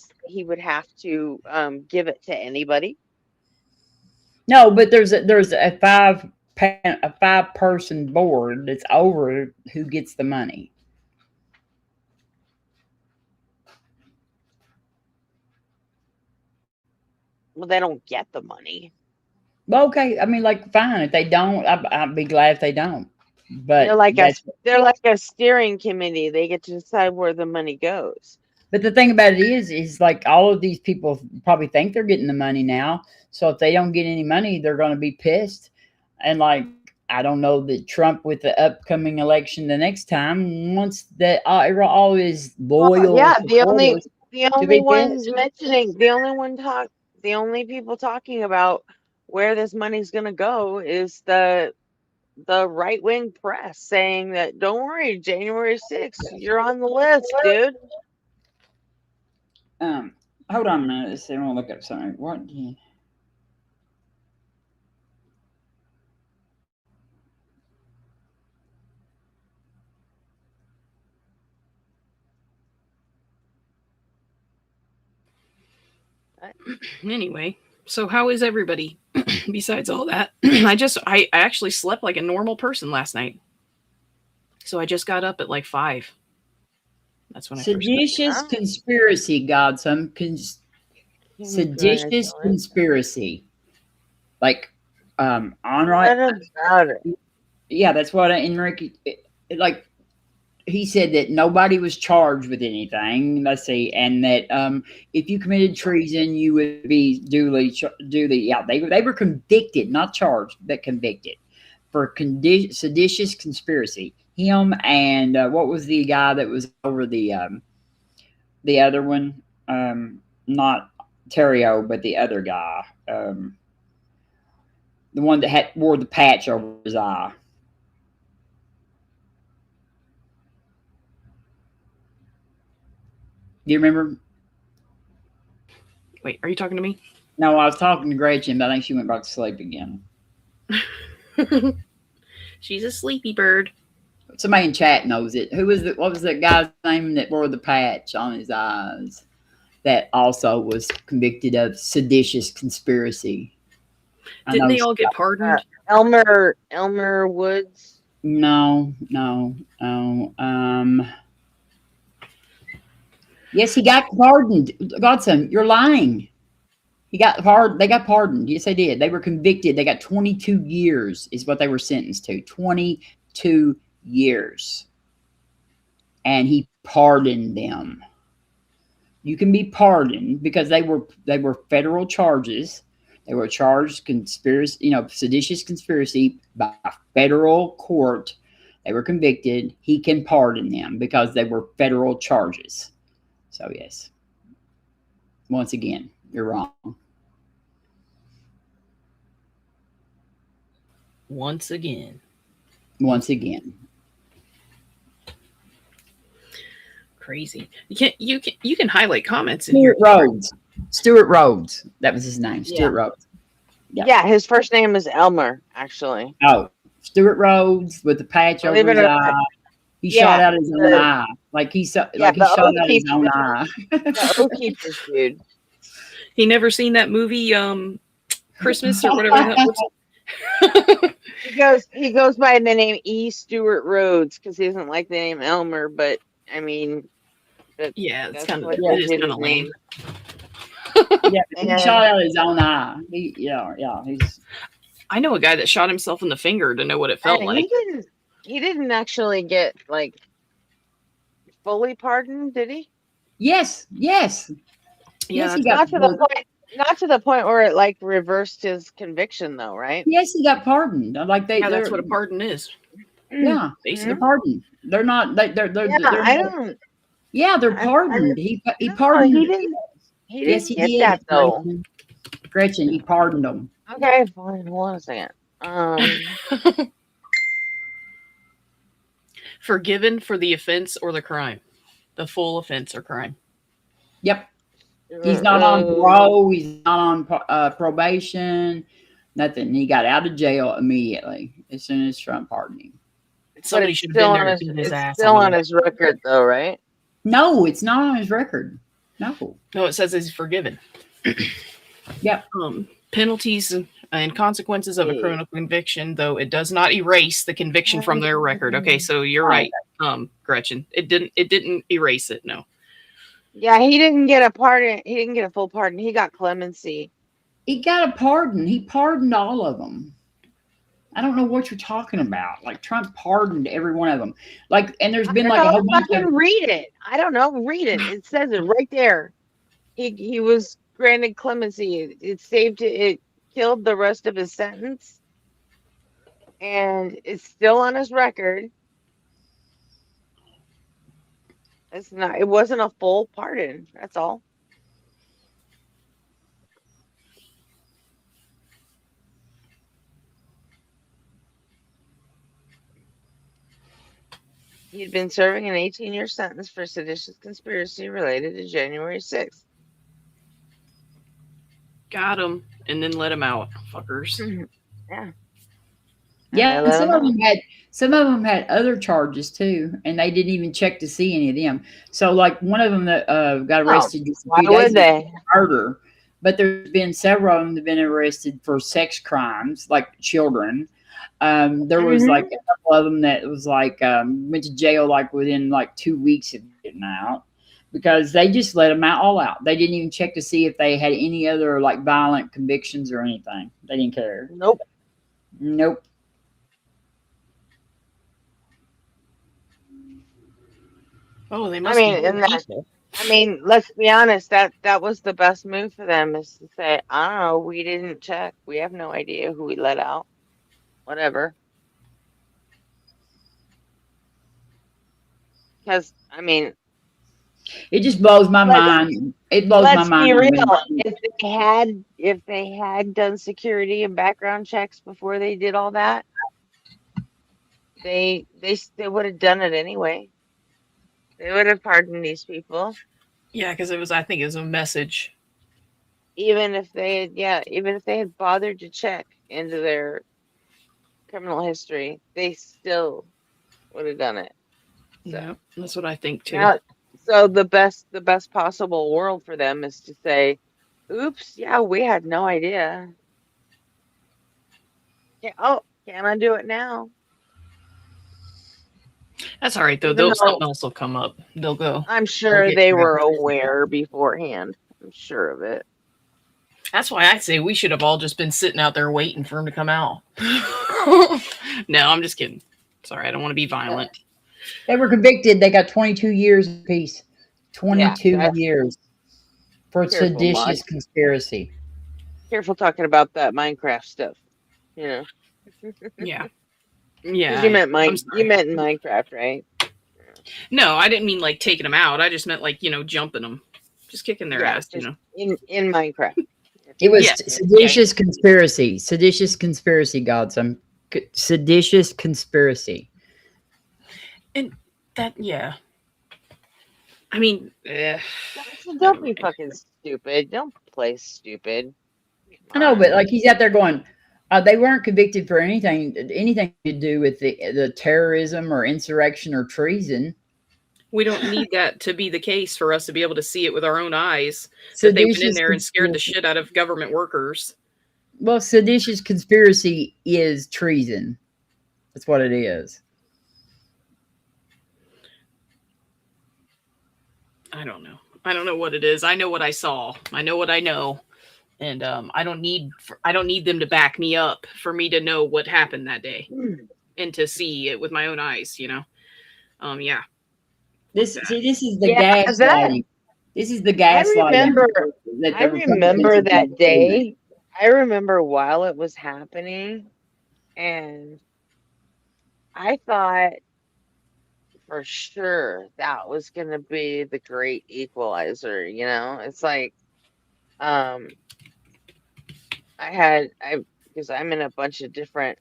have to give it to anybody. No, but there's a 5-person board that's over who gets the money. Well, they don't get the money. Well, okay. I mean, fine. If they don't, I'd be glad if they don't. But they're like a steering committee. They get to decide where the money goes. But the thing about it is all of these people probably think they're getting the money now. So if they don't get any money, they're going to be pissed. And I don't know that Trump with the upcoming election the next time wants that all his loyal. The only people talking about where this money's going to go is the right-wing press saying that, don't worry, January 6th, you're on the list, dude. Hold on a minute. I want to look up something. What? Anyway, so how is everybody besides all that? I actually slept like a normal person last night. So I just got up at 5. That's when seditious conspiracy, Godson. Seditious conspiracy. On right. Yeah, that's what Enrique he said that nobody was charged with anything. Let's see, and that if you committed treason, you would be duly. They were convicted, not charged, but convicted for seditious conspiracy. Him and what was the guy that was over the other one? Not Terrio, but the other guy, the one that wore the patch over his eye. Do you remember? Wait, are you talking to me? No, I was talking to Gretchen, but I think she went back to sleep again. She's a sleepy bird. Somebody in chat knows it. What was the guy's name that wore the patch on his eyes that also was convicted of seditious conspiracy? Didn't they all get pardoned? Elmer Woods. No. Yes, he got pardoned. Godson, you're lying. They got pardoned. Yes, they did. They were convicted. They got 22 years is what they were sentenced to. 22 years. And he pardoned them. You can be pardoned because they were federal charges. They were charged conspiracy, seditious conspiracy by a federal court. They were convicted. He can pardon them because they were federal charges. So yes. Once again, you're wrong. Once again. Crazy. You can highlight comments in here. Stuart Rhodes. That was his name. Stuart Rhodes. Yeah, his first name is Elmer, actually. Oh, Stuart Rhodes with the patch over his eye. He shot out his own eye. He shot out his own eye. The O'Keefe dude. He never seen that movie, Christmas or whatever that was. He goes by the name E. Stuart Rhodes because he doesn't like the name Elmer, but I mean, it's kind of lame. Yeah, he shot out his own eye. He's. I know a guy that shot himself in the finger to know what it felt like. He didn't actually get fully pardoned, did he? Yes. Yeah, yes, he got not to the point where it reversed his conviction, though, right? Yes, he got pardoned. That's what a pardon is. Yeah, basically. they're pardoned. They're not. They're I don't. Yeah, they're pardoned. He pardoned. He didn't get that though. Gretchen, he pardoned them. Okay, fine. Hold on a second. Forgiven for the offense or the crime, the full offense or crime. Yep. He's not on parole. He's not on probation. Nothing. He got out of jail immediately as soon as Trump pardoned him. Somebody should have been there to his ass. Still on his record, though, right? No, it's not on his record. No, it says he's forgiven. Yep. Penalties and consequences of a criminal conviction, though it does not erase the conviction from their record. Okay, so you're right, Gretchen. It didn't erase it. No. Yeah, he didn't get a pardon. He didn't get a full pardon. He got clemency. He got a pardon. He pardoned all of them. I don't know what you're talking about. Trump pardoned every one of them. And there's been a whole bunch of. Read it. I don't know. Read it. It says it right there. He was granted clemency. It saved it. It killed the rest of his sentence, and it's still on his record. It's not. It wasn't a full pardon. That's all. He'd been serving an 18-year sentence for seditious conspiracy related to January 6th. Got him, and then let him out, fuckers. Yeah. Yeah, and some of them had other charges too, and they didn't even check to see any of them. So, one of them that got arrested just a few days ago for murder, but there's been several of them that have been arrested for sex crimes, like children. There was a couple of them that was went to jail within 2 weeks of getting out because they just let them all out. They didn't even check to see if they had any other violent convictions or anything. They didn't care. Nope. Oh, they must. Let's be honest. That was the best move for them is to say, I don't know. We didn't check. We have no idea who we let out. Whatever. Because it just blows my mind. It blows my mind. Let's be real. If they had done security and background checks before they did all that, they would have done it anyway. They would have pardoned these people. Yeah, because I think it was a message. Even if they had bothered to check into their criminal history, they still would have done it. So. Yeah, that's what I think too. Now, so the best possible world for them is to say, "Oops, yeah, we had no idea. Can I do it now?" That's all right though. Something else will come up. They'll go. I'm sure they were aware beforehand. I'm sure of it. That's why I say we should have all just been sitting out there waiting for him to come out. No, I'm just kidding. Sorry, I don't want to be violent. They were convicted. They got 22 years apiece. 22 years for seditious conspiracy. Careful talking about that Minecraft stuff. You know. Yeah. Yeah. You meant Minecraft, right? No, I didn't mean like taking them out. I just meant like, jumping them. Just kicking their ass, In Minecraft. It was seditious conspiracy. Seditious conspiracy, Godson. Seditious conspiracy. And that, I mean, don't be fucking stupid. Don't play stupid. I know, but like he's out there going, they weren't convicted for anything to do with the terrorism or insurrection or treason. We don't need that to be the case for us to be able to see it with our own eyes. That they went in there and scared the shit out of government workers. Well, seditious conspiracy is treason. That's what it is. I don't know. I don't know what it is. I know what I saw. I know what I know. And I don't need them to back me up for me to know what happened that day and to see it with my own eyes, Yeah. This is the gaslighting. This is the gaslighting. I remember that day. I remember while it was happening, and I thought for sure that was going to be the great equalizer. It's like, because I'm in a bunch of different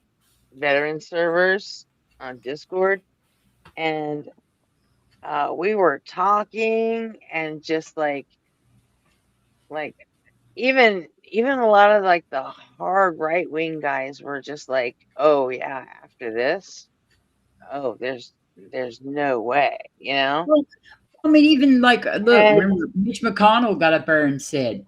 veteran servers on Discord, and we were talking, and just like even a lot of like the hard right wing guys were just like, oh yeah, after this, there's no way, Well, I mean, even like remember Mitch McConnell got up there and said,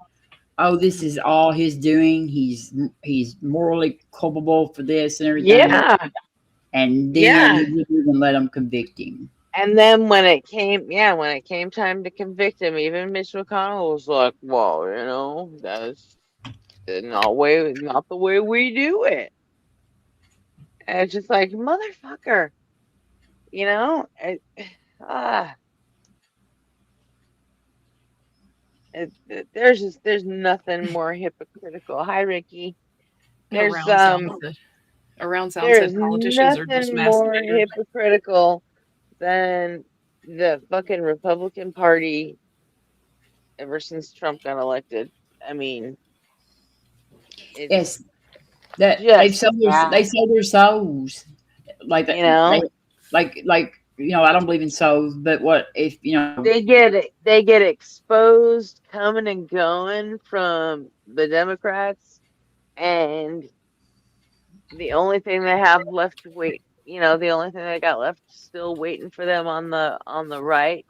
"Oh, this is all he's doing. He's morally culpable for this and everything." Yeah, and then he didn't even let them convict him. And then when it came time to convict him, even Mitch McConnell was like, "Well, that's not the way we do it." And it's just like, motherfucker, there's nothing more hypocritical. Hi, Ricky. There's around sound said politicians are just more hypocritical than the fucking Republican Party ever since Trump got elected. I mean, yes, that they sold their souls, like that. I don't believe in souls, but what if they get exposed coming and going from the Democrats, and the only thing they have left to wait. The only thing they got left still waiting for them on the right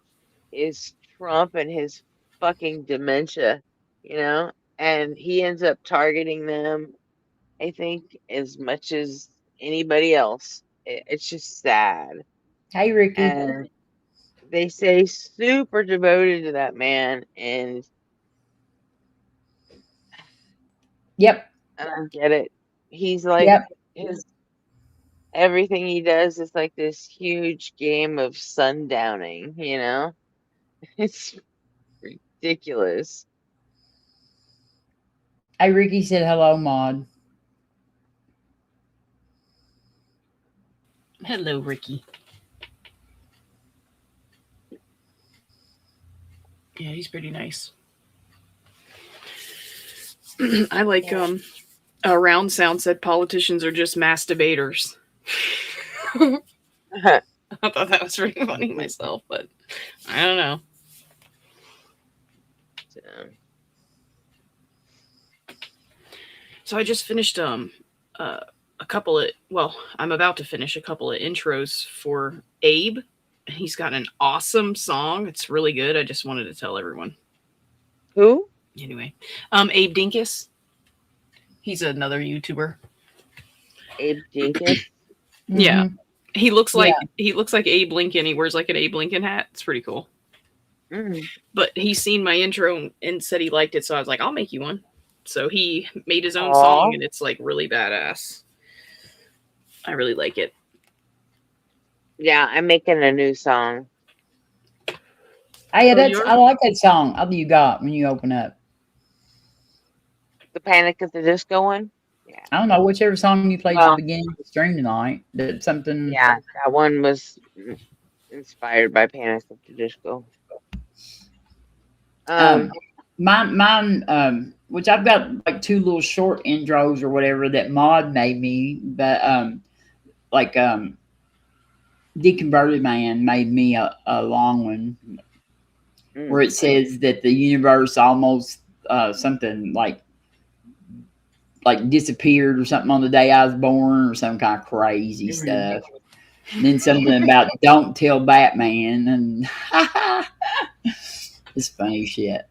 is Trump and his fucking dementia, and he ends up targeting them, I think, as much as anybody else. It's just sad. Hey, Ricky. And they say super devoted to that man, and yep, I don't get it. He's like everything he does is like this huge game of sundowning, It's ridiculous. Hey, Ricky said hello, Maud. Hello, Ricky. Yeah, he's pretty nice. I like Around Sound said politicians are just masturbators. I thought that was pretty funny myself, but I don't know. So I just finished I'm about to finish a couple of intros for Abe. He's got an awesome song. It's really good. I just wanted to tell everyone. Who? Anyway, Abe Dinkus. He's another YouTuber. Abe Dinkus. Yeah, Mhm. he looks like Abe Lincoln. He wears like an Abe Lincoln hat. It's pretty cool. But he's seen my intro and said he liked it, so I was like, I'll make you one. So he made his own song, and it's like really badass. I really like it. Yeah, I'm making a new song. Hey, I like that song. How do you got when you open up? The Panic at the Disco one? Yeah. I don't know, whichever song you played at the beginning of the stream tonight. Did something. Yeah, that one was inspired by Panic at the Disco. Mine, which I've got like 2 little short intros or whatever that Mod made me, but Deconverted Man made me a long one where it says that the universe almost something like disappeared or something on the day I was born or some kind of crazy stuff. And then something about don't tell Batman, and it's funny shit.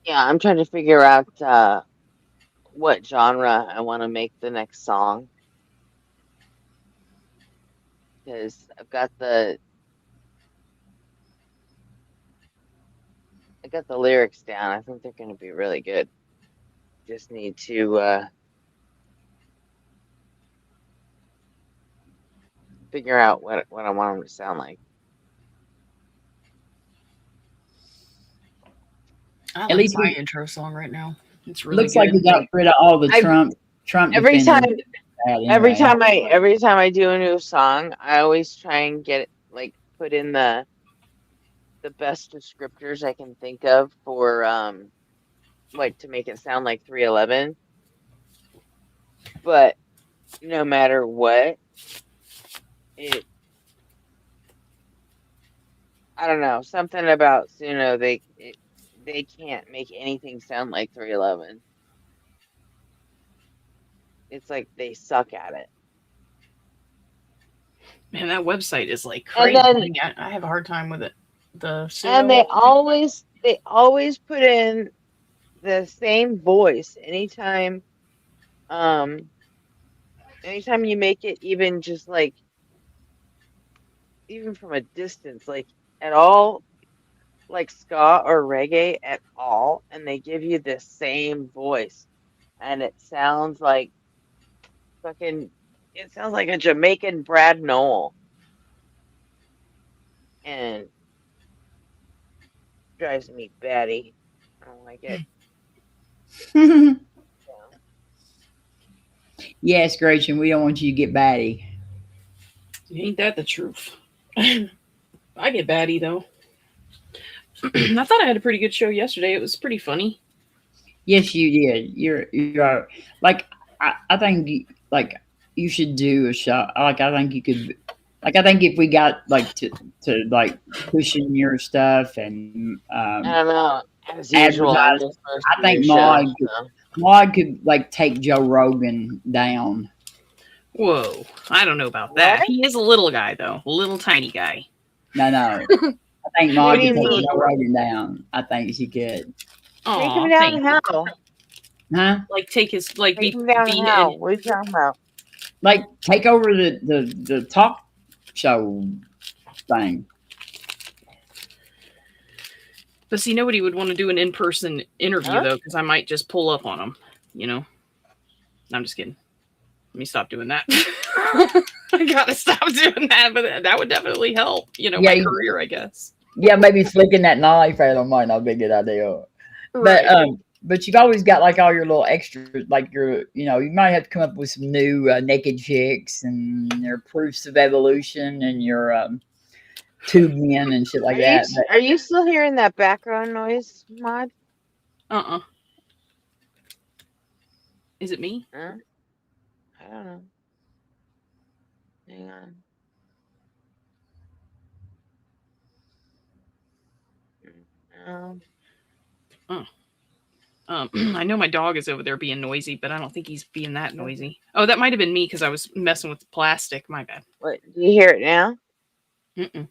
Yeah, I'm trying to figure out what genre I want to make the next song. Because I got the lyrics down. I think they're going to be really good. Just need to figure out what I want them to sound like. I like my intro song right now. It's really looks good. like we got rid of all the Trump Every defenders. every time I do a new song, I always try and get it, like, put in the best descriptors I can think of for like to make it sound like 311. But no matter what, I don't know, something about Suno, they can't make anything sound like 311. It's like they suck at it. Man, that website is like And crazy. then- I have a hard time with it. The And they always put in the same voice anytime you make it, even just like, even from a distance, like at all, like ska or reggae at all, and they give you the same voice, and it sounds like it sounds like a Jamaican Brad Noel, and drives me batty. I don't like it. Yes, Gretchen, we don't want you to get batty. Ain't that the truth? I get batty though. I thought I had a pretty good show yesterday. It was pretty funny. Yes, you did. You're like I think like you should do a show. Like I think you could. Like I think if we got like to like pushing your stuff and I don't know. As usual, advertise, I think Maud could like take Joe Rogan down. Whoa, I don't know about that. He is a little guy though, a little tiny guy. No. I think Maud could take Joe Rogan down. I think she could. Take him down how? Huh? Like take his Take him down how? What are you talking about? Like take over the talk show thing. But see, nobody would want to do an in-person interview though, because I might just pull up on them. You know, I'm just kidding. Let me stop doing that. I gotta stop doing that, but that would definitely help. You know, my career, I guess. Yeah, maybe flicking that knife at them might not be a good idea. Right. But you've always got like all your little extras, like you might have to come up with some new naked chicks and your proofs of evolution and your tube men and shit like that. Are you still hearing that background noise, Maud? Is it me? Huh? I don't know. Hang on. I know my dog is over there being noisy, but I don't think he's being that noisy. Oh, that might have been me because I was messing with the plastic. My bad. What? Do you hear it now? Mm-mm.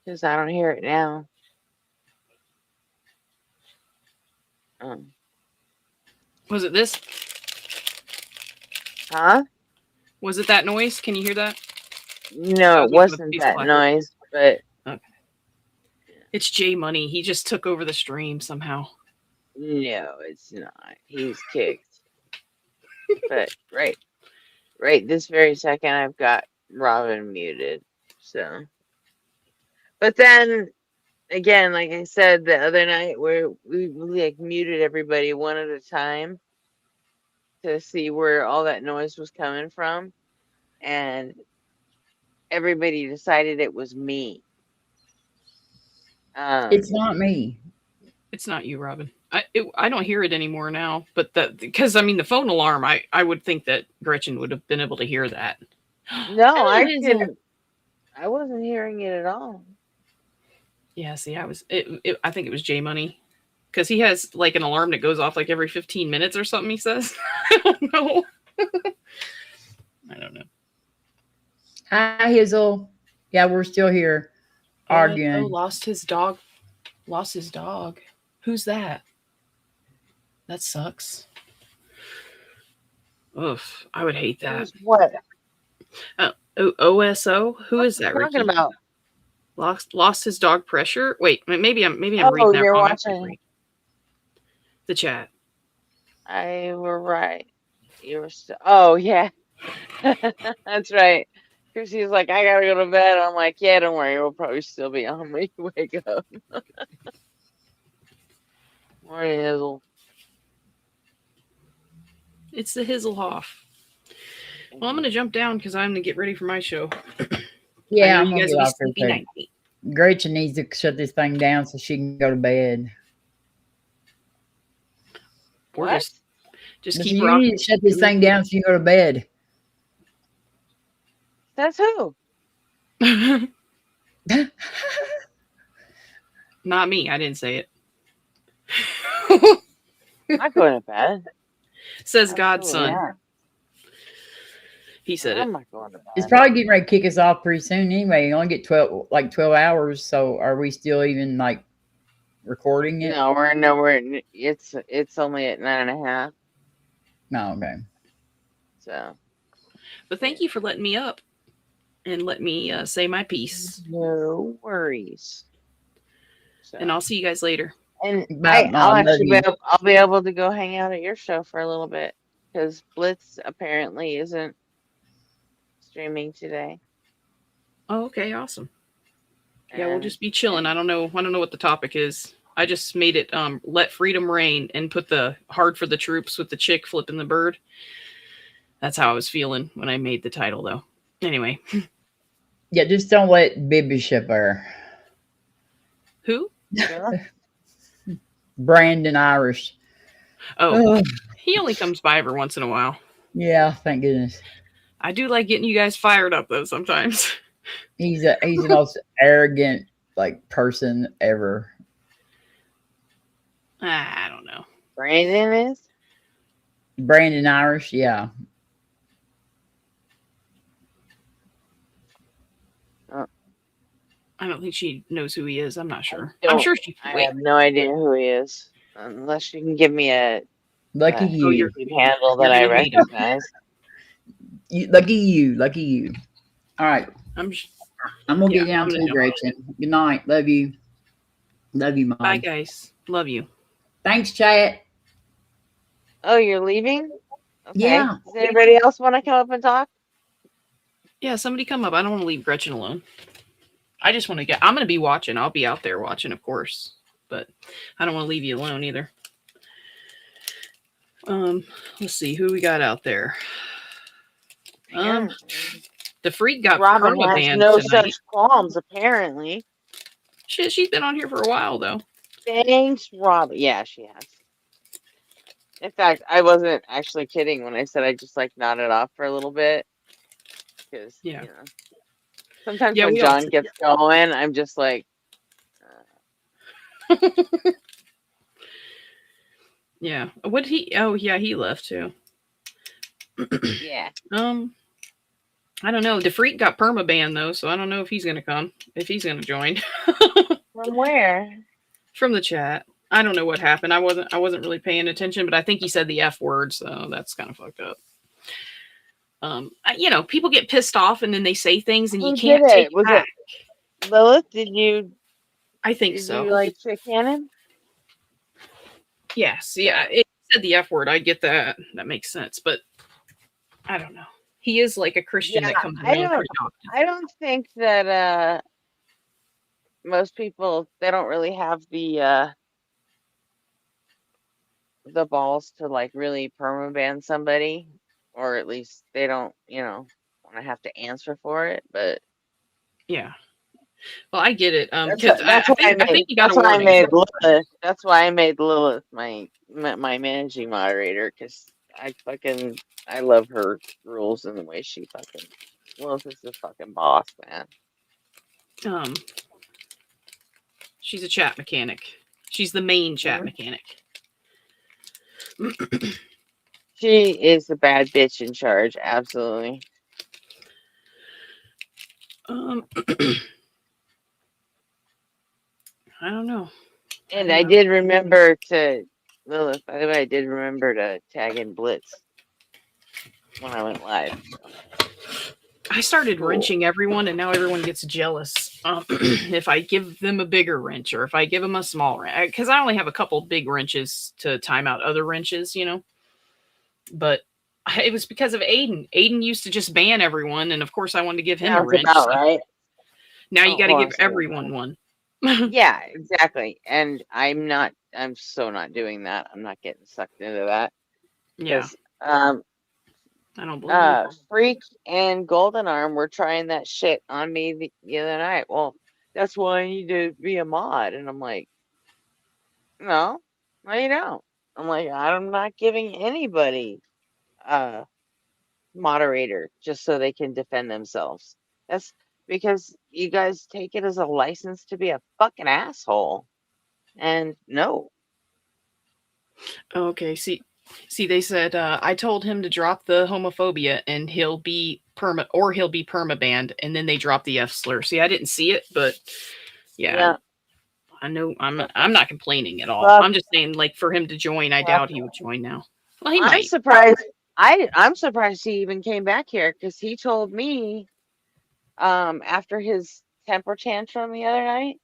Because I don't hear it now. Was it this? Huh? Was it that noise? Can you hear that? No, it wasn't that noise, but okay. It's Jay Money. He just took over the stream somehow. no, it's not. He's kicked. But right this very second, I've got Robin muted. So, but then again, like I said the other night, where we like muted everybody one at a time to see where all that noise was coming from, and everybody decided it was me. It's not me. It's not you, Robin. I don't hear it anymore now, but because I mean the phone alarm, I would think that Gretchen would have been able to hear that. No, I didn't. I wasn't hearing it at all. Yeah, see, I think it was Jay Money, because he has like an alarm that goes off like every 15 minutes or something. He says, I don't know. I don't know. Hi, Hazel. Yeah, we're still here arguing. Oh, lost his dog. Lost his dog. Who's that? That sucks. Oof, I would hate that. What? OSO? Who is that? Talking about lost his dog pressure. Wait, maybe I'm reading that you're wrong. watching The chat. I were right. You were still. Oh yeah, that's right. Chrissy's like, I gotta go to bed. I'm like, yeah, don't worry, we'll probably still be on when you wake up. Morning, Hazel. It's the Hizzlehoff. Well, I'm gonna jump down because I'm gonna get ready for my show. Yeah, I know I'm you gonna guys get will be off there sleepy too. nighty. Gretchen needs to shut this thing down so she can go to bed. Or What? just Listen, keep you rocking. need to shut this thing down so you can go to bed. That's who? Not me. I didn't say it. I'm going to bed. Says Godson. not. He said I'm it. not going to bed. It's probably getting ready to kick us off pretty soon anyway. You only get 12 hours. So are we still even like recording it? No, we're nowhere. It's only at 9:30. No, okay. So. But thank you for letting me up and let me say my piece. No worries. So. And I'll see you guys later. And Bye, I'll Mom. actually Love you. I'll be able to go hang out at your show for a little bit because Blitz apparently isn't streaming today. Oh, okay, awesome. Yeah, we'll just be chilling. I don't know what the topic is. I just made it Let Freedom Reign and put the Hard for the Troops with the chick flipping the bird. That's how I was feeling when I made the title though. Anyway. Yeah, just don't let Bishop or Who? Brandon Irish. Oh, Ugh. he only comes by every once in a while. Yeah, thank goodness. I do like getting you guys fired up though sometimes. He's the most arrogant person ever. I don't know. Brandon is? Brandon Irish, yeah. I don't think she knows who he is. I'm not sure. Don't- I'm sure she. I Wait, have no idea who he is, unless you can give me a Lucky you. YouTube handle that I You're gonna need him. recognize. Lucky you. All right. I'm gonna get yeah, down I'm to gonna jump Gretchen. Good night. Love you. Love you, Mom. Bye, guys. Love you. Thanks, chat. Oh, you're leaving? Okay. Yeah. Does anybody else want to come up and talk? Yeah, somebody come up. I don't want to leave Gretchen alone. I just want to I'm going to be watching. I'll be out there watching, of course. But I don't want to leave you alone either. Let's see who we got out there. The Freak got Robin perma has banned no tonight. such qualms, apparently. She's been on here for a while though. Thanks, Robin. Yeah, she has. In fact, I wasn't actually kidding when I said I just nodded off for a little bit. Because, yeah. Sometimes Yeah, when we all John gets going, I'm just like. Yeah. What did he? Oh, yeah, he left too. Yeah. I don't know. DeFreak got permabanned though, so I don't know if he's gonna come. If he's gonna join. From where? From the chat. I don't know what happened. I wasn't really paying attention, but I think he said the F word, so that's kind of fucked up. You know, people get pissed off and then they say things and you can't take it back. Lilith? Did you? I think Did so. you like Chick Cannon? Yes, yeah. It said the F word. I get that. That makes sense, but I don't know. He is like a Christian that comes around pretty often. I don't think that most people, they don't really have the balls to like really permaban somebody, or at least they don't, want to have to answer for it. But yeah, well, I get it. That's I think you got that's a why I warning. made Lilith. That's why I made Lilith my managing moderator, because I love her rules and the way she fucking Lilith is the fucking boss, man. She's a chat mechanic. She's the main chat mechanic. She is the bad bitch in charge, absolutely. I don't know. And I did remember to Lilith, by the way, I did remember to tag in Blitz when I went live. I started wrenching everyone, and now everyone gets jealous if I give them a bigger wrench or if I give them a small wrench. Because I only have a couple big wrenches to time out other wrenches, But it was because of Aiden. Aiden used to just ban everyone, and of course I wanted to give him a wrench. About right. Now you got to give everyone one. Yeah, exactly. And I'm so not doing that. I'm not getting sucked into that. Yeah. I don't believe you. Freak and Golden Arm were trying that shit on me the other night. Well, that's why I need to be a mod. And I'm like, no, you don't. I'm like, I'm not giving anybody a moderator just so they can defend themselves. That's because you guys take it as a license to be a fucking asshole. And no. Okay, see, they said I told him to drop the homophobia and he'll be perma-banned, and then they dropped the F slur. See, I didn't see it, but yeah. I know I'm not complaining at all. I'm just saying, like, for him to join, I doubt he would join now. Well, he might. Surprised. I'm surprised he even came back here, because he told me after his temper tantrum the other night,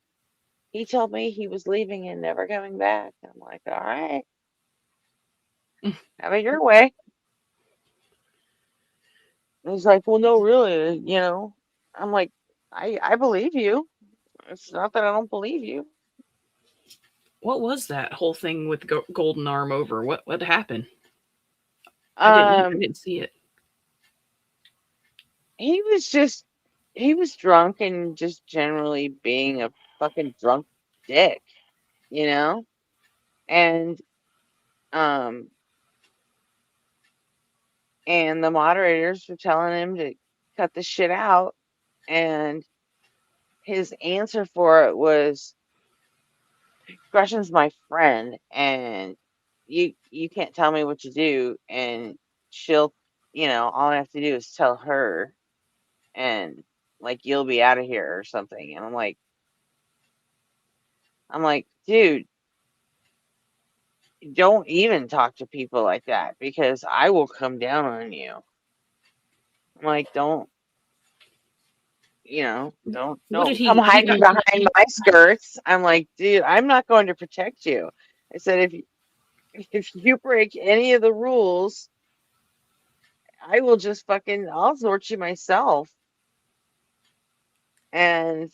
he told me he was leaving and never coming back. I'm like, all right. Have it your way. And he's like, well, no, really, I'm like, I believe you. It's not that I don't believe you. What was that whole thing with Golden Arm over? What happened? I didn't see it. He was drunk and just generally being a fucking drunk dick, and and the moderators were telling him to cut the shit out, and his answer for it was, Gretchen's my friend, and you can't tell me what to do, and she'll, all I have to do is tell her, and like, you'll be out of here or something. And I'm like, dude, don't even talk to people like that, because I will come down on you. I'm like, don't come hiding behind my skirts. I'm like, dude, I'm not going to protect you. I said, if you break any of the rules, I will just I'll sort you myself. And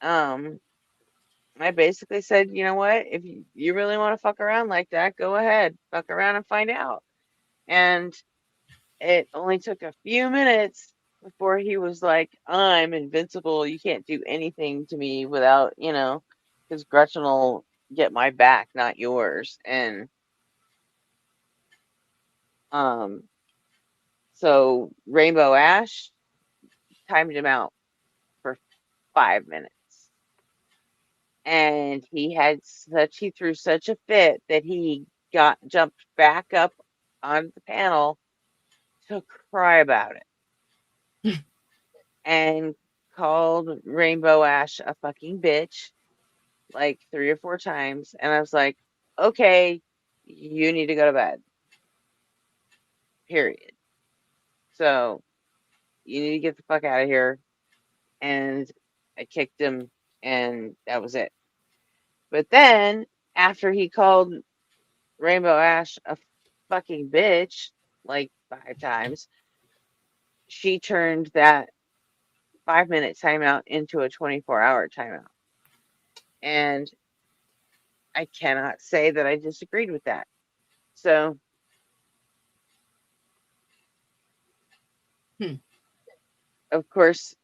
I basically said, you know what? If you really want to fuck around like that, go ahead. Fuck around and find out. And it only took a few minutes before he was like, I'm invincible. You can't do anything to me without, because Gretchen will get my back, not yours. And so Rainbow Ash timed him out for 5 minutes. And he threw such a fit that he jumped back up on the panel to cry about it and called Rainbow Ash a fucking bitch like 3 or 4 times. And I was like, okay, you need to go to bed. Period. So you need to get the fuck out of here. And I kicked him, and that was it. But then, after he called Rainbow Ash a fucking bitch like 5 times, she turned that 5-minute timeout into a 24-hour timeout. And I cannot say that I disagreed with that. So, of course,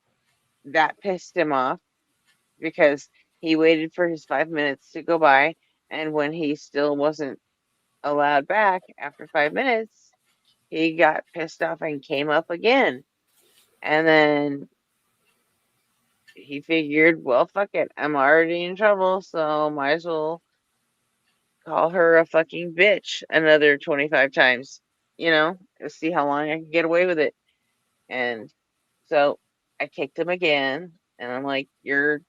that pissed him off because he waited for his 5 minutes to go by. And when he still wasn't allowed back after 5 minutes, he got pissed off and came up again. And then he figured, well, fuck it. I'm already in trouble, so might as well call her a fucking bitch another 25 times, see how long I can get away with it. And so I kicked him again, and I'm like, you're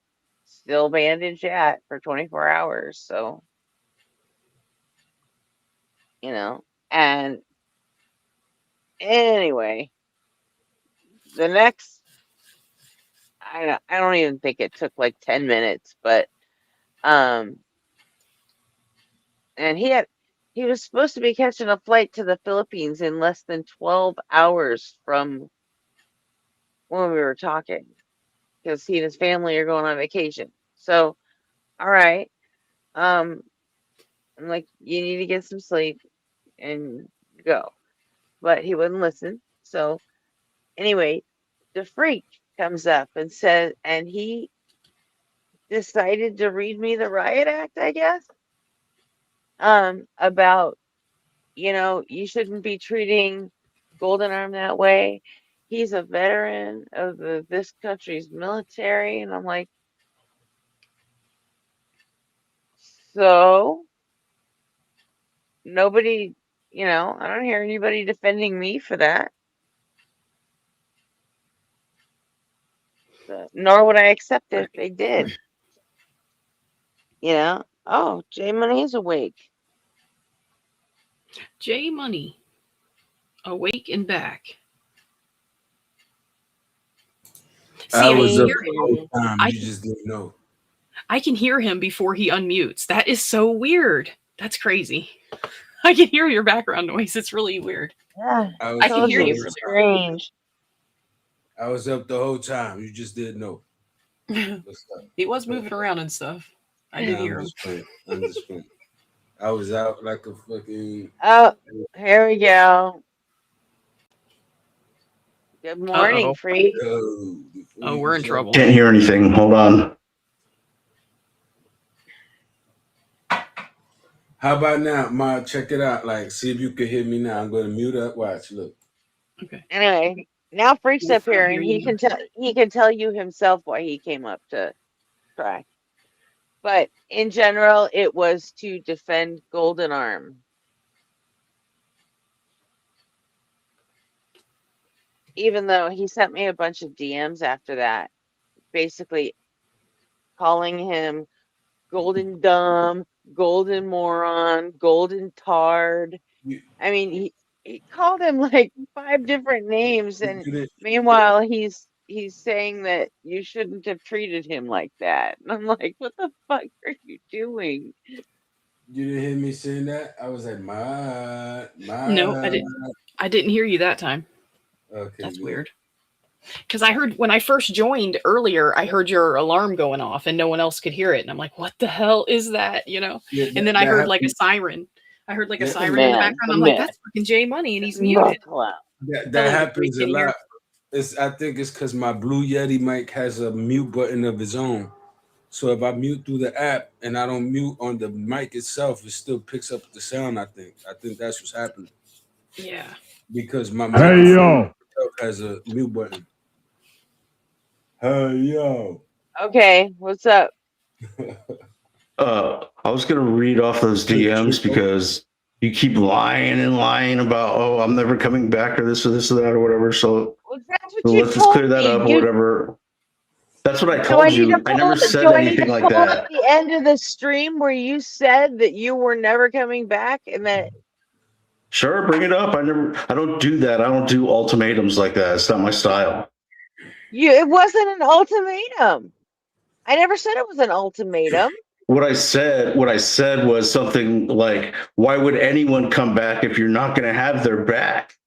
still banned in chat for 24 hours. So, and anyway, the next, I don't even think it took like 10 minutes, but, and he was supposed to be catching a flight to the Philippines in less than 12 hours from when we were talking, because he and his family are going on vacation. So, all right. I'm like, you need to get some sleep and go. But he wouldn't listen. So anyway, the freak comes up and says, and he decided to read me the riot act, I guess. About, you shouldn't be treating Golden Arm that way. He's a veteran of this country's military. And I'm like, so nobody, I don't hear anybody defending me for that. Nor would I accept it if they did. Oh, J Money's awake. J Money, awake and back. See, I was up hear the whole him. time. You just didn't know. I can hear him before he unmutes. That is so weird. That's crazy. I can hear your background noise. It's really weird. Yeah, I can hear you. Strange. I was up the whole time. You just didn't know. He was moving around and stuff. I did hear him. I'm just playing. I was out like a fucking. Oh, here we go. Good morning, freak. Oh, we're in trouble. Can't hear anything. Hold on. How about now, Ma? Check it out. Like, see if you can hear me now. I'm going to mute up. Watch. Look. Okay. Anyway, now freak's up here, and he can tell you himself why he came up to try. But in general, it was to defend Golden Arm. Even though he sent me a bunch of DMs after that, basically calling him Golden Dumb, Golden Moron, Golden Tard. I mean, he called him like 5 different names, and meanwhile he's saying that you shouldn't have treated him like that. And I'm like, what the fuck are you doing? You didn't hear me saying that? I was like, Ma. No, I didn't hear you that time. Okay, that's weird. Because I heard when I first joined earlier, I heard your alarm going off and no one else could hear it. And I'm like, what the hell is that? Yeah, and then I heard like a siren. I heard like a siren in the background. I'm like, that's fucking J Money and he's muted. That happens a lot. I think it's because my Blue Yeti mic has a mute button of its own. So if I mute through the app and I don't mute on the mic itself, it still picks up the sound, I think. I think that's what's happening. Yeah. Because my mic has a mute button. Hey, yo. Okay, what's up? I was gonna read off those DMs because you keep lying and lying about, oh, I'm never coming back or this or that or whatever. So, Well, that's what so you let's just told clear that me. up or whatever. That's what I Do I told need to you. I never said do I need anything to like pull up that. the end of the stream where you said that you were never coming back and that Sure, bring it up. I don't do that. I don't do ultimatums like that. It's not my style. it wasn't an ultimatum. I never said it was an ultimatum. What I said was something like, why would anyone come back if you're not going to have their back?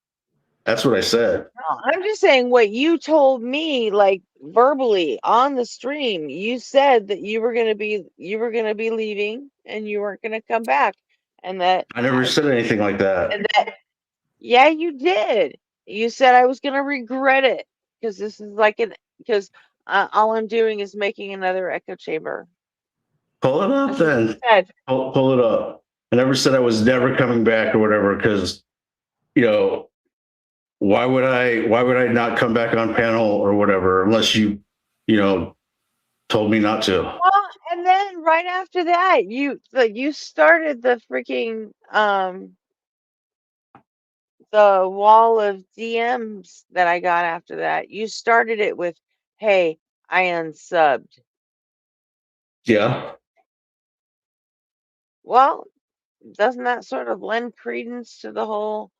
That's what I said. No, I'm just saying what you told me, like verbally on the stream. You said that you were gonna be leaving and you weren't gonna come back, and that I never said anything like that. and that yeah, you did. You said I was gonna regret it because this is like because all I'm doing is making another echo chamber. Pull it up then. Pull it up. I never said I was never coming back or whatever, because, why would I not come back on panel or whatever, unless you told me not to. Well, and then right after that, you started the freaking the wall of DMs that I got after that. You started it with, "Hey, I unsubbed." Yeah. Well, doesn't that sort of lend credence to the whole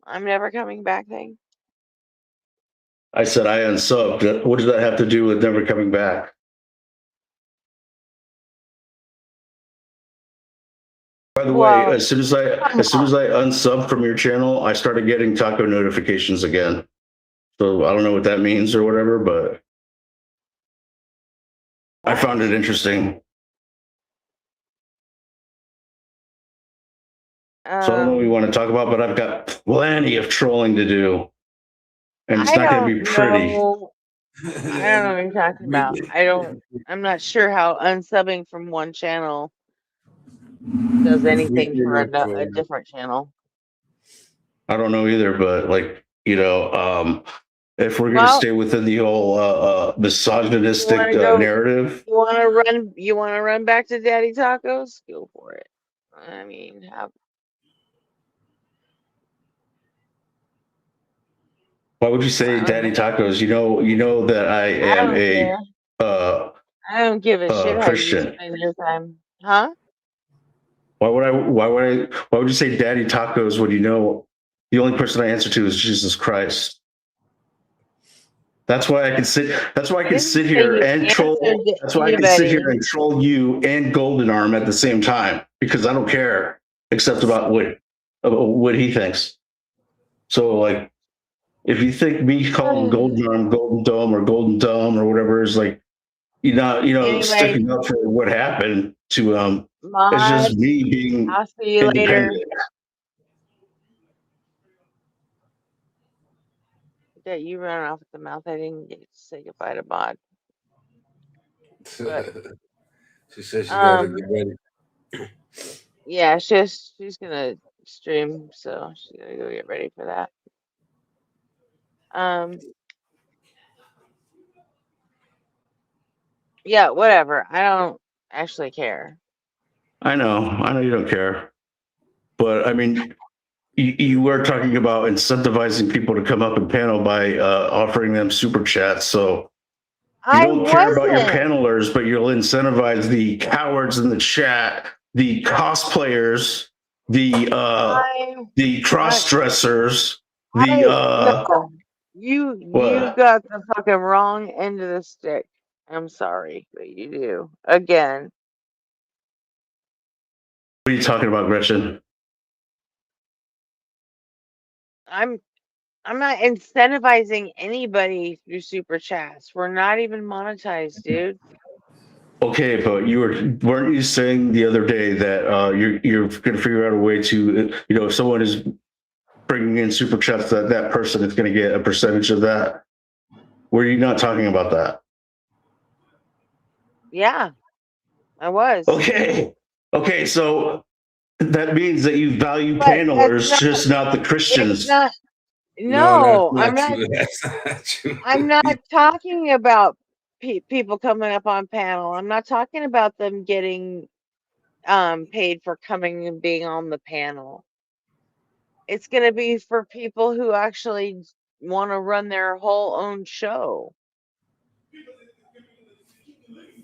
"I'm never coming back" thing? I said I unsubbed. What does that have to do with never coming back? By the way, as soon as I unsubbed from your channel, I started getting taco notifications again. So I don't know what that means or whatever, but I found it interesting. So I don't know what you want to talk about, but I've got plenty of trolling to do. And it's not going to be pretty. I don't know what you're talking about. I'm not sure how unsubbing from one channel does anything for a different channel. I don't know either, but if we're going to stay within the whole misogynistic narrative, You want to run back to Daddy Tacos? Go for it. I mean, why would you say Daddy Tacos? You know that I am I don't give a shit how Christian. you spend your time, huh? Why would you say Daddy Tacos when you know the only person I answer to is Jesus Christ? That's why I can sit. That's why I can sit here and troll. That's why I can sit here and troll you and Golden Arm at the same time, because I don't care except about what he thinks. So if you think me calling Golden Arm, Golden Dome, or Golden Dome or whatever is sticking up for what happened to it's just me being I'll see you later. Yeah, you ran off at the mouth. I didn't get to say goodbye to Bod. But, she said she gotta get ready. Yeah, she's gonna stream, so she's gonna go get ready for that. Yeah, whatever. I don't actually care. I know you don't care, but I mean, you were talking about incentivizing people to come up and panel by offering them super chats. So you don't care about your panelers, but you'll incentivize the cowards in the chat, the cosplayers, the cross dressers, You got the fucking wrong end of the stick. I'm sorry, but you do. Again. What are you talking about, Gretchen? I'm not incentivizing anybody through super chats. We're not even monetized, dude. Okay, but weren't you saying the other day that you're going to figure out a way to, if someone is bringing in super chats, that person is going to get a percentage of that? Were you not talking about that? Yeah, I was. Okay, so that means that you value panelers, just not the Christians. No, I'm not. I'm not talking about people coming up on panel. I'm not talking about them getting paid for coming and being on the panel. It's going to be for people who actually want to run their whole own show.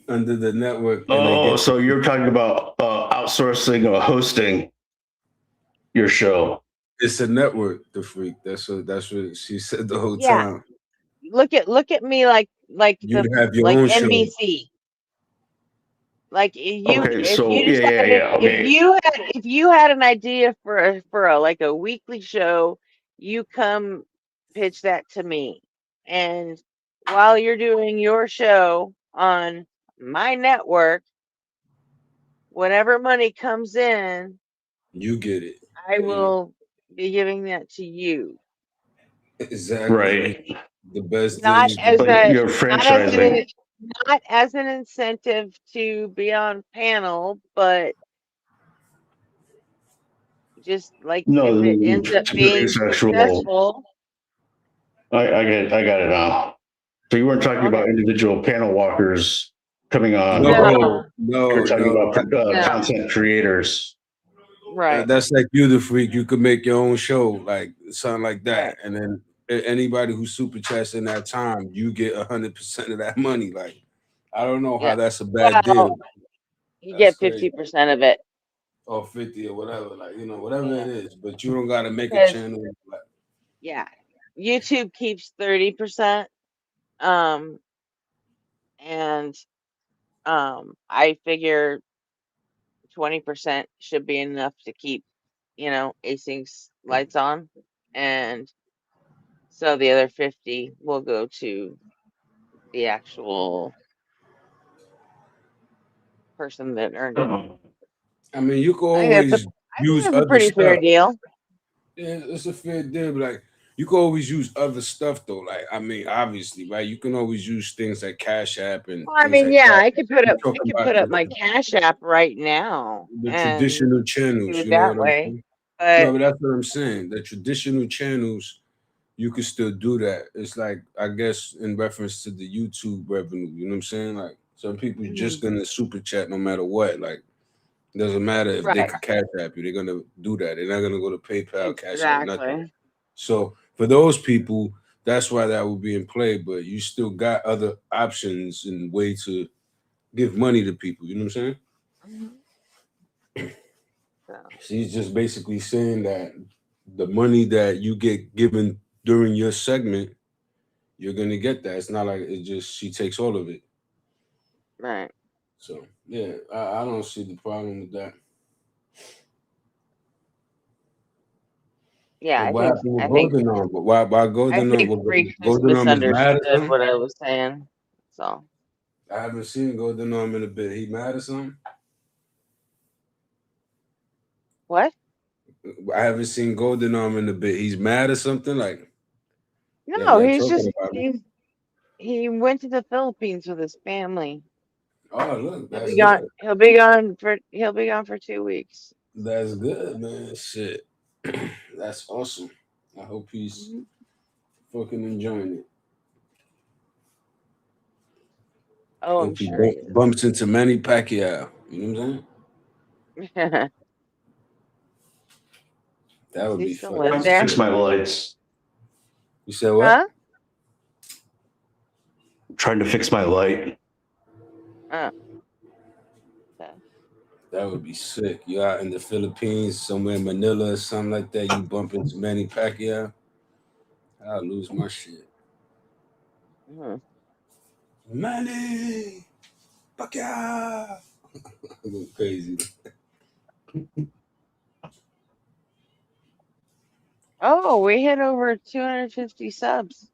Under the network. Oh, so you're talking about outsourcing or hosting your show? It's a network, the freak. That's what she said the whole Yeah. time. Look at me like You the have your like own show. NBC. Like Okay, so okay. if you had an idea for a like a weekly show, you come pitch that to me. And while you're doing your show on my network, whatever money comes in, You get it. I will be giving that to you. Exactly. Right. The best Not deal as can you're franchising. not as an incentive to be on panel, but just like No, if it ends up to being produce actual. successful. I got it now. So you weren't talking about individual panel walkers coming on. No. You're talking about No. content creators. Right. That's like you, the freak. You could make your own show, like something like that, and then anybody who super chats in that time, you get 100% of that money. Like, I don't know how that's a bad deal. You That's get 50% of it. Or 50 or whatever, like, you know, whatever it is, but you don't gotta make a channel. Like, yeah, YouTube keeps 30%, and I figure 20% should be enough to keep, you know, Asyncs lights on, and so the other 50 will go to the actual person that earned it. I mean, you can I think always use that's a other pretty stuff. fair deal. Yeah, it's a fair deal, but like you can always use other stuff though. Like, I mean, obviously, right? You can always use things like Cash App and Well, I things mean, like yeah, that. I could put You're up talking about my Cash App right now the and traditional do channels, it you know that what I'm way. saying? But No, but that's what I'm saying. The traditional channels, you can still do that. It's like, I guess, in reference to the YouTube revenue, you know what I'm saying? Like, some people just gonna super chat no matter what. Like, it doesn't matter if they right, could Cash App you, they're gonna do that. They're not gonna go to PayPal, Cash App, nothing. exactly. So for those people, that's why that would be in play. But you still got other options and way to give money to people. You know what I'm saying? She's just basically saying that the money that you get given during your segment, you're gonna get that. It's not like it just she takes all of it. Right. So yeah, I don't see the problem with that. Yeah, But what happened with I think Golden Arm? But why Golden Arm? Freak just Golden Arm is mad at misunderstood him? what I was saying. So I haven't seen Golden Arm in a bit. He mad or something? what? I haven't seen Golden Arm in a bit. He's mad or something? Like, No, they're he's talking just about him. he went to the Philippines with his family. Oh, look, He'll that's be gone. good. He'll be gone for 2 weeks. That's good, man. Shit. That's awesome. I hope he's fucking enjoying it. Oh, I'm Hope he sure he bumps into Manny Pacquiao. You know what I'm saying? That would He be still fucking live there? Fix my lights. You said what? Huh? I'm trying to fix my light. That would be sick. You out in the Philippines, somewhere in Manila or something like that, you bump into Manny Pacquiao. I'll lose my shit. Manny Pacquiao. I go crazy. Oh, we hit over 250 subs.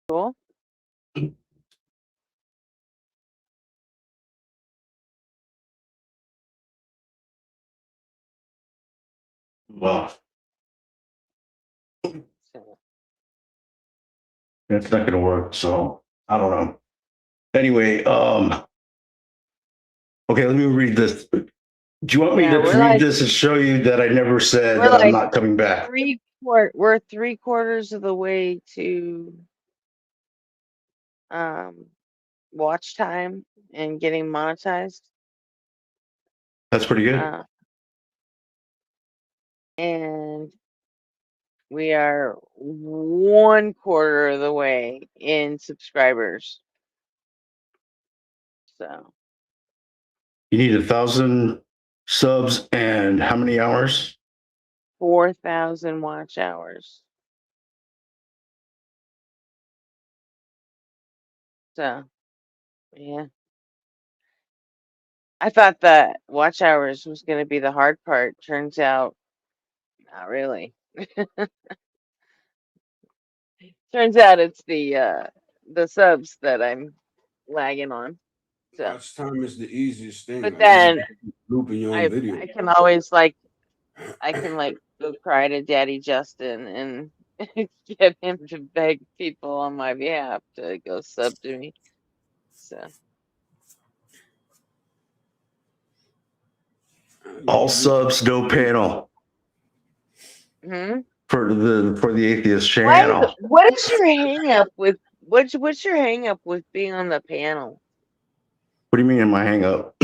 Cool. Well, it's not going to work. So I don't know. Anyway, okay, let me read this. Do you want me to read this and show you that I never said that I'm not coming back? We're 3/4 of the way to watch time and getting monetized. That's pretty good. And we are 1/4 of the way in subscribers. So You need 1,000 subs and how many hours? 4,000 watch hours. So, yeah. I thought that watch hours was going to be the hard part. Turns out, not really. Turns out it's the subs that I'm lagging on. So, Watch time is the easiest thing. but Like, then looping your own I video. can always I can go cry to Daddy Justin and get him to beg people on my behalf to go sub to me. So. All subs, no panel Hmm? for the atheist channel. What is your hang up with what's your hang up with being on the panel? What do you mean in my hang up?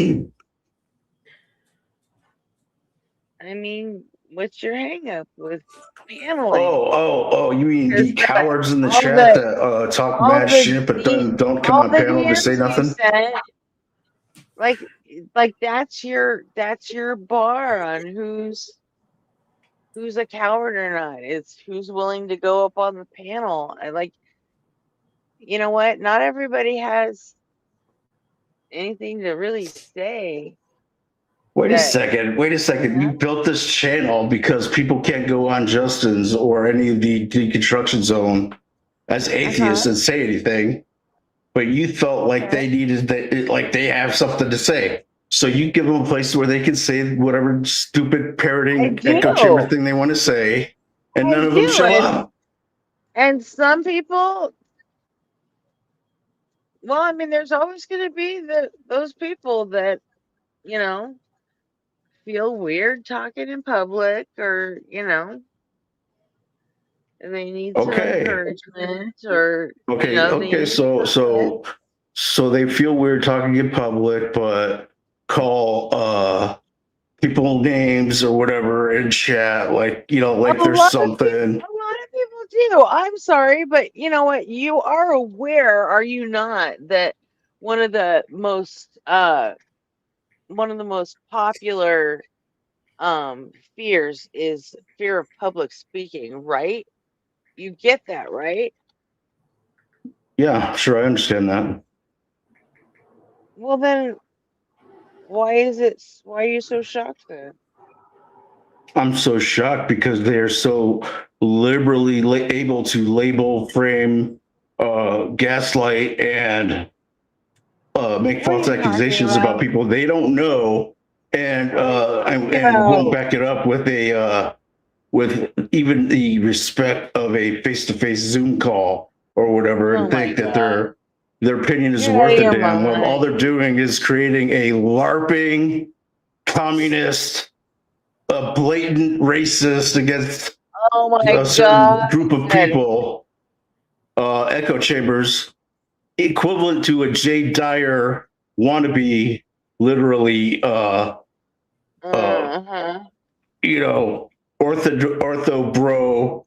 I mean, what's your hang up with paneling? Oh, you mean the cowards in the all chat the- that talk all mad the shit but D- don't come all on the panel to say DMs you nothing? sent, like that's your bar on who's a coward or not. It's who's willing to go up on the panel. You know what? Not everybody has anything to really say. Wait a that- second. You built this channel because people can't go on Justin's or any of the deconstruction zone as atheists and say anything, but you felt like they needed that, like they have something to say. So you give them a place where they can say whatever stupid parroting echo chamber thing they want to say, and none of them show up. And some people, well, I mean, there's always going to be those people that, feel weird talking in public, or, and they need some encouragement, or Okay. So they feel weird talking in public, but call people names or whatever in chat, like there's something. A lot of people do. I'm sorry, but you know what? You are aware, are you not, that one of the most popular fears is fear of public speaking, right? You get that, right? Yeah, sure, I understand that. Well, then why are you so shocked then? I'm so shocked because they're so liberally able to label, frame, gaslight, and make false accusations about people they don't know, and won't back it up with with even the respect of a face-to-face Zoom call or whatever, and think that their opinion is worth a damn. Well, all they're doing is creating a LARPing communist, a blatant racist against a certain group of people, echo chambers, equivalent to a Jay Dyer wannabe, literally, ortho bro,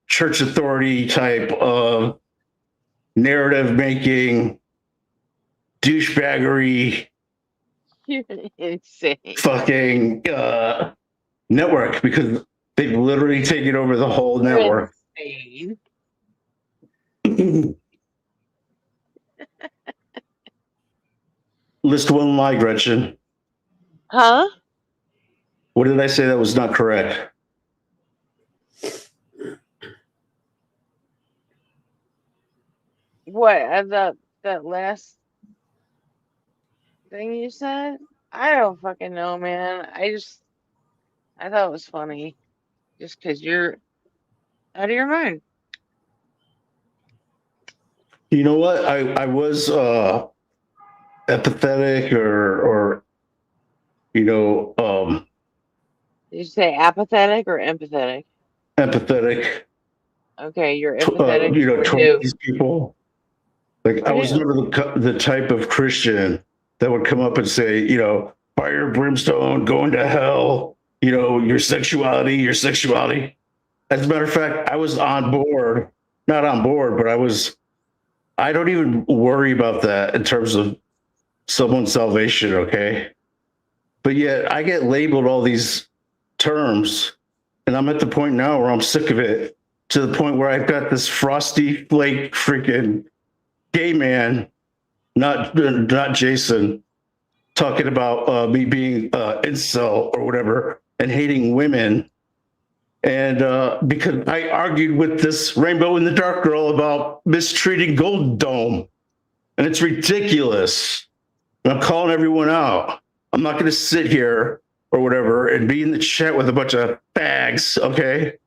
church authority type of narrative making, douchebaggery, insane fucking network, because they've literally taken over the whole network. List one lie, Gretchen. Huh? What did I say that was not correct? What, that last thing you said? I don't fucking know, man. I thought it was funny, just because you're out of your mind. You know what? I was empathetic or Did you say apathetic or empathetic? empathetic. Okay, you're empathetic. Toward these people. Like, I was never the type of Christian that would come up and say, fire, brimstone, going to hell, you know, your sexuality. As a matter of fact, I was on board, not on board, but I don't even worry about that in terms of someone's salvation, okay? But yet I get labeled all these terms, and I'm at the point now where I'm sick of it, to the point where I've got this frosty flake freaking gay man, not Jason, talking about me being incel or whatever and hating women. And because I argued with this Rainbow in the Dark girl about mistreating Golden Dome, and it's ridiculous. And I'm calling everyone out. I'm not going to sit here or whatever and be in the chat with a bunch of fags, okay?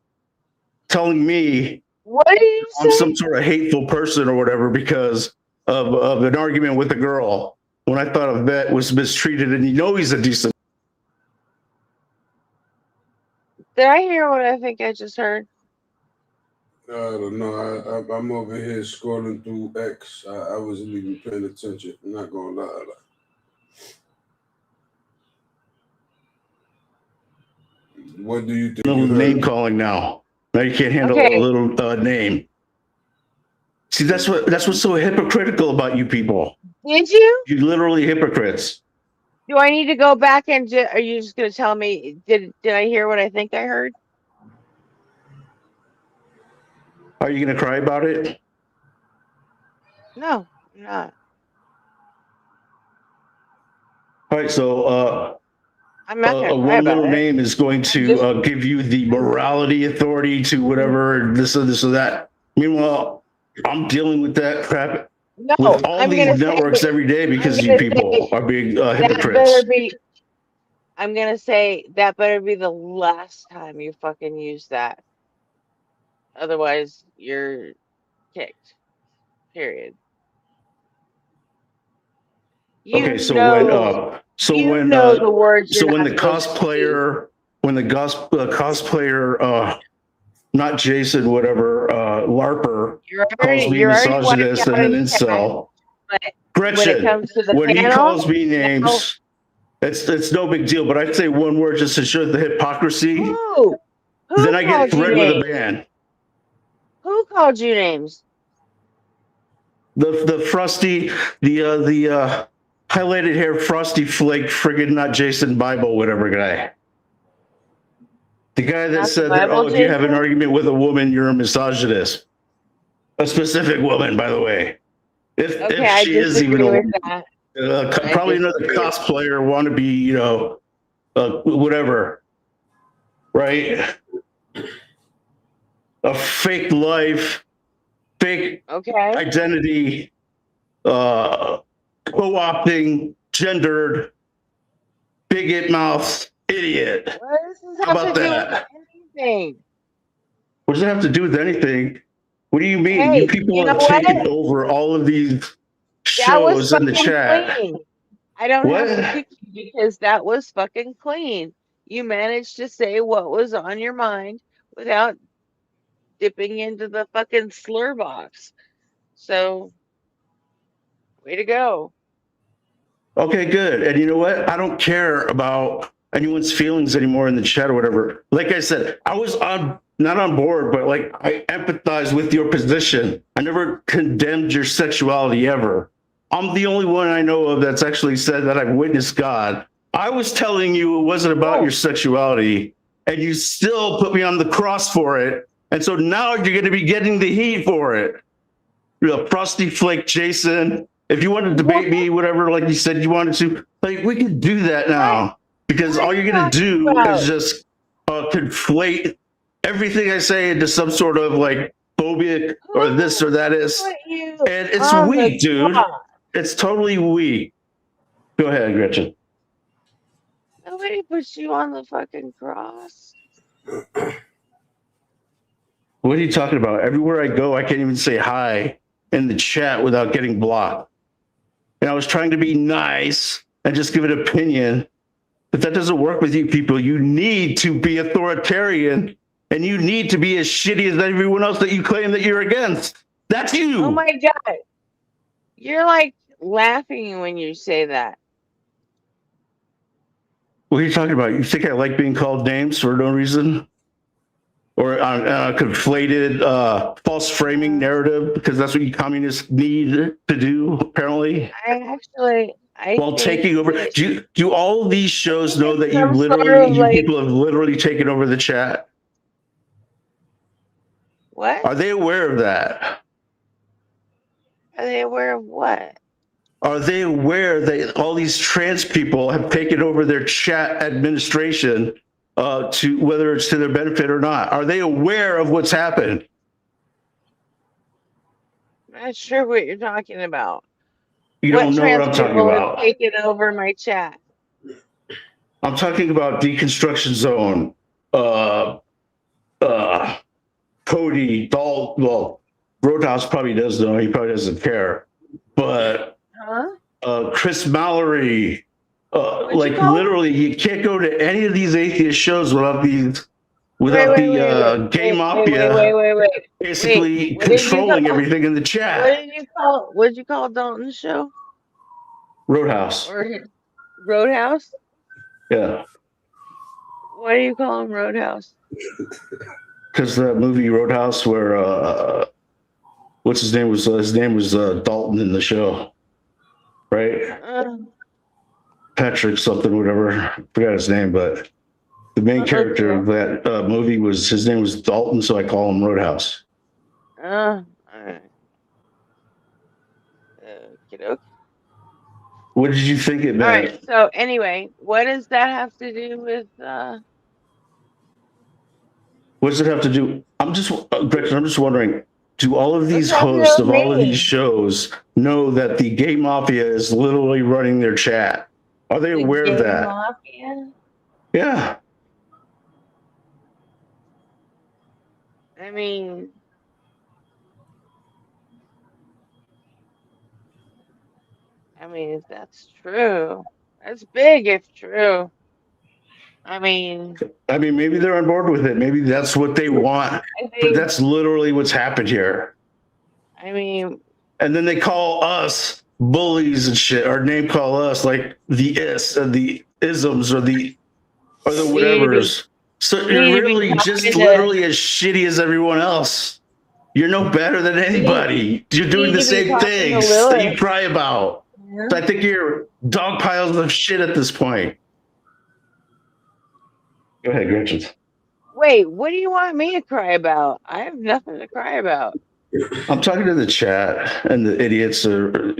Telling me what are you I'm some sort of hateful person or whatever because of an argument with a girl when I thought a vet was mistreated, and you know he's a decent. Did I hear what I think I just heard? I don't know. I'm over here scrolling through X. I wasn't even paying attention. I'm not going to lie. What do you think? Little name calling now. Now you can't handle a little name. See, that's what's so hypocritical about you people. Did you? You literally hypocrites. Do I need to go back and are you just going to tell me? Did I hear what I think I heard? Are you going to cry about it? No, I'm not. All right, so I'm not going to cry one about little it. name is going to give you the morality authority to whatever this or that. Meanwhile, I'm dealing with that crap with all these networks every day because you people are being hypocrites. I'm going to say that better be the last time you fucking use that. Otherwise, you're kicked. Period. Okay, so when the cosplayer, not Jason, whatever, LARPer calls me misogynist and an incel, Gretchen, when he calls me names, it's no big deal. But I'd say one word just to show the hypocrisy. Then I get threatened with a ban. Who called you names? The frosty, the highlighted hair, frosty flake, friggin' not Jason Bible, whatever guy. The guy that said that, if you have an argument with a woman, you're a misogynist. A specific woman, by the way. If she is even a woman. Probably another cosplayer, wannabe, whatever. Right? A fake life, fake identity, co-opting, gendered, bigot mouth, idiot. How about that? What does it have to do with anything? What do you mean? Hey, you people have taken over all of these shows in the chat. Clean. I don't have to kick you because that was fucking clean. You managed to say what was on your mind without dipping into the fucking slur box. So, way to go. Okay, good. And you know what? I don't care about anyone's feelings anymore in the chat or whatever. Like I said, I was not on board, but like I empathize with your position. I never condemned your sexuality ever. I'm the only one I know of that's actually said that I've witnessed God. I was telling you it wasn't about your sexuality, and you still put me on the cross for it. And so now you're going to be getting the heat for it. You're a frosty flake, Jason. If you want to debate me, whatever, like you said you wanted to, like we could do that now. Because all you're going to do is just conflate everything I say into some sort of like phobic or this or that is. And it's weak, dude. It's totally weak. Go ahead, Gretchen. Nobody puts you on the fucking cross. What are you talking about? Everywhere I go, I can't even say hi in the chat without getting blocked. And I was trying to be nice and just give an opinion. But that doesn't work with you people. You need to be authoritarian, and you need to be as shitty as everyone else that you claim that you're against. That's you. Oh my God. You're like laughing when you say that. What are you talking about? You think I like being called names for no reason? Or on a conflated false framing narrative, because that's what you communists need to do, apparently. While taking over, do all of these shows know that you people have literally taken over the chat? What? Are they aware of that? Are they aware of what? Are they aware that all these trans people have taken over their chat administration, to whether it's to their benefit or not? Are they aware of what's happened? I'm not sure what you're talking about. You don't know what I'm talking about. Taking over my chat. I'm talking about Deconstruction Zone, Cody, well, Roadhouse probably does know. He probably doesn't care. But Chris Mallory, literally, you can't go to any of these atheist shows without the Gay Mafia basically controlling everything in the chat. What did you call Dalton's show? Roadhouse. Or Roadhouse? Yeah. Why do you call him Roadhouse? Because the movie Roadhouse, where what's his name was Dalton in the show, right? Patrick something, whatever. I forgot his name, but the main character of that movie his name was Dalton, so I call him Roadhouse. All right. Okey-doke. What did you think it meant? All right. So anyway, what does that have to do with? What does it have to do? I'm just wondering. Do all of these hosts of all of these shows know that the Gay Mafia is literally running their chat? Are they aware of that? Mafia? Yeah. I mean, if that's true, that's big if true. I mean, maybe they're on board with it. Maybe that's what they want. But that's literally what's happened here. I mean, and then they call us bullies and shit, or name call us like the isms or the whatevers. So you're really just literally as shitty as everyone else. You're no better than anybody. You're doing the same things that you cry about. Yeah. So I think you're dog piles of shit at this point. Go ahead, Gretchen. Wait, what do you want me to cry about? I have nothing to cry about. I'm talking to the chat and the idiots that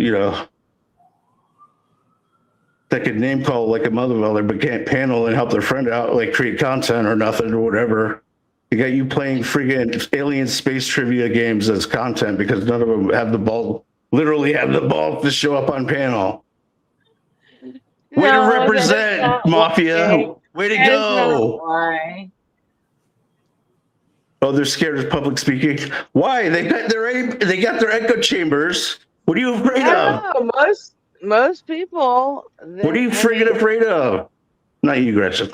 could name call like a mother but can't panel and help their friend out, like create content or nothing or whatever. You got you playing freaking alien space trivia games as content because none of them have the ball to show up on panel. Way to represent, Mafia. Way to go. Why? Oh, they're scared of public speaking. Why? They got their echo chambers. What are you afraid of? Most people. What are you freaking afraid of? Not you, Gretchen.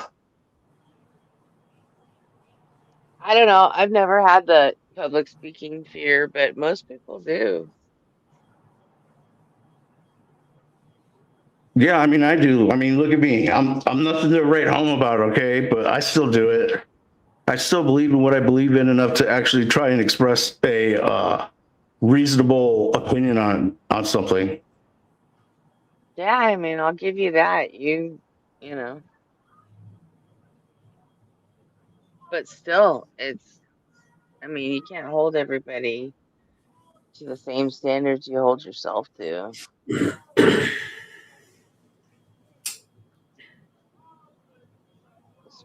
I don't know. I've never had the public speaking fear, but most people do. Yeah, I do. Look at me. I'm nothing to write home about, okay? But I still do it. I still believe in what I believe in enough to actually try and express a reasonable opinion on something. Yeah, I'll give you that. You know. But still, you can't hold everybody to the same standards you hold yourself to.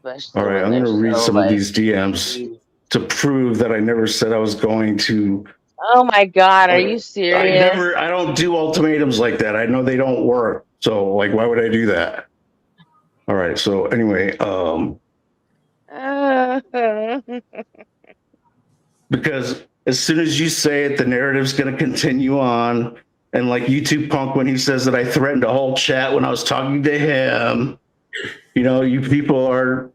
Especially all right, I'm going to read some of these DMs to prove that I never said I was going to. Oh my God, are you serious? I don't do ultimatums like that. I know they don't work. So, why would I do that? All right, so anyway, because as soon as you say it, the narrative's going to continue on. And like YouTube Punk, when he says that I threatened a whole chat when I was talking to him, you people are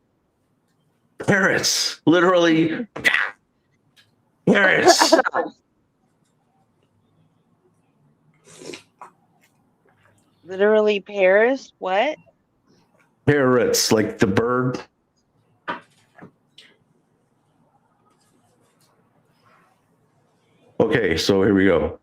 parrots, literally parrots. Literally Paris? What? Parrots, like the bird. Okay, so here we go.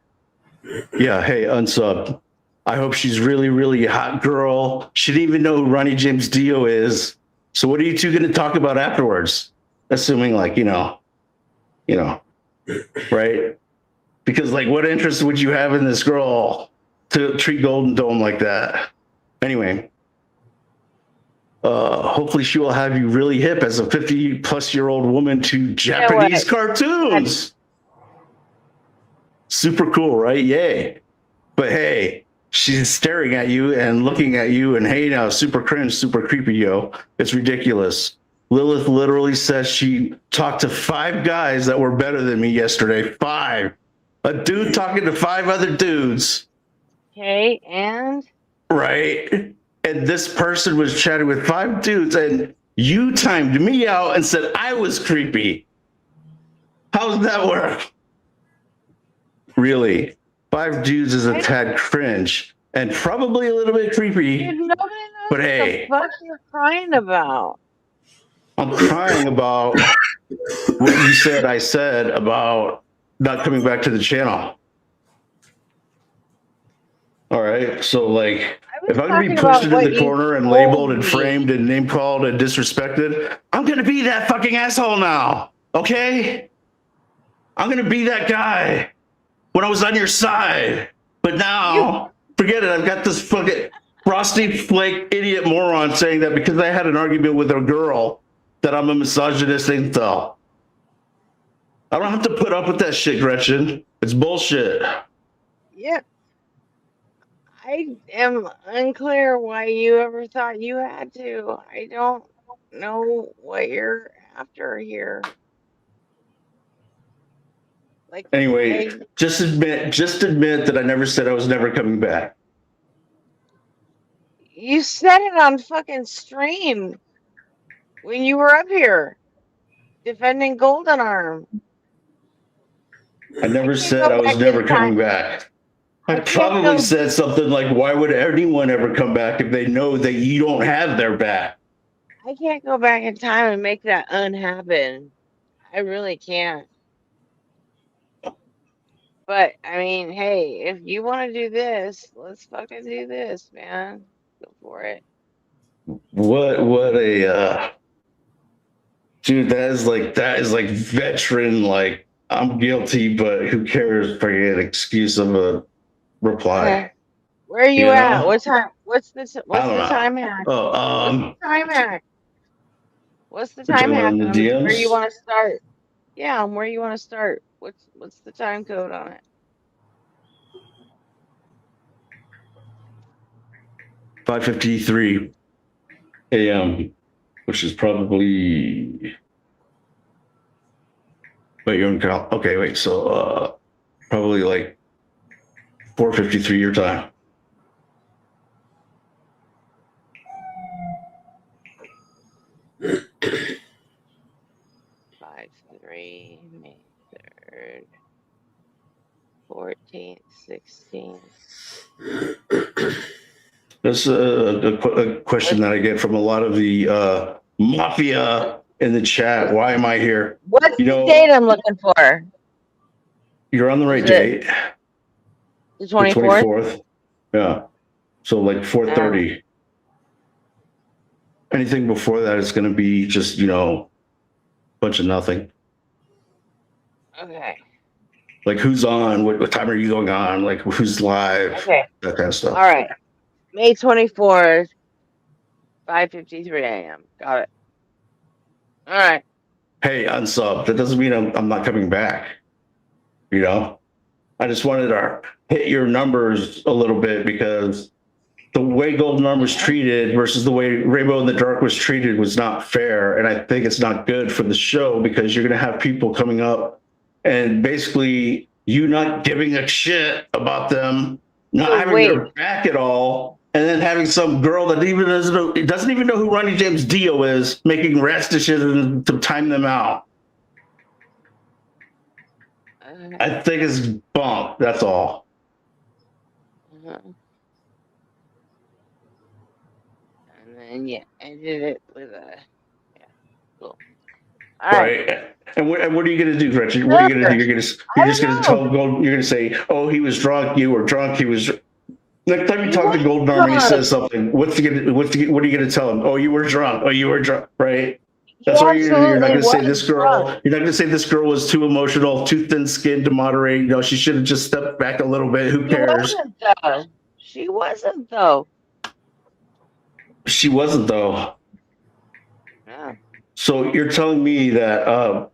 Yeah, hey, unsub. I hope she's really, really a hot girl. She didn't even know who Ronnie James Dio is. So what are you two going to talk about afterwards? Assuming, like, you know, right? Because, like, what interest would you have in this girl to treat Golden Dome like that? Anyway, hopefully she will have you really hip as a 50-plus-year-old woman to Japanese cartoons. Super cool, right? Yay. But hey, she's staring at you and looking at you and hey now, super cringe, super creepy, yo. It's ridiculous. Lilith literally says she talked to 5 guys that were better than me yesterday. 5. A dude talking to 5 other dudes. Okay, and? Right? And this person was chatting with 5 dudes and you timed me out and said I was creepy. How does that work? Really? 5 dudes is a tad cringe and probably a little bit creepy. Dude, nobody knows but hey, what the fuck you're crying about. I'm crying about what you said I said about not coming back to the channel. All right, so like, if I'm gonna be pushed into the corner and labeled and framed and name called and disrespected, I'm gonna be that fucking asshole now, okay? I'm gonna be that guy when I was on your side. But now, forget it, I've got this fucking frosty flake idiot moron saying that because I had an argument with a girl that I'm a misogynist incel. I don't have to put up with that shit, Gretchen. It's bullshit. Yeah. I am unclear why you ever thought you had to. I don't know what you're after here. Like, anyway, just admit that I never said I was never coming back. You said it on fucking stream when you were up here defending Golden Arm. I never said I was never coming back. I probably said something like, why would anyone ever come back if they know that you don't have their back? I can't go back in time and make that unhappen. I really can't. But, I mean, hey, if you want to do this, let's fucking do this, man. Go for it. What a, dude, that is like veteran, like, I'm guilty, but who cares for an excuse of a reply. Okay. Where are you at? What time? What's the time hack? Oh, what's the time hack? What's the time hack? Where you want to start? Yeah, where you want to start? What's the time code on it? 5:53 a.m., which is probably. Wait, you're in Cal? Okay, wait. So, probably like 4:53 your time. May 3rd, 14th, 16th. That's a question that I get from a lot of the mafia in the chat. Why am I here? What's the date I'm looking for? You're on the right date. The 24th? Yeah. So like 4:30. Anything before that is going to be just, bunch of nothing. Okay. Like who's on? What time are you going on? Like who's live? Okay. That kind of stuff. All right. May 24th, 5:53 a.m. Got it. All right. Hey, unsub. That doesn't mean I'm not coming back. I just wanted to hit your numbers a little bit because the way Golden Arm was treated versus the way Rainbow in the Dark was treated was not fair. And I think it's not good for the show because you're going to have people coming up and basically you not giving a shit about them, not having their back at all, and then having some girl that doesn't even know who Ronnie James Dio is making rash decisions to time them out. I think it's bunk. That's all. And then And yeah, ended it with a cool. All right. Right. And what are you going to do, Gretchen? What are you going to do? You're just going to tell Gold. You're going to say, "Oh, he was drunk. You were drunk. He was." Next time you talk to Golden Arm and he says something, what are you going to tell him? Oh, you were drunk. Oh, you were drunk. Right. That's what you're going to do. You're not going to say this girl. You're not going to say this girl was too emotional, too thin-skinned to moderate. No, she should have just stepped back a little bit. Who cares? She wasn't though. She wasn't though. Yeah. So you're telling me that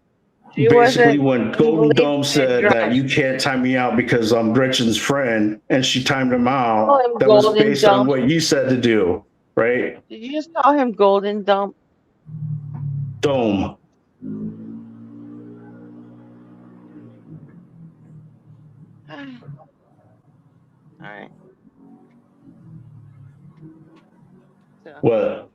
basically when Golden Dome said that you can't time me out because I'm Gretchen's friend, and she timed him out, that was based on what you said to do, right? Did you just call him Golden Dome? Dome. All right. So. What?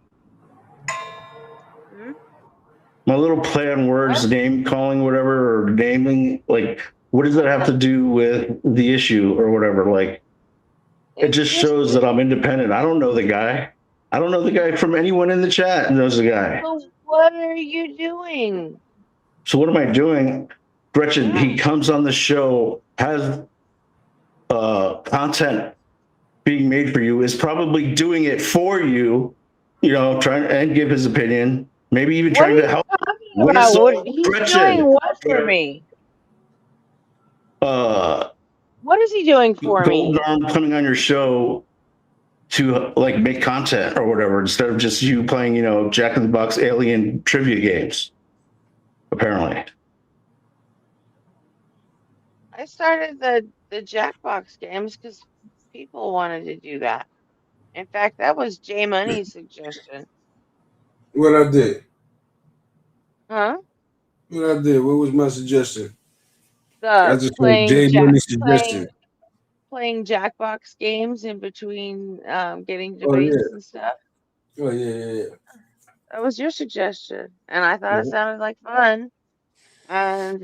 My little play on words, name calling, whatever, or naming, like, what does that have to do with the issue or whatever? Like, it just shows that I'm independent. I don't know the guy. I don't know the guy from anyone in the chat knows the guy. So what are you doing? So what am I doing? Gretchen, he comes on the show, has content being made for you, is probably doing it for you, you know, trying and give his opinion, maybe even trying to help. He's doing what for me? What is he doing for me? Golden Arm coming on your show to like make content or whatever instead of just you playing, you know, Jack in the Box alien trivia games. Apparently. I started the Jackbox games because people wanted to do that. In fact, that was J Money's suggestion. What I did? Huh? What I did? What was my suggestion? I just playing J Money's suggestion. Playing Jackbox games in between getting debates and stuff. Oh yeah. That was your suggestion, and I thought it sounded like fun. And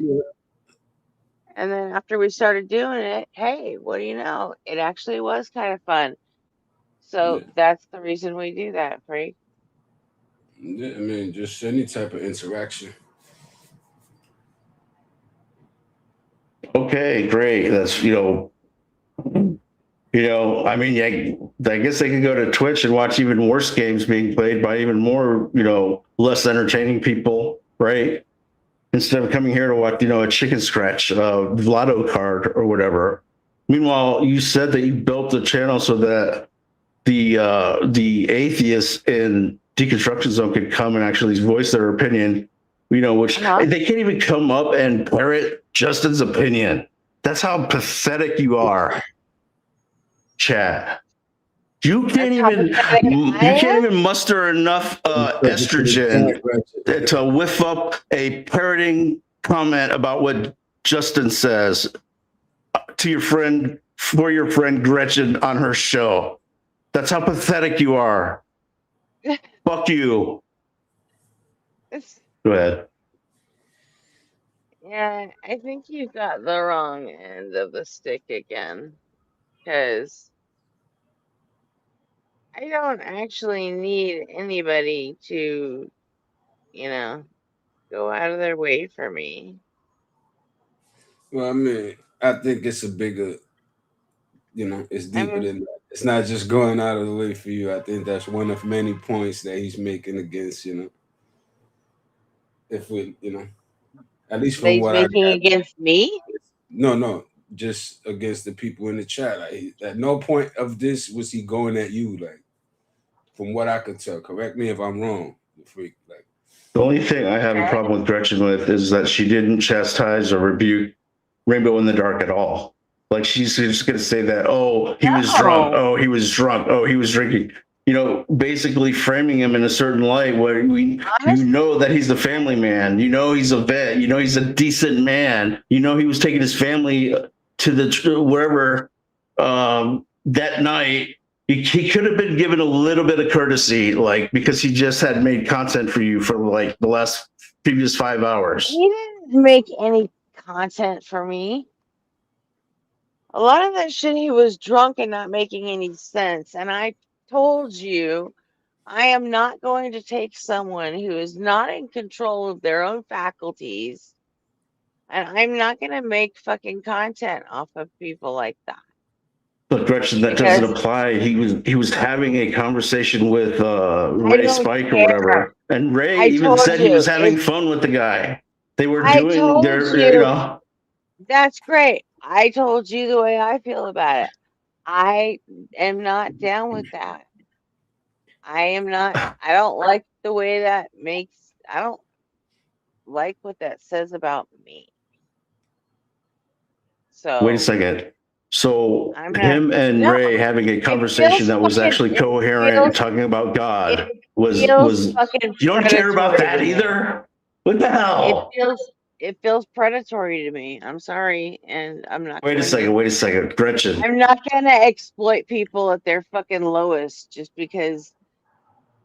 then after we started doing it, hey, what do you know? It actually was kind of fun. So that's the reason we do that, Freak. Yeah, I mean, just any type of interaction. Okay, great. That's, I mean, I guess they could go to Twitch and watch even worse games being played by even more, less entertaining people, right? Instead of coming here to watch, a chicken scratch, Vlado card or whatever. Meanwhile, you said that you built the channel so that the atheists in Deconstruction Zone could come and actually voice their opinion, which they can't even come up and parrot Justin's opinion. That's how pathetic you are, Chad. You can't even muster enough estrogen to whiff up a parroting comment about what Justin says to your friend, for your friend Gretchen on her show. That's how pathetic you are. Fuck you. Go ahead. Yeah, I think you got the wrong end of the stick again, because I don't actually need anybody to, go out of their way for me. Well, I mean, I think it's a bigger, it's deeper than that. It's not just going out of the way for you. I think that's one of many points that he's making against, if we, at least from what he's making against me? No, just against the people in the chat. Like, at no point of this was he going at you. Like, from what I could tell, correct me if I'm wrong, the freak. Like, the only thing I have a problem with Gretchen with is that she didn't chastise or rebuke Rainbow in the Dark at all. Like, she's just going to say that, oh, he was drunk. Oh, he was drunk. Oh, he was drinking. Basically framing him in a certain light where that he's the family man. He's a vet. He's a decent man. He was taking his family to the wherever that night. He could have been given a little bit of courtesy, like, because he just had made content for you for like the previous 5 hours. He didn't make any content for me. A lot of that shit, he was drunk and not making any sense. And I told you I am not going to take someone who is not in control of their own faculties, and I'm not going to make fucking content off of people like that. But Gretchen, that doesn't apply. He was having a conversation with Ray Spike or whatever, and Ray even said he was having fun with the guy. They were doing their, you know. That's great. I told you the way I feel about it. I am not down with that. I am not. I don't like the way that makes. I don't like what that says about me. So wait a second. So him and Ray having a conversation that was actually coherent and talking about God was you don't care about that either? What the hell? It feels predatory to me. I'm sorry, and I'm not. Wait a second, Gretchen. I'm not gonna exploit people at their fucking lowest just because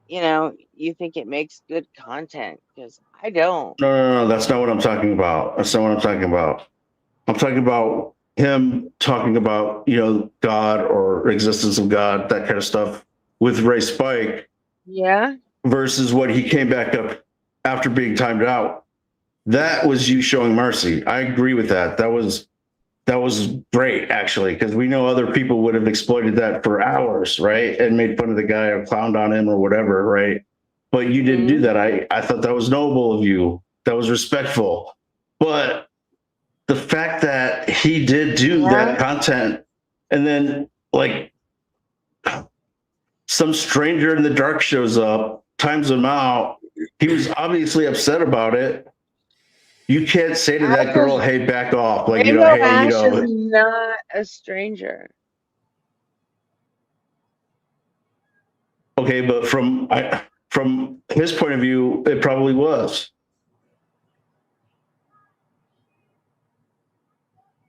you think it makes good content, because I don't. No, that's not what I'm talking about. That's not what I'm talking about. I'm talking about him talking about, God or existence of God, that kind of stuff with Ray Spike. Yeah. Versus what he came back up after being timed out. That was you showing mercy. I agree with that. That was great, actually, because we know other people would have exploited that for hours, right? And made fun of the guy or clowned on him or whatever, right? But you didn't do that. I thought that was noble of you. That was respectful. But the fact that he did do that content and then like some stranger in the dark shows up, times him out, he was obviously upset about it. You can't say to that girl, hey, back off. Like, Rainbow Ash is not a stranger. Okay, but from his point of view, it probably was.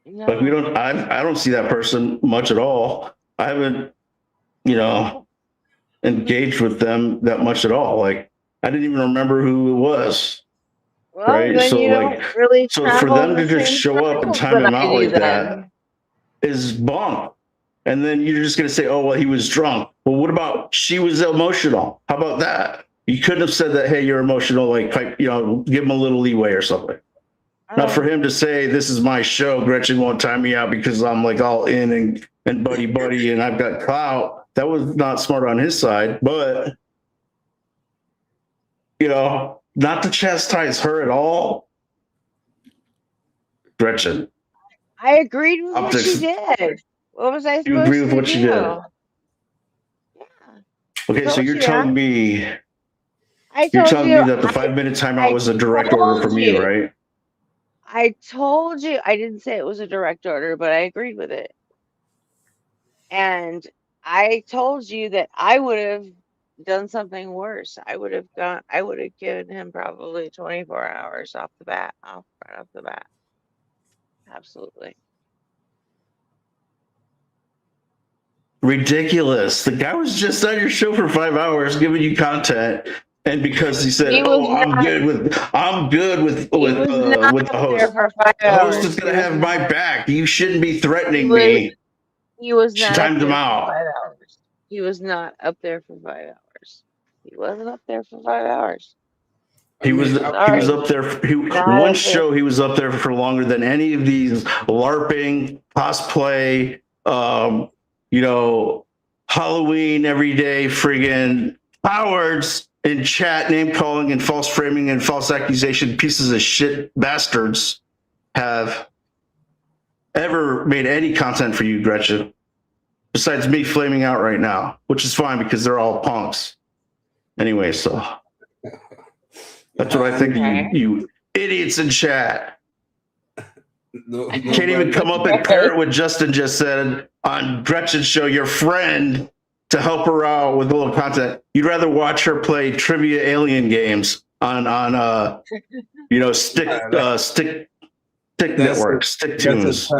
No. Like I don't see that person much at all. I haven't, engaged with them that much at all. Like I didn't even remember who it was. Well, right? then you don't really so for them to just show up and time him out like that is bunk. And then you're just gonna say, oh well, he was drunk. Well, what about she was emotional? How about that? You couldn't have said that, hey, you're emotional, like give him a little leeway or something. Not for him to say, this is my show, Gretchen won't time me out because I'm like all in and buddy and I've got clout. That was not smart on his side, but not to chastise her at all. Gretchen. I agreed with what she did. What was I supposed to do? You agree with what she did? Yeah. Okay, so you're telling me that the 5-minute timeout was a direct order from you, right? I told you. I didn't say it was a direct order, but I agreed with it. And I told you that I would have done something worse. I would have given him probably 24 hours right off the bat. Absolutely. Ridiculous. The guy was just on your show for 5 hours giving you content. And because he said, I'm good with the host. The host is going to have my back. You shouldn't be threatening me. He was not. She timed him out. 5 hours. He was not up there for 5 hours. He wasn't up there for 5 hours. He was up there. One show he was up there for longer than any of these LARPing, cosplay, Halloween everyday friggin' cowards in chat, name calling and false framing and false accusation pieces of shit bastards have ever made any content for you, Gretchen, besides me flaming out right now, which is fine because they're all punks. Anyway, so that's what I think of you idiots in chat. You can't even come up and parrot what Justin just said on Gretchen's show, your friend, to help her out with a little content. You'd rather watch her play trivia alien games on stick network, stick tunes.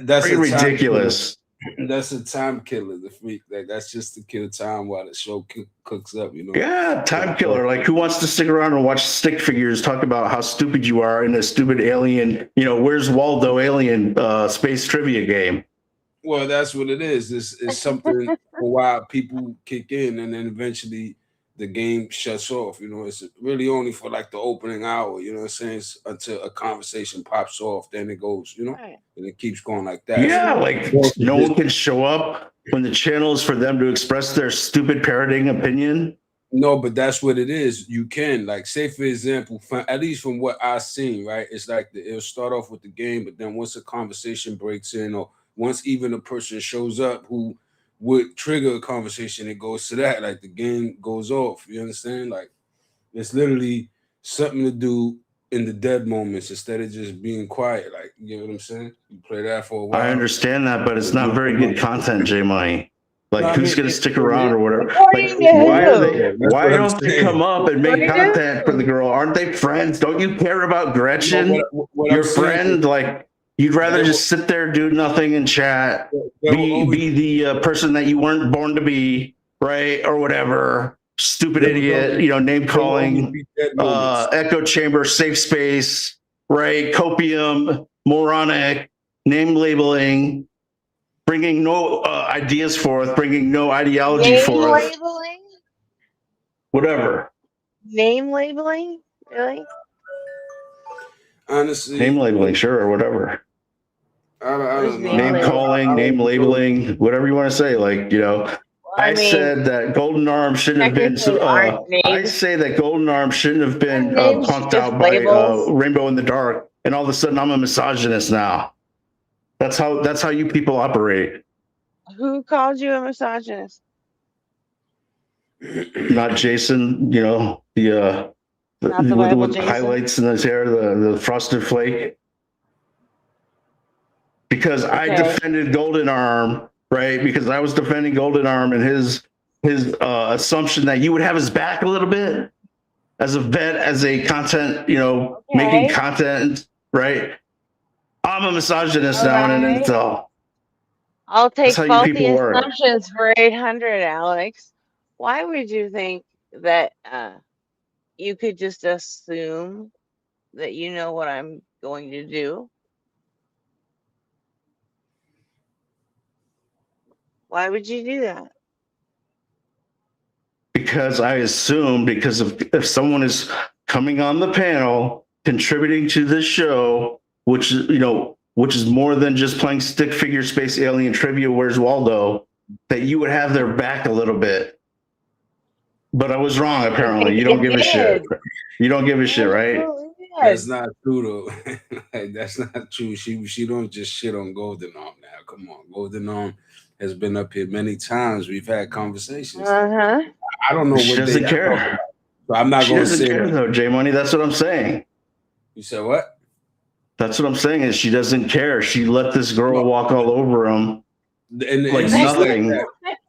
That's ridiculous. That's a time killer. The freak, that's just to kill time while the show cooks up. Yeah, time killer. Like, who wants to stick around and watch stick figures talk about how stupid you are in a stupid alien? Where's Waldo alien space trivia game? Well, that's what it is. It's something for a while people kick in, and then eventually the game shuts off. You know, it's really only for like the opening hour. You know what I'm saying? It's until a conversation pops off, then it goes. You know, and it keeps going like that. Yeah, like no one can show up when the channel is for them to express their stupid parroting opinion. No, but that's what it is. You can, like, say for example, at least from what I've seen, right? It's like it'll start off with the game, but then once a conversation breaks in, or once even a person shows up who would trigger a conversation, it goes to that. Like the game goes off. You understand? Like it's literally something to do in the dead moments instead of just being quiet. Like, you know what I'm saying? You play that for a while. I understand that, but it's not very good content, J Money. Like, who's going to stick around or whatever? Like, why don't they come up and make content for the girl? Aren't they friends? Don't you care about Gretchen? Your friend, like, you'd rather just sit there, do nothing, and chat, be the person that you weren't born to be, right? Or whatever. Stupid idiot, you know, name calling, echo chamber, safe space, right? Copium, moronic, name labeling, bringing no ideas forth, bringing no ideology forth. Name labeling? Whatever. Name labeling? Really? Honestly. Name labeling, sure, or whatever. I don't know. Name calling, name labeling, whatever you want to say. Like, you know, I said that Golden Arm shouldn't have been. I say that Golden Arm shouldn't have been punked out by Rainbow in the Dark, and all of a sudden I'm a misogynist now. That's how you people operate. Who called you a misogynist? Not Jason. You know the with highlights in his hair, the frosted flake. Because I defended Golden Arm, right? Because I was defending Golden Arm and his assumption that you would have his back a little bit as a vet, as a content, you know, making content, right? I'm a misogynist now, and it's all. I'll take faulty assumptions for 800, Alex. Why would you think that you could just assume that you know what I'm going to do? Why would you do that? Because I assume, because if someone is coming on the panel, contributing to this show, which is more than just playing stick figure space alien trivia, Where's Waldo, that you would have their back a little bit. But I was wrong, apparently. You don't give a shit. You don't give a shit, right? That's not true though. Like, that's not true. She don't just shit on Golden Arm now. Come on. Golden Arm has been up here many times. We've had conversations. I don't know what she doesn't care. So I'm not going to say care though, J Money. That's what I'm saying. You said what? That's what I'm saying. Is she doesn't care. She let this girl walk all over him like nothing. Like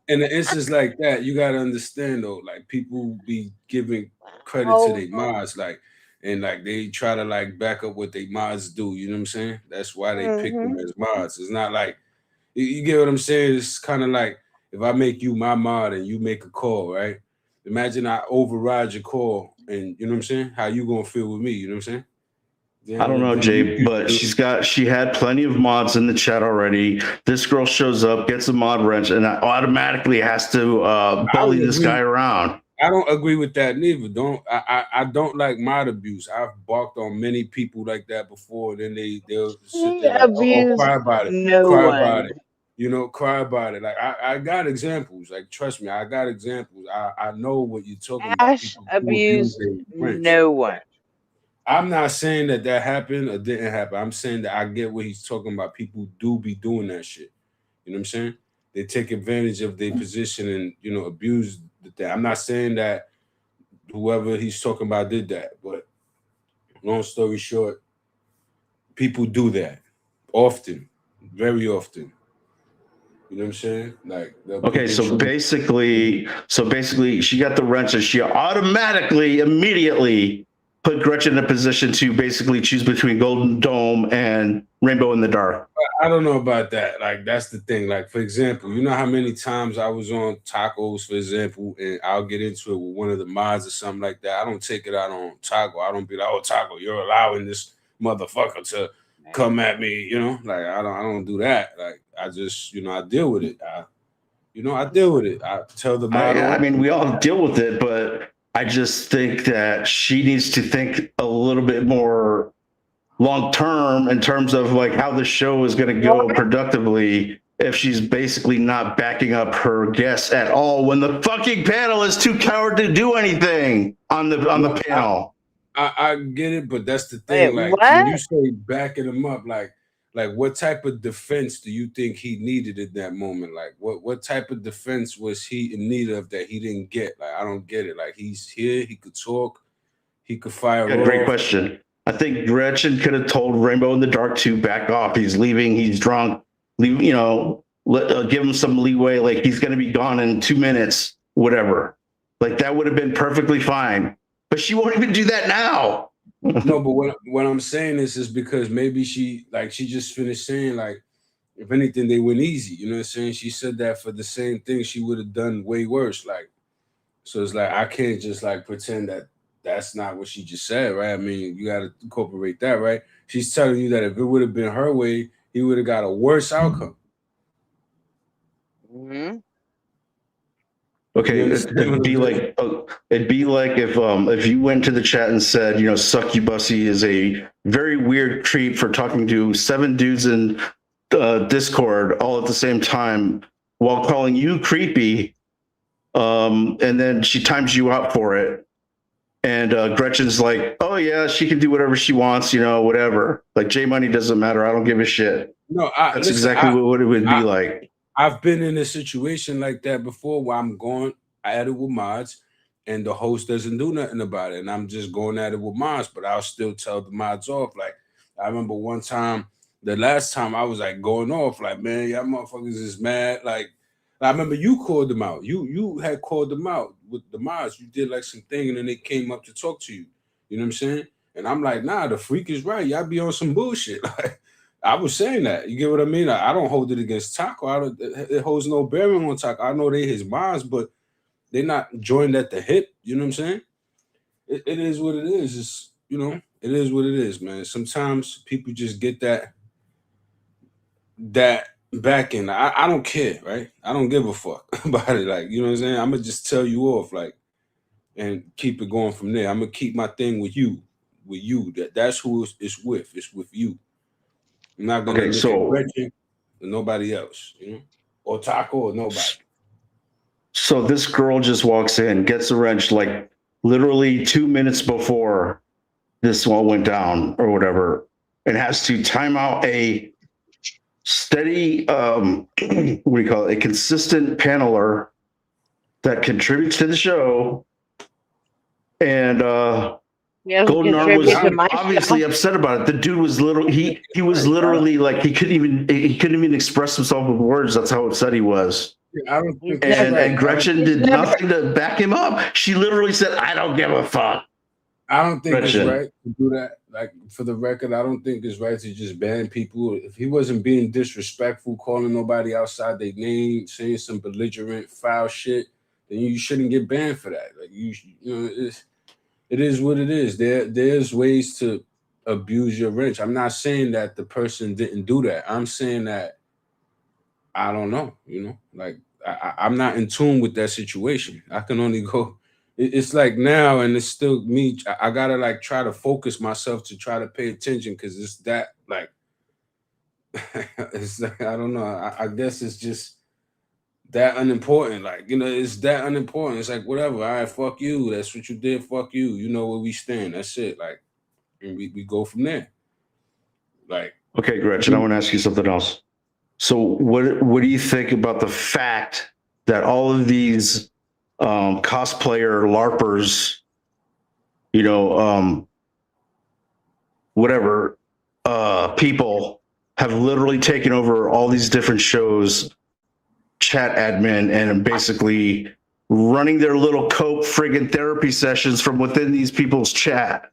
in an instance like that, you gotta understand though. Like people be giving credit to their mods, like, and like they try to like back up what they mods do. You know what I'm saying? That's why they pick them as mods. It's not like you get what I'm saying. It's kind of like if I make you my mod and you make a call, right? Imagine I override your call, and you know what I'm saying? How you gonna feel with me? You know what I'm saying? I don't know, Jay, but she had plenty of mods in the chat already. This girl shows up, gets a mod wrench, and automatically has to bully this guy around. I don't agree with that neither. I don't like mod abuse. I've barked on many people like that before, and then they'll sit there and cry about it. About it. You know, cry about it. Like I got examples. Like trust me, I got examples. I know what you're talking about. Ash abused no one. I'm not saying that happened or didn't happen. I'm saying that I get what he's talking about. People do be doing that shit. You know what I'm saying? They take advantage of their position and, you know, abuse that. I'm not saying that whoever he's talking about did that, but long story short, people do that often, very often. You know what I'm saying? Like, okay, so basically, she got the wrench and she automatically, immediately put Gretchen in a position to basically choose between Golden Dome and Rainbow in the Dark. I don't know about that. Like, that's the thing. Like, for example, you know how many times I was on Tacos, for example, and I'll get into it with one of the mods or something like that. I don't take it out on Taco. I don't be like, oh, Taco, you're allowing this motherfucker to come at me, you know? Like, I don't do that. Like, I just, you know, I deal with it. You know, I deal with it. I tell the model. I mean, we all deal with it, but I just think that she needs to think a little bit more long term in terms of like how the show is going to go productively if she's basically not backing up her guests at all when the fucking panel is too coward to do anything on the panel. I get it, but that's the thing. Wait, Like what? when you say backing him up, like what type of defense do you think he needed at that moment? Like what type of defense was he in need of that he didn't get? Like I don't get it. Like he's here, he could talk, he could fire. Yeah, great question. I think Gretchen could have told Rainbow in the Dark to back off. He's leaving. He's drunk. Leave. You know, give him some leeway. Like he's going to be gone in 2 minutes. Whatever. Like that would have been perfectly fine. But she won't even do that now. No, but what I'm saying is because maybe she just finished saying like, if anything, they went easy. You know what I'm saying? She said that for the same thing she would have done way worse. Like, so it's like I can't just like pretend that that's not what she just said, right? I mean, you got to incorporate that, right? She's telling you that if it would have been her way, he would have got a worse outcome. Mm-hmm. Okay, it'd be like if you went to the chat and said, you know, Succubusy is a very weird creep for talking to 7 dudes in Discord all at the same time while calling you creepy, and then she times you out for it. And Gretchen's like, oh yeah, she can do whatever she wants, you know, whatever. Like J Money doesn't matter. I don't give a shit. No, that's exactly what it would be like. I've been in a situation like that before where I'm going at it with mods and the host doesn't do nothing about it. And I'm just going at it with mods, but I'll still tell the mods off. Like I remember one time, the last time I was like going off, like, man, y'all motherfuckers is mad. Like I remember you called them out. You had called them out with the mods. You did like some thing and then they came up to talk to you. You know what I'm saying? And I'm like, nah, the freak is right. Y'all be on some bullshit. Like I was saying that. You get what I mean? I don't hold it against Taco. It holds no bearing on Taco. I know they his mods, but they're not joined at the hip. You know what I'm saying? It is what it is. It's, you know, it is what it is, man. Sometimes people just get that back in. I don't care, right? I don't give a fuck about it. Like, you know what I'm saying? I'm gonna just tell you off, like, and keep it going from there. I'm gonna keep my thing with you. That's who it's with. It's with you. I'm not gonna look at Gretchen or nobody else, you know, or Taco or nobody. So this girl just walks in, gets a wrench like literally 2 minutes before this all went down or whatever, and has to time out a steady, what do you call it? A consistent paneler that contributes to the show. And Golden Arm was obviously upset about it. The dude was literally he was literally like he couldn't even express himself with words. That's how upset he was. I don't think and Gretchen did nothing to back him up. She literally said, "I don't give a fuck." I don't think Gretchen. it's right to do that. Like, for the record, I don't think it's right to just ban people. If he wasn't being disrespectful, calling nobody outside their name, saying some belligerent foul shit, then you shouldn't get banned for that. Like you know, it is what it is. There's ways to abuse your wrench. I'm not saying that the person didn't do that. I'm saying that I don't know, you know, like I'm not in tune with that situation. I can only go. It's like now, and it's still me. I gotta like try to focus myself to try to pay attention because it's that like, it's like, I don't know. I guess it's just that unimportant. Like, you know, it's that unimportant. It's like whatever. All right, fuck you. That's what you did. Fuck you. You know where we stand. That's it. Like, and we go from there. Like, okay, Gretchen, I want to ask you something else. So what do you think about the fact that all of these cosplayer LARPers, you know, whatever, people have literally taken over all these different shows, chat admin, and basically running their little cope friggin' therapy sessions from within these people's chat?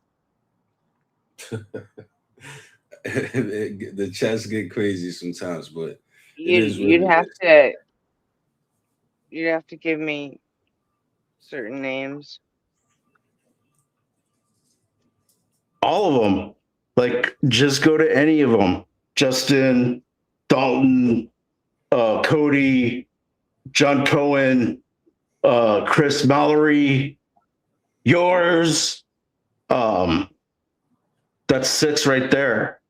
The chats get crazy sometimes, but you'd have to give me certain names. All of them. Like, just go to any of them. Justin, Dalton, Cody, John Cohen, Chris Mallory, yours. That's 6 right there.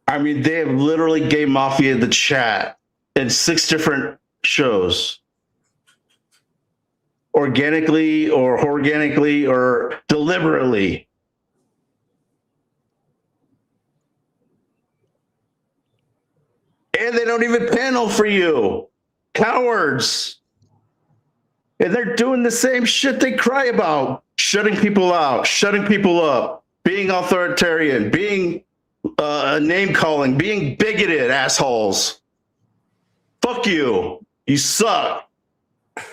I mean, they have literally Gay Mafia the chat in 6 different shows. Organically or deliberately. And they don't even panel for you. Cowards. And they're doing the same shit they cry about. Shutting people out, shutting people up, being authoritarian, being name calling, being bigoted assholes. Fuck you. You suck.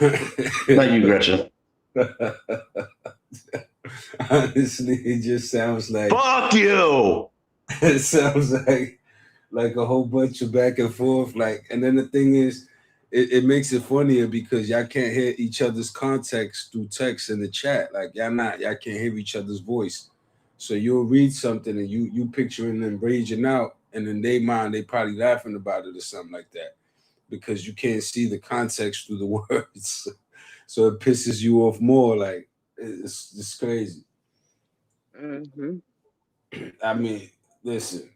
Not you, Gretchen. Honestly, it just sounds like fuck you. It sounds like a whole bunch of back and forth. Like, and then the thing is, it makes it funnier because y'all can't hear each other's context through text in the chat. Like y'all can't hear each other's voice. So you'll read something and you picturing them raging out, and in their mind they probably laughing about it or something like that, because you can't see the context through the words. So it pisses you off more. Like it's crazy. Mm-hmm. I mean, listen,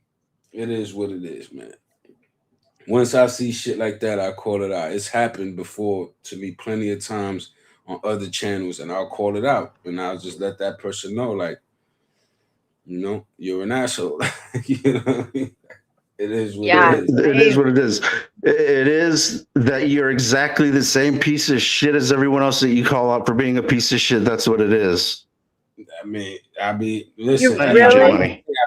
it is what it is, man. Once I see shit like that, I call it out. It's happened before to me plenty of times on other channels, and I'll call it out, and I'll just let that person know, like, you know, you're an asshole. You know what I mean? It is what it is. It is what it is. It is that you're exactly the same piece of shit as everyone else that you call out for being a piece of shit. That's what it is. I mean, listen, I've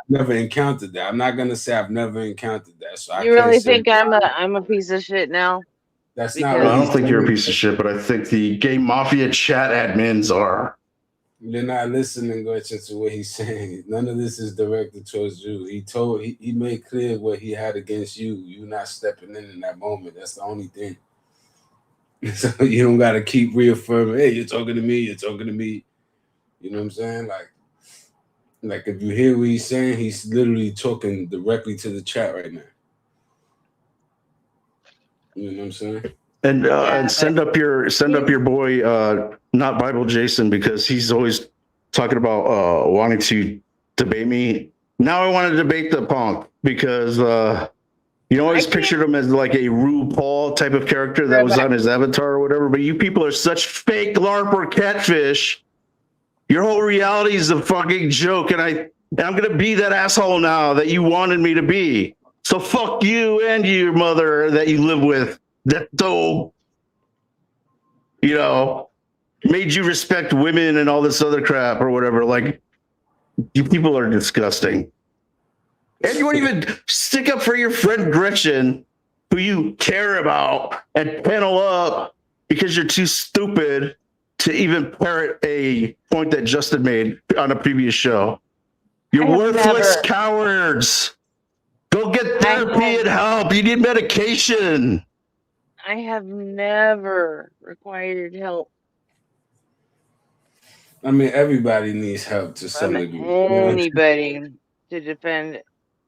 never encountered that. I'm not gonna say I've never encountered that. So you really think I'm a piece of shit now? That's not. I don't think you're a piece of shit, but I think the Gay Mafia chat admins are. You're not listening, Gretchen, to what he's saying. None of this is directed towards you. He made clear what he had against you. You not stepping in that moment. That's the only thing. So you don't got to keep reaffirming, hey, you're talking to me, you're talking to me. You know what I'm saying? Like if you hear what he's saying, he's literally talking directly to the chat right now. You know what I'm saying? And send up your boy, not Bible Jason, because he's always talking about wanting to debate me. Now I want to debate the punk because you always pictured him as like a RuPaul type of character that was on his avatar or whatever. But you people are such fake LARP or catfish. Your whole reality is a fucking joke, and I'm gonna be that asshole now that you wanted me to be. So fuck you and your mother that you live with. That though, you know, made you respect women and all this other crap or whatever. Like, you people are disgusting. And you won't even stick up for your friend Gretchen, who you care about, and panel up because you're too stupid to even parrot a point that Justin made on a previous show. You're worthless cowards. Go get therapy and help. You need medication. I have never required help. I mean, everybody needs help to some degree. Anybody to defend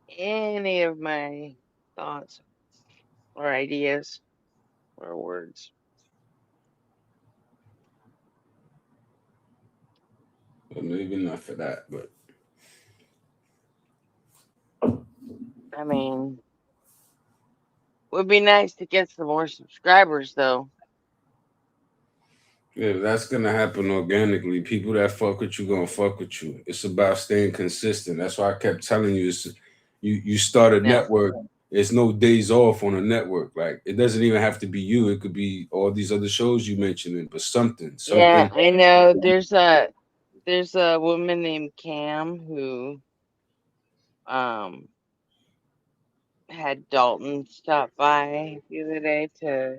any of my thoughts or ideas or words. Well, maybe not for that, but I mean, would be nice to get some more subscribers, though. yeah, that's gonna happen organically. People that fuck with you gonna fuck with you. It's about staying consistent. That's why I kept telling you, you start a network. There's no days off on a network. Like, it doesn't even have to be you. It could be all these other shows you mentioned, but something. Yeah, I know. There's a woman named Cam who had Dalton stop by the other day to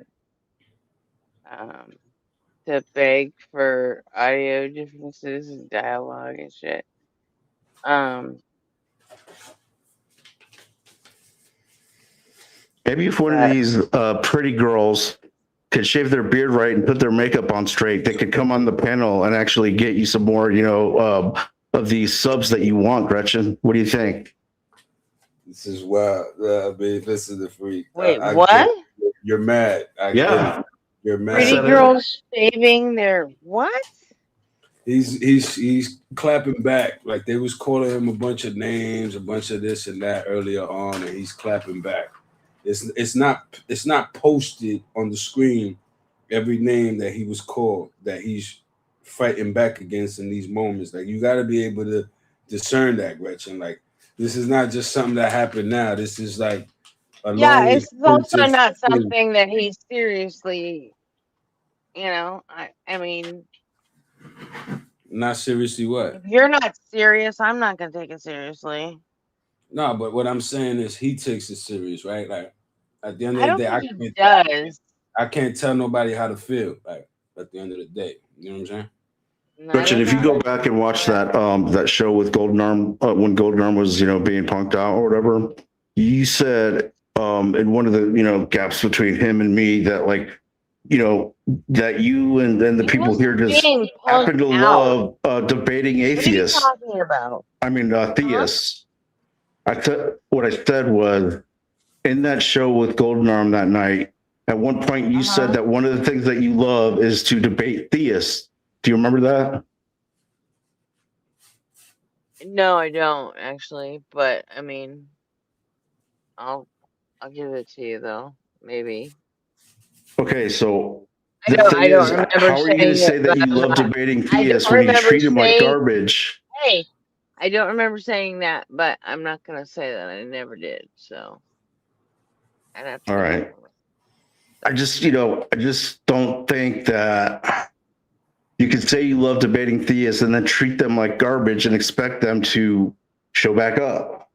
beg for audio differences and dialogue and shit. Maybe if one of these pretty girls could shave their beard right and put their makeup on straight, they could come on the panel and actually get you some more, you know, of these subs that you want, Gretchen. What do you think? This is wild. Babe, this is the freak. Wait, what? You're mad. Yeah. You're mad. Pretty girls shaving their what? He's clapping back. Like they was calling him a bunch of names, a bunch of this and that earlier on, and he's clapping back. It's not posted on the screen every name that he was called that he's fighting back against in these moments. Like you got to be able to discern that, Gretchen. Like this is not just something that happened now. This is like it's also not something that he's seriously, I mean, not seriously what? If you're not serious, I'm not gonna take it seriously. No, but what I'm saying is he takes it serious, right? Like at the end of the day, I can't tell nobody how to feel. Like at the end of the day, you know what I'm saying? Gretchen, if you go back and watch that that show with Golden Arm when Golden Arm was being punked out or whatever, you said in one of the gaps between him and me that that you and then the people here just happen to love debating atheists. What are you talking about? I mean theists. What I said was in that show with Golden Arm that night. At one point, you said that one of the things that you love is to debate theists. Do you remember that? No, I don't actually, but I mean, I'll give it to you though, maybe. Okay, so I don't remember how are you going to say that you love debating theists when you treat them like garbage? Hey, I don't remember saying that, but I'm not gonna say that I never did. So, I'd have to. All right. I just don't think that you can say you love debating theists and then treat them like garbage and expect them to show back up.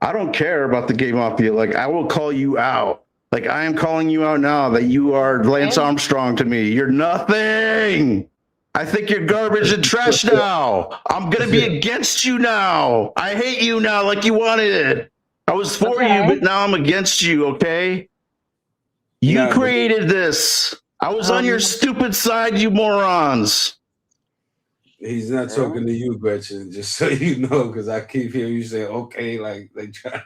I don't care about the gay mafia. Like, I will call you out. Like, I am calling you out now that you are Lance Armstrong to me. You're nothing. I think you're garbage and trash now. I'm going to be against you now. I hate you now like you wanted it. I was for you, but now I'm against you, okay? You created this. I was on your stupid side, you morons. He's not talking to you, Gretchen, just so you know, because I keep hearing you say, okay, like trying.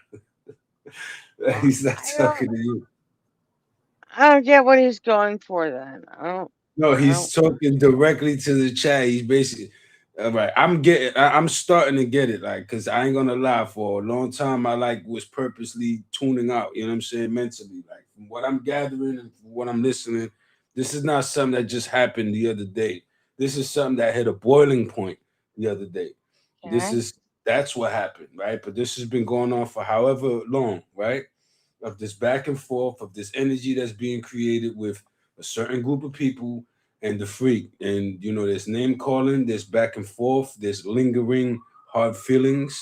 He's not talking to you. I don't get what he's going for then. No, he's talking directly to the chat. He's basically, all right. I'm starting to get it, like, because I ain't gonna lie. For a long time, I was purposely tuning out. You know what I'm saying? Mentally, like from what I'm gathering and from what I'm listening, this is not something that just happened the other day. This is something that hit a boiling point the other day. Okay. That's what happened, right? But this has been going on for however long, right? Of this back and forth, of this energy that's being created with a certain group of people and the freak. And, there's name calling, there's back and forth, there's lingering hard feelings.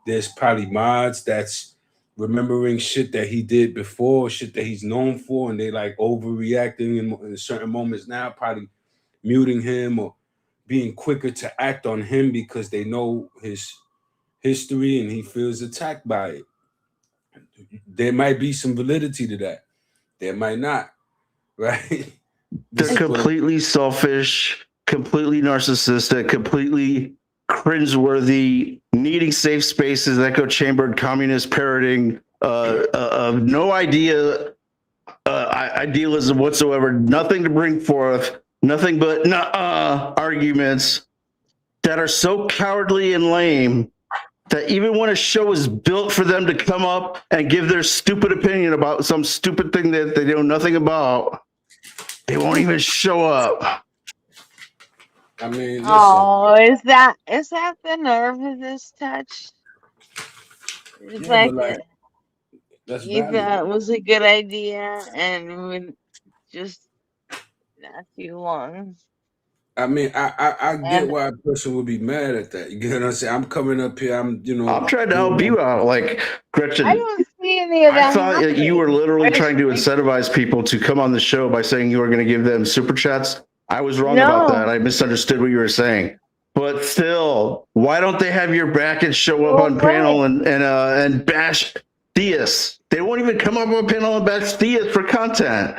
There's probably mods that's remembering shit that he did before, shit that he's known for, and they overreacting in certain moments now, probably muting him or being quicker to act on him because they know his history and he feels attacked by it. There might be some validity to that. There might not, right? They're completely selfish, completely narcissistic, completely cringeworthy, needing safe spaces, echo chambered, communist parroting, no idealism whatsoever, nothing to bring forth, nothing but arguments that are so cowardly and lame that even when a show is built for them to come up and give their stupid opinion about some stupid thing that they know nothing about, they won't even show up. I mean, is that the nerve of this touch? It's you thought it was a good idea and would just not too long. I mean, I get why a person would be mad at that. You get what I'm saying? I'm coming up here. I'm trying to help you out, like Gretchen. I don't see any of that. I thought that you were literally trying to incentivize people to come on the show by saying you were going to give them super chats. I was wrong about that. I misunderstood what you were saying. But still, why don't they have your back and show up on panel and bash theists? They won't even come up on panel and bash theists for content.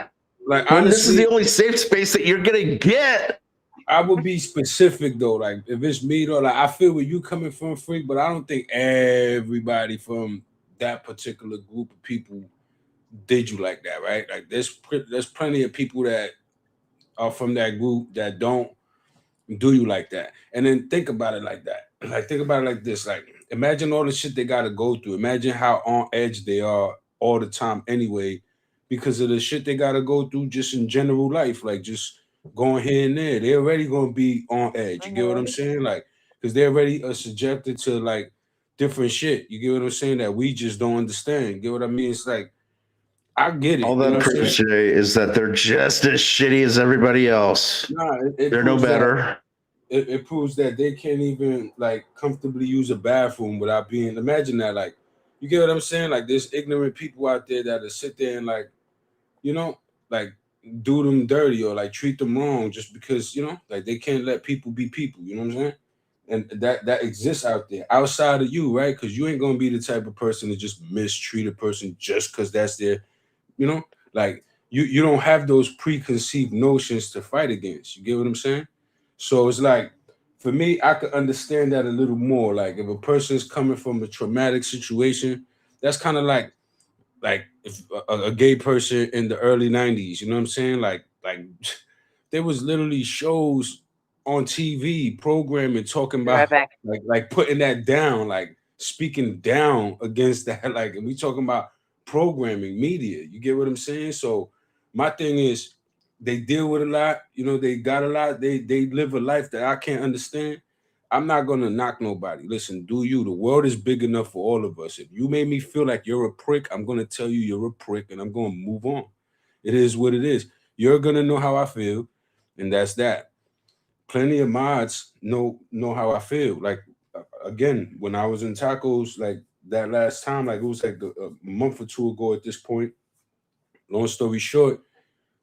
Like, honestly, this is the only safe space that you're gonna get. I would be specific though. Like if it's me though, like I feel where you coming from, Freak, but I don't think everybody from that particular group of people did you like that, right? Like there's plenty of people that are from that group that don't do you like that. And then think about it like that. Like, think about it like this. Like, imagine all the shit they got to go through. Imagine how on edge they are all the time anyway, because of the shit they got to go through just in general life. Like, just going here and there. They're already going to be on edge. You get what I'm saying? Like, because they're already subjected to, like, different shit. You get what I'm saying? That we just don't understand. You get what I mean? It's like, I get it. All that proves, Jay, is that they're just as shitty as everybody else. Nah, they're no better. It proves that they can't even like comfortably use a bathroom without being. Imagine that, like, you get what I'm saying? Like, there's ignorant people out there that sit there and like, you know, like do them dirty or like treat them wrong just because, you know, like they can't let people be people. You know what I'm saying? And that exists out there outside of you, right? Because you ain't gonna be the type of person to just mistreat a person just because that's their. You know, like you don't have those preconceived notions to fight against. You get what I'm saying? So it's like, for me, I could understand that a little more. Like, if a person is coming from a traumatic situation, that's kind of like if a gay person in the early 90s, you know what I'm saying? Like there was literally shows on TV programming talking about like putting that down, like speaking down against that. Like, and we talking about programming media. You get what I'm saying? So my thing is, they deal with a lot, you know, they got a lot, they live a life that I can't understand. I'm not gonna knock nobody. Listen, do you? The world is big enough for all of us. If you made me feel like you're a prick, I'm gonna tell you you're a prick and I'm gonna move on. It is what it is. You're gonna know how I feel, and that's that. Plenty of mods know how I feel. Like, again, when I was in tacos, like that last time, like it was like a month or two ago at this point. Long story short,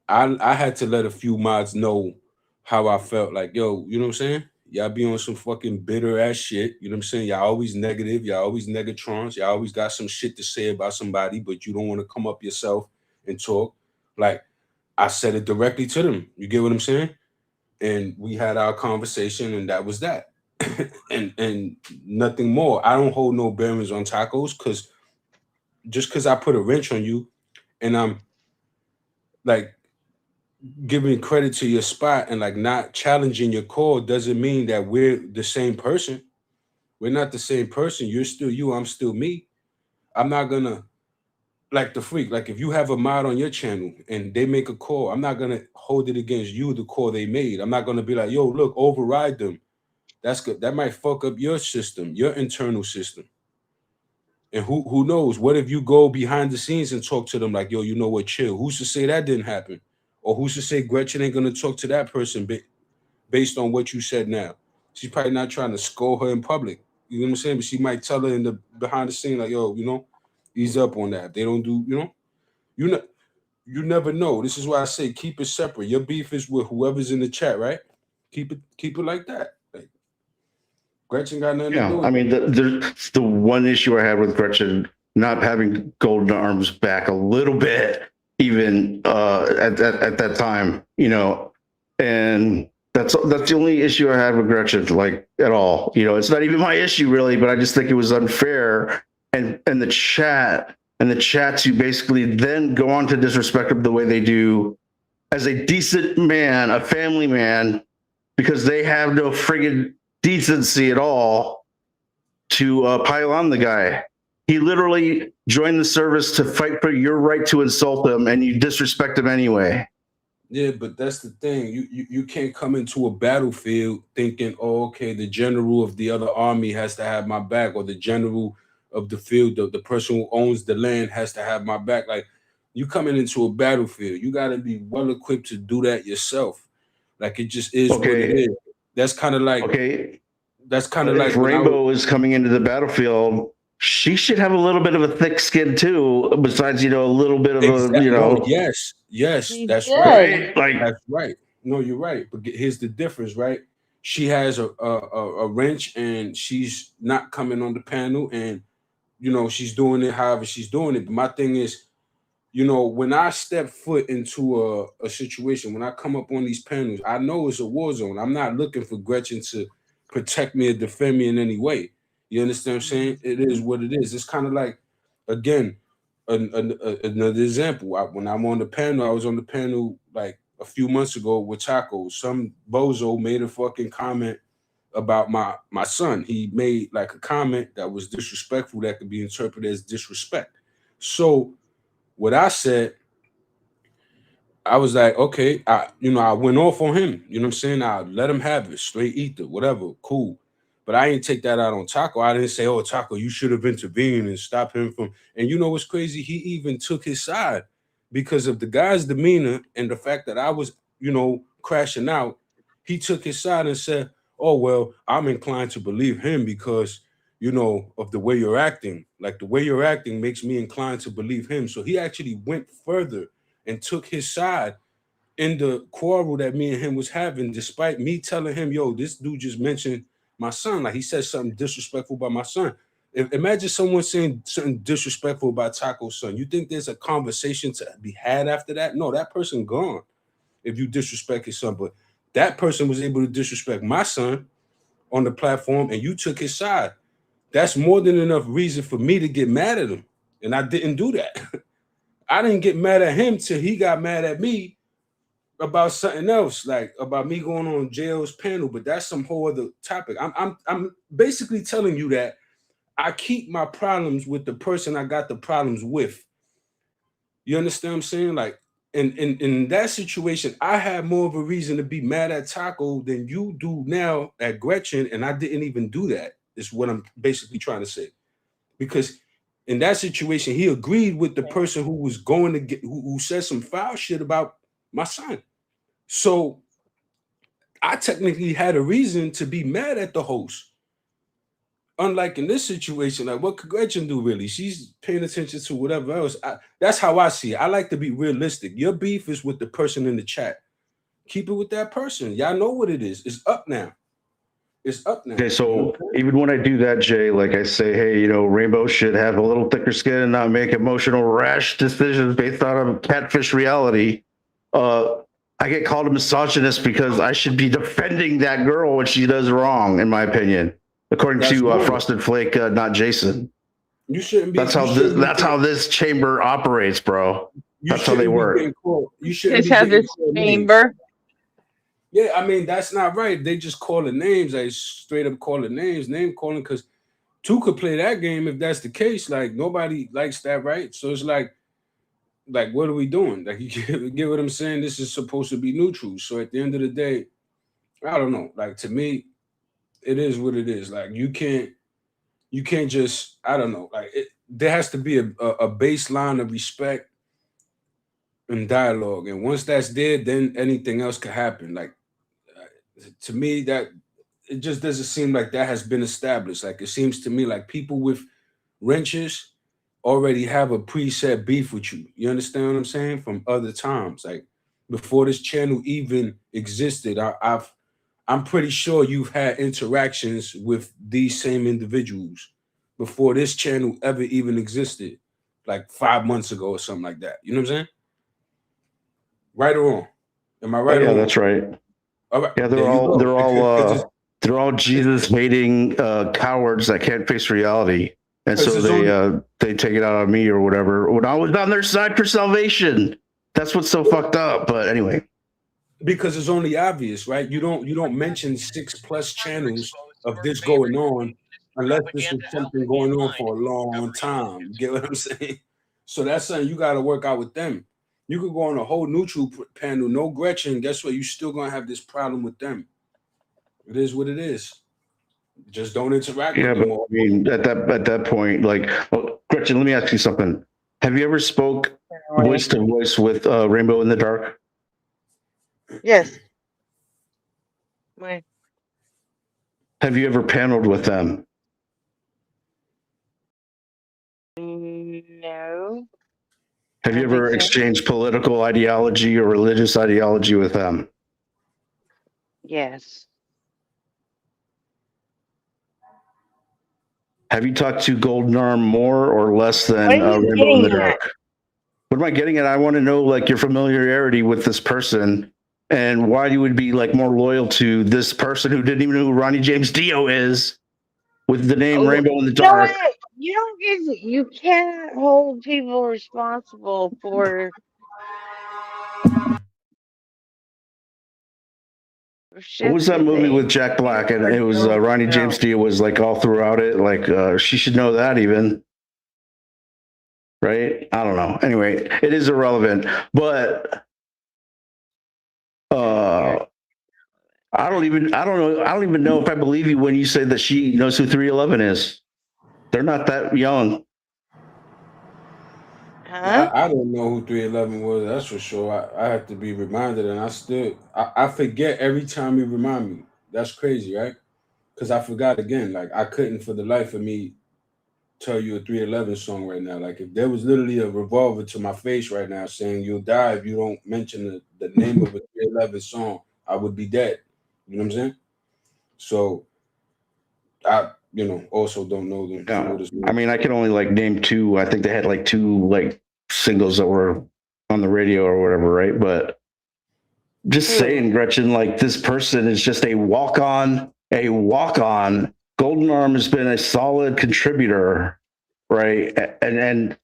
I had to let a few mods know how I felt. Like, yo, you know what I'm saying? Y'all be on some fucking bitter ass shit. You know what I'm saying? Y'all always negative. Y'all always negatrons. Y'all always got some shit to say about somebody, but you don't want to come up yourself and talk. Like, I said it directly to them. You get what I'm saying? And we had our conversation, and that was that. and nothing more. I don't hold no bearings on tacos, because just because I put a wrench on you and I'm like giving credit to your spot and like not challenging your call doesn't mean that we're the same person. We're not the same person. You're still you, I'm still me. I'm not gonna, like the freak, like if you have a mod on your channel and they make a call, I'm not gonna hold it against you, the call they made. I'm not gonna be like, yo, look, override them. That's good. That might fuck up your system, your internal system. And who knows? What if you go behind the scenes and talk to them like, yo, you know what, chill. Who's to say that didn't happen? Or who's to say Gretchen ain't gonna talk to that person based on what you said now? She's probably not trying to scold her in public. You know what I'm saying? But she might tell her in the behind the scene, like, yo, you know, ease up on that. They don't do, you never know. This is why I say keep it separate. Your beef is with whoever's in the chat, right? Keep it like that. Like, Gretchen got nothing to do with I mean, the one issue I had with Gretchen not having Golden Arms back a little bit, even at that time, you know, and that's the only issue I had with Gretchen, like, at all. You know, it's not even my issue really, but I just think it was unfair, and the chat to basically then go on to disrespect him the way they do as a decent man, a family man, because they have no friggin' decency at all to pile on the guy. He literally joined the service to fight for your right to insult him, and you disrespect him anyway. Yeah, but that's the thing. You can't come into a battlefield thinking, oh, okay, the general of the other army has to have my back, or the general of the field, the person who owns the land has to have my back. Like, you coming into a battlefield, you got to be well equipped to do that yourself. Like, it just is what it is. That's kind of like That's kind of like if Rainbow is coming into the battlefield, she should have a little bit of a thick skin too. Besides, a little bit of a, Yes, that's right. Like, that's right. No, you're right. But here's the difference, right? She has a wrench, and she's not coming on the panel, and she's doing it however she's doing it. But my thing is, when I step foot into a situation, when I come up on these panels, I know it's a war zone. I'm not looking for Gretchen to protect me or defend me in any way. You understand what I'm saying? It is what it is. It's kind of like, again, another example. When I'm on the panel, I was on the panel like a few months ago with Taco. Some bozo made a fucking comment about my son. He made like a comment that was disrespectful, that could be interpreted as disrespect. So what I said, I was like, okay, I went off on him. You know what I'm saying? I let him have it, straight ether, whatever, cool. But I didn't take that out on Taco. I didn't say, oh, Taco, you should have intervened and stopped him from. And you know what's crazy? He even took his side because of the guy's demeanor and the fact that I was, crashing out. He took his side and said, oh, well, I'm inclined to believe him because, of the way you're acting. Like the way you're acting makes me inclined to believe him. So he actually went further and took his side in the quarrel that me and him was having, despite me telling him, yo, this dude just mentioned my son. Like he said something disrespectful about my son. Imagine someone saying something disrespectful about Taco's son. You think there's a conversation to be had after that? No, that person gone if you disrespect his son. But that person was able to disrespect my son on the platform and you took his side. That's more than enough reason for me to get mad at him. And I didn't do that. I didn't get mad at him till he got mad at me about something else, like about me going on JL's panel, but that's some whole other topic. I'm basically telling you that I keep my problems with the person I got the problems with. You understand what I'm saying? Like in that situation, I had more of a reason to be mad at Taco than you do now at Gretchen, and I didn't even do that, is what I'm basically trying to say. Because in that situation, he agreed with the person who was going to get, who said some foul shit about my son. So I technically had a reason to be mad at the host. Unlike in this situation, like what could Gretchen do really? She's paying attention to whatever else. That's how I see it. I like to be realistic. Your beef is with the person in the chat. Keep it with that person. Y'all know what it is. It's up now. It's up now. Okay, so even when I do that, Jay, like I say, hey, Rainbow should have a little thicker skin and not make emotional, rash decisions based on a catfish reality. I get called a misogynist because I should be defending that girl when she does wrong, in my opinion, according to Frosted Flake, not Jason. You shouldn't be. That's how this chamber operates, bro. That's how they work. You shouldn't just have this chamber. Yeah, I mean, that's not right. They just call it names. They straight up call it names, name calling, because two could play that game if that's the case. Like, nobody likes that, right? So it's like, what are we doing? Like, you get what I'm saying? This is supposed to be neutral. So at the end of the day, I don't know. Like, to me, it is what it is. Like, you can't just, I don't know. Like, there has to be a baseline of respect and dialogue. And once that's there, then anything else could happen. Like, to me, that it just doesn't seem like that has been established. Like, it seems to me like people with wrenches already have a preset beef with you. You understand what I'm saying? From other times, like before this channel even existed, I'm pretty sure you've had interactions with these same individuals before this channel ever even existed, like 5 months ago or something like that. You know what I'm saying? Right or wrong? Am I right? Yeah, that's right. All right. Yeah, they're all Jesus hating cowards that can't face reality. And so they take it out on me or whatever. When I was on their side for salvation, that's what's so fucked up. But anyway, because it's only obvious, right? You don't mention 6+ channels of this going on unless this is something going on for a long time. You get what I'm saying? So that's something you got to work out with them. You could go on a whole neutral panel, no Gretchen. Guess what? You're still gonna have this problem with them. It is what it is. Just don't interact with them. Yeah, but I mean, at that point, like, Gretchen, let me ask you something. Have you ever spoke voice to voice with Rainbow in the Dark? Yes. Why? Have you ever paneled with them? No. Have you ever exchanged political ideology or religious ideology with them? Yes. Have you talked to Golden Arm more or less than Rainbow in the Dark? What am I getting at? I want to know, like, your familiarity with this person and why you would be like more loyal to this person who didn't even know who Ronnie James Dio is with the name Rainbow in the Dark. You can't hold people responsible for What was that movie with Jack Black? And it was Ronnie James Dio was like all throughout it. Like she should know that even. Right? I don't know. Anyway, it is irrelevant. But I don't even know if I believe you when you say that she knows who 311 is. They're not that young. I don't know who 311 was. That's for sure. I have to be reminded, and I forget every time you remind me. That's crazy, right? Because I forgot again. Like I couldn't for the life of me tell you a 311 song right now. Like if there was literally a revolver to my face right now saying you'll die if you don't mention the name of a 311 song, I would be dead. You know what I'm saying? So I also don't know them. Yeah. I mean, I can only like name two. I think they had like two like singles that were on the radio or whatever, right? But just saying, Gretchen, like this person is just a walk-on. Golden Arm has been a solid contributor, right? And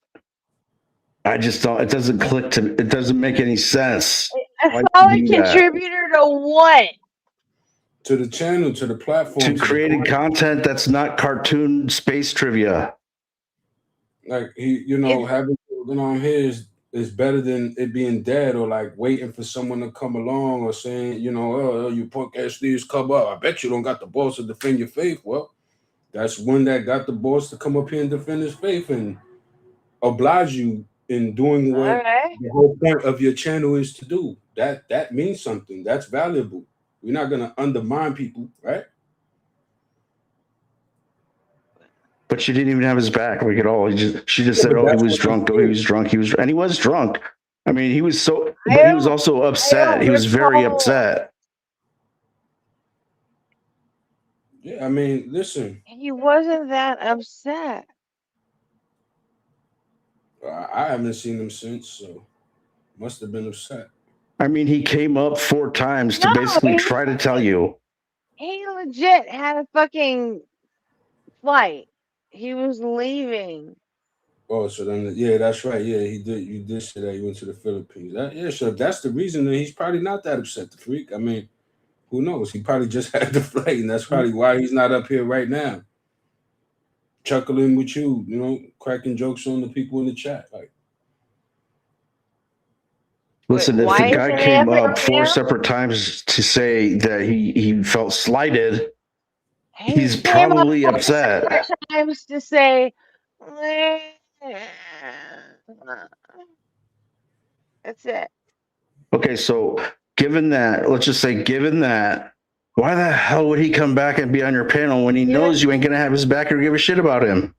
I just don't. It doesn't click to. It doesn't make any sense. A solid contributor to what? To the channel, to the platform, to creating content that's not cartoon space trivia. Like having Golden Arm here is better than it being dead or like waiting for someone to come along or saying, oh, you punk ass thieves, come up. I bet you don't got the balls to defend your faith. Well, that's one that got the balls to come up here and defend his faith and oblige you in doing what the whole point of your channel is to do. That means something. That's valuable. We're not gonna undermine people, right? But she didn't even have his back. We could all. She just said, "Oh, he was drunk. Oh, he was drunk. He was," and he was drunk. I mean, he was so. But he was also upset. He was very upset. Yeah, I mean, listen. He wasn't that upset. I haven't seen him since, so must have been upset. I mean, he came up 4 times to basically try to tell you. He legit had a fucking flight. He was leaving. Oh, so then, yeah, that's right. Yeah, he did. You did say that he went to the Philippines. So if that's the reason, then he's probably not that upset, the freak. I mean, who knows? He probably just had the flight, and that's probably why he's not up here right now. Chuckling with you, cracking jokes on the people in the chat. Like, listen, if the guy came up 4 separate times to say that he felt slighted, he's probably upset. 4 times to say, that's it. Okay, so given that, why the hell would he come back and be on your panel when he knows you ain't gonna have his back or give a shit about him?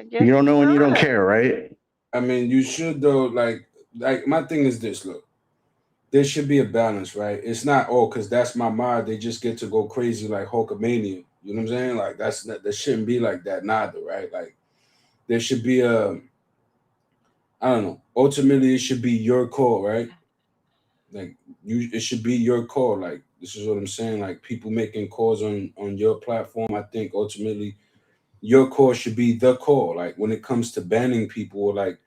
You don't know and you don't care, right? I mean, you should though. Like my thing is this: look, there should be a balance, right? It's not because that's my mod. They just get to go crazy like Hulkamania. You know what I'm saying? Like that shouldn't be like that, neither, right? Like there should be I don't know. Ultimately, it should be your call, right? Like it should be your call. Like this is what I'm saying. Like people making calls on your platform. I think ultimately your call should be the call. Like when it comes to banning people, or like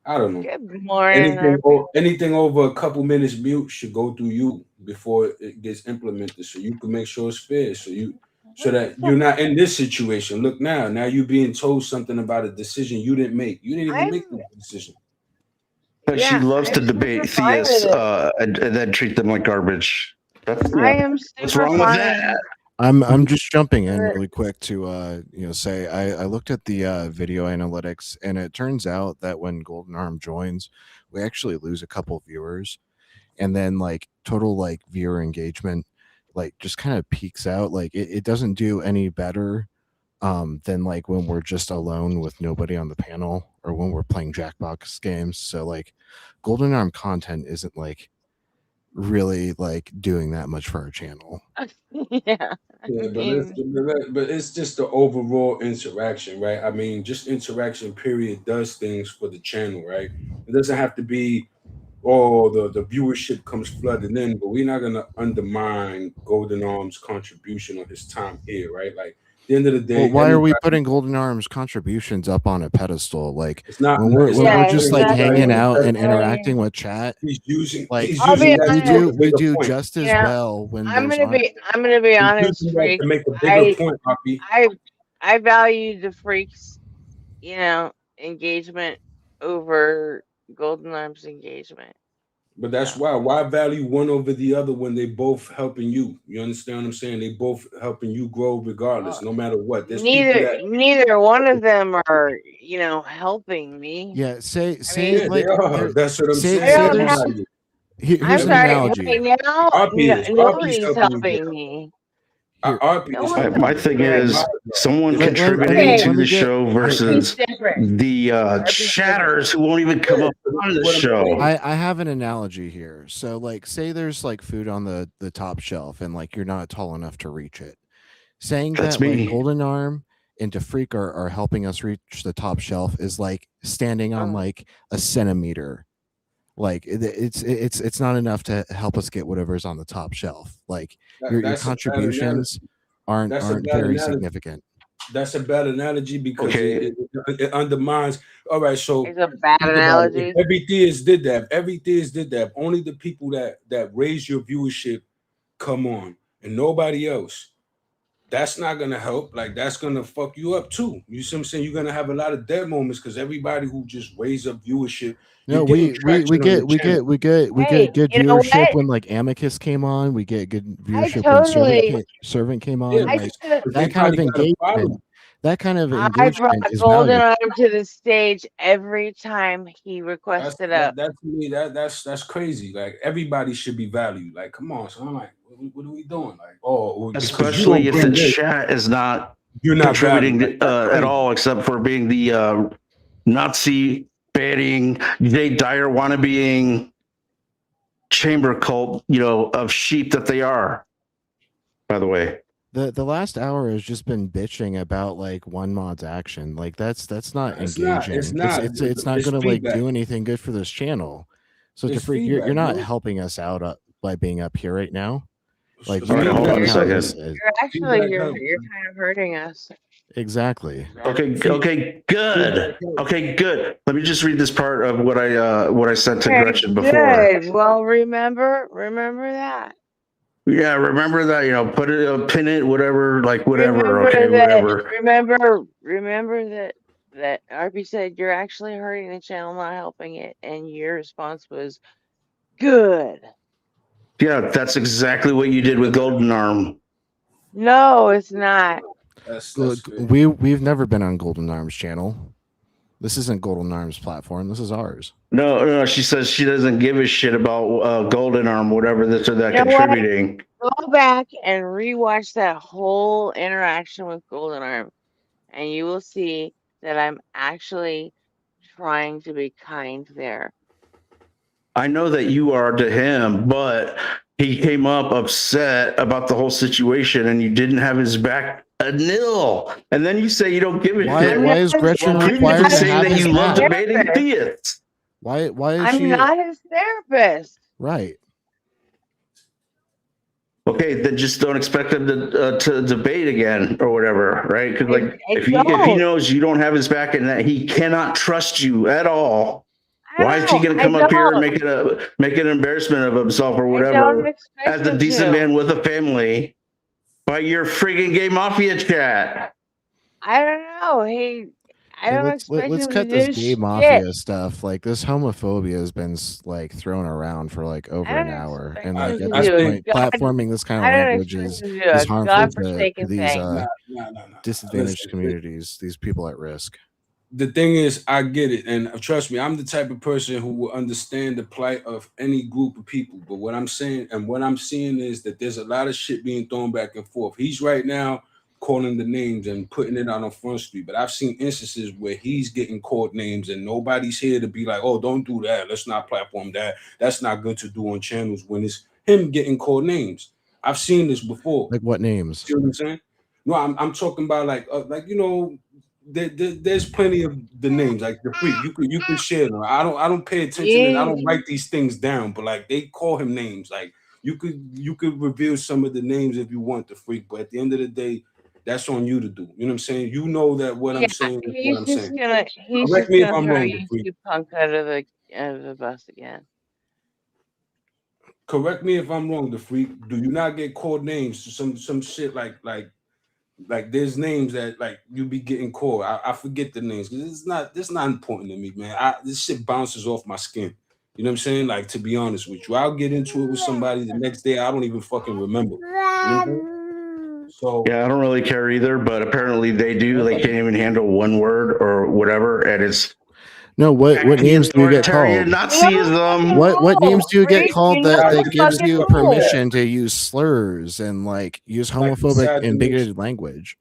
I don't know. Good morning. Anything over a couple minutes mute should go through you before it gets implemented, so you can make sure it's fair. So that you're not in this situation. Look now you're being told something about a decision you didn't make. You didn't even make the decision. But she loves to debate theists and then treat them like garbage. What's wrong with that? I'm just jumping in really quick to say I looked at the video analytics, and it turns out that when Golden Arm joins, we actually lose a couple viewers, and then like total like viewer engagement like just kind of peaks out. Like it doesn't do any better than like when we're just alone with nobody on the panel, or when we're playing Jackbox games. So like Golden Arm content isn't like really like doing that much for our channel. Yeah, but it's just the overall interaction, right? I mean, just interaction period does things for the channel, right? It doesn't have to be the viewership comes flooding in, but we're not gonna undermine Golden Arm's contribution or his time here, right? Like the end of the day, well, why are we putting Golden Arms contributions up on a pedestal? Like it's not when we're just like exactly. hanging out and interacting with chat. He's using Like I'll be that to honest. make a we do point. just as You know, well when I'm those gonna aren't. be He's honest, using that freak. to make a bigger point, Hoppy. I value the freaks, engagement over Golden Arms engagement. But that's why value one over the other when they both helping you. You understand what I'm saying? They both helping you grow regardless, no matter what. There's people that Neither one of them are, helping me. Yeah, say yeah, like they are. That's what I'm saying. I don't have. Everybody. Here's I'm an sorry. analogy. Right now, Hoppy's nobody's helping you. helping me. My thing is someone contributing to the show versus the chatters who won't even come up on the show. I have an analogy here. So like say there's like food on the top shelf and like you're not tall enough to reach it. Saying That's that me. like Golden Arm and Defreak are helping us reach the top shelf is like standing on like a centimeter. Like it's not enough to help us get whatever's on the top shelf. Like your contributions aren't very significant. That's a bad analogy because it undermines. All right, so it's a bad analogy. Every theist did that. Every theist did that. Only the people that raise your viewership come on, and nobody else. That's not gonna help. Like that's gonna fuck you up too. You see what I'm saying? You're gonna have a lot of dead moments because everybody who just raise up viewership. No, we get good viewership when like Amicus came on. We get good viewership when Servant came on. Like, that kind of engagement. That kind of I engagement brought is Golden valuable. Arm to the stage every time he requested up. That to me, that's crazy. Like everybody should be valued. Like, come on. So I'm like, what are we doing? Like, especially if the chat is not contributing at all, except for being the Nazi banning, Jay Dyer wannabeing chamber cult, of sheep that they are. By the way, the last hour has just been bitching about like one mod's action. Like that's not engaging. It's not going to like do anything good for this channel. So Defreak, you're not helping us out by being up here right now. Like hold on a second. You're kind of hurting us. Exactly. Okay, good. Okay, good. Let me just read this part of what I sent to Gretchen before. Good. Well, remember that. Yeah, remember that. Put it, pin it, whatever. Whatever. Remember that RP said you're actually hurting the channel, not helping it, and your response was good. Yeah, that's exactly what you did with Golden Arm. No, it's not. Look, we've never been on Golden Arms channel. This isn't Golden Arms platform. This is ours. No. She says she doesn't give a shit about Golden Arm, whatever this or that contributing. Go back and rewatch that whole interaction with Golden Arm, and you will see that I'm actually trying to be kind there. I know that you are to him, but he came up upset about the whole situation, and you didn't have his back a nil. And then you say you don't give a shit. Why is Gretchen required to have that his you love back? debating theists? Why is I'm she not his therapist. right? Okay, then just don't expect him to debate again or whatever, right? Because if he knows you don't have his back and that he cannot trust you at all, why is he going to come up here and make an embarrassment of himself or whatever as a decent man with a family by your freaking gay mafia chat? I don't know. Let's cut this gay mafia stuff. Like this homophobia has been like thrown around for like over an hour, and like at this point, platforming this kind of language is harmful to these disadvantaged communities, these people at risk. The thing is, I get it, and trust me, I'm the type of person who will understand the plight of any group of people. But what I'm saying and what I'm seeing is that there's a lot of shit being thrown back and forth. He's right now calling the names and putting it out on Front Street, but I've seen instances where he's getting called names and nobody's here to be like, oh, don't do that. Let's not platform that. That's not good to do on channels when it's him getting called names. I've seen this before. Like what names? See what I'm saying? No, I'm talking about there's plenty of the names like the freak. You can share them. I don't pay attention and I don't write these things down, but like they call him names. Like you could reveal some of the names if you want the freak, but at the end of the day, That's on you to do. You know what I'm saying? You know that what I'm saying is he's what I'm just saying. gonna Correct me if I'm throw wrong, you Freak. two punk out of the bus again. Correct me if I'm wrong, the Freak. Do you not get called names? Some shit like there's names that like you be getting called. I forget the names because it's not important to me, man. This shit bounces off my skin. You know what I'm saying? Like, to be honest with you, I'll get into it with somebody the next day. I don't even fucking remember. You know? So yeah, I don't really care either, but apparently they do. They can't even handle one word or whatever, and it's no. What names do you get called? Nazism. What names do you get called that fucking gives you rule. permission to use slurs and like use homophobic and bigoted language?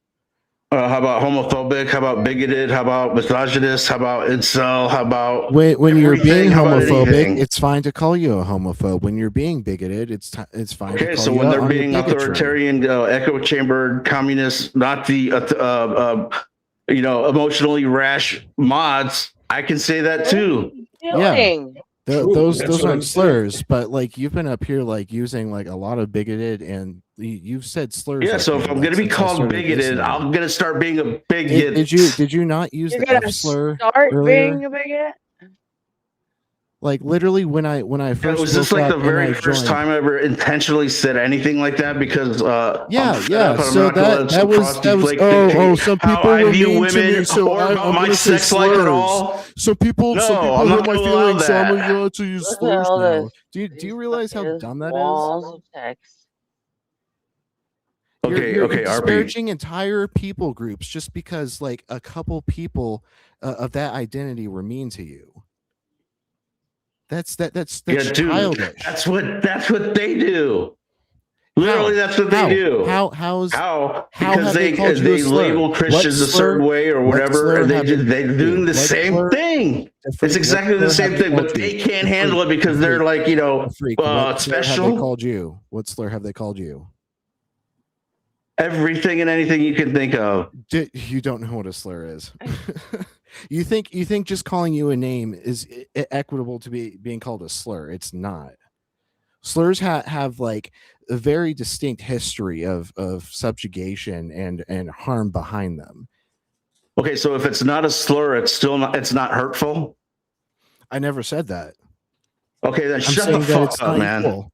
How about homophobic? How about bigoted? How about misogynist? How about incel? How about when you're being how about homophobic, anything? it's fine to call you a homophobe. When you're being bigoted, it's fine to Okay, call so you when out they're on your being bigotry. authoritarian, echo chambered, communist, Nazi, emotionally rash mods, I can say that too. Yeah. Those That's what I'm aren't slurs, but like you've been up here like using like a lot of bigoted and you've said slurs. Yeah, at so me, if I'm like, gonna be since I called started bigoted, listening. I'm gonna start being a bigot. Did you not use You're the gonna F slur start earlier? being a bigot. Like literally when I first Was this woke like the up and very I first joined. time I ever intentionally said anything like that? Because I'm fed up and I'm So not gonna let some frosty flake dictate some how people I were view mean to women me, so or about I'm my gonna say sex life at slurs. all. Some people No, hurt I'm not my gonna allow feelings, so I'm that. gonna to use Look at slurs all now. this. Do you realize how dumb that is? Walls of text. You're Okay, RP. disparaging entire people groups just because like a couple people of that identity were mean to you. That's Yeah, dude, childish. that's what they do. Literally, that's what they do. How Because have they called you a slur? label Christians a certain way or whatever, and they're doing the same thing. It's exactly the same thing, but they can't handle it because they're like What slur have they special. called you? What slur have they called you? Everything and anything you can think of. You don't know what a slur is. You think just calling you a name is equitable to being called a slur? It's not. Slurs have like a very distinct history of subjugation and harm behind them. Okay, so if it's not a slur, it's not hurtful. I never said that. Okay, then I'm shut saying the that it's fuck up, not man. equal.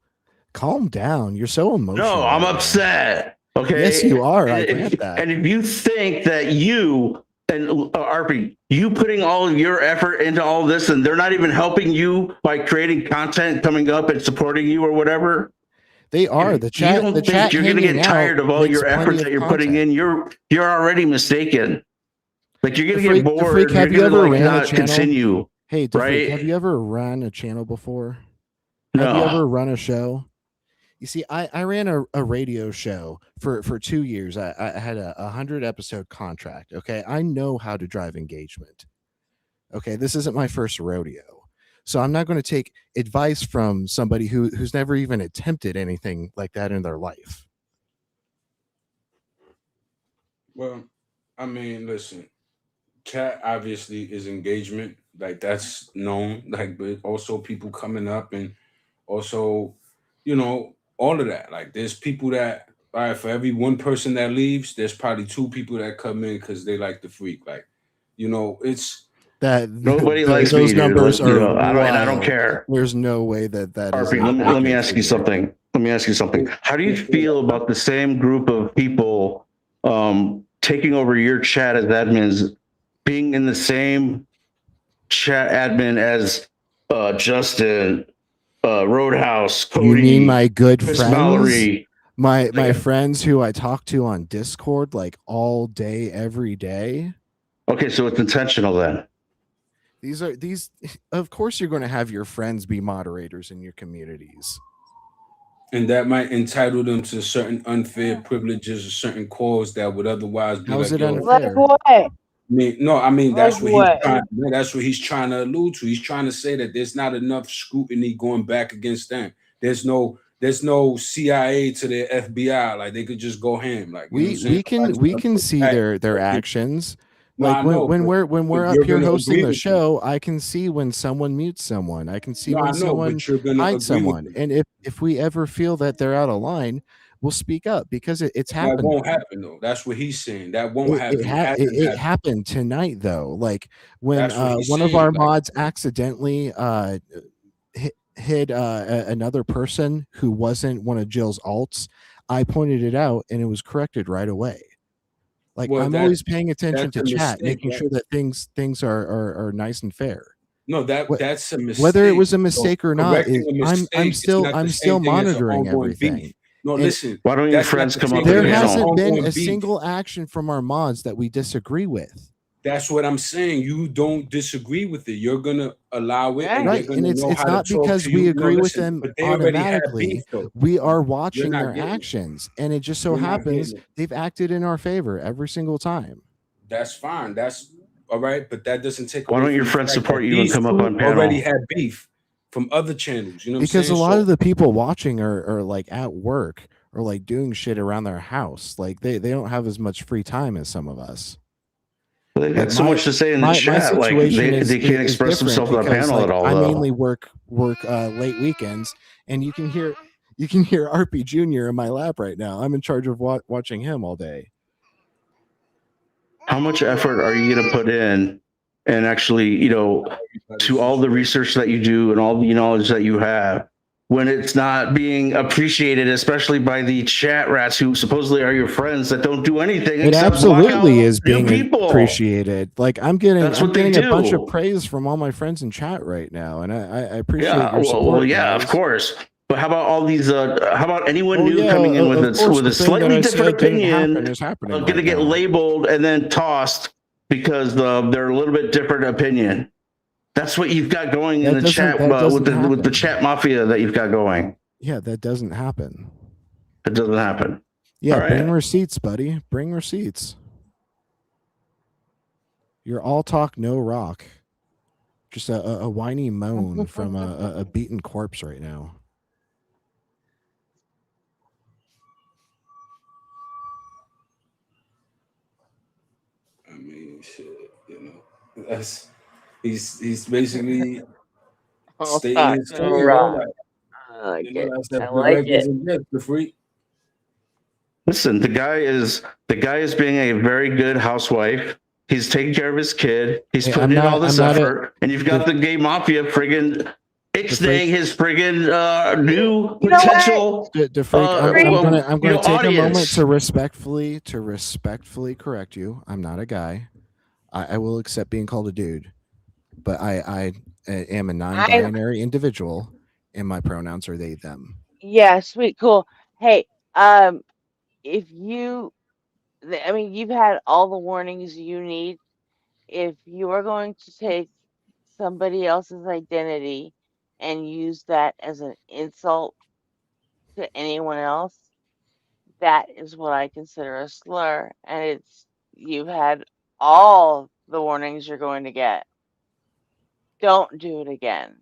Calm down. You're so emotional. No, I'm right now. upset. Okay. Yes, you are. I And grant that. And if you think that you and RP, you putting all of your effort into all this, and they're not even helping you by creating content coming up and supporting you or whatever. They are. The chat. You don't The think chat you're gonna hanging get tired out of all makes your plenty effort of that you're putting content. in. You're already mistaken. Like you're gonna The get Freak, bored. have You're you gonna ever like ran a not channel? continue. Hey, the Freak, right? have you ever run a channel before? Have you No. ever run a show? You see, I ran a radio show for 2 years. I had a 100-episode contract. Okay, I know how to drive engagement. Okay, this isn't my first rodeo, so I'm not going to take advice from somebody who's never even attempted anything like that in their life. Well, I mean, listen, chat obviously is engagement, like that's known, like, but also people coming up and also, all of that. Like there's people that, all right, for every one person that leaves, there's probably 2 people that come in because they like the Freak. Like, it's that Nobody likes those me, dude. numbers You are know, I don't wild. care. There's no way that is RP, let me ask you something. How do you feel about the same group of people taking over your chat as admins, being in the same chat admin as Justin, Roadhouse, Cody? You mean my good Chris friends? Mallory? My friends who I talk to on Discord like all day, every day. Okay, so it's intentional then. These of course you're going to have your friends be moderators in your communities. and that might entitle them to certain unfair privileges or certain calls that would otherwise be How's like, it yo, unfair? Like what? I mean that's Like what what? that's what he's trying to allude to. He's trying to say that there's not enough scrutiny going back against them. There's no CIA to their FBI. Like they could just go ham. Like We can see their actions. No, Like I know, when but we're up you're here gonna hosting agree the with me. show, I can see when someone mutes someone. I can see No, I when know, someone but you're gonna hides agree with someone. And if we ever feel that they're out of line, will speak up because it's That happened. won't happen though. That's what he's saying. That won't happen. It happened tonight though. Like when That's what he's one of saying, our like- mods accidentally hit another person who wasn't one of Jill's alts, I pointed it out and it was corrected right away. Like Well, I'm that- always paying attention that's to a chat, mistake, making right? sure that things are nice and fair. No, that's a mistake. Whether it was a So mistake or not, correcting a mistake I'm is still not the I'm same still thing as an monitoring ongoing beef. everything. No, And listen. Why don't your that's not friends the come same up thing there with as an hasn't been ongoing a beef. single action from our mods that we disagree with. That's what I'm saying. You don't disagree with it. You're gonna allow it, and Right, they're and gonna it's know how not to talk because to we you. agree No, with listen, them but they already had automatically. beef, though. We are You're watching not their getting it. actions, and it just so You're not happens getting it. they've acted in our favor every single time. That's fine. That's all right, but that doesn't take Why away don't your from the friends fact support that you and these come up two on panel? already had beef from other channels. You know what Because I'm a saying? lot So- of the people watching are like at work or like doing shit around their house. Like they don't have as much free time as some of us. They got Like, so much to say in the chat. Like they can't express different themselves on the because, panel like, at all. I though. mainly work late weekends, and you can hear RP Jr. in my lap right now. I'm in charge of watching him all day. How much effort are you going to put in and actually, to all the research that you do and all the knowledge that you have when it's not being appreciated, especially by the chat rats who supposedly are your friends that don't do anything It except block absolutely out is new being people. appreciated. Like I'm getting That's what they a bunch do. of praise from all my friends in chat right now, and I appreciate Yeah, your support. well, yeah, guys. of course. But how about all these? How about anyone Oh, new yeah, coming in with of course, a the thing slightly that I different said didn't opinion, happen is happening going to right get now. labeled and then tossed because they're a little bit different opinion. That's what you've got going in That the chat with the happen. chat mafia that you've got going. Yeah, that doesn't happen. It doesn't happen. Yeah, All right. bring receipts, buddy. Bring receipts. You're all talk, no rock. Just a whiny moan from a beaten corpse right now. I mean, shit, that's he's basically Oh, stating fuck, his no claim, bro. rock. Like, I like it. that's I the like records it. and death, the freak. Listen, the guy is being a very good housewife. He's taking care of his kid. He's Hey, putting in all this I'm not effort, and you've got the gay mafia friggin' ixnaying his friggin' new potential. I'm gonna take a moment audience. to respectfully correct you. I'm not a guy. I will accept being called a dude, but I am a non-binary individual, and my pronouns are they them. Yeah, sweet, cool. Hey, if you, I mean, you've had all the warnings you need. If you are going to take somebody else's identity and use that as an insult to anyone else, that is what I consider a slur. And you've had all the warnings you're going to get. Don't do it again.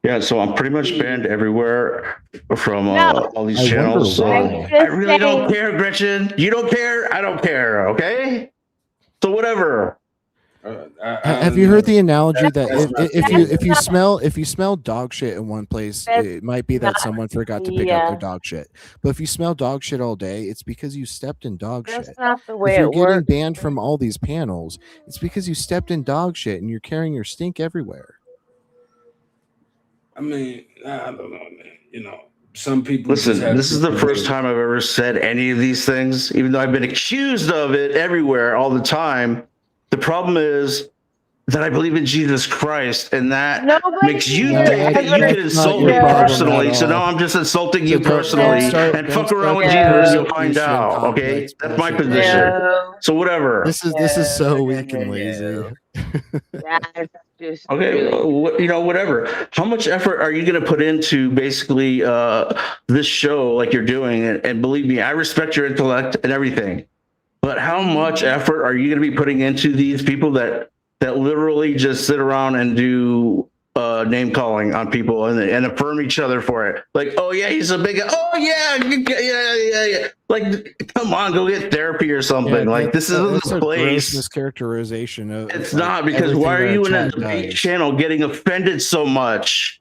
Yeah, so I'm pretty much banned everywhere from No. all these I channels. So wonder why. I really don't care, Gretchen. You don't care. I don't care. Okay. So whatever. Have you heard the analogy that That's if you smell dog shit in one place, it might be that someone forgot to pick up their dog shit. But if you smell dog shit all day, it's because you stepped in dog That's shit. not the way If you're it getting works. banned from all these panels, it's because you stepped in dog shit and you're carrying your stink everywhere. I mean, I don't know, man. Some people just Listen, have this is the different first ways. time I've ever said any of these things, even though I've been accused of it everywhere all the time. The problem is that I believe in Jesus Christ, and that makes you here think that has you an can insult me opinion. personally. So now I'm just insulting you personally, and fuck around with Jesus, you'll find out. Okay, that's my position. So whatever. This is so weak and lazy. That's just Okay, well, whatever. How much effort are you going to put into basically this show like you're doing? And believe me, I respect your intellect and everything. But how much effort are you going to be putting into these people that literally just sit around and do name calling on people and affirm each other for it? Like, oh yeah, he's a big. Oh yeah. Like, come on, go get therapy or something. Like, this isn't That's the a gross place. mischaracterization of It's like, not, because everything why are that you in a chat debate does. channel getting offended so much?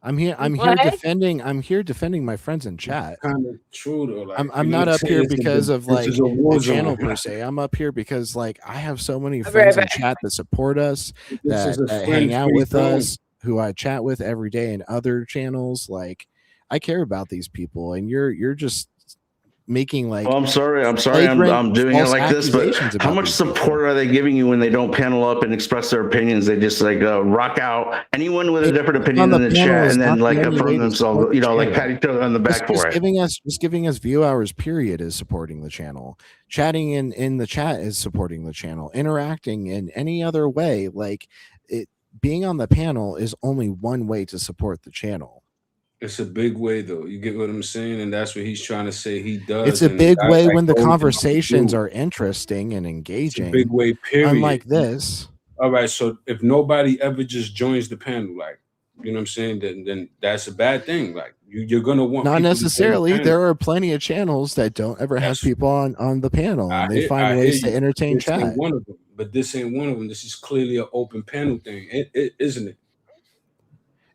I'm here defending my friends in chat. Kind of true though. Like, I'm not up here because of like the channel per se. I'm up here because like I have so many friends in chat that support us, that hang out with us, who I chat with every day in other channels. Like I care about these people, and you're just making like. Well, I'm sorry. I'm doing it like this, but how much support are they giving you when they don't panel up and express their opinions? They just like rock out anyone with a different opinion in the chat, and then like affirm themselves, like pat each other on the back for it. Giving us view hours period is supporting the channel. Chatting in the chat is supporting the channel. Interacting in any other way, like being on the panel, is only one way to support the channel. It's a big way, though. You get what I'm saying? And that's what he's trying to say he does. It's a big way when the conversations are interesting and engaging. It's a big way, period. Unlike this. All right, so if nobody ever just joins the panel, like, you know what I'm saying, then that's a bad thing. Like, you're going to want Not necessarily. There are plenty of channels that don't ever have people on the panel. And they find ways to entertain chat. Ain't one of them, but this ain't one of them. This is clearly an open panel thing, isn't it?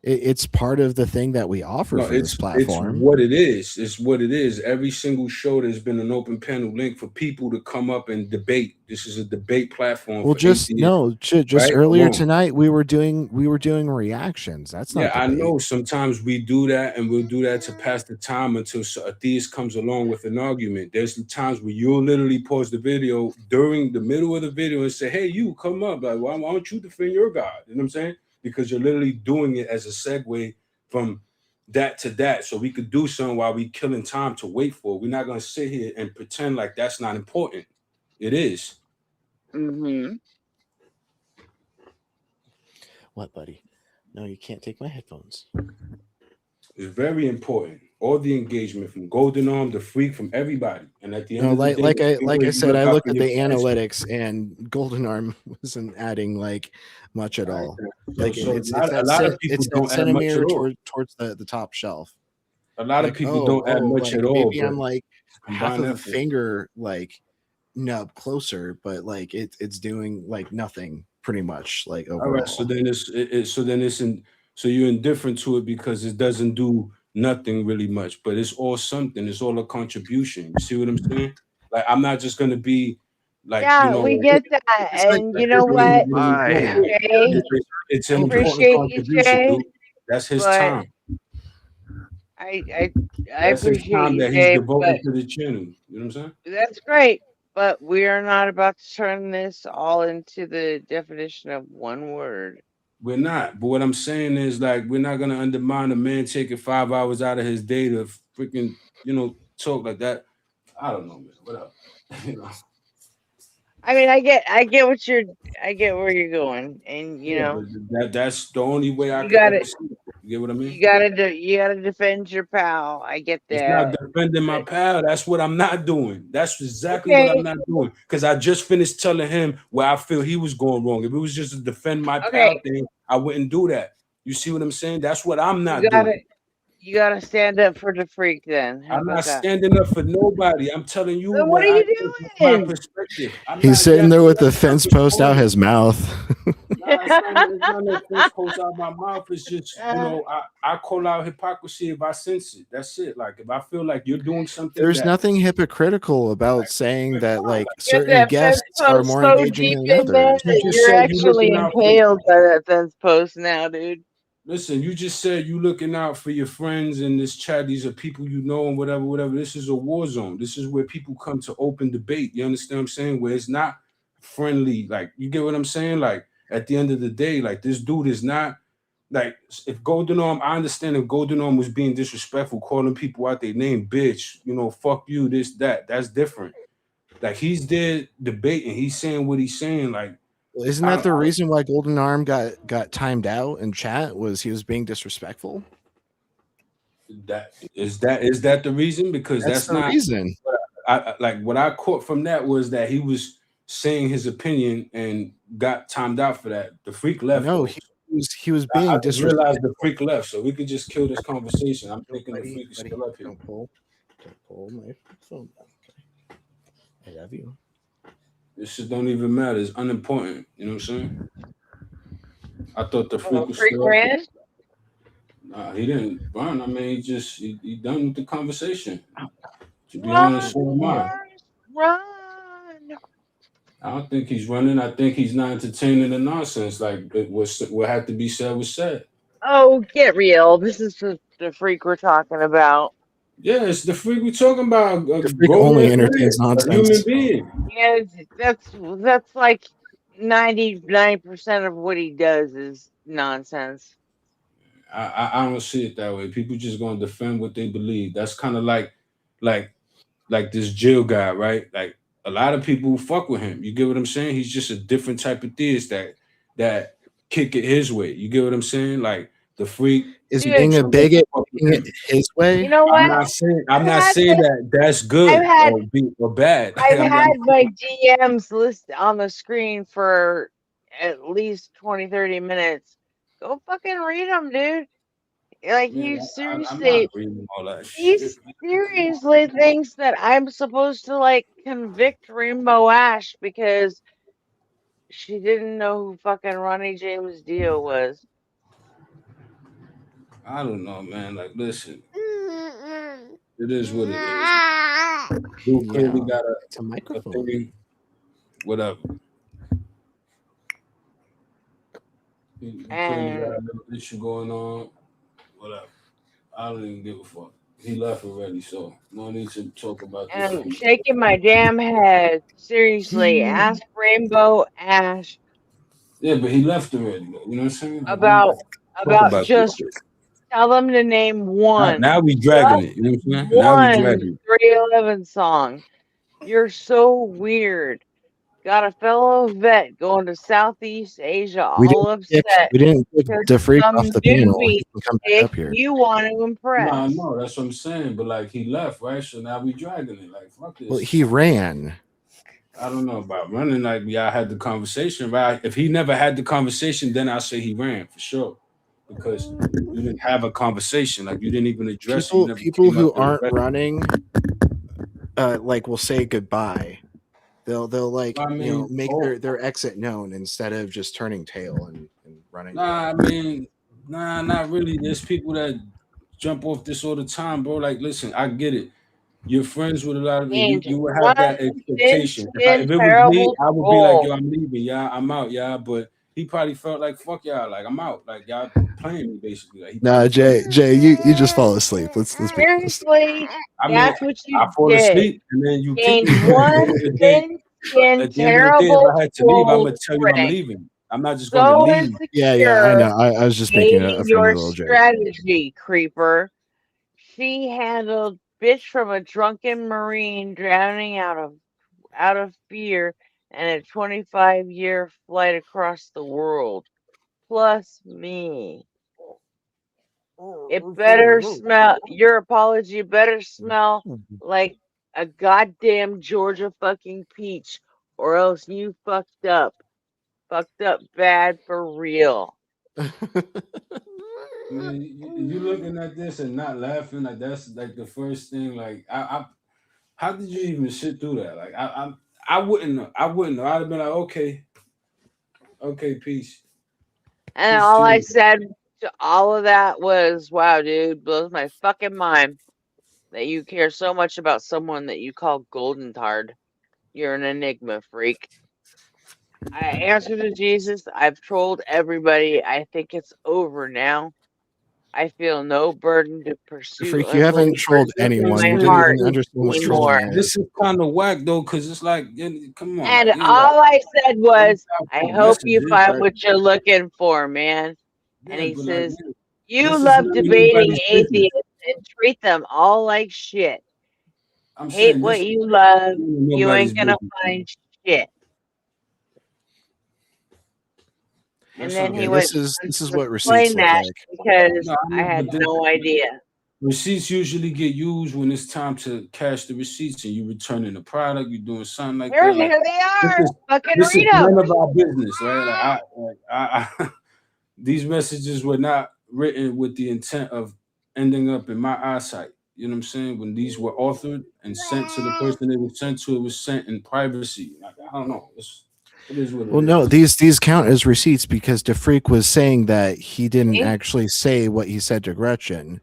It's part of the thing that we offer for this platform. It's what it is. It's what it is. Every single show, there's been an open panel link for people to come up and debate. This is a debate platform. Well, earlier tonight we were doing reactions. That's not. Yeah, I know. Sometimes we do that, and we'll do that to pass the time until a theist comes along with an argument. There's some times where you'll literally pause the video during the middle of the video and say, "Hey, you come up. Like, why don't you defend your God?" You know what I'm saying? Because you're literally doing it as a segue from that to that. So we could do something while we killing time to wait for. We're not going to sit here and pretend like that's not important. It is. Mm-hmm. What, buddy? No, you can't take my headphones. It's very important. All the engagement from Golden Arm, the Freak, from everybody. And at the end No, of the day, like I said, I looked at the analytics, and Golden Arm wasn't adding like much at all. Like So it's a lot of people don't add much at all. towards the top shelf. A lot of people don't add much at all. Maybe I'm like half of a finger like nub closer, but like it's doing like nothing pretty much like overall. All right, so then so you're indifferent to it because it doesn't do nothing really much, but it's all something. It's all a contribution. You see what I'm saying? Like, I'm not just gonna be like, yeah, we get that, and you know what? It's an appreciate important you, Jay. contribution. That's his time. I That's his appreciate time you, that Jay, he's devoted but to the channel. You know what I'm saying? that's great. But we are not about to turn this all into the definition of one word. We're not. But what I'm saying is, like, we're not gonna undermine a man taking 5 hours out of his day to freaking, talk like that. I don't know, man. Whatever. I mean, I get where you're going, and that's the only way I you can. gotta, You get what I mean? you gotta defend your pal. I get It's that. not defending my pal. That's what I'm not doing. That's exactly what I'm not doing. Because I just finished telling him where I feel he was going wrong. If it was just to defend my pal thing, I wouldn't do that. You see what I'm saying? That's what I'm not doing. You gotta stand up for the freak. Then how I'm about not that? standing up for nobody. I'm telling you Then what are I you think is my doing? perspective. He's sitting there with the fence post out his mouth. It's not no fence post out my mouth. It's just, I call out hypocrisy if I sense it. That's it. Like, if I feel like you're doing something. There's nothing hypocritical about saying that like certain guests are more so engaging deep than in there others. that you're actually impaled by that fence post now, dude. Listen, you just said you looking out for your friends in this chat. These are people you know and whatever. This is a war zone. This is where people come to open debate. You understand what I'm saying? Where it's not friendly. Like, you get what I'm saying? Like, at the end of the day, like, this dude is not, like, if Golden Arm, I understand if Golden Arm was being disrespectful, calling people out their name, bitch, fuck you, this, that. That's different. Like, he's there debating. He's saying what he's saying. Like, Isn't that the reason why Golden Arm got timed out in chat? Was he was being disrespectful? Is that the reason? Because that's the not reason. I like what I caught from that was that he was saying his opinion and got timed out for that. The freak left. No, he was being I disrespectful. realized the freak left, so we could just kill this conversation. I'm thinking the freak is still up here. Don't pull my phone back. Okay. I love you. This shit don't even matter. It's unimportant. You know what I'm saying? I thought the freak was Freak still up here. ran? Nah, he didn't run. I mean, he done with the conversation. To be honest, so am I. Run. I don't think he's running. I think he's not entertaining the nonsense. Like what had to be said was said. Oh, get real. This is the freak we're talking about. Yeah, it's the freak we're talking about. The freak only entertains A human nonsense. being. Yeah, that's like 99% of what he does is nonsense. I don't see it that way. People just gonna defend what they believe. That's kind of like this Jill guy, right? Like a lot of people fuck with him. You get what I'm saying? He's just a different type of theist that kick it his way. You get what I'm saying? Like the freak is being a bigot his way. You know what? I'm not saying that that's good or bad. I've had my DMs listed on the screen for at least 20-30 minutes. Go fucking read them, dude. Like he seriously thinks that I'm supposed to like convict Rainbow Ash because she didn't know who fucking Ronnie James Dio was. I don't know, man. Like, listen, it is what it is. You clearly got a microphone. Thing, whatever. You clearly got a little issue going on. Whatever. I don't even give a fuck. He left already, so no need to talk about this. I'm shaking my damn head. Seriously, ask Rainbow Ash. Yeah, but he left already, though. You know what I'm saying? About just tell them to name one. Now we dragging it. You know what I'm saying? Now we dragging it. 311 song. You're so weird. Got a fellow vet going to Southeast Asia, all upset. We didn't get the freak off the panel. He can come back up here. You want to impress. No, that's what I'm saying. But like he left, right? So now we dragging it. Like fuck this. Well, he ran. I don't know about running. Like I had the conversation, right? If he never had the conversation, then I'll say he ran for sure. Because you didn't have a conversation, like you didn't even address people who aren't running, like will say goodbye. They'll like make their exit known instead of just turning tail and running. Nah, I mean, not really. There's people that jump off this all the time, bro. Like, listen, I get it. You're friends with a lot of you would have that expectation. If it was me, I would be like, yo, I'm leaving, yeah, I'm out, yeah. But he probably felt like fuck y'all, like I'm out, like y'all playing me basically. Like, nah, Jay, you just fall asleep. Let's be honest. Seriously, that's what you I fall asleep and then you gained kick me. one thin, terrible. If I had to leave, I'm gonna tell you I'm leaving. I'm not just going to leave. Yeah, I know. I was just making a your little joke. strategy, creeper. She handled bitch from a drunken Marine drowning out of fear and a 25-year flight across the world. Plus me. It better smell, your apology better smell like a goddamn Georgia fucking peach, or else you fucked up. Fucked up bad for real. You looking at this and not laughing, like that's like the first thing. Like I how did you even sit through that? Like I wouldn't know. I'd have been like, okay, peace. And all I said to all of that was, wow, dude, blows my fucking mind that you care so much about someone that you call Golden Tard. You're an enigma freak. I answer to Jesus. I've trolled everybody. I think it's over now. I feel no burden to pursue. Freak, you haven't trolled anyone. You didn't even understand what trolling is. This is kind of whack though, because it's like, come on. And all I said was, I hope you find what you're looking for, man. And he says, you love debating atheists and treat them all like shit. Hate what you love. You ain't gonna find shit. And then he went. This is what receipts look like. Because I had no idea. Receipts usually get used when it's time to cash the receipts and you returning the product, you're doing something like that. Here they are. Fucking this read is them. none of our business, right? Like these messages were not written with the intent of ending up in my eyesight. You know what I'm saying? When these were authored and sent to the person they were sent to, it was sent in privacy. Like, I don't know. It is what it Well, is. no, these count as receipts because DeFreak was saying that he didn't actually say what he said to Gretchen,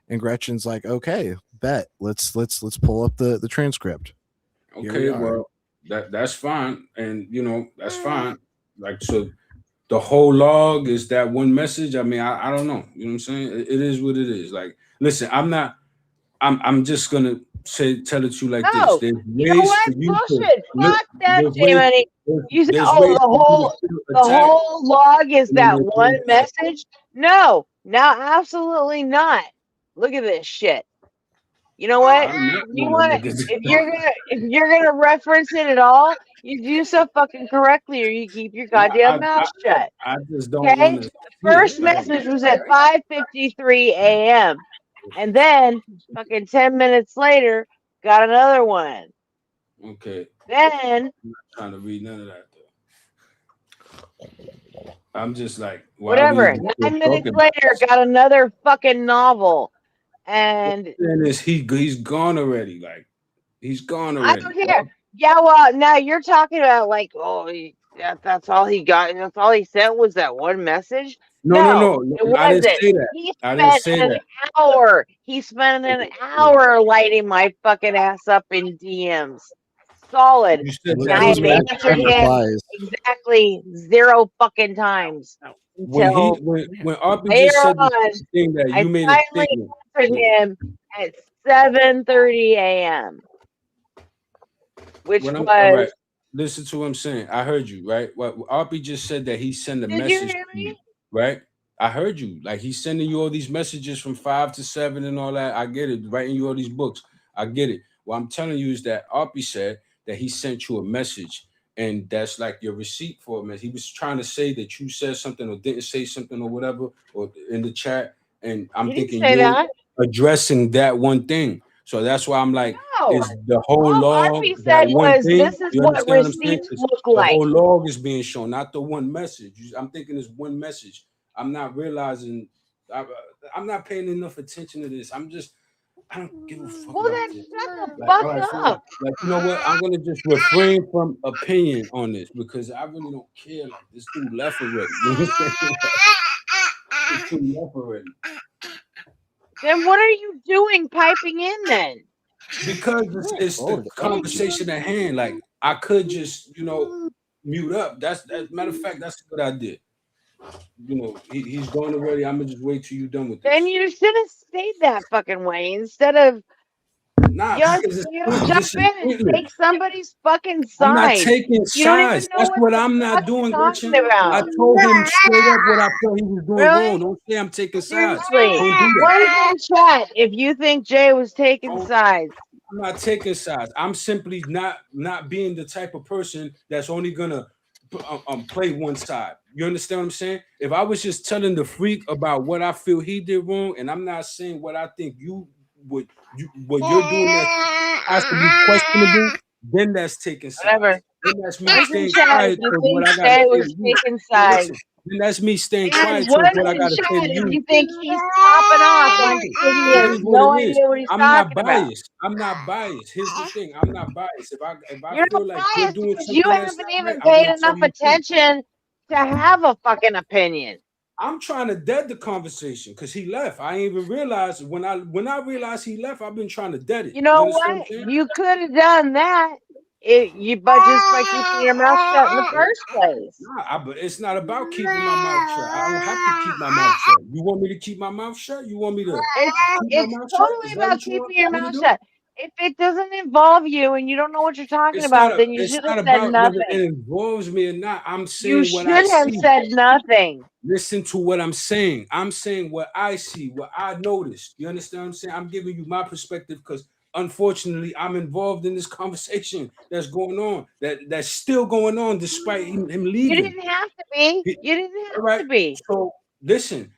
and Gretchen's like, "Okay, bet. Let's pull up the transcript." Here we Okay, are. well, that's fine, and that's fine. Like, so the whole log is that one message. I mean, I don't know. You know what I'm saying? It is what it is. Like, listen, I'm just gonna tell it to you like No, this. There's you know ways what? for you Bullshit. to look. Fuck that, There's J ways. Money. You said, There's oh, ways for you to the attack. whole log is and that then one do that. message? No, absolutely not. Look at this shit. You know what? I'm not You gonna want look at if you're gonna reference it at all, you do so fucking correctly, or you keep your goddamn mouth shut. I just don't Okay? want to. The first message was at 5:53 a.m. and then fucking 10 minutes later, got another one. Okay. Then I'm not trying to read none of that though. I'm just like, why whatever. we 9 minutes talking about later, this? got another fucking novel. And And he's gone already. Like, he's gone I already. don't care. Yeah, well, now you're talking about like, oh, that's all he got. That's all he sent was that one message. No. It I didn't wasn't. say that. He I didn't spent say an that. hour. He spent an hour lighting my fucking ass up in DMs. Solid. You said And that I had he to made answer him exactly 0 fucking times. when Arby Later just said on, the thing that I you made a finally statement. answered him at 7:30 a.m. Which When I'm was all right, listen to what I'm saying. I heard you, right? What Arby just said that he sent a Did you message hear to you, me? right? I heard you. Like, he's sending you all these messages from 5 to 7 and all that. I get it. Writing you all these books. I get it. What I'm telling you is that Arby said that he sent you a message, and that's like your receipt for it, man. He was trying to say that you said something or didn't say something or whatever, or in the chat. And I'm He didn't thinking say you're that. addressing that one thing. So that's why I'm like, No. is the whole All log Arby that said one was, thing? this is You what understand what I'm saying? receipts 'Cause look the like. whole log is being shown, not the one message. I'm thinking it's one message. I'm not realizing. I'm not paying enough attention to this. I don't give a fuck Well, about then this. shut the Like, fuck all right, fine. up. Like, you know what? I'm gonna just refrain from opinion on this because I really don't care. Like, this dude left already. You know what I'm saying? This dude left already. Then what are you doing piping in then? Because it's the conversation at hand. Like, I could just, mute up. That's matter of fact, that's what I did. He's gone already. I'm gonna just wait till you're done with this. Then you should have stayed that fucking way instead of because it's jump in and take somebody's fucking side. I'm not taking You don't even sides. know That's what the I'm not fuck doing, you're Gretchen. talking about. I told him straight up what I thought he was doing Really? wrong. Don't say I'm taking sides. Seriously, Don't do what that. is in chat if you think Jay was taking sides? I'm not taking sides. I'm simply not being the type of person that's only gonna play one side. You understand what I'm saying? If I was just telling the freak about what I feel he did wrong, and I'm not saying what I think what you're doing that has to be questionable, then that's taking sides. Whatever. Then that's me What's in staying chat quiet if you because think what I gotta Jay say was to you. taking sides? Listen, then that's me staying And quiet what towards what I in gotta say chat to if you. you think he's popping off like he It has is what no it is. idea what he's I'm not talking about? biased. I'm not biased. Here's the thing. I'm not biased. If I You're feel not like you're biased doing because you something that's haven't not even right, I'm paid gonna tell enough you too. attention to have a fucking opinion. I'm trying to dead the conversation because he left. I ain't even realized when I realized he left, I've been trying to dead it. You know understand what? I'm saying? You could have done that but just by keeping your mouth shut in the first place. Nah, but it's not about keeping my mouth shut. I don't have to keep my mouth shut. You want me to keep my mouth shut? You want me to keep my It's mouth shut? totally Is that about what you keeping your want me to mouth do? shut. If it doesn't involve you and you don't know what you're talking It's about, not then you it's should not have said about whether it nothing. involves me or not. I'm You saying what I should have see. said nothing. Listen to what I'm saying. I'm saying what I see, what I noticed. You understand what I'm saying? I'm giving you my perspective because unfortunately I'm involved in this conversation that's going on, that's still going on despite him You leaving. didn't have to be. You didn't All have right. to be. So listen,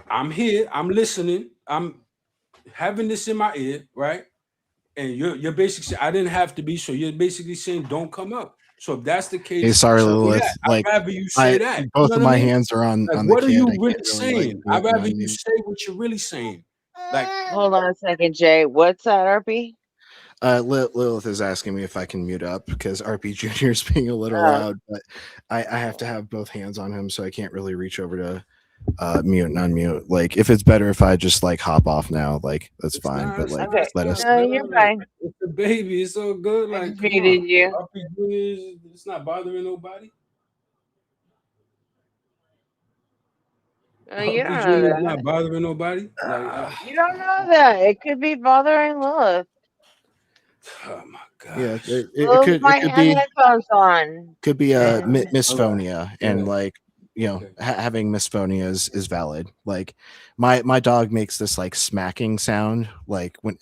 I'm here, I'm listening, I'm having this in my ear, right? And you're basically, I didn't have to be, so you're basically saying don't come up. So if that's the case, Hey, sorry, say Lilith. that. Like, I'd rather you say that. You both know of what I my mean? hands are on Like, the what are kid. you I really can't really, saying? like, I'd do it, rather you know what I you mean? say what you're really saying. Like, Hold on a second, Jay. What's that, RP? Lilith is asking me if I can mute up because RP Jr. is being a little loud, but I have to have both hands on him, so I can't really reach over to mute and unmute. Like, if it's better if I just like hop off now, like that's fine. But like, let us. No, you're fine. It's the baby. It's so good. Like, come muted on. you. RP Jr. It's not bothering nobody. You don't RP know Jr. is that. not bothering nobody. Like, You don't know that. It could be bothering Lilith. oh my god. Yeah, it Lilith might could have be headphones on. could be And- misphonia, and like having misphonia is valid. Like my dog makes this like smacking sound like when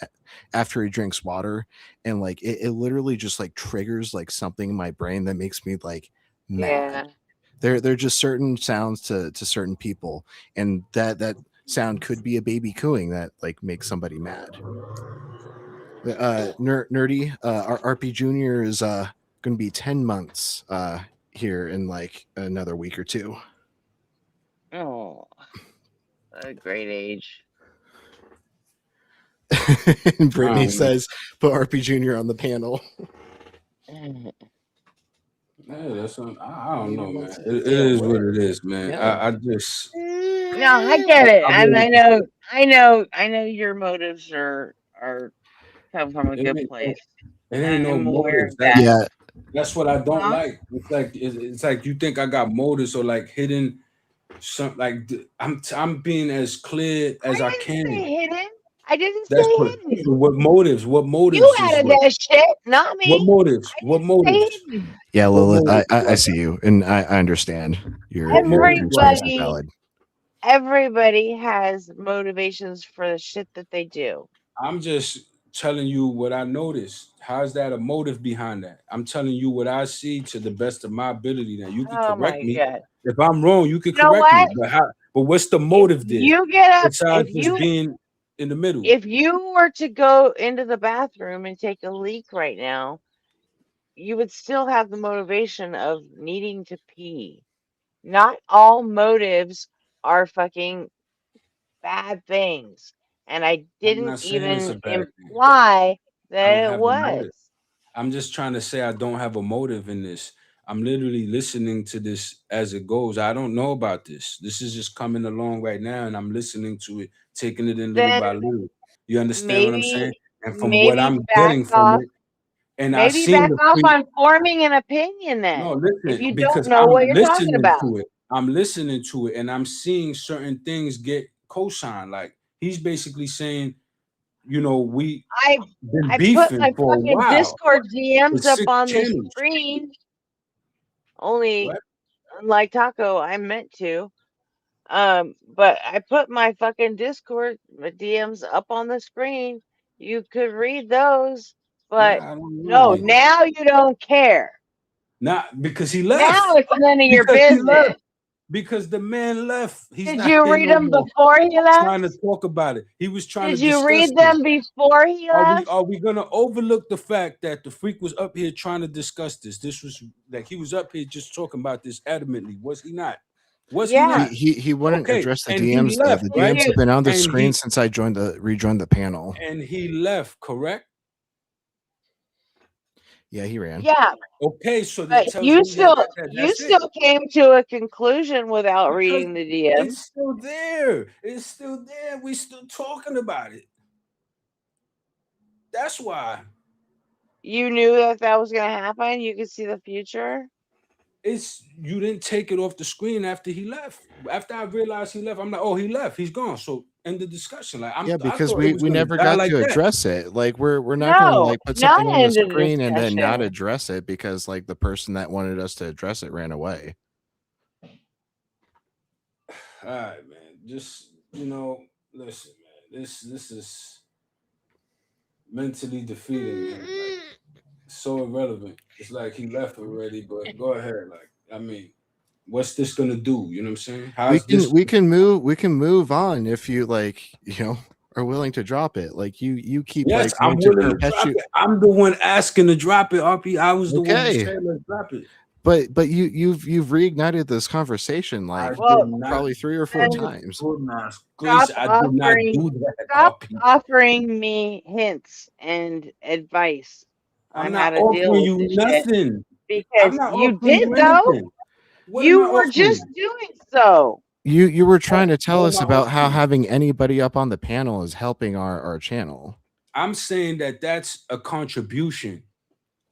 after he drinks water, and like it literally just like triggers like something in my brain that makes me like mad. They're just certain sounds to certain people, and that sound could be a baby cooing that like makes somebody mad. Nerdy RP Jr. is going to be 10 months here in like another week or two. Oh, a great age. And Brittany says, "Put RP Jr. on the panel." Yeah, that's I don't know, man. It is what it is, man. I just No, I get it. And I know your motives are come from a good place. It ain't no I'm aware motives. of that. That's what I don't Huh? like. It's like you think I got motives or like hidden some like I'm being as clear as I can. Say hidden. I didn't That's say what hidden. what motives? What motives? You is added what- that shit, not me. What motives? What motives? Yeah, Lilith, I see you, and I understand your experience is valid. Everybody has motivations for the shit that they do. I'm just telling you what I noticed. How's that a motive behind that? I'm telling you what I see to the best of my ability. Now you can Oh correct my me God. if I'm wrong. You can You know correct me. what? But what's the motive there? You get up. Besides If just you being in the middle. if you were to go into the bathroom and take a leak right now, you would still have the motivation of needing to pee. Not all motives are fucking bad things. And I I'm not didn't saying it's a even bad thing. imply I that don't it have a was. motive. I'm just trying to say I don't have a motive in this. I'm literally listening to this as it goes. I don't know about this. This is just coming along right now, and I'm listening to it, taking it in little by Then little. You understand what I'm saying? maybe And from what I'm back getting from off. it, and I Maybe seen back the off freak. on forming an opinion then. No, If listen, you don't because know I'm what you're talking listening about. to it. I'm listening to it, and I'm seeing certain things get co-signed. Like he's basically saying, you know, we I been put beefing my for a fucking while. Discord DMs It's up 6 on the channels. screen. Only What? unlike Taco, I meant to. But I put my fucking Discord DMs up on the screen. You could read those, but Yeah, I don't no, know. now you don't care. Not because he Now left. it's none of your Because he business. left. Because the man left. He's Did not you here read no them more. before he Trying left? to talk about it. He was trying Did to you discuss read this. them before he left? Are we gonna overlook the fact that the freak was up here trying to discuss this? This was like he was up here just talking about this adamantly. Was he not? Was he Yeah. not? He wouldn't Okay, address the and he DMs. left, The right? DMs have been on the And screen he- since I rejoined the panel. And he left, correct? Yeah, he ran. Yeah, Okay, so that but tells you me still that's it. came to a conclusion without Because reading the DMs. it's still there. It's still there. We still talking about it. That's why. You knew that was gonna happen. You could see the future. It's you didn't take it off the screen after he left. After I realized he left, I'm like, oh, he left. He's gone. So end the discussion. Like Yeah, I because thought it we was gonna never die got like to that. address it. Like we're not gonna No, like put not something on the end the screen and then not discussion. address it because like the person that wanted us to address it ran away. All right, man. Just listen, man. This is mentally defeating, man. Like, so irrelevant. It's like he left already, but go ahead. Like, I mean, what's this gonna do? You know what I'm saying? We can move on if you like, are willing to drop it. Like you keep Yes, like I'm going willing to drop it. I'm the one asking to drop it, RP. I was the one who Okay. said let's drop it. but you've reignited this conversation like probably 3 or 4 times. Stop offering me hints and advice I'm on not how to deal offering with you this shit. nothing. Because not you offering did you though. anything. What am I You were offering just you? doing so. You were trying to tell what us am I about how offering? having anybody up on the panel is helping our channel. I'm saying that that's a contribution.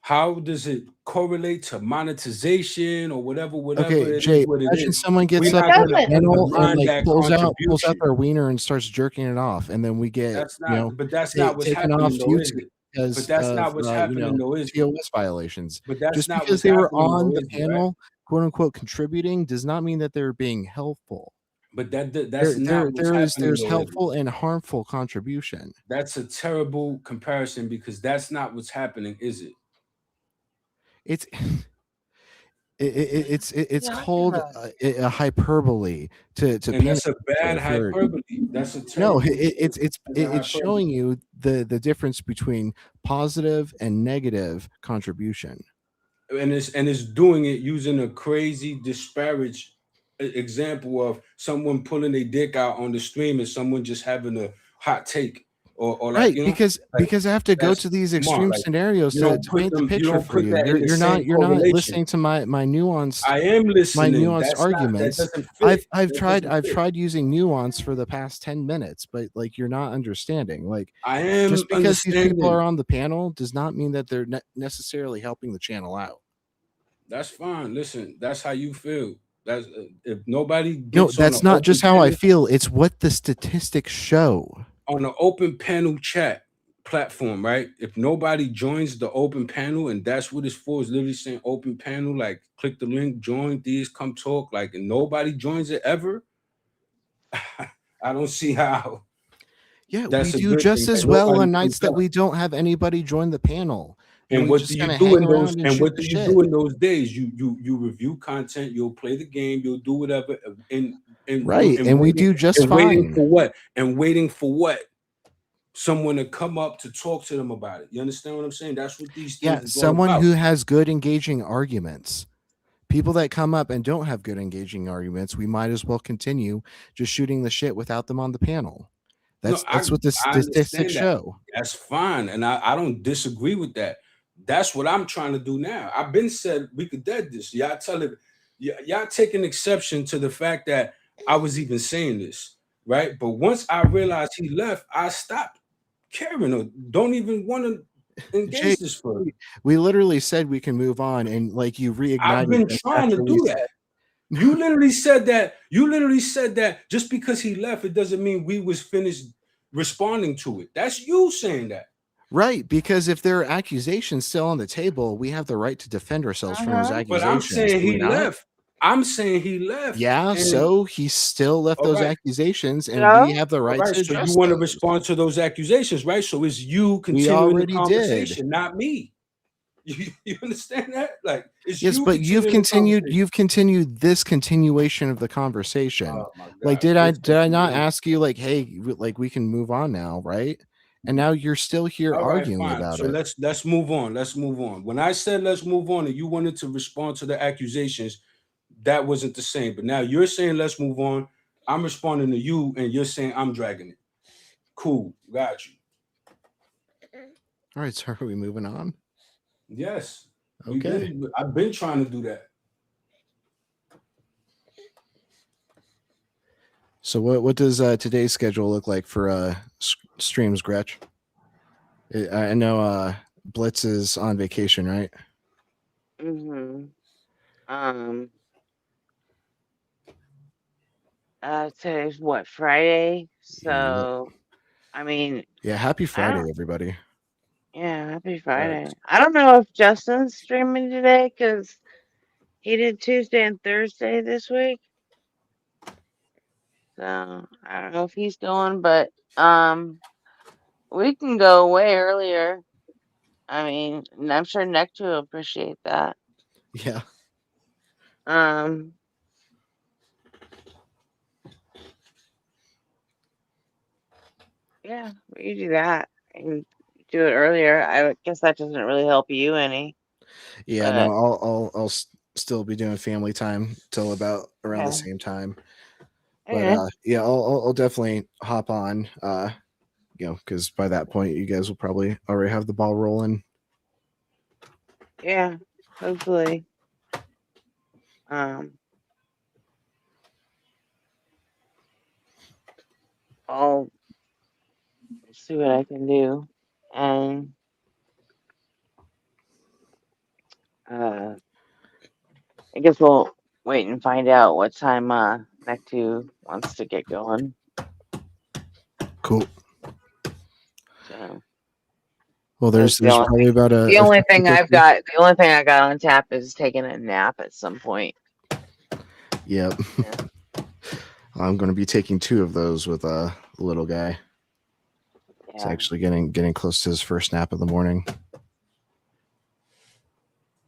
How does it correlate to monetization or whatever? Okay, It Jay, is what it imagine is. someone gets We're up not on gonna the panel and undermine like that pulls out contribution. their wiener and starts jerking it off, and then we get That's not, but that's not what's taken off happening though, is YouTube it? because But that's of not what's happening though, is it? TOS violations. But that's Just not because what's they were happening on though, the is it, right? panel, quote unquote, contributing does not mean that they're being helpful. But that's not what's there's happening though, is it? helpful and harmful contribution. That's a terrible comparison because that's not what's happening, is it? It's called a hyperbole to And that's a paint bad for hyperbole. That's a terrible. no, it's showing you the difference between positive and negative contribution. And it's doing it using a crazy disparage example of someone pulling their dick out on the stream and someone just having a hot take or like, Right, you know, because I have to go that's to these smart. extreme Like, scenarios you to don't put paint the them, you picture don't for put you. that in the You're same not correlation. listening to my nuanced. I am listening. My nuanced That's not, that arguments. doesn't fit. I've That doesn't fit. using nuance for the past 10 minutes, but like you're not understanding. Like I am just because these people understanding. are on the panel does not mean that they're necessarily helping the channel out. That's fine. Listen, that's how you feel. That's if nobody No, gets on that's an not open just how I panel- feel. It's what the statistics show. on an open panel chat platform, right? If nobody joins the open panel, and that's what it's for, is literally saying open panel, like click the link, join these, come talk, like, and nobody joins it ever. I don't see how. Yeah, That's we a do good just thing, as that well nobody on nights comes that up. we don't have anybody join the panel. And we what just do you kinda do hang in around those? and And shoot what the do you shit. do in those days? You review content. You'll play the game. You'll do whatever. And Right, and we do just waiting fine. for what? And waiting for what? Someone to come up to talk to them about it. You understand what I'm saying? That's what these things Yeah, is all someone about. who has good engaging arguments. People that come up and don't have good engaging arguments, we might as well continue just shooting the shit without them on the panel. That's what the I statistics understand that. show. That's fine, and I don't disagree with that. That's what I'm trying to do now. I've been said we could dead this. Y'all tell it. Y'all taking exception to the fact that I was even saying this, right? But once I realized he left, I stopped caring or don't even want to engage Jay, this further. we literally said we can move on, and like you reignited. I've been this trying to after we do said- that. You literally said that. You literally said that just because he left, it doesn't mean we was finished responding to it. That's you saying that. Right, because if there are accusations still on the table, we have the right to defend ourselves from those accusations. But I'm saying do we he not? left. I'm saying he left. Yeah, And- so he still left All those right. accusations, and No? we have the right All right, to so address you want to those. respond to those accusations, right? So it's you continuing already the did. conversation, not me. You understand that? Like it's Yes, you but you've continuing the conversation. you've continued this continuation of the conversation. Oh my Like, God, did I not continue. ask you like, hey, like we can move on now, right? And now you're still here All right, arguing fine. about So it. let's move on. Let's move on. When I said let's move on, and you wanted to respond to the accusations, that wasn't the same. But now you're saying let's move on. I'm responding to you, and you're saying I'm dragging it. Cool, got you. All right, so are we moving on? Yes. Okay. I've been trying to do that. So what does today's schedule look like for streams, Gretch? I know Blitz is on vacation, right? Mm-hmm. Today's what, Friday? So, I mean, Yeah, happy Friday, don't- everybody. yeah, happy Friday. I don't know if Justin's streaming today because he did Tuesday and Thursday this week. So I don't know if he's going, but we can go way earlier. I mean, and I'm sure Nectar will appreciate that. Yeah. Yeah, we do that and do it earlier. I guess that doesn't really help you any. Yeah, but- no, I'll still be doing family time till about around the Okay. same time. Okay. But yeah, I'll definitely hop on. Because by that point, you guys will probably already have the ball rolling. Yeah, hopefully. I'll see what I can do. I guess we'll wait and find out what time Nectu wants to get going. Cool. So Well, there's probably about the only thing I got on tap is taking a nap at some point. Yep. I'm going to be taking 2 of those with a little guy. Yeah. It's actually getting close to his first nap of the morning.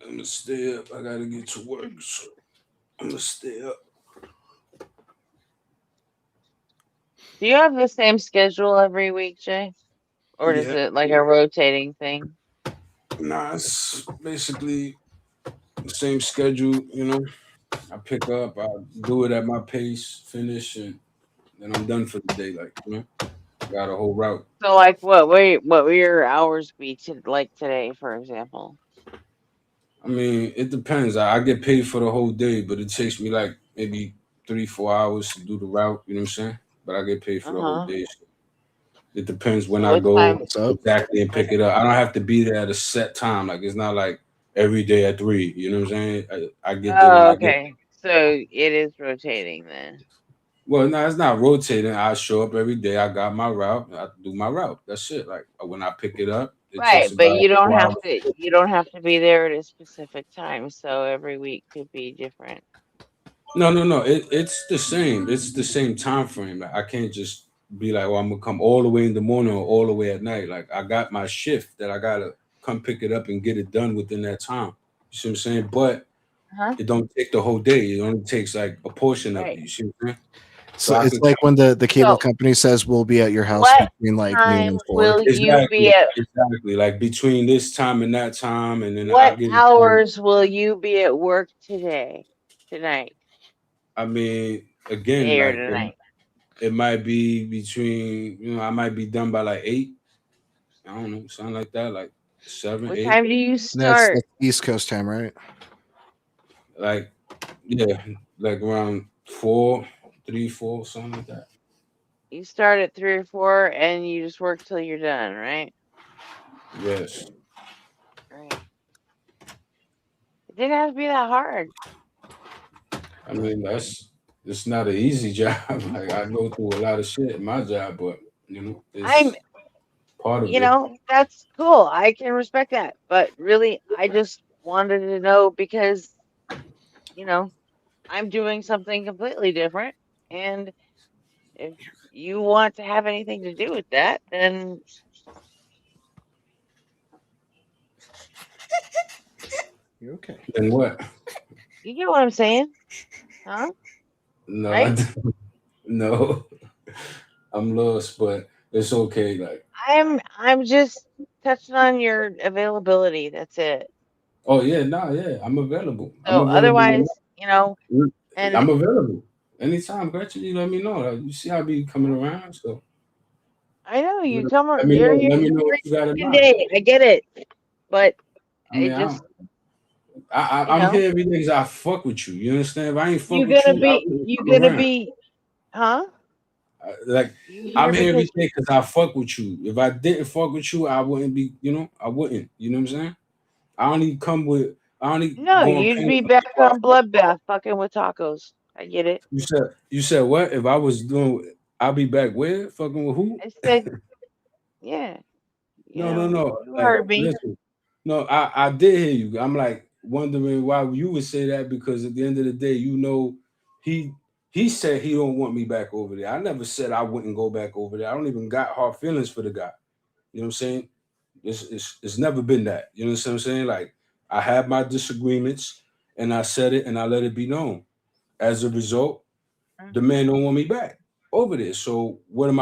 I'm gonna stay up. I gotta get to work, so I'm gonna stay up. Do you have the same schedule every week, Jay? Or is it like a rotating thing? Nah, it's basically the same schedule, you know. I pick up, I do it at my pace, finish, and then I'm done for the day. Like, you know, got a whole route. So, like, what will your hours be like today, for example? I mean, it depends. I get paid for the whole day, but it takes me like maybe 3-4 hours to do the route. You know what I'm saying? But I get paid for the whole day. So it depends when I go exactly and pick it up. I don't have to be there at a set time. Like, it's not like every day at 3. You know what I'm saying? I get there when I get. So it is rotating then. Well, no, it's not rotating. I show up every day. I got my route. I do my route. That's it. Like when I pick it up, it Right, takes but about you don't 4 have hours. to. You don't have to be there at a specific time. So every week could be different. No. It's the same. It's the same time frame. Like, I can't just be like, well, I'm gonna come all the way in the morning or all the way at night. Like I got my shift that I gotta come pick it up and get it done within that time. You see what I'm saying? But it don't take the whole day. It only takes like a portion of it. You see what I'm saying? So it's like when the cable company says we'll be at your house between like noon and 4. Exactly. Like between this time and that time, and then I What get hours will you be at work tonight? I mean, again, Day or like tonight? it might be between, you know, I might be done by like 8. I don't know, something like that, like 7, What 8. time do you start? That's East Coast time, right? Like, yeah, like around 4, 3, 4, something like that. You start at 3 or 4, and you just work till you're done, right? Yes. Right. It didn't have to be that hard. I mean, it's not an easy job. Like I go through a lot of shit in my job, but you know, it's part of it. You know, that's cool. I can respect that. But really, I just wanted to know because, you know, I'm doing something completely different. And if you want to have anything to do with that, then you're okay. Then what? You get what I'm saying? Huh? No, Right? no. I'm lost, but it's okay. Like, I'm just touching on your availability. That's it. oh yeah, yeah, I'm available. So otherwise, you know, and I'm available anytime. Gretchen, you let me know. Like, you see, I be coming around. So I know you let come. me You're know. here Let me know every what you got in fucking mind. day. I get it, but I mean, I'm here every day because I fuck with you. You understand? If I ain't fuck you're with gonna you, I be. wouldn't You're come gonna around. be. Huh? Like I'm here every day because I fuck with you. If I didn't fuck with you, I wouldn't be. You know, I wouldn't. You know what I'm saying? I only come with. I only No, go and you'd pay be for back people I on Bloodbath, fucking with tacos. I get it. You said what? If I was doing, I'll be back where? Fucking with who? I said, yeah. No. You Like, heard me. listen. No, I did hear you. I'm like wondering why you would say that because at the end of the day, you know, he said he don't want me back over there. I never said I wouldn't go back over there. I don't even got hard feelings for the guy. You know what I'm saying? It's never been that. You know what I'm saying? Like I had my disagreements and I said it and I let it be known. As a result, the man don't want me back over there. So what am I